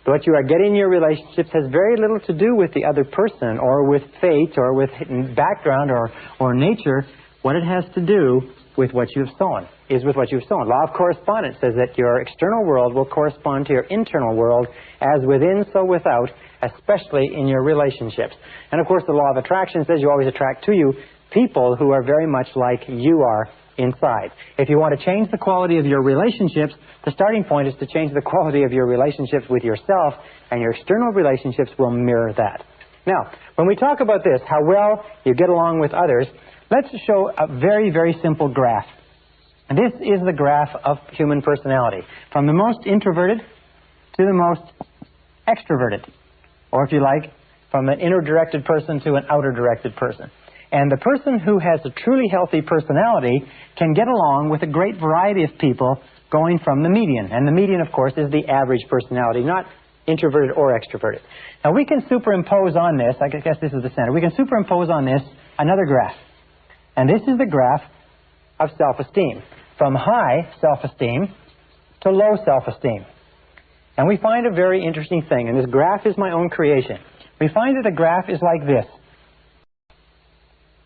What you are getting in your relationships has very little to do with the other person or with fate or with background or nature. What it has to do with what you've sown, is with what you've sown. Law of correspondence says that your external world will correspond to your internal world, as within, so without, especially in your relationships. And of course, the law of attraction says you always attract to you people who are very much like you are inside. If you want to change the quality of your relationships, the starting point is to change the quality of your relationships with yourself, and your external relationships will mirror that. Now, when we talk about this, how well you get along with others, let's show a very, very simple graph. And this is the graph of human personality, from the most introverted to the most extroverted, or if you like, from an inner-directed person to an outer-directed person. And the person who has a truly healthy personality can get along with a great variety of people going from the median. And the median, of course, is the average personality, not introverted or extroverted. Now, we can superimpose on this, I guess this is the center, we can superimpose on this another graph. And this is the graph of self-esteem, from high self-esteem to low self-esteem. And we find a very interesting thing, and this graph is my own creation. We find that the graph is like this.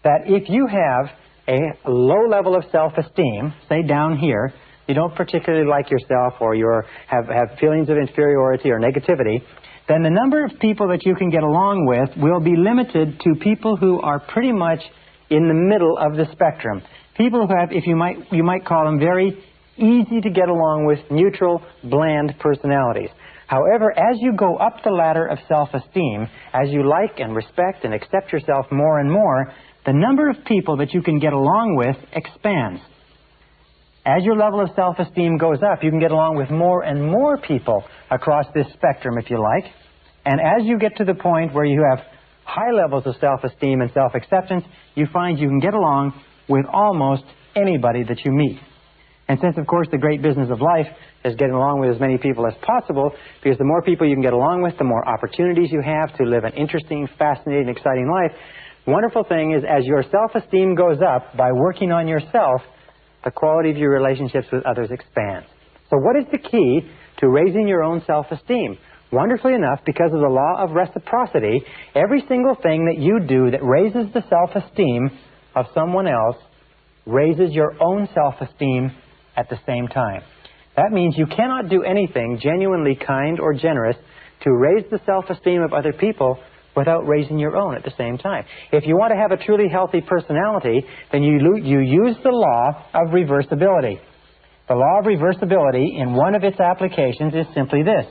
That if you have a low level of self-esteem, say down here, you don't particularly like yourself, or you have feelings of inferiority or negativity, then the number of people that you can get along with will be limited to people who are pretty much in the middle of the spectrum. People who have, if you might call them, very easy to get along with, neutral, bland personalities. However, as you go up the ladder of self-esteem, as you like and respect and accept yourself more and more, the number of people that you can get along with expands. As your level of self-esteem goes up, you can get along with more and more people across this spectrum, if you like. And as you get to the point where you have high levels of self-esteem and self-acceptance, you find you can get along with almost anybody that you meet. And since, of course, the great business of life is getting along with as many people as possible, because the more people you can get along with, the more opportunities you have to live an interesting, fascinating, exciting life. The wonderful thing is, as your self-esteem goes up by working on yourself, the quality of your relationships with others expands. So what is the key to raising your own self-esteem? Wonderfully enough, because of the law of reciprocity, every single thing that you do that raises the self-esteem of someone else raises your own self-esteem at the same time. That means you cannot do anything genuinely kind or generous to raise the self-esteem of other people without raising your own at the same time. If you want to have a truly healthy personality, then you use the law of reversibility. The law of reversibility, in one of its applications, is simply this,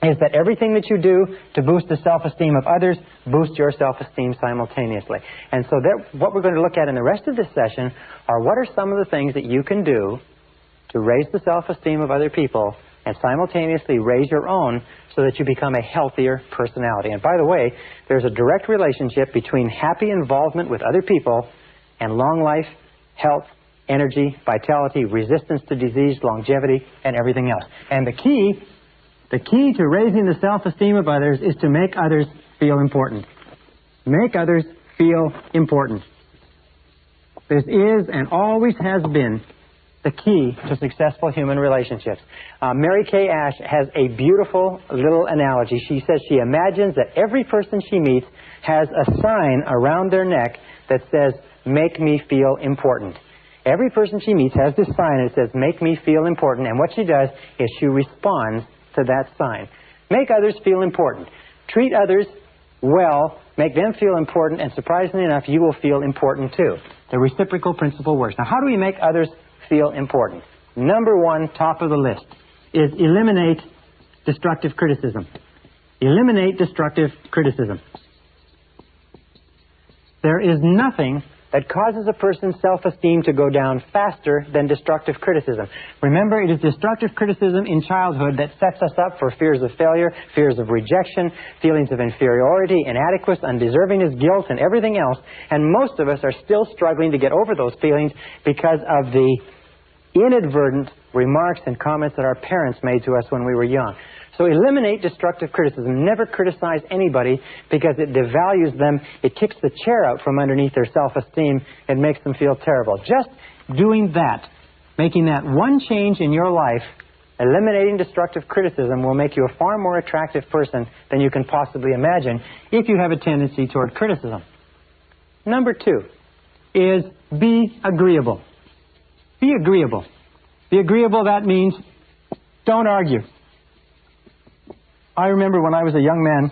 is that everything that you do to boost the self-esteem of others boosts your self-esteem simultaneously. And so what we're going to look at in the rest of this session are what are some of the things that you can do to raise the self-esteem of other people and simultaneously raise your own so that you become a healthier personality. And by the way, there's a direct relationship between happy involvement with other people and long life, health, energy, vitality, resistance to disease, longevity, and everything else. And the key to raising the self-esteem of others is to make others feel important. Make others feel important. This is and always has been the key to successful human relationships. Mary Kay Ash has a beautiful little analogy. She says she imagines that every person she meets has a sign around their neck that says, "Make me feel important." Every person she meets has this sign that says, "Make me feel important," and what she does is she responds to that sign. Make others feel important. Treat others well, make them feel important, and surprisingly enough, you will feel important too. The reciprocal principle works. Now, how do we make others feel important? Number one, top of the list, is eliminate destructive criticism. Eliminate destructive criticism. There is nothing that causes a person's self-esteem to go down faster than destructive criticism. Remember, it is destructive criticism in childhood that sets us up for fears of failure, fears of rejection, feelings of inferiority, inadequacy, undeservingness, guilt, and everything else. And most of us are still struggling to get over those feelings because of the inadvertent remarks and comments that our parents made to us when we were young. So eliminate destructive criticism. Never criticize anybody because it devalues them. It kicks the chair out from underneath their self-esteem and makes them feel terrible. Just doing that, making that one change in your life, eliminating destructive criticism, will make you a far more attractive person than you can possibly imagine if you have a tendency toward criticism. Number two is be agreeable. Be agreeable. Be agreeable, that means don't argue. I remember when I was a young man,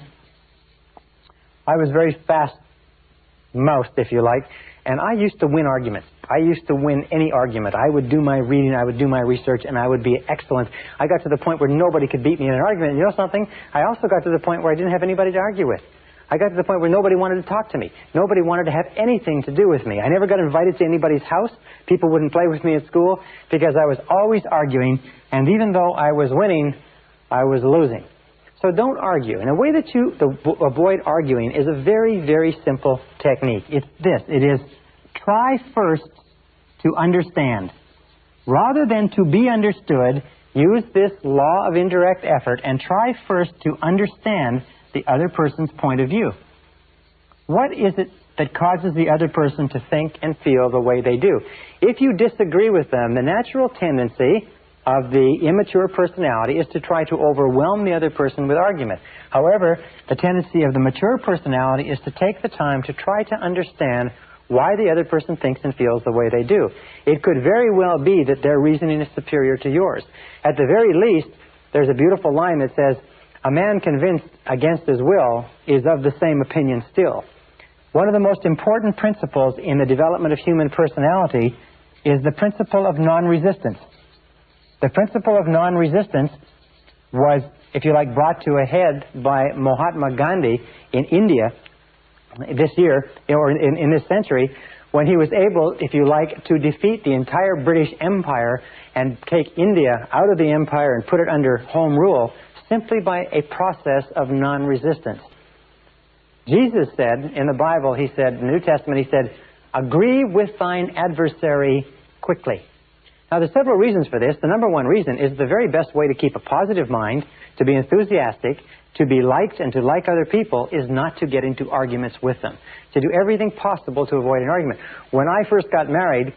I was very fast-mouthed, if you like, and I used to win arguments. I used to win any argument. I would do my reading, I would do my research, and I would be excellent. I got to the point where nobody could beat me in an argument. And you know something? I also got to the point where I didn't have anybody to argue with. I got to the point where nobody wanted to talk to me. Nobody wanted to have anything to do with me. I never got invited to anybody's house. People wouldn't play with me at school because I was always arguing, and even though I was winning, I was losing. So don't argue. And a way that you avoid arguing is a very, very simple technique. It's this. It is try first to understand. Rather than to be understood, use this law of indirect effort and try first to understand the other person's point of view. What is it that causes the other person to think and feel the way they do? If you disagree with them, the natural tendency of the immature personality is to try to overwhelm the other person with argument. However, the tendency of the mature personality is to take the time to try to understand why the other person thinks and feels the way they do. It could very well be that their reasoning is superior to yours. At the very least, there's a beautiful line that says, "A man convinced against his will is of the same opinion still." One of the most important principles in the development of human personality is the principle of non-resistance. The principle of non-resistance was, if you like, brought to a head by Mahatma Gandhi in India this year, or in this century, when he was able, if you like, to defeat the entire British Empire and take India out of the empire and put it under home rule simply by a process of non-resistance. Jesus said in the Bible, he said, in the New Testament, he said, "Agree with thine adversary quickly." Now, there's several reasons for this. The number one reason is the very best way to keep a positive mind, to be enthusiastic, to be liked, and to like other people is not to get into arguments with them. To do everything possible to avoid an argument. When I first got married,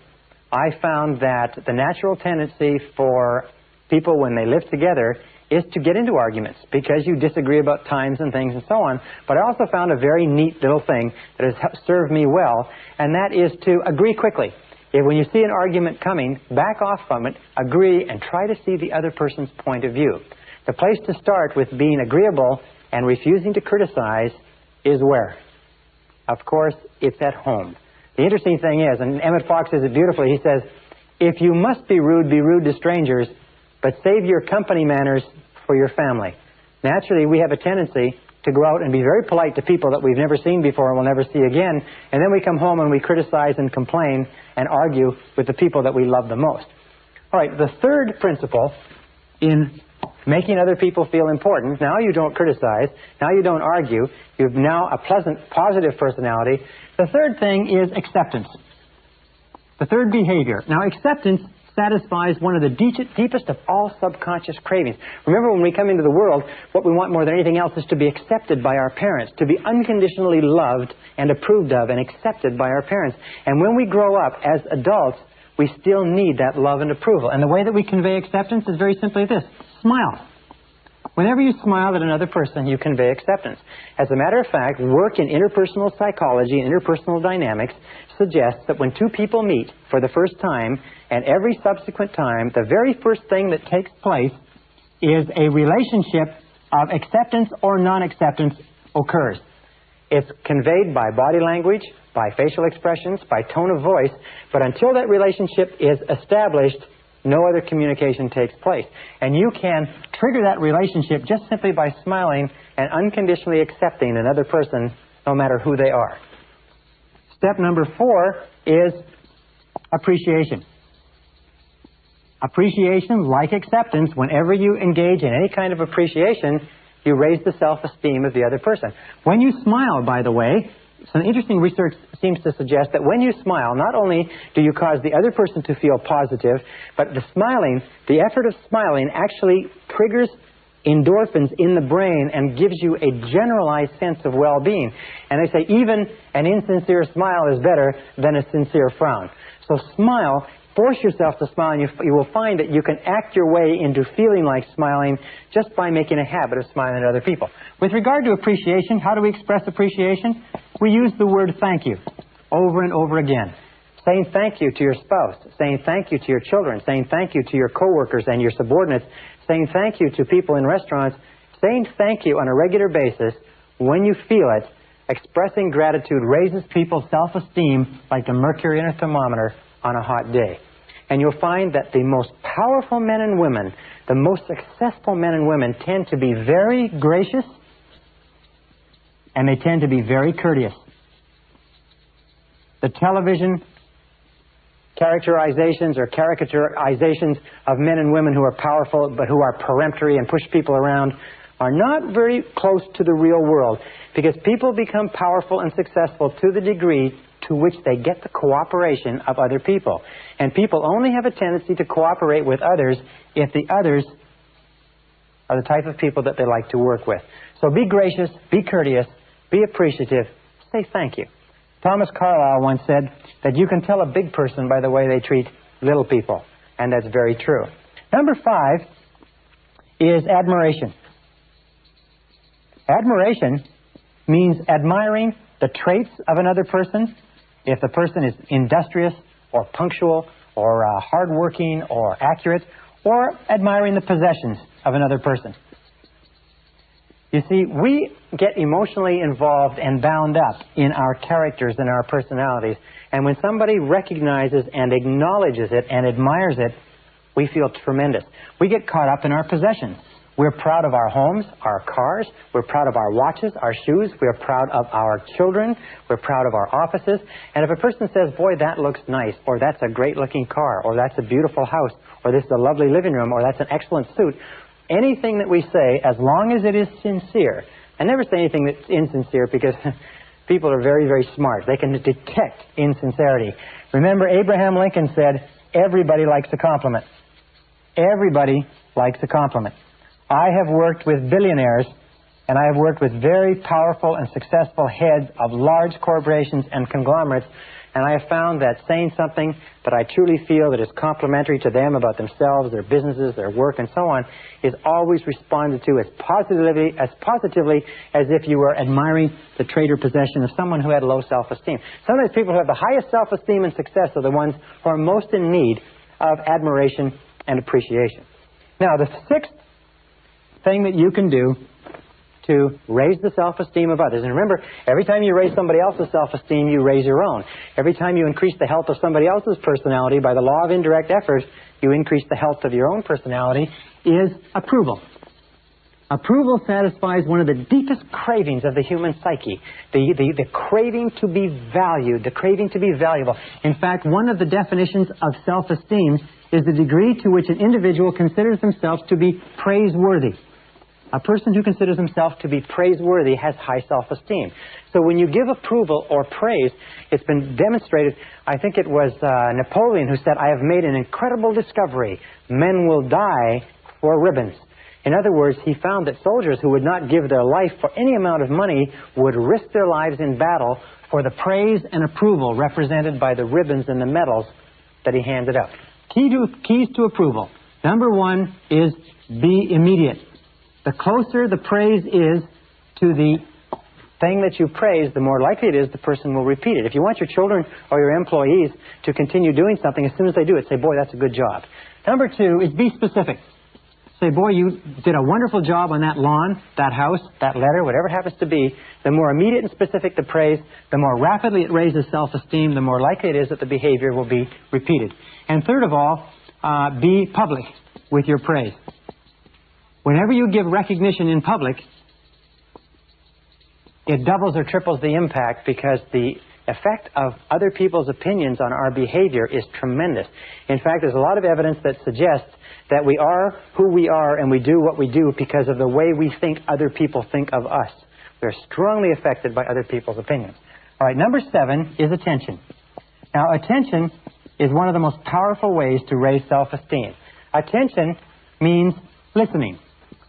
I found that the natural tendency for people when they live together is to get into arguments because you disagree about times and things and so on. But I also found a very neat little thing that has served me well, and that is to agree quickly. If when you see an argument coming, back off from it, agree, and try to see the other person's point of view. The place to start with being agreeable and refusing to criticize is where? Of course, it's at home. The interesting thing is, and Emmett Fox says it beautifully, he says, "If you must be rude to strangers, but save your company manners for your family." Naturally, we have a tendency to go out and be very polite to people that we've never seen before and will never see again, and then we come home and we criticize and complain and argue with the people that we love the most. All right, the third principle in making other people feel important, now you don't criticize, now you don't argue, you've now a pleasant, positive personality. The third thing is acceptance. The third behavior. Now, acceptance satisfies one of the deepest of all subconscious cravings. Remember, when we come into the world, what we want more than anything else is to be accepted by our parents, to be unconditionally loved and approved of and accepted by our parents. And when we grow up as adults, we still need that love and approval. And the way that we convey acceptance is very simply this: smile. Whenever you smile at another person, you convey acceptance. As a matter of fact, work in interpersonal psychology and interpersonal dynamics suggests that when two people meet for the first time, and every subsequent time, the very first thing that takes place is a relationship of acceptance or non-acceptance occurs. It's conveyed by body language, by facial expressions, by tone of voice, but until that relationship is established, no other communication takes place. And you can trigger that relationship just simply by smiling and unconditionally accepting another person, no matter who they are. Step number 4 is appreciation. Appreciation, like acceptance, whenever you engage in any kind of appreciation, you raise the self-esteem of the other person. When you smile, by the way, some interesting research seems to suggest that when you smile, not only do you cause the other person to feel positive, but the effort of smiling actually triggers endorphins in the brain and gives you a generalized sense of well-being. And they say even an insincere smile is better than a sincere frown. So smile. Force yourself to smile, and you will find that you can act your way into feeling like smiling just by making a habit of smiling at other people. With regard to appreciation, how do we express appreciation? We use the word thank you over and over again. saying thank you to your spouse, saying thank you to your children, saying thank you to your coworkers and your subordinates, saying thank you to people in restaurants, saying thank you on a regular basis when you feel it. Expressing gratitude raises people's self-esteem like the mercury in a thermometer on a hot day. And you'll find that the most powerful men and women, the most successful men and women, tend to be very gracious and they tend to be very courteous. The television characterizations or caricaturizations of men and women who are powerful but who are peremptory and push people around are not very close to the real world, because people become powerful and successful to the degree to which they get the cooperation of other people. And people only have a tendency to cooperate with others if the others are the type of people that they like to work with. So be gracious, be courteous, be appreciative, say thank you. Thomas Carlyle once said that you can tell a big person by the way they treat little people, and that's very true. Number 5 is admiration. Admiration means admiring the traits of another person. If the person is industrious or punctual or hardworking or accurate, or admiring the possessions of another person. You see, we get emotionally involved and bound up in our characters and our personalities. And when somebody recognizes and acknowledges it and admires it, we feel tremendous. We get caught up in our possessions. We're proud of our homes, our cars. We're proud of our watches, our shoes. We're proud of our children. We're proud of our offices. And if a person says, boy, that looks nice, or that's a great-looking car, or that's a beautiful house, or this is a lovely living room, or that's an excellent suit, anything that we say, as long as it is sincere, I never say anything that's insincere because people are very, very smart. They can detect insincerity. Remember, Abraham Lincoln said, everybody likes a compliment. Everybody likes a compliment. I have worked with billionaires, and I have worked with very powerful and successful heads of large corporations and conglomerates, and I have found that saying something that I truly feel that is complimentary to them about themselves, their businesses, their work, and so on, is always responded to as positively as if you were admiring the trait or possession of someone who had low self-esteem. Sometimes people who have the highest self-esteem and success are the ones who are most in need of admiration and appreciation. Now, the 6th thing that you can do to raise the self-esteem of others. And remember, every time you raise somebody else's self-esteem, you raise your own. Every time you increase the health of somebody else's personality by the law of indirect effort, you increase the health of your own personality, is approval. Approval satisfies one of the deepest cravings of the human psyche, the craving to be valued, the craving to be valuable. In fact, one of the definitions of self-esteem is the degree to which an individual considers themselves to be praiseworthy. A person who considers himself to be praiseworthy has high self-esteem. So when you give approval or praise, it's been demonstrated, I think it was Napoleon who said, I have made an incredible discovery. Men will die for ribbons. In other words, he found that soldiers who would not give their life for any amount of money would risk their lives in battle for the praise and approval represented by the ribbons and the medals that he handed out. Keys to approval. Number 1 is be immediate. The closer the praise is to the thing that you praise, the more likely it is the person will repeat it. If you want your children or your employees to continue doing something, as soon as they do it, say, boy, that's a good job. Number 2 is be specific. Say, boy, you did a wonderful job on that lawn, that house, that letter, whatever it happens to be. The more immediate and specific the praise, the more rapidly it raises self-esteem, the more likely it is that the behavior will be repeated. And third of all, be public with your praise. Whenever you give recognition in public, it doubles or triples the impact because the effect of other people's opinions on our behavior is tremendous. In fact, there's a lot of evidence that suggests that we are who we are and we do what we do because of the way we think other people think of us. We're strongly affected by other people's opinions. All right, number 7 is attention. Now, attention is one of the most powerful ways to raise self-esteem. Attention means listening.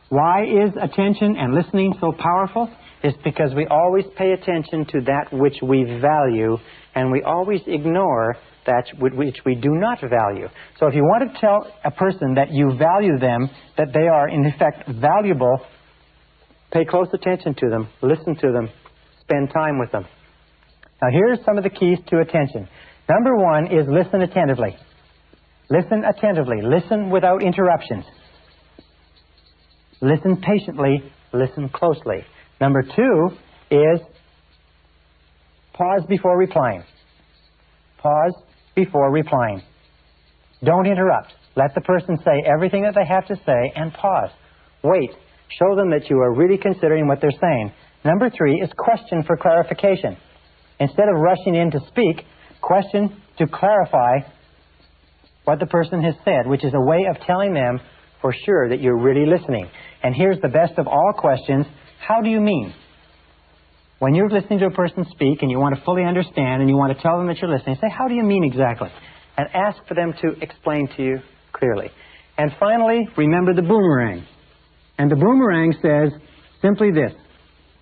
Why is attention and listening so powerful? It's because we always pay attention to that which we value, and we always ignore that which we do not value. So if you want to tell a person that you value them, that they are in effect valuable, pay close attention to them, listen to them, spend time with them. Now here's some of the keys to attention. Number one is listen attentively. Listen attentively. Listen without interruptions. Listen patiently. Listen closely. Number two is pause before replying. Pause before replying. Don't interrupt. Let the person say everything that they have to say and pause. Wait. Show them that you are really considering what they're saying. Number three is question for clarification. Instead of rushing in to speak, question to clarify what the person has said, which is a way of telling them for sure that you're really listening. And here's the best of all questions. How do you mean? When you're listening to a person speak and you want to fully understand and you want to tell them that you're listening, say, how do you mean exactly? And ask for them to explain to you clearly. And finally, remember the boomerang. And the boomerang says simply this.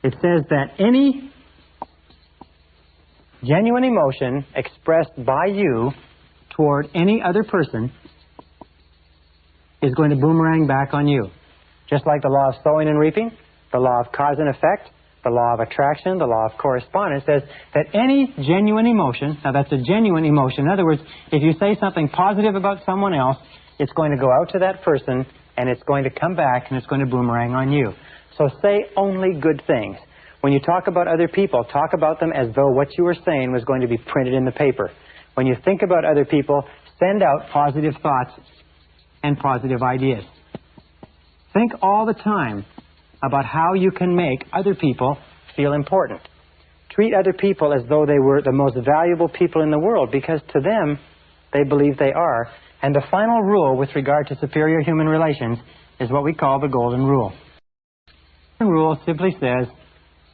It says that any genuine emotion expressed by you toward any other person is going to boomerang back on you. Just like the law of sowing and reaping, the law of cause and effect, the law of attraction, the law of correspondence says that any genuine emotion, now that's a genuine emotion. In other words, if you say something positive about someone else, it's going to go out to that person and it's going to come back and it's going to boomerang on you. So say only good things. When you talk about other people, talk about them as though what you were saying was going to be printed in the paper. When you think about other people, send out positive thoughts and positive ideas. Think all the time about how you can make other people feel important. Treat other people as though they were the most valuable people in the world, because to them, they believe they are. And the final rule with regard to superior human relations is what we call the Golden Rule. The Golden Rule simply says,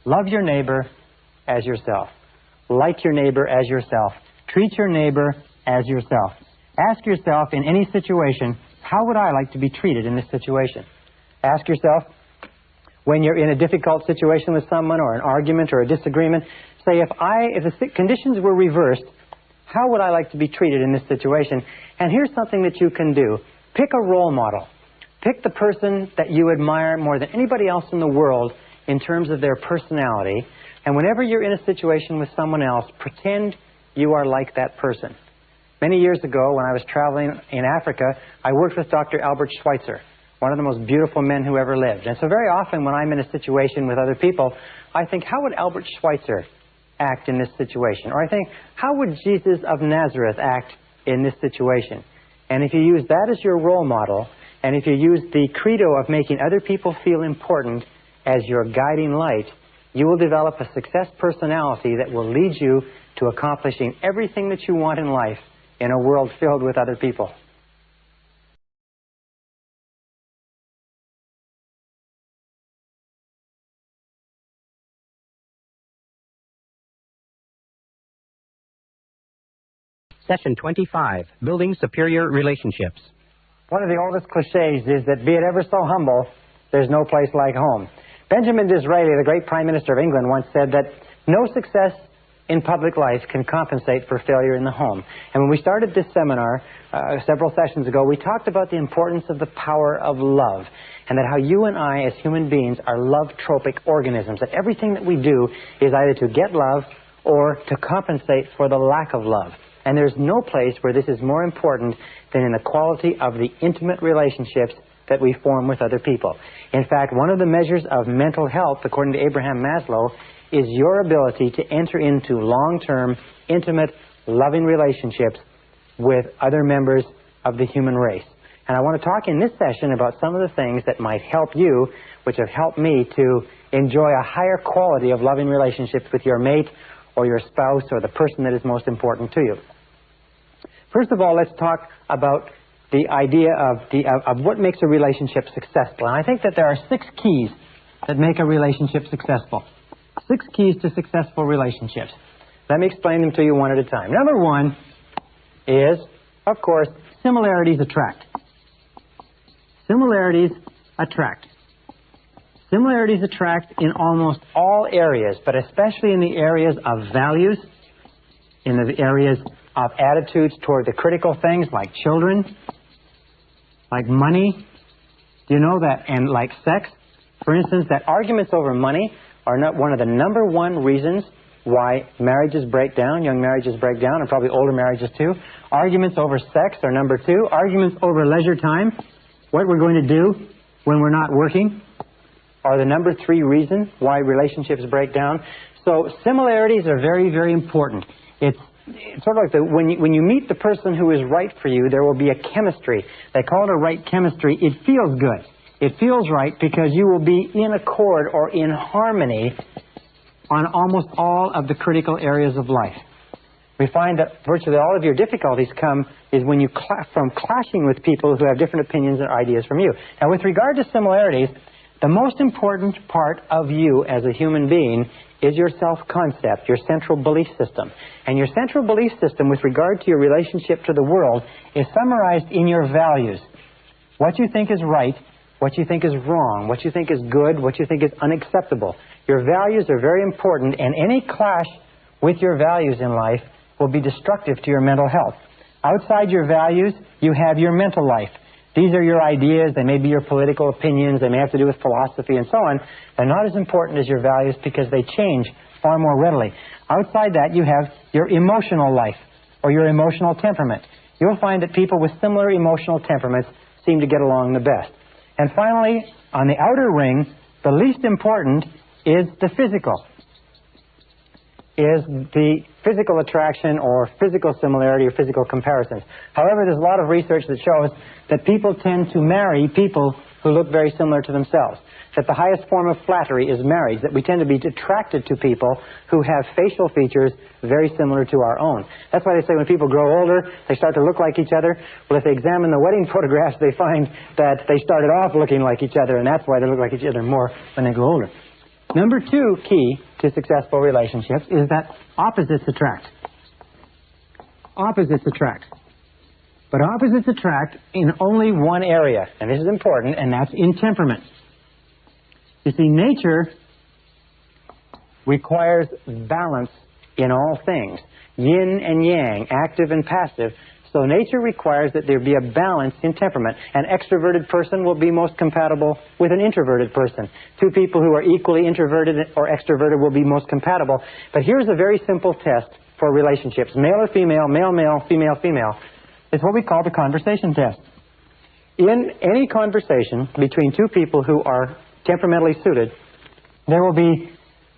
love your neighbor as yourself. Like your neighbor as yourself. Treat your neighbor as yourself. Ask yourself in any situation, how would I like to be treated in this situation? Ask yourself, when you're in a difficult situation with someone or an argument or a disagreement, say, if the conditions were reversed, how would I like to be treated in this situation? And here's something that you can do. Pick a role model. Pick the person that you admire more than anybody else in the world in terms of their personality. And whenever you're in a situation with someone else, pretend you are like that person. Many years ago, when I was traveling in Africa, I worked with Dr. Albert Schweitzer, one of the most beautiful men who ever lived. And so very often when I'm in a situation with other people, I think, how would Albert Schweitzer act in this situation? Or I think, how would Jesus of Nazareth act in this situation? And if you use that as your role model, and if you use the credo of making other people feel important as your guiding light, you will develop a success personality that will lead you to accomplishing everything that you want in life in a world filled with other people. Session 25, Building Superior Relationships. One of the oldest cliches is that be it ever so humble, there's no place like home. Benjamin Disraeli, the great Prime Minister of England, once said that no success in public life can compensate for failure in the home. And when we started this seminar several sessions ago, we talked about the importance of the power of love, and that how you and I as human beings are love-tropic organisms, that everything that we do is either to get love or to compensate for the lack of love. And there's no place where this is more important than in the quality of the intimate relationships that we form with other people. In fact, one of the measures of mental health, according to Abraham Maslow, is your ability to enter into long-term, intimate, loving relationships with other members of the human race. And I want to talk in this session about some of the things that might help you, which have helped me to enjoy a higher quality of loving relationships with your mate or your spouse or the person that is most important to you. First of all, let's talk about the idea of what makes a relationship successful. And I think that there are 6 keys that make a relationship successful. 6 keys to successful relationships. Let me explain them to you one at a time. Number 1 is, of course, similarities attract. Similarities attract. Similarities attract in almost all areas, but especially in the areas of values, in the areas of attitudes toward the critical things like children, like money. Do you know that? And like sex. For instance, that arguments over money are not one of the number 1 reasons why marriages break down, young marriages break down, and probably older marriages too. Arguments over sex are number 2. Arguments over leisure time, what we're going to do when we're not working, are the number 3 reason why relationships break down. So similarities are very, very important. It's sort of like when you meet the person who is right for you, there will be a chemistry. They call it a right chemistry. It feels good. It feels right because you will be in accord or in harmony on almost all of the critical areas of life. We find that virtually all of your difficulties come is when you from clashing with people who have different opinions and ideas from you. Now, with regard to similarities, the most important part of you as a human being is your self-concept, your central belief system. And your central belief system with regard to your relationship to the world is summarized in your values. What you think is right, what you think is wrong, what you think is good, what you think is unacceptable. Your values are very important, and any clash with your values in life will be destructive to your mental health. Outside your values, you have your mental life. These are your ideas. They may be your political opinions. They may have to do with philosophy and so on. They're not as important as your values because they change far more readily. Outside that, you have your emotional life or your emotional temperament. You'll find that people with similar emotional temperaments seem to get along the best. And finally, on the outer ring, the least important is the physical, is the physical attraction or physical similarity or physical comparisons. However, there's a lot of research that shows that people tend to marry people who look very similar to themselves, that the highest form of flattery is marriage, that we tend to be attracted to people who have facial features very similar to our own. That's why they say when people grow older, they start to look like each other. Well, if they examine the wedding photographs, they find that they started off looking like each other, and that's why they look like each other more when they grow older. Number 2 key to successful relationships is that opposites attract. Opposites attract. But opposites attract in only one area, and this is important, and that's in temperament. You see, nature requires balance in all things, yin and yang, active and passive. So nature requires that there be a balance in temperament. An extroverted person will be most compatible with an introverted person. 2 people who are equally introverted or extroverted will be most compatible. But here's a very simple test for relationships. Male or female, male, male, female, female. It's what we call the conversation test. In any conversation between 2 people who are temperamentally suited, there will be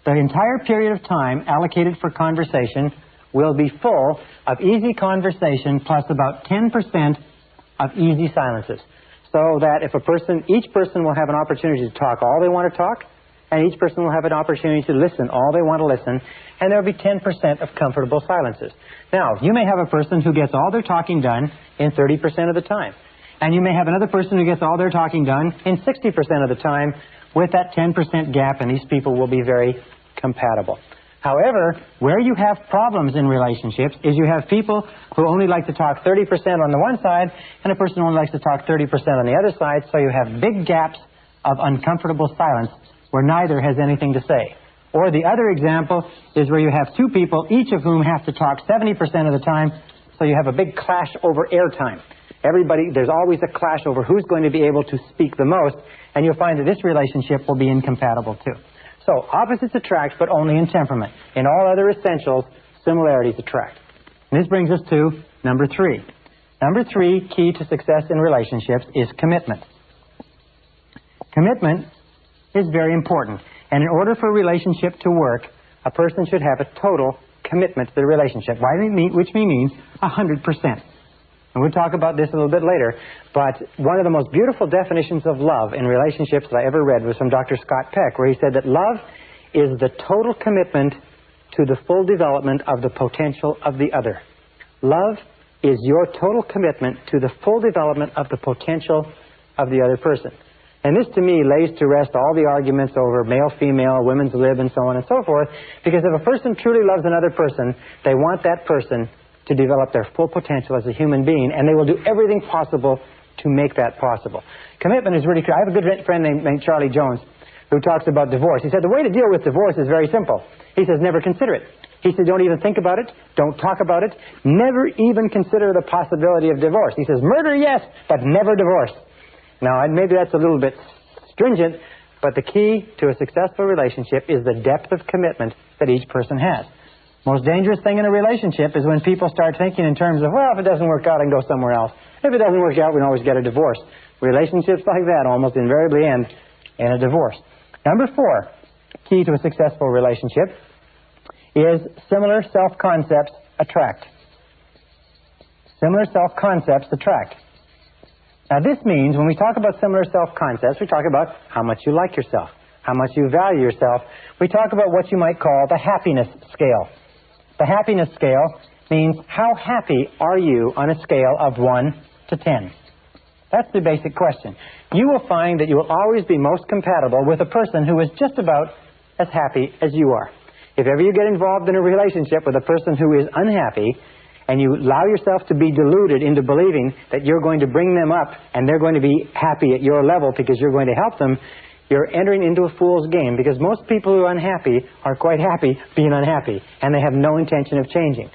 the entire period of time allocated for conversation will be full of easy conversation plus about 10% of easy silences. So that if each person will have an opportunity to talk all they want to talk, and each person will have an opportunity to listen all they want to listen, and there will be 10% of comfortable silences. Now, you may have a person who gets all their talking done in 30% of the time. And you may have another person who gets all their talking done in 60% of the time with that 10% gap, and these people will be very compatible. However, where you have problems in relationships is you have people who only like to talk 30% on the one side and a person who only likes to talk 30% on the other side, so you have big gaps of uncomfortable silence where neither has anything to say. Or the other example is where you have 2 people, each of whom have to talk 70% of the time, so you have a big clash over airtime. There's always a clash over who's going to be able to speak the most, and you'll find that this relationship will be incompatible too. So, opposites attract, but only in temperament. In all other essentials, similarities attract. And this brings us to number 3. Number 3, key to success in relationships, is commitment. Commitment is very important. And in order for a relationship to work, a person should have a total commitment to the relationship, which means 100%. And we'll talk about this a little bit later, but one of the most beautiful definitions of love in relationships that I ever read was from Dr. Scott Peck, where he said that love is the total commitment to the full development of the potential of the other. Love is your total commitment to the full development of the potential of the other person. And this, to me, lays to rest all the arguments over male, female, women's lib, and so on and so forth, because if a person truly loves another person, they want that person to develop their full potential as a human being, and they will do everything possible to make that possible. Commitment is really clear. I have a good friend named Charlie Jones who talks about divorce. He said the way to deal with divorce is very simple. He says never consider it. He said don't even think about it, don't talk about it, never even consider the possibility of divorce. He says murder, yes, but never divorce. Now, maybe that's a little bit stringent, but the key to a successful relationship is the depth of commitment that each person has. Most dangerous thing in a relationship is when people start thinking in terms of, well, if it doesn't work out, I can go somewhere else. If it doesn't work out, we can always get a divorce. Relationships like that almost invariably end in a divorce. Number 4, key to a successful relationship, is similar self-concepts attract. Similar self-concepts attract. Now this means when we talk about similar self-concepts, we talk about how much you like yourself, how much you value yourself. We talk about what you might call the happiness scale. The happiness scale means how happy are you on a scale of 1 to 10. That's the basic question. You will find that you will always be most compatible with a person who is just about as happy as you are. If ever you get involved in a relationship with a person who is unhappy, and you allow yourself to be deluded into believing that you're going to bring them up and they're going to be happy at your level because you're going to help them, you're entering into a fool's game, because most people who are unhappy are quite happy being unhappy, and they have no intention of changing.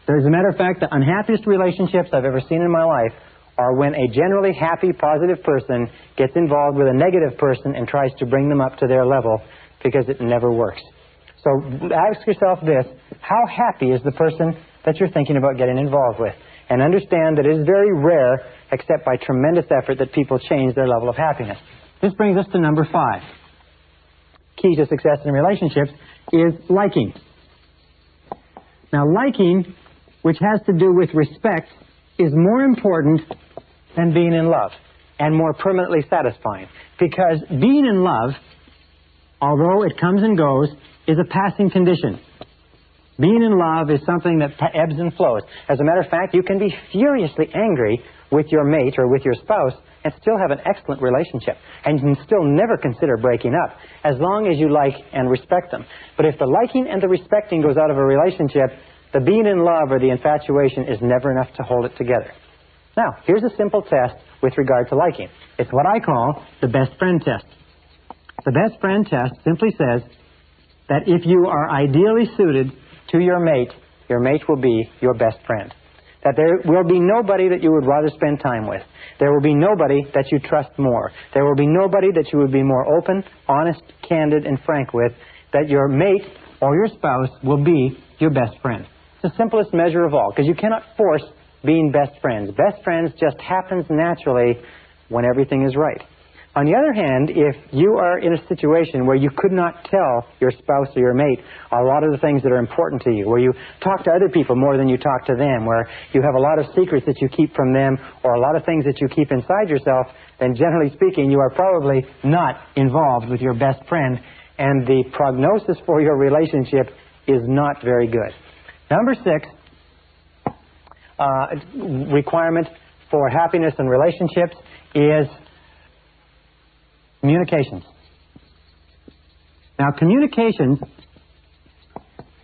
As a matter of fact, the unhappiest relationships I've ever seen in my life are when a generally happy, positive person gets involved with a negative person and tries to bring them up to their level, because it never works. So ask yourself this: how happy is the person that you're thinking about getting involved with? And understand that it is very rare, except by tremendous effort, that people change their level of happiness. This brings us to number 5. Key to success in relationships is liking. Now, liking, which has to do with respect, is more important than being in love, and more permanently satisfying. Because being in love, although it comes and goes, is a passing condition. Being in love is something that ebbs and flows. As a matter of fact, you can be furiously angry with your mate or with your spouse and still have an excellent relationship. And you can still never consider breaking up, as long as you like and respect them. But if the liking and the respecting goes out of a relationship, the being in love or the infatuation is never enough to hold it together. Now, here's a simple test with regard to liking. It's what I call the best friend test. The best friend test simply says that if you are ideally suited to your mate will be your best friend. That there will be nobody that you would rather spend time with. There will be nobody that you trust more. There will be nobody that you would be more open, honest, candid, and frank with. That your mate or your spouse will be your best friend. It's the simplest measure of all, because you cannot force being best friends. Best friends just happens naturally when everything is right. On the other hand, if you are in a situation where you could not tell your spouse or your mate a lot of the things that are important to you, where you talk to other people more than you talk to them, where you have a lot of secrets that you keep from them, or a lot of things that you keep inside yourself, then generally speaking, you are probably not involved with your best friend, and the prognosis for your relationship is not very good. Number 6, requirement for happiness in relationships is communications. Now, communications,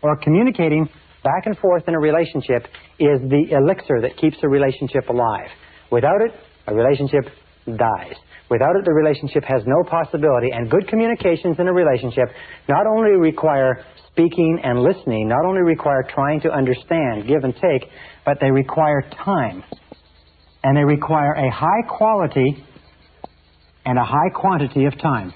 or communicating back and forth in a relationship, is the elixir that keeps a relationship alive. Without it, a relationship dies. Without it, the relationship has no possibility. And good communications in a relationship not only require speaking and listening, not only require trying to understand, give and take, but they require time. And they require a high quality and a high quantity of time.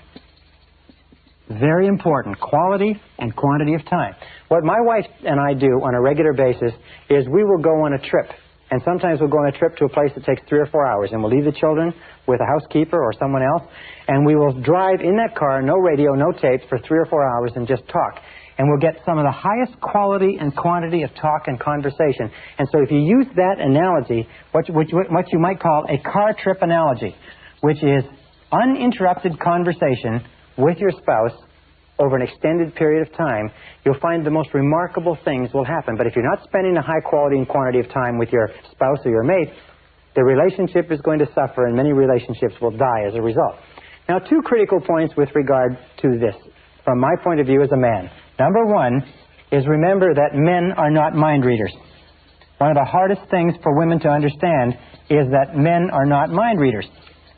Very important, quality and quantity of time. What my wife and I do on a regular basis is we will go on a trip. And sometimes we'll go on a trip to a place that takes 3 or 4 hours, and we'll leave the children with a housekeeper or someone else, and we will drive in that car, no radio, no tapes, for 3 or 4 hours and just talk. And we'll get some of the highest quality and quantity of talk and conversation. And so if you use that analogy, what you might call a car trip analogy, which is uninterrupted conversation with your spouse over an extended period of time, you'll find the most remarkable things will happen. But if you're not spending a high quality and quantity of time with your spouse or your mate, the relationship is going to suffer, and many relationships will die as a result. Now, 2 critical points with regard to this, from my point of view as a man. Number 1 is, remember that men are not mind readers. One of the hardest things for women to understand is that men are not mind readers.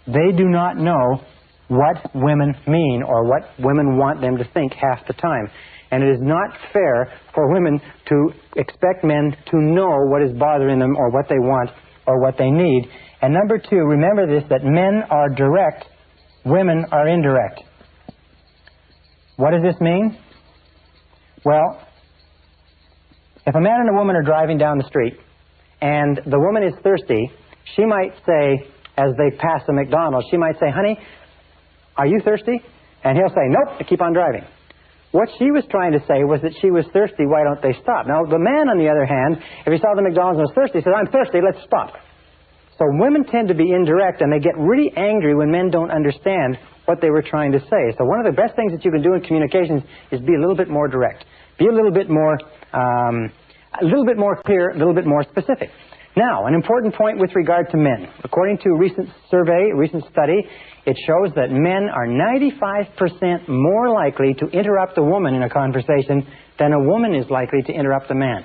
They do not know what women mean or what women want them to think half the time. And it is not fair for women to expect men to know what is bothering them or what they want or what they need. And number 2, remember this, that men are direct, women are indirect. What does this mean? Well, If a man and a woman are driving down the street and the woman is thirsty, she might say, as they pass a McDonald's, she might say, "Honey, are you thirsty?" And he'll say, "Nope," and keep on driving. What she was trying to say was that she was thirsty, why don't they stop? Now, the man, on the other hand, if he saw the McDonald's and was thirsty, he said, "I'm thirsty, let's stop." So women tend to be indirect, and they get really angry when men don't understand what they were trying to say. So one of the best things that you can do in communications is be a little bit more direct. Be a little bit more clear, a little bit more specific. Now, an important point with regard to men. According to a recent survey, a recent study, it shows that men are 95% more likely to interrupt a woman in a conversation than a woman is likely to interrupt a man.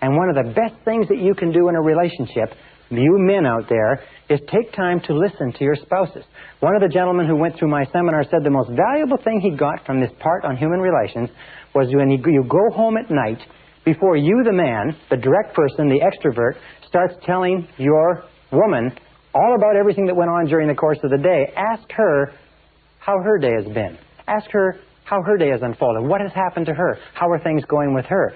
And one of the best things that you can do in a relationship, you men out there, is take time to listen to your spouses. One of the gentlemen who went through my seminar said the most valuable thing he got from this part on human relations was when you go home at night, before you, the man, the direct person, the extrovert, starts telling your woman all about everything that went on during the course of the day, ask her how her day has been. Ask her how her day has unfolded. What has happened to her? How are things going with her?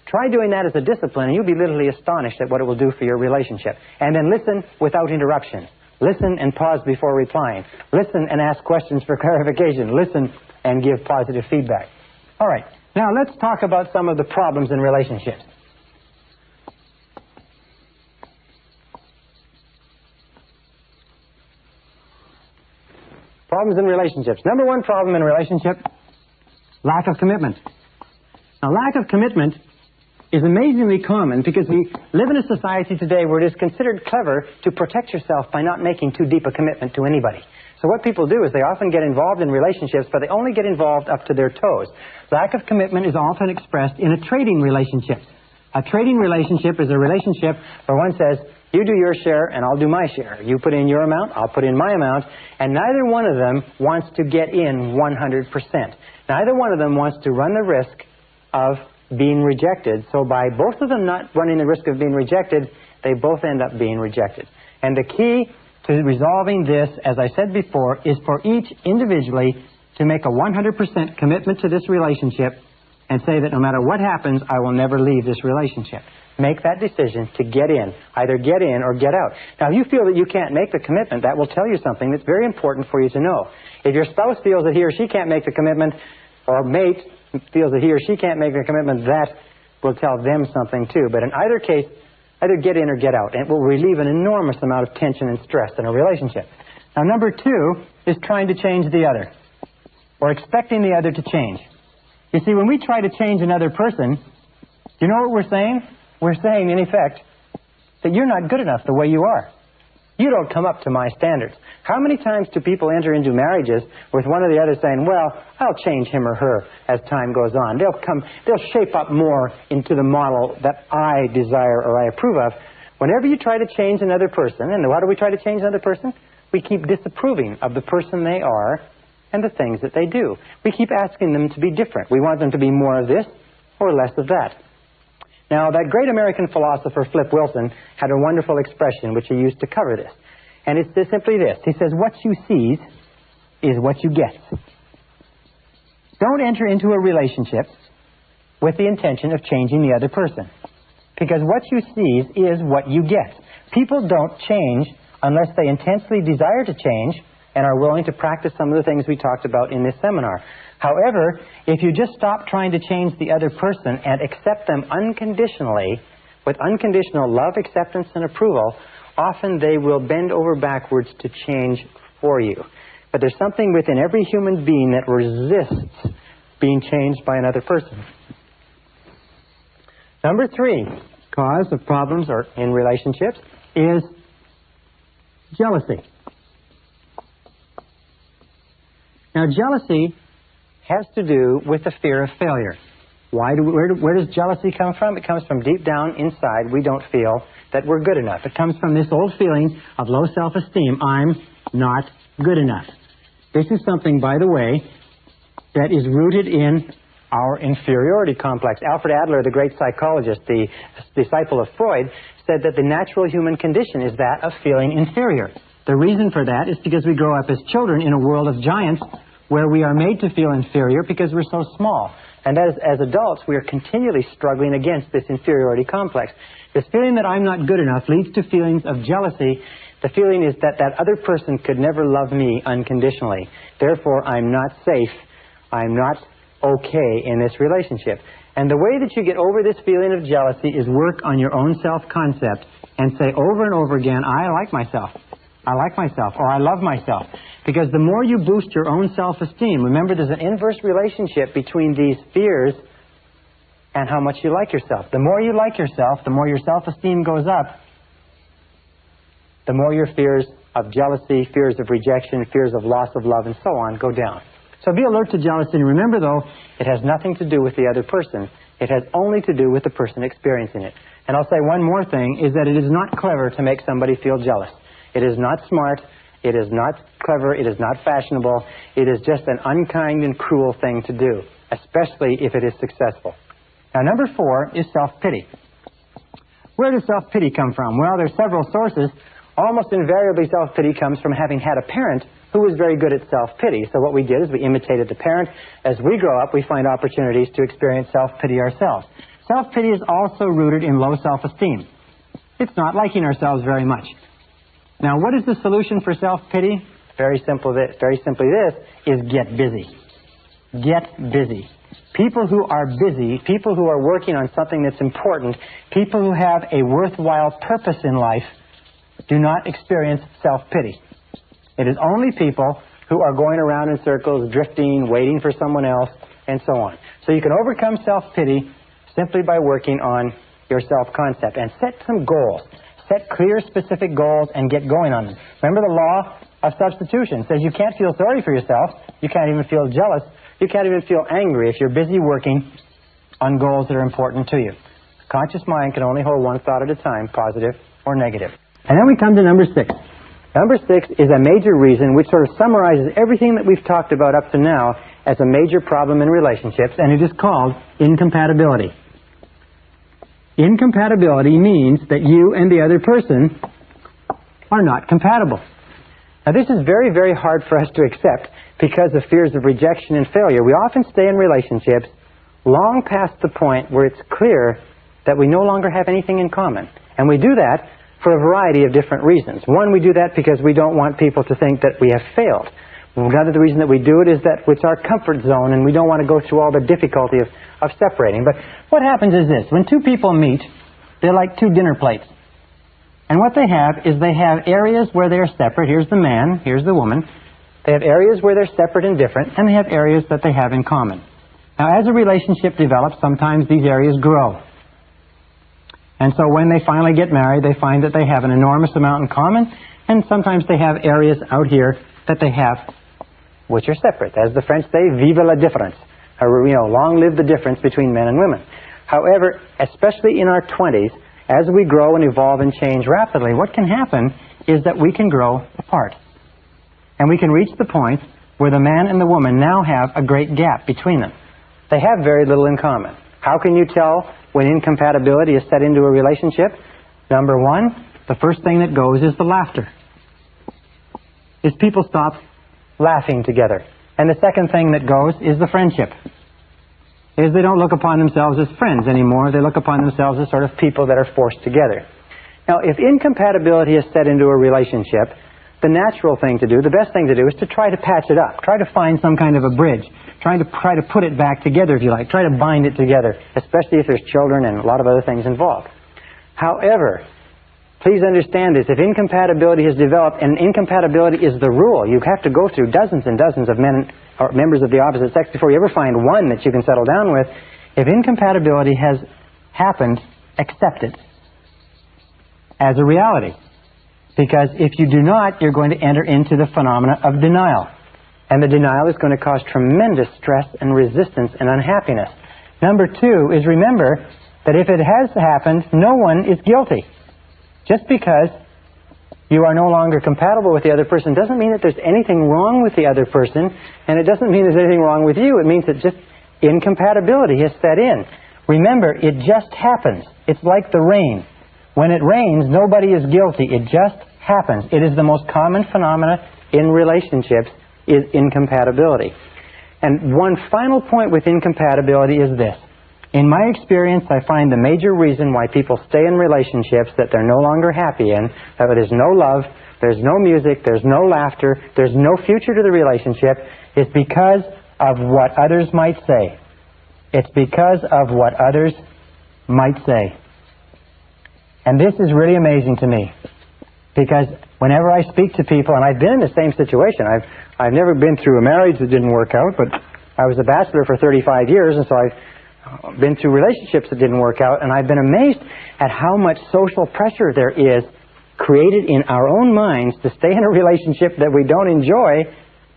Try doing that as a discipline, and you'll be literally astonished at what it will do for your relationship. And then listen without interruption. Listen and pause before replying. Listen and ask questions for clarification. Listen and give positive feedback. All right. Now let's talk about some of the problems in relationships. Problems in relationships. Number one problem in relationship, lack of commitment. Now, lack of commitment is amazingly common because we live in a society today where it is considered clever to protect yourself by not making too deep a commitment to anybody. So what people do is they often get involved in relationships, but they only get involved up to their toes. Lack of commitment is often expressed in a trading relationship. A trading relationship is a relationship where one says, "You do your share and I'll do my share. You put in your amount, I'll put in my amount," and neither one of them wants to get in 100%. Neither one of them wants to run the risk of being rejected. So by both of them not running the risk of being rejected, they both end up being rejected. And the key to resolving this, as I said before, is for each individually to make a 100% commitment to this relationship and say that no matter what happens, I will never leave this relationship. Make that decision to get in. Either get in or get out. Now, if you feel that you can't make the commitment, that will tell you something that's very important for you to know. If your spouse feels that he or she can't make the commitment, or mate feels that he or she can't make the commitment, that will tell them something too. But in either case, either get in or get out. And it will relieve an enormous amount of tension and stress in a relationship. Now, number two is trying to change the other, or expecting the other to change. You see, when we try to change another person, you know what we're saying? We're saying, in effect, that you're not good enough the way you are. You don't come up to my standards. How many times do people enter into marriages with one or the other saying, "Well, I'll change him or her as time goes on. They'll shape up more into the model that I desire or I approve of." Whenever you try to change another person, and why do we try to change another person? We keep disapproving of the person they are and the things that they do. We keep asking them to be different. We want them to be more of this or less of that. Now, that great American philosopher, Flip Wilson, had a wonderful expression which he used to cover this. And it's simply this. He says, "What you seize is what you get." Don't enter into a relationship with the intention of changing the other person. Because what you seize is what you get. People don't change unless they intensely desire to change and are willing to practice some of the things we talked about in this seminar. However, if you just stop trying to change the other person and accept them unconditionally, with unconditional love, acceptance, and approval, often they will bend over backwards to change for you. But there's something within every human being that resists being changed by another person. Number three cause of problems in relationships is jealousy. Now, jealousy has to do with the fear of failure. Where does jealousy come from? It comes from deep down inside. We don't feel that we're good enough. It comes from this old feeling of low self-esteem. I'm not good enough. This is something, by the way, that is rooted in our inferiority complex. Alfred Adler, the great psychologist, the disciple of Freud, said that the natural human condition is that of feeling inferior. The reason for that is because we grow up as children in a world of giants where we are made to feel inferior because we're so small. And as adults, we are continually struggling against this inferiority complex. This feeling that I'm not good enough leads to feelings of jealousy. The feeling is that that other person could never love me unconditionally. Therefore, I'm not safe. I'm not okay in this relationship. And the way that you get over this feeling of jealousy is work on your own self-concept and say over and over again, I like myself. I like myself, or I love myself. Because the more you boost your own self-esteem, remember there's an inverse relationship between these fears and how much you like yourself. The more you like yourself, the more your self-esteem goes up, the more your fears of jealousy, fears of rejection, fears of loss of love, and so on go down. So be alert to jealousy, and remember, though, it has nothing to do with the other person. It has only to do with the person experiencing it. And I'll say one more thing, is that it is not clever to make somebody feel jealous. It is not smart. It is not clever. It is not fashionable. It is just an unkind and cruel thing to do, especially if it is successful. Now, number 4 is self-pity. Where does self-pity come from? Well, there's several sources. Almost invariably, self-pity comes from having had a parent who was very good at self-pity. So what we did is we imitated the parent. As we grow up, we find opportunities to experience self-pity ourselves. Self-pity is also rooted in low self-esteem. It's not liking ourselves very much. Now, what is the solution for self-pity? Very simply this, is get busy. Get busy. People who are busy, people who are working on something that's important, people who have a worthwhile purpose in life, do not experience self-pity. It is only people who are going around in circles, drifting, waiting for someone else, and so on. So you can overcome self-pity simply by working on your self-concept and set some goals. Set clear, specific goals and get going on them. Remember the law of substitution. It says you can't feel sorry for yourself. You can't even feel jealous. You can't even feel angry if you're busy working on goals that are important to you. The conscious mind can only hold one thought at a time, positive or negative. And then we come to number 6. Number 6 is a major reason which sort of summarizes everything that we've talked about up to now as a major problem in relationships, and it is called incompatibility. Incompatibility means that you and the other person are not compatible. Now, this is very, very hard for us to accept because of fears of rejection and failure. We often stay in relationships long past the point where it's clear that we no longer have anything in common. And we do that for a variety of different reasons. One, we do that because we don't want people to think that we have failed. Another reason that we do it is that it's our comfort zone and we don't want to go through all the difficulty of separating. But what happens is this. When two people meet, they're like two dinner plates. And what they have is they have areas where they're separate. Here's the man, here's the woman. They have areas where they're separate and different, and they have areas that they have in common. Now, as a relationship develops, sometimes these areas grow. And so when they finally get married, they find that they have an enormous amount in common, and sometimes they have areas out here that they have which are separate. As the French say, vive la différence. Long live the difference between men and women. However, especially in our 20s, as we grow and evolve and change rapidly, what can happen is that we can grow apart. And we can reach the point where the man and the woman now have a great gap between them. They have very little in common. How can you tell when incompatibility is set into a relationship? Number 1, the first thing that goes is the laughter. Is people stop laughing together. And the second thing that goes is the friendship. Is they don't look upon themselves as friends anymore. They look upon themselves as sort of people that are forced together. Now, if incompatibility is set into a relationship, the natural thing to do, the best thing to do, is to try to patch it up. Try to find some kind of a bridge. Try to put it back together, if you like. Try to bind it together, especially if there's children and a lot of other things involved. However, please understand this. If incompatibility has developed, and incompatibility is the rule, you have to go through dozens and dozens of men or members of the opposite sex before you ever find one that you can settle down with. If incompatibility has happened, accept it as a reality. Because if you do not, you're going to enter into the phenomena of denial. And the denial is going to cause tremendous stress and resistance and unhappiness. Number 2 is, remember that if it has happened, no one is guilty. Just because you are no longer compatible with the other person doesn't mean that there's anything wrong with the other person, and it doesn't mean there's anything wrong with you. It means that just incompatibility has set in. Remember, it just happens. It's like the rain. When it rains, nobody is guilty. It just happens. It is the most common phenomena in relationships, is incompatibility. And one final point with incompatibility is this. In my experience, I find the major reason why people stay in relationships that they're no longer happy in, that there's no love, there's no music, there's no laughter, there's no future to the relationship, is because of what others might say. It's because of what others might say. And this is really amazing to me, because whenever I speak to people, and I've been in the same situation, I've never been through a marriage that didn't work out, but I was a bachelor for 35 years, and so I've been through relationships that didn't work out, and I've been amazed at how much social pressure there is created in our own minds to stay in a relationship that we don't enjoy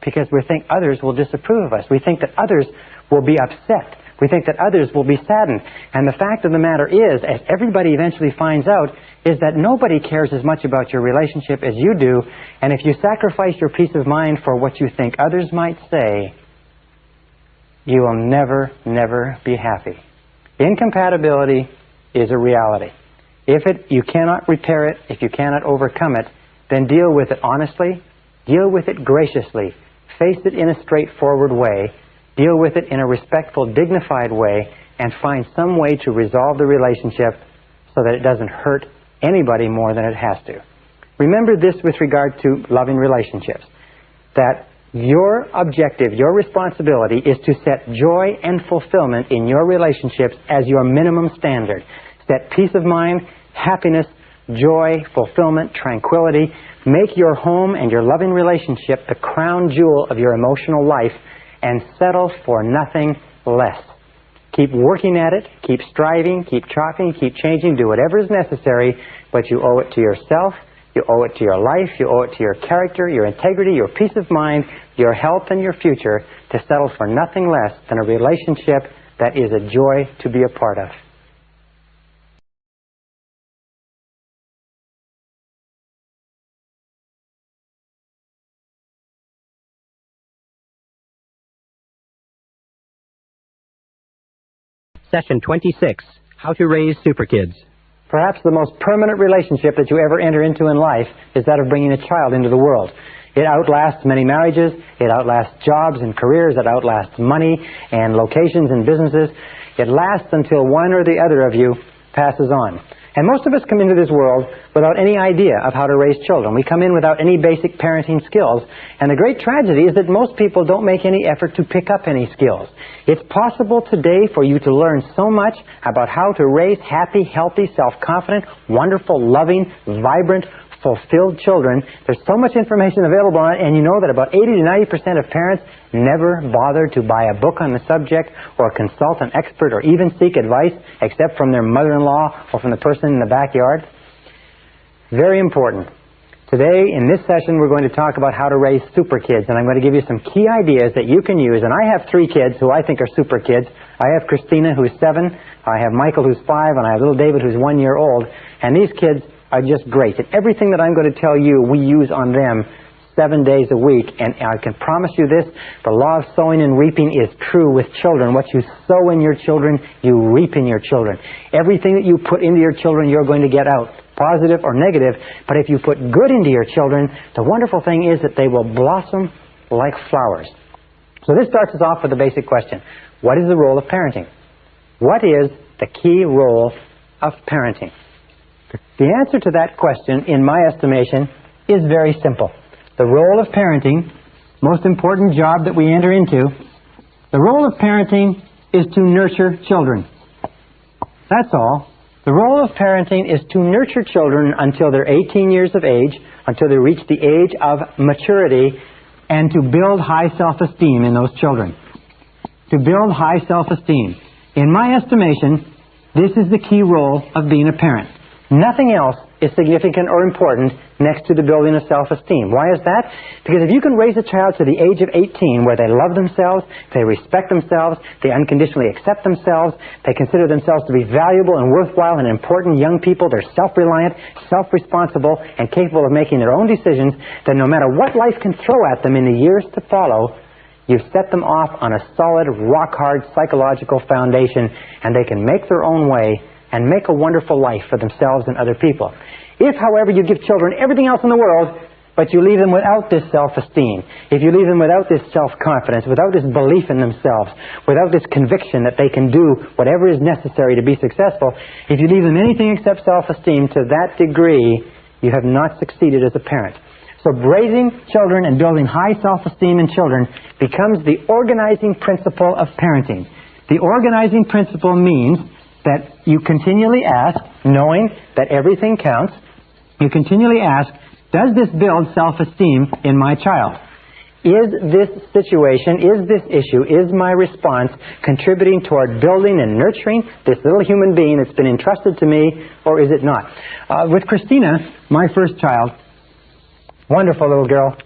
because we think others will disapprove of us. We think that others will be upset. We think that others will be saddened. And the fact of the matter is, as everybody eventually finds out, is that nobody cares as much about your relationship as you do. And if you sacrifice your peace of mind for what you think others might say, you will never, never be happy. Incompatibility is a reality. If you cannot repair it, if you cannot overcome it, then deal with it honestly, deal with it graciously, face it in a straightforward way, deal with it in a respectful, dignified way, and find some way to resolve the relationship so that it doesn't hurt anybody more than it has to. Remember this with regard to loving relationships, that your objective, your responsibility is to set joy and fulfillment in your relationships as your minimum standard. Set peace of mind, happiness, joy, fulfillment, tranquility. Make your home and your loving relationship the crown jewel of your emotional life, and settle for nothing less. Keep working at it, keep striving, keep chopping, keep changing, do whatever is necessary, but you owe it to yourself, you owe it to your life, you owe it to your character, your integrity, your peace of mind, your health, and your future to settle for nothing less than a relationship that is a joy to be a part of. Session 26, How to Raise Super Kids. Perhaps the most permanent relationship that you ever enter into in life is that of bringing a child into the world. It outlasts many marriages, it outlasts jobs and careers, it outlasts money and locations and businesses. It lasts until one or the other of you passes on. And most of us come into this world without any idea of how to raise children. We come in without any basic parenting skills. And the great tragedy is that most people don't make any effort to pick up any skills. It's possible today for you to learn so much about how to raise happy, healthy, self-confident, wonderful, loving, vibrant, fulfilled children. There's so much information available on it, and you know that about 80 to 90% of parents never bother to buy a book on the subject or consult an expert or even seek advice except from their mother-in-law or from the person in the backyard. Very important. Today, in this session, we're going to talk about how to raise super kids, and I'm going to give you some key ideas that you can use. And I have 3 kids who I think are super kids. I have Christina, who's 7, I have Michael, who's 5, and I have little David, who's 1 year old. And these kids are just great. And everything that I'm going to tell you, we use on them 7 days a week. And I can promise you this, the law of sowing and reaping is true with children. What you sow in your children, you reap in your children. Everything that you put into your children, you're going to get out, positive or negative. But if you put good into your children, the wonderful thing is that they will blossom like flowers. So this starts us off with a basic question. What is the role of parenting? What is the key role of parenting? The answer to that question, in my estimation, is very simple. The role of parenting, most important job that we enter into, the role of parenting is to nurture children. That's all. The role of parenting is to nurture children until they're 18 years of age, until they reach the age of maturity, and to build high self-esteem in those children. To build high self-esteem. In my estimation, this is the key role of being a parent. Nothing else is significant or important next to the building of self-esteem. Why is that? Because if you can raise a child to the age of 18 where they love themselves, they respect themselves, they unconditionally accept themselves, they consider themselves to be valuable and worthwhile and important young people, they're self-reliant, self-responsible, and capable of making their own decisions, then no matter what life can throw at them in the years to follow, you set them off on a solid, rock-hard psychological foundation, and they can make their own way and make a wonderful life for themselves and other people. If, however, you give children everything else in the world, but you leave them without this self-esteem, if you leave them without this self-confidence, without this belief in themselves, without this conviction that they can do whatever is necessary to be successful, if you leave them anything except self-esteem, to that degree, you have not succeeded as a parent. So raising children and building high self-esteem in children becomes the organizing principle of parenting. The organizing principle means that you continually ask, knowing that everything counts, you continually ask, does this build self-esteem in my child? Is this situation, is this issue, is my response contributing toward building and nurturing this little human being that's been entrusted to me, or is it not? With Christina, my first child, wonderful little girl,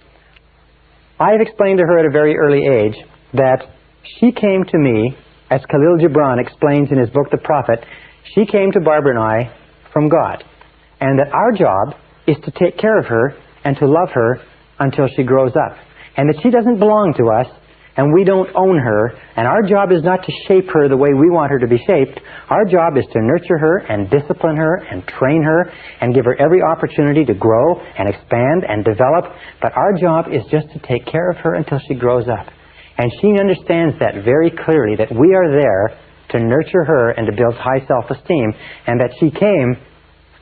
I've explained to her at a very early age that she came to me, as Khalil Gibran explains in his book, The Prophet, she came to Barbara and I from God. And that our job is to take care of her and to love her until she grows up. And that she doesn't belong to us, and we don't own her, and our job is not to shape her the way we want her to be shaped. Our job is to nurture her and discipline her and train her and give her every opportunity to grow and expand and develop. But our job is just to take care of her until she grows up. And she understands that very clearly, that we are there to nurture her and to build high self-esteem, and that she came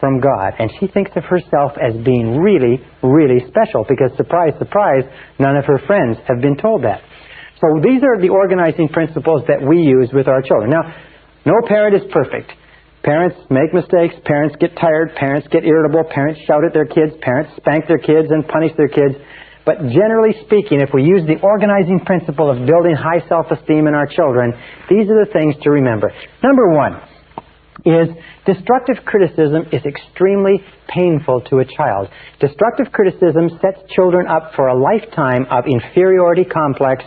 from God. And she thinks of herself as being really, really special, because surprise, surprise, none of her friends have been told that. So these are the organizing principles that we use with our children. Now, no parent is perfect. Parents make mistakes, parents get tired, parents get irritable, parents shout at their kids, parents spank their kids and punish their kids. But generally speaking, if we use the organizing principle of building high self-esteem in our children, these are the things to remember. Number one is destructive criticism is extremely painful to a child. Destructive criticism sets children up for a lifetime of inferiority complex,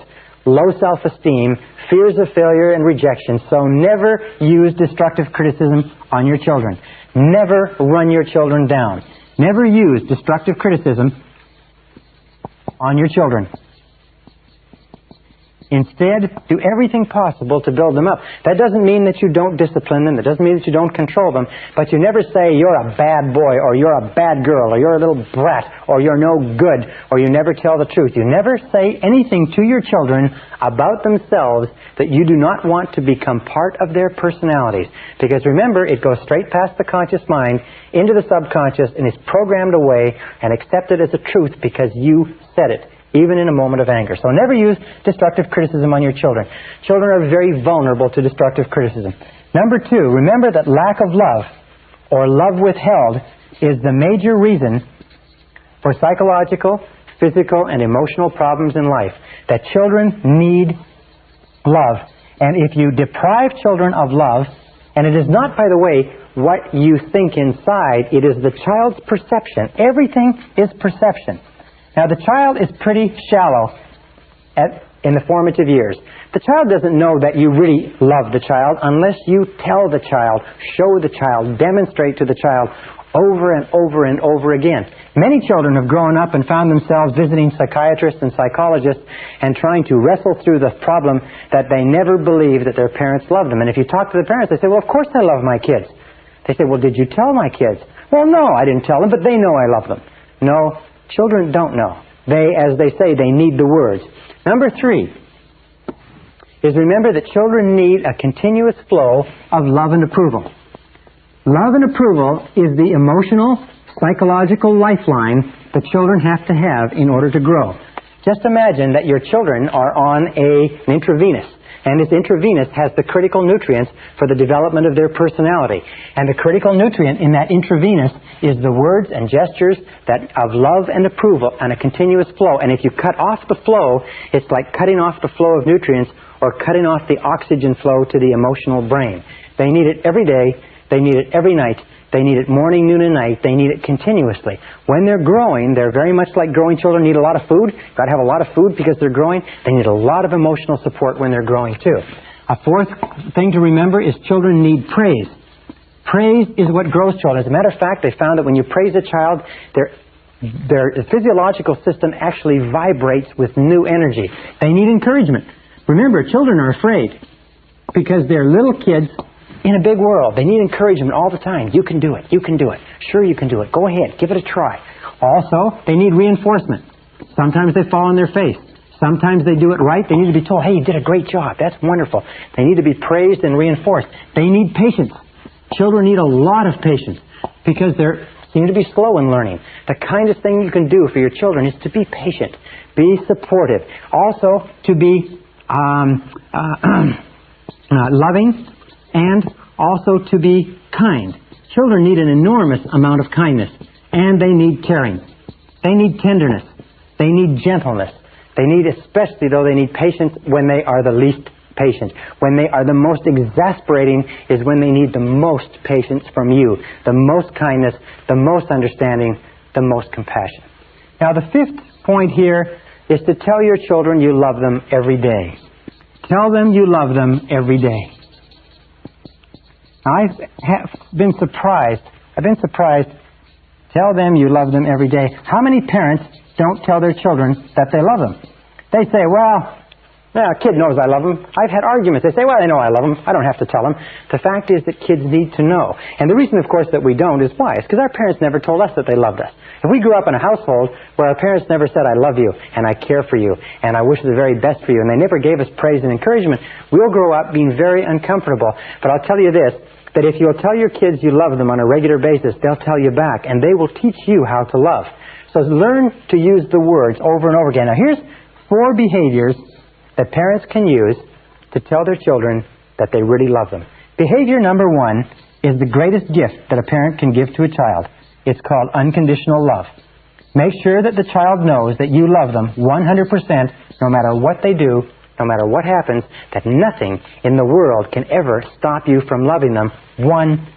low self-esteem, fears of failure and rejection. So never use destructive criticism on your children. Never run your children down. Never use destructive criticism on your children. Instead, do everything possible to build them up. That doesn't mean that you don't discipline them. That doesn't mean that you don't control them. But you never say, you're a bad boy, or you're a bad girl, or you're a little brat, or you're no good, or you never tell the truth. You never say anything to your children about themselves that you do not want to become part of their personalities. Because remember, it goes straight past the conscious mind into the subconscious and is programmed away and accepted as a truth because you said it, even in a moment of anger. So never use destructive criticism on your children. Children are very vulnerable to destructive criticism. Number two, remember that lack of love, or love withheld, is the major reason for psychological, physical, and emotional problems in life. That children need love. And if you deprive children of love, and it is not, by the way, what you think inside, it is the child's perception. Everything is perception. Now, the child is pretty shallow in the formative years. The child doesn't know that you really love the child unless you tell the child, show the child, demonstrate to the child over and over and over again. Many children have grown up and found themselves visiting psychiatrists and psychologists and trying to wrestle through the problem that they never believed that their parents loved them. And if you talk to the parents, they say, well, of course I love my kids. They say, well, did you tell my kids? Well, no, I didn't tell them, but they know I love them. No. Children don't know. They, as they say, they need the words. Number three is remember that children need a continuous flow of love and approval. Love and approval is the emotional, psychological lifeline that children have to have in order to grow. Just imagine that your children are on an intravenous. And this intravenous has the critical nutrients for the development of their personality. And the critical nutrient in that intravenous is the words and gestures of love and approval and a continuous flow. And if you cut off the flow, it's like cutting off the flow of nutrients or cutting off the oxygen flow to the emotional brain. They need it every day. They need it every night. They need it morning, noon, and night. They need it continuously. When they're growing, they're very much like growing children need a lot of food. Got to have a lot of food because they're growing. They need a lot of emotional support when they're growing too. A fourth thing to remember is children need praise. Praise is what grows children. As a matter of fact, they found that when you praise a child, their physiological system actually vibrates with new energy. They need encouragement. Remember, children are afraid because they're little kids in a big world. They need encouragement all the time. You can do it. You can do it. Sure, you can do it. Go ahead. Give it a try. Also, they need reinforcement. Sometimes they fall on their face. Sometimes they do it right. They need to be told, hey, you did a great job. That's wonderful. They need to be praised and reinforced. They need patience. Children need a lot of patience because they seem to be slow in learning. The kindest thing you can do for your children is to be patient, be supportive. Also, to be loving, and also to be kind. Children need an enormous amount of kindness, and they need caring. They need tenderness. They need gentleness. They need, especially though, they need patience when they are the least patient. When they are the most exasperating is when they need the most patience from you, the most kindness, the most understanding, the most compassion. Now, the fifth point here is to tell your children you love them every day. Tell them you love them every day. Now, I've been surprised. Tell them you love them every day. How many parents don't tell their children that they love them? They say, well, a kid knows I love them. I've had arguments. They say, well, they know I love them. I don't have to tell them. The fact is that kids need to know. And the reason, of course, that we don't is why? It's because our parents never told us that they loved us. If we grew up in a household where our parents never said, I love you, and I care for you, and I wish the very best for you, and they never gave us praise and encouragement, we'll grow up being very uncomfortable. But I'll tell you this, that if you'll tell your kids you love them on a regular basis, they'll tell you back, and they will teach you how to love. So learn to use the words over and over again. Now, here's 4 behaviors that parents can use to tell their children that they really love them. Behavior number 1 is the greatest gift that a parent can give to a child. It's called unconditional love. Make sure that the child knows that you love them 100%, no matter what they do, no matter what happens, that nothing in the world can ever stop you from loving them 100%.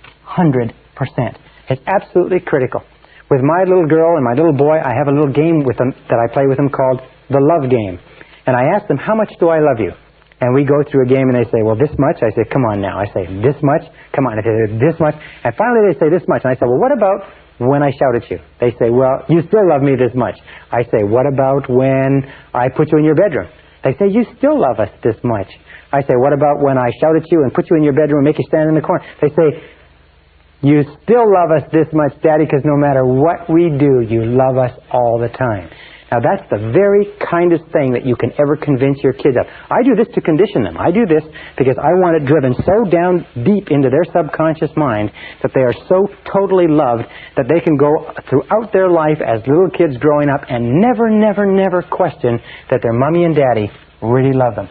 It's absolutely critical. With my little girl and my little boy, I have a little game with them that I play with them called the love game. And I ask them, how much do I love you? And we go through a game and they say, well, this much? I say, come on now. I say, this much? Come on. I say, this much? And finally they say, this much. And I say, well, what about when I shout at you? They say, well, you still love me this much. I say, what about when I put you in your bedroom? They say, you still love us this much. I say, what about when I shout at you and put you in your bedroom and make you stand in the corner? They say, you still love us this much, Daddy, because no matter what we do, you love us all the time. Now, that's the very kindest thing that you can ever convince your kids of. I do this to condition them. I do this because I want it driven so down deep into their subconscious mind that they are so totally loved that they can go throughout their life as little kids growing up and never, never, never question that their mommy and daddy really love them.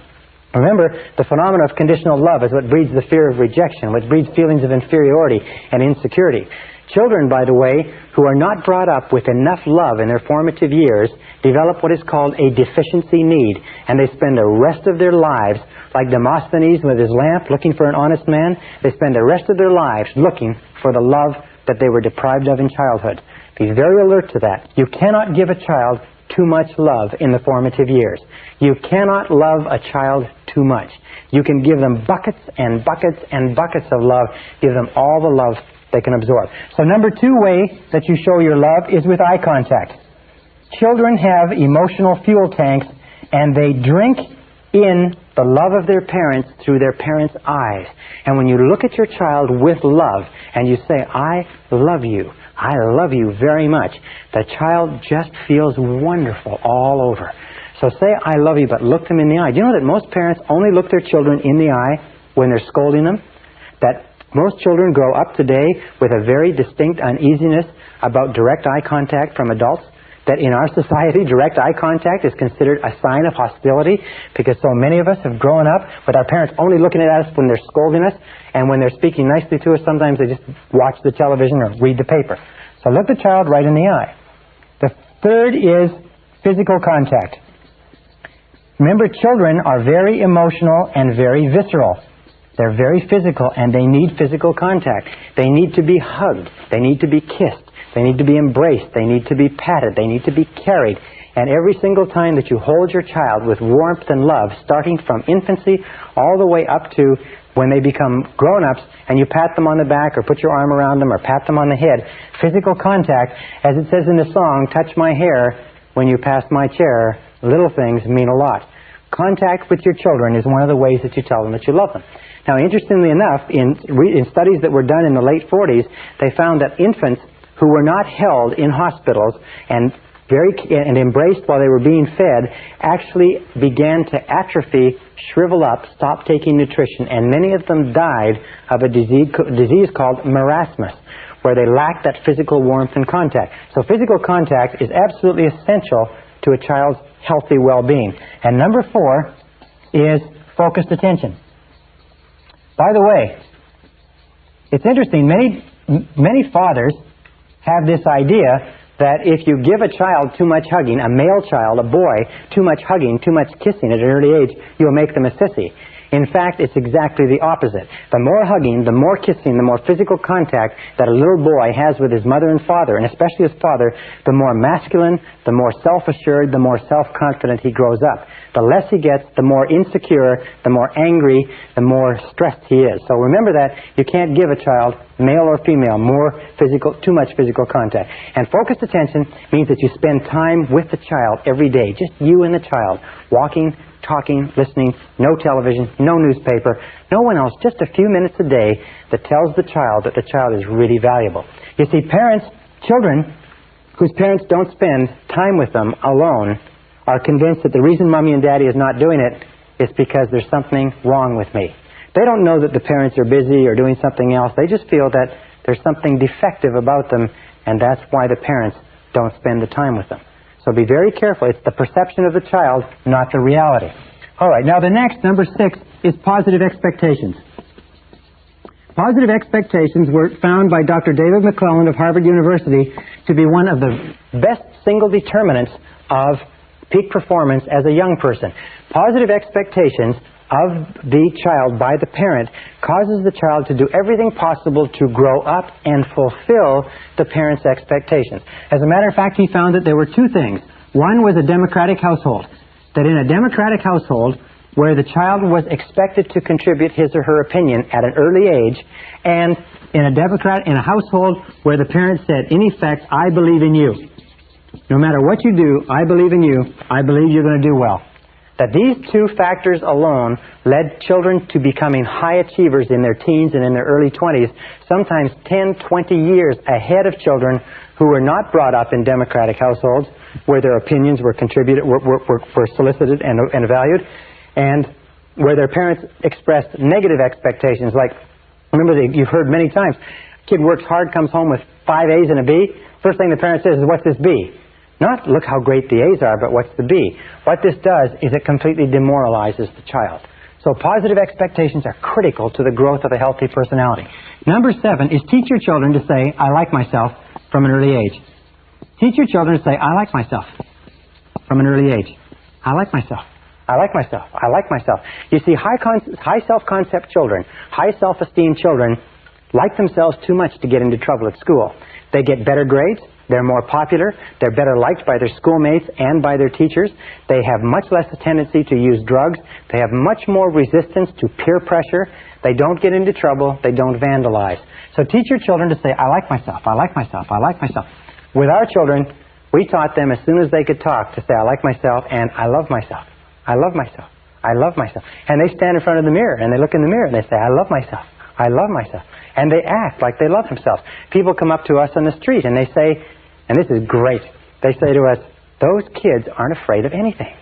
Remember, the phenomenon of conditional love is what breeds the fear of rejection, what breeds feelings of inferiority and insecurity. Children, by the way, who are not brought up with enough love in their formative years develop what is called a deficiency need, and they spend the rest of their lives, like Demosthenes with his lamp looking for an honest man, they spend the rest of their lives looking for the love that they were deprived of in childhood. Be very alert to that. You cannot give a child too much love in the formative years. You cannot love a child too much. You can give them buckets and buckets and buckets of love. Give them all the love they can absorb. So number 2 way that you show your love is with eye contact. Children have emotional fuel tanks, and they drink in the love of their parents through their parents' eyes. And when you look at your child with love and you say, I love you very much, the child just feels wonderful all over. So say, I love you, but look them in the eye. Do you know that most parents only look their children in the eye when they're scolding them? That most children grow up today with a very distinct uneasiness about direct eye contact from adults. That in our society, direct eye contact is considered a sign of hostility because so many of us have grown up with our parents only looking at us when they're scolding us, and when they're speaking nicely to us, sometimes they just watch the television or read the paper. So look the child right in the eye. The third is physical contact. Remember, children are very emotional and very visceral. They're very physical, and they need physical contact. They need to be hugged. They need to be kissed. They need to be embraced. They need to be patted. They need to be carried. And every single time that you hold your child with warmth and love, starting from infancy all the way up to when they become grown-ups, and you pat them on the back or put your arm around them or pat them on the head, physical contact, as it says in the song, touch my hair when you pass my chair, little things mean a lot. Contact with your children is one of the ways that you tell them that you love them. Now, interestingly enough, in studies that were done in the late 40s, they found that infants who were not held in hospitals and embraced while they were being fed actually began to atrophy, shrivel up, stop taking nutrition, and many of them died of a disease called marasmus, where they lacked that physical warmth and contact. So physical contact is absolutely essential to a child's healthy well-being. And number 4 is focused attention. By the way, it's interesting, many fathers have this idea that if you give a child too much hugging, a male child, a boy, too much hugging, too much kissing at an early age, you'll make them a sissy. In fact, it's exactly the opposite. The more hugging, the more kissing, the more physical contact that a little boy has with his mother and father, and especially his father, the more masculine, the more self-assured, the more self-confident he grows up. The less he gets, the more insecure, the more angry, the more stressed he is. So remember that you can't give a child, male or female, too much physical contact. And focused attention means that you spend time with the child every day, just you and the child, walking, talking, listening, no television, no newspaper, no one else, just a few minutes a day that tells the child that the child is really valuable. You see, children whose parents don't spend time with them alone are convinced that the reason Mommy and Daddy is not doing it is because there's something wrong with me. They don't know that the parents are busy or doing something else. They just feel that there's something defective about them, and that's why the parents don't spend the time with them. So be very careful. It's the perception of the child, not the reality. All right, now the next, number 6, is positive expectations. Positive expectations were found by Dr. David McClelland of Harvard University to be one of the best single determinants of peak performance as a young person. Positive expectations of the child by the parent causes the child to do everything possible to grow up and fulfill the parent's expectations. As a matter of fact, he found that there were 2 things. One was a democratic household. That in a democratic household, where the child was expected to contribute his or her opinion at an early age, and in a household where the parent said, in effect, I believe in you. No matter what you do, I believe in you. I believe you're going to do well. That these 2 factors alone led children to becoming high achievers in their teens and in their early 20s, sometimes 10, 20 years ahead of children who were not brought up in democratic households, where their opinions were solicited and valued, and where their parents expressed negative expectations. Like, remember, you've heard many times, kid works hard, comes home with 5 A's and a B. First thing the parent says is, what's this B? Not, look how great the A's are, but what's the B? What this does is it completely demoralizes the child. So positive expectations are critical to the growth of a healthy personality. Number 7 is teach your children to say, I like myself, from an early age. Teach your children to say, I like myself, from an early age. I like myself. I like myself. I like myself. You see, high self-concept children, high self-esteem children like themselves too much to get into trouble at school. They get better grades. They're more popular. They're better liked by their schoolmates and by their teachers. They have much less a tendency to use drugs. They have much more resistance to peer pressure. They don't get into trouble. They don't vandalize. So teach your children to say, I like myself. I like myself. I like myself. With our children, we taught them as soon as they could talk to say, I like myself and I love myself. I love myself. I love myself. And they stand in front of the mirror and they look in the mirror and they say, I love myself. I love myself. And they act like they love themselves. People come up to us on the street and they say, and this is great, they say to us, those kids aren't afraid of anything.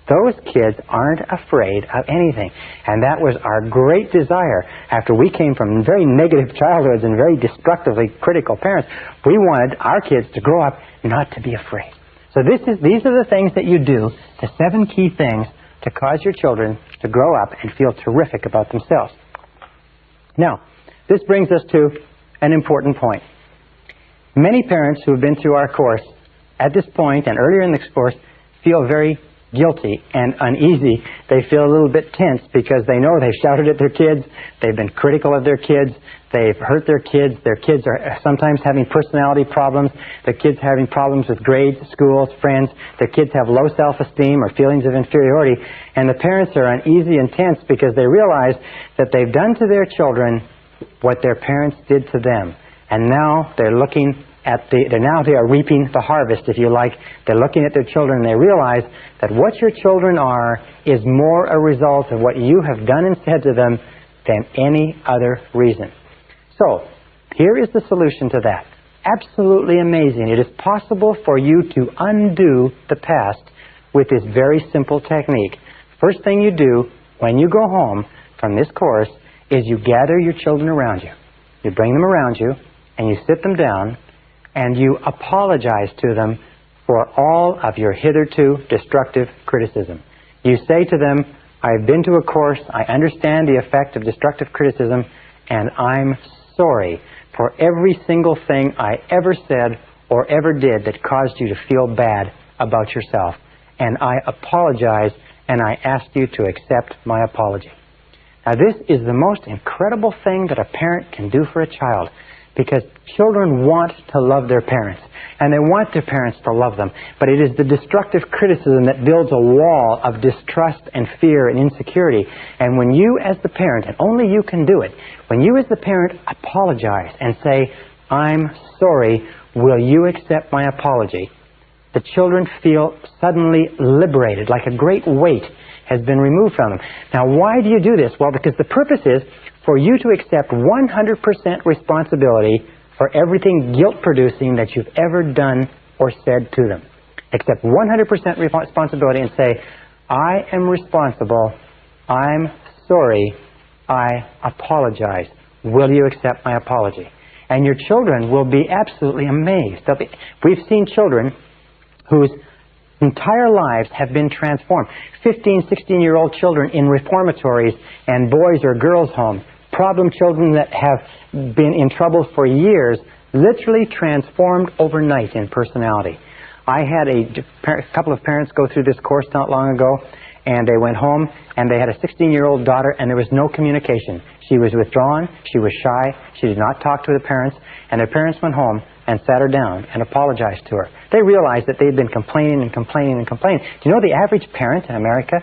Those kids aren't afraid of anything. And that was our great desire. After we came from very negative childhoods and very destructively critical parents, we wanted our kids to grow up not to be afraid. So these are the things that you do, the 7 key things to cause your children to grow up and feel terrific about themselves. Now, this brings us to an important point. Many parents who have been through our course at this point and earlier in the course feel very guilty and uneasy. They feel a little bit tense because they know they've shouted at their kids, they've been critical of their kids, they've hurt their kids are sometimes having personality problems, their kids are having problems with grades, schools, friends, their kids have low self-esteem or feelings of inferiority, and the parents are uneasy and tense because they realize that they've done to their children what their parents did to them. And now they're looking at now they are reaping the harvest, if you like. They're looking at their children and they realize that what your children are is more a result of what you have done and said to them than any other reason. So, here is the solution to that. absolutely amazing. It is possible for you to undo the past with this very simple technique. First thing you do when you go home from this course is you gather your children around you. You bring them around you and you sit them down and you apologize to them for all of your hitherto destructive criticism. You say to them, I've been to a course, I understand the effect of destructive criticism, and I'm sorry for every single thing I ever said or ever did that caused you to feel bad about yourself. And I apologize, and I ask you to accept my apology. Now, this is the most incredible thing that a parent can do for a child, because children want to love their parents, and they want their parents to love them. But it is the destructive criticism that builds a wall of distrust and fear and insecurity. And when you as the parent, and only you can do it, when you as the parent apologize and say, I'm sorry, will you accept my apology? The children feel suddenly liberated, like a great weight has been removed from them. Now, why do you do this? Well, because the purpose is for you to accept 100% responsibility for everything guilt-producing that you've ever done or said to them. Accept 100% responsibility and say, I am responsible, I'm sorry, I apologize. Will you accept my apology? And your children will be absolutely amazed. We've seen children whose entire lives have been transformed. 15, 16-year-old children in reformatories and boys or girls' homes. Problem children that have been in trouble for years, literally transformed overnight in personality. I had a couple of parents go through this course not long ago, and they went home, and they had a 16-year-old daughter, and there was no communication. She was withdrawn, she was shy, she did not talk to the parents, and their parents went home and sat her down and apologized to her. They realized that they'd been complaining and complaining and complaining. Do you know the average parent in America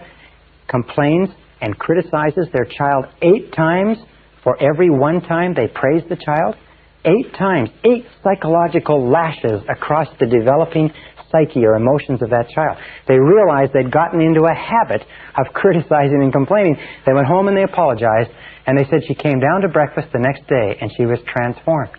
complains and criticizes their child 8 times for every 1 time they praise the child? 8 times, 8 psychological lashes across the developing psyche or emotions of that child. They realized they'd gotten into a habit of criticizing and complaining. They went home and they apologized, and they said she came down to breakfast the next day and she was transformed.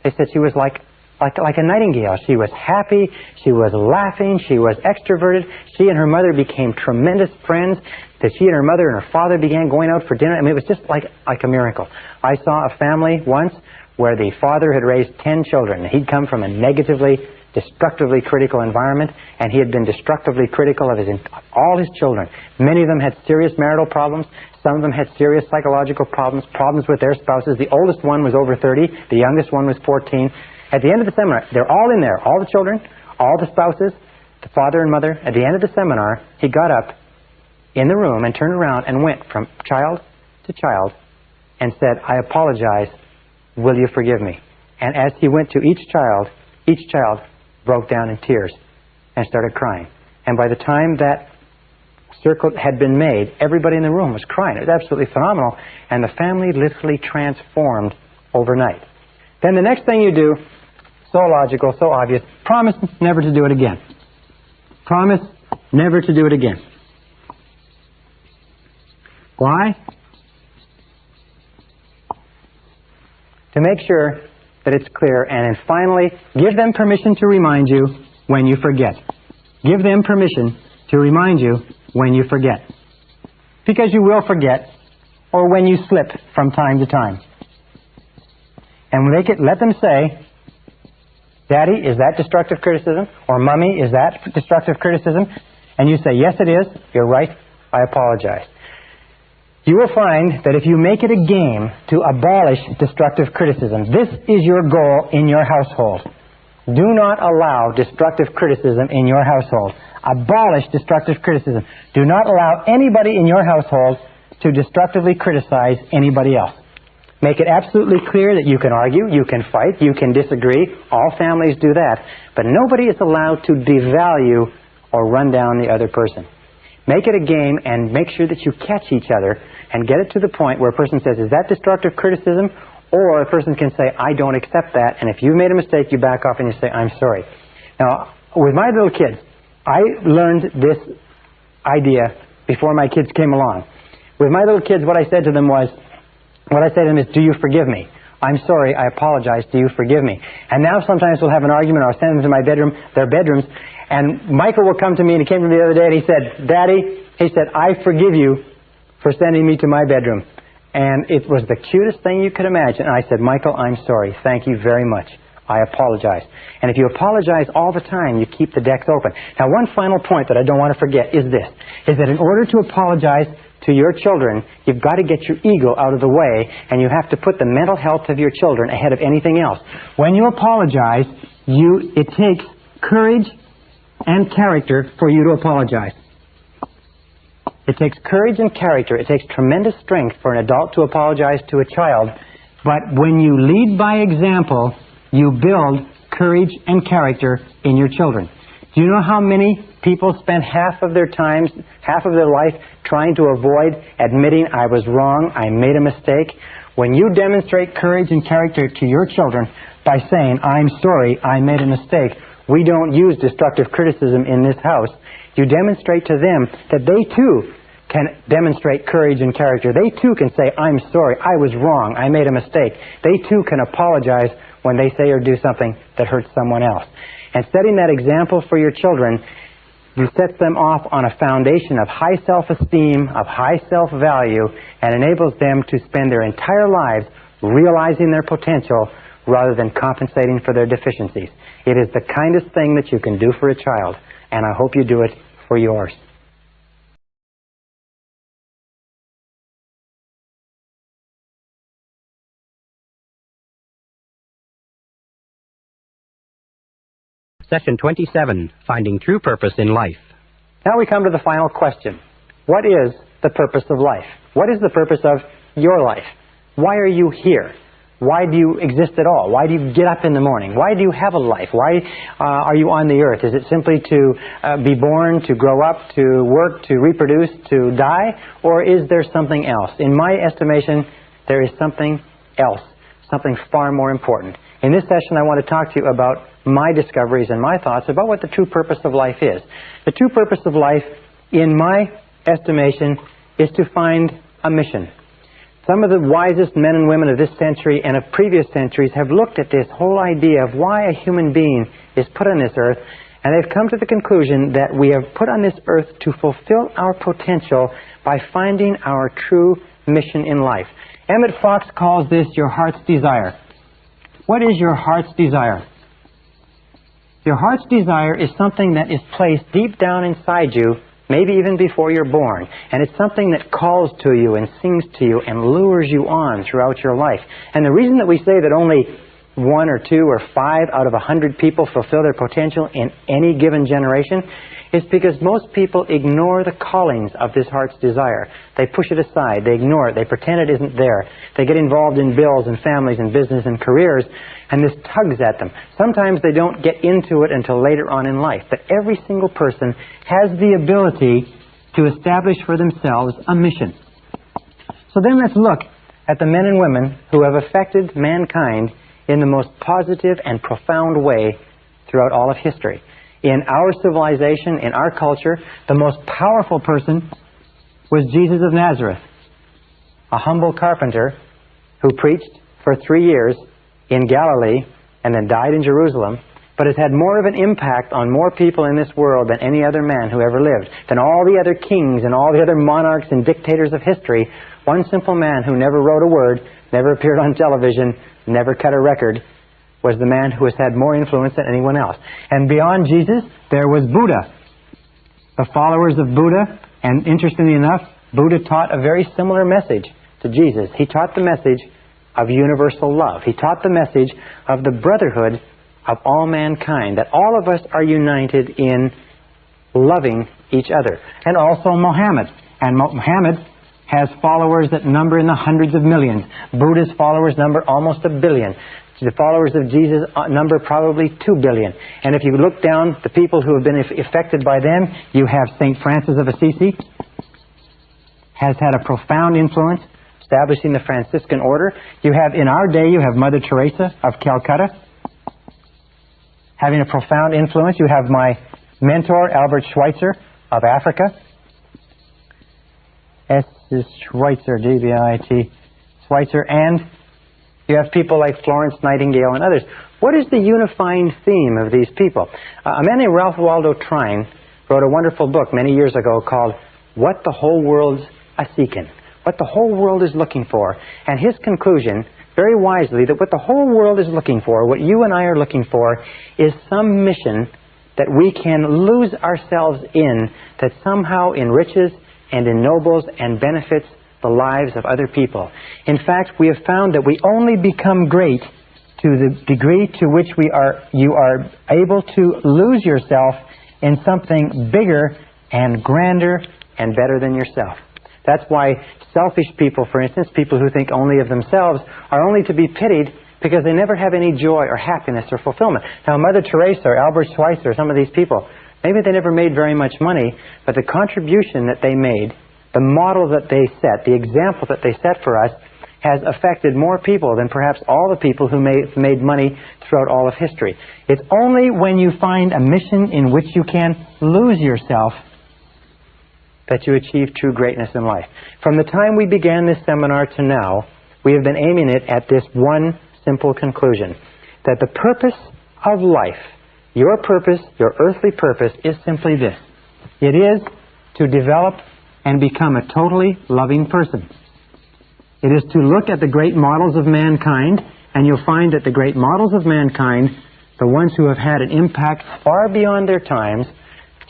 They said she was like a nightingale. She was happy, she was laughing, she was extroverted. She and her mother became tremendous friends. That she and her mother and her father began going out for dinner. I mean, it was just like a miracle. I saw a family once where the father had raised 10 children. He'd come from a negatively, destructively critical environment, and he had been destructively critical of all his children. Many of them had serious marital problems. Some of them had serious psychological problems, problems with their spouses. The oldest one was over 30. The youngest one was 14. At the end of the seminar, they're all in there, all the children, all the spouses, the father and mother. At the end of the seminar, he got up in the room and turned around and went from child to child and said, I apologize, will you forgive me? And as he went to each child broke down in tears and started crying. And by the time that circle had been made, everybody in the room was crying. It was absolutely phenomenal. And the family literally transformed overnight. Then the next thing you do, so logical, so obvious, promise never to do it again. Promise never to do it again. Why? To make sure that it's clear, and then finally, give them permission to remind you when you forget. Give them permission to remind you when you forget. Because you will forget, or when you slip from time to time. And let them say, Daddy, is that destructive criticism? Or Mommy, is that destructive criticism? And you say, yes, it is. You're right. I apologize. You will find that if you make it a game to abolish destructive criticism, this is your goal in your household. Do not allow destructive criticism in your household. Abolish destructive criticism. Do not allow anybody in your household to destructively criticize anybody else. Make it absolutely clear that you can argue, you can fight, you can disagree. All families do that. But nobody is allowed to devalue or run down the other person. Make it a game and make sure that you catch each other and get it to the point where a person says, is that destructive criticism? Or a person can say, I don't accept that. And if you've made a mistake, you back off and you say, I'm sorry. Now, with my little kids, I learned this idea before my kids came along. With my little kids, what I said to them is, do you forgive me? I'm sorry, I apologize, do you forgive me? And now sometimes we'll have an argument, or I'll send them to their bedrooms, and Michael will come to me, and he came to me the other day, and he said, Daddy, he said, I forgive you for sending me to my bedroom. And it was the cutest thing you could imagine. And I said, Michael, I'm sorry. Thank you very much. I apologize. And if you apologize all the time, you keep the decks open. Now, one final point that I don't want to forget is this, is that in order to apologize to your children, you've got to get your ego out of the way, and you have to put the mental health of your children ahead of anything else. When you apologize, it takes courage and character for you to apologize. It takes courage and character. It takes tremendous strength for an adult to apologize to a child. But when you lead by example, you build courage and character in your children. Do you know how many people spend half of their life trying to avoid admitting, I was wrong, I made a mistake? When you demonstrate courage and character to your children by saying, I'm sorry, I made a mistake, we don't use destructive criticism in this house. You demonstrate to them that they too can demonstrate courage and character. They too can say, I'm sorry, I was wrong, I made a mistake. They too can apologize when they say or do something that hurts someone else. And setting that example for your children, you set them off on a foundation of high self-esteem, of high self-value, and enables them to spend their entire lives realizing their potential rather than compensating for their deficiencies. It is the kindest thing that you can do for a child, and I hope you do it for yours. Session 27, Finding True Purpose in Life. Now we come to the final question. What is the purpose of life? What is the purpose of your life? Why are you here? Why do you exist at all? Why do you get up in the morning? Why do you have a life? Why are you on the earth? Is it simply to be born, to grow up, to work, to reproduce, to die? Or is there something else? In my estimation, there is something else, something far more important. In this session, I want to talk to you about my discoveries and my thoughts about what the true purpose of life is. The true purpose of life, in my estimation, is to find a mission. Some of the wisest men and women of this century and of previous centuries have looked at this whole idea of why a human being is put on this earth, and they've come to the conclusion that we are put on this earth to fulfill our potential by finding our true mission in life. Emmett Fox calls this your heart's desire. What is your heart's desire? Your heart's desire is something that is placed deep down inside you, maybe even before you're born. And it's something that calls to you and sings to you and lures you on throughout your life. And the reason that we say that only 1 or 2 or 5 out of 100 people fulfill their potential in any given generation is because most people ignore the callings of this heart's desire. They push it aside. They ignore it. They pretend it isn't there. They get involved in bills and families and business and careers, and this tugs at them. Sometimes they don't get into it until later on in life. But every single person has the ability to establish for themselves a mission. So then let's look at the men and women who have affected mankind in the most positive and profound way throughout all of history. In our civilization, in our culture, the most powerful person was Jesus of Nazareth, a humble carpenter who preached for 3 years in Galilee and then died in Jerusalem, but has had more of an impact on more people in this world than any other man who ever lived, than all the other kings and all the other monarchs and dictators of history. One simple man who never wrote a word, never appeared on television, never cut a record, was the man who has had more influence than anyone else. And beyond Jesus, there was Buddha. The followers of Buddha, and interestingly enough, Buddha taught a very similar message to Jesus. He taught the message of universal love. He taught the message of the brotherhood of all mankind, that all of us are united in loving each other. And also Mohammed. And Mohammed has followers that number in the hundreds of millions. Buddha's followers number almost 1 billion. The followers of Jesus number probably 2 billion. And if you look down the people who have been affected by them, you have St. Francis of Assisi, has had a profound influence, establishing the Franciscan order. You have, in our day, you have Mother Teresa of Calcutta, having a profound influence. You have my mentor, Albert Schweitzer of Africa. S is Schweitzer, D-B-I-T, Schweitzer. And You have people like Florence Nightingale and others. What is the unifying theme of these people? A man named Ralph Waldo Trine wrote a wonderful book many years ago called What the Whole World's A-Seekin', what the whole world is looking for. And his conclusion, very wisely, that what the whole world is looking for, what you and I are looking for, is some mission that we can lose ourselves in that somehow enriches and ennobles and benefits the lives of other people. In fact, we have found that we only become great to the degree to which you are able to lose yourself in something bigger and grander and better than yourself. That's why selfish people, for instance, people who think only of themselves, are only to be pitied because they never have any joy or happiness or fulfillment. Now, Mother Teresa or Albert Schweitzer, some of these people, maybe they never made very much money, but the contribution that they made, the model that they set, the example that they set for us, has affected more people than perhaps all the people who made money throughout all of history. It's only when you find a mission in which you can lose yourself that you achieve true greatness in life. From the time we began this seminar to now, we have been aiming it at this one simple conclusion, that the purpose of life, your purpose, your earthly purpose, is simply this. It is to develop and become a totally loving person. It is to look at the great models of mankind, and you'll find that the great models of mankind, the ones who have had an impact far beyond their times,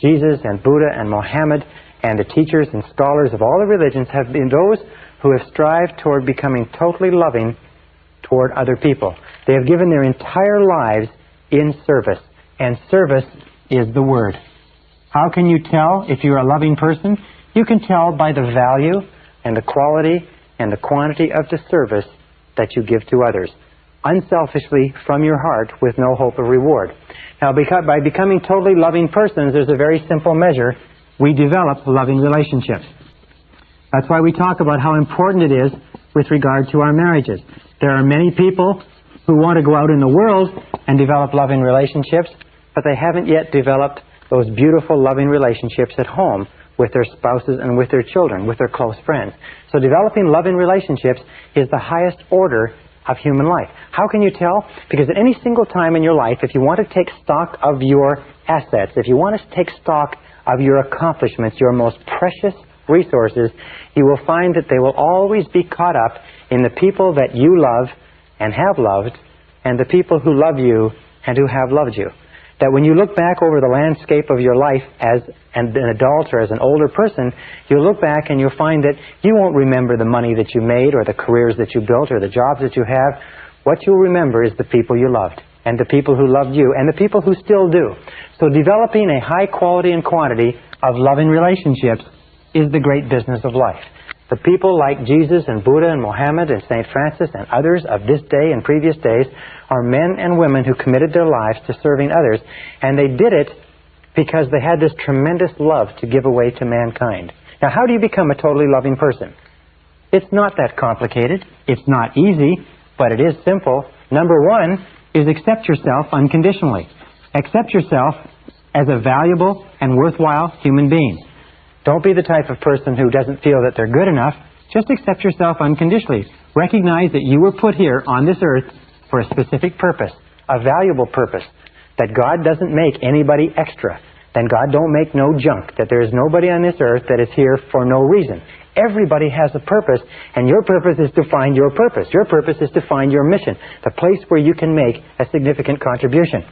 Jesus and Buddha and Mohammed and the teachers and scholars of all the religions, have been those who have strived toward becoming totally loving toward other people. They have given their entire lives in service, and service is the word. How can you tell if you're a loving person? You can tell by the value and the quality and the quantity of the service that you give to others, unselfishly from your heart with no hope of reward. Now, by becoming totally loving persons, there's a very simple measure. We develop loving relationships. That's why we talk about how important it is with regard to our marriages. There are many people who want to go out in the world and develop loving relationships, but they haven't yet developed those beautiful loving relationships at home with their spouses and with their children, with their close friends. So developing loving relationships is the highest order of human life. How can you tell? Because at any single time in your life, if you want to take stock of your assets, if you want to take stock of your accomplishments, your most precious resources, you will find that they will always be caught up in the people that you love and have loved, and the people who love you and who have loved you. That when you look back over the landscape of your life as an adult or as an older person, you'll look back and you'll find that you won't remember the money that you made or the careers that you built or the jobs that you have. What you'll remember is the people you loved and the people who loved you and the people who still do. So developing a high quality and quantity of loving relationships is the great business of life. The people like Jesus and Buddha and Mohammed and St. Francis and others of this day and previous days are men and women who committed their lives to serving others, and they did it because they had this tremendous love to give away to mankind. Now, how do you become a totally loving person? It's not that complicated. It's not easy, but it is simple. Number one is accept yourself unconditionally. Accept yourself as a valuable and worthwhile human being. Don't be the type of person who doesn't feel that they're good enough. Just accept yourself unconditionally. Recognize that you were put here on this earth for a specific purpose, a valuable purpose, that God doesn't make anybody extra, then God don't make no junk, that there is nobody on this earth that is here for no reason. Everybody has a purpose, and your purpose is to find your purpose. Your purpose is to find your mission, the place where you can make a significant contribution.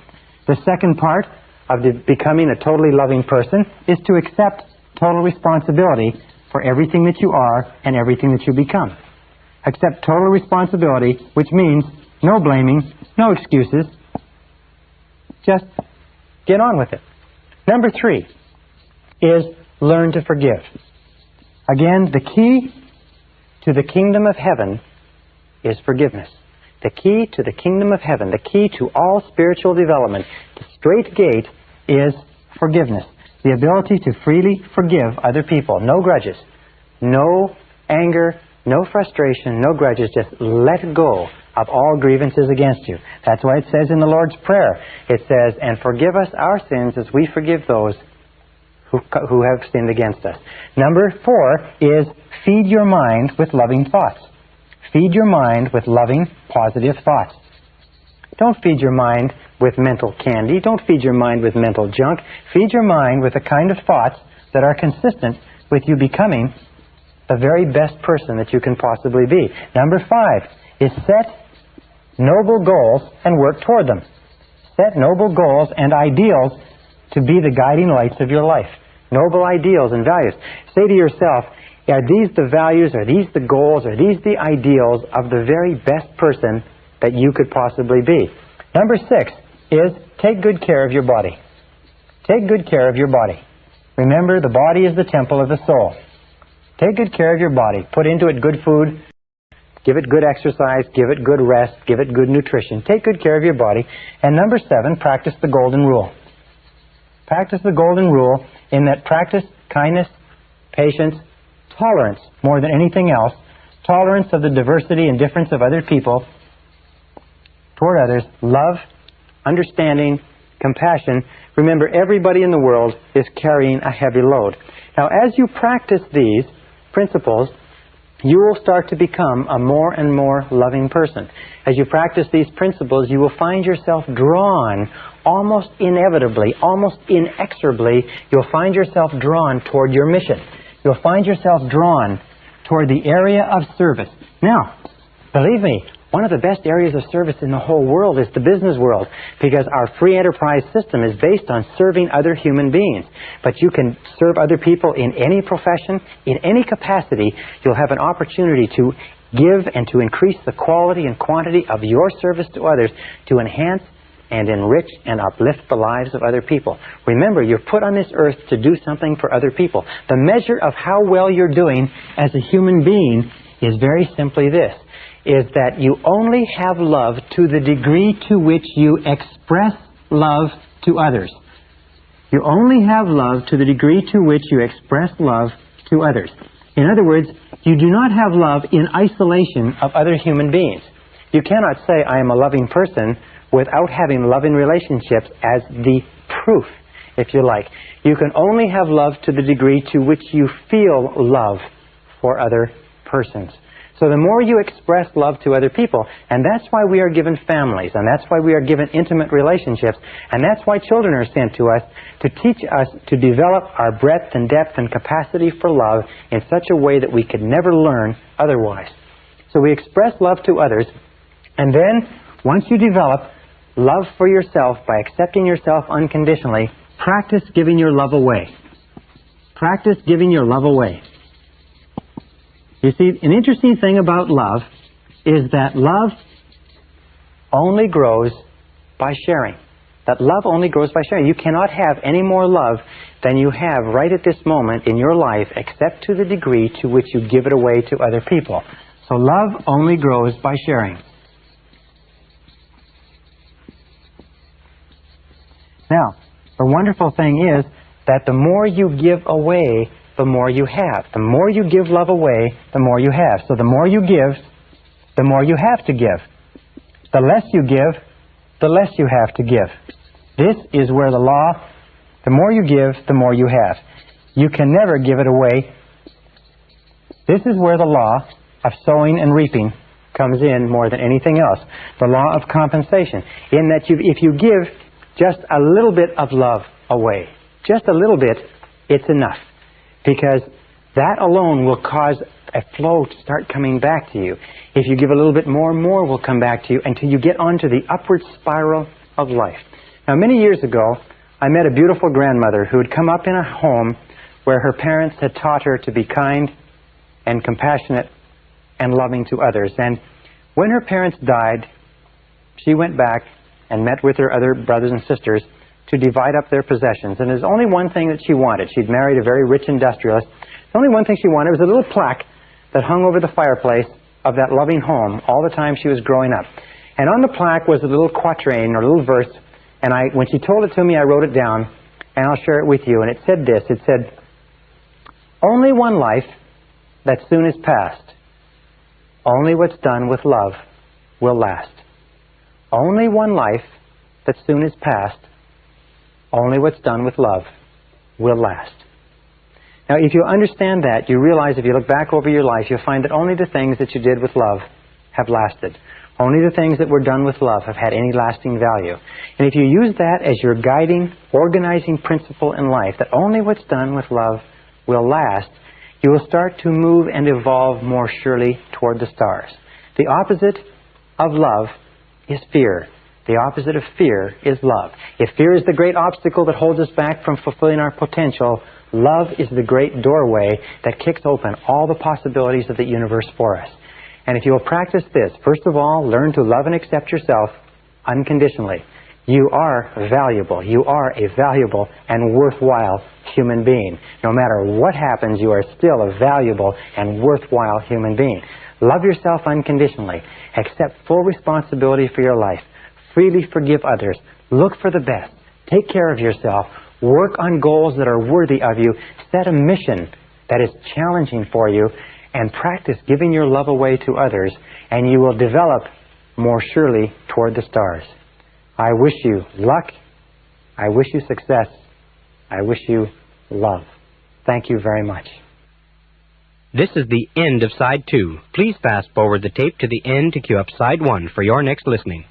The second part of becoming a totally loving person is to accept total responsibility for everything that you are and everything that you become. Accept total responsibility, which means no blaming, no excuses. Just get on with it. Number three is learn to forgive. Again, the key to the kingdom of heaven is forgiveness. The key to the kingdom of heaven, the key to all spiritual development, the straight gate is forgiveness. The ability to freely forgive other people. No grudges. No anger. No frustration. No grudges. Just let go of all grievances against you. That's why it says in the Lord's Prayer, it says, and forgive us our sins as we forgive those who have sinned against us. Number four is feed your mind with loving thoughts. Feed your mind with loving, positive thoughts. Don't feed your mind with mental candy. Don't feed your mind with mental junk. Feed your mind with the kind of thoughts that are consistent with you becoming the very best person that you can possibly be. Number 5 is set noble goals and work toward them. Set noble goals and ideals to be the guiding lights of your life. Noble ideals and values. Say to yourself, are these the values, are these the goals, are these the ideals of the very best person that you could possibly be? Number 6 is take good care of your body. Take good care of your body. Remember, the body is the temple of the soul. Take good care of your body. Put into it good food. Give it good exercise. Give it good rest. Give it good nutrition. Take good care of your body. And number 7, practice the golden rule. Practice the golden rule in that practice kindness, patience, tolerance more than anything else. Tolerance of the diversity and difference of other people toward others. Love, understanding, compassion. Remember, everybody in the world is carrying a heavy load. Now, as you practice these principles, you will start to become a more and more loving person. As you practice these principles, you will find yourself drawn, almost inevitably, almost inexorably, you'll find yourself drawn toward your mission. You'll find yourself drawn toward the area of service. Now, believe me, one of the best areas of service in the whole world is the business world, because our free enterprise system is based on serving other human beings. But you can serve other people in any profession, in any capacity. You'll have an opportunity to give and to increase the quality and quantity of your service to others to enhance and enrich and uplift the lives of other people. Remember, you're put on this earth to do something for other people. The measure of how well you're doing as a human being is very simply this, is that you only have love to the degree to which you express love to others. You only have love to the degree to which you express love to others. In other words, you do not have love in isolation of other human beings. You cannot say, I am a loving person, without having loving relationships as the proof, if you like. You can only have love to the degree to which you feel love for other persons. So the more you express love to other people, and that's why we are given families, and that's why we are given intimate relationships, and that's why children are sent to us to teach us to develop our breadth and depth and capacity for love in such a way that we could never learn otherwise. So we express love to others, and then once you develop love for yourself by accepting yourself unconditionally, practice giving your love away. Practice giving your love away. You see, an interesting thing about love is that love only grows by sharing. That love only grows by sharing. You cannot have any more love than you have right at this moment in your life, except to the degree to which you give it away to other people. So love only grows by sharing. Now, the wonderful thing is that the more you give away, the more you have. The more you give love away, the more you have. So the more you give, the more you have to give. The less you give, the less you have to give. This is where the law, the more you give, the more you have. You can never give it away. This is where the law of sowing and reaping comes in more than anything else. The law of compensation. In that if you give just a little bit of love away, just a little bit, it's enough. Because that alone will cause a flow to start coming back to you. If you give a little bit more, more will come back to you until you get onto the upward spiral of life. Now, many years ago, I met a beautiful grandmother who had come up in a home where her parents had taught her to be kind and compassionate and loving to others. And when her parents died, she went back and met with her other brothers and sisters to divide up their possessions. And there's only one thing that she wanted. She'd married a very rich industrialist. The only one thing she wanted was a little plaque that hung over the fireplace of that loving home all the time she was growing up. And on the plaque was a little quatrain or a little verse. And when she told it to me, I wrote it down, and I'll share it with you. And it said this. It said, "Only one life that soon is past. Only what's done with love will last. Only one life that soon is past. Only what's done with love will last." Now, if you understand that, you realize if you look back over your life, you'll find that only the things that you did with love have lasted. Only the things that were done with love have had any lasting value. And if you use that as your guiding, organizing principle in life, that only what's done with love will last, you will start to move and evolve more surely toward the stars. The opposite of love is fear. The opposite of fear is love. If fear is the great obstacle that holds us back from fulfilling our potential, love is the great doorway that kicks open all the possibilities of the universe for us. And if you will practice this, first of all, learn to love and accept yourself unconditionally. You are valuable. You are a valuable and worthwhile human being. No matter what happens, you are still a valuable and worthwhile human being. Love yourself unconditionally. Accept full responsibility for your life. Freely forgive others. Look for the best. Take care of yourself. Work on goals that are worthy of you. Set a mission that is challenging for you. And practice giving your love away to others. And you will develop more surely toward the stars. I wish you luck. I wish you success. I wish you love. Thank you very much. This is the end of Side 2. Please fast forward the tape to the end to cue up Side 1 for your next listening.